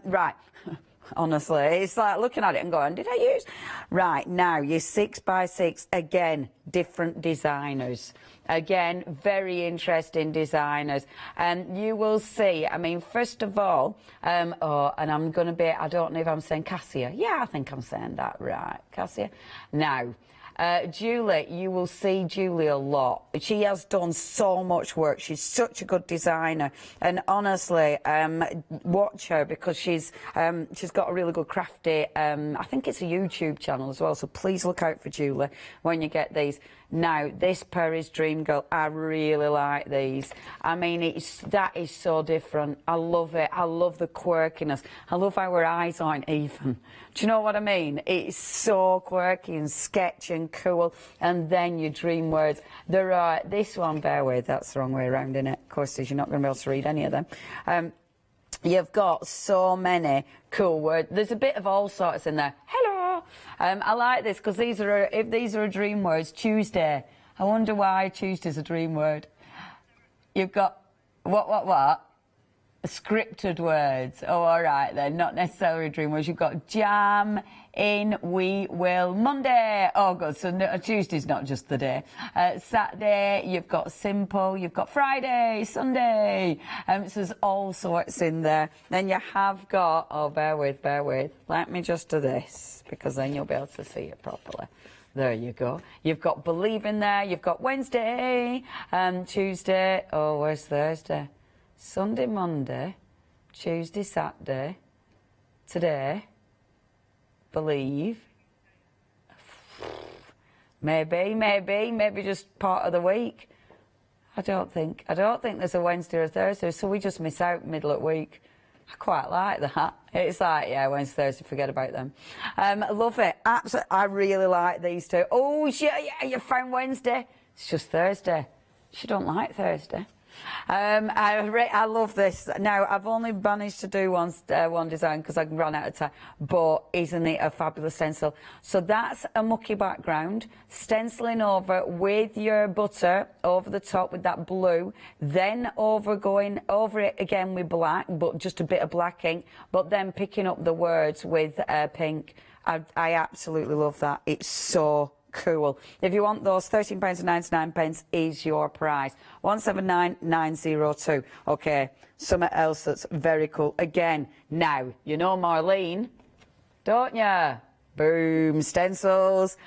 Right. Honestly, it's like looking at it and going, did I use... Right, now, your 6x6, again, different designers. Again, very interesting designers. And you will see, I mean, first of all, oh, and I'm going to be... I don't know if I'm saying Cassia. Yeah, I think I'm saying that right. Cassia. Now... Julie, you will see Julie a lot. She has done so much work. She's such a good designer, and honestly, watch her because she's got a really good crafty. I think it's a YouTube channel as well. So please look out for Julie when you get these. Now, this Perry's Dream Girl, I really like these. I mean, that is so different. I love it. I love the quirkiness. I love how her eyes aren't even. Do you know what I mean? It's so quirky and sketchy and cool. And then your dream words. There are, this one, bear with, that's the wrong way around, isn't it? Of course, you're not going to be able to read any of them. You've got so many cool words. There's a bit of all sorts in there. Hello. I like this because if these are a dream words, Tuesday. I wonder why Tuesday's a dream word. You've got what? Scripted words. Oh, all right then. Not necessarily dream words. You've got jam in, we will, Monday. Oh, good. So no, Tuesday's not just the day. Saturday, you've got simple. You've got Friday, Sunday. So there's all sorts in there. Then you have got, oh, bear with. Let me just do this because then you'll be able to see it properly. There you go. You've got believe in there. You've got Wednesday, Tuesday. Oh, where's Thursday? Sunday, Monday, Tuesday, Saturday, today, believe, maybe just part of the week. I don't think there's a Wednesday or a Thursday, so we just miss out middle of the week. I quite like that. It's like, yeah, Wednesday, Thursday, forget about them. Love it. Absolutely. I really like these two. Oh, yeah, you found Wednesday. It's just Thursday. She don't like Thursday. I love this. Now, I've only managed to do one design because I ran out of time, but isn't it a fabulous stencil? So that's a mucky background, stenciling over with your butter over the top with that blue, then going over it again with black, but just a bit of black ink, but then picking up the words with pink. I absolutely love that. It's so cool. If you want those, £13.99 is your price. 179902. Okay, something else that's very cool. Again, now, you know Marlene, don't you? Boom, stencils.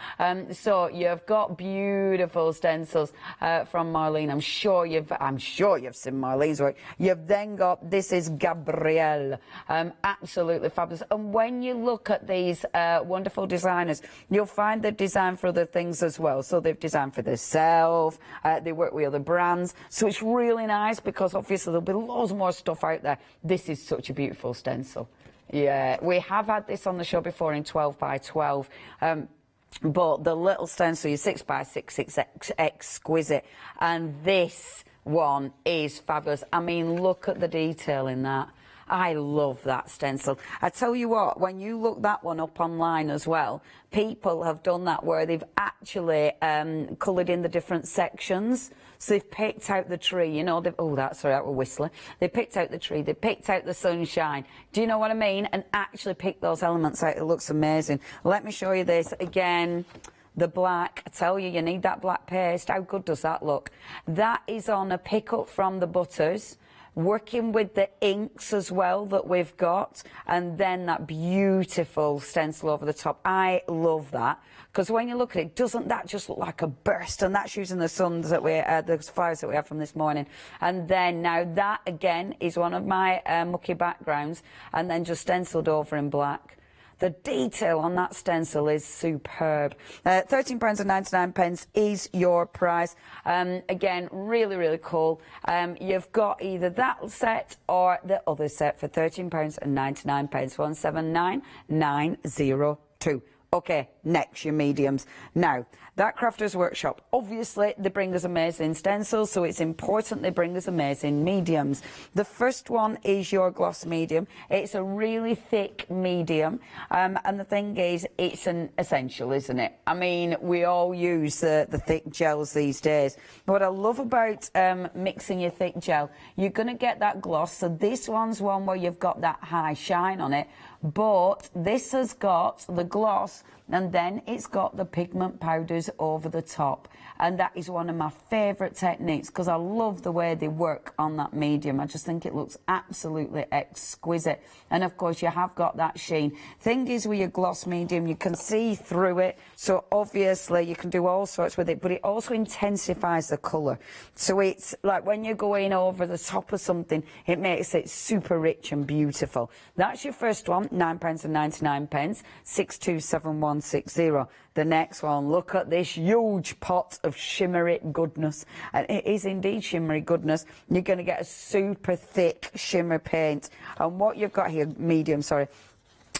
So you've got beautiful stencils from Marlene. I'm sure you've seen Marlene's work. You've then got, this is Gabrielle. Absolutely fabulous. And when you look at these wonderful designers, you'll find they've designed for other things as well. So they've designed for themselves. They work with other brands. So it's really nice because obviously there'll be loads more stuff out there. This is such a beautiful stencil. Yeah, we have had this on the show before in 12x12, but the little stencil, your 6x6, it's exquisite, and this one is fabulous. I mean, look at the detail in that. I love that stencil. I tell you what, when you look that one up online as well, people have done that where they've actually coloured in the different sections. So they've picked out the tree, you know, oh, that's all right, we're whistling. They picked out the tree, they picked out the sunshine. Do you know what I mean? And actually picked those elements out. It looks amazing. Let me show you this again. The black, I tell you, you need that black paste. How good does that look? That is on a pick-up from the butters, working with the inks as well that we've got, and then that beautiful stencil over the top. I love that, because when you look at it, doesn't that just look like a burst? And that's using the suns that the flowers that we have from this morning. And then now that again is one of my mucky backgrounds, and then just stenciled over in black. The detail on that stencil is superb. £13.99 is your price. Again, really, really cool. You've got either that set or the other set for £13.99. 179902. Okay, next, your mediums. Now, that Crafters Workshop, obviously, they bring us amazing stencils, so it's important they bring us amazing mediums. The first one is your gloss medium. It's a really thick medium, and the thing is, it's an essential, isn't it? I mean, we all use the thick gels these days. What I love about mixing your thick gel, you're going to get that gloss, so this one's one where you've got that high shine on it, but this has got the gloss and then it's got the pigment powders over the top, and that is one of my favourite techniques because I love the way they work on that medium. I just think it looks absolutely exquisite, and of course you have got that sheen. Thing is, with your gloss medium, you can see through it, so obviously you can do all sorts with it, but it also intensifies the colour, so it's like when you're going over the top of something, it makes it super rich and beautiful. That's your first one, £9.99, 627160. The next one, look at this huge pot of shimmery goodness, and it is indeed shimmery goodness. You're going to get a super thick shimmer paint, and what you've got here, medium, sorry,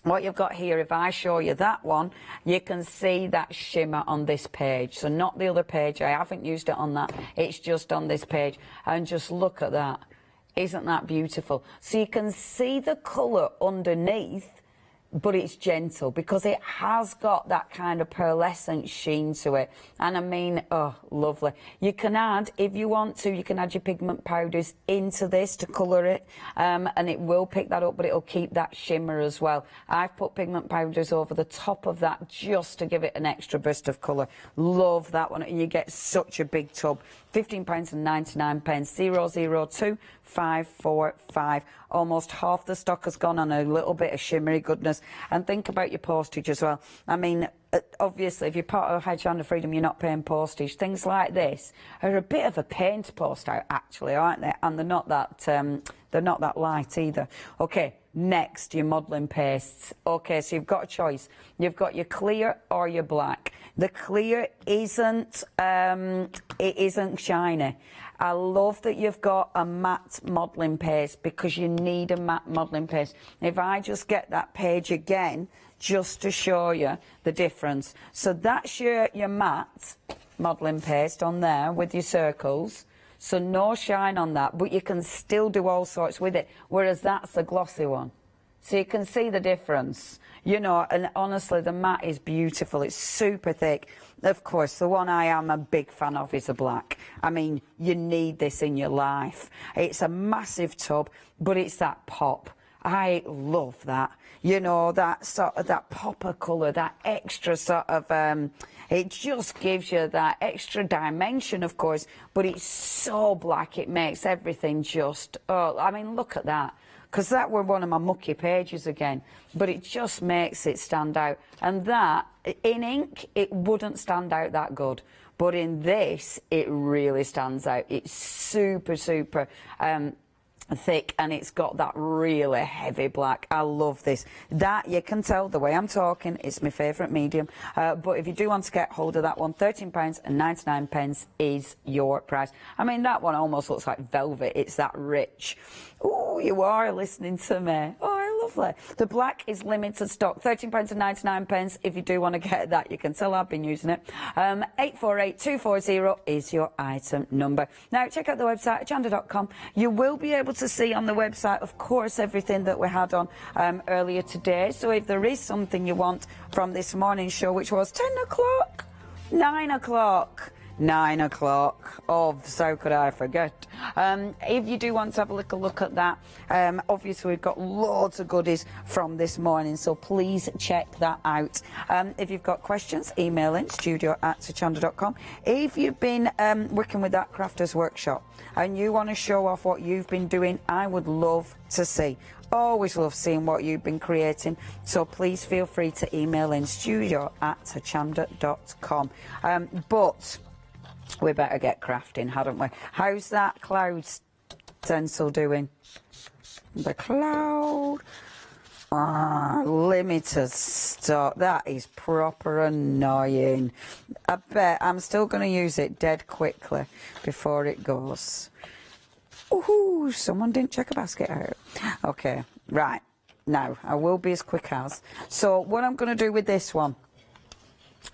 what you've got here, if I show you that one, you can see that shimmer on this page, so not the other page. I haven't used it on that, it's just on this page, and just look at that. Isn't that beautiful? So you can see the colour underneath, but it's gentle because it has got that kind of pearlescent sheen to it, and I mean, oh, lovely. You can add, if you want to, you can add your pigment powders into this to colour it, and it will pick that up, but it'll keep that shimmer as well. I've put pigment powders over the top of that just to give it an extra burst of colour. Love that one, and you get such a big tub. £15.99, 002545. Almost half the stock has gone on a little bit of shimmery goodness. And think about your postage as well. I mean, obviously, if you're part of Hochanda Freedom, you're not paying postage. Things like this are a bit of a pain to post out, actually, aren't they? And they're not that light either. Okay, next, your modelling pastes. Okay, so you've got a choice. You've got your clear or your black. The clear isn't shiny. I love that you've got a matte modelling paste because you need a matte modelling paste. If I just get that page again, just to show you the difference. So that's your matte modelling paste on there with your circles. So no shine on that, but you can still do all sorts with it, whereas that's the glossy one. So you can see the difference, you know, and honestly, the matte is beautiful. It's super thick. Of course, the one I am a big fan of is the black. I mean, you need this in your life. It's a massive tub, but it's that pop. I love that. You know, that sort of, that pop of colour, that extra sort of, it just gives you that extra dimension, of course, but it's so black, it makes everything just, oh, I mean, look at that. Because that were one of my mucky pages again, but it just makes it stand out. And that, in ink, it wouldn't stand out that good. But in this, it really stands out. It's super, super thick, and it's got that really heavy black. I love this. That, you can tell the way I'm talking, it's my favourite medium. But if you do want to get hold of that one, £13.99 is your price. I mean, that one almost looks like velvet. It's that rich. Oh, you are listening to me. Oh, lovely. The black is limited stock, £13.99. If you do want to get that, you can tell I've been using it. 848240 is your item number. Now, check out the website, hochanda.com. You will be able to see on the website, of course, everything that we had on earlier today. So if there is something you want from this morning's show, which was 10 o'clock, 9 o'clock, 9 o'clock. Oh, so could I forget. If you do want to have a little look at that, obviously we've got loads of goodies from this morning, so please check that out. If you've got questions, email in studio@hochanda.com. If you've been working with that Crafters Workshop and you want to show off what you've been doing, I would love to see. Always love seeing what you've been creating, so please feel free to email in studio@hochanda.com. But we better get crafting, hadn't we? How's that cloud stencil doing? The cloud. Limited stock. That is proper annoying. I bet I'm still going to use it dead quickly before it goes. Ooh, someone didn't check a basket out. Okay, right. Now, I will be as quick as. So what I'm going to do with this one,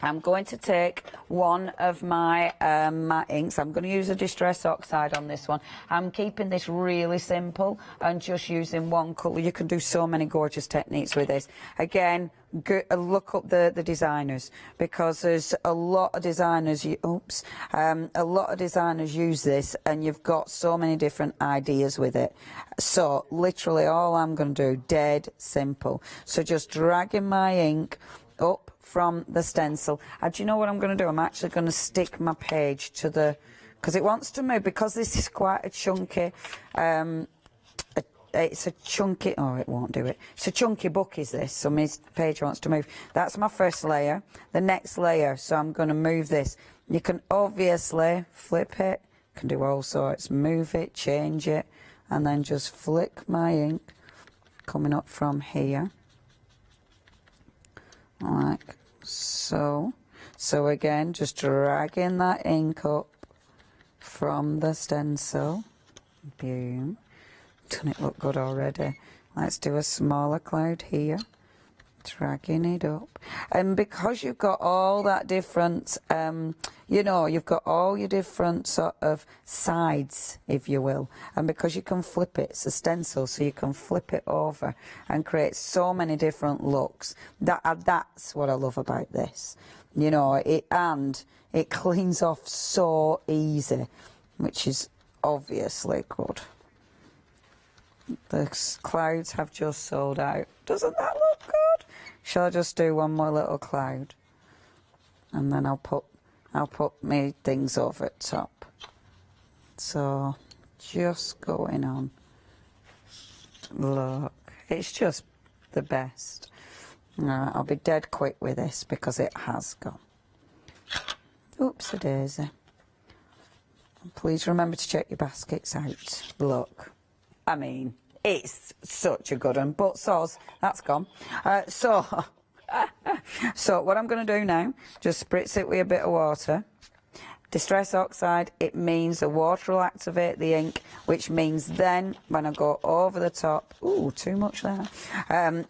I'm going to take one of my matte inks. I'm going to use a Distress Oxide on this one. I'm keeping this really simple and just using one colour. You can do so many gorgeous techniques with this. Again, look up the designers, because there's a lot of designers. A lot of designers use this, and you've got so many different ideas with it. So literally, all I'm going to do, dead simple. So just dragging my ink up from the stencil. And do you know what I'm going to do? I'm actually going to stick my page to the, because it wants to move, because this is quite a chunky, it's a chunky, oh, it won't do it. It's a chunky book, is this, so my page wants to move. That's my first layer. The next layer, so I'm going to move this. You can obviously flip it, you can do all sorts, move it, change it, and then just flick my ink coming up from here. Like so. So again, just dragging that ink up from the stencil. Boom. Doesn't it look good already? Let's do a smaller cloud here. Dragging it up. And because you've got all that different, you know, you've got all your different sort of sides, if you will. And because you can flip it, it's a stencil, so you can flip it over and create so many different looks. That's what I love about this. You know, it cleans off so easy, which is obviously good. The clouds have just sold out. Doesn't that look good? Shall I just do one more little cloud? And then I'll put my things over at top. So just going on. Look, it's just the best. Right, I'll be dead quick with this because it has gone. Oops-a-daisy. Please remember to check your baskets out. Look. I mean, it's such a good one, but soz, that's gone. So what I'm going to do now, just spritz it with a bit of water. Distress Oxide, it means the water will activate the ink, which means then when I go over the top, ooh, too much there,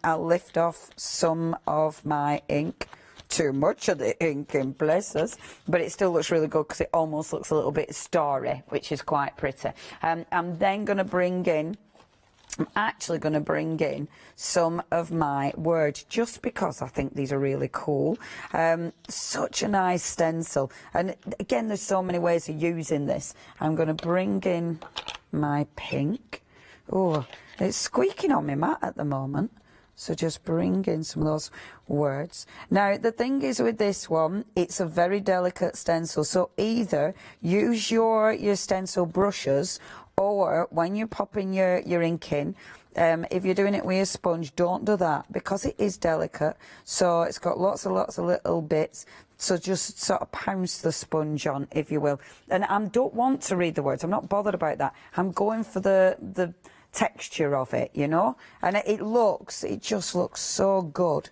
I'll lift off some of my ink. Too much of the ink in places, but it still looks really good because it almost looks a little bit starry, which is quite pretty. I'm then going to bring in, I'm actually going to bring in some of my words just because I think these are really cool. Such a nice stencil, and again there's so many ways of using this. I'm going to bring in my pink. Oh, it's squeaking on my mat at the moment. So just bring in some of those words. Now, the thing is with this one, it's a very delicate stencil. So either use your stencil brushes, or when you're popping your ink in, if you're doing it with a sponge, don't do that because it is delicate. So it's got lots of little bits. So just sort of pounce the sponge on, if you will. And I don't want to read the words. I'm not bothered about that. I'm going for the texture of it, you know, and it just looks so good.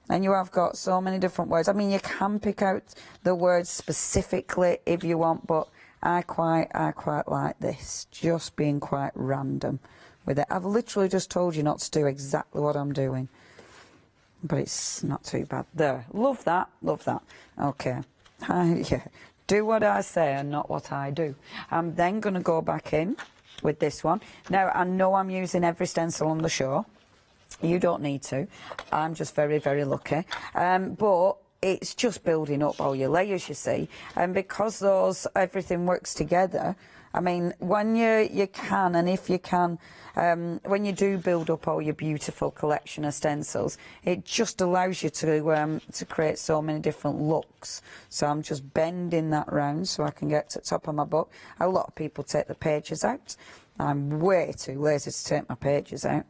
And you have got so many different words. I mean, you can pick out the words specifically if you want, but I quite like this, just being quite random with it. I've literally just told you not to do exactly what I'm doing, but it's not too bad. There, love that. Okay, yeah, do what I say and not what I do. I'm then going to go back in with this one. Now, I know I'm using every stencil on the show. You don't need to. I'm just very, very lucky. But it's just building up all your layers, you see. And because everything works together, I mean, when you can, and if you can, when you do build up all your beautiful collection of stencils, it just allows you to create so many different looks. So I'm just bending that round so I can get to the top of my book. A lot of people take the pages out. I'm way too lazy to take my pages out.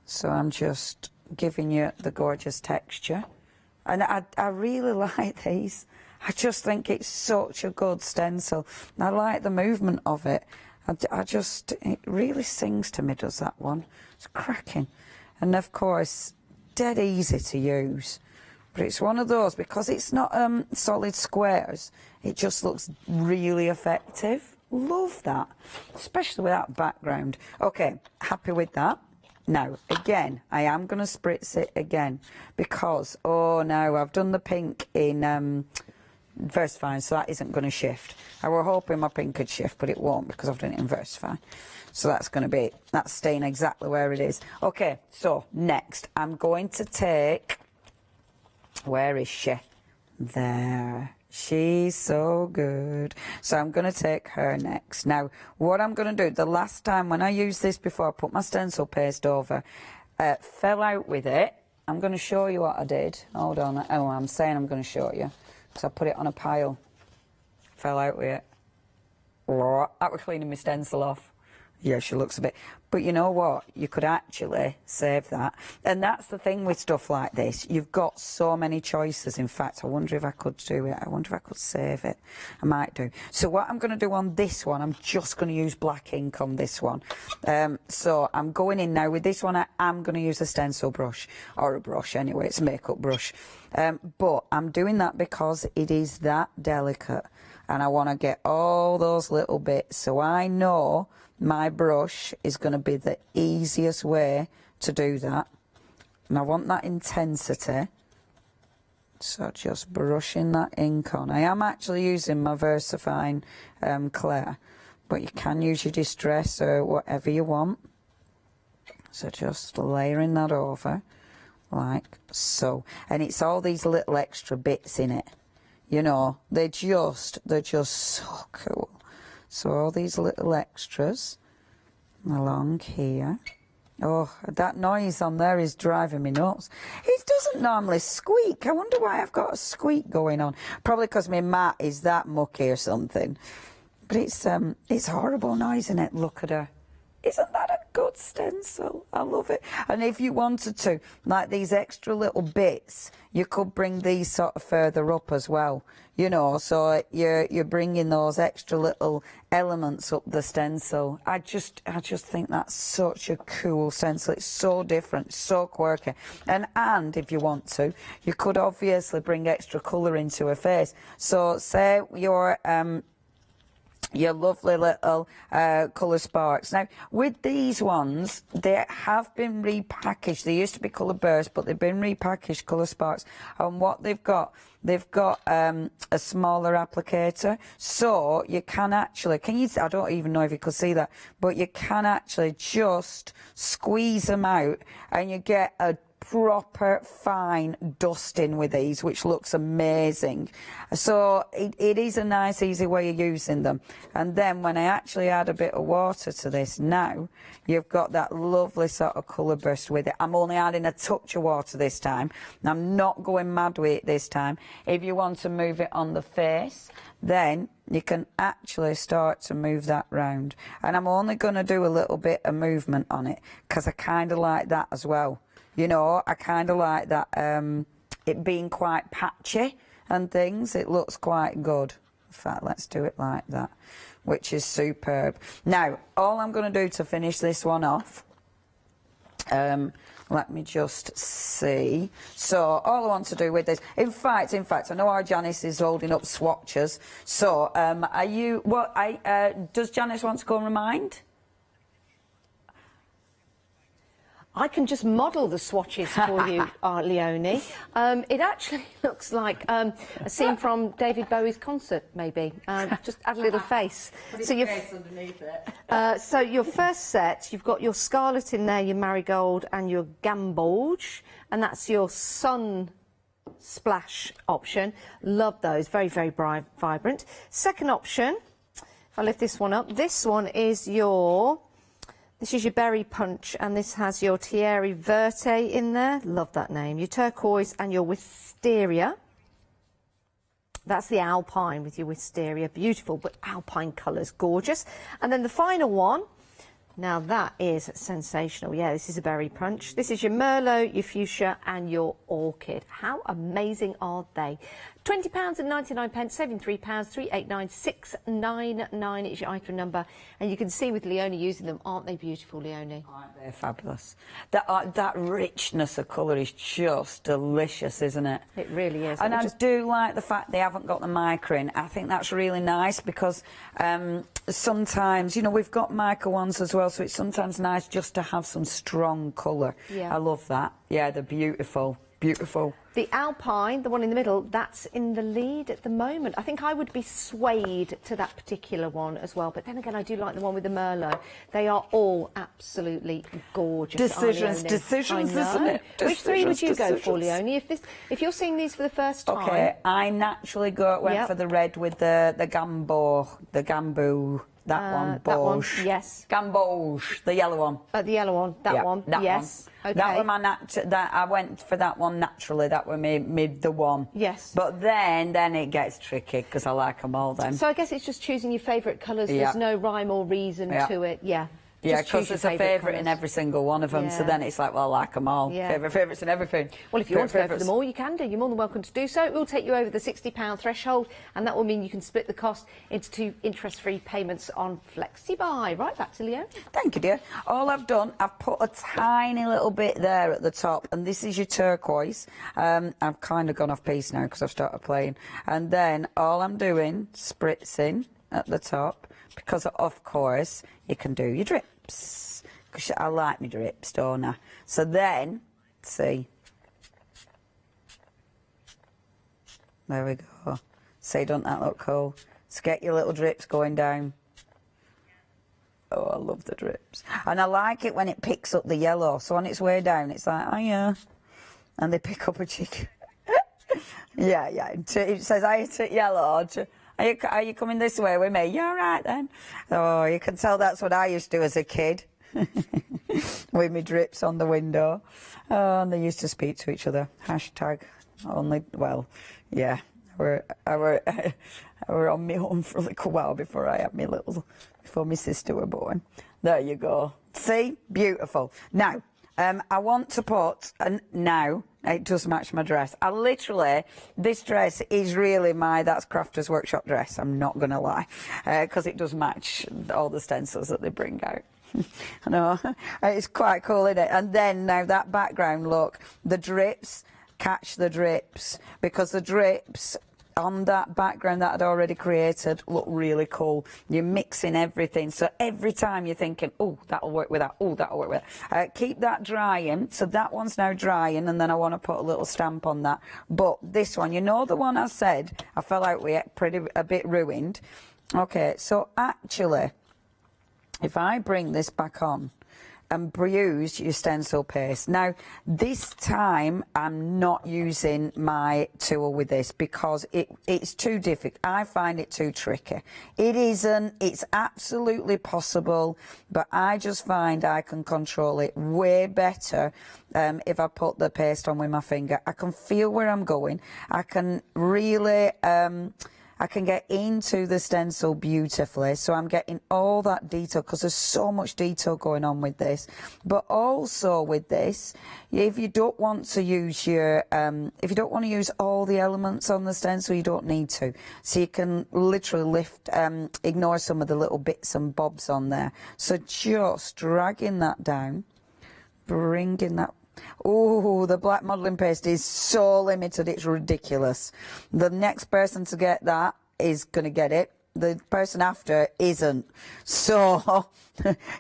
So I'm just giving you the gorgeous texture. And I really like these. I just think it's such a good stencil. I like the movement of it. It really sings to me, does that one. It's cracking. And of course, dead easy to use. But it's one of those, because it's not solid squares, it just looks really effective. Love that, especially with that background. Okay, happy with that. Now, again, I am going to spritz it again because, oh no, I've done the pink in Versify, so that isn't going to shift. I were hoping my pink could shift, but it won't because I've done it in Versify. So that's going to be, that's staying exactly where it is. Okay, so next, I'm going to take, where is she? There. She's so good. So I'm going to take her next. Now, what I'm going to do, the last time when I used this before, I put my stencil paste over, fell out with it. I'm going to show you what I did. Hold on. Oh, I'm saying I'm going to show you. So I put it on a pile. Fell out with it. That was cleaning my stencil off. Yeah, she looks a bit... But you know what? You could actually save that. And that's the thing with stuff like this. You've got so many choices. In fact, I wonder if I could do it. I wonder if I could save it. I might do. So what I'm going to do on this one, I'm just going to use black ink on this one. So I'm going in now. With this one, I am going to use a stencil brush. Or a brush anyway. It's a makeup brush. But I'm doing that because it is that delicate. And I want to get all those little bits. So I know... my brush is going to be the easiest way to do that. And I want that intensity. So just brushing that ink on. I am actually using my VersaFine Clear, but you can use your Distress or whatever you want. So just layering that over like so. And it's all these little extra bits in it. You know, they're just so cool. So all these little extras along here. Oh, that noise on there is driving me nuts. It doesn't normally squeak. I wonder why I've got a squeak going on. Probably because my mat is that mucky or something. But it's horrible noise, isn't it? Look at her. Isn't that a good stencil? I love it. And if you wanted to, like these extra little bits, you could bring these sort of further up as well. You know, so you're bringing those extra little elements up the stencil. I just think that's such a cool stencil. It's so different, so quirky. And if you want to, you could obviously bring extra colour into her face. So say your lovely little colour sparks. Now, with these ones, they have been repackaged. They used to be colour bursts, but they've been repackaged colour sparks. And what they've got a smaller applicator, so you can actually, I don't even know if you could see that, but you can actually just squeeze them out and you get a proper fine dusting with these, which looks amazing. So it is a nice easy way of using them. And then when I actually add a bit of water to this now, you've got that lovely sort of colour burst with it. I'm only adding a touch of water this time. I'm not going mad with it this time. If you want to move it on the face, then you can actually start to move that round. And I'm only going to do a little bit of movement on it because I kind of like that as well. You know, I kind of like that, it being quite patchy and things. It looks quite good. In fact, let's do it like that, which is superb. Now, all I'm going to do to finish this one off, let me just see. So, all I want to do with this, in fact, I know our Janice is holding up swatches. So, are you, does Janice want to go and remind? I can just model the swatches for you, Leonie. It actually looks like a scene from David Bowie's concert, maybe. Just add a little face. So your first set, you've got your scarlet in there, your marigold and your gamboge, and that's your sun splash option. Love those, very, very bright, vibrant. Second option, if I lift this one up, this one is your... This is your berry punch, and this has your Thierry Verte in there. Love that name. Your turquoise and your wisteria. That's the alpine with your wisteria. Beautiful, but alpine colours, gorgeous. And then the final one, now that is sensational. Yeah, this is a berry punch. This is your Merlot, your fuchsia, and your orchid. How amazing are they? £20.99, saving £3, 389699 is your item number. And you can see with Leonie using them, aren't they beautiful, Leonie? Aren't they fabulous? That richness of colour is just delicious, isn't it? It really is. And I do like the fact they haven't got the mica in. I think that's really nice because sometimes, you know, we've got mica ones as well, so it's sometimes nice just to have some strong colour. Yeah. I love that. Yeah, they're beautiful. Beautiful. The Alpine, the one in the middle, that's in the lead at the moment. I think I would be swayed to that particular one as well. But then again, I do like the one with the Merlot. They are all absolutely gorgeous. Decisions, isn't it? Which three would you go for, Leonie? If you're seeing these for the first time? Okay, I naturally went for the red with the gambo, the gambu. That one, that one, Bauge. yes. Gamboge, the yellow one. The yellow one, that one, that yes. One. Okay. That was my that I went for that one naturally. That was me the one. Yes. But then it gets tricky because I like them all. Then. So I guess it's just choosing your favourite colours. There's no rhyme or reason to it. Yeah. Yeah, because there's a favourite in every single one of them, Yeah. so then it's like, well, I like them all. Yeah. Favourites and everything. Well, if you want to go for them all, you can do. You're more than welcome to do so. It will take you over the £60 threshold, and that will mean you can split the cost into 2 interest-free payments on FlexiBuy. Right, back to Leo. Thank you, dear. All I've done, I've put a tiny little bit there at the top, and this is your turquoise. I've kind of gone off piece now because I've started playing. And then all I'm doing, spritzing at the top, because, of course, you can do your drips. Because I like my drips, don't I? So then, see. There we go. See, doesn't that look cool? So get your little drips going down. Oh, I love the drips. And I like it when it picks up the yellow. So on its way down, it's like, oh yeah. And they pick up a chicken. yeah. It says, I hit yellow. Are you coming this way with me? Yeah, all right then. Oh, you can tell that's what I used to do as a kid. With me drips on the window. Oh, and they used to speak to each other. Hashtag only, well, yeah. I were on my own for a little while before I had before my sister were born. There you go. See? Beautiful. Now, I want to put, now, it does match my dress. This dress is really that's Crafters Workshop dress, I'm not going to lie, because it does match all the stencils that they bring out. I know, it's quite cool, isn't it? And then, now that background look, the drips, catch the drips, because the drips on that background that I'd already created look really cool. You're mixing everything, so every time you're thinking, oh, that'll work with that, oh, that'll work with that. Keep that drying, so that one's now drying, and then I want to put a little stamp on that. But this one, you know the one I said I fell out with a bit ruined? Okay, so actually, if I bring this back on and use your stencil paste. Now, this time I'm not using my tool with this because it's too difficult. I find it too tricky. It isn't. It's absolutely possible, but I just find I can control it way better if I put the paste on with my finger. I can feel where I'm going. I can really... I can get into the stencil beautifully, so I'm getting all that detail because there's so much detail going on with this. But also with this, if you don't want to use if you don't want to use all the elements on the stencil, you don't need to. So you can literally ignore some of the little bits and bobs on there. So just dragging that down, bringing that. Oh, the black modelling paste is so limited, it's ridiculous. The next person to get that is going to get it. The person after isn't. So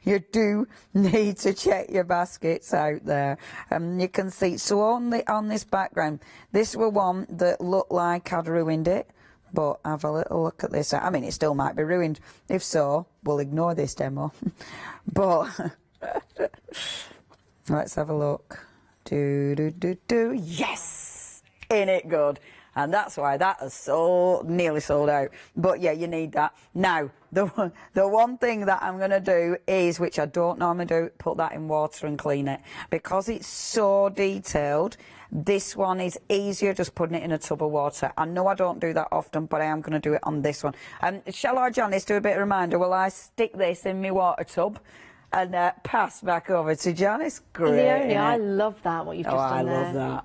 you do need to check your baskets out there. You can see, so on this background, this was one that looked like I'd ruined it. But have a little look at this. I mean, it still might be ruined. If so, we'll ignore this demo. But let's have a look. Yes! Ain't it good? And that's why that is nearly sold out. But yeah, you need that. Now, the one thing that I'm going to do is, which I don't normally do, put that in water and clean it. Because it's so detailed, this one is easier just putting it in a tub of water. I know I don't do that often, but I am going to do it on this one. Shall I, Janice, do a bit of reminder? Will I stick this in my water tub? And pass back over to Janice. Great. Leonie, I love that, what you've just done there. I love that.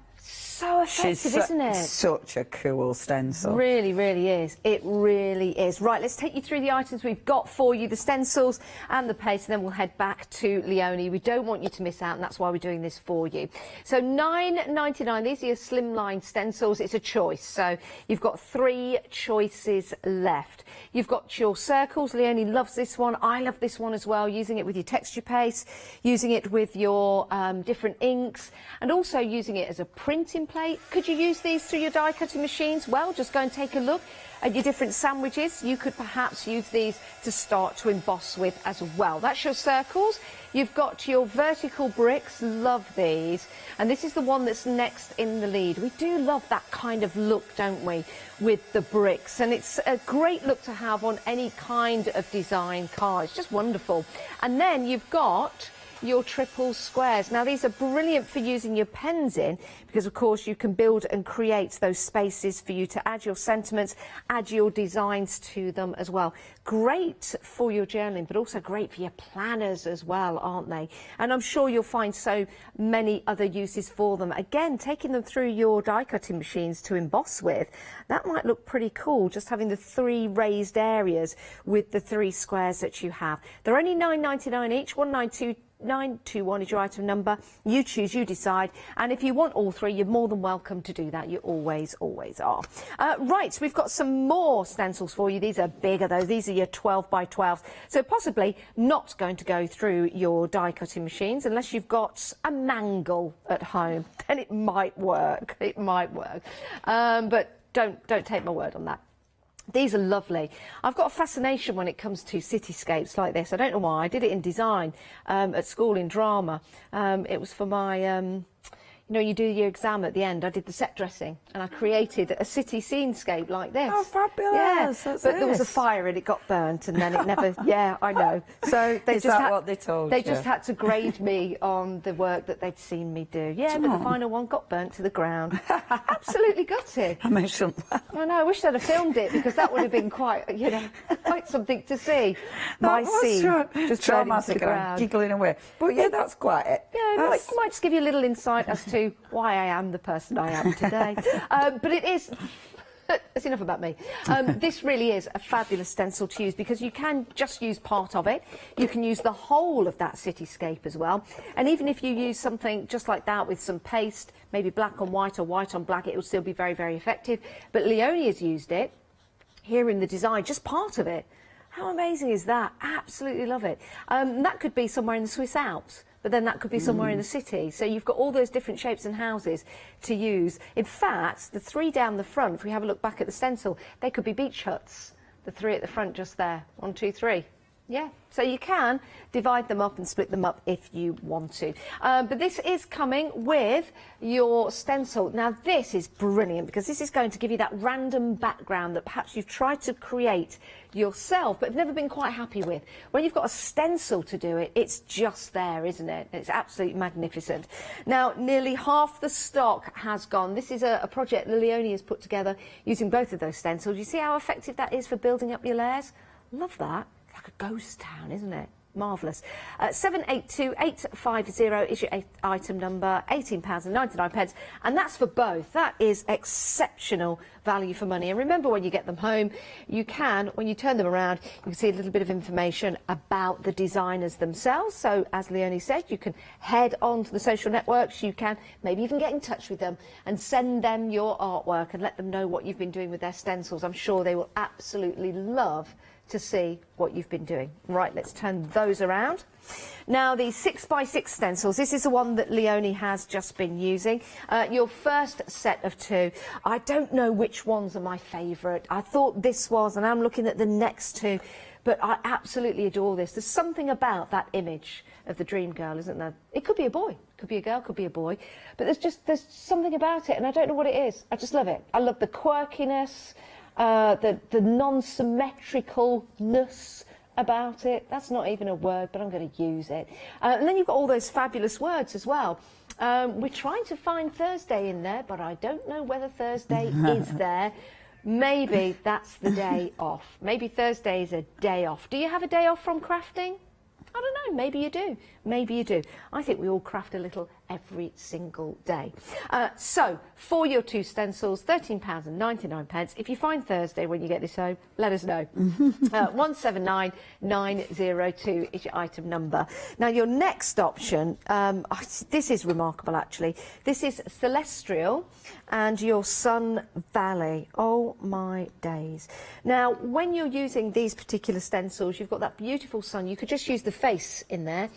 so effective, isn't it? Such a cool stencil. Really, really is. It really is. Right, let's take you through the items we've got for you, the stencils and the paste, and then we'll head back to Leonie. We don't want you to miss out, and that's why we're doing this for you. So $9.99, these are your slimline stencils. It's a choice, so you've got 3 choices left. You've got your circles. Leonie loves this one. I love this one as well, using it with your texture paste, using it with your different inks, and also using it as a printing plate. Could you use these through your die cutting machines? Well, just go and take a look at your different sandwiches. You could perhaps use these to start to emboss with as well. That's your circles. You've got your vertical bricks. Love these. And this is the one that's next in the lead. We do love that kind of look, don't we, with the bricks. And it's a great look to have on any kind of design car. It's just wonderful. And then you've got your triple squares. Now these are brilliant for using your pens in, because of course you can build and create those spaces for you to add your sentiments, add your designs to them as well. Great for your journaling, but also great for your planners as well, aren't they? And I'm sure you'll find so many other uses for them. Again, taking them through your die cutting machines to emboss with, that might look pretty cool, just having the 3 raised areas with the 3 squares that you have. They're only $9.99 each. 192921 is your item number. You choose, you decide, and if you want all 3, you're more than welcome to do that. You always are. Right, so we've got some more stencils for you. These are bigger though. These are your 12 by 12s, so possibly not going to go through your die cutting machines unless you've got a mangle at home. Then it might work. It might work, but don't take my word on that. These are lovely. I've got a fascination when it comes to cityscapes like this. I don't know why. I did it in design at school in drama. It was for my you know, you do your exam at the end. I did the set dressing and I created a city scenescape like this. Oh, fabulous. Yeah, That's but there was a fire and it got burnt and then it never, yeah, I know. So they Is just that what they told you? They just had to grade me on the work that they'd seen me do. Yeah, but the final one got burnt to the ground. Absolutely gutted. I mentioned that. I know, I wish I'd have filmed it because that would have been quite, you know, quite something to see. My scene, just traumatic, and I'm giggling away. But yeah, that's quite it. Yeah, it might just give you a little insight as to why I am the person I am today. But it is... That's enough about me. This really is a fabulous stencil to use because you can just use part of it. You can use the whole of that cityscape as well. And even if you use something just like that with some paste, maybe black on white or white on black, it will still be very, very effective. But Leonie has used it here in the design, just part of it. How amazing is that? Absolutely love it. That could be somewhere in the Swiss Alps, but then that could be somewhere in the city. So you've got all those different shapes and houses to use. In fact, the 3 down the front, if we have a look back at the stencil, they could be beach huts. The 3 at the front just there. 1, 2, 3. Yeah, so you can divide them up and split them up if you want to. But this is coming with your stencil. Now, this is brilliant because this is going to give you that random background that perhaps you've tried to create yourself but have never been quite happy with. When you've got a stencil to do it, it's just there, isn't it? It's absolutely magnificent. Now, nearly half the stock has gone. This is a project that Leonie has put together using both of those stencils. You see how effective that is for building up your layers? Love that. Like a ghost town, isn't it? Marvellous. 782850 is your item number, £18.99, and that's for both. That is exceptional value for money. And remember, when you get them home, you can, when you turn them around, you can see a little bit of information about the designers themselves. So, as Leonie said, you can head on to the social networks. You can maybe even get in touch with them and send them your artwork and let them know what you've been doing with their stencils. I'm sure they will absolutely love to see what you've been doing. Right, let's turn those around. Now, the 6x6 stencils, this is the one that Leonie has just been using. Your first set of 2. I don't know which ones are my favourite. I thought this was, and I'm looking at the next 2, but I absolutely adore this. There's something about that image of the dream girl, isn't there? It could be a boy, could be a girl, could be a boy, but there's something about it, and I don't know what it is. I just love it. I love the quirkiness, the non-symmetricalness about it. That's not even a word, but I'm going to use it. And then you've got all those fabulous words as well. We're trying to find Thursday in there, but I don't know whether Thursday is there. Maybe that's the day off. Maybe Thursday is a day off. Do you have a day off from crafting? I don't know, maybe you do. Maybe you do. I think we all craft a little every single day. So for your 2 stencils, £13.99. If you find Thursday when you get this home, let us know. 179902 is your item number. Now your next option, this is remarkable actually. This is Celestial and your Sun Valley. Oh my days. Now when you're using these particular stencils, you've got that beautiful sun. You could just use the face in there.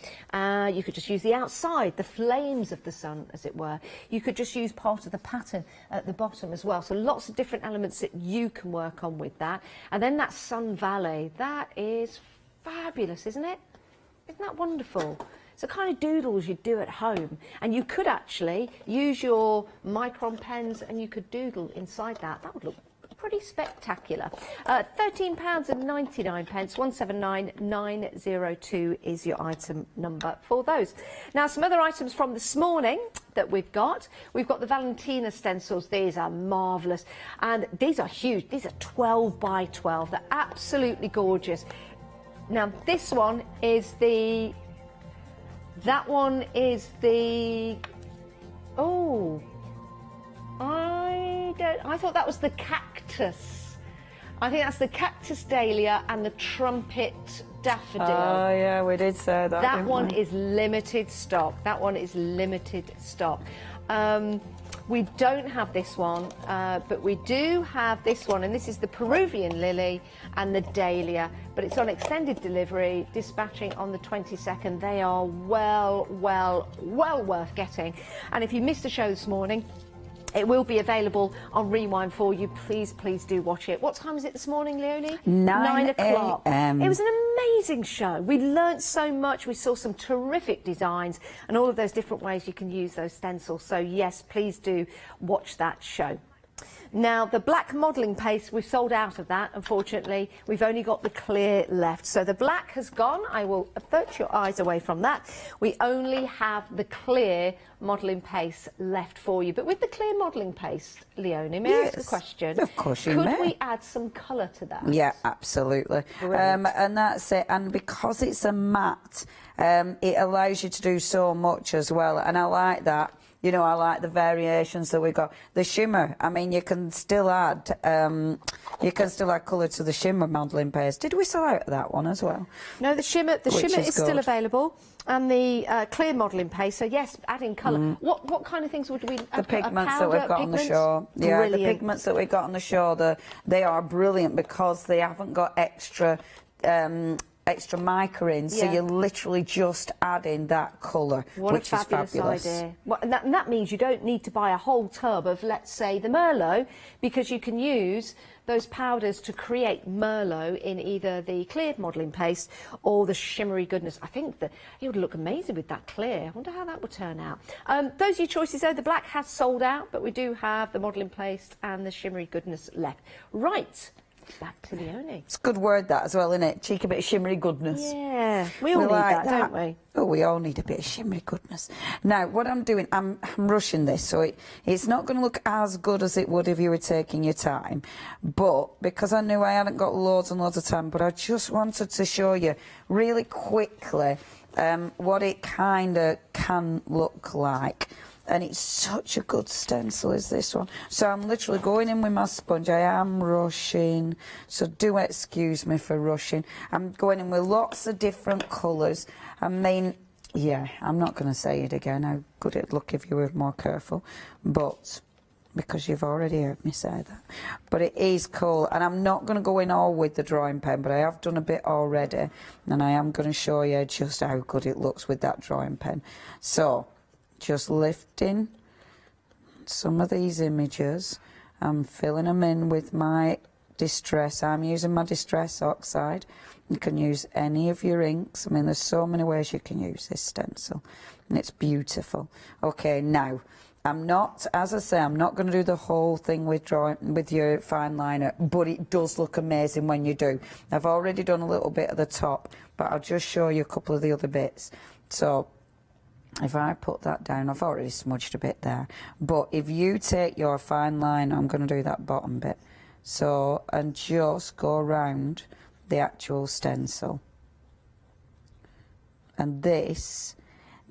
You could just use the outside, the flames of the sun, as it were. You could just use part of the pattern at the bottom as well. So lots of different elements that you can work on with that. And then that Sun Valley, that is fabulous, isn't it? Isn't that wonderful? It's the kind of doodles you'd do at home. And you could actually use your micron pens and you could doodle inside that. That would look pretty spectacular. £13.99, 179902 is your item number for those. Now some other items from this morning that we've got the Valentina stencils. These are marvellous and these are huge. These are 12 by 12. They're absolutely gorgeous. Now this one is the I thought that was the cactus. I think that's the cactus dahlia and the trumpet daffodil. Oh yeah, we did say that. That one is limited stock. That one is limited stock. We don't have this one, but we do have this one, and this is the Peruvian lily and the dahlia, but it's on extended delivery, dispatching on the 22nd. They are well worth getting. And if you missed the show this morning, it will be available on Rewind for you. Please do watch it. What time is it this morning, Leonie? 9 o'clock. It was an amazing show. We learnt so much. We saw some terrific designs and all of those different ways you can use those stencils. So yes, please do watch that show. Now, the black modelling paste, we've sold out of that, unfortunately. We've only got the clear left. So the black has gone. I will avert your eyes away from that. We only have the clear modelling paste left for you. But with the clear modelling paste, Leonie, may I ask a question? Of course you may. Could we add some colour to that? Yeah, absolutely. And that's it. And because it's a matte, it allows you to do so much as well. And I like that. You know, I like the variations that we got. The shimmer, I mean, you can still add colour to the shimmer modelling paste. Did we sell out that one as well? No, the shimmer is still available, and the clear modelling paste. So yes, adding colour. What kind of things would we? The pigments that we've got on the show. Yeah, brilliant. The pigments that we've got on the show, they are brilliant because they haven't got extra mica in, so you're literally just adding that colour, which is fabulous. What a fabulous idea. Well, and that means you don't need to buy a whole tub of, let's say, the Merlot, because you can use those powders to create Merlot in either the clear modelling paste or the shimmery goodness. I think that it would look amazing with that clear. I wonder how that would turn out. Those are your choices though. The black has sold out, but we do have the modelling paste and the shimmery goodness left. Right. Back to Leonie. It's a good word that as well, isn't it? Cheeky bit of shimmery goodness. Yeah, we all need that, don't we? Oh, we all need a bit of shimmery goodness. Now, what I'm doing, I'm rushing this, so it's not going to look as good as it would if you were taking your time. But because I knew I hadn't got loads and loads of time, but I just wanted to show you really quickly what it kind of can look like. And it's such a good stencil is this one. So I'm literally going in with my sponge. I am rushing, so do excuse me for rushing. I'm going in with lots of different colours. I mean, yeah, I'm not going to say it again. How good it'd look if you were more careful. But, because you've already heard me say that. But it is cool. And I'm not going to go in all with the drawing pen, but I have done a bit already. And I am going to show you just how good it looks with that drawing pen. So, just lifting some of these images, I'm filling them in with my distress. I'm using my distress oxide. You can use any of your inks. I mean, there's so many ways you can use this stencil, and it's beautiful. Okay, now I'm not, as I say, I'm not going to do the whole thing with your fine liner, but it does look amazing when you do. I've already done a little bit at the top, but I'll just show you a couple of the other bits. So if I put that down, I've already smudged a bit there, but if you take your fine line, I'm going to do that bottom bit, so, and just go around the actual stencil. And this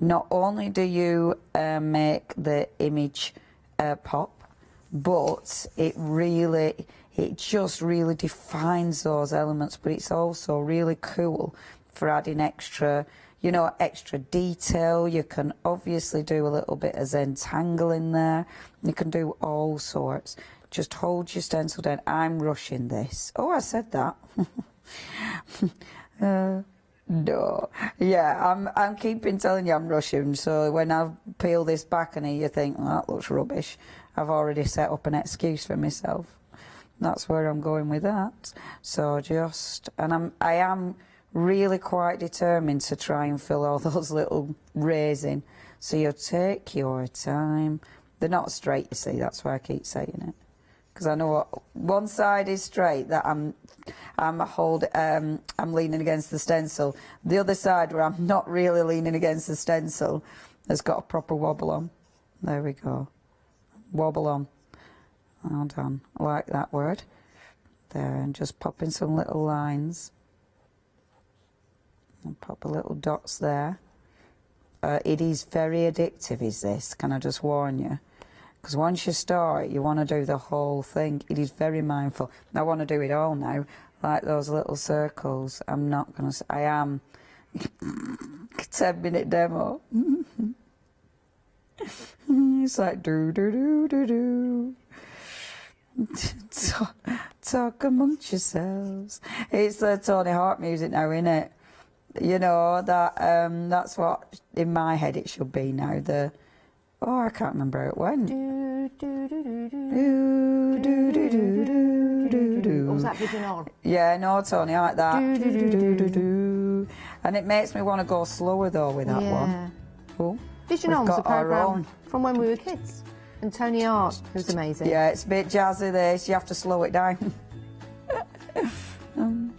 not only do you make the image pop, but it just really defines those elements, but it's also really cool for adding extra, you know, extra detail. You can obviously do a little bit of Zentangle in there. You can do all sorts. Just hold your stencil down. I'm rushing this. Oh, I said that. No. Yeah, I'm keeping telling you I'm rushing, so when I peel this back and you think, well, that looks rubbish, I've already set up an excuse for myself. That's where I'm going with that. So I am really quite determined to try and fill all those little rays in. So you take your time. They're not straight, you see, that's why I keep saying it. Because I know what, one side is straight, that I'm leaning against the stencil. The other side, where I'm not really leaning against the stencil, has got a proper wobble on. There we go. Wobble on. Hold on. I like that word. There, and just pop in some little lines. And pop a little dots there. It is very addictive, is this? Can I just warn you? Because once you start, you want to do the whole thing. It is very mindful. I want to do it all now, like those little circles. I'm not going to... I am. 10-minute demo. It's like do-do-do-do-do. Talk amongst yourselves. It's the Tony Hawk music now, isn't it? You know, that's what, in my head, it should be now. Oh, I can't remember how it went. Or was that Vision On? Yeah, no, Tony, I like that. And it makes me want to go slower, though, with that one. Oh, Vision On was a programme from when we were kids. And Tony Hawk was amazing. Yeah, it's a bit jazzy, this. You have to slow it down. You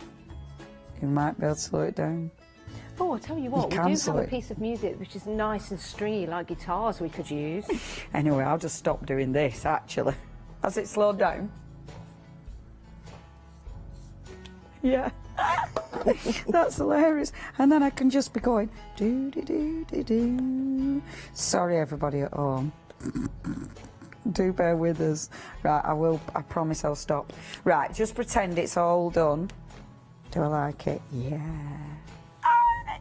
might be able to slow it down. Oh, I'll tell you what, we do have a piece of music which is nice and stringy, like guitars we could use. Anyway, I'll just stop doing this, actually. Has it slowed down? Yeah. That's hilarious. And then I can just be going, do-do-do-do-do. Sorry, everybody at home. Do bear with us. Right, I promise I'll stop. Right, just pretend it's all done. Do I like it? Yeah.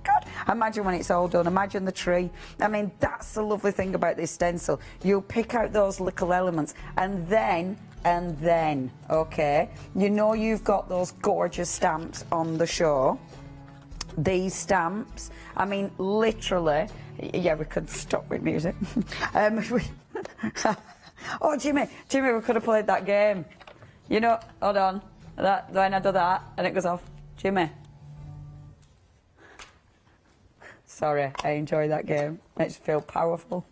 God. Imagine when it's all done, imagine the tree. I mean, that's the lovely thing about this stencil. You'll pick out those little elements and then, okay, you know you've got those gorgeous stamps on the show. These stamps, I mean, literally, yeah, we could stop with music. Oh, Jimmy, we could have played that game. You know, hold on, when I do that and it goes off. Jimmy. Sorry, I enjoy that game. Makes me feel powerful.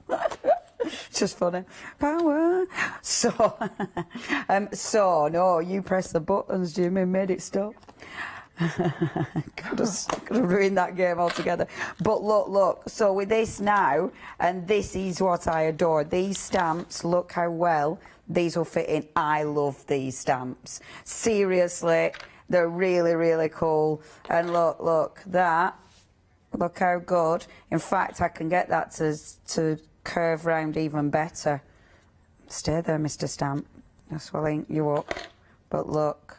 It's just funny. Power. So, no, you press the buttons, Jimmy, and made it stop. Could have ruined that game altogether. But look. So with this now, and this is what I adore. These stamps, look how well these will fit in. I love these stamps. Seriously, they're really, really cool. And look, that. Look how good. In fact, I can get that to curve round even better. Stay there, Mr. Stamp. That's what link you up. But look.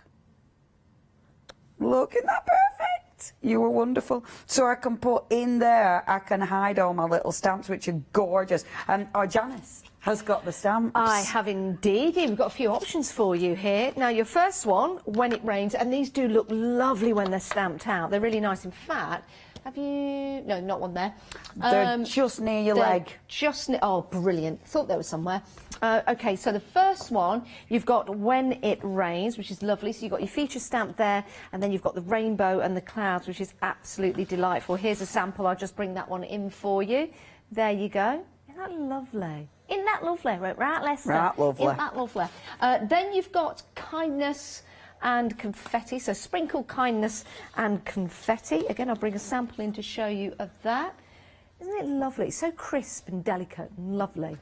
Look, isn't that perfect? You were wonderful. So I can put in there, I can hide all my little stamps, which are gorgeous. And Janice has got the stamps. I have indeed. We've got a few options for you here. Now, your first one, When It Rains, and these do look lovely when they're stamped out. They're really nice. In fact, have you... No, not one there. They're just near your leg. Just near... Oh, brilliant. Thought there was somewhere. OK, so the first one, you've got When It Rains, which is lovely. So you've got your feature stamp there, and then you've got the rainbow and the clouds, which is absolutely delightful. Here's a sample. I'll just bring that one in for you. There you go. Isn't that lovely? Isn't that lovely? Right, Lester? Right, lovely. Isn't that lovely? Then you've got Kindness and Confetti. So sprinkle kindness and confetti. Again, I'll bring a sample in to show you of that. Isn't it lovely? It's so crisp and delicate and lovely.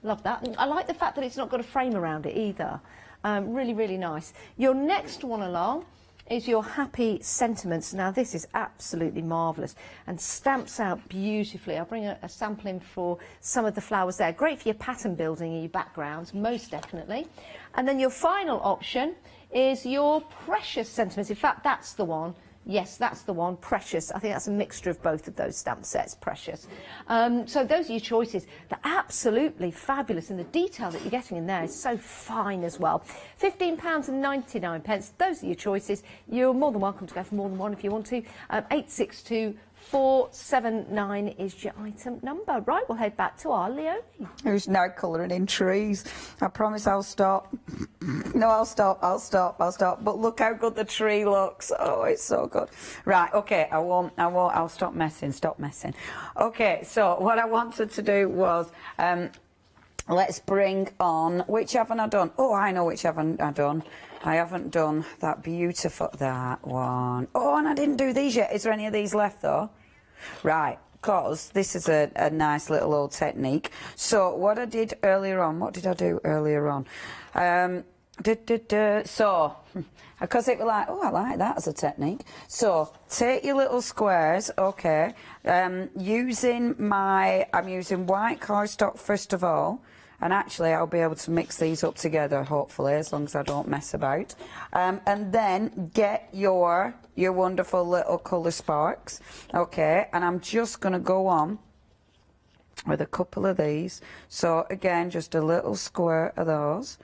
Love that. And I like the fact that it's not got a frame around it either. Really, really nice. Your next one along is your happy sentiments. Now this is absolutely marvellous and stamps out beautifully. I'll bring a sample in for some of the flowers there. Great for your pattern building in your backgrounds, most definitely. And then your final option is your precious sentiments. In fact, that's the one. Yes, that's the one, Precious. I think that's a mixture of both of those stamp sets, Precious. So those are your choices. They're absolutely fabulous, and the detail that you're getting in there is so fine as well. £15.99. Those are your choices. You're more than welcome to go for more than one if you want to. 862479 is your item number. Right, we'll head back to our Leonie. Who's now colouring in trees. I promise I'll stop. No, I'll stop. But look how good the tree looks. Oh, it's so good. Right, okay, I won't, I'll stop messing. Okay, so what I wanted to do was, let's bring on, which haven't I done? Oh, I know which haven't I done. I haven't done that beautiful, that one. Oh, and I didn't do these yet. Is there any of these left, though? Right, because this is a nice little old technique. So what I did earlier on, what did I do earlier on? So, because it was like, oh, I like that as a technique. So, take your little squares, okay, I'm using white cardstock first of all, and actually I'll be able to mix these up together, hopefully, as long as I don't mess about. And then get your wonderful little colour sparks, okay, and I'm just going to go on with a couple of these. So, again, just a little square of those.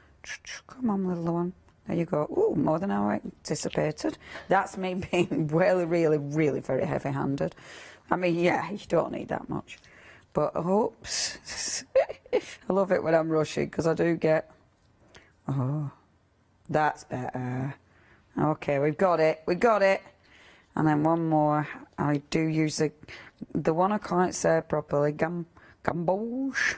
Come on, little one. There you go. Ooh, more than I anticipated. That's me being really very heavy-handed. I mean, yeah, you don't need that much. But, oops. I love it when I'm rushing, because I do get... Oh, that's better. Okay, we've got it. And then one more. I do use the one I can't say properly. Gamboge.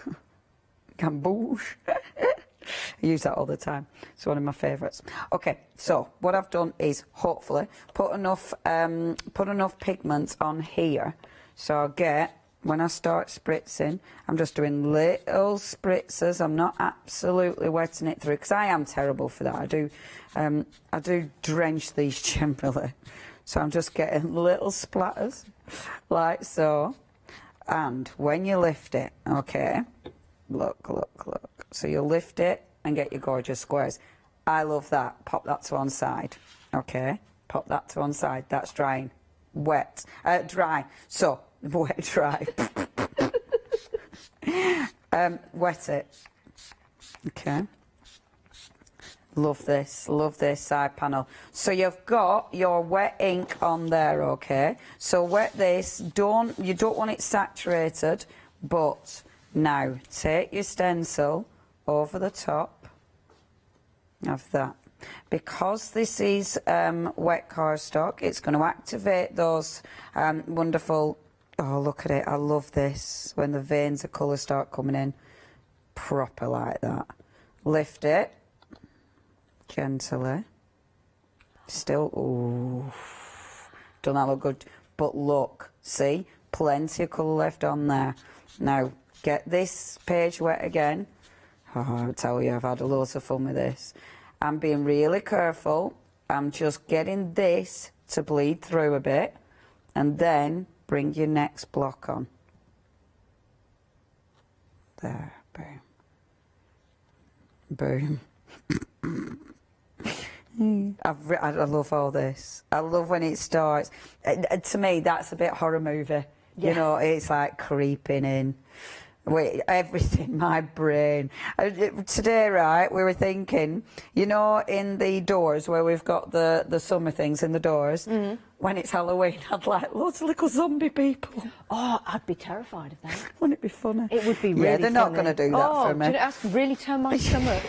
I use that all the time. It's one of my favourites. Okay, so what I've done is hopefully put enough pigment on here. So I'll get, when I start spritzing, I'm just doing little spritzers. I'm not absolutely wetting it through, because I am terrible for that. I do drench these generally. So I'm just getting little splatters like so. And when you lift it, okay, look. So you lift it and get your gorgeous squares. I love that. Pop that to one side. Okay, pop that to one side. That's drying. Wet. Dry. So, wet, dry. Wet it. Okay. Love this side panel. So you've got your wet ink on there, okay? So wet this. You don't want it saturated, but now take your stencil over the top of that. Because this is wet cardstock, it's going to activate those wonderful... Oh, look at it. I love this. When the veins of colour start coming in. Proper like that. Lift it. Gently. Still... Ooh. Don't that look good? But look. See? Plenty of colour left on there. Now, get this page wet again. Oh, I tell you, I've had loads of fun with this. I'm being really careful. I'm just getting this to bleed through a bit. And then bring your next block on. There, boom. Boom. I love all this. I love when it starts. To me, that's a bit horror movie. Yeah. You know, it's like creeping in. Wait, everything, my brain. Today, right, we were thinking, you know, in the doors where we've got the summer things in the doors, when it's Halloween, I'd like loads of little zombie people. Oh, I'd be terrified of that. Wouldn't it be funny? It would be really Yeah, they're not going to do that for me. Do you know, that's really turned my stomach.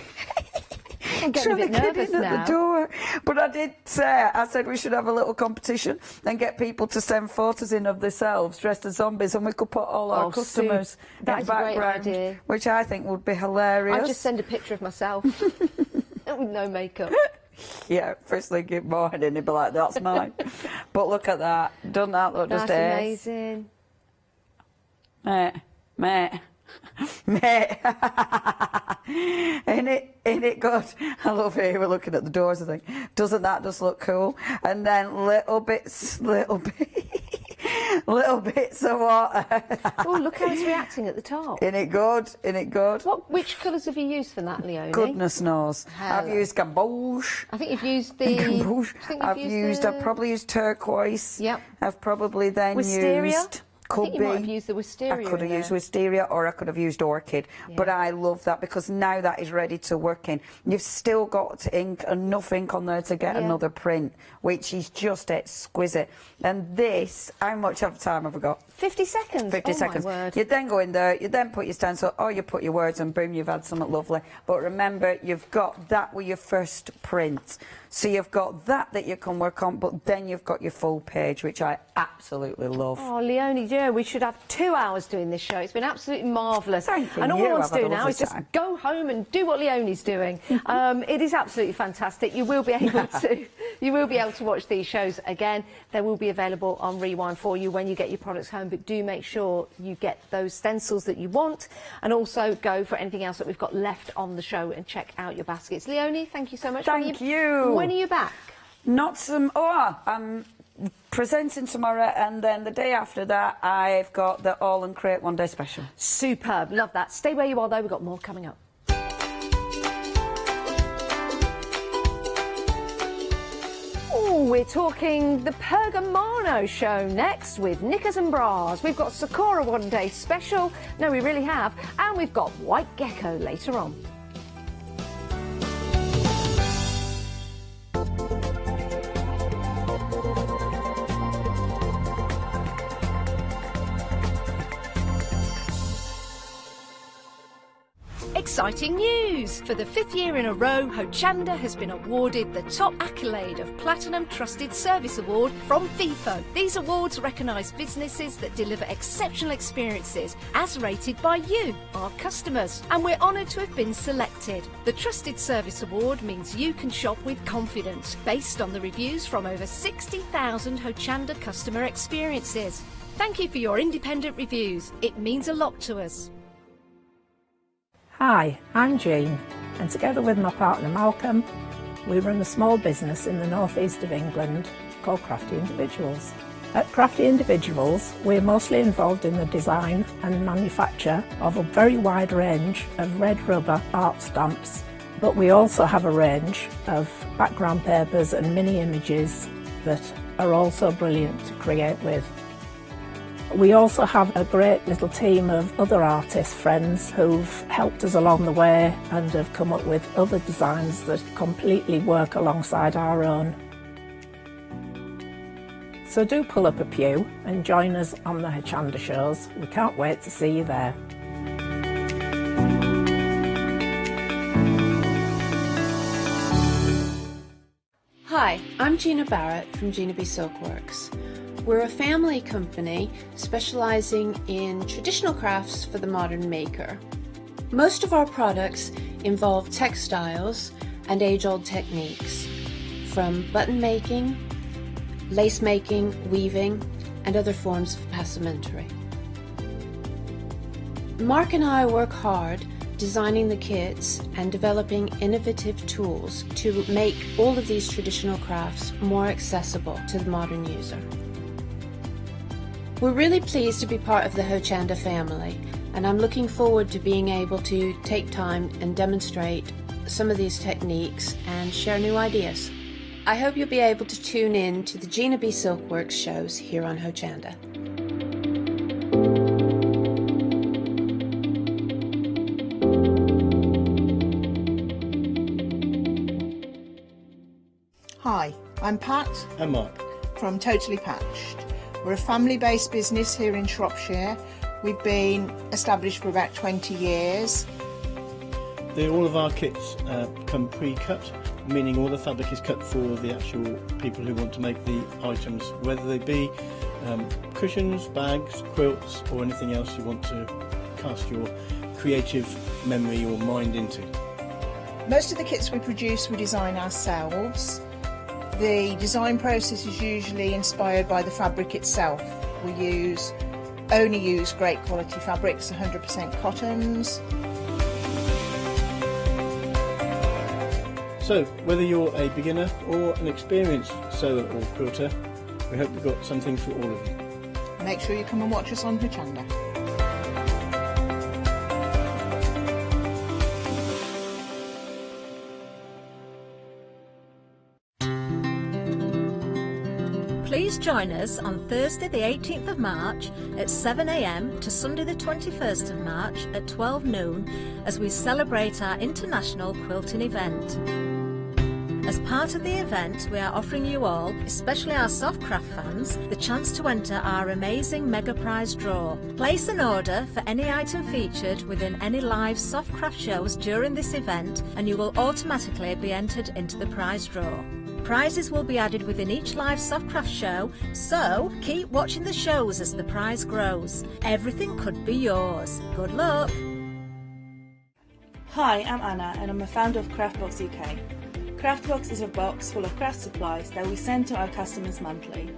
I'm getting a bit nervous at now. The door. But I said we should have a little competition and get people to send photos in of themselves dressed as zombies, and we could put all our customers in the background, which I think would be hilarious. I'd just send a picture of myself with no makeup. Yeah, first thing in the morning, he'd be like, that's mine. But look at that. Doesn't that look just amazing? Mate. Mate, ain't it good? I love it. We're looking at the doors, I think. Doesn't that just look cool? And then little bits of water. Oh, look how it's reacting at the top. Isn't it good? Isn't it good? Which colours have you used for that, Leonie? Goodness knows. I've used gamboge. I think you've used the... I've probably used turquoise. Yep. I've probably then Wisteria? used... I think you might have used the wisteria. I could have used wisteria, or I could have used orchid. Yeah. But I love that because now that is ready to work in. You've still got enough ink on there to get another print, which is just exquisite. And this, how much of time have I got? 50 seconds. 50 seconds. My word. You then go in there, you then put your stencil, or you put your words, and boom, you've had something lovely. But remember, you've got that with your first print. So you've got that you can work on, but then you've got your full page, which I absolutely love. Oh, Leonie, dear, we should have 2 hours doing this show. It's been absolutely marvellous. Thank you. And all I want to do I've had a now is just lovely go home and do what Leonie's doing. It is absolutely fantastic. You will be able to watch these shows again. They will be available on Rewind for you when you get your products home. But do make sure you get those stencils that you want, and also go for anything else that we've got left on the show and check out your baskets. Leonie, thank you so much. Thank you. When are you back? I'm presenting tomorrow, and then the day after that I've got the All and Create One Day Special. Superb, love that. Stay where you are though, we've got more coming up. Oh, we're talking the Pergamano show next with Knickers and Bras. We've got Sakura One Day Special, no we really have, and we've got White Gecko later on. Exciting news! For the 5th year in a row, Hochanda has been awarded the top accolade of Platinum Trusted Service Award from Feefo. These awards recognise businesses that deliver exceptional experiences as rated by you, our customers. And we're honoured to have been selected. The Trusted Service Award means you can shop with confidence, based on the reviews from over 60,000 Hochanda customer experiences. Thank you for your independent reviews. It means a lot to us. Hi, I'm Jean, and together with my partner Malcolm, we run a small business in the northeast of England called Crafty Individuals. At Crafty Individuals, we're mostly involved in the design and manufacture of a very wide range of red rubber art stamps, but we also have a range of background papers and mini images that are also brilliant to create with. We also have a great little team of other artist friends who've helped us along the way and have come up with other designs that completely work alongside our own. So do pull up a pew and join us on the Hochanda shows. We can't wait to see you there. Hi, I'm Gina Barrett from Gina B Silkworks. We're a family company specializing in traditional crafts for the modern maker. Most of our products involve textiles and age-old techniques, from button making, lace making, weaving, and other forms of passementerie. Mark and I work hard designing the kits and developing innovative tools to make all of these traditional crafts more accessible to the modern user. We're really pleased to be part of the Hochanda family, and I'm looking forward to being able to take time and demonstrate some of these techniques and share new ideas. I hope you'll be able to tune in to the Gina B Silkworks shows here on Hochanda. Hi, I'm Pat. And Mark. From Totally Patched. We're a family-based business here in Shropshire. We've been established for about 20 years. All of our kits come pre-cut, meaning all the fabric is cut for the actual people who want to make the items, whether they be cushions, bags, quilts, or anything else you want to cast your creative memory or mind into. Most of the kits we produce we design ourselves. The design process is usually inspired by the fabric itself. We use only use great quality fabrics, 100% cottons. So, whether you're a beginner or an experienced sewer or quilter, we hope we've got something for all of you. Make sure you come and watch us on Hochanda. Please join us on Thursday the 18th of March at 7 a.m. to Sunday the 21st of March at 12 noon as we celebrate our international quilting event. As part of the event, we are offering you all, especially our Softcraft fans, the chance to enter our amazing mega prize draw. Place an order for any item featured within any live Softcraft shows during this event and you will automatically be entered into the prize draw. Prizes will be added within each live Softcraft show, so keep watching the shows as the prize grows. Everything could be yours. Good luck! Hi, I'm Anna and I'm a founder of Craftbox UK. Craftbox is a box full of craft supplies that we send to our customers monthly.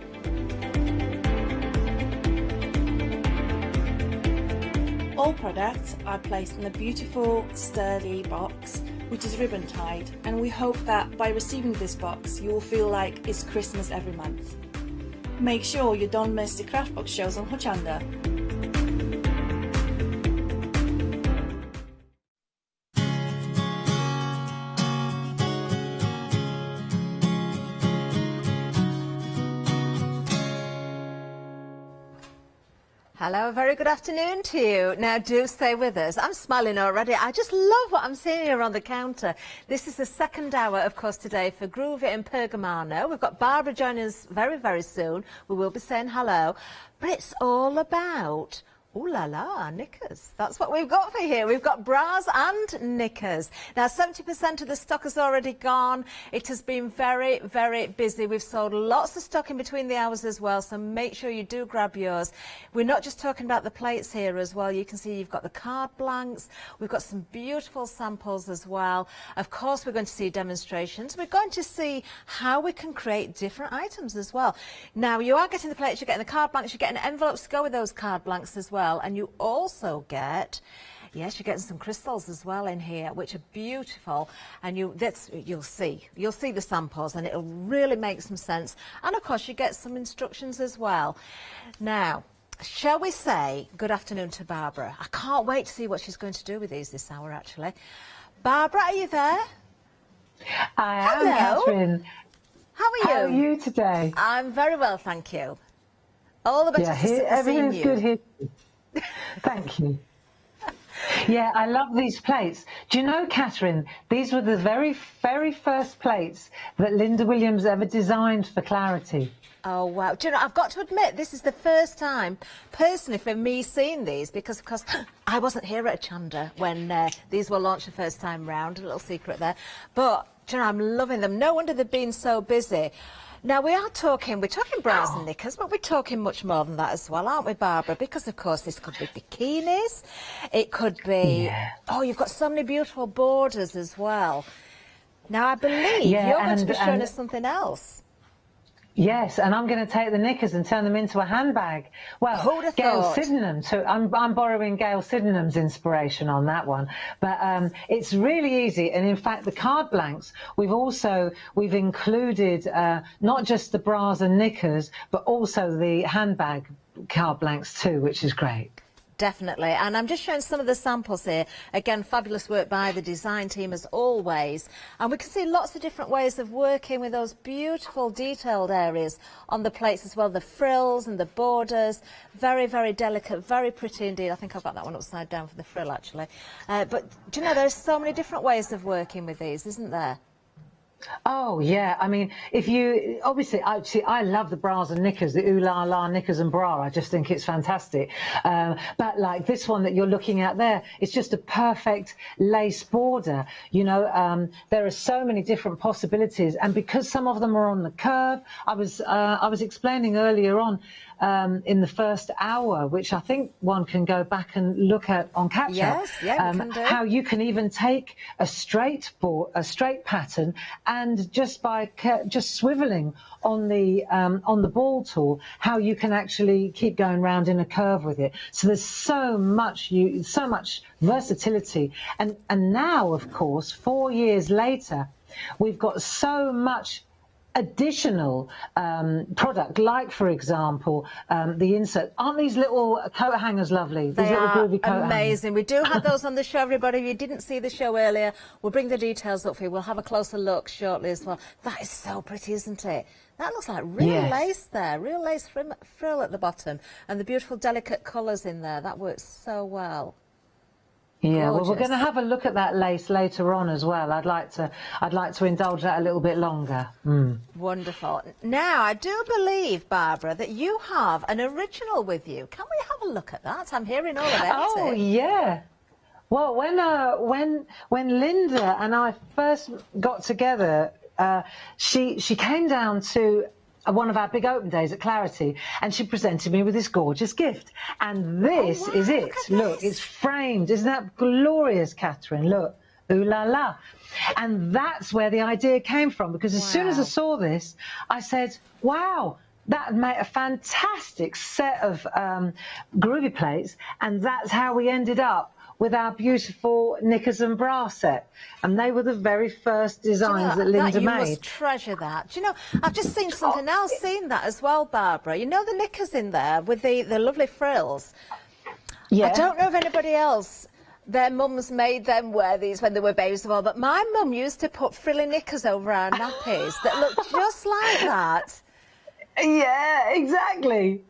All products are placed in a beautiful, sturdy box which is ribbon tied, and we hope that by receiving this box you will feel like it's Christmas every month. Make sure you don't miss the Craftbox shows on Hochanda. Hello, a very good afternoon to you. Now do stay with us. I'm smiling already. I just love what I'm seeing here on the counter. This is the second hour, of course, today for Groovy and Pergamano. We've got Barbara joining us very, very soon. We will be saying hello. But it's all about, ooh la la, knickers. That's what we've got for here. We've got bras and knickers. Now, 70% of the stock has already gone. It has been very, very busy. We've sold lots of stock in between the hours as well, so make sure you do grab yours. We're not just talking about the plates here as well. You can see you've got the card blanks. We've got some beautiful samples as well. Of course, we're going to see demonstrations. We're going to see how we can create different items as well. Now, you are getting the plates, you're getting the card blanks, you're getting envelopes to go with those card blanks as well. And you also get, yes, you're getting some crystals as well in here, which are beautiful. And you'll see the samples, and it'll really make some sense. And of course, you get some instructions as well. Now, shall we say good afternoon to Barbara? I can't wait to see what she's going to do with these this hour, actually. Barbara, are you there? I am, Hello. Catherine. How are you? How are you today? I'm very well, thank you. All the better for seeing everything's you. good here. Thank you. Yeah, I love these plates. Do you know, Catherine, these were the very, very first plates that Linda Williams ever designed for Clarity. Oh, wow. Do you know, I've got to admit, this is the first time, personally, for me seeing these, because, of course, I wasn't here at Hochanda when these were launched the first time round, a little secret there. But, do you know, I'm loving them. No wonder they've been so busy. Now, we're talking bras and knickers, but we're talking much more than that as well, aren't we, Barbara? Because, of course, this could be bikinis. It could be... Yeah. Oh, you've got so many beautiful borders as well. Now, I believe you're going to be showing us something else. Yes, and I'm going to take the knickers and turn them into a handbag. Well, Gail Sydenham, so I'm borrowing Gail Sydenham's inspiration on that one. But it's really easy, and in fact, the card blanks, we've included not just the bras and knickers, but also the handbag card blanks too, which is great. Definitely, and I'm just showing some of the samples here. Again, fabulous work by the design team as always. And we can see lots of different ways of working with those beautiful detailed areas on the plates as well. The frills and the borders, very, very delicate, very pretty indeed. I think I've got that one upside down for the frill actually. But do you know, there's so many different ways of working with these, isn't there? Oh, yeah. I mean, I love the bras and knickers, the ooh la la Knickers and Bras. I just think it's fantastic. But like this one that you're looking at there, it's just a perfect lace border. You know, there are so many different possibilities. And because some of them are on the curve, I was explaining earlier on in the first hour, which I think one can go back and look at on catch-up, yes, yeah, we can do. how you can even take a straight pattern and just by just swiveling on the ball tool, how you can actually keep going round in a curve with it. So there's so much versatility, and now, of course, 4 years later, we've got so much additional product, like, for example, the insert. Aren't these little coat hangers lovely? These little groovy coat amazing. We do have those on the show, everybody. If you didn't see the show earlier, we'll bring the details up for you. We'll have a closer look shortly as well. That is so pretty, isn't it? That looks like real lace there, real lace frill at the bottom, and the beautiful delicate colours in there. That works so well. Yeah, well, we're going to have a look at that lace later on as well. I'd like to indulge that a little bit longer. Wonderful. Now, I do believe, Barbara, that you have an original with you. Can we have a look at that? I'm hearing all about it. Oh, yeah. Well, when Linda and I first got together, she came down to one of our big open days at Clarity, and she presented me with this gorgeous gift. And this is it. Look, it's framed. Isn't that glorious, Catherine? Look, ooh la la. And that's where the idea came from, because as soon as I saw this, I said, wow, that would make a fantastic set of groovy plates, and that's how we ended up with our beautiful Knickers and Bras set. And they were the very first designs that Linda made. You must treasure that. Do you know, I've just seen something else, seen that as well, Barbara. You know the knickers in there with the lovely frills? Yeah. I don't know if anybody else, their mums made them wear these when they were babies as well, but my mum used to put frilly knickers over our nappies that looked just like that. Yeah, exactly.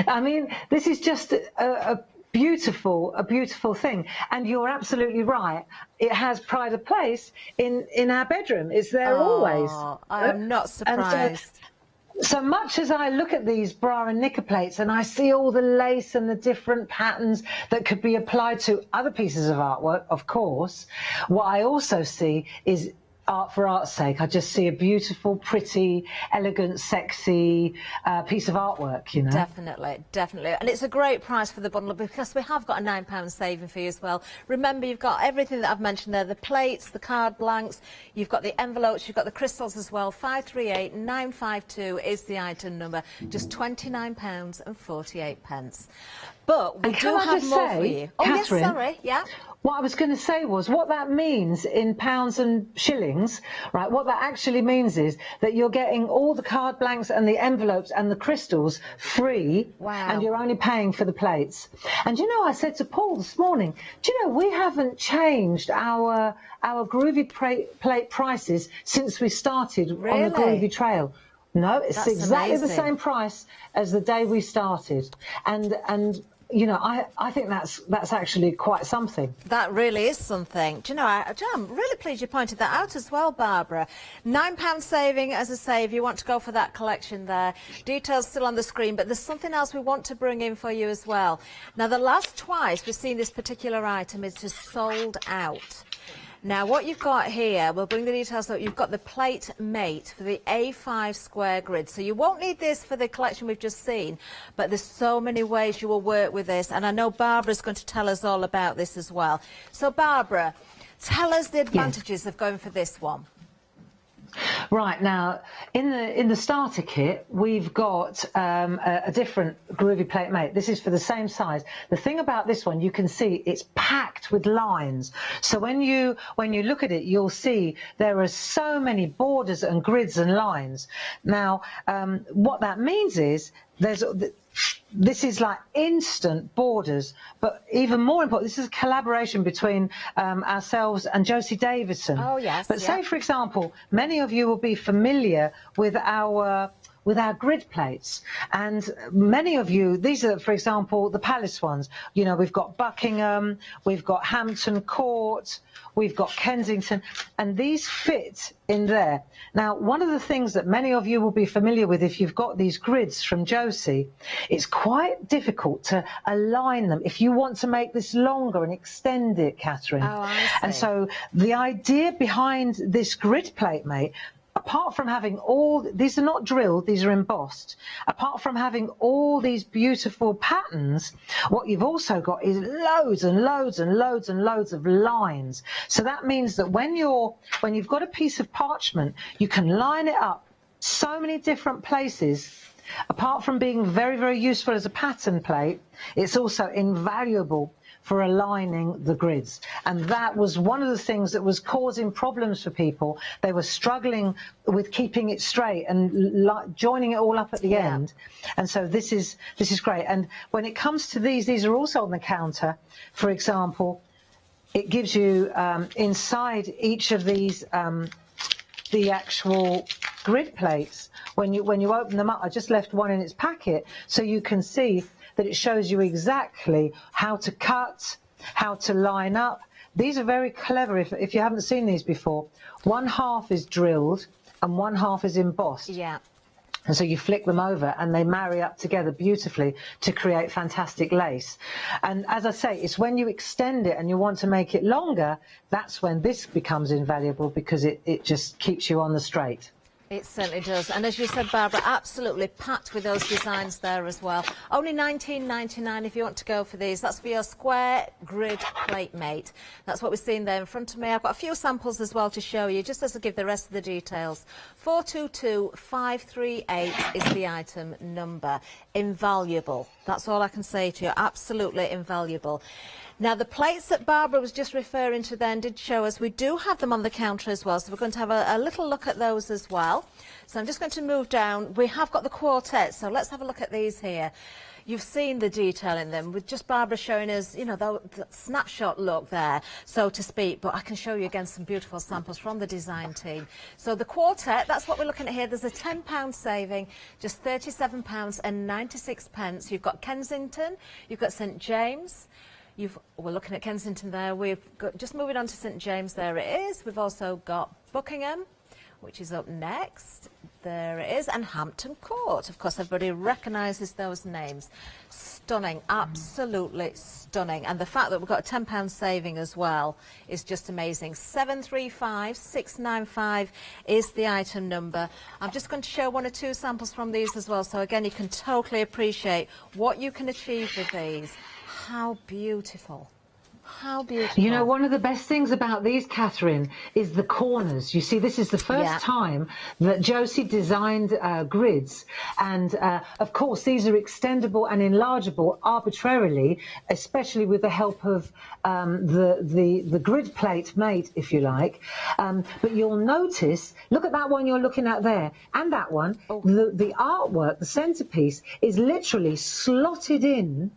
I mean, this is just a beautiful thing, and you're absolutely right. It has pride of place in our bedroom. It's there always. I am not surprised. So much as I look at these bra and knicker plates and I see all the lace and the different patterns that could be applied to other pieces of artwork, of course, what I also see is art for art's sake. I just see a beautiful, pretty, elegant, sexy piece of artwork, you know. Definitely. And it's a great price for the bundle, because we have got a £9 saving for you as well. Remember, you've got everything that I've mentioned there, the plates, the card blanks, you've got the envelopes, you've got the crystals as well. 538952 is the item number, just £29.48. But we do have more for you. Oh, Catherine, yes, sorry, yeah. What I was going to say was, what that means in pounds and shillings, right, what that actually means is that you're getting all the card blanks and the envelopes and the crystals free, and you're only paying for the plates. And you know, I said to Paul this morning, do you know, we haven't changed our groovy plate prices since we started on the Groovy Trail. No, it's exactly the same price as the day we started. And you know, I think that's actually quite something. That really is something. Do you know, I'm really pleased you pointed that out as well, Barbara. £9 saving, as I say, if you want to go for that collection there. Details still on the screen, but there's something else we want to bring in for you as well. Now, the last twice we've seen this particular item is just sold out. Now, what you've got here, we'll bring the details up. You've got the plate mate for the A5 square grid. So you won't need this for the collection we've just seen, but there's so many ways you will work with this. And I know Barbara's going to tell us all about this as well. So, Barbara, tell us the advantages of going for this one. Right, now, in the starter kit, we've got a different groovy plate mate. This is for the same size. The thing about this one, you can see it's packed with lines. So when you look at it, you'll see there are so many borders and grids and lines. Now, what that means is this is like instant borders, but even more important, this is a collaboration between ourselves and Josie Davison. Oh, yes. But say, for example, many of you will be familiar with our grid plates, and many of you, these are, for example, the Palace ones. You know, we've got Buckingham, we've got Hampton Court, we've got Kensington, and these fit in there. Now, one of the things that many of you will be familiar with, if you've got these grids from Josie, it's quite difficult to align them if you want to make this longer and extend it, Catherine. Oh, I see. And so the idea behind this grid plate mate apart from having all, these are not drilled, these are embossed. Apart from having all these beautiful patterns, what you've also got is loads and loads and loads and loads of lines. So that means that when you've got a piece of parchment, you can line it up so many different places. Apart from being very, very useful as a pattern plate, it's also invaluable for aligning the grids. And that was one of the things that was causing problems for people. They were struggling with keeping it straight and joining it all up at the end. And so this is great. And when it comes to these are also on the counter. For example, it gives you inside each of these the actual grid plates. When you open them up, I just left one in its packet so you can see that it shows you exactly how to cut, how to line up. These are very clever if you haven't seen these before. One half is drilled and one half is embossed. Yeah. And so you flick them over and they marry up together beautifully to create fantastic lace. And as I say, it's when you extend it and you want to make it longer, that's when this becomes invaluable, because it just keeps you on the straight. It certainly does. And as you said, Barbara, absolutely packed with those designs there as well. Only $19.99 if you want to go for these. That's for your square grid plate mate. That's what we're seeing there in front of me. I've got a few samples as well to show you, just as I give the rest of the details. 422538 is the item number. Invaluable. That's all I can say to you. Absolutely invaluable. Now, the plates that Barbara was just referring to then did show us, we do have them on the counter as well, so we're going to have a little look at those as well. So I'm just going to move down. We have got the quartet, so let's have a look at these here. You've seen the detail in them, with just Barbara showing us, you know, the snapshot look there, so to speak, but I can show you again some beautiful samples from the design team. So the quartet, that's what we're looking at here. There's a £10 saving, just £37.96. You've got Kensington, you've got St James. We're looking at Kensington there. We've got, just moving on to St James, there it is. We've also got Buckingham, which is up next. There it is. And Hampton Court. Of course, everybody recognises those names. Stunning, absolutely stunning. And the fact that we've got a £10 saving as well is just amazing. 735695 is the item number. I'm just going to show one or two samples from these as well. So again, you can totally appreciate what you can achieve with these. How beautiful. How beautiful. You know, one of the best things about these, Catherine, is the corners. You see, this is the first time that Josie designed grids. And, of course, these are extendable and enlargeable arbitrarily, especially with the help of the grid plate mate, if you like. But you'll notice, look at that one you're looking at there, and that one, the artwork, the centrepiece, is literally slotted in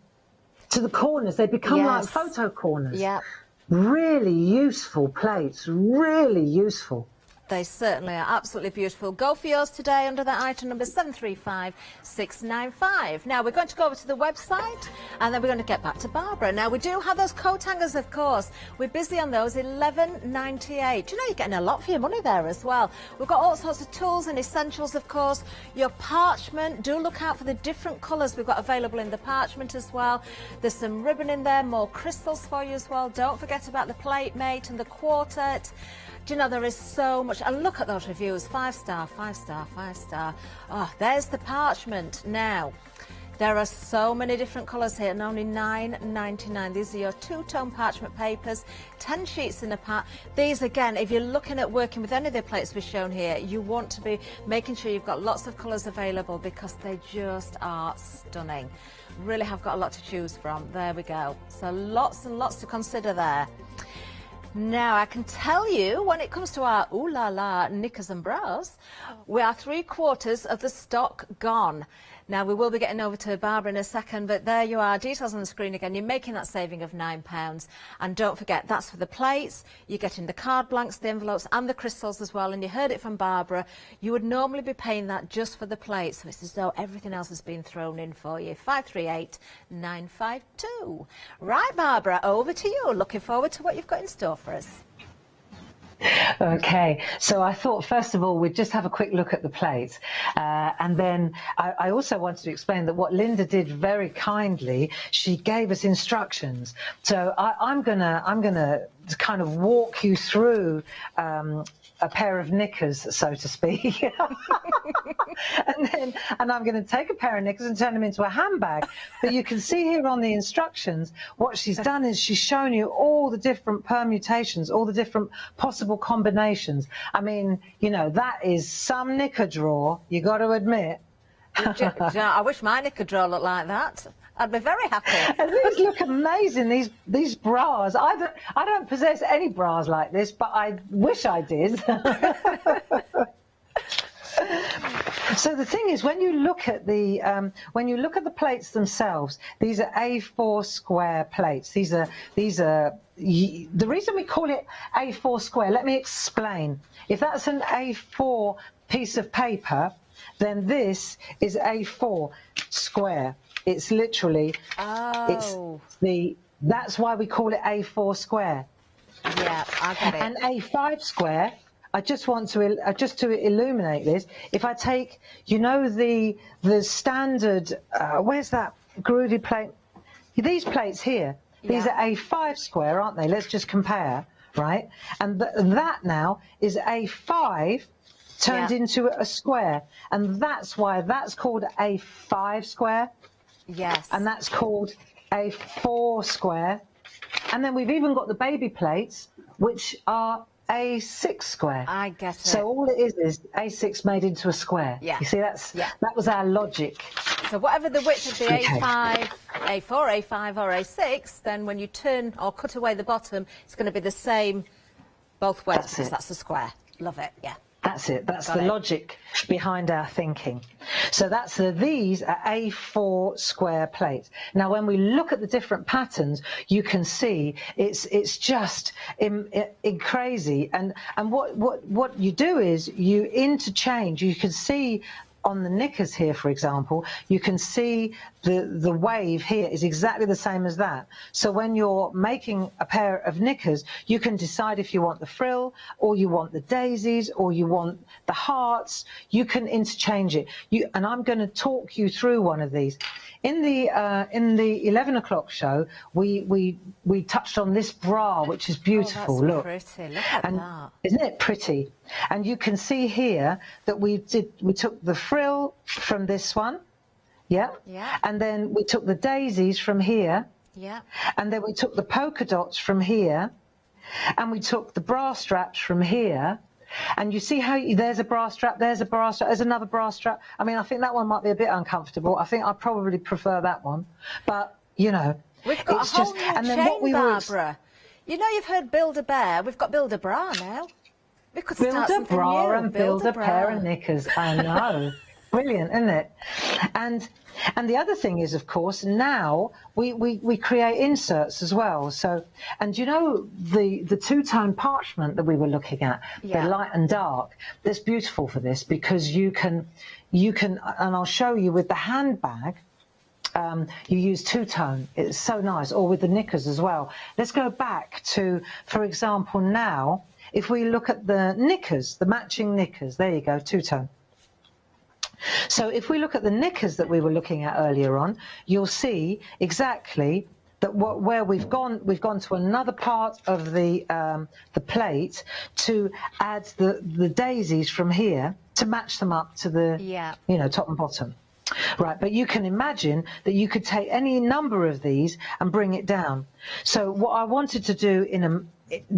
to the corners. They become like photo corners. Yeah. Really useful plates, really useful. They certainly are absolutely beautiful. Go for yours today under that item number 735695. Now, we're going to go over to the website and then we're going to get back to Barbara. Now, we do have those coat hangers, of course. We're busy on those, $11.98. Do you know you're getting a lot for your money there as well? We've got all sorts of tools and essentials, of course. Your parchment, do look out for the different colours we've got available in the parchment as well. There's some ribbon in there, more crystals for you as well. Don't forget about the plate mate and the quartet. Do you know, there is so much, and look at those reviews, 5 star, 5 star, 5 star. Oh, there's the parchment. Now, there are so many different colours here, and only $9.99. These are your two-tone parchment papers, 10 sheets in a pack. These, again, if you're looking at working with any of the plates we've shown here, you want to be making sure you've got lots of colours available, because they just are stunning. Really have got a lot to choose from. There we go. So lots and lots to consider there. Now, I can tell you, when it comes to our ooh la la Knickers and Bras, we are 3/4 of the stock gone. Now, we will be getting over to Barbara in a second, but there you are, details on the screen again. You're making that saving of £9. And don't forget, that's for the plates. You're getting the card blanks, the envelopes, and the crystals as well. And you heard it from Barbara. You would normally be paying that just for the plates. So it's as though everything else has been thrown in for you. 538952. Right, Barbara, over to you. Looking forward to what you've got in store for us. Okay, so I thought first of all we'd just have a quick look at the plate, and then I also wanted to explain that what Linda did very kindly, she gave us instructions. So I'm gonna kind of walk you through a pair of knickers, so to speak. and I'm going to take a pair of knickers and turn them into a handbag. But you can see here on the instructions, what she's done is she's shown you all the different permutations, all the different possible combinations. I mean, you know, that is some knicker drawer, you got to admit. I wish my knicker drawer looked like that. I'd be very happy. And these look amazing, these bras. I don't possess any bras like this, but I wish I did. So the thing is, when you look at the plates themselves, these are A4 square plates. These are the reason we call it A4 square. Let me explain. If that's an A4 piece of paper, then this is A4 square. It's literally, that's why we call it A4 square. Yeah, I get it. And A5 square, just to illuminate this, if I take, you know, the standard, where's that groovy plate? These plates here, these are A5 square, aren't they? Let's just compare, right? And that now is A5 turned into a square. And that's why that's called A5 square. Yes. And that's called A4 square. And then we've even got the baby plates, which are A6 square. I get it. So all it is A6 made into a square. Yeah. You see, that was our logic. So whatever the width of the A5, A4, A5 or A6, then when you turn or cut away the bottom, it's going to be the same both ways, because that's a square. Love it, yeah. That's it. That's the logic behind our thinking. So these are A4 square plates. Now, when we look at the different patterns, you can see it's just crazy. And what you do is you interchange. You can see on the knickers here, for example, you can see the wave here is exactly the same as that. So when you're making a pair of knickers, you can decide if you want the frill, or you want the daisies, or you want the hearts. You can interchange it. And I'm going to talk you through one of these. In the 11 o'clock show, we touched on this bra, which is beautiful. Oh, that's look, pretty. Look at that. Isn't it pretty? And you can see here that we took the frill from this one, yeah, and then we took the daisies from here, yeah, and then we took the polka dots from here, and we took the bra straps from here. And you see how there's a bra strap, there's a bra strap, there's another bra strap. I mean, I think that one might be a bit uncomfortable. I think I probably prefer that one. But, you know, we've got it's a whole just, new and then chain, what we Barbara. You know, you've heard build a bear. We've got build a bra now. We could build start a something bra new. and build a bra. pair of knickers. I know. Brilliant, isn't it? And the other thing is, of course, now we create inserts as well. So, and you know, the two-tone parchment that we were looking at, the light and dark, that's beautiful for this, because you can, and I'll show you with the handbag, you use two-tone. It's so nice, or with the knickers as well. Let's go back to, for example, now, if we look at the knickers, the matching knickers, there you go, two-tone. So if we look at the knickers that we were looking at earlier on, you'll see exactly that where we've gone to another part of the plate to add the daisies from here to match them up to the you know, top and bottom. Right, but you can imagine that you could take any number of these and bring it down. So what I wanted to do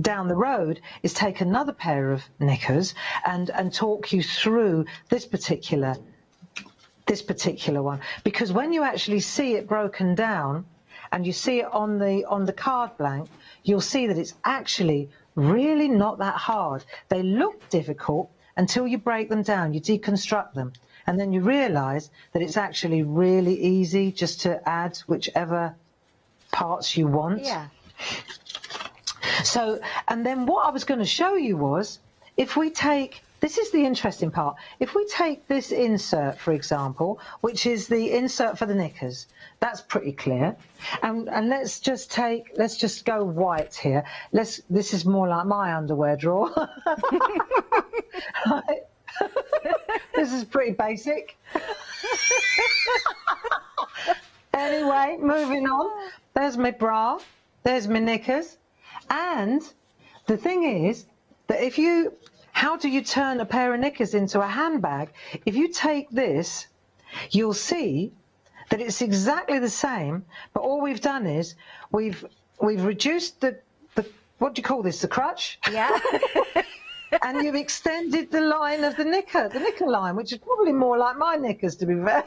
down the road is take another pair of knickers and talk you through this particular one, because when you actually see it broken down and you see it on the card blank, you'll see that it's actually really not that hard. They look difficult until you break them down, you deconstruct them, and then you realise that it's actually really easy just to add whichever parts you want. Yeah. So, and then what I was going to show you was, if we take, this is the interesting part, if we take this insert, for example, which is the insert for the knickers, that's pretty clear, and let's just go white here. This is more like my underwear drawer. Right. This is pretty basic. Anyway, moving on. There's my bra, there's my knickers. And the thing is that how do you turn a pair of knickers into a handbag? If you take this, you'll see that it's exactly the same, but all we've done is we've reduced the what do you call this, the crutch? Yeah. And you've extended the line of the knicker line, which is probably more like my knickers, to be fair.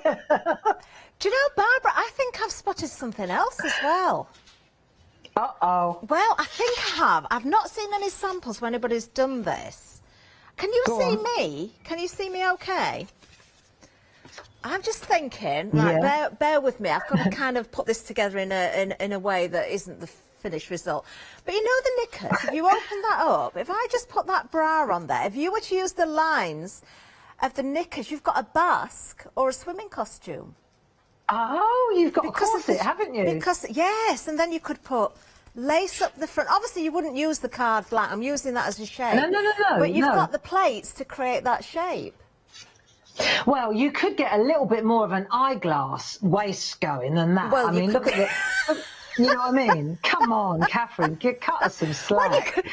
Do you know, Barbara, I think I've spotted something else as well. Uh-oh. Well, I think I have. I've not seen any samples where anybody's done this. Can you see me? Can you see me okay? I'm just thinking, right, bear with me. I've got to kind of put this together in a way that isn't the finished result. But you know the knickers, if you open that up, if I just put that bra on there, if you were to use the lines of the knickers, you've got a basque or a swimming costume. Oh, you've got a corset, haven't you? Because, yes, and then you could put lace up the front. Obviously, you wouldn't use the card black. I'm using that as a shape. No. But you've got the plates to create that shape. Well, you could get a little bit more of an eyeglass waist going than that. Well, I mean, look at the... You know what I mean? Come on, Catherine, cut us some slack.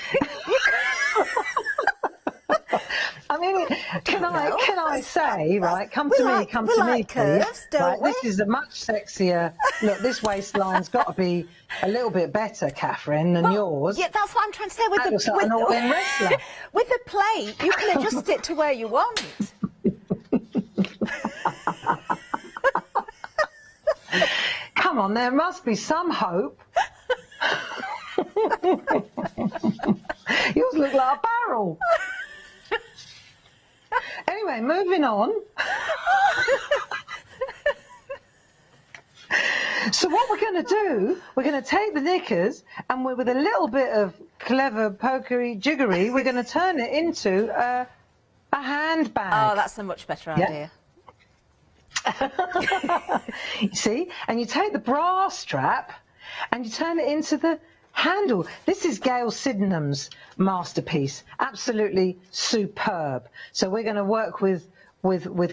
I mean, can I say, right, come to me, please. Curves, don't we? This is a much sexier, look, this waistline's got to be a little bit better, Catherine, than yours. Yeah, that's what I'm trying to say. With With the plate, you can adjust it to where you want. Come on, there must be some hope. Yours look like a barrel. Anyway, moving on. So what we're going to do, we're going to take the knickers and with a little bit of clever pokery jiggery, we're going to turn it into a handbag. Oh, that's a much better idea. You see, and you take the bra strap and you turn it into the handle. This is Gail Sydenham's masterpiece, absolutely superb. So we're going to work with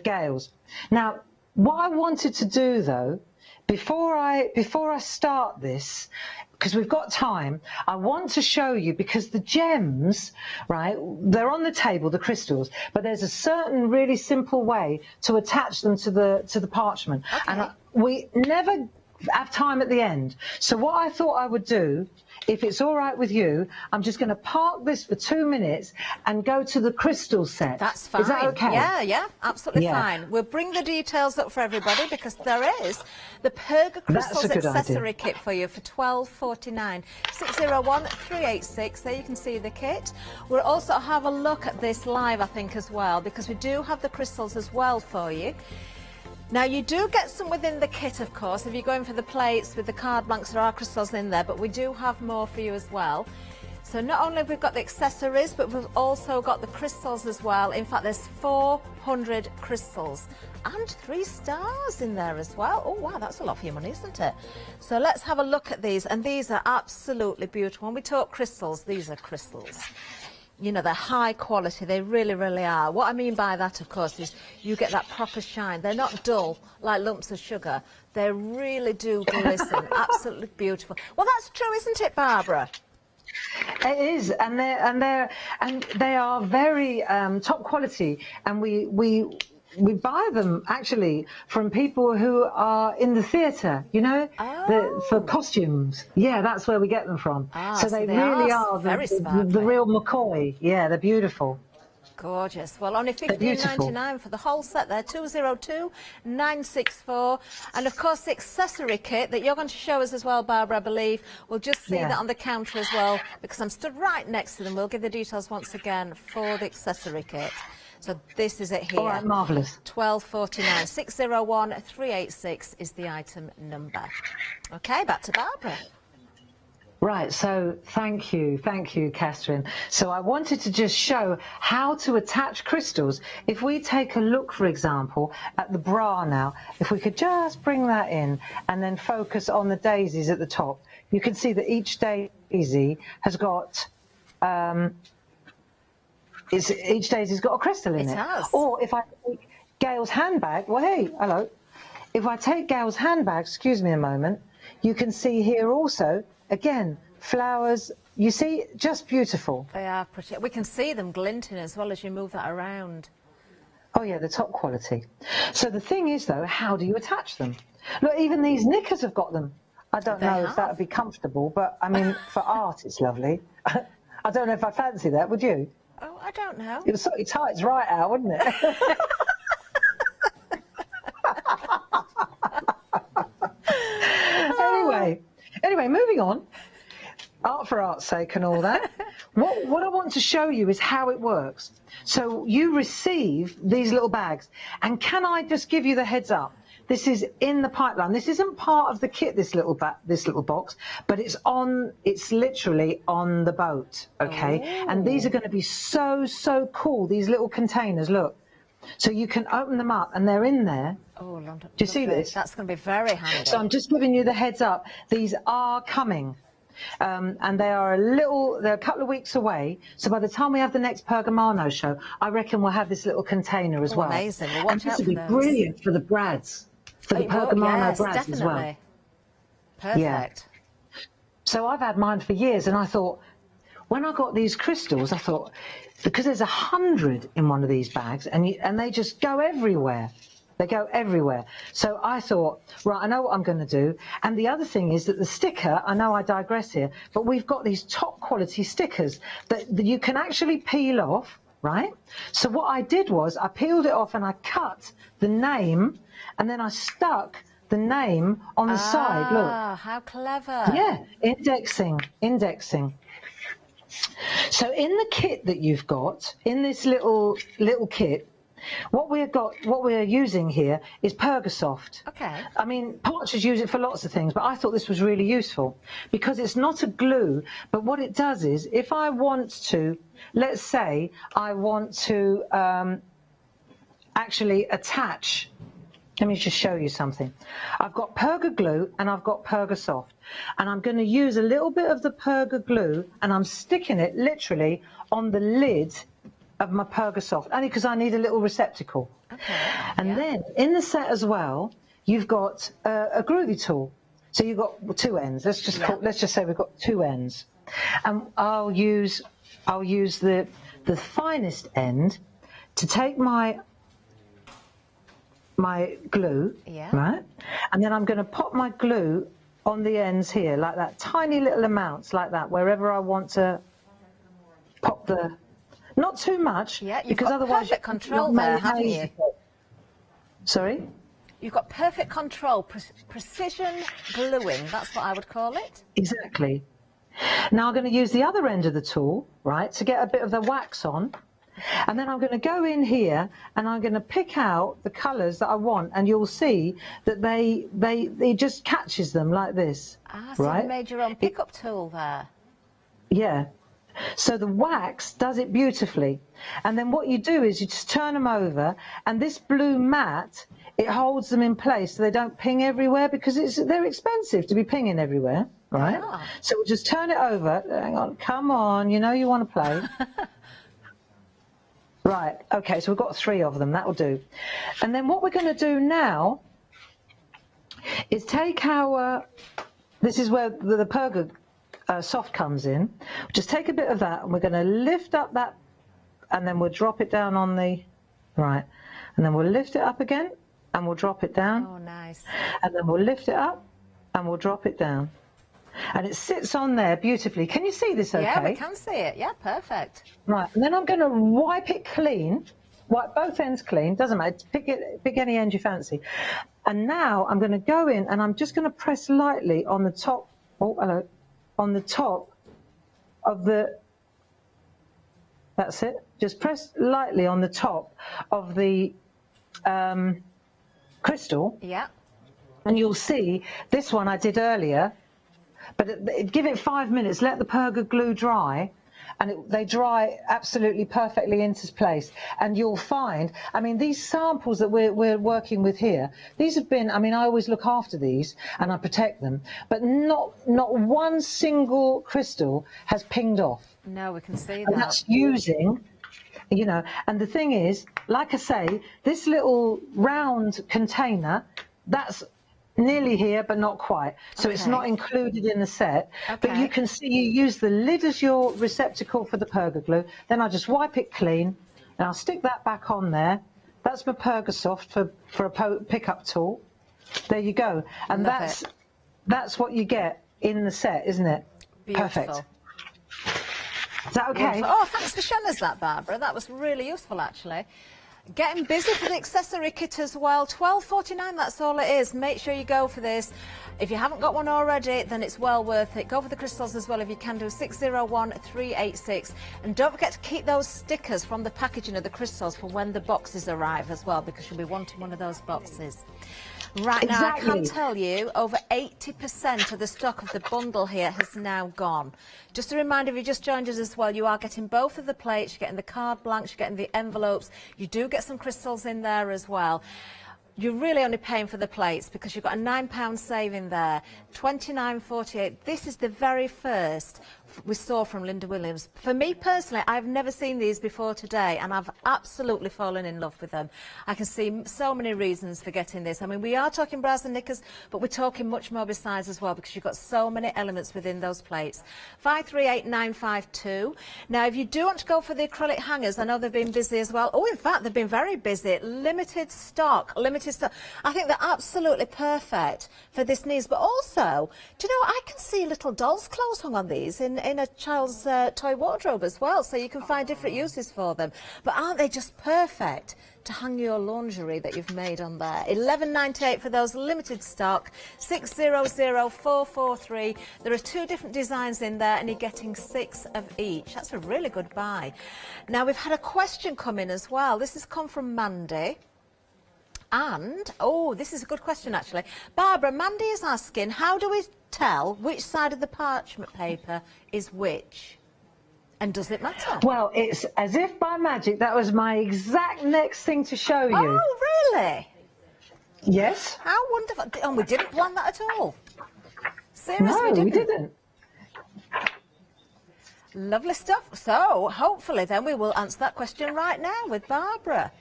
Gail's. Now, what I wanted to do though, before I start this, because we've got time, I want to show you, because the gems, right, they're on the table, the crystals, but there's a certain really simple way to attach them to the parchment. Okay. And we never have time at the end. So what I thought I would do, if it's all right with you, I'm just going to park this for 2 minutes and go to the crystal set. That's fine. Is that okay? Yeah, absolutely fine. We'll bring the details up for everybody, because there is the Perga Crystals accessory kit for you for $12.49. 601-386. There you can see the kit. We'll also have a look at this live, I think, as well, because we do have the crystals as well for you. Now, you do get some within the kit, of course. If you're going for the plates with the card blanks, there are crystals in there, but we do have more for you as well. So not only have we got the accessories, but we've also got the crystals as well. In fact, there's 400 crystals and 3 stars in there as well. Oh, wow, that's a lot for your money, isn't it? So let's have a look at these, and these are absolutely beautiful. When we talk crystals, these are crystals. You know, they're high quality, they really, really are. What I mean by that, of course, is you get that proper shine. They're not dull like lumps of sugar. They really do glisten. Absolutely beautiful. Well, that's true, isn't it, Barbara? It is, and they are very top quality, and we buy them actually from people who are in the theatre, you know, for costumes. Yeah, that's where we get them from. So they really are the real McCoy. Yeah, they're beautiful. Gorgeous. Well, only $15.99 for the whole set there, 202-964. And of course, the accessory kit that you're going to show us as well, Barbara, I believe. We'll just see that on the counter as well, because I'm stood right next to them. We'll give the details once again for the accessory kit. So this is it here. All right, marvellous. $12.49. 601-386 is the item number. Okay, back to Barbara. Right, so thank you, Catherine. So I wanted to just show how to attach crystals. If we take a look, for example, at the bra now, if we could just bring that in and then focus on the daisies at the top, you can see that each daisy has got each daisy's got a crystal in it. Has. Or if I take Gail's handbag, well, hey, hello. If I take Gail's handbag, excuse me a moment, you can see here also, again, flowers. You see, just beautiful. They are pretty. We can see them glinting as well as you move that around. Oh yeah, the top quality. So the thing is though, how do you attach them? Look, even these knickers have got them. I don't know if that would be comfortable, but I mean, for art, it's lovely. I don't know if I fancy that, would you? Oh, I don't know. It would sort your tights right out, wouldn't it? Anyway, moving on. Art for art's sake and all that. What I want to show you is how it works. So you receive these little bags, and can I just give you the heads up? This is in the pipeline. This isn't part of the kit, this little box, but it's literally on the boat, okay? Oh. And these are going to be so cool, these little containers, look. So you can open them up and they're in there. Oh, do you see this? That's going to be very handy. So I'm just giving you the heads up. These are coming. And they're a couple of weeks away. So by the time we have the next Pergamano show, I reckon we'll have this little container as well. Amazing. We'll And this would be brilliant for the Brads, for the Pergamano Brads as well. Perfect. Yeah. So I've had mine for years, and I thought, when I got these crystals, I thought, because there's 100 in one of these bags, and they just go everywhere. They go everywhere. So I thought, right, I know what I'm going to do. And the other thing is that the sticker, I know I digress here, but we've got these top quality stickers that you can actually peel off, right? So what I did was I peeled it off and I cut the name, and then I stuck the name on the side. Look. Ah, how clever. Yeah, indexing. So in the kit that you've got, in this little kit, what we're using here is Pergasoft. Okay. I mean, Partridge use it for lots of things, but I thought this was really useful because it's not a glue, but what it does is, if I want to, let's say I want to actually attach, let me just show you something. I've got Perga glue and I've got Pergasoft, and I'm going to use a little bit of the Perga glue and I'm sticking it literally on the lid of my Pergasoft, only because I need a little receptacle. Okay. And then in the set as well, you've got a groovy tool. So you've got two ends. Let's just say we've got two ends, and I'll use the finest end to take my glue, right? And then I'm going to pop my glue on the ends here, like that, tiny little amounts like that, wherever I want to pop the. Not too much, because got otherwise perfect control there, haven't you? Sorry? You've got perfect control, precision gluing, that's what I would call it. Exactly. Now I'm going to use the other end of the tool, right, to get a bit of the wax on. And then I'm going to go in here and I'm going to pick out the colours that I want, and you'll see that it just catches them like this. Ah, so you made your own pickup tool there. Yeah. So the wax does it beautifully. And then what you do is you just turn them over, and this blue mat, it holds them in place so they don't ping everywhere, because they're expensive to be pinging everywhere, right? Yeah. So we'll just turn it over. Hang on, come on, you know you want to play. Right, okay, so we've got 3 of them, that'll do. And then what we're going to do now is take our, this is where the Perga soft comes in. Just take a bit of that, and we're going to lift up that, and then we'll drop it down on the, right, and then we'll lift it up again, and we'll drop it down. Oh, nice. And then we'll lift it up, and we'll drop it down. And it sits on there beautifully. Can you see this okay? Yeah, we can see it. Yeah, perfect. Right, and then I'm going to wipe it clean, wipe both ends clean, doesn't matter, pick any end you fancy. And now I'm going to go in, and I'm just going to press lightly on the top, on the top of the, that's it, just press lightly on the top of the crystal. Yeah. And you'll see, this one I did earlier, but give it 5 minutes, let the Perga glue dry, and they dry absolutely perfectly into place. And you'll find, I mean, these samples that we're working with here, these have been, I mean, I always look after these and I protect them, but not one single crystal has pinged off. No, we can see that. And that's using, you know, and the thing is, like I say, this little round container, that's nearly here, but not quite. So it's not included in the set. But you can see you use the lid as your receptacle for the perga glue. Then I just wipe it clean, and I'll stick that back on there. That's my Pergasoft for a pickup tool. There you go. And that's what you get in the set, isn't it? Beautiful. Perfect. Is that okay? Wonderful. Oh, thanks for showing us that, Barbara. That was really useful, actually. Getting busy for the accessory kit as well. $12.49, that's all it is. Make sure you go for this. If you haven't got one already, then it's well worth it. Go for the crystals as well if you can do. 601386. And don't forget to keep those stickers from the packaging of the crystals for when the boxes arrive as well, because you'll be wanting one of those boxes. Right now, I can tell you over 80% of the stock of the bundle here has now gone. Just a reminder, if you just joined us as well, you are getting both of the plates, you're getting the card blanks, you're getting the envelopes. You do get some crystals in there as well. You're really only paying for the plates because you've got a £9 saving there, $29.48. This is the very first we saw from Linda Williams. For me personally, I've never seen these before today, and I've absolutely fallen in love with them. I can see so many reasons for getting this. I mean, we are talking bras and knickers, but we're talking much more besides as well, because you've got so many elements within those plates. 538952. Now, if you do want to go for the acrylic hangers, I know they've been busy as well. Oh, in fact, they've been very busy. Limited stock. I think they're absolutely perfect for this needs, but also, do you know, I can see little dolls' clothes hung on these in a child's toy wardrobe as well, so you can find different uses for them. But aren't they just perfect to hang your lingerie that you've made on there? $11.98 for those, limited stock. 600443. There are 2 different designs in there, and you're getting 6 of each. That's a really good buy. Now, we've had a question come in as well. This has come from Mandy. And, oh, this is a good question, actually. Barbara, Mandy is asking, how do we tell which side of the parchment paper is which? And does it matter? Well, it's as if by magic. That was my exact next thing to show you. Oh, really? Yes. How wonderful. And we didn't plan that at all. Seriously, no, we didn't. Lovely stuff. So, hopefully, then, we will answer that question right now with Barbara.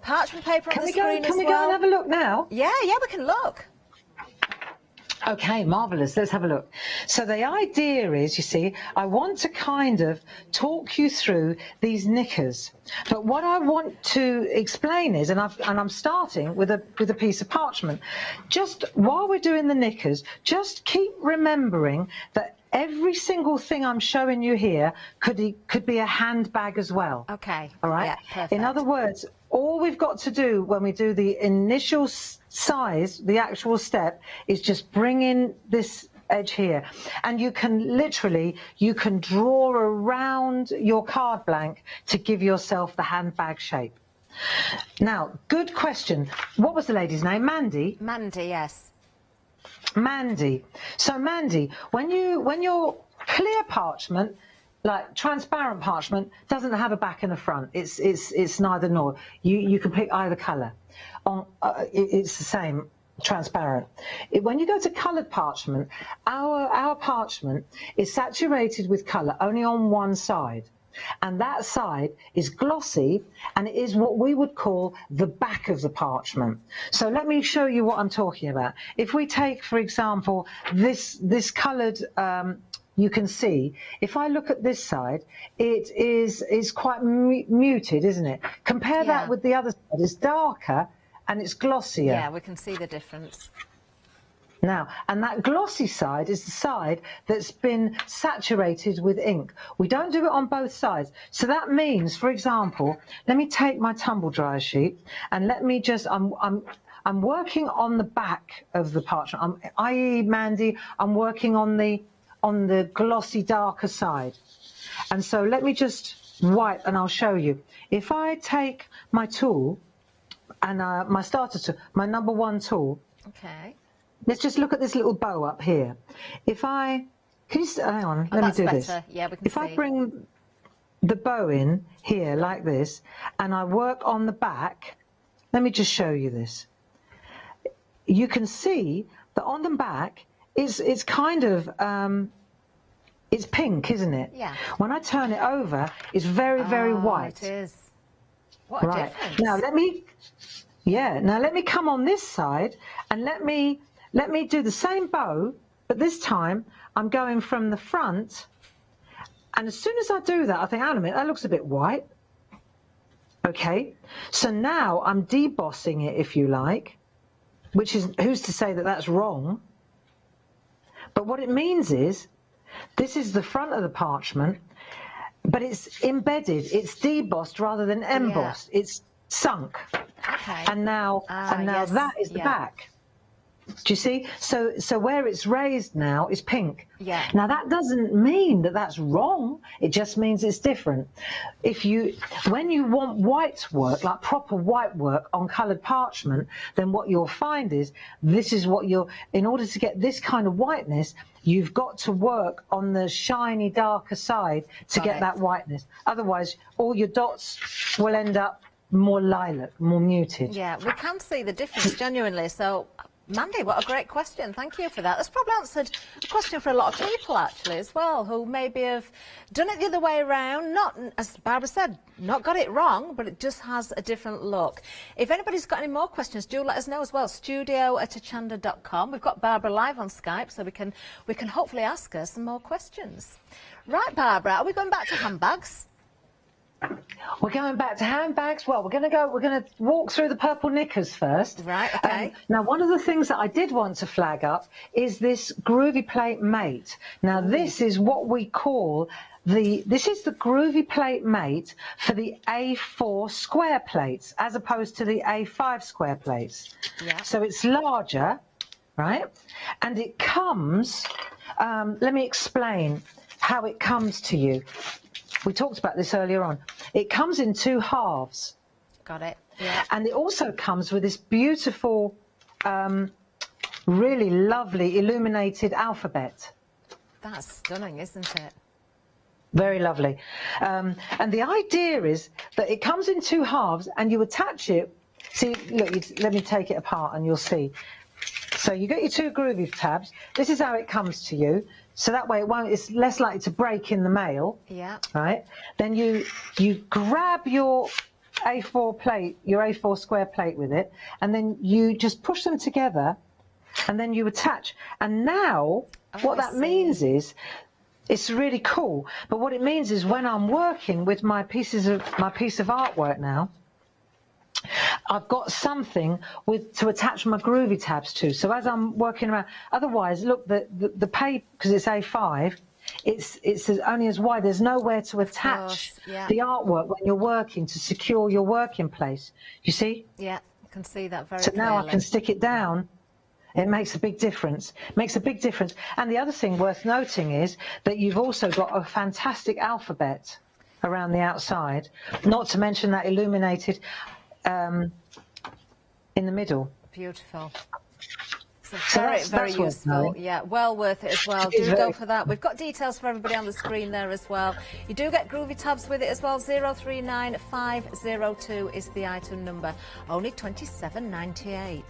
Parchment paper on the screen as well. Can we go and have a look now? Yeah, we can look. Okay, marvellous. Let's have a look. So the idea is, you see, I want to kind of talk you through these knickers. But what I want to explain is, and I'm starting with a piece of parchment. Just while we're doing the knickers, just keep remembering that every single thing I'm showing you here could be a handbag as well. Okay. All right? Yeah, perfect. In other words, all we've got to do when we do the initial size, the actual step, is just bring in this edge here. And you can literally, draw around your card blank to give yourself the handbag shape. Now, good question. What was the lady's name? Mandy? Mandy, yes. Mandy. So Mandy, when your clear parchment, like transparent parchment, doesn't have a back and a front. It's neither nor. You can pick either colour. It's the same, transparent. When you go to coloured parchment, our parchment is saturated with colour only on one side. And that side is glossy, and it is what we would call the back of the parchment. So let me show you what I'm talking about. If we take, for example, this coloured, you can see, if I look at this side, it is quite muted, isn't it? Compare that with the other side. It's darker and it's glossier. Yeah, we can see the difference. Now, and that glossy side is the side that's been saturated with ink. We don't do it on both sides. So that means, for example, let me take my tumble dryer sheet and let me just, I'm working on the back of the parchment. I.e., Mandy, I'm working on the glossy, darker side. And so let me just wipe and I'll show you. If I take my tool and my starter tool, my number 1 tool. Okay. Let's just look at this little bow up here. If I, hang on, let me do this. Yeah, we can if I bring the bow in here like this and I work on the back, let me just show you this. You can see that on the back, it's kind of, it's pink, isn't it? Yeah. When I turn it over, it's very, very white. It is. What a right. difference. Now, let me Yeah, now let me come on this side and let me do the same bow, but this time I'm going from the front, and as soon as I do that, I think, hang on a minute, that looks a bit white. Okay, so now I'm debossing it, if you like, which is, who's to say that that's wrong? But what it means is, this is the front of the parchment, but it's embedded, it's debossed rather than embossed, it's sunk. Okay. And now, yes, that is the back. Do you see? So where it's raised now is pink. Yeah. Now that doesn't mean that that's wrong. It just means it's different. When you want white work, like proper white work on coloured parchment, then what you'll find is this is what in order to get this kind of whiteness, you've got to work on the shiny, darker side to get that whiteness. Otherwise, all your dots will end up more lilac, more muted. Yeah, we can see the difference genuinely. So, Mandy, what a great question. Thank you for that. That's probably answered a question for a lot of people, actually, as well, who maybe have done it the other way around. Not, as Barbara said, not got it wrong, but it just has a different look. If anybody's got any more questions, do let us know as well. studio@hochanda.com. We've got Barbara live on Skype, so we can hopefully ask her some more questions. Right, Barbara, are we going back to handbags? We're going back to handbags. Well, we're going to walk through the purple knickers first. Right, okay. Now, one of the things that I did want to flag up is this groovy plate mate. Now, this is what we call this is the groovy plate mate for the A4 square plates, as opposed to the A5 square plates. Yeah. So it's larger, right? And it comes, let me explain how it comes to you. We talked about this earlier on. It comes in 2 halves. Got it. Yeah. And it also comes with this beautiful, really lovely illuminated alphabet. That's stunning, isn't it? Very lovely. And the idea is that it comes in 2 halves and you attach it. See, look, let me take it apart and you'll see. So you get your 2 groovy tabs. This is how it comes to you. So that way it's less likely to break in the mail. Yeah. Right? Then you grab your A4 plate, your A4 square plate with it, and then you just push them together and then you attach. And now what that means is, it's really cool, but what it means is when I'm working with my piece of artwork now, I've got something to attach my groovy tabs to. So as I'm working around, otherwise, look, the paper, because it's A5, it's only as wide. There's nowhere to attach the artwork when you're working to secure your working place. You see? Yeah, I can see that very clearly. So now I can stick it down. It makes a big difference. Makes a big difference. And the other thing worth noting is that you've also got a fantastic alphabet around the outside, not to mention that illuminated in the middle. Beautiful. So very useful. Yeah, well worth it as well. Do go for that. We've got details for everybody on the screen there as well. You do get groovy tabs with it as well. 039502 is the item number. Only $27.98.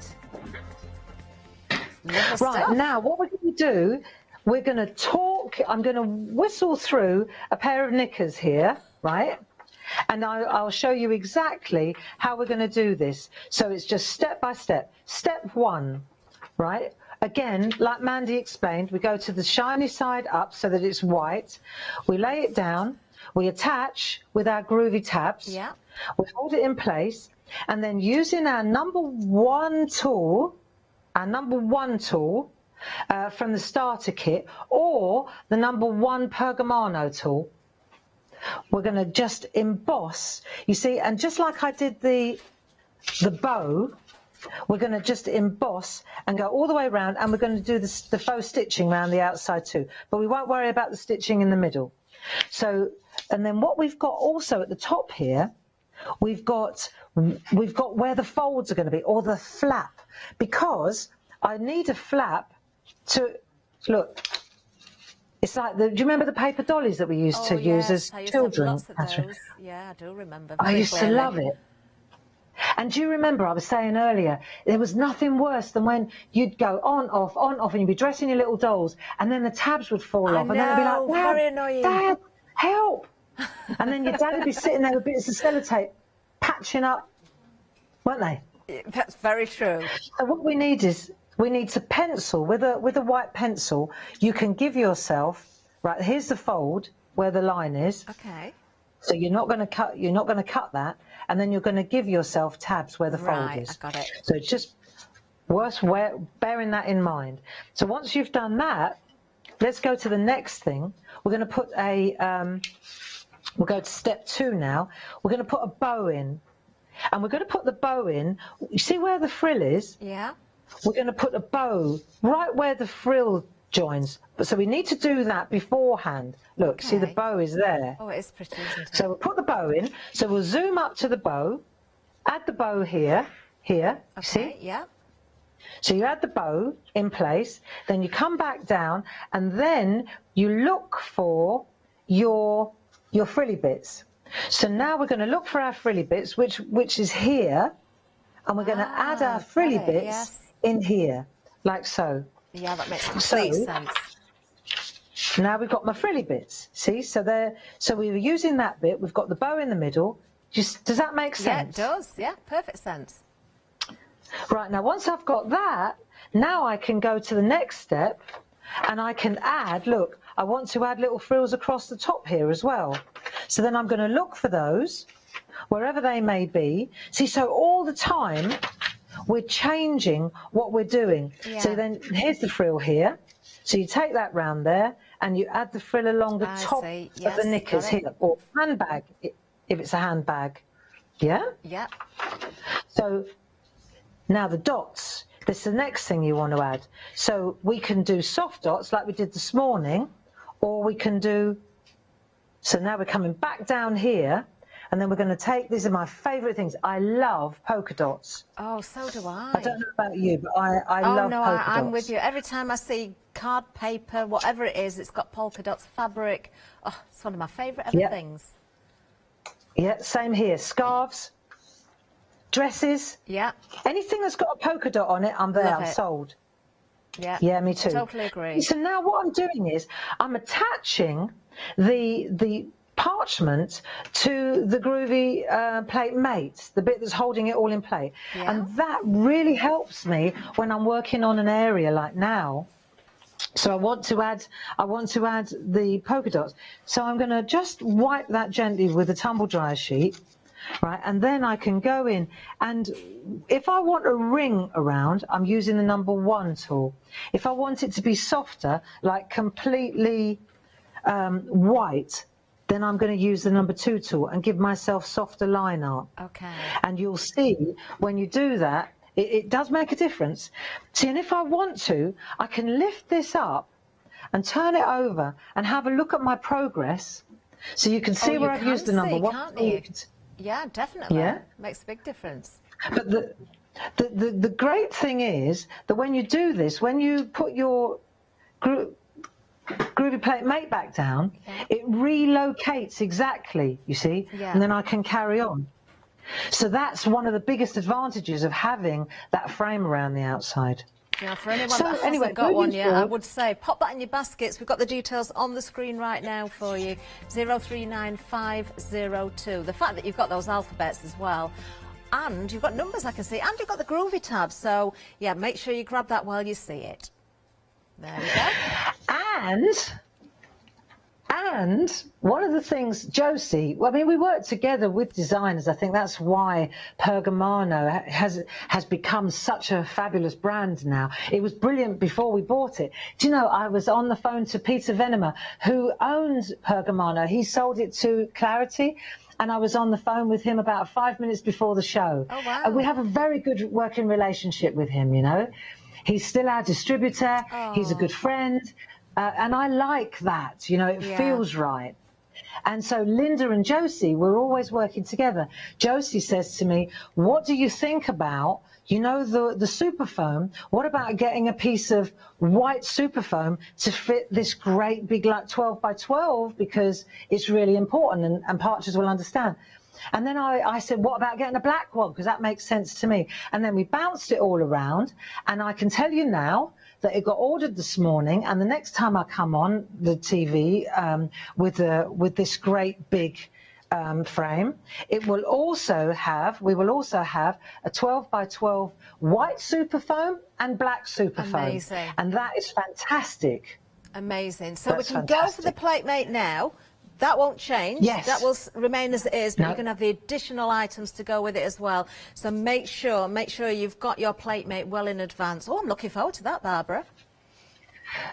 Right, now what we're going to do, we're going to talk, I'm going to whistle through a pair of knickers here, right? And I'll show you exactly how we're going to do this. So it's just step by step. Step 1, right? Again, like Mandy explained, we go to the shiny side up so that it's white. We lay it down. We attach with our groovy tabs. Yeah. We hold it in place. And then using our number 1 tool, from the starter kit, or the number 1 Pergamano tool, we're going to just emboss, you see, and just like I did the bow, we're going to just emboss and go all the way around, and we're going to do the faux stitching around the outside too, but we won't worry about the stitching in the middle. So, and then what we've got also at the top here, we've got where the folds are going to be, or the flap, because I need a flap to, look, it's like, do you remember the paper dollies that we used to use as children? Lots of those. Yeah, I do remember. I used to love it. And do you remember, I was saying earlier, there was nothing worse than when you'd go on, off, and you'd be dressing your little dolls, and then the tabs would fall off, and then they'd be like, very annoying. Dad, help! And then your dad would be sitting there with bits of sellotape, patching up, weren't they? That's very true. So what we need is, we need to pencil, with a white pencil, you can give yourself, right, here's the fold where the line is. Okay. So you're not going to cut that, and then you're going to give yourself tabs where the fold is. I got it. So it's just worth bearing that in mind. So once you've done that, let's go to the next thing. We're going to put we'll go to step 2 now. We're going to put a bow in, and we're going to put the bow in. You see where the frill is? Yeah. We're going to put a bow right where the frill joins. So we need to do that beforehand. Look, see the bow is there. Oh, it is pretty, isn't it? So we'll put the bow in. So we'll zoom up to the bow, add the bow here, see? Yeah. So you add the bow in place, then you come back down, and then you look for your frilly bits. So now we're going to look for our frilly bits, which is here, and we're going to add our frilly bits in here, like so. Yeah, that makes complete sense. Now we've got my frilly bits. See, so we were using that bit. We've got the bow in the middle. Does that make sense? Yeah, it does. Yeah, perfect sense. Right, now once I've got that, now I can go to the next step, and I can add, look, I want to add little frills across the top here as well. So then I'm going to look for those, wherever they may be. See, so all the time, we're changing what we're doing. Yeah. So then here's the frill here. So you take that round there, and you add the frill along the top of the knickers here, or handbag, if it's a handbag. Yeah? Yeah. So now the dots, this is the next thing you want to add. So we can do soft dots like we did this morning, or we can do, so now we're coming back down here, and then we're going to take, these are my favourite things. I love polka dots. Oh, so do I. I don't know about you, but I love polka dots. I'm with you. Every time I see card paper, whatever it is, it's got polka dots, fabric. Oh, it's one of my favourite ever things. Yeah, same here. Scarves, dresses. Yeah. Anything that's got a polka dot on it, I'm there. Love I'm it. sold. Yeah. Yeah, me too. Totally agree. So now what I'm doing is I'm attaching the parchment to the groovy plate mate, the bit that's holding it all in place. Yeah. And that really helps me when I'm working on an area like now. So I want to add the polka dots. So I'm going to just wipe that gently with a tumble dryer sheet, right? And then I can go in, and if I want a ring around, I'm using the number 1 tool. If I want it to be softer, like completely white, then I'm going to use the number 2 tool and give myself softer line art. Okay. And you'll see when you do that, it does make a difference. See, and if I want to, I can lift this up and turn it over and have a look at my progress, so you can see where I've used the number 1. Can't you? Yeah, definitely. Yeah. Makes a big difference. But the great thing is that when you do this, when you put your groovy plate mate back down, it relocates exactly, you see, and then I can carry on. So that's one of the biggest advantages of having that frame around the outside. Yeah, for anyone that hasn't got one yet, I would say pop that in your baskets. We've got the details on the screen right now for you. 039502. The fact that you've got those alphabets as well, and you've got numbers I can see, and you've got the groovy tab. So yeah, make sure you grab that while you see it. There we go. And one of the things, Josie, I mean, we work together with designers. I think that's why Pergamano has become such a fabulous brand now. It was brilliant before we bought it. Do you know, I was on the phone to Peter Venema, who owns Pergamano. He sold it to Clarity, and I was on the phone with him about 5 minutes before the show. Oh, wow. And we have a very good working relationship with him, you know. He's still our distributor. Oh. He's a good friend. And I like that, you know, it feels right. And so Linda and Josie, we're always working together. Josie says to me, what do you think about, you know, the super foam? What about getting a piece of white super foam to fit this great big, like 12 by 12, because it's really important, and partners will understand. And then I said, what about getting a black one? Because that makes sense to me. And then we bounced it all around, and I can tell you now that it got ordered this morning, and the next time I come on the TV with this great big frame. It will also have, we will also have a 12 by 12 white super foam and black super foam. Amazing. And that is fantastic. Amazing. So That's we can fantastic. go for the platemate now. That won't change. Yes. That will remain as it is, but No. you can have the additional items to go with it as well. So make sure you've got your platemate well in advance. Oh, I'm looking forward to that, Barbara.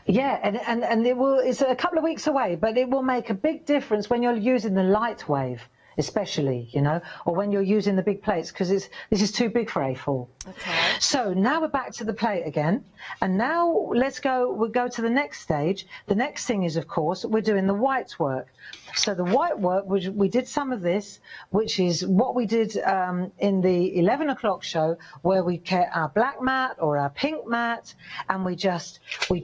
Yeah, and it will, it's a couple of weeks away, but it will make a big difference when you're using the light wave, especially, you know, or when you're using the big plates, because this is too big for A4. Okay. So now we're back to the plate again, and now we'll go to the next stage. The next thing is, of course, we're doing the white work. So the white work, we did some of this, which is what we did in the 11 o'clock show, where we get our black mat or our pink mat, and we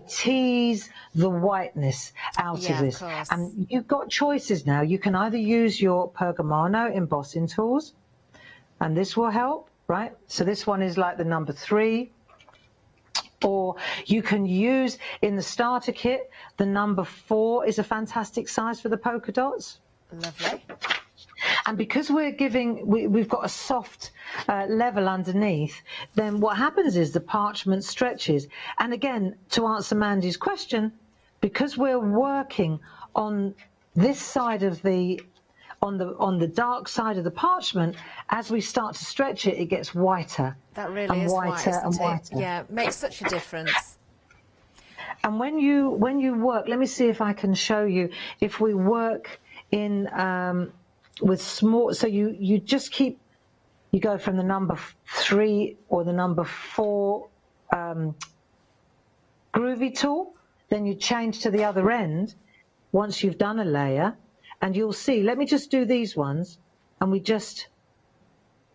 tease the whiteness out of this. Of course. And you've got choices now. You can either use your Pergamano embossing tools, and this will help, right? So this one is like the number 3. Or you can use, in the starter kit, the number 4 is a fantastic size for the polka dots. Lovely. And because we've got a soft level underneath, then what happens is the parchment stretches. And again, to answer Mandy's question, because we're working on this side of on the dark side of the parchment, as we start to stretch it, it gets whiter. That really is white, and isn't whiter. it? Yeah, makes such a difference. And when you work, let me see if I can show you. If we work in with small, so you just keep, you go from the number 3 or the number 4 groovy tool, then you change to the other end once you've done a layer, and you'll see. Let me just do these ones, and we just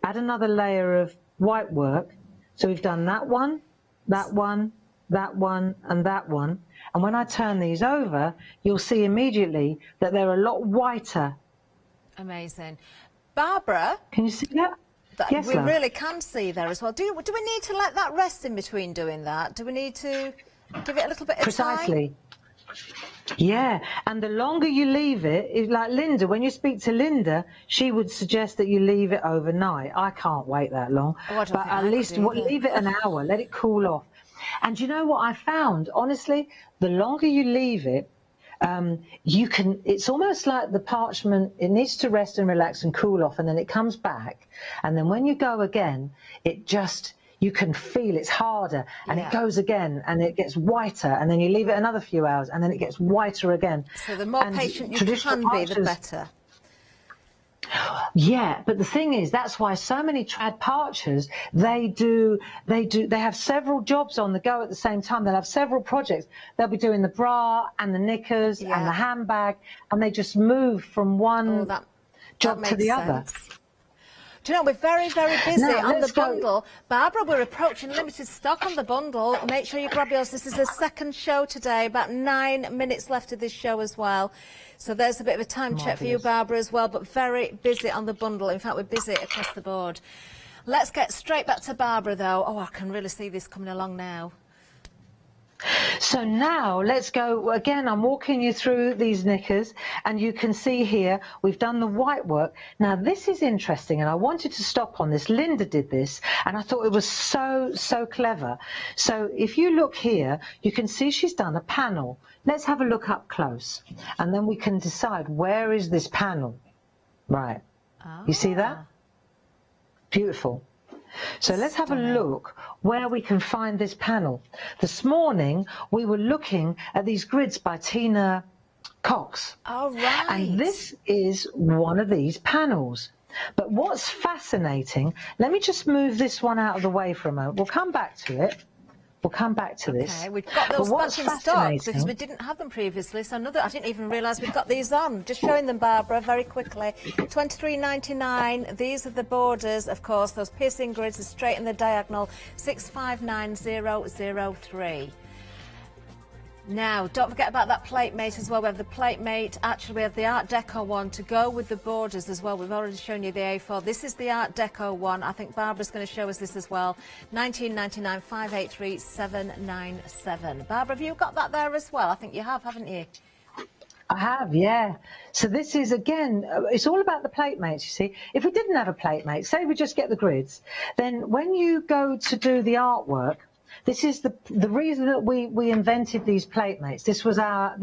add another layer of white work. So we've done that one, that one, that one, and that one. And when I turn these over, you'll see immediately that they're a lot whiter. Amazing. Barbara? Can you see that? Yes, we love. really can see there as well. Do we need to let that rest in between doing that? Do we need to give it a little bit of time? Precisely. Yeah, and the longer you leave it, like Linda, when you speak to Linda, she would suggest that you leave it overnight. I can't wait that long, Oh, I don't but think I at could least either. leave it an hour, let it cool off. And you know what I found? Honestly, the longer you leave it, it's almost like the parchment, it needs to rest and relax and cool off, and then it comes back. And then when you go again, you can feel it's harder, and it goes again, and it gets whiter, and then you leave it another few hours, and then it gets whiter again. So the more And patient you traditional can be, the parchers- better. Yeah, but the thing is, that's why so many trad parchers, they have several jobs on the go at the same time. They'll have several projects. They'll be doing the bra and the knickers and the handbag, and they just move from one job to the other. Do you know, we're very, very busy Now, on the let's go. bundle. Barbara, we're approaching limited stock on the bundle. Make sure you grab yours. This is the second show today, about 9 minutes left of this show as well. So there's a bit of a time check for you, Barbara, as well, but very busy on the bundle. In fact, we're busy across the board. Let's get straight back to Barbara, though. Oh, I can really see this coming along now. So now let's go again. I'm walking you through these knickers, and you can see here we've done the white work. Now this is interesting, and I wanted to stop on this. Linda did this, and I thought it was so clever. So if you look here, you can see she's done a panel. Let's have a look up close, and then we can decide where is this panel. Right. You see that? Beautiful. So let's have a look where we can find this panel. This morning we were looking at these grids by Tina Cox. All right. And this is one of these panels. But what's fascinating, let me just move this one out of the way for a moment. We'll come back to it. We'll come back to this. Okay, we've got those But back what's in stock fascinating- because we didn't have them previously. So I didn't even realise we've got these on. Just showing them, Barbara, very quickly. $23.99. These are the borders, of course. Those piercing grids are straight in the diagonal. 659003. Now, don't forget about that plate mate as well. We have the plate mate. Actually, we have the Art Deco one to go with the borders as well. We've already shown you the A4. This is the Art Deco one. I think Barbara's going to show us this as well. $19.99, 583-797. Barbara, have you got that there as well? I think you have, haven't you? I have, yeah. So this is, again, it's all about the plate mates, you see. If we didn't have a plate mate, say we just get the grids, then when you go to do the artwork, this is the reason that we invented these plate mates. This was our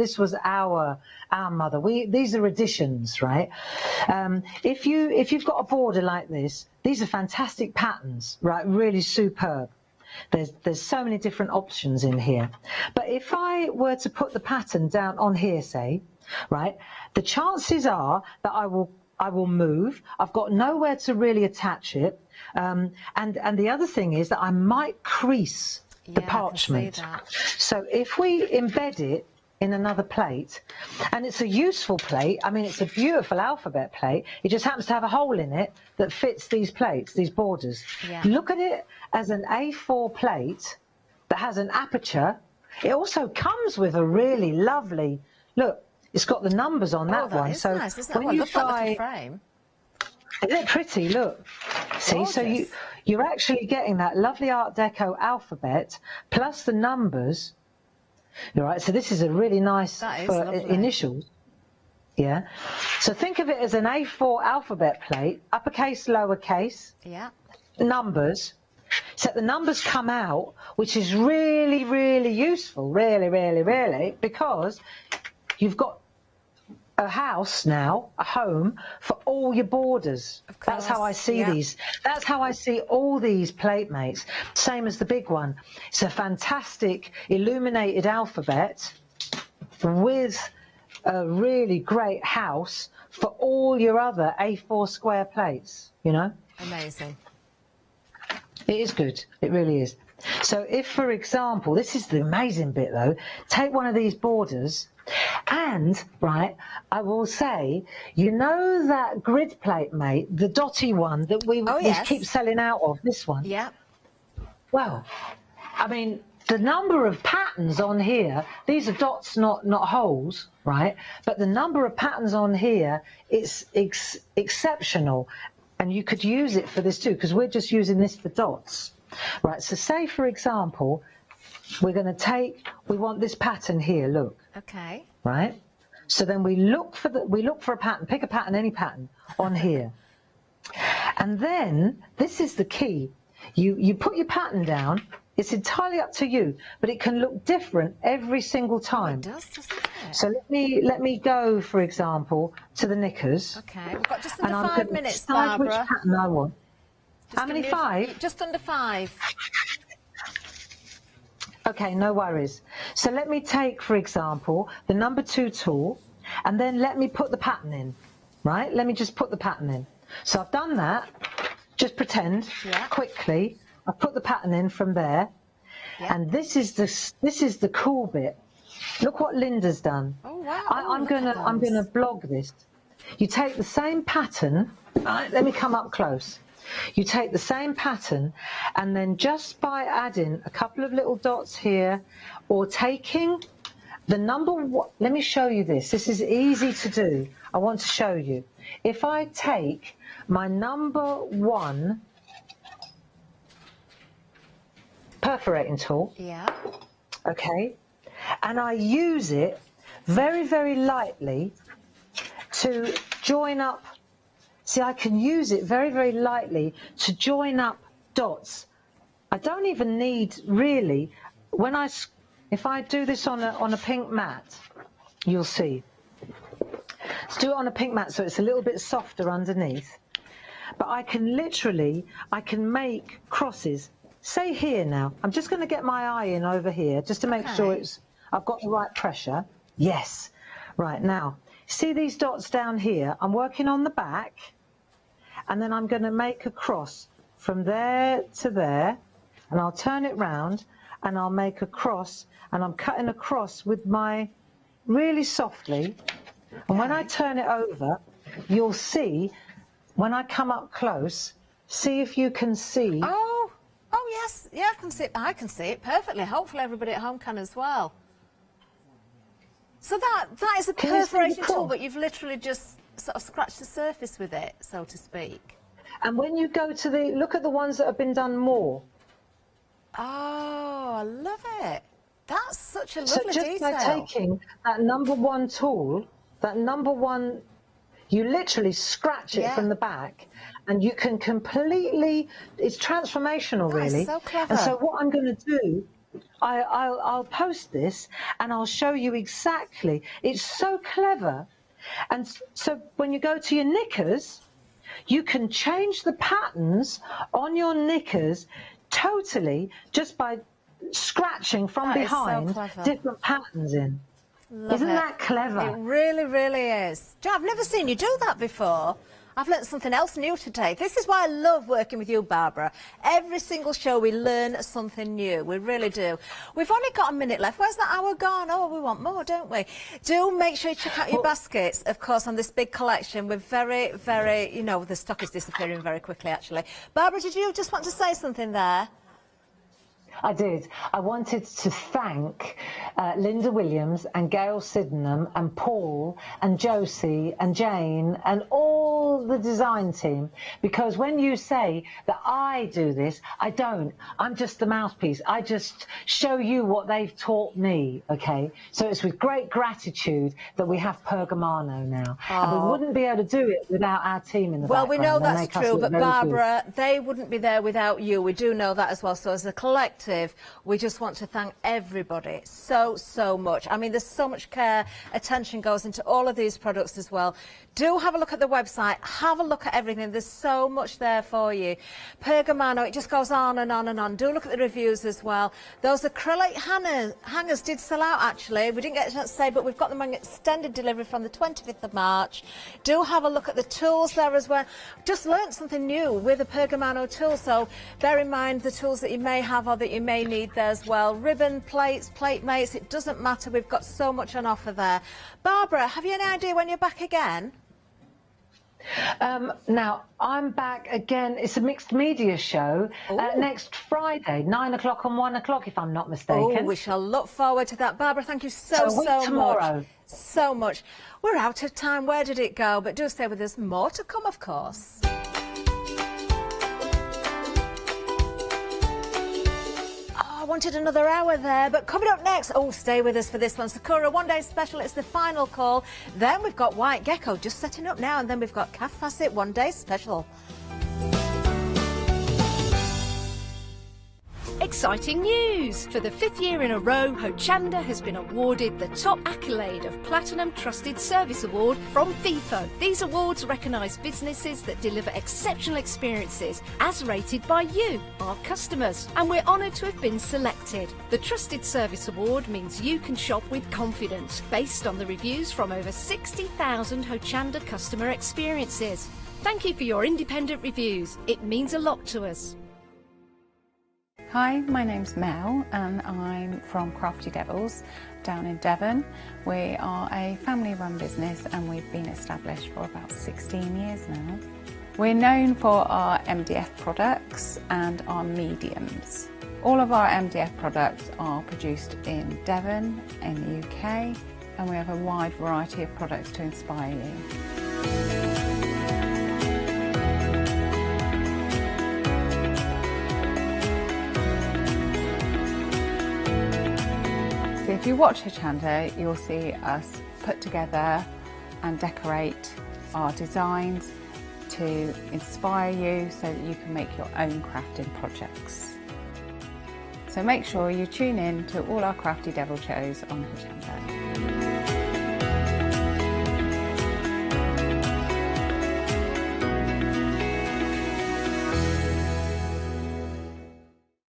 mother. These are additions, right? If you've got a border like this, these are fantastic patterns, right? Really superb. There's so many different options in here. But if I were to put the pattern down on here, say, right, the chances are that I will move. I've got nowhere to really attach it. And the other thing is that I might crease the parchment. So if we embed it in another plate, and it's a useful plate, I mean, it's a beautiful alphabet plate, it just happens to have a hole in it that fits these plates, these borders. Yeah. Look at it as an A4 plate that has an aperture. It also comes with a really lovely, look, it's got the numbers on that one. Is so nice, isn't it? when Well, you look at that try, little frame. isn't it pretty? Look. See, so you're actually getting that lovely Art Deco alphabet plus the numbers. All right, so this is a really nice for initials. Yeah. So think of it as an A4 alphabet plate, uppercase, lowercase, numbers. So the numbers come out, which is really, really useful, really, because you've got a house now, a home, for all your borders. That's how I see these. That's how I see all these plate mates. Same as the big one. It's a fantastic illuminated alphabet with a really great house for all your other A4 square plates, you know? Amazing. It is good. It really is. So if, for example, this is the amazing bit though, take one of these borders and, right, I will say, you know that grid plate mate, the dotty one that we keep selling out of, this one? Yeah. Well, I mean, the number of patterns on here, these are dots, not holes, right? But the number of patterns on here, it's exceptional. And you could use it for this too, because we're just using this for dots. Right, so say, for example, we're going to take, we want this pattern here, look. Okay. Right? So then we look for a pattern, pick a pattern, any pattern on here. And then, this is the key. You put your pattern down, it's entirely up to you, but it can look different every single time. It does, doesn't it? So let me go, for example, to the knickers. Okay, we've got just under 5 minutes, Barbara. Barbara. Which pattern I want. How many, 5? Just under 5. Okay, no worries. So let me take, for example, the number 2 tool, and then let me put the pattern in, right? Let me just put the pattern in. So I've done that. Just pretend, quickly. I've put the pattern in from there, and this is the cool bit. Look what Linda's done. Oh wow! I'm gonna blog this. You take the same pattern. Right, let me come up close. You take the same pattern, and then just by adding a couple of little dots here, or taking the number one, let me show you this. This is easy to do. I want to show you. If I take my number 1 perforating tool, okay, and I use it very, very lightly to join up. See, I can use it very, very lightly to join up dots. I don't even need really, if I do this on a pink mat, you'll see. Let's do it on a pink mat so it's a little bit softer underneath. But I can make crosses. Say here now, I'm just going to get my eye in over here just to make sure I've got the right pressure. Yes. Right, now, see these dots down here? I'm working on the back, and then I'm going to make a cross from there to there, and I'll turn it round, and I'll make a cross, and I'm cutting across with my, really softly, and when I turn it over, you'll see, when I come up close, see if you can see. Oh yes, yeah, I can see it perfectly. Hopefully everybody at home can as well. So that is a perforating tool, but you've literally just sort of scratched the surface with it, so to speak. And when you go to look at the ones that have been done more. Oh, I love it. That's such a lovely detail. So just by taking that number 1 tool, that number one, you literally scratch it from the back and you can completely, it's transformational really. So clever. And so what I'm going to do, I'll post this and I'll show you exactly. It's so clever. And so when you go to your knickers, you can change the patterns on your knickers totally just by scratching from behind different patterns in. Isn't that clever? It really, really is. Jo, I've never seen you do that before. I've learnt something else new today. This is why I love working with you, Barbara. Every single show we learn something new. We really do. We've only got a minute left. Where's that hour gone? Oh, we want more, don't we? Do make sure you check out your baskets, of course, on this big collection. We're very, very, you know, the stock is disappearing very quickly, actually. Barbara, did you just want to say something there? I did. I wanted to thank Linda Williams and Gail Sydenham and Paul and Josie and Jane and all the design team, because when you say that I do this, I don't. I'm just the mouthpiece. I just show you what they've taught me, okay? So it's with great gratitude that we have Pergamano now. And we wouldn't be able to do it without our team in the background. Well, we know that's true, but Barbara, they wouldn't be there without you. We do know that as well. So as a collective, we just want to thank everybody so much. I mean, there's so much care, attention goes into all of these products as well. Do have a look at the website, have a look at everything. There's so much there for you. Pergamano, it just goes on and on and on. Do look at the reviews as well. Those acrylic hangers did sell out, actually. We didn't get a chance to say, but we've got them on extended delivery from the 25th of March. Do have a look at the tools there as well. Just learnt something new with a Pergamano tool, so bear in mind the tools that you may have or that you may need there as well. Ribbon, plates, plate mates, it doesn't matter. We've got so much on offer there. Barbara, have you any idea when you're back again? Now, I'm back again. It's a mixed media show next Friday, 9 o'clock and 1 o'clock, if I'm not mistaken. Oh, we shall look forward to that. Barbara, thank you so tomorrow. much. So much. We're out of time. Where did it go? But do stay with us. More to come, of course. I wanted another hour there, but coming up next, stay with us for this one. Sakura One Day Special, it's the final call. Then we've got White Gecko just setting up now, and then we've got Calf Facet One Day Special. Exciting news! For the 5th year in a row, Hochanda has been awarded the top accolade of Platinum Trusted Service Award from Feefo. These awards recognise businesses that deliver exceptional experiences as rated by you, our customers. And we're honoured to have been selected. The Trusted Service Award means you can shop with confidence, based on the reviews from over 60,000 Hochanda customer experiences. Thank you for your independent reviews. It means a lot to us. Hi, my name's Mel and I'm from Crafty Devils down in Devon. We are a family-run business and we've been established for about 16 years now. We're known for our MDF products and our mediums. All of our MDF products are produced in Devon, in the UK, and we have a wide variety of products to inspire you. If you watch Hochanda, you'll see us put together and decorate our designs to inspire you so that you can make your own crafting projects. So make sure you tune in to all our Crafty Devil shows on Hochanda.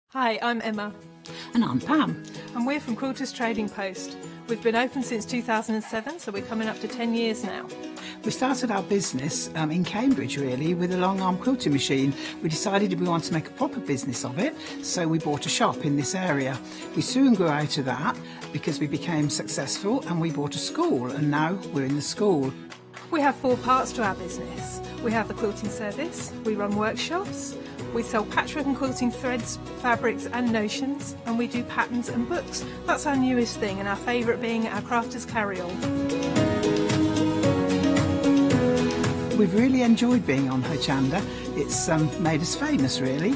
Hi, I'm Emma. And I'm Pam. And we're from Quilters Trading Post. We've been open since 2007, so we're coming up to 10 years now. We started our business in Cambridge, really, with a long arm quilting machine. We decided we wanted to make a proper business of it, so we bought a shop in this area. We soon grew out of that because we became successful and we bought a school, and now we're in the school. We have 4 parts to our business. We have the quilting service, we run workshops, we sell patchwork and quilting threads, fabrics and notions, and we do patterns and books. That's our newest thing, and our favourite being our Crafters Carry-All. We've really enjoyed being on Hochanda. It's made us famous, really.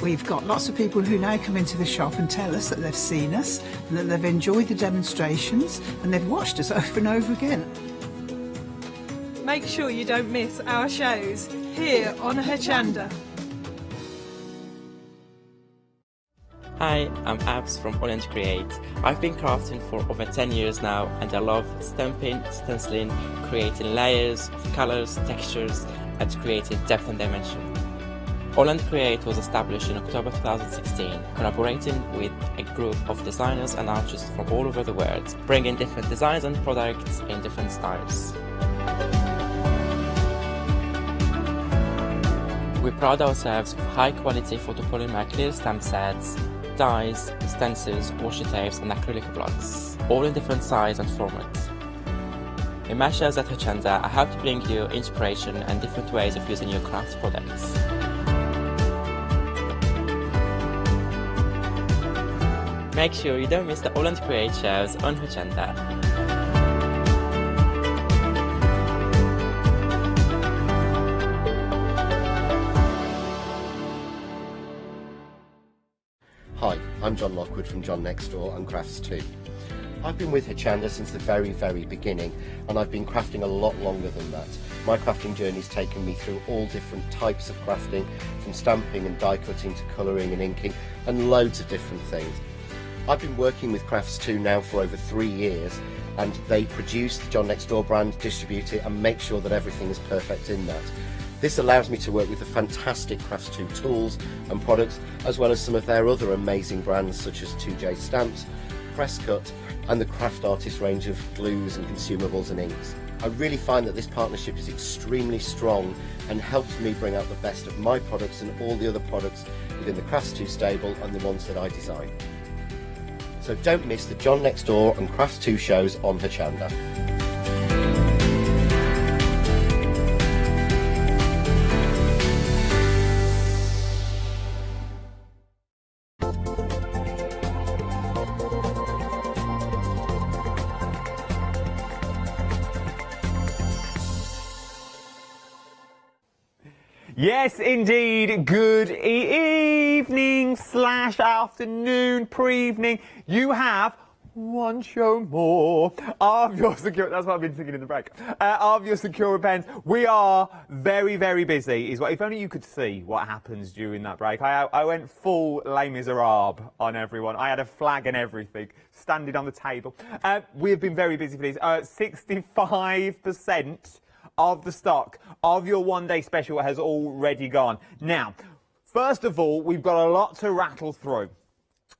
We've got lots of people who now come into the shop and tell us that they've seen us and that they've enjoyed the demonstrations and they've watched us over and over again. Make sure you don't miss our shows here on Hochanda. Hi, I'm Abs from Holland Create. I've been crafting for over 10 years now, and I love stamping, stenciling, creating layers of colours, textures, and creating depth and dimension. Holland Create was established in October 2016, collaborating with a group of designers and artists from all over the world, bringing different designs and products in different styles. We pride ourselves with high-quality photopolymer clear stamp sets, dyes, stencils, washi tapes and acrylic blocks, all in different size and format. In my shows at Hochanda, I hope to bring you inspiration and different ways of using your craft products. Make sure you don't miss the Holland Create shows on Hochanda. Hi, I'm John Lockwood from John Next Door and Crafts 2. I've been with Hochanda since the very beginning, and I've been crafting a lot longer than that. My crafting journey's taken me through all different types of crafting, from stamping and die cutting to colouring and inking, and loads of different things. I've been working with Crafts 2 now for over 3 years, and they produce the John Next Door brand, distribute it and make sure that everything is perfect in that. This allows me to work with the fantastic Crafts 2 tools and products, as well as some of their other amazing brands such as 2J Stamps, Press Cut and the Craft Artist range of glues and consumables and inks. I really find that this partnership is extremely strong and helps me bring out the best of my products and all the other products within the Crafts 2 stable and the ones that I design. So don't miss the John Next Door and Crafts 2 shows on Hochanda. Yes, indeed. Good evening / afternoon, pre-evening. You have one show more of your secure. That's what I've been singing in the break. Of your secure pens. We are very busy. Is what if only you could see what happens during that break. I went full Les Miserables on everyone. I had a flag and everything standing on the table. We have been very busy for these. 65% of the stock of your one-day special has already gone. Now, first of all, we've got a lot to rattle through.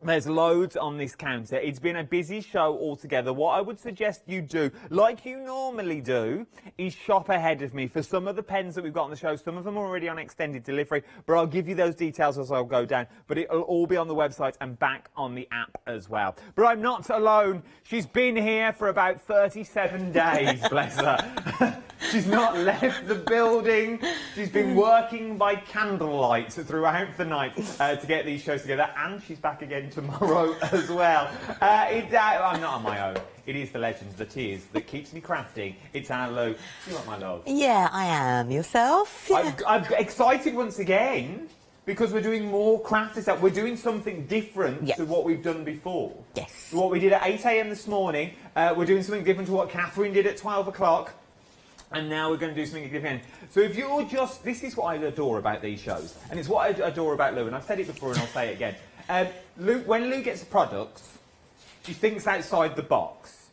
There's loads on this counter. It's been a busy show altogether. What I would suggest you do, like you normally do, is shop ahead of me for some of the pens that we've got on the show. Some of them are already on extended delivery, but I'll give you those details as I'll go down. But it'll all be on the website and back on the app as well. But I'm not alone. She's been here for about 37 days, bless her. She's not left the building. She's been working by candlelight throughout the night to get these shows together, and she's back again tomorrow as well. I'm not on my own. It is the legends, the tears that keeps me crafting. It's Anne Lou. You want my love? Yeah, I am. Yourself? Yeah. I'm excited once again because we're doing more craft this out. We're doing something different to what we've done before. Yes. What we did at 8 a.m. this morning, we're doing something different to what Catherine did at 12 o'clock. And now we're going to do something different. So if you're just... This is what I adore about these shows. And it's what I adore about Lou. And I've said it before and I'll say it again. When Lou gets a product, she thinks outside the box.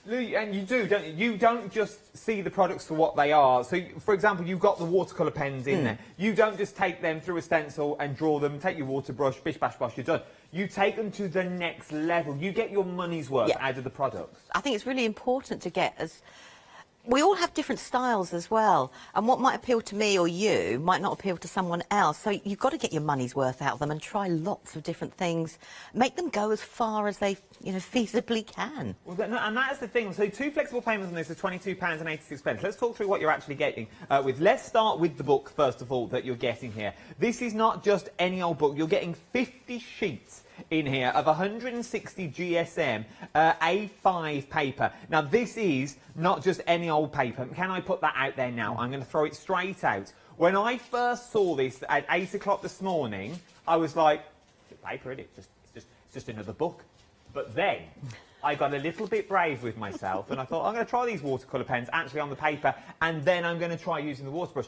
Lou, and you do, don't you? You don't just see the products for what they are. So, for example, you've got the watercolour pens in there. You don't just take them through a stencil and draw them, take your water brush, bish, bash, bosh, you're done. You take them to the next level. You get your money's worth out of the products. I think it's really important to get as... We all have different styles as well, and what might appeal to me or you might not appeal to someone else. So you've got to get your money's worth out of them and try lots of different things. Make them go as far as they, feasibly can. Well, and that's the thing. So 2 flexible payments on this are £22.86. Let's talk through what you're actually getting. Let's start with the book, first of all, that you're getting here. This is not just any old book. You're getting 50 sheets in here of 160 GSM A5 paper. Now, this is not just any old paper. Can I put that out there now? I'm going to throw it straight out. When I first saw this at 8 o'clock this morning, I was like, it's paper, isn't it? It's just another book. But then I got a little bit brave with myself and I thought, I'm going to try these watercolour pens actually on the paper, and then I'm going to try using the water brush.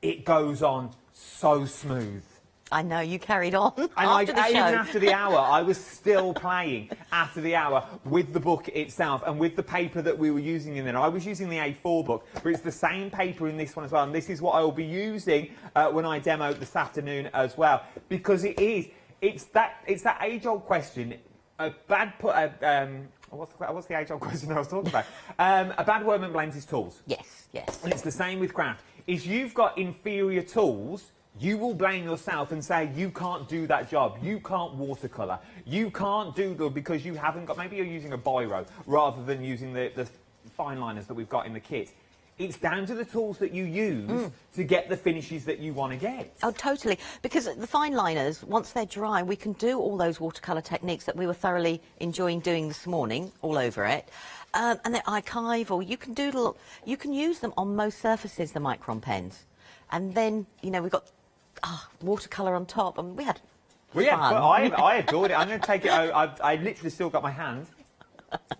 It goes on so smooth. I know, you carried on And after the show. even after the hour, I was still playing after the hour with the book itself and with the paper that we were using in there. I was using the A4 book, but it's the same paper in this one as well. And this is what I will be using when I demo this afternoon as well, because it's that age-old question. What's the age-old question I was talking about? A bad workman blames his tools. Yes, yes. And it's the same with craft. If you've got inferior tools, you will blame yourself and say, you can't do that job, you can't watercolour, you can't doodle because you haven't got, maybe you're using a biro rather than using the fine liners that we've got in the kit. It's down to the tools that you use to get the finishes that you want to get. Oh, totally. Because the fine liners, once they're dry, we can do all those watercolour techniques that we were thoroughly enjoying doing this morning, all over it. And they're archival. You can doodle, you can use them on most surfaces, the Micron pens. And then, you know, we've got watercolour on top. I mean, we had Well, yeah, fun. but I adored it. I'm going to take it out. I literally still got my hand.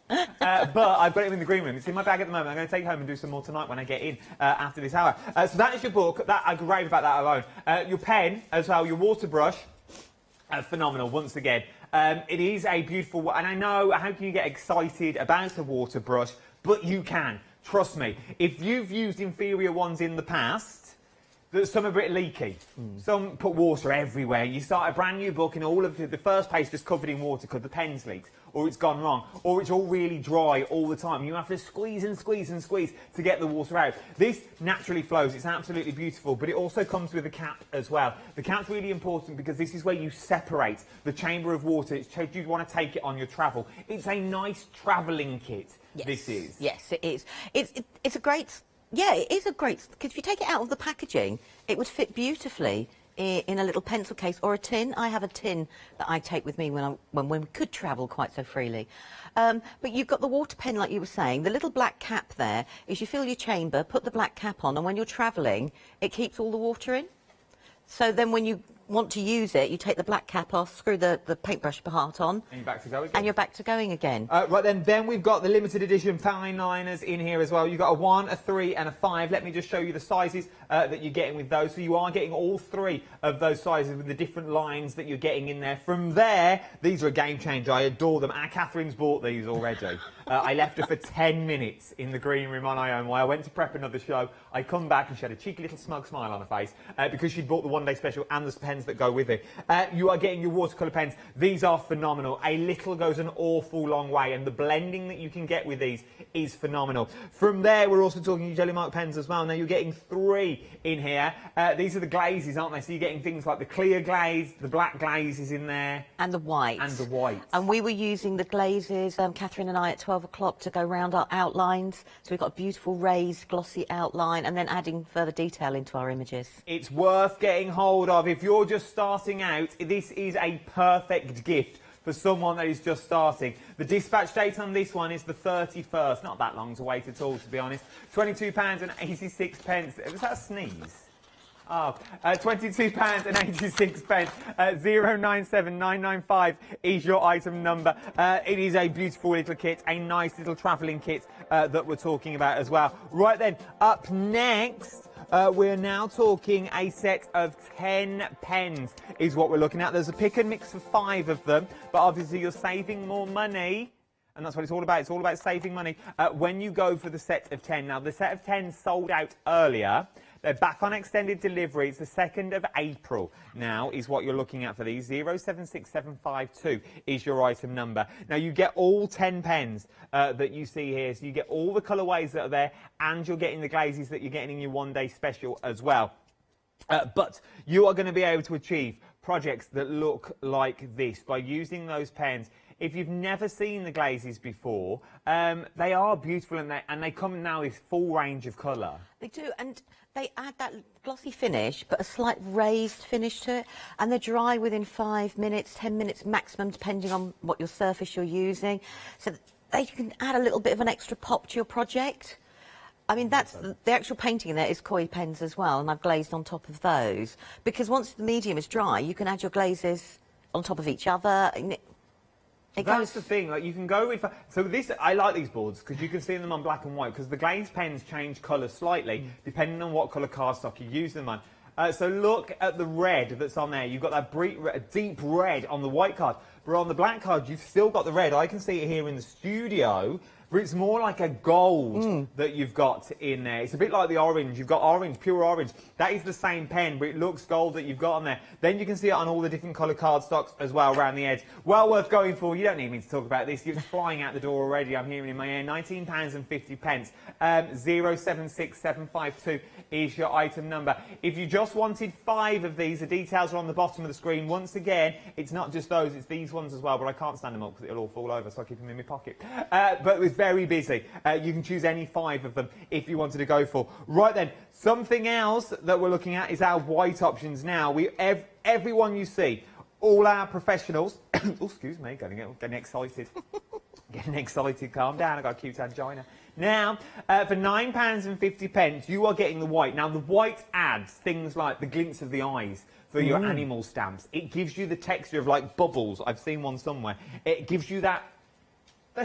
But I've got it in the green room. It's in my bag at the moment. I'm going to take it home and do some more tonight when I get in after this hour. So that is your book. I could rave about that alone. Your pen as well, your water brush. Phenomenal, once again. It is a beautiful one. And I know, how can you get excited about a water brush? But you can. Trust me. If you've used inferior ones in the past, some are a bit leaky. Some put water everywhere. You start a brand new book and all of the first page just covered in water because the pen's leaked, or it's gone wrong, or it's all really dry all the time. You have to squeeze and squeeze and squeeze to get the water out. This naturally flows. It's absolutely beautiful, but it also comes with a cap as well. The cap's really important because this is where you separate the chamber of water. It's you want to take it on your travel. It's a nice travelling kit. Yes. This is. Yes, it is. It's a great... Yeah, it is a great... Because if you take it out of the packaging, it would fit beautifully in a little pencil case or a tin. I have a tin that I take with me when we could travel quite so freely. But you've got the water pen, like you were saying. The little black cap there is you fill your chamber, put the black cap on, and when you're travelling, it keeps all the water in. So then when you want to use it, you take the black cap off, screw the paintbrush part on. And you're back to go again. And you're back to going again. Right then we've got the limited edition fine liners in here as well. You've got a 1, a 3 and a 5. Let me just show you the sizes that you're getting with those. So you are getting all 3 of those sizes with the different lines that you're getting in there. From there, these are a game changer. I adore them. Catherine's bought these already. I left her for 10 minutes in the green room on her own while I went to prep another show. I come back and she had a cheeky little smug smile on her face because she'd bought the one-day special and the pens that go with it. You are getting your watercolour pens. These are phenomenal. A little goes an awful long way, and the blending that you can get with these is phenomenal. From there, we're also talking jelly mark pens as well. Now, you're getting 3 in here. These are the glazes, aren't they? So you're getting things like the clear glaze, the black glaze is in there. And the white. And the white. And we were using the glazes, Catherine and I, at 12 o'clock to go round our outlines. So we've got a beautiful raised, glossy outline, and then adding further detail into our images. It's worth getting hold of. If you're just starting out, this is a perfect gift for someone that is just starting. The dispatch date on this one is the 31st. Not that long to wait at all, to be honest. £22.86. Was that a sneeze? Oh, £22.86. 097995 is your item number. It is a beautiful little kit, a nice little travelling kit that we're talking about as well. Right then, up next, we're now talking a set of 10 pens is what we're looking at. There's a pick and mix of 5 of them, but obviously you're saving more money. And that's what it's all about. It's all about saving money when you go for the set of 10. Now, the set of 10 sold out earlier. They're back on extended delivery. It's the 2nd of April now is what you're looking at for these. 076752 is your item number. Now, you get all 10 pens that you see here. So you get all the colourways that are there, and you're getting the glazes that you're getting in your one-day special as well. But you are going to be able to achieve projects that look like this by using those pens. If you've never seen the glazes before, they are beautiful, and they come now with full range of colour. They do, and they add that glossy finish, but a slight raised finish to it, and they're dry within 5 minutes, 10 minutes maximum, depending on what your surface you're using. So they can add a little bit of an extra pop to your project. I mean, that's the actual painting there is koi pens as well, and I've glazed on top of those. Because once the medium is dry, you can add your glazes on top of each other. That's the thing, like you can go with, so this, I like these boards because you can see them on black and white because the glazed pens change colour slightly depending on what colour cardstock you use them on. So look at the red that's on there. You've got that deep red on the white card, but on the black card you've still got the red. I can see it here in the studio, but it's more like a gold that you've got in there. It's a bit like the orange. You've got orange, pure orange. That is the same pen, but it looks gold that you've got on there. Then you can see it on all the different colour cardstocks as well around the edge. Well worth going for. You don't need me to talk about this. You're flying out the door already. I'm hearing in my ear. £19.50. 076752 is your item number. If you just wanted 5 of these, the details are on the bottom of the screen. Once again, it's not just those, it's these ones as well, but I can't stand them up because it'll all fall over, so I keep them in my pocket. But it's very busy. You can choose any 5 of them if you wanted to go for. Right then, something else that we're looking at is our white options now. Everyone you see, all our professionals, oh, excuse me, getting excited. Getting excited, calm down, I've got a cute angina. Now, for £9.50, you are getting the white. Now, the white adds things like the glints of the eyes for your animal stamps. It gives you the texture of like bubbles. I've seen one somewhere. It gives you the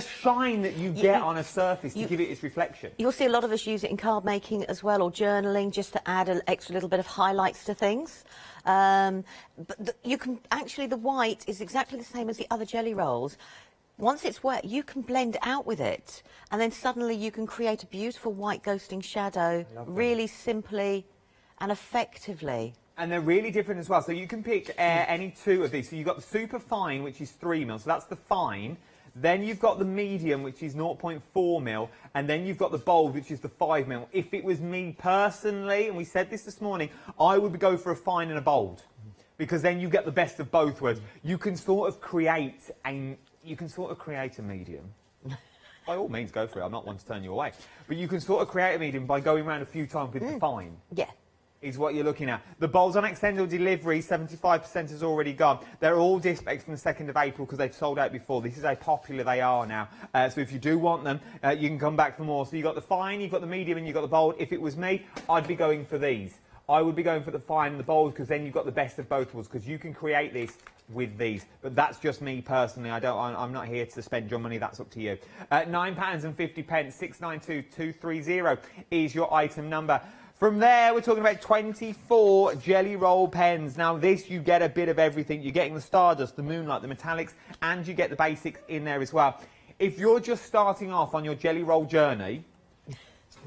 shine that you get on a surface to give it its reflection. You'll see a lot of us use it in card making as well, or journaling, just to add an extra little bit of highlights to things. But you can actually, the white is exactly the same as the other jelly rolls. Once it's wet, you can blend out with it, and then suddenly you can create a beautiful white ghosting shadow really simply and effectively. And they're really different as well. So you can pick any 2 of these. So you've got the super fine, which is 3mm, so that's the fine. Then you've got the medium, which is 0.4mm, and then you've got the bold, which is the 5mm. If it was me personally, and we said this morning, I would go for a fine and a bold, because then you get the best of both worlds. You can sort of create a medium. By all means, go for it. I'm not one to turn you away. But you can sort of create a medium by going around a few times with the fine. Yeah. Is what you're looking at. The bowls on extended delivery, 75% has already gone. They're all dispatched from the 2nd of April because they've sold out before. This is how popular they are now. So if you do want them, you can come back for more. So you've got the fine, you've got the medium, and you've got the bold. If it was me, I'd be going for these. I would be going for the fine and the bold because then you've got the best of both worlds because you can create this with these. But that's just me personally. I'm not here to spend your money. That's up to you. £9.50, 692230 is your item number. From there, we're talking about 24 jelly roll pens. Now, this, you get a bit of everything. You're getting the Stardust, the Moonlight, the Metallics, and you get the basics in there as well. If you're just starting off on your jelly roll journey,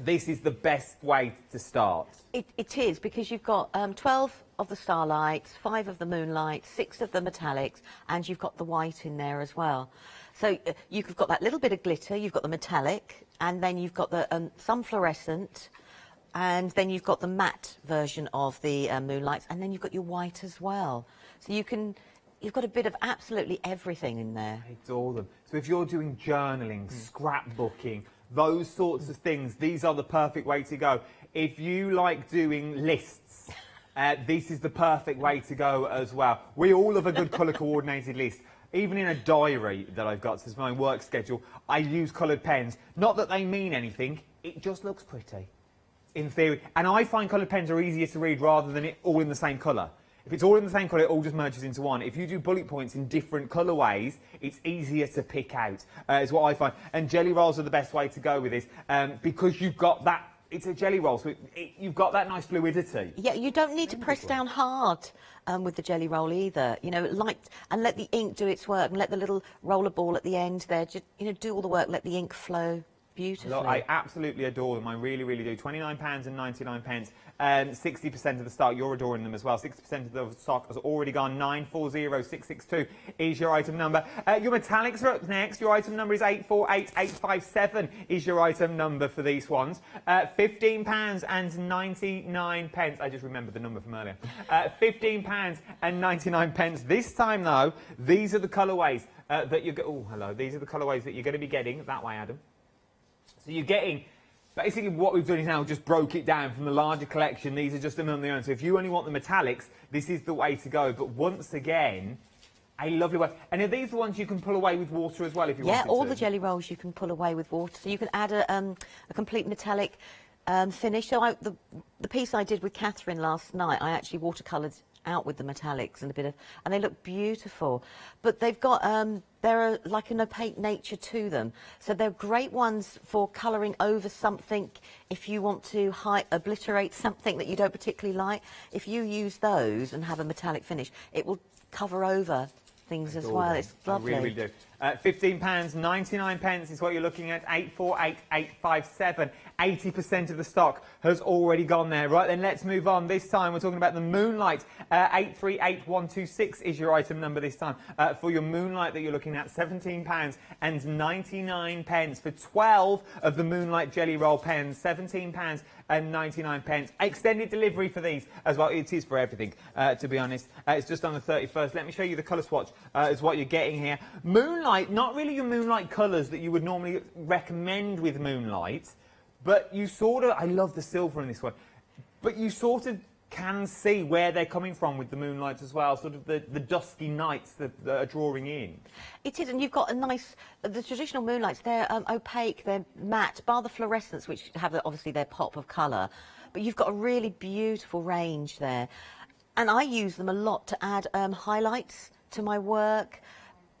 this is the best way to start. It is, because you've got 12 of the Starlights, 5 of the Moonlight, 6 of the Metallics, and you've got the white in there as well. So you've got that little bit of glitter, you've got the metallic, and then you've got the some fluorescent, and then you've got the matte version of the Moonlights, and then you've got your white as well. So you've got a bit of absolutely everything in there. I adore them. So if you're doing journaling, scrapbooking, those sorts of things, these are the perfect way to go. If you like doing lists, this is the perfect way to go as well. We all have a good colour coordinated list. Even in a diary that I've got, so it's my work schedule, I use coloured pens. Not that they mean anything, it just looks pretty, in theory. And I find coloured pens are easier to read rather than it all in the same colour. If it's all in the same colour, it all just merges into one. If you do bullet points in different colourways, it's easier to pick out, is what I find. And jelly rolls are the best way to go with this, because you've got that, it's a jelly roll, so you've got that nice fluidity. Yeah, you don't need to press down hard with the jelly roll either. You know, and let the ink do its work, and let the little roller ball at the end there, just, you know, do all the work, let the ink flow beautifully. Look, I absolutely adore them. I really, really do. £29.99. 60% of the stock, you're adoring them as well. 60% of the stock has already gone. 940662 is your item number. Your metallics are up next. Your item number is 848857 is your item number for these ones. £15.99. I just remembered the number from earlier. £15.99. This time, though, these are the colourways that you get. Oh, hello. These are the colourways that you're going to be getting. That way, Adam. So you're getting, basically what we've done is now just broke it down from the larger collection. These are just them on their own. So if you only want the metallics, this is the way to go. But once again, a lovely way. And are these the ones you can pull away with water as well if you want to? Yeah, all the jelly rolls you can pull away with water. So you can add a complete metallic finish. So the piece I did with Catherine last night, I actually watercoloured out with the metallics and and they look beautiful. But they've got they're like an opaque nature to them. So they're great ones for colouring over something if you want to obliterate something that you don't particularly like. If you use those and have a metallic finish, it will cover over things as well. It's lovely. I really, really do. £15.99 is what you're looking at. 848857. 80% of the stock has already gone there. Right, then let's move on. This time we're talking about the Moonlight. 838126 is your item number this time. For your Moonlight that you're looking at, £17.99 for 12 of the Moonlight Jelly Roll pens. £17.99. Extended delivery for these as well. It is for everything, to be honest. It's just on the 31st. Let me show you the colour swatch, is what you're getting here. Moonlight, not really your Moonlight colours that you would normally recommend with Moonlight, but you sort of, I love the silver in this one, but you sort of can see where they're coming from with the Moonlights as well, sort of the dusky nights that are drawing in. It is, and you've got a nice, the traditional Moonlights, they're opaque, they're matte, bar the fluorescents, which have obviously their pop of colour, but you've got a really beautiful range there. And I use them a lot to add highlights to my work.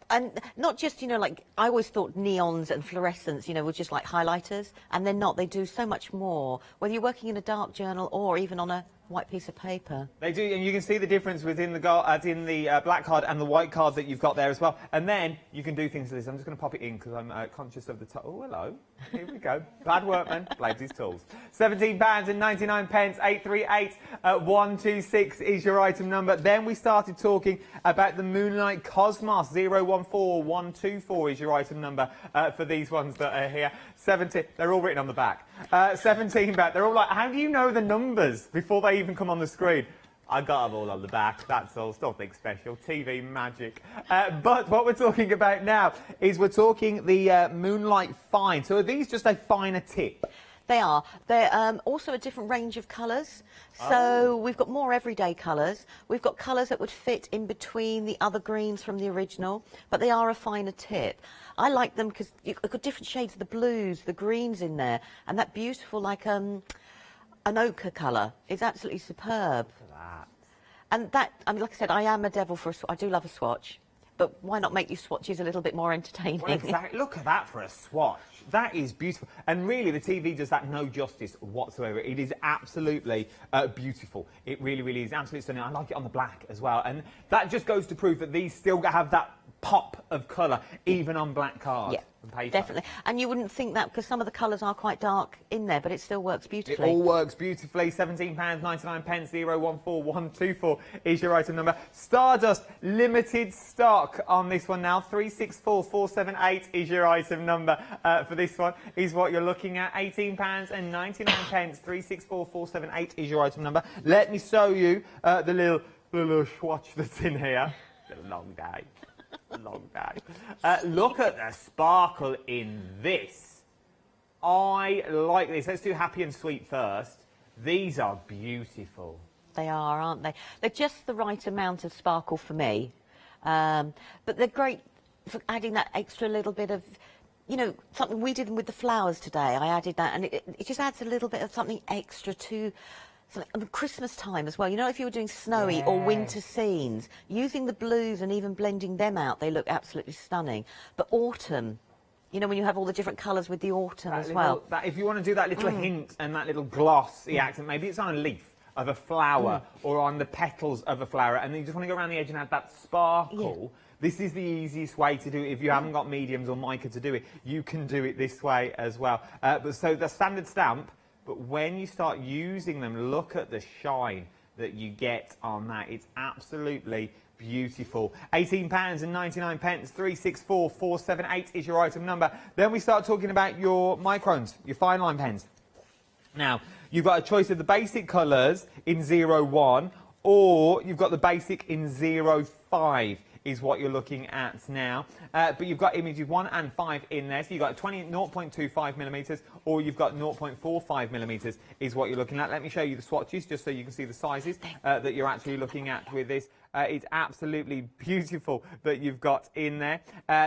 And not just, you know, like, I always thought neons and fluorescents, you know, were just like highlighters, and they're not. They do so much more, whether you're working in a dark journal or even on a white piece of paper. They do, and you can see the difference within the black card and the white card that you've got there as well. And then you can do things like this. I'm just going to pop it in because I'm conscious of the time. Oh, hello. Here we go. Bad workman blames his tools. £17.99. 838126 is your item number. Then we started talking about the Moonlight Cosmos. 014124 is your item number for these ones that are here. 17. They're all written on the back. 17 back. They're all like, how do you know the numbers before they even come on the screen? I got them all on the back, that's all. It's nothing special. TV magic. But what we're talking about now is we're talking the Moonlight Fine. So are these just a finer tip? They are. They're also a different range of colours. So we've got more everyday colours. We've got colours that would fit in between the other greens from the original, but they are a finer tip. I like them because you've got different shades of the blues, the greens in there, and that beautiful, like, an ochre colour is absolutely superb. Look at that. And that, I mean, like I said, I am a devil for a swatch. I do love a swatch. But why not make your swatches a little bit more entertaining? Well, exactly. Look at that for a swatch. That is beautiful. And really, the TV does that no justice whatsoever. It is absolutely beautiful. It really, really is absolutely stunning. I like it on the black as well. And that just goes to prove that these still have that pop of colour, even on black card. Yeah. Paper. Definitely. And you wouldn't think that because some of the colours are quite dark in there, but it still works beautifully. It all works beautifully. £17.99. 014124 is your item number. Stardust limited stock on this one now. 364478 is your item number for this one. Is what you're looking at. £18.99. 364478 is your item number. Let me show you the little swatch that's in here. It's a long day. Long day. Look at the sparkle in this. I like this. Let's do happy and sweet first. These are beautiful. They are, aren't they? They're just the right amount of sparkle for me. But they're great for adding that extra little bit of, you know, something we did with the flowers today. I added that, and it just adds a little bit of something extra to Christmas time as well. You know, if you were doing snowy or winter scenes, using the blues and even blending them out, they look absolutely stunning. But autumn, you know, when you have all the different colours with the autumn as well. If you want to do that little hint and that little glossy accent, maybe it's on a leaf of a flower or on the petals of a flower, and then you just want to go around the edge and add that sparkle. This is the easiest way to do it. If you haven't got mediums or mica to do it, you can do it this way as well. So the standard stamp, but when you start using them, look at the shine that you get on that. It's absolutely beautiful. £18.99. 364478 is your item number. Then we start talking about your microns, your fine line pens. Now, you've got a choice of the basic colours in 01, or you've got the basic in 05. Is what you're looking at now. But you've got images 1 and 5 in there. So you've got 0.25 millimetres, or you've got 0.45 millimetres is what you're looking at. Let me show you the swatches just so you can see the sizes that you're actually looking at with this. It's absolutely beautiful that you've got in there.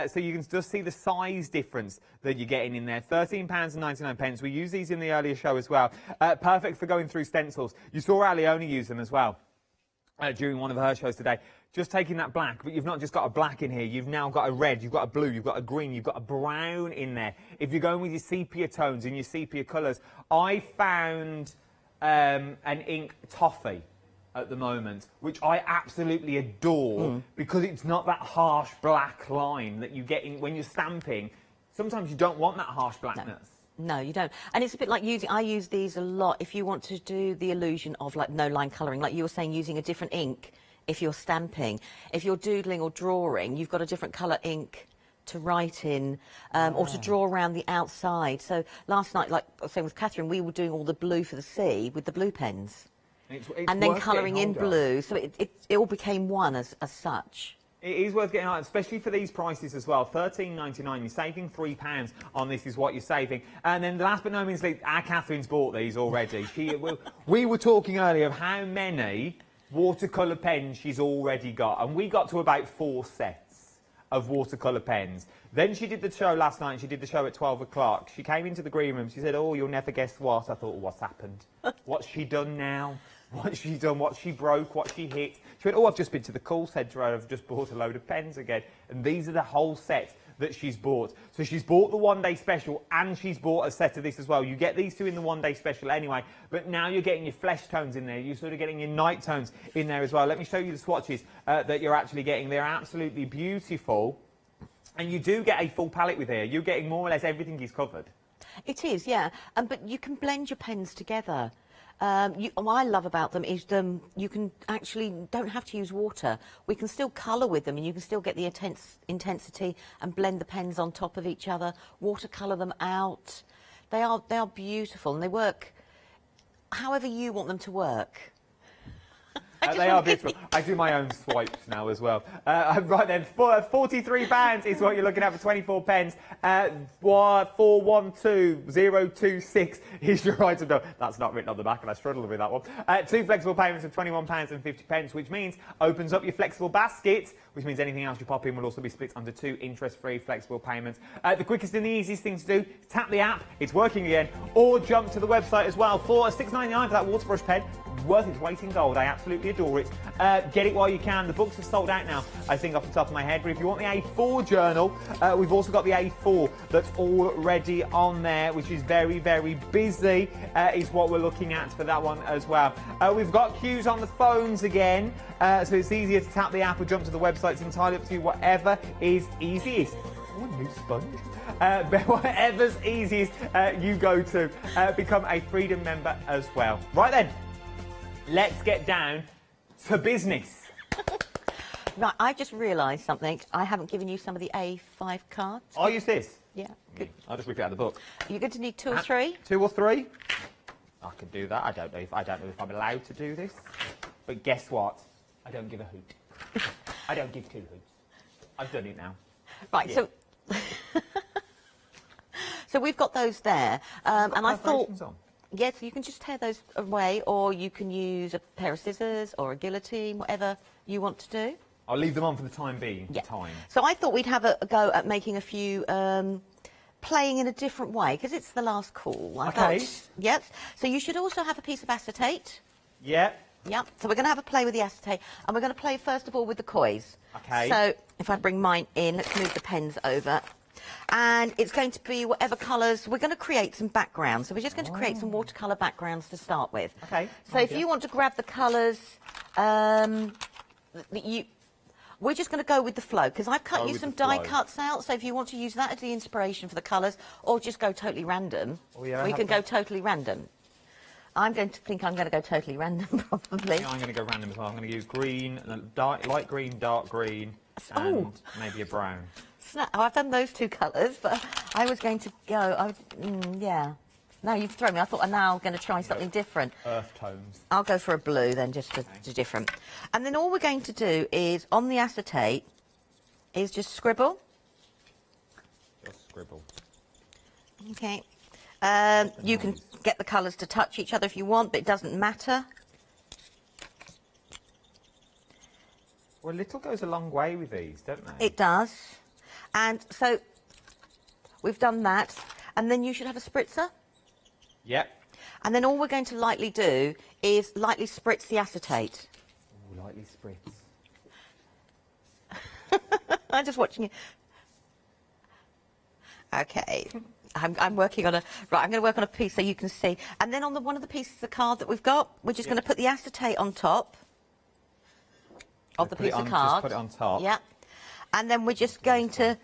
So you can just see the size difference that you're getting in there. £13.99. We use these in the earlier show as well. Perfect for going through stencils. You saw Ali only use them as well. During one of her shows today. just taking that black, but you've not just got a black in here, you've now got a red, you've got a blue, you've got a green, you've got a brown in there. If you're going with your sepia tones and your sepia colours, I found an ink toffee at the moment, which I absolutely adore because it's not that harsh black line that you get in when you're stamping. Sometimes you don't want that harsh blackness. No, you don't. And it's a bit like I use these a lot if you want to do the illusion of like no line colouring, like you were saying, using a different ink if you're stamping. If you're doodling or drawing, you've got a different colour ink to write in or to draw around the outside. So last night, like I was saying with Catherine, we were doing all the blue for the sea with the blue pens. And then colouring in blue, so it all became one as such. It is worth getting on, especially for these prices as well. £13.99, you're saving £3 on this is what you're saving. And then last but no means least, our Catherine's bought these already. We were talking earlier of how many watercolour pens she's already got, and we got to about 4 sets of watercolour pens. Then she did the show last night, she did the show at 12 o'clock. She came into the green room, she said, oh, you'll never guess what. I thought, what's happened? What's she done now? What's she done? What she broke? What she hit? She went, oh, I've just been to the call centre. I've just bought a load of pens again. And these are the whole set that she's bought. So she's bought the one-day special and she's bought a set of this as well. You get these two in the one-day special anyway, but now you're getting your flesh tones in there. You're sort of getting your night tones in there as well. Let me show you the swatches that you're actually getting. They're absolutely beautiful. And you do get a full palette with here. You're getting more or less everything is covered. It is, yeah. But you can blend your pens together. What I love about them is you can actually don't have to use water. We can still colour with them, and you can still get the intensity and blend the pens on top of each other. Watercolour them out. They are beautiful, and they work however you want them to work. They are beautiful. I do my own swipes now as well. Right then, £43 is what you're looking at for 24 pens. 412026 is your item number. That's not written on the back, and I struggled with that one. 2 flexible payments of £21.50, which means opens up your flexible basket, which means anything else you pop in will also be split under 2 interest-free flexible payments. The quickest and the easiest thing to do, tap the app, it's working again, or jump to the website as well for £6.99 for that waterbrush pen. Worth its weight in gold. I absolutely adore it. Get it while you can. The books are sold out now, I think, off the top of my head. But if you want the A4 journal, we've also got the A4 that's already on there, which is very, very busy, is what we're looking at for that one as well. We've got queues on the phones again, so it's easier to tap the app or jump to the website. It's entirely up to you, whatever is easiest. Oh, a new sponge. Whatever's easiest you go to. Become a Freedom member as well. Right then. Let's get down to business. Right, I just realised something. I haven't given you some of the A5 cards. I'll use this. Yeah. Good. I'll just rip it out of the book. You're going to need 2 or 3. 2 or 3? I can do that. I don't know if I'm allowed to do this. But guess what? I don't give a hoot. I don't give 2 hoots. I've done it now. Right, yeah. So we've got those there. And I thought... Yes, you can just tear those away, or you can use a pair of scissors or a guillotine, whatever you want to do. I'll leave them on for the time being. Yeah. So I thought we'd have a go at making a few, playing in a different way, because it's the last call. Okay. Yep. So you should also have a piece of acetate. Yep. Yep. So we're going to have a play with the acetate, and we're going to play first of all with the cois. Okay. So if I bring mine in, let's move the pens over. And it's going to be whatever colours. We're going to create some backgrounds. So we're just going to create some watercolour backgrounds to start with. Okay. So if you want to grab the colours, we're just going to go with the flow, because I've cut you some die cuts out. So if you want to use that as the inspiration for the colours, or just go totally random, we can go totally random. I'm going to go totally random, probably. Yeah, I'm going to go random as well. I'm going to use green, light green, dark green, and maybe a brown. Oh, I've done those 2 colours, but I was going to go... yeah. No, you've thrown me. I thought I'm now going to try something different. Earth tones. I'll go for a blue then, just to different. And then all we're going to do is, on the acetate, is just scribble. Just scribble. Okay. You can get the colours to touch each other if you want, but it doesn't matter. Well, little goes a long way with these, don't they? It does. And so we've done that, and then you should have a spritzer. Yep. And then all we're going to lightly do is lightly spritz the acetate. Ooh, lightly spritz. I'm just watching you. Okay. I'm working on a... Right, I'm going to work on a piece so you can see. And then on one of the pieces of card that we've got, we're just going to put the acetate on top of the piece of card. Just put it on top. Yeah. And then we're just going to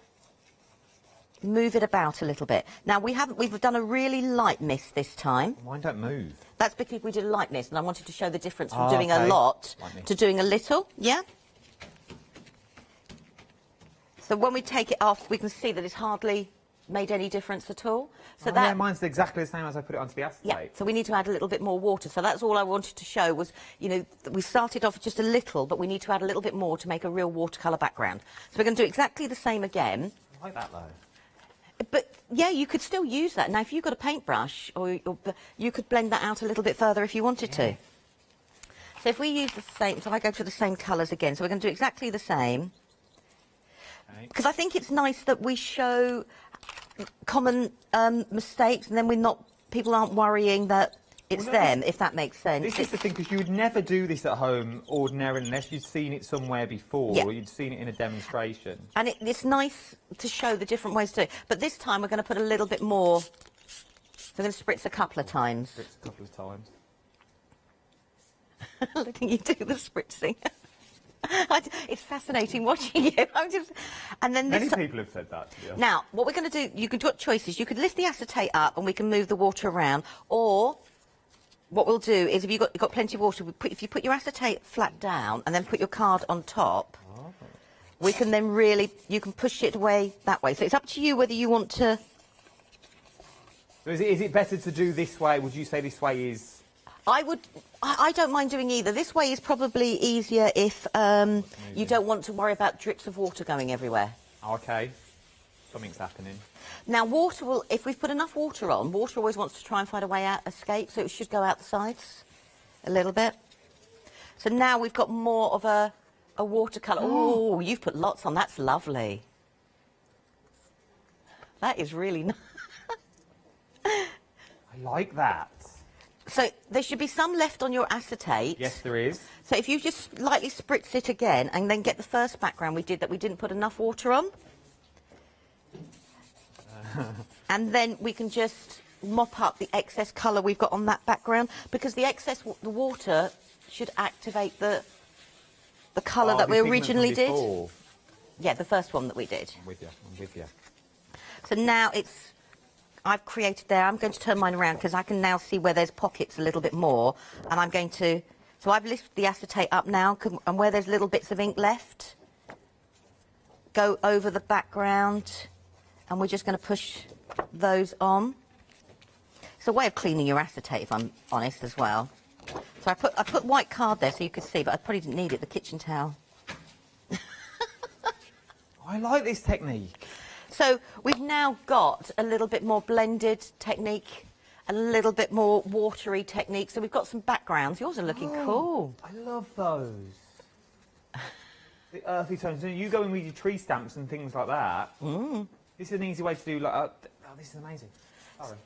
move it about a little bit. Now, we've done a really light mist this time. Mine don't move. That's because we did a light mist, and I wanted to show the difference from doing a lot to doing a little. Yeah? So when we take it off, we can see that it's hardly made any difference at all. So yeah, mine's exactly the same as I put it onto the acetate. Yeah, so we need to add a little bit more water. So that's all I wanted to show was, you know, we started off with just a little, but we need to add a little bit more to make a real watercolour background. So we're going to do exactly the same again. I like that, though. But, yeah, you could still use that. Now, if you've got a paintbrush, or you could blend that out a little bit further if you wanted to. So if we use the same, so I go for the same colours again. So we're going to do exactly the same. Because I think it's nice that we show common mistakes, and then people aren't worrying that it's them, if that makes sense. This is the thing, because you would never do this at home ordinarily unless you'd seen it somewhere before, or you'd seen it in a demonstration. And it's nice to show the different ways to do it. But this time we're going to put a little bit more. We're going to spritz a couple of times. Spritz a couple of times. Letting you do the spritzing. It's fascinating watching you. And then Many people have said that, to be honest. Now, what we're going to do, you can do choices. You could lift the acetate up and we can move the water around, or what we'll do is, if you've got plenty of water, if you put your acetate flat down and then put your card on top, we can then you can push it away that way. So it's up to you whether you want to... So is it better to do this way? Would you say this way is... I don't mind doing either. This way is probably easier if you don't want to worry about drips of water going everywhere. Okay. Something's happening. Now, if we've put enough water on, water always wants to try and find a way out, escape, so it should go out the sides a little bit. So now we've got more of a watercolour. Oh, you've put lots on. That's lovely. That is really nice. I like that. So there should be some left on your acetate. Yes, there is. So if you just lightly spritz it again and then get the first background we didn't put enough water on. And then we can just mop up the excess colour we've got on that background, because the water should activate the colour that we originally did. Yeah, the first one that we did. I'm with you. So now I've created there. I'm going to turn mine around because I can now see where there's pockets a little bit more. And I'm going to... So I've lifted the acetate up now, and where there's little bits of ink left, go over the background, and we're just going to push those on. It's a way of cleaning your acetate, if I'm honest, as well. So I put white card there so you could see, but I probably didn't need it, the kitchen towel. I like this technique. So we've now got a little bit more blended technique, a little bit more watery technique. So we've got some backgrounds. Yours are looking cool. I love those. The earthy tones. You go in with your tree stamps and things like that. This is an easy way to do, like, oh, this is amazing. Sorry.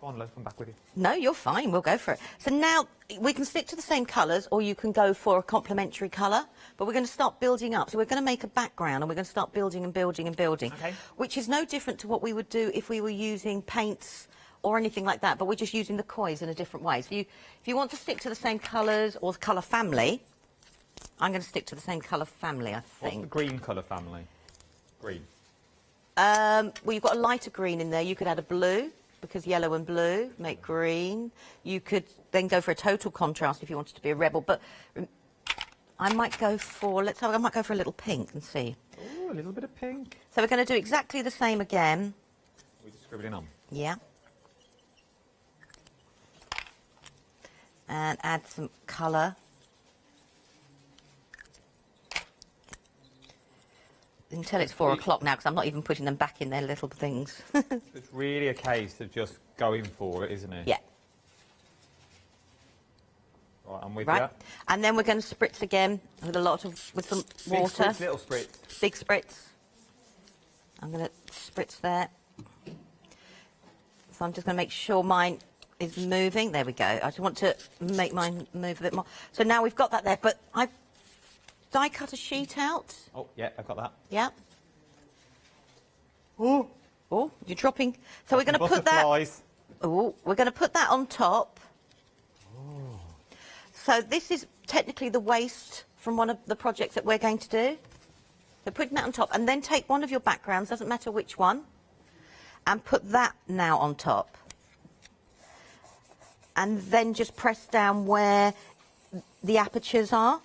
Go on, Lo, I'm back with you. No, you're fine. We'll go for it. So now we can stick to the same colours, or you can go for a complementary colour. But we're going to start building up. So we're going to make a background, and we're going to start building and building and building. Okay. Which is no different to what we would do if we were using paints or anything like that. But we're just using the kois in a different way. So if you want to stick to the same colours or colour family, I'm going to stick to the same colour family, I think. What's the green colour family? Green. Well, you've got a lighter green in there. You could add a blue, because yellow and blue make green. You could then go for a total contrast if you wanted to be a rebel. But I might go for a little pink and see. Oh, a little bit of pink. So we're going to do exactly the same again. We're just scribbling on. Yeah. And add some colour. Until it's 4 o'clock now, because I'm not even putting them back in their little things. It's really a case of just going for it, isn't it? Yeah. Right, I'm with you. And then we're going to spritz again with some water. Big spritz, little spritz. Big spritz. I'm going to spritz there. So I'm just going to make sure mine is moving. There we go. I just want to make mine move a bit more. So now we've got that there, but die cut a sheet out. Oh, yeah, I've got that. Yeah. Oh, you're dropping. So we're going to put that. Oh, we're going to put that on top. Oh. So this is technically the waste from one of the projects that we're going to do. So putting that on top, and then take one of your backgrounds, doesn't matter which one, and put that now on top. And then just press down where the apertures are.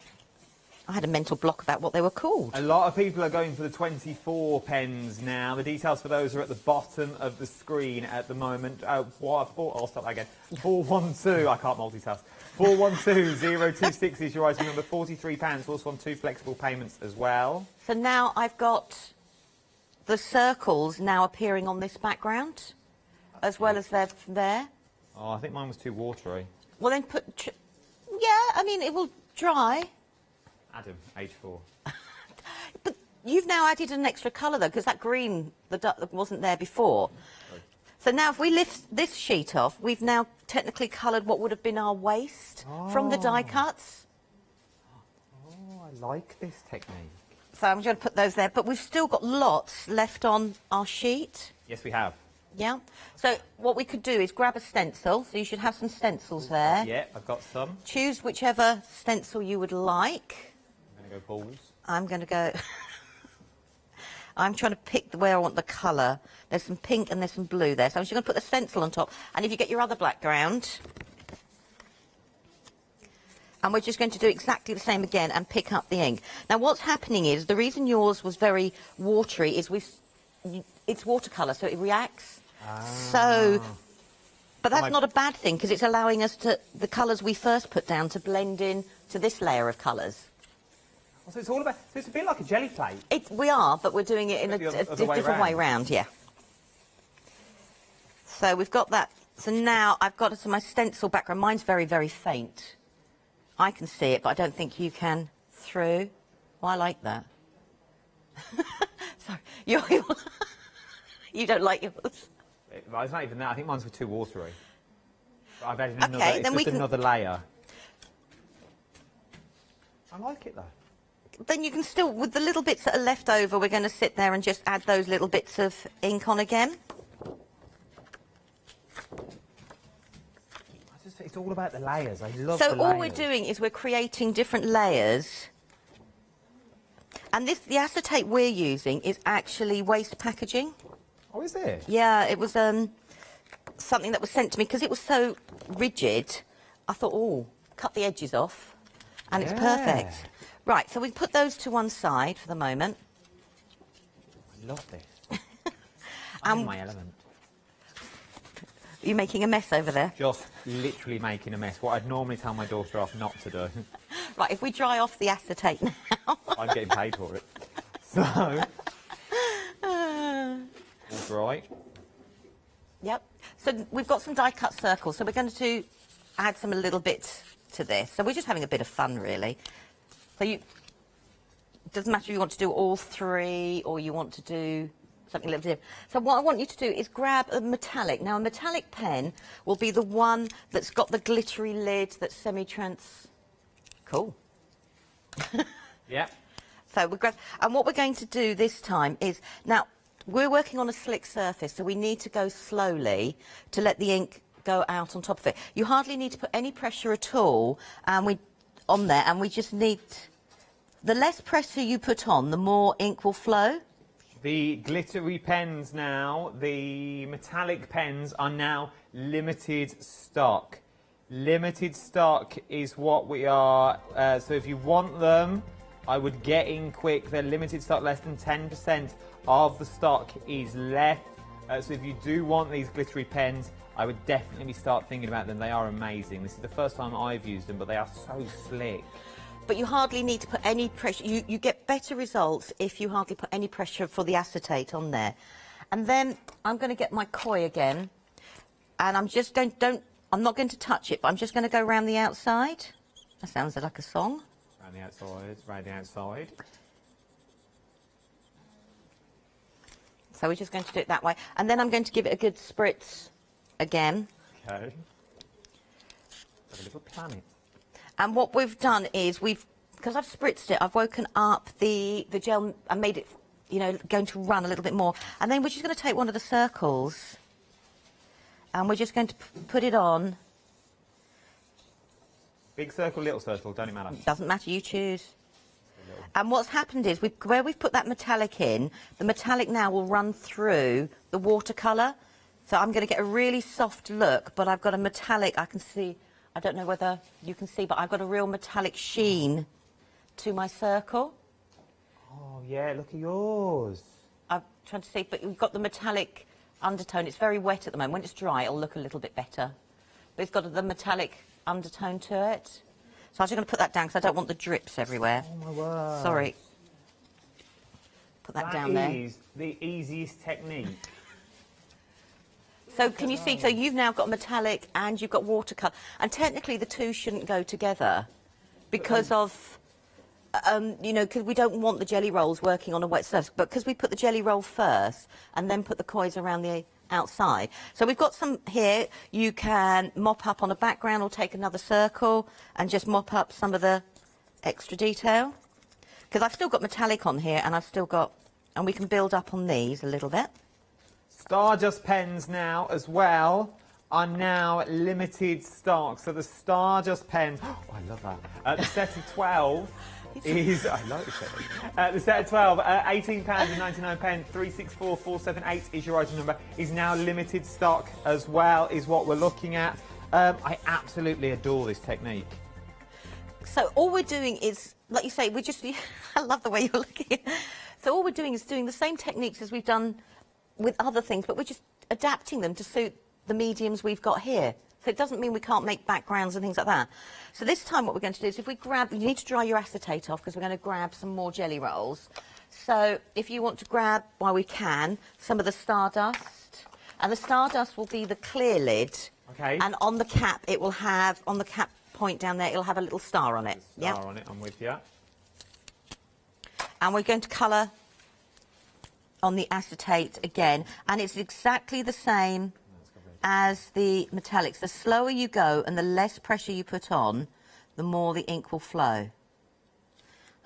I had a mental block about what they were called. A lot of people are going for the 24 pens now. The details for those are at the bottom of the screen at the moment. I'll stop that again. 412, I can't multitask. 412026 is your item number, £43. We also want 2 flexible payments as well. So now I've got the circles now appearing on this background, as well as they're there. Oh, I think mine was too watery. Well, then I mean, it will dry. Adam, age 4. But you've now added an extra colour, though, because that green that wasn't there before. Sorry. So now if we lift this sheet off, we've now technically coloured what would have been our waste from the die cuts. Oh, I like this technique. So I'm going to put those there, but we've still got lots left on our sheet. Yes, we have. Yeah. So what we could do is grab a stencil. So you should have some stencils there. Yeah, I've got some. Choose whichever stencil you would like. I'm going to go balls. I'm going to go... I'm trying to pick where I want the colour. There's some pink and there's some blue there. So I'm just going to put the stencil on top. And if you get your other background... And we're just going to do exactly the same again and pick up the ink. Now, what's happening is, the reason yours was very watery is it's watercolour, so it reacts. So... But that's not a bad thing, because it's allowing us the colours we first put down to blend in to this layer of colours. So it's all about... So it's a bit like a jelly plate. We are, but we're doing it in a different way round, yeah. So we've got that. So now I've got my stencil background. Mine's very, very faint. I can see it, but I don't think you can through. Well, I like that. Sorry. You don't like yours? It's not even that. I think mine's were too watery. But I've added another layer. I like it, though. Then you can still, with the little bits that are left over, we're going to sit there and just add those little bits of ink on again. It's all about the layers. I love the layers. So all we're doing is we're creating different layers. And the acetate we're using is actually waste packaging. Oh, is it? Yeah, it was something that was sent to me because it was so rigid. I thought, oh, cut the edges off, and it's perfect. Right, so we put those to one side for the moment. I love this. I'm in my element. Are you making a mess over there? Just literally making a mess. What I'd normally tell my daughter off not to do. Right, if we dry off the acetate now. I'm getting paid for it. So... all dry. Yep. So we've got some die cut circles. So we're going to add a little bit to this. So we're just having a bit of fun, really. So it doesn't matter if you want to do all 3 or you want to do something a little different. So what I want you to do is grab a metallic. Now, a metallic pen will be the one that's got the glittery lid that's semi-trans... Cool. Yeah. So and what we're going to do this time is... Now, we're working on a slick surface, so we need to go slowly to let the ink go out on top of it. You hardly need to put any pressure at all on there, and we just need... The less pressure you put on, the more ink will flow. The glittery pens now, the metallic pens are now limited stock. Limited stock is what we are. So if you want them, I would get in quick. They're limited stock, less than 10% of the stock is left. So if you do want these glittery pens, I would definitely start thinking about them. They are amazing. This is the first time I've used them, but they are so slick. But you hardly need to put any pressure. You get better results if you hardly put any pressure for the acetate on there. And then I'm going to get my koi again, and I'm just going, I'm not going to touch it, but I'm just going to go around the outside. That sounds like a song. Around the outside, round the outside. So we're just going to do it that way. And then I'm going to give it a good spritz again. Okay. Like a little planet. And what we've done is we've because I've spritzed it, I've woken up the gel and made it, you know, going to run a little bit more. And then we're just going to take one of the circles and we're just going to put it on. Big circle, little circle, don't it matter? Doesn't matter, you choose. And what's happened is, where we've put that metallic in, the metallic now will run through the watercolour. So I'm going to get a really soft look, but I've got a metallic, I can see, I don't know whether you can see, but I've got a real metallic sheen to my circle. Oh, yeah, look at yours. I'm trying to see, but we've got the metallic undertone. It's very wet at the moment. When it's dry, it'll look a little bit better. But it's got the metallic undertone to it. So I'm just going to put that down because I don't want the drips everywhere. Oh, my word. Sorry. Put that down there. That is the easiest technique. So can you see, so you've now got metallic and you've got watercolour. And technically the two shouldn't go together because of, you know, because we don't want the jelly rolls working on a wet surface. But because we put the jelly roll first and then put the coins around the outside. So we've got some here. You can mop up on a background or take another circle and just mop up some of the extra detail. Because I've still got metallic on here and I've still got, and we can build up on these a little bit. Starjust pens now as well are now limited stock. So the Starjust pens, oh, I love that. The set of 12 is, I like the set. The set of 12, £18.99, 364478 is your item number, is now limited stock as well, is what we're looking at. I absolutely adore this technique. So all we're doing is, like you say, I love the way you're looking. So all we're doing is doing the same techniques as we've done with other things, but we're just adapting them to suit the mediums we've got here. So it doesn't mean we can't make backgrounds and things like that. So this time what we're going to do is if we grab, you need to dry your acetate off because we're going to grab some more jelly rolls. So if you want to grab, while we can, some of the Stardust, and the Stardust will be the clear lid. Okay. And on the cap, it will have, on the cap point down there, it'll have a little star on it. Star on it, I'm with you. And we're going to colour on the acetate again, and it's exactly the same as the metallics. The slower you go and the less pressure you put on, the more the ink will flow.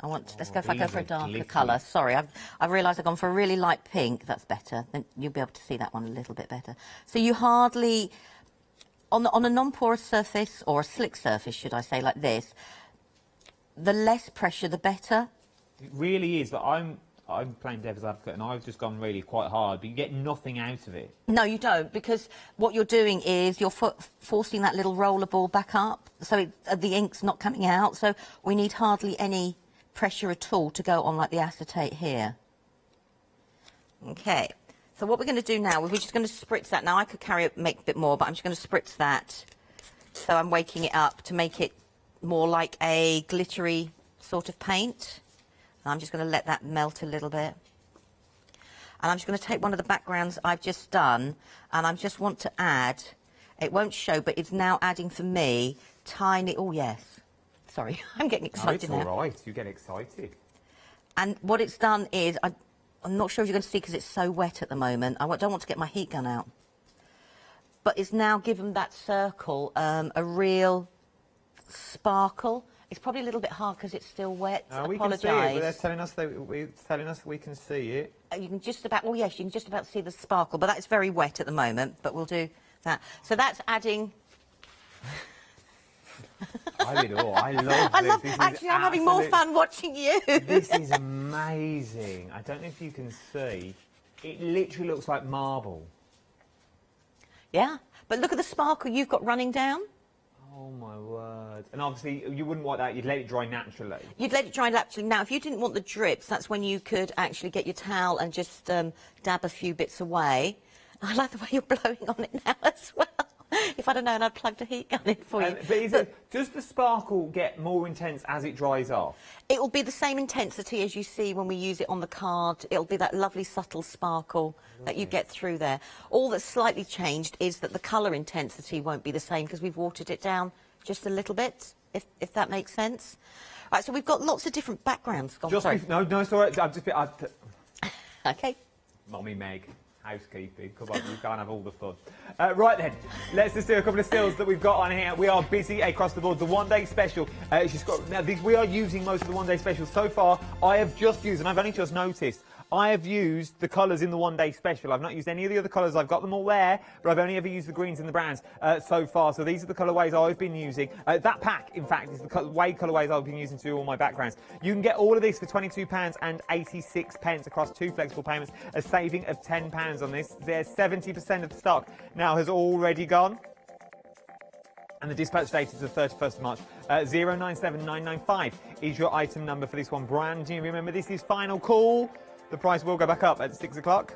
Let's go if I go for a darker colour. Sorry, I've realised I've gone for a really light pink. That's better. Then you'll be able to see that one a little bit better. So you hardly, on a non-porous surface, or a slick surface, should I say, like this, the less pressure, the better. It really is, but I'm playing devil's advocate and I've just gone really quite hard, but you get nothing out of it. No, you don't, because what you're doing is you're forcing that little roller ball back up, so the ink's not coming out, so we need hardly any pressure at all to go on like the acetate here. Okay, so what we're going to do now is we're just going to spritz that. Now I could make a bit more, but I'm just going to spritz that, so I'm waking it up to make it more like a glittery sort of paint. I'm just going to let that melt a little bit. And I'm just going to take one of the backgrounds I've just done, and I just want to add, it won't show, but it's now adding for me tiny, oh yes, sorry, I'm getting excited now. No, it's all right, you get excited. And what it's done is, I'm not sure if you're going to see because it's so wet at the moment, I don't want to get my heat gun out. But it's now given that circle a real sparkle. It's probably a little bit hard because it's still wet. We can see it, but they're telling us that we can see it. You can just about, well, yes, you can just about see the sparkle, but that's very wet at the moment, but we'll do that. So that's adding... I love this. Actually, I'm having more fun watching you. This is amazing. I don't know if you can see. It literally looks like marble. Yeah, but look at the sparkle you've got running down. Oh my word. And obviously you wouldn't want that, you'd let it dry naturally. You'd let it dry naturally. Now if you didn't want the drips, that's when you could actually get your towel and just dab a few bits away. I like the way you're blowing on it now as well. If I'd have known, I'd plugged a heat gun in for you. Does the sparkle get more intense as it dries off? It will be the same intensity as you see when we use it on the card. It'll be that lovely subtle sparkle that you get through there. All that's slightly changed is that the colour intensity won't be the same because we've watered it down just a little bit, if that makes sense. Right, so we've got lots of different backgrounds. No, it's all right. I'm just... OK. Mommy Meg. Housekeeping. Come on, you can't have all the fun. Right then, let's just do a couple of stills that we've got on here. We are busy across the board. The one-day special. We are using most of the one-day specials so far. I have just used, and I've only just noticed, I have used the colours in the one-day special. I've not used any of the other colours. I've got them all there, but I've only ever used the greens and the browns so far. So these are the colourways I've been using. That pack, in fact, is the colourways I've been using to do all my backgrounds. You can get all of this for £22.86 across 2 flexible payments, a saving of £10 on this. There's 70% of the stock now has already gone. And the dispatch date is the 31st of March. 097995 is your item number for this one. Brand new. Remember, this is final call. The price will go back up at 6 o'clock.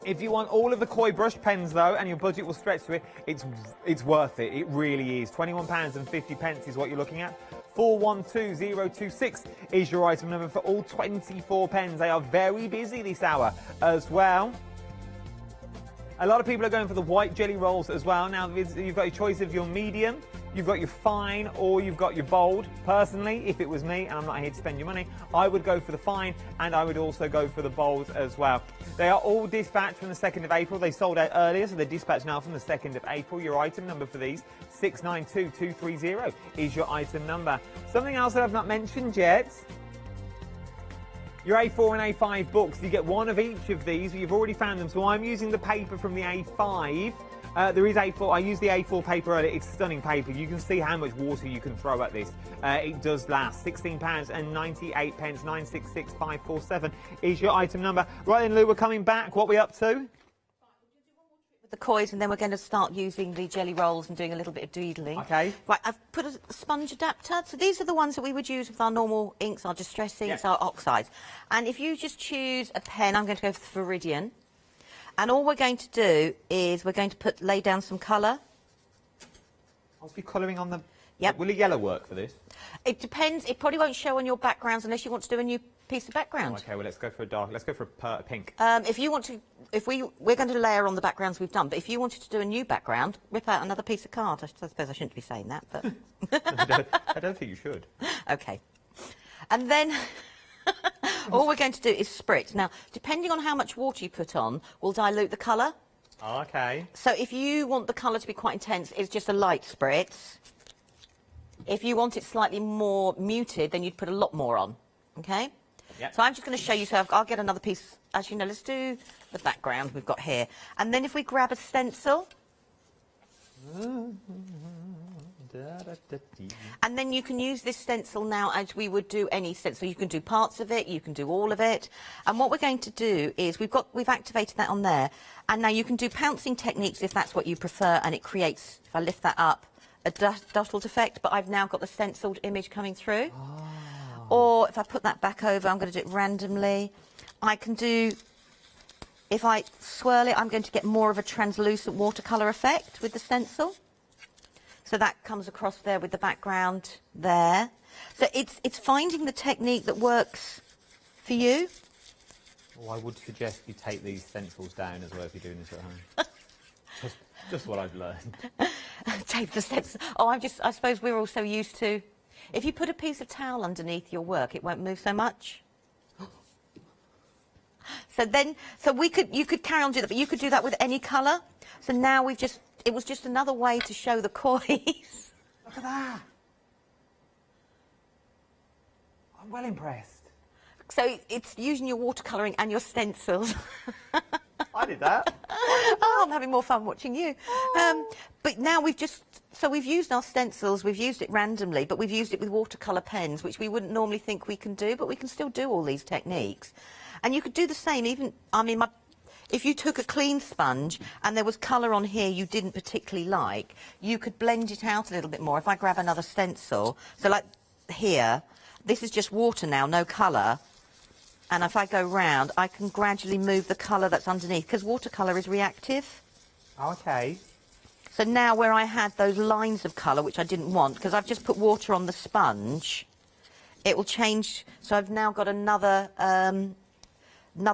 If you want all of the koi brush pens, though, and your budget will stretch to it, it's worth it. It really is. £21.50 is what you're looking at. 412026 is your item number for all 24 pens. They are very busy this hour as well. A lot of people are going for the white jelly rolls as well. Now, you've got your choice of your medium, you've got your fine, or you've got your bold. Personally, if it was me, and I'm not here to spend your money, I would go for the fine, and I would also go for the bold as well. They are all dispatched from the 2nd of April. They sold out earlier, so they're dispatched now from the 2nd of April. Your item number for these, 692230, is your item number. Something else that I've not mentioned yet. Your A4 and A5 books, you get one of each of these. You've already found them, so I'm using the paper from the A5. There is A4. I used the A4 paper earlier. It's stunning paper. You can see how much water you can throw at this. It does last. £16.98, 966547 is your item number. Right then, Lou, we're coming back. What are we up to? With the kois, and then we're going to start using the jelly rolls and doing a little bit of doodling. Okay. Right, I've put a sponge adapter. So these are the ones that we would use with our normal inks, our distress inks, our oxides. And if you just choose a pen, I'm going to go for the Viridian. And all we're going to do is we're going to lay down some colour. I'll be colouring on the... Yep. Will the yellow work for this? It depends. It probably won't show on your backgrounds unless you want to do a new piece of background. Okay, well, let's go for a dark. Let's go for a pink. If you want to, we're going to layer on the backgrounds we've done, but if you wanted to do a new background, rip out another piece of card. I suppose I shouldn't be saying that, but... I don't think you should. Okay. And then... all we're going to do is spritz. Now, depending on how much water you put on, will dilute the colour. Okay. So if you want the colour to be quite intense, it's just a light spritz. If you want it slightly more muted, then you'd put a lot more on. Okay? Yep. So I'm just going to show you, so I'll get another piece. Actually, no, let's do the background we've got here. And then if we grab a stencil... And then you can use this stencil now as we would do any stencil. You can do parts of it, you can do all of it. And what we're going to do is we've activated that on there. And now you can do pouncing techniques if that's what you prefer, and it creates, if I lift that up, a dotted effect, but I've now got the stenciled image coming through. Oh. Or if I put that back over, I'm going to do it randomly. I can do, if I swirl it, I'm going to get more of a translucent watercolour effect with the stencil. So that comes across there with the background there. So it's finding the technique that works for you. Well, I would suggest you take these stencils down as well if you're doing this at home. just what I've learned. Tape the stencil. Oh, I suppose we're all so used to. If you put a piece of towel underneath your work, it won't move so much. So you could carry on doing that, but you could do that with any colour. So now it was just another way to show the kois. Look at that. I'm well impressed. So it's using your watercolouring and your stencils. I did that. Oh, I'm having more fun watching you. But now we've used our stencils, we've used it randomly, but we've used it with watercolour pens, which we wouldn't normally think we can do, but we can still do all these techniques. And you could do the same, if you took a clean sponge and there was colour on here you didn't particularly like, you could blend it out a little bit more. If I grab another stencil, so like here, this is just water now, no colour. And if I go round, I can gradually move the colour that's underneath, because watercolour is reactive. Okay. So now where I had those lines of colour, which I didn't want, because I've just put water on the sponge, it will change. So I've now got another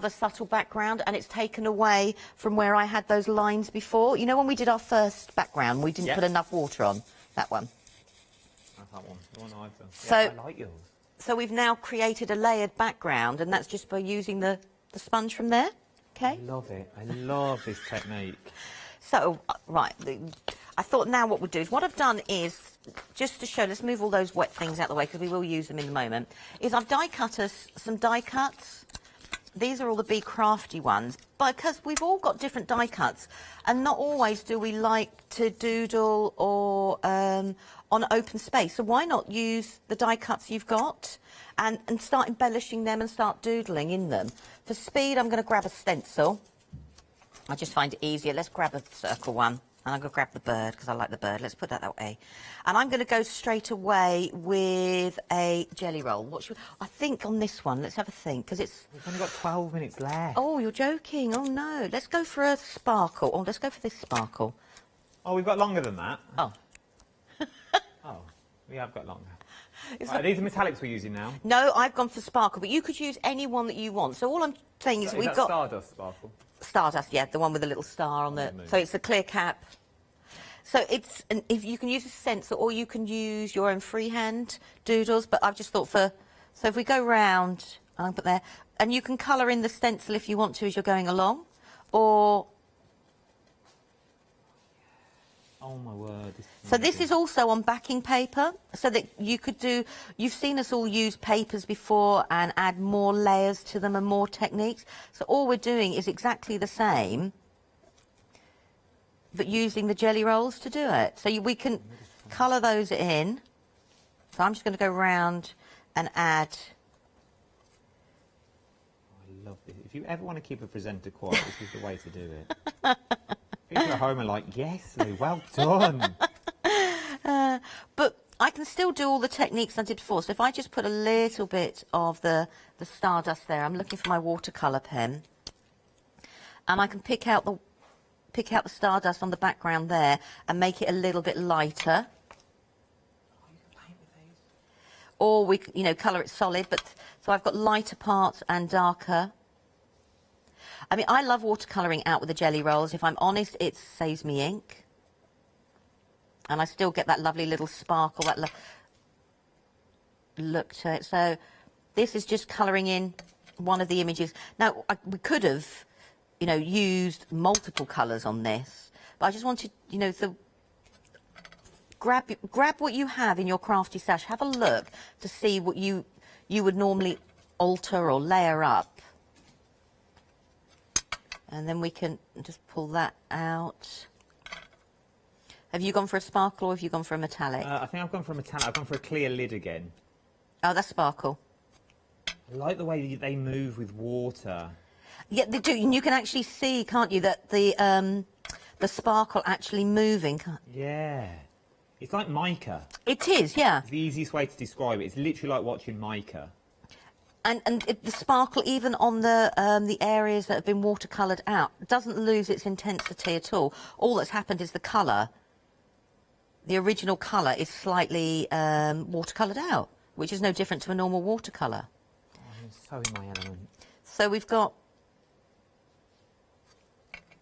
subtle background, and it's taken away from where I had those lines before. You know, when we did our first background, we didn't put enough water on. That one. That's that one. The one I've done. So, yeah, I like yours. So we've now created a layered background, and that's just by using the sponge from there. Okay. I love it. I love this technique. So, right, I thought now what we'll do is, what I've done is, just to show, let's move all those wet things out of the way because we will use them in a moment, is I've die cut us some die cuts. These are all the Be Crafty ones, because we've all got different die cuts, and not always do we like to doodle or on open space. So why not use the die cuts you've got and start embellishing them and start doodling in them. For speed, I'm going to grab a stencil. I just find it easier. Let's grab a circle one. And I'm going to grab the bird because I like the bird. Let's put that way. And I'm going to go straight away with a jelly roll. What should I think on this one? Let's have a think because it's... We've only got 12 minutes left. Oh, you're joking. Oh, no. Let's go for a sparkle. Oh, let's go for this sparkle. Oh, we've got longer than that. Oh. Oh, we have got longer. Right, these are metallics we're using now. No, I've gone for sparkle, but you could use any one that you want. So all I'm saying is we've got... Stardust sparkle? Stardust, yeah, the one with the little star on the... So it's a clear cap. So it's... if you can use a stencil or you can use your own freehand doodles, but I've just thought for... So if we go round, and I'll put there, and you can colour in the stencil if you want to as you're going along, or... Oh my word. So this is also on backing paper, so that you could do... You've seen us all use papers before and add more layers to them and more techniques. So all we're doing is exactly the same, but using the jelly rolls to do it. So we can colour those in. So I'm just going to go round and add... I love this. If you ever want to keep a presenter quiet, this is the way to do it. People at home are like, yes, Lou, well done. But I can still do all the techniques I did before. So if I just put a little bit of the stardust there, I'm looking for my watercolour pen, and I can pick out the stardust on the background there and make it a little bit lighter. Or we, colour it solid. But so I've got lighter parts and darker. I mean, I love watercolouring out with the jelly rolls. If I'm honest, it saves me ink. And I still get that lovely little sparkle, that look to it. So this is just colouring in one of the images. Now, we could have, used multiple colours on this. But I just wanted, so grab what you have in your crafty stash. Have a look to see what you would normally alter or layer up. And then we can just pull that out. Have you gone for a sparkle or have you gone for a metallic? I think I've gone for a metallic. I've gone for a clear lid again. Oh, that's sparkle. I like the way they move with water. Yeah, they do. And you can actually see, can't you, that the sparkle actually moving. Yeah. It's like mica. It is, yeah. It's the easiest way to describe it. It's literally like watching mica. And the sparkle, even on the areas that have been watercoloured out, doesn't lose its intensity at all. All that's happened is the colour. The original colour is slightly watercoloured out, which is no different to a normal watercolour. Oh, I'm so in my element. So we've got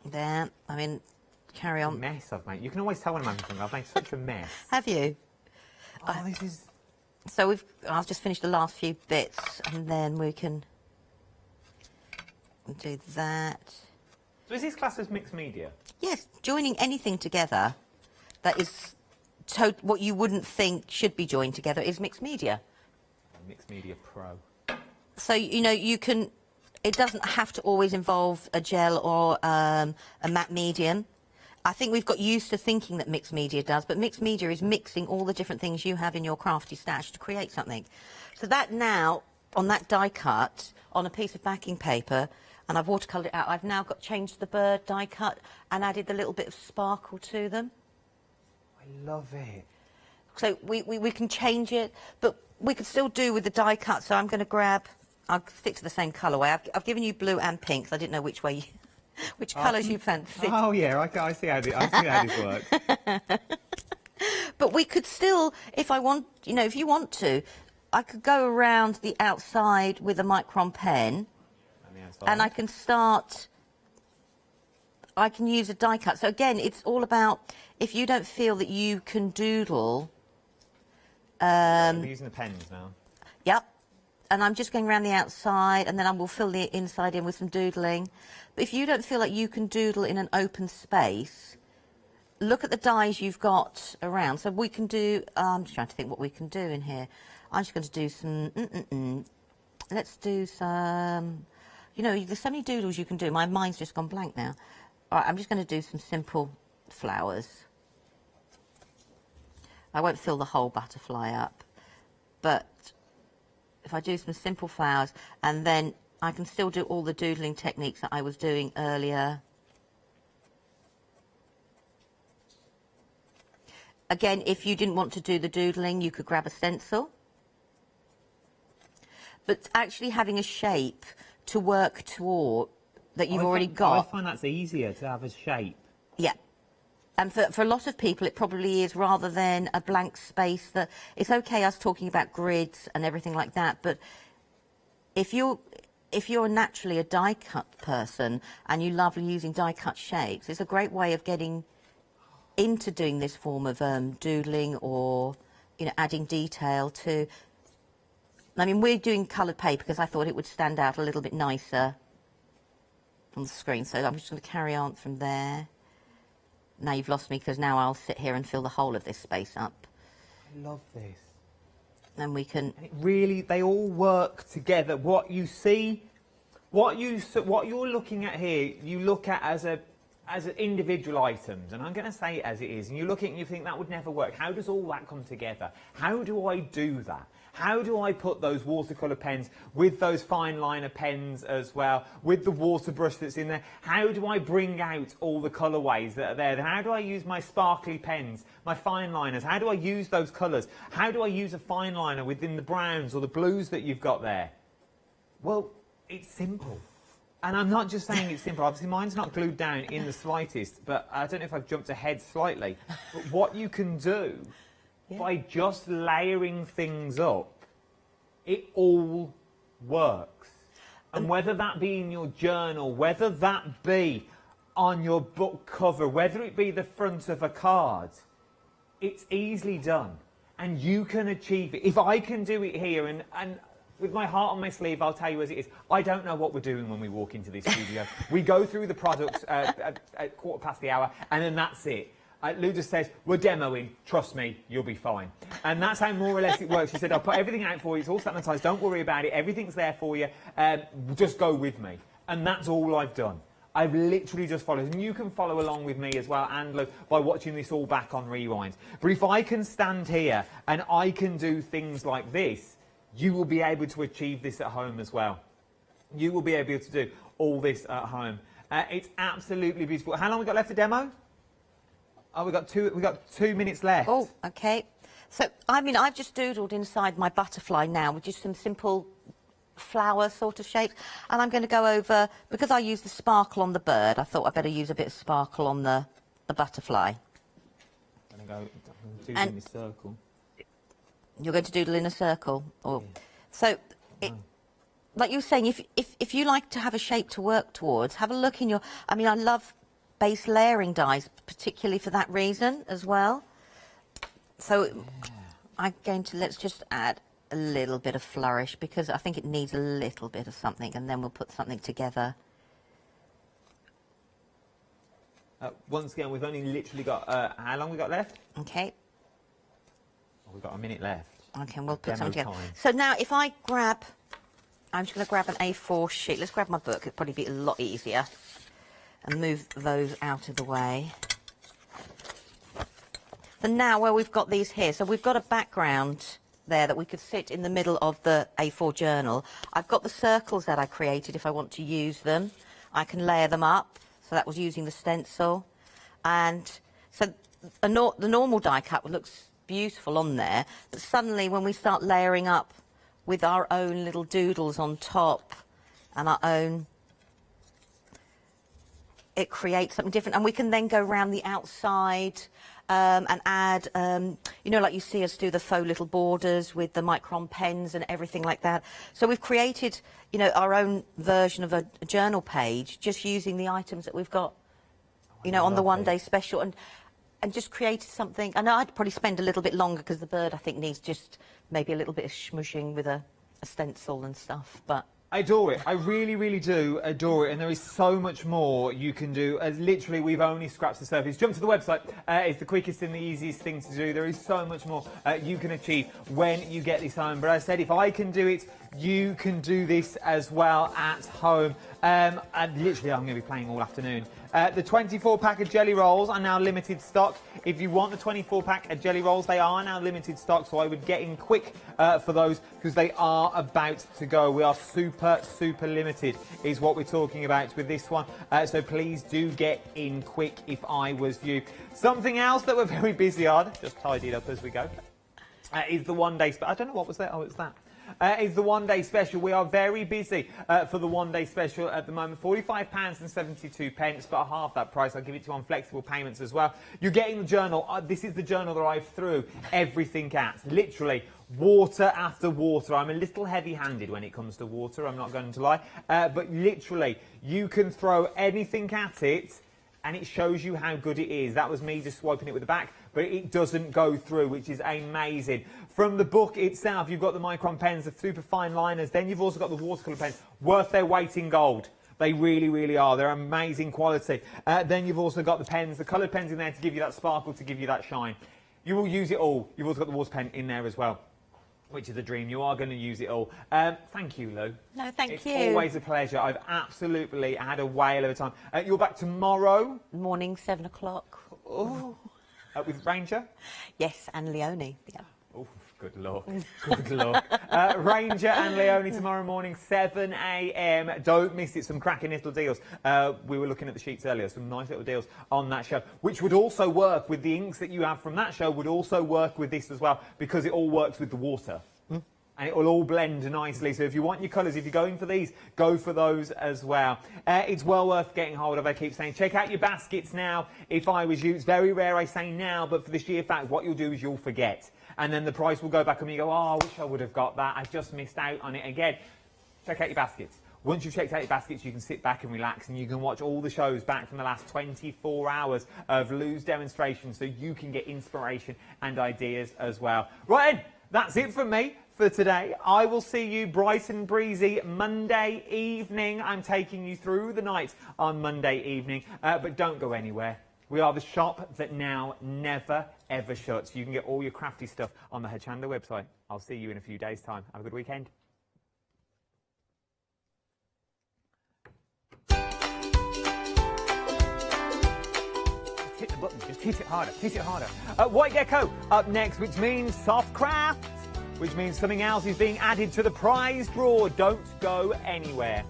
there. I mean, carry on. Mess I've made. You can always tell when I'm making something. I've made such a mess. Have you? Oh, this is... So I've just finished the last few bits, and then we can do that. So is this classed as mixed media? Yes, joining anything together that is what you wouldn't think should be joined together is mixed media. Mixed media pro. So, you can... It doesn't have to always involve a gel or a matte medium. I think we've got used to thinking that mixed media does, but mixed media is mixing all the different things you have in your crafty stash to create something. So that now, on that die cut, on a piece of backing paper, and I've watercoloured it out, I've now changed the bird die cut and added a little bit of sparkle to them. I love it. So we can change it, but we could still do with the die cut, so I'm going to grab... I'll stick to the same colourway. I've given you blue and pink, so I didn't know which way... Which colours you fancy? Oh yeah, I see how this works. But we could still, if I want, if you want to, I could go around the outside with a micron pen, and I can start. I can use a die cut. So again, it's all about if you don't feel that you can doodle. We're using the pens now. Yep. and I'm just going around the outside, and then I will fill the inside in with some doodling. But if you don't feel like you can doodle in an open space, look at the dies you've got around. So we can do, I'm just trying to think what we can do in here. I'm just going to do some, let's do some, you know, there's so many doodles you can do. My mind's just gone blank now. All right, I'm just going to do some simple flowers. I won't fill the whole butterfly up, but if I do some simple flowers, and then I can still do all the doodling techniques that I was doing earlier. Again, if you didn't want to do the doodling, you could grab a stencil. But actually having a shape to work toward that you've already got. I find that's easier to have a shape. Yeah. And for a lot of people, it probably is, rather than a blank space. That it's okay us talking about grids and everything like that, but if you're naturally a die-cut person and you love using die-cut shapes, it's a great way of getting into doing this form of doodling, or, you know, adding detail to. I mean, we're doing coloured paper because I thought it would stand out a little bit nicer on the screen. So I'm just going to carry on from there. Now you've lost me, because now I'll sit here and fill the whole of this space up. I love this. And we can... And it really, they all work together. What you see, what you're looking at here, you look at as individual items, and I'm going to say it as it is, and you look at it and you think that would never work. How does all that come together? How do I do that? How do I put those watercolour pens with those fine liner pens as well, with the water brush that's in there? How do I bring out all the colourways that are there? Then how do I use my sparkly pens, my fine liners? How do I use those colours? How do I use a fine liner within the browns or the blues that you've got there? Well, it's simple. And I'm not just saying it's simple. Obviously, mine's not glued down in the slightest, but I don't know if I've jumped ahead slightly. But what you can do by just layering things up, it all works. And whether that be in your journal, whether that be on your book cover, whether it be the front of a card, it's easily done. And you can achieve it. If I can do it here, and with my heart on my sleeve, I'll tell you as it is, I don't know what we're doing when we walk into this studio. We go through the products at 1:15, and then that's it. Lou just says, we're demoing, trust me, you'll be fine. And that's how more or less it works. She said, I'll put everything out for you, it's all sanitised, don't worry about it, everything's there for you, just go with me. And that's all I've done. I've literally just followed, and you can follow along with me as well, and Lou, by watching this all back on Rewind. But if I can stand here and I can do things like this, you will be able to achieve this at home as well. You will be able to do all this at home. It's absolutely beautiful. How long have we got left to demo? Oh, we've got 2 minutes left. Oh, okay. So, I mean, I've just doodled inside my butterfly now with just some simple flower sort of shapes. And I'm going to go over, because I use the sparkle on the bird, I thought I'd better use a bit of sparkle on the butterfly. I'm going to go doodle in this circle. You're going to doodle in a circle? Or, so, like you were saying, if you like to have a shape to work towards, have a look in your... I mean, I love base layering dies, particularly for that reason as well. So I'm going to, let's just add a little bit of flourish, because I think it needs a little bit of something, and then we'll put something together. Once again, we've only literally got, how long we got left? Okay. Oh, we've got a minute left. Okay, we'll put Demo something together. time. So now if I grab, I'm just going to grab an A4 sheet. Let's grab my book, it'll probably be a lot easier. And move those out of the way. And now where we've got these here, so we've got a background there that we could sit in the middle of the A4 journal. I've got the circles that I created if I want to use them. I can layer them up, so that was using the stencil. And so the normal die cut looks beautiful on there, but suddenly when we start layering up with our own little doodles on top and our own, it creates something different, and we can then go around the outside and add, you know, like you see us do the faux little borders with the micron pens and everything like that. So we've created, you know, our own version of a journal page, just using the items that we've got, you know, on the one-day special, and just created something. I know I'd probably spend a little bit longer, because the bird, I think, needs just maybe a little bit of smushing with a a stencil and stuff, but I adore it. I really, really do adore it. And there is so much more you can do. As literally, we've only scratched the surface. Jump to the website. It's the quickest and the easiest thing to do. There is so much more you can achieve when you get this home. But as I said, if I can do it, you can do this as well at home. And literally, I'm going to be playing all afternoon. The 24-pack of jelly rolls are now limited stock. If you want the 24-pack of jelly rolls, they are now limited stock, so I would get in quick for those because they are about to go. We are super, super limited is what we're talking about with this one. So please do get in quick if I was you. Something else that we're very busy on, just tidy it up as we go, is the one-day... I don't know what was that. Oh, it's that. Is the one-day special. We are very busy for the one-day special at the moment. £45.72, but half that price. I'll give it to you on flexible payments as well. You're getting the journal. This is the journal that I threw everything at. Literally, water after water. I'm a little heavy-handed when it comes to water, I'm not going to lie. But literally, you can throw anything at it, and it shows you how good it is. That was me just swiping it with the back, but it doesn't go through, which is amazing. From the book itself, you've got the micron pens, the super fine liners, then you've also got the watercolour pens, worth their weight in gold. They really, really are. They're amazing quality. Then you've also got the pens, the coloured pens in there to give you that sparkle, to give you that shine. You will use it all. You've also got the water pen in there as well, which is a dream. You are going to use it all. Thank you, Lou. No, thank you. It's always a pleasure. I've absolutely had a whale of a time. You're back tomorrow? Morning, 7 o'clock. Oh. With Ranger? Yes, and Leonie. Yeah. Oh, good luck. Good luck. Ranger and Leonie tomorrow morning, 7 a.m. Don't miss it. Some cracking little deals. We were looking at the sheets earlier. Some nice little deals on that show, which would also work with the inks that you have from that show, would also work with this as well, because it all works with the water. And it will all blend nicely. So if you want your colours, if you're going for these, go for those as well. It's well worth getting hold of. I keep saying, check out your baskets now. If I was you, it's very rare I say now, but for the sheer fact, what you'll do is you'll forget. And then the price will go back and you go, oh, I wish I would have got that. I just missed out on it again. Check out your baskets. Once you've checked out your baskets, you can sit back and relax, and you can watch all the shows back from the last 24 hours of Lou's demonstration, so you can get inspiration and ideas as well. Right then, that's it from me for today. I will see you bright and breezy Monday evening. I'm taking you through the night on Monday evening, but don't go anywhere. We are the shop that now never, ever shuts. You can get all your crafty stuff on the Hochanda website. I'll see you in a few days' time. Have a good weekend. Hit the button, just hit it harder, hit it harder. White Gecko up next, which means soft craft, which means something else is being added to the prize draw. Don't go anywhere.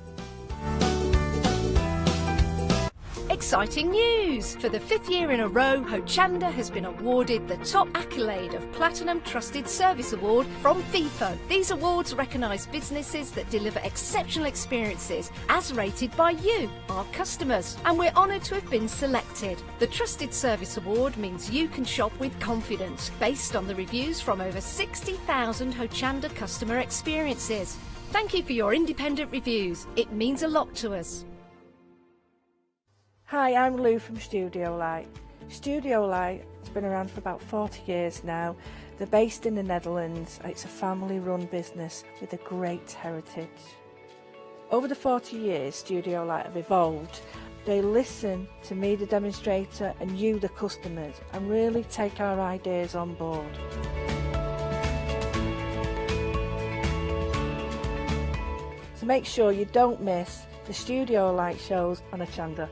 Exciting news! For the 5th year in a row, Hochanda has been awarded the top accolade of Platinum Trusted Service Award from Feefo. These awards recognise businesses that deliver exceptional experiences as rated by you, our customers. And we're honoured to have been selected. The Trusted Service Award means you can shop with confidence, based on the reviews from over 60,000 Hochanda customer experiences. Thank you for your independent reviews. It means a lot to us. Hi, I'm Lou from Studio Light. Studio Light has been around for about 40 years now. They're based in the Netherlands. It's a family-run business with a great heritage. Over the 40 years Studio Light have evolved. They listen to me, the demonstrator, and you, the customers, and really take our ideas on board. So make sure you don't miss the Studio Light shows on Hochanda.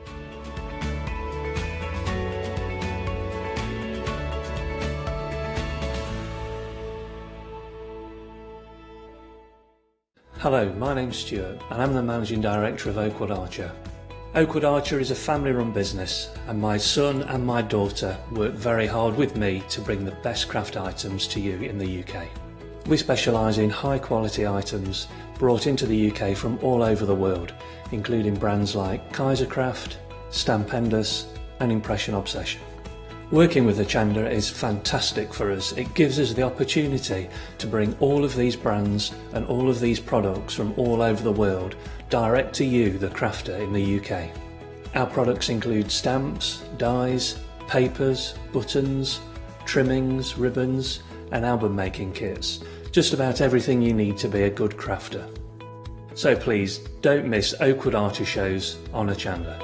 Hello, my name's Stuart and I'm the Managing Director of Oakwood Archer. Oakwood Archer is a family-run business and my son and my daughter work very hard with me to bring the best craft items to you in the UK. We specialise in high-quality items brought into the UK from all over the world, including brands like Kaisercraft, Stampendous and Impression Obsession. Working with Hochanda is fantastic for us. It gives us the opportunity to bring all of these brands and all of these products from all over the world direct to you, the crafter in the UK. Our products include stamps, dies, papers, buttons, trimmings, ribbons and album making kits just about everything you need to be a good crafter. So please don't miss Oakwood Archer shows on Hochanda.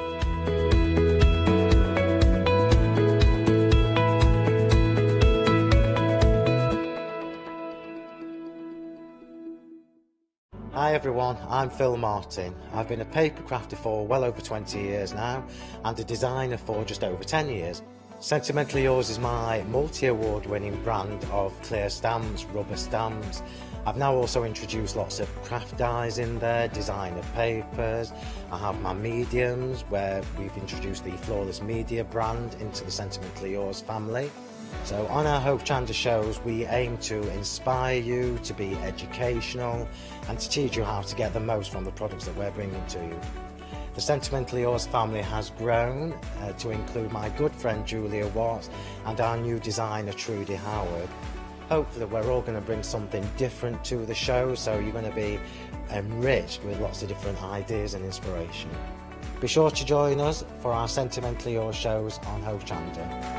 Hi everyone, I'm Phil Martin. I've been a paper crafter for well over 20 years now and a designer for just over 10 years. Sentimentally Yours is my multi-award winning brand of clear stamps, rubber stamps. I've now also introduced lots of craft dyes in there, designer papers. I have my mediums where we've introduced the Flawless Media brand into the Sentimentally Yours family. So on our Hochanda shows we aim to inspire you, to be educational and to teach you how to get the most from the products that we're bringing to you. The Sentimentally Yours family has grown to include my good friend Julia Watts and our new designer Trudy Howard. Hopefully we're all going to bring something different to the show, so you're going to be enriched with lots of different ideas and inspiration. Be sure to join us for our Sentimentally Yours shows on Hochanda.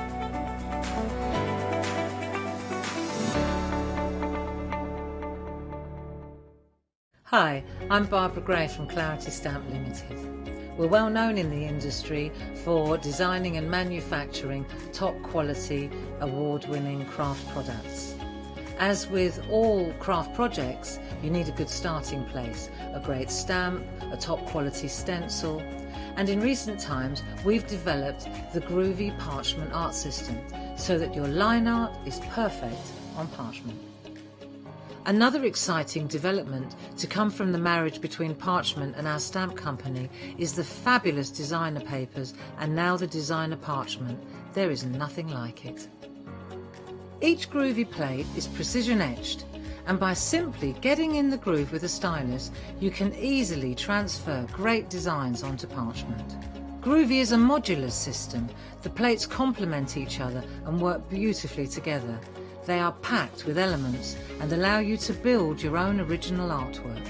Hi, I'm Barbara Gray from Clarity Stamp Limited. We're well known in the industry for designing and manufacturing top quality, award-winning craft products. As with all craft projects, you need a good starting place, a great stamp, a top quality stencil, and in recent times we've developed the groovy parchment art system so that your line art is perfect on parchment. Another exciting development to come from the marriage between parchment and our stamp company is the fabulous designer papers and now the designer parchment. There is nothing like it. Each groovy plate is precision etched, and by simply getting in the groove with a stylus, you can easily transfer great designs onto parchment. Groovy is a modular system. The plates complement each other and work beautifully together. They are packed with elements and allow you to build your own original artwork.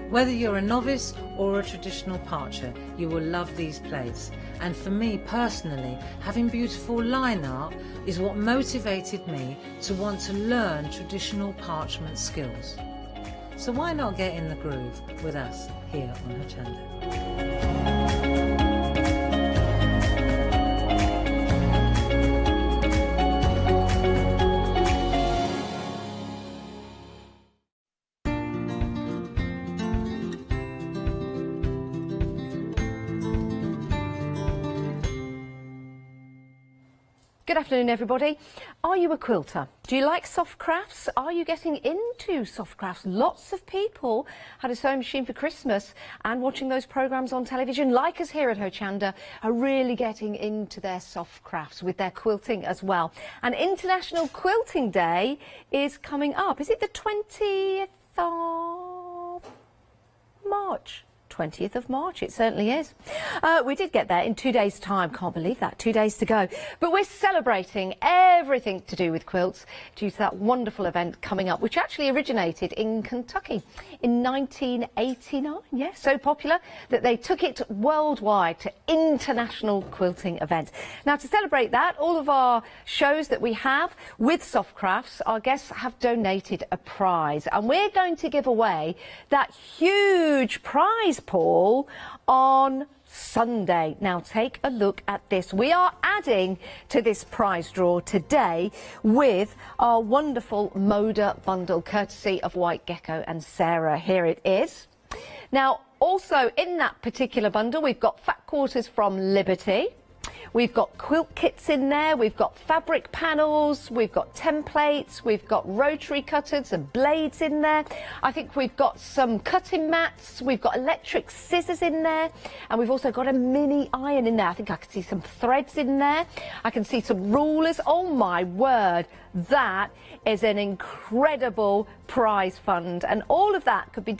Whether you're a novice or a traditional parcher, you will love these plates. And for me personally, having beautiful line art is what motivated me to want to learn traditional parchment skills. So why not get in the groove with us here on Hochanda? Good afternoon, everybody. Are you a quilter? Do you like soft crafts? Are you getting into soft crafts? Lots of people had a sewing machine for Christmas, and watching those programmes on television, like us here at Hochanda, are really getting into their soft crafts with their quilting as well. And International Quilting Day is coming up. Is it the 20th of March? 20th of March, it certainly is. We did get there in 2 days' time. Can't believe that, 2 days to go. But we're celebrating everything to do with quilts due to that wonderful event coming up, which actually originated in Kentucky in 1989. Yes, so popular that they took it worldwide to International Quilting Event. Now, to celebrate that, all of our shows that we have with soft crafts, our guests have donated a prize, and we're going to give away that huge prize pool on Sunday. Now take a look at this. We are adding to this prize draw today with our wonderful Moda bundle, courtesy of White Gecko and Sarah. Here it is. Now also in that particular bundle we've got fat quarters from Liberty. We've got quilt kits in there, we've got fabric panels, we've got templates, we've got rotary cutters and blades in there. I think we've got some cutting mats, we've got electric scissors in there, and we've also got a mini iron in there. I think I can see some threads in there. I can see some rulers. Oh my word, that is an incredible prize fund, and all of that could be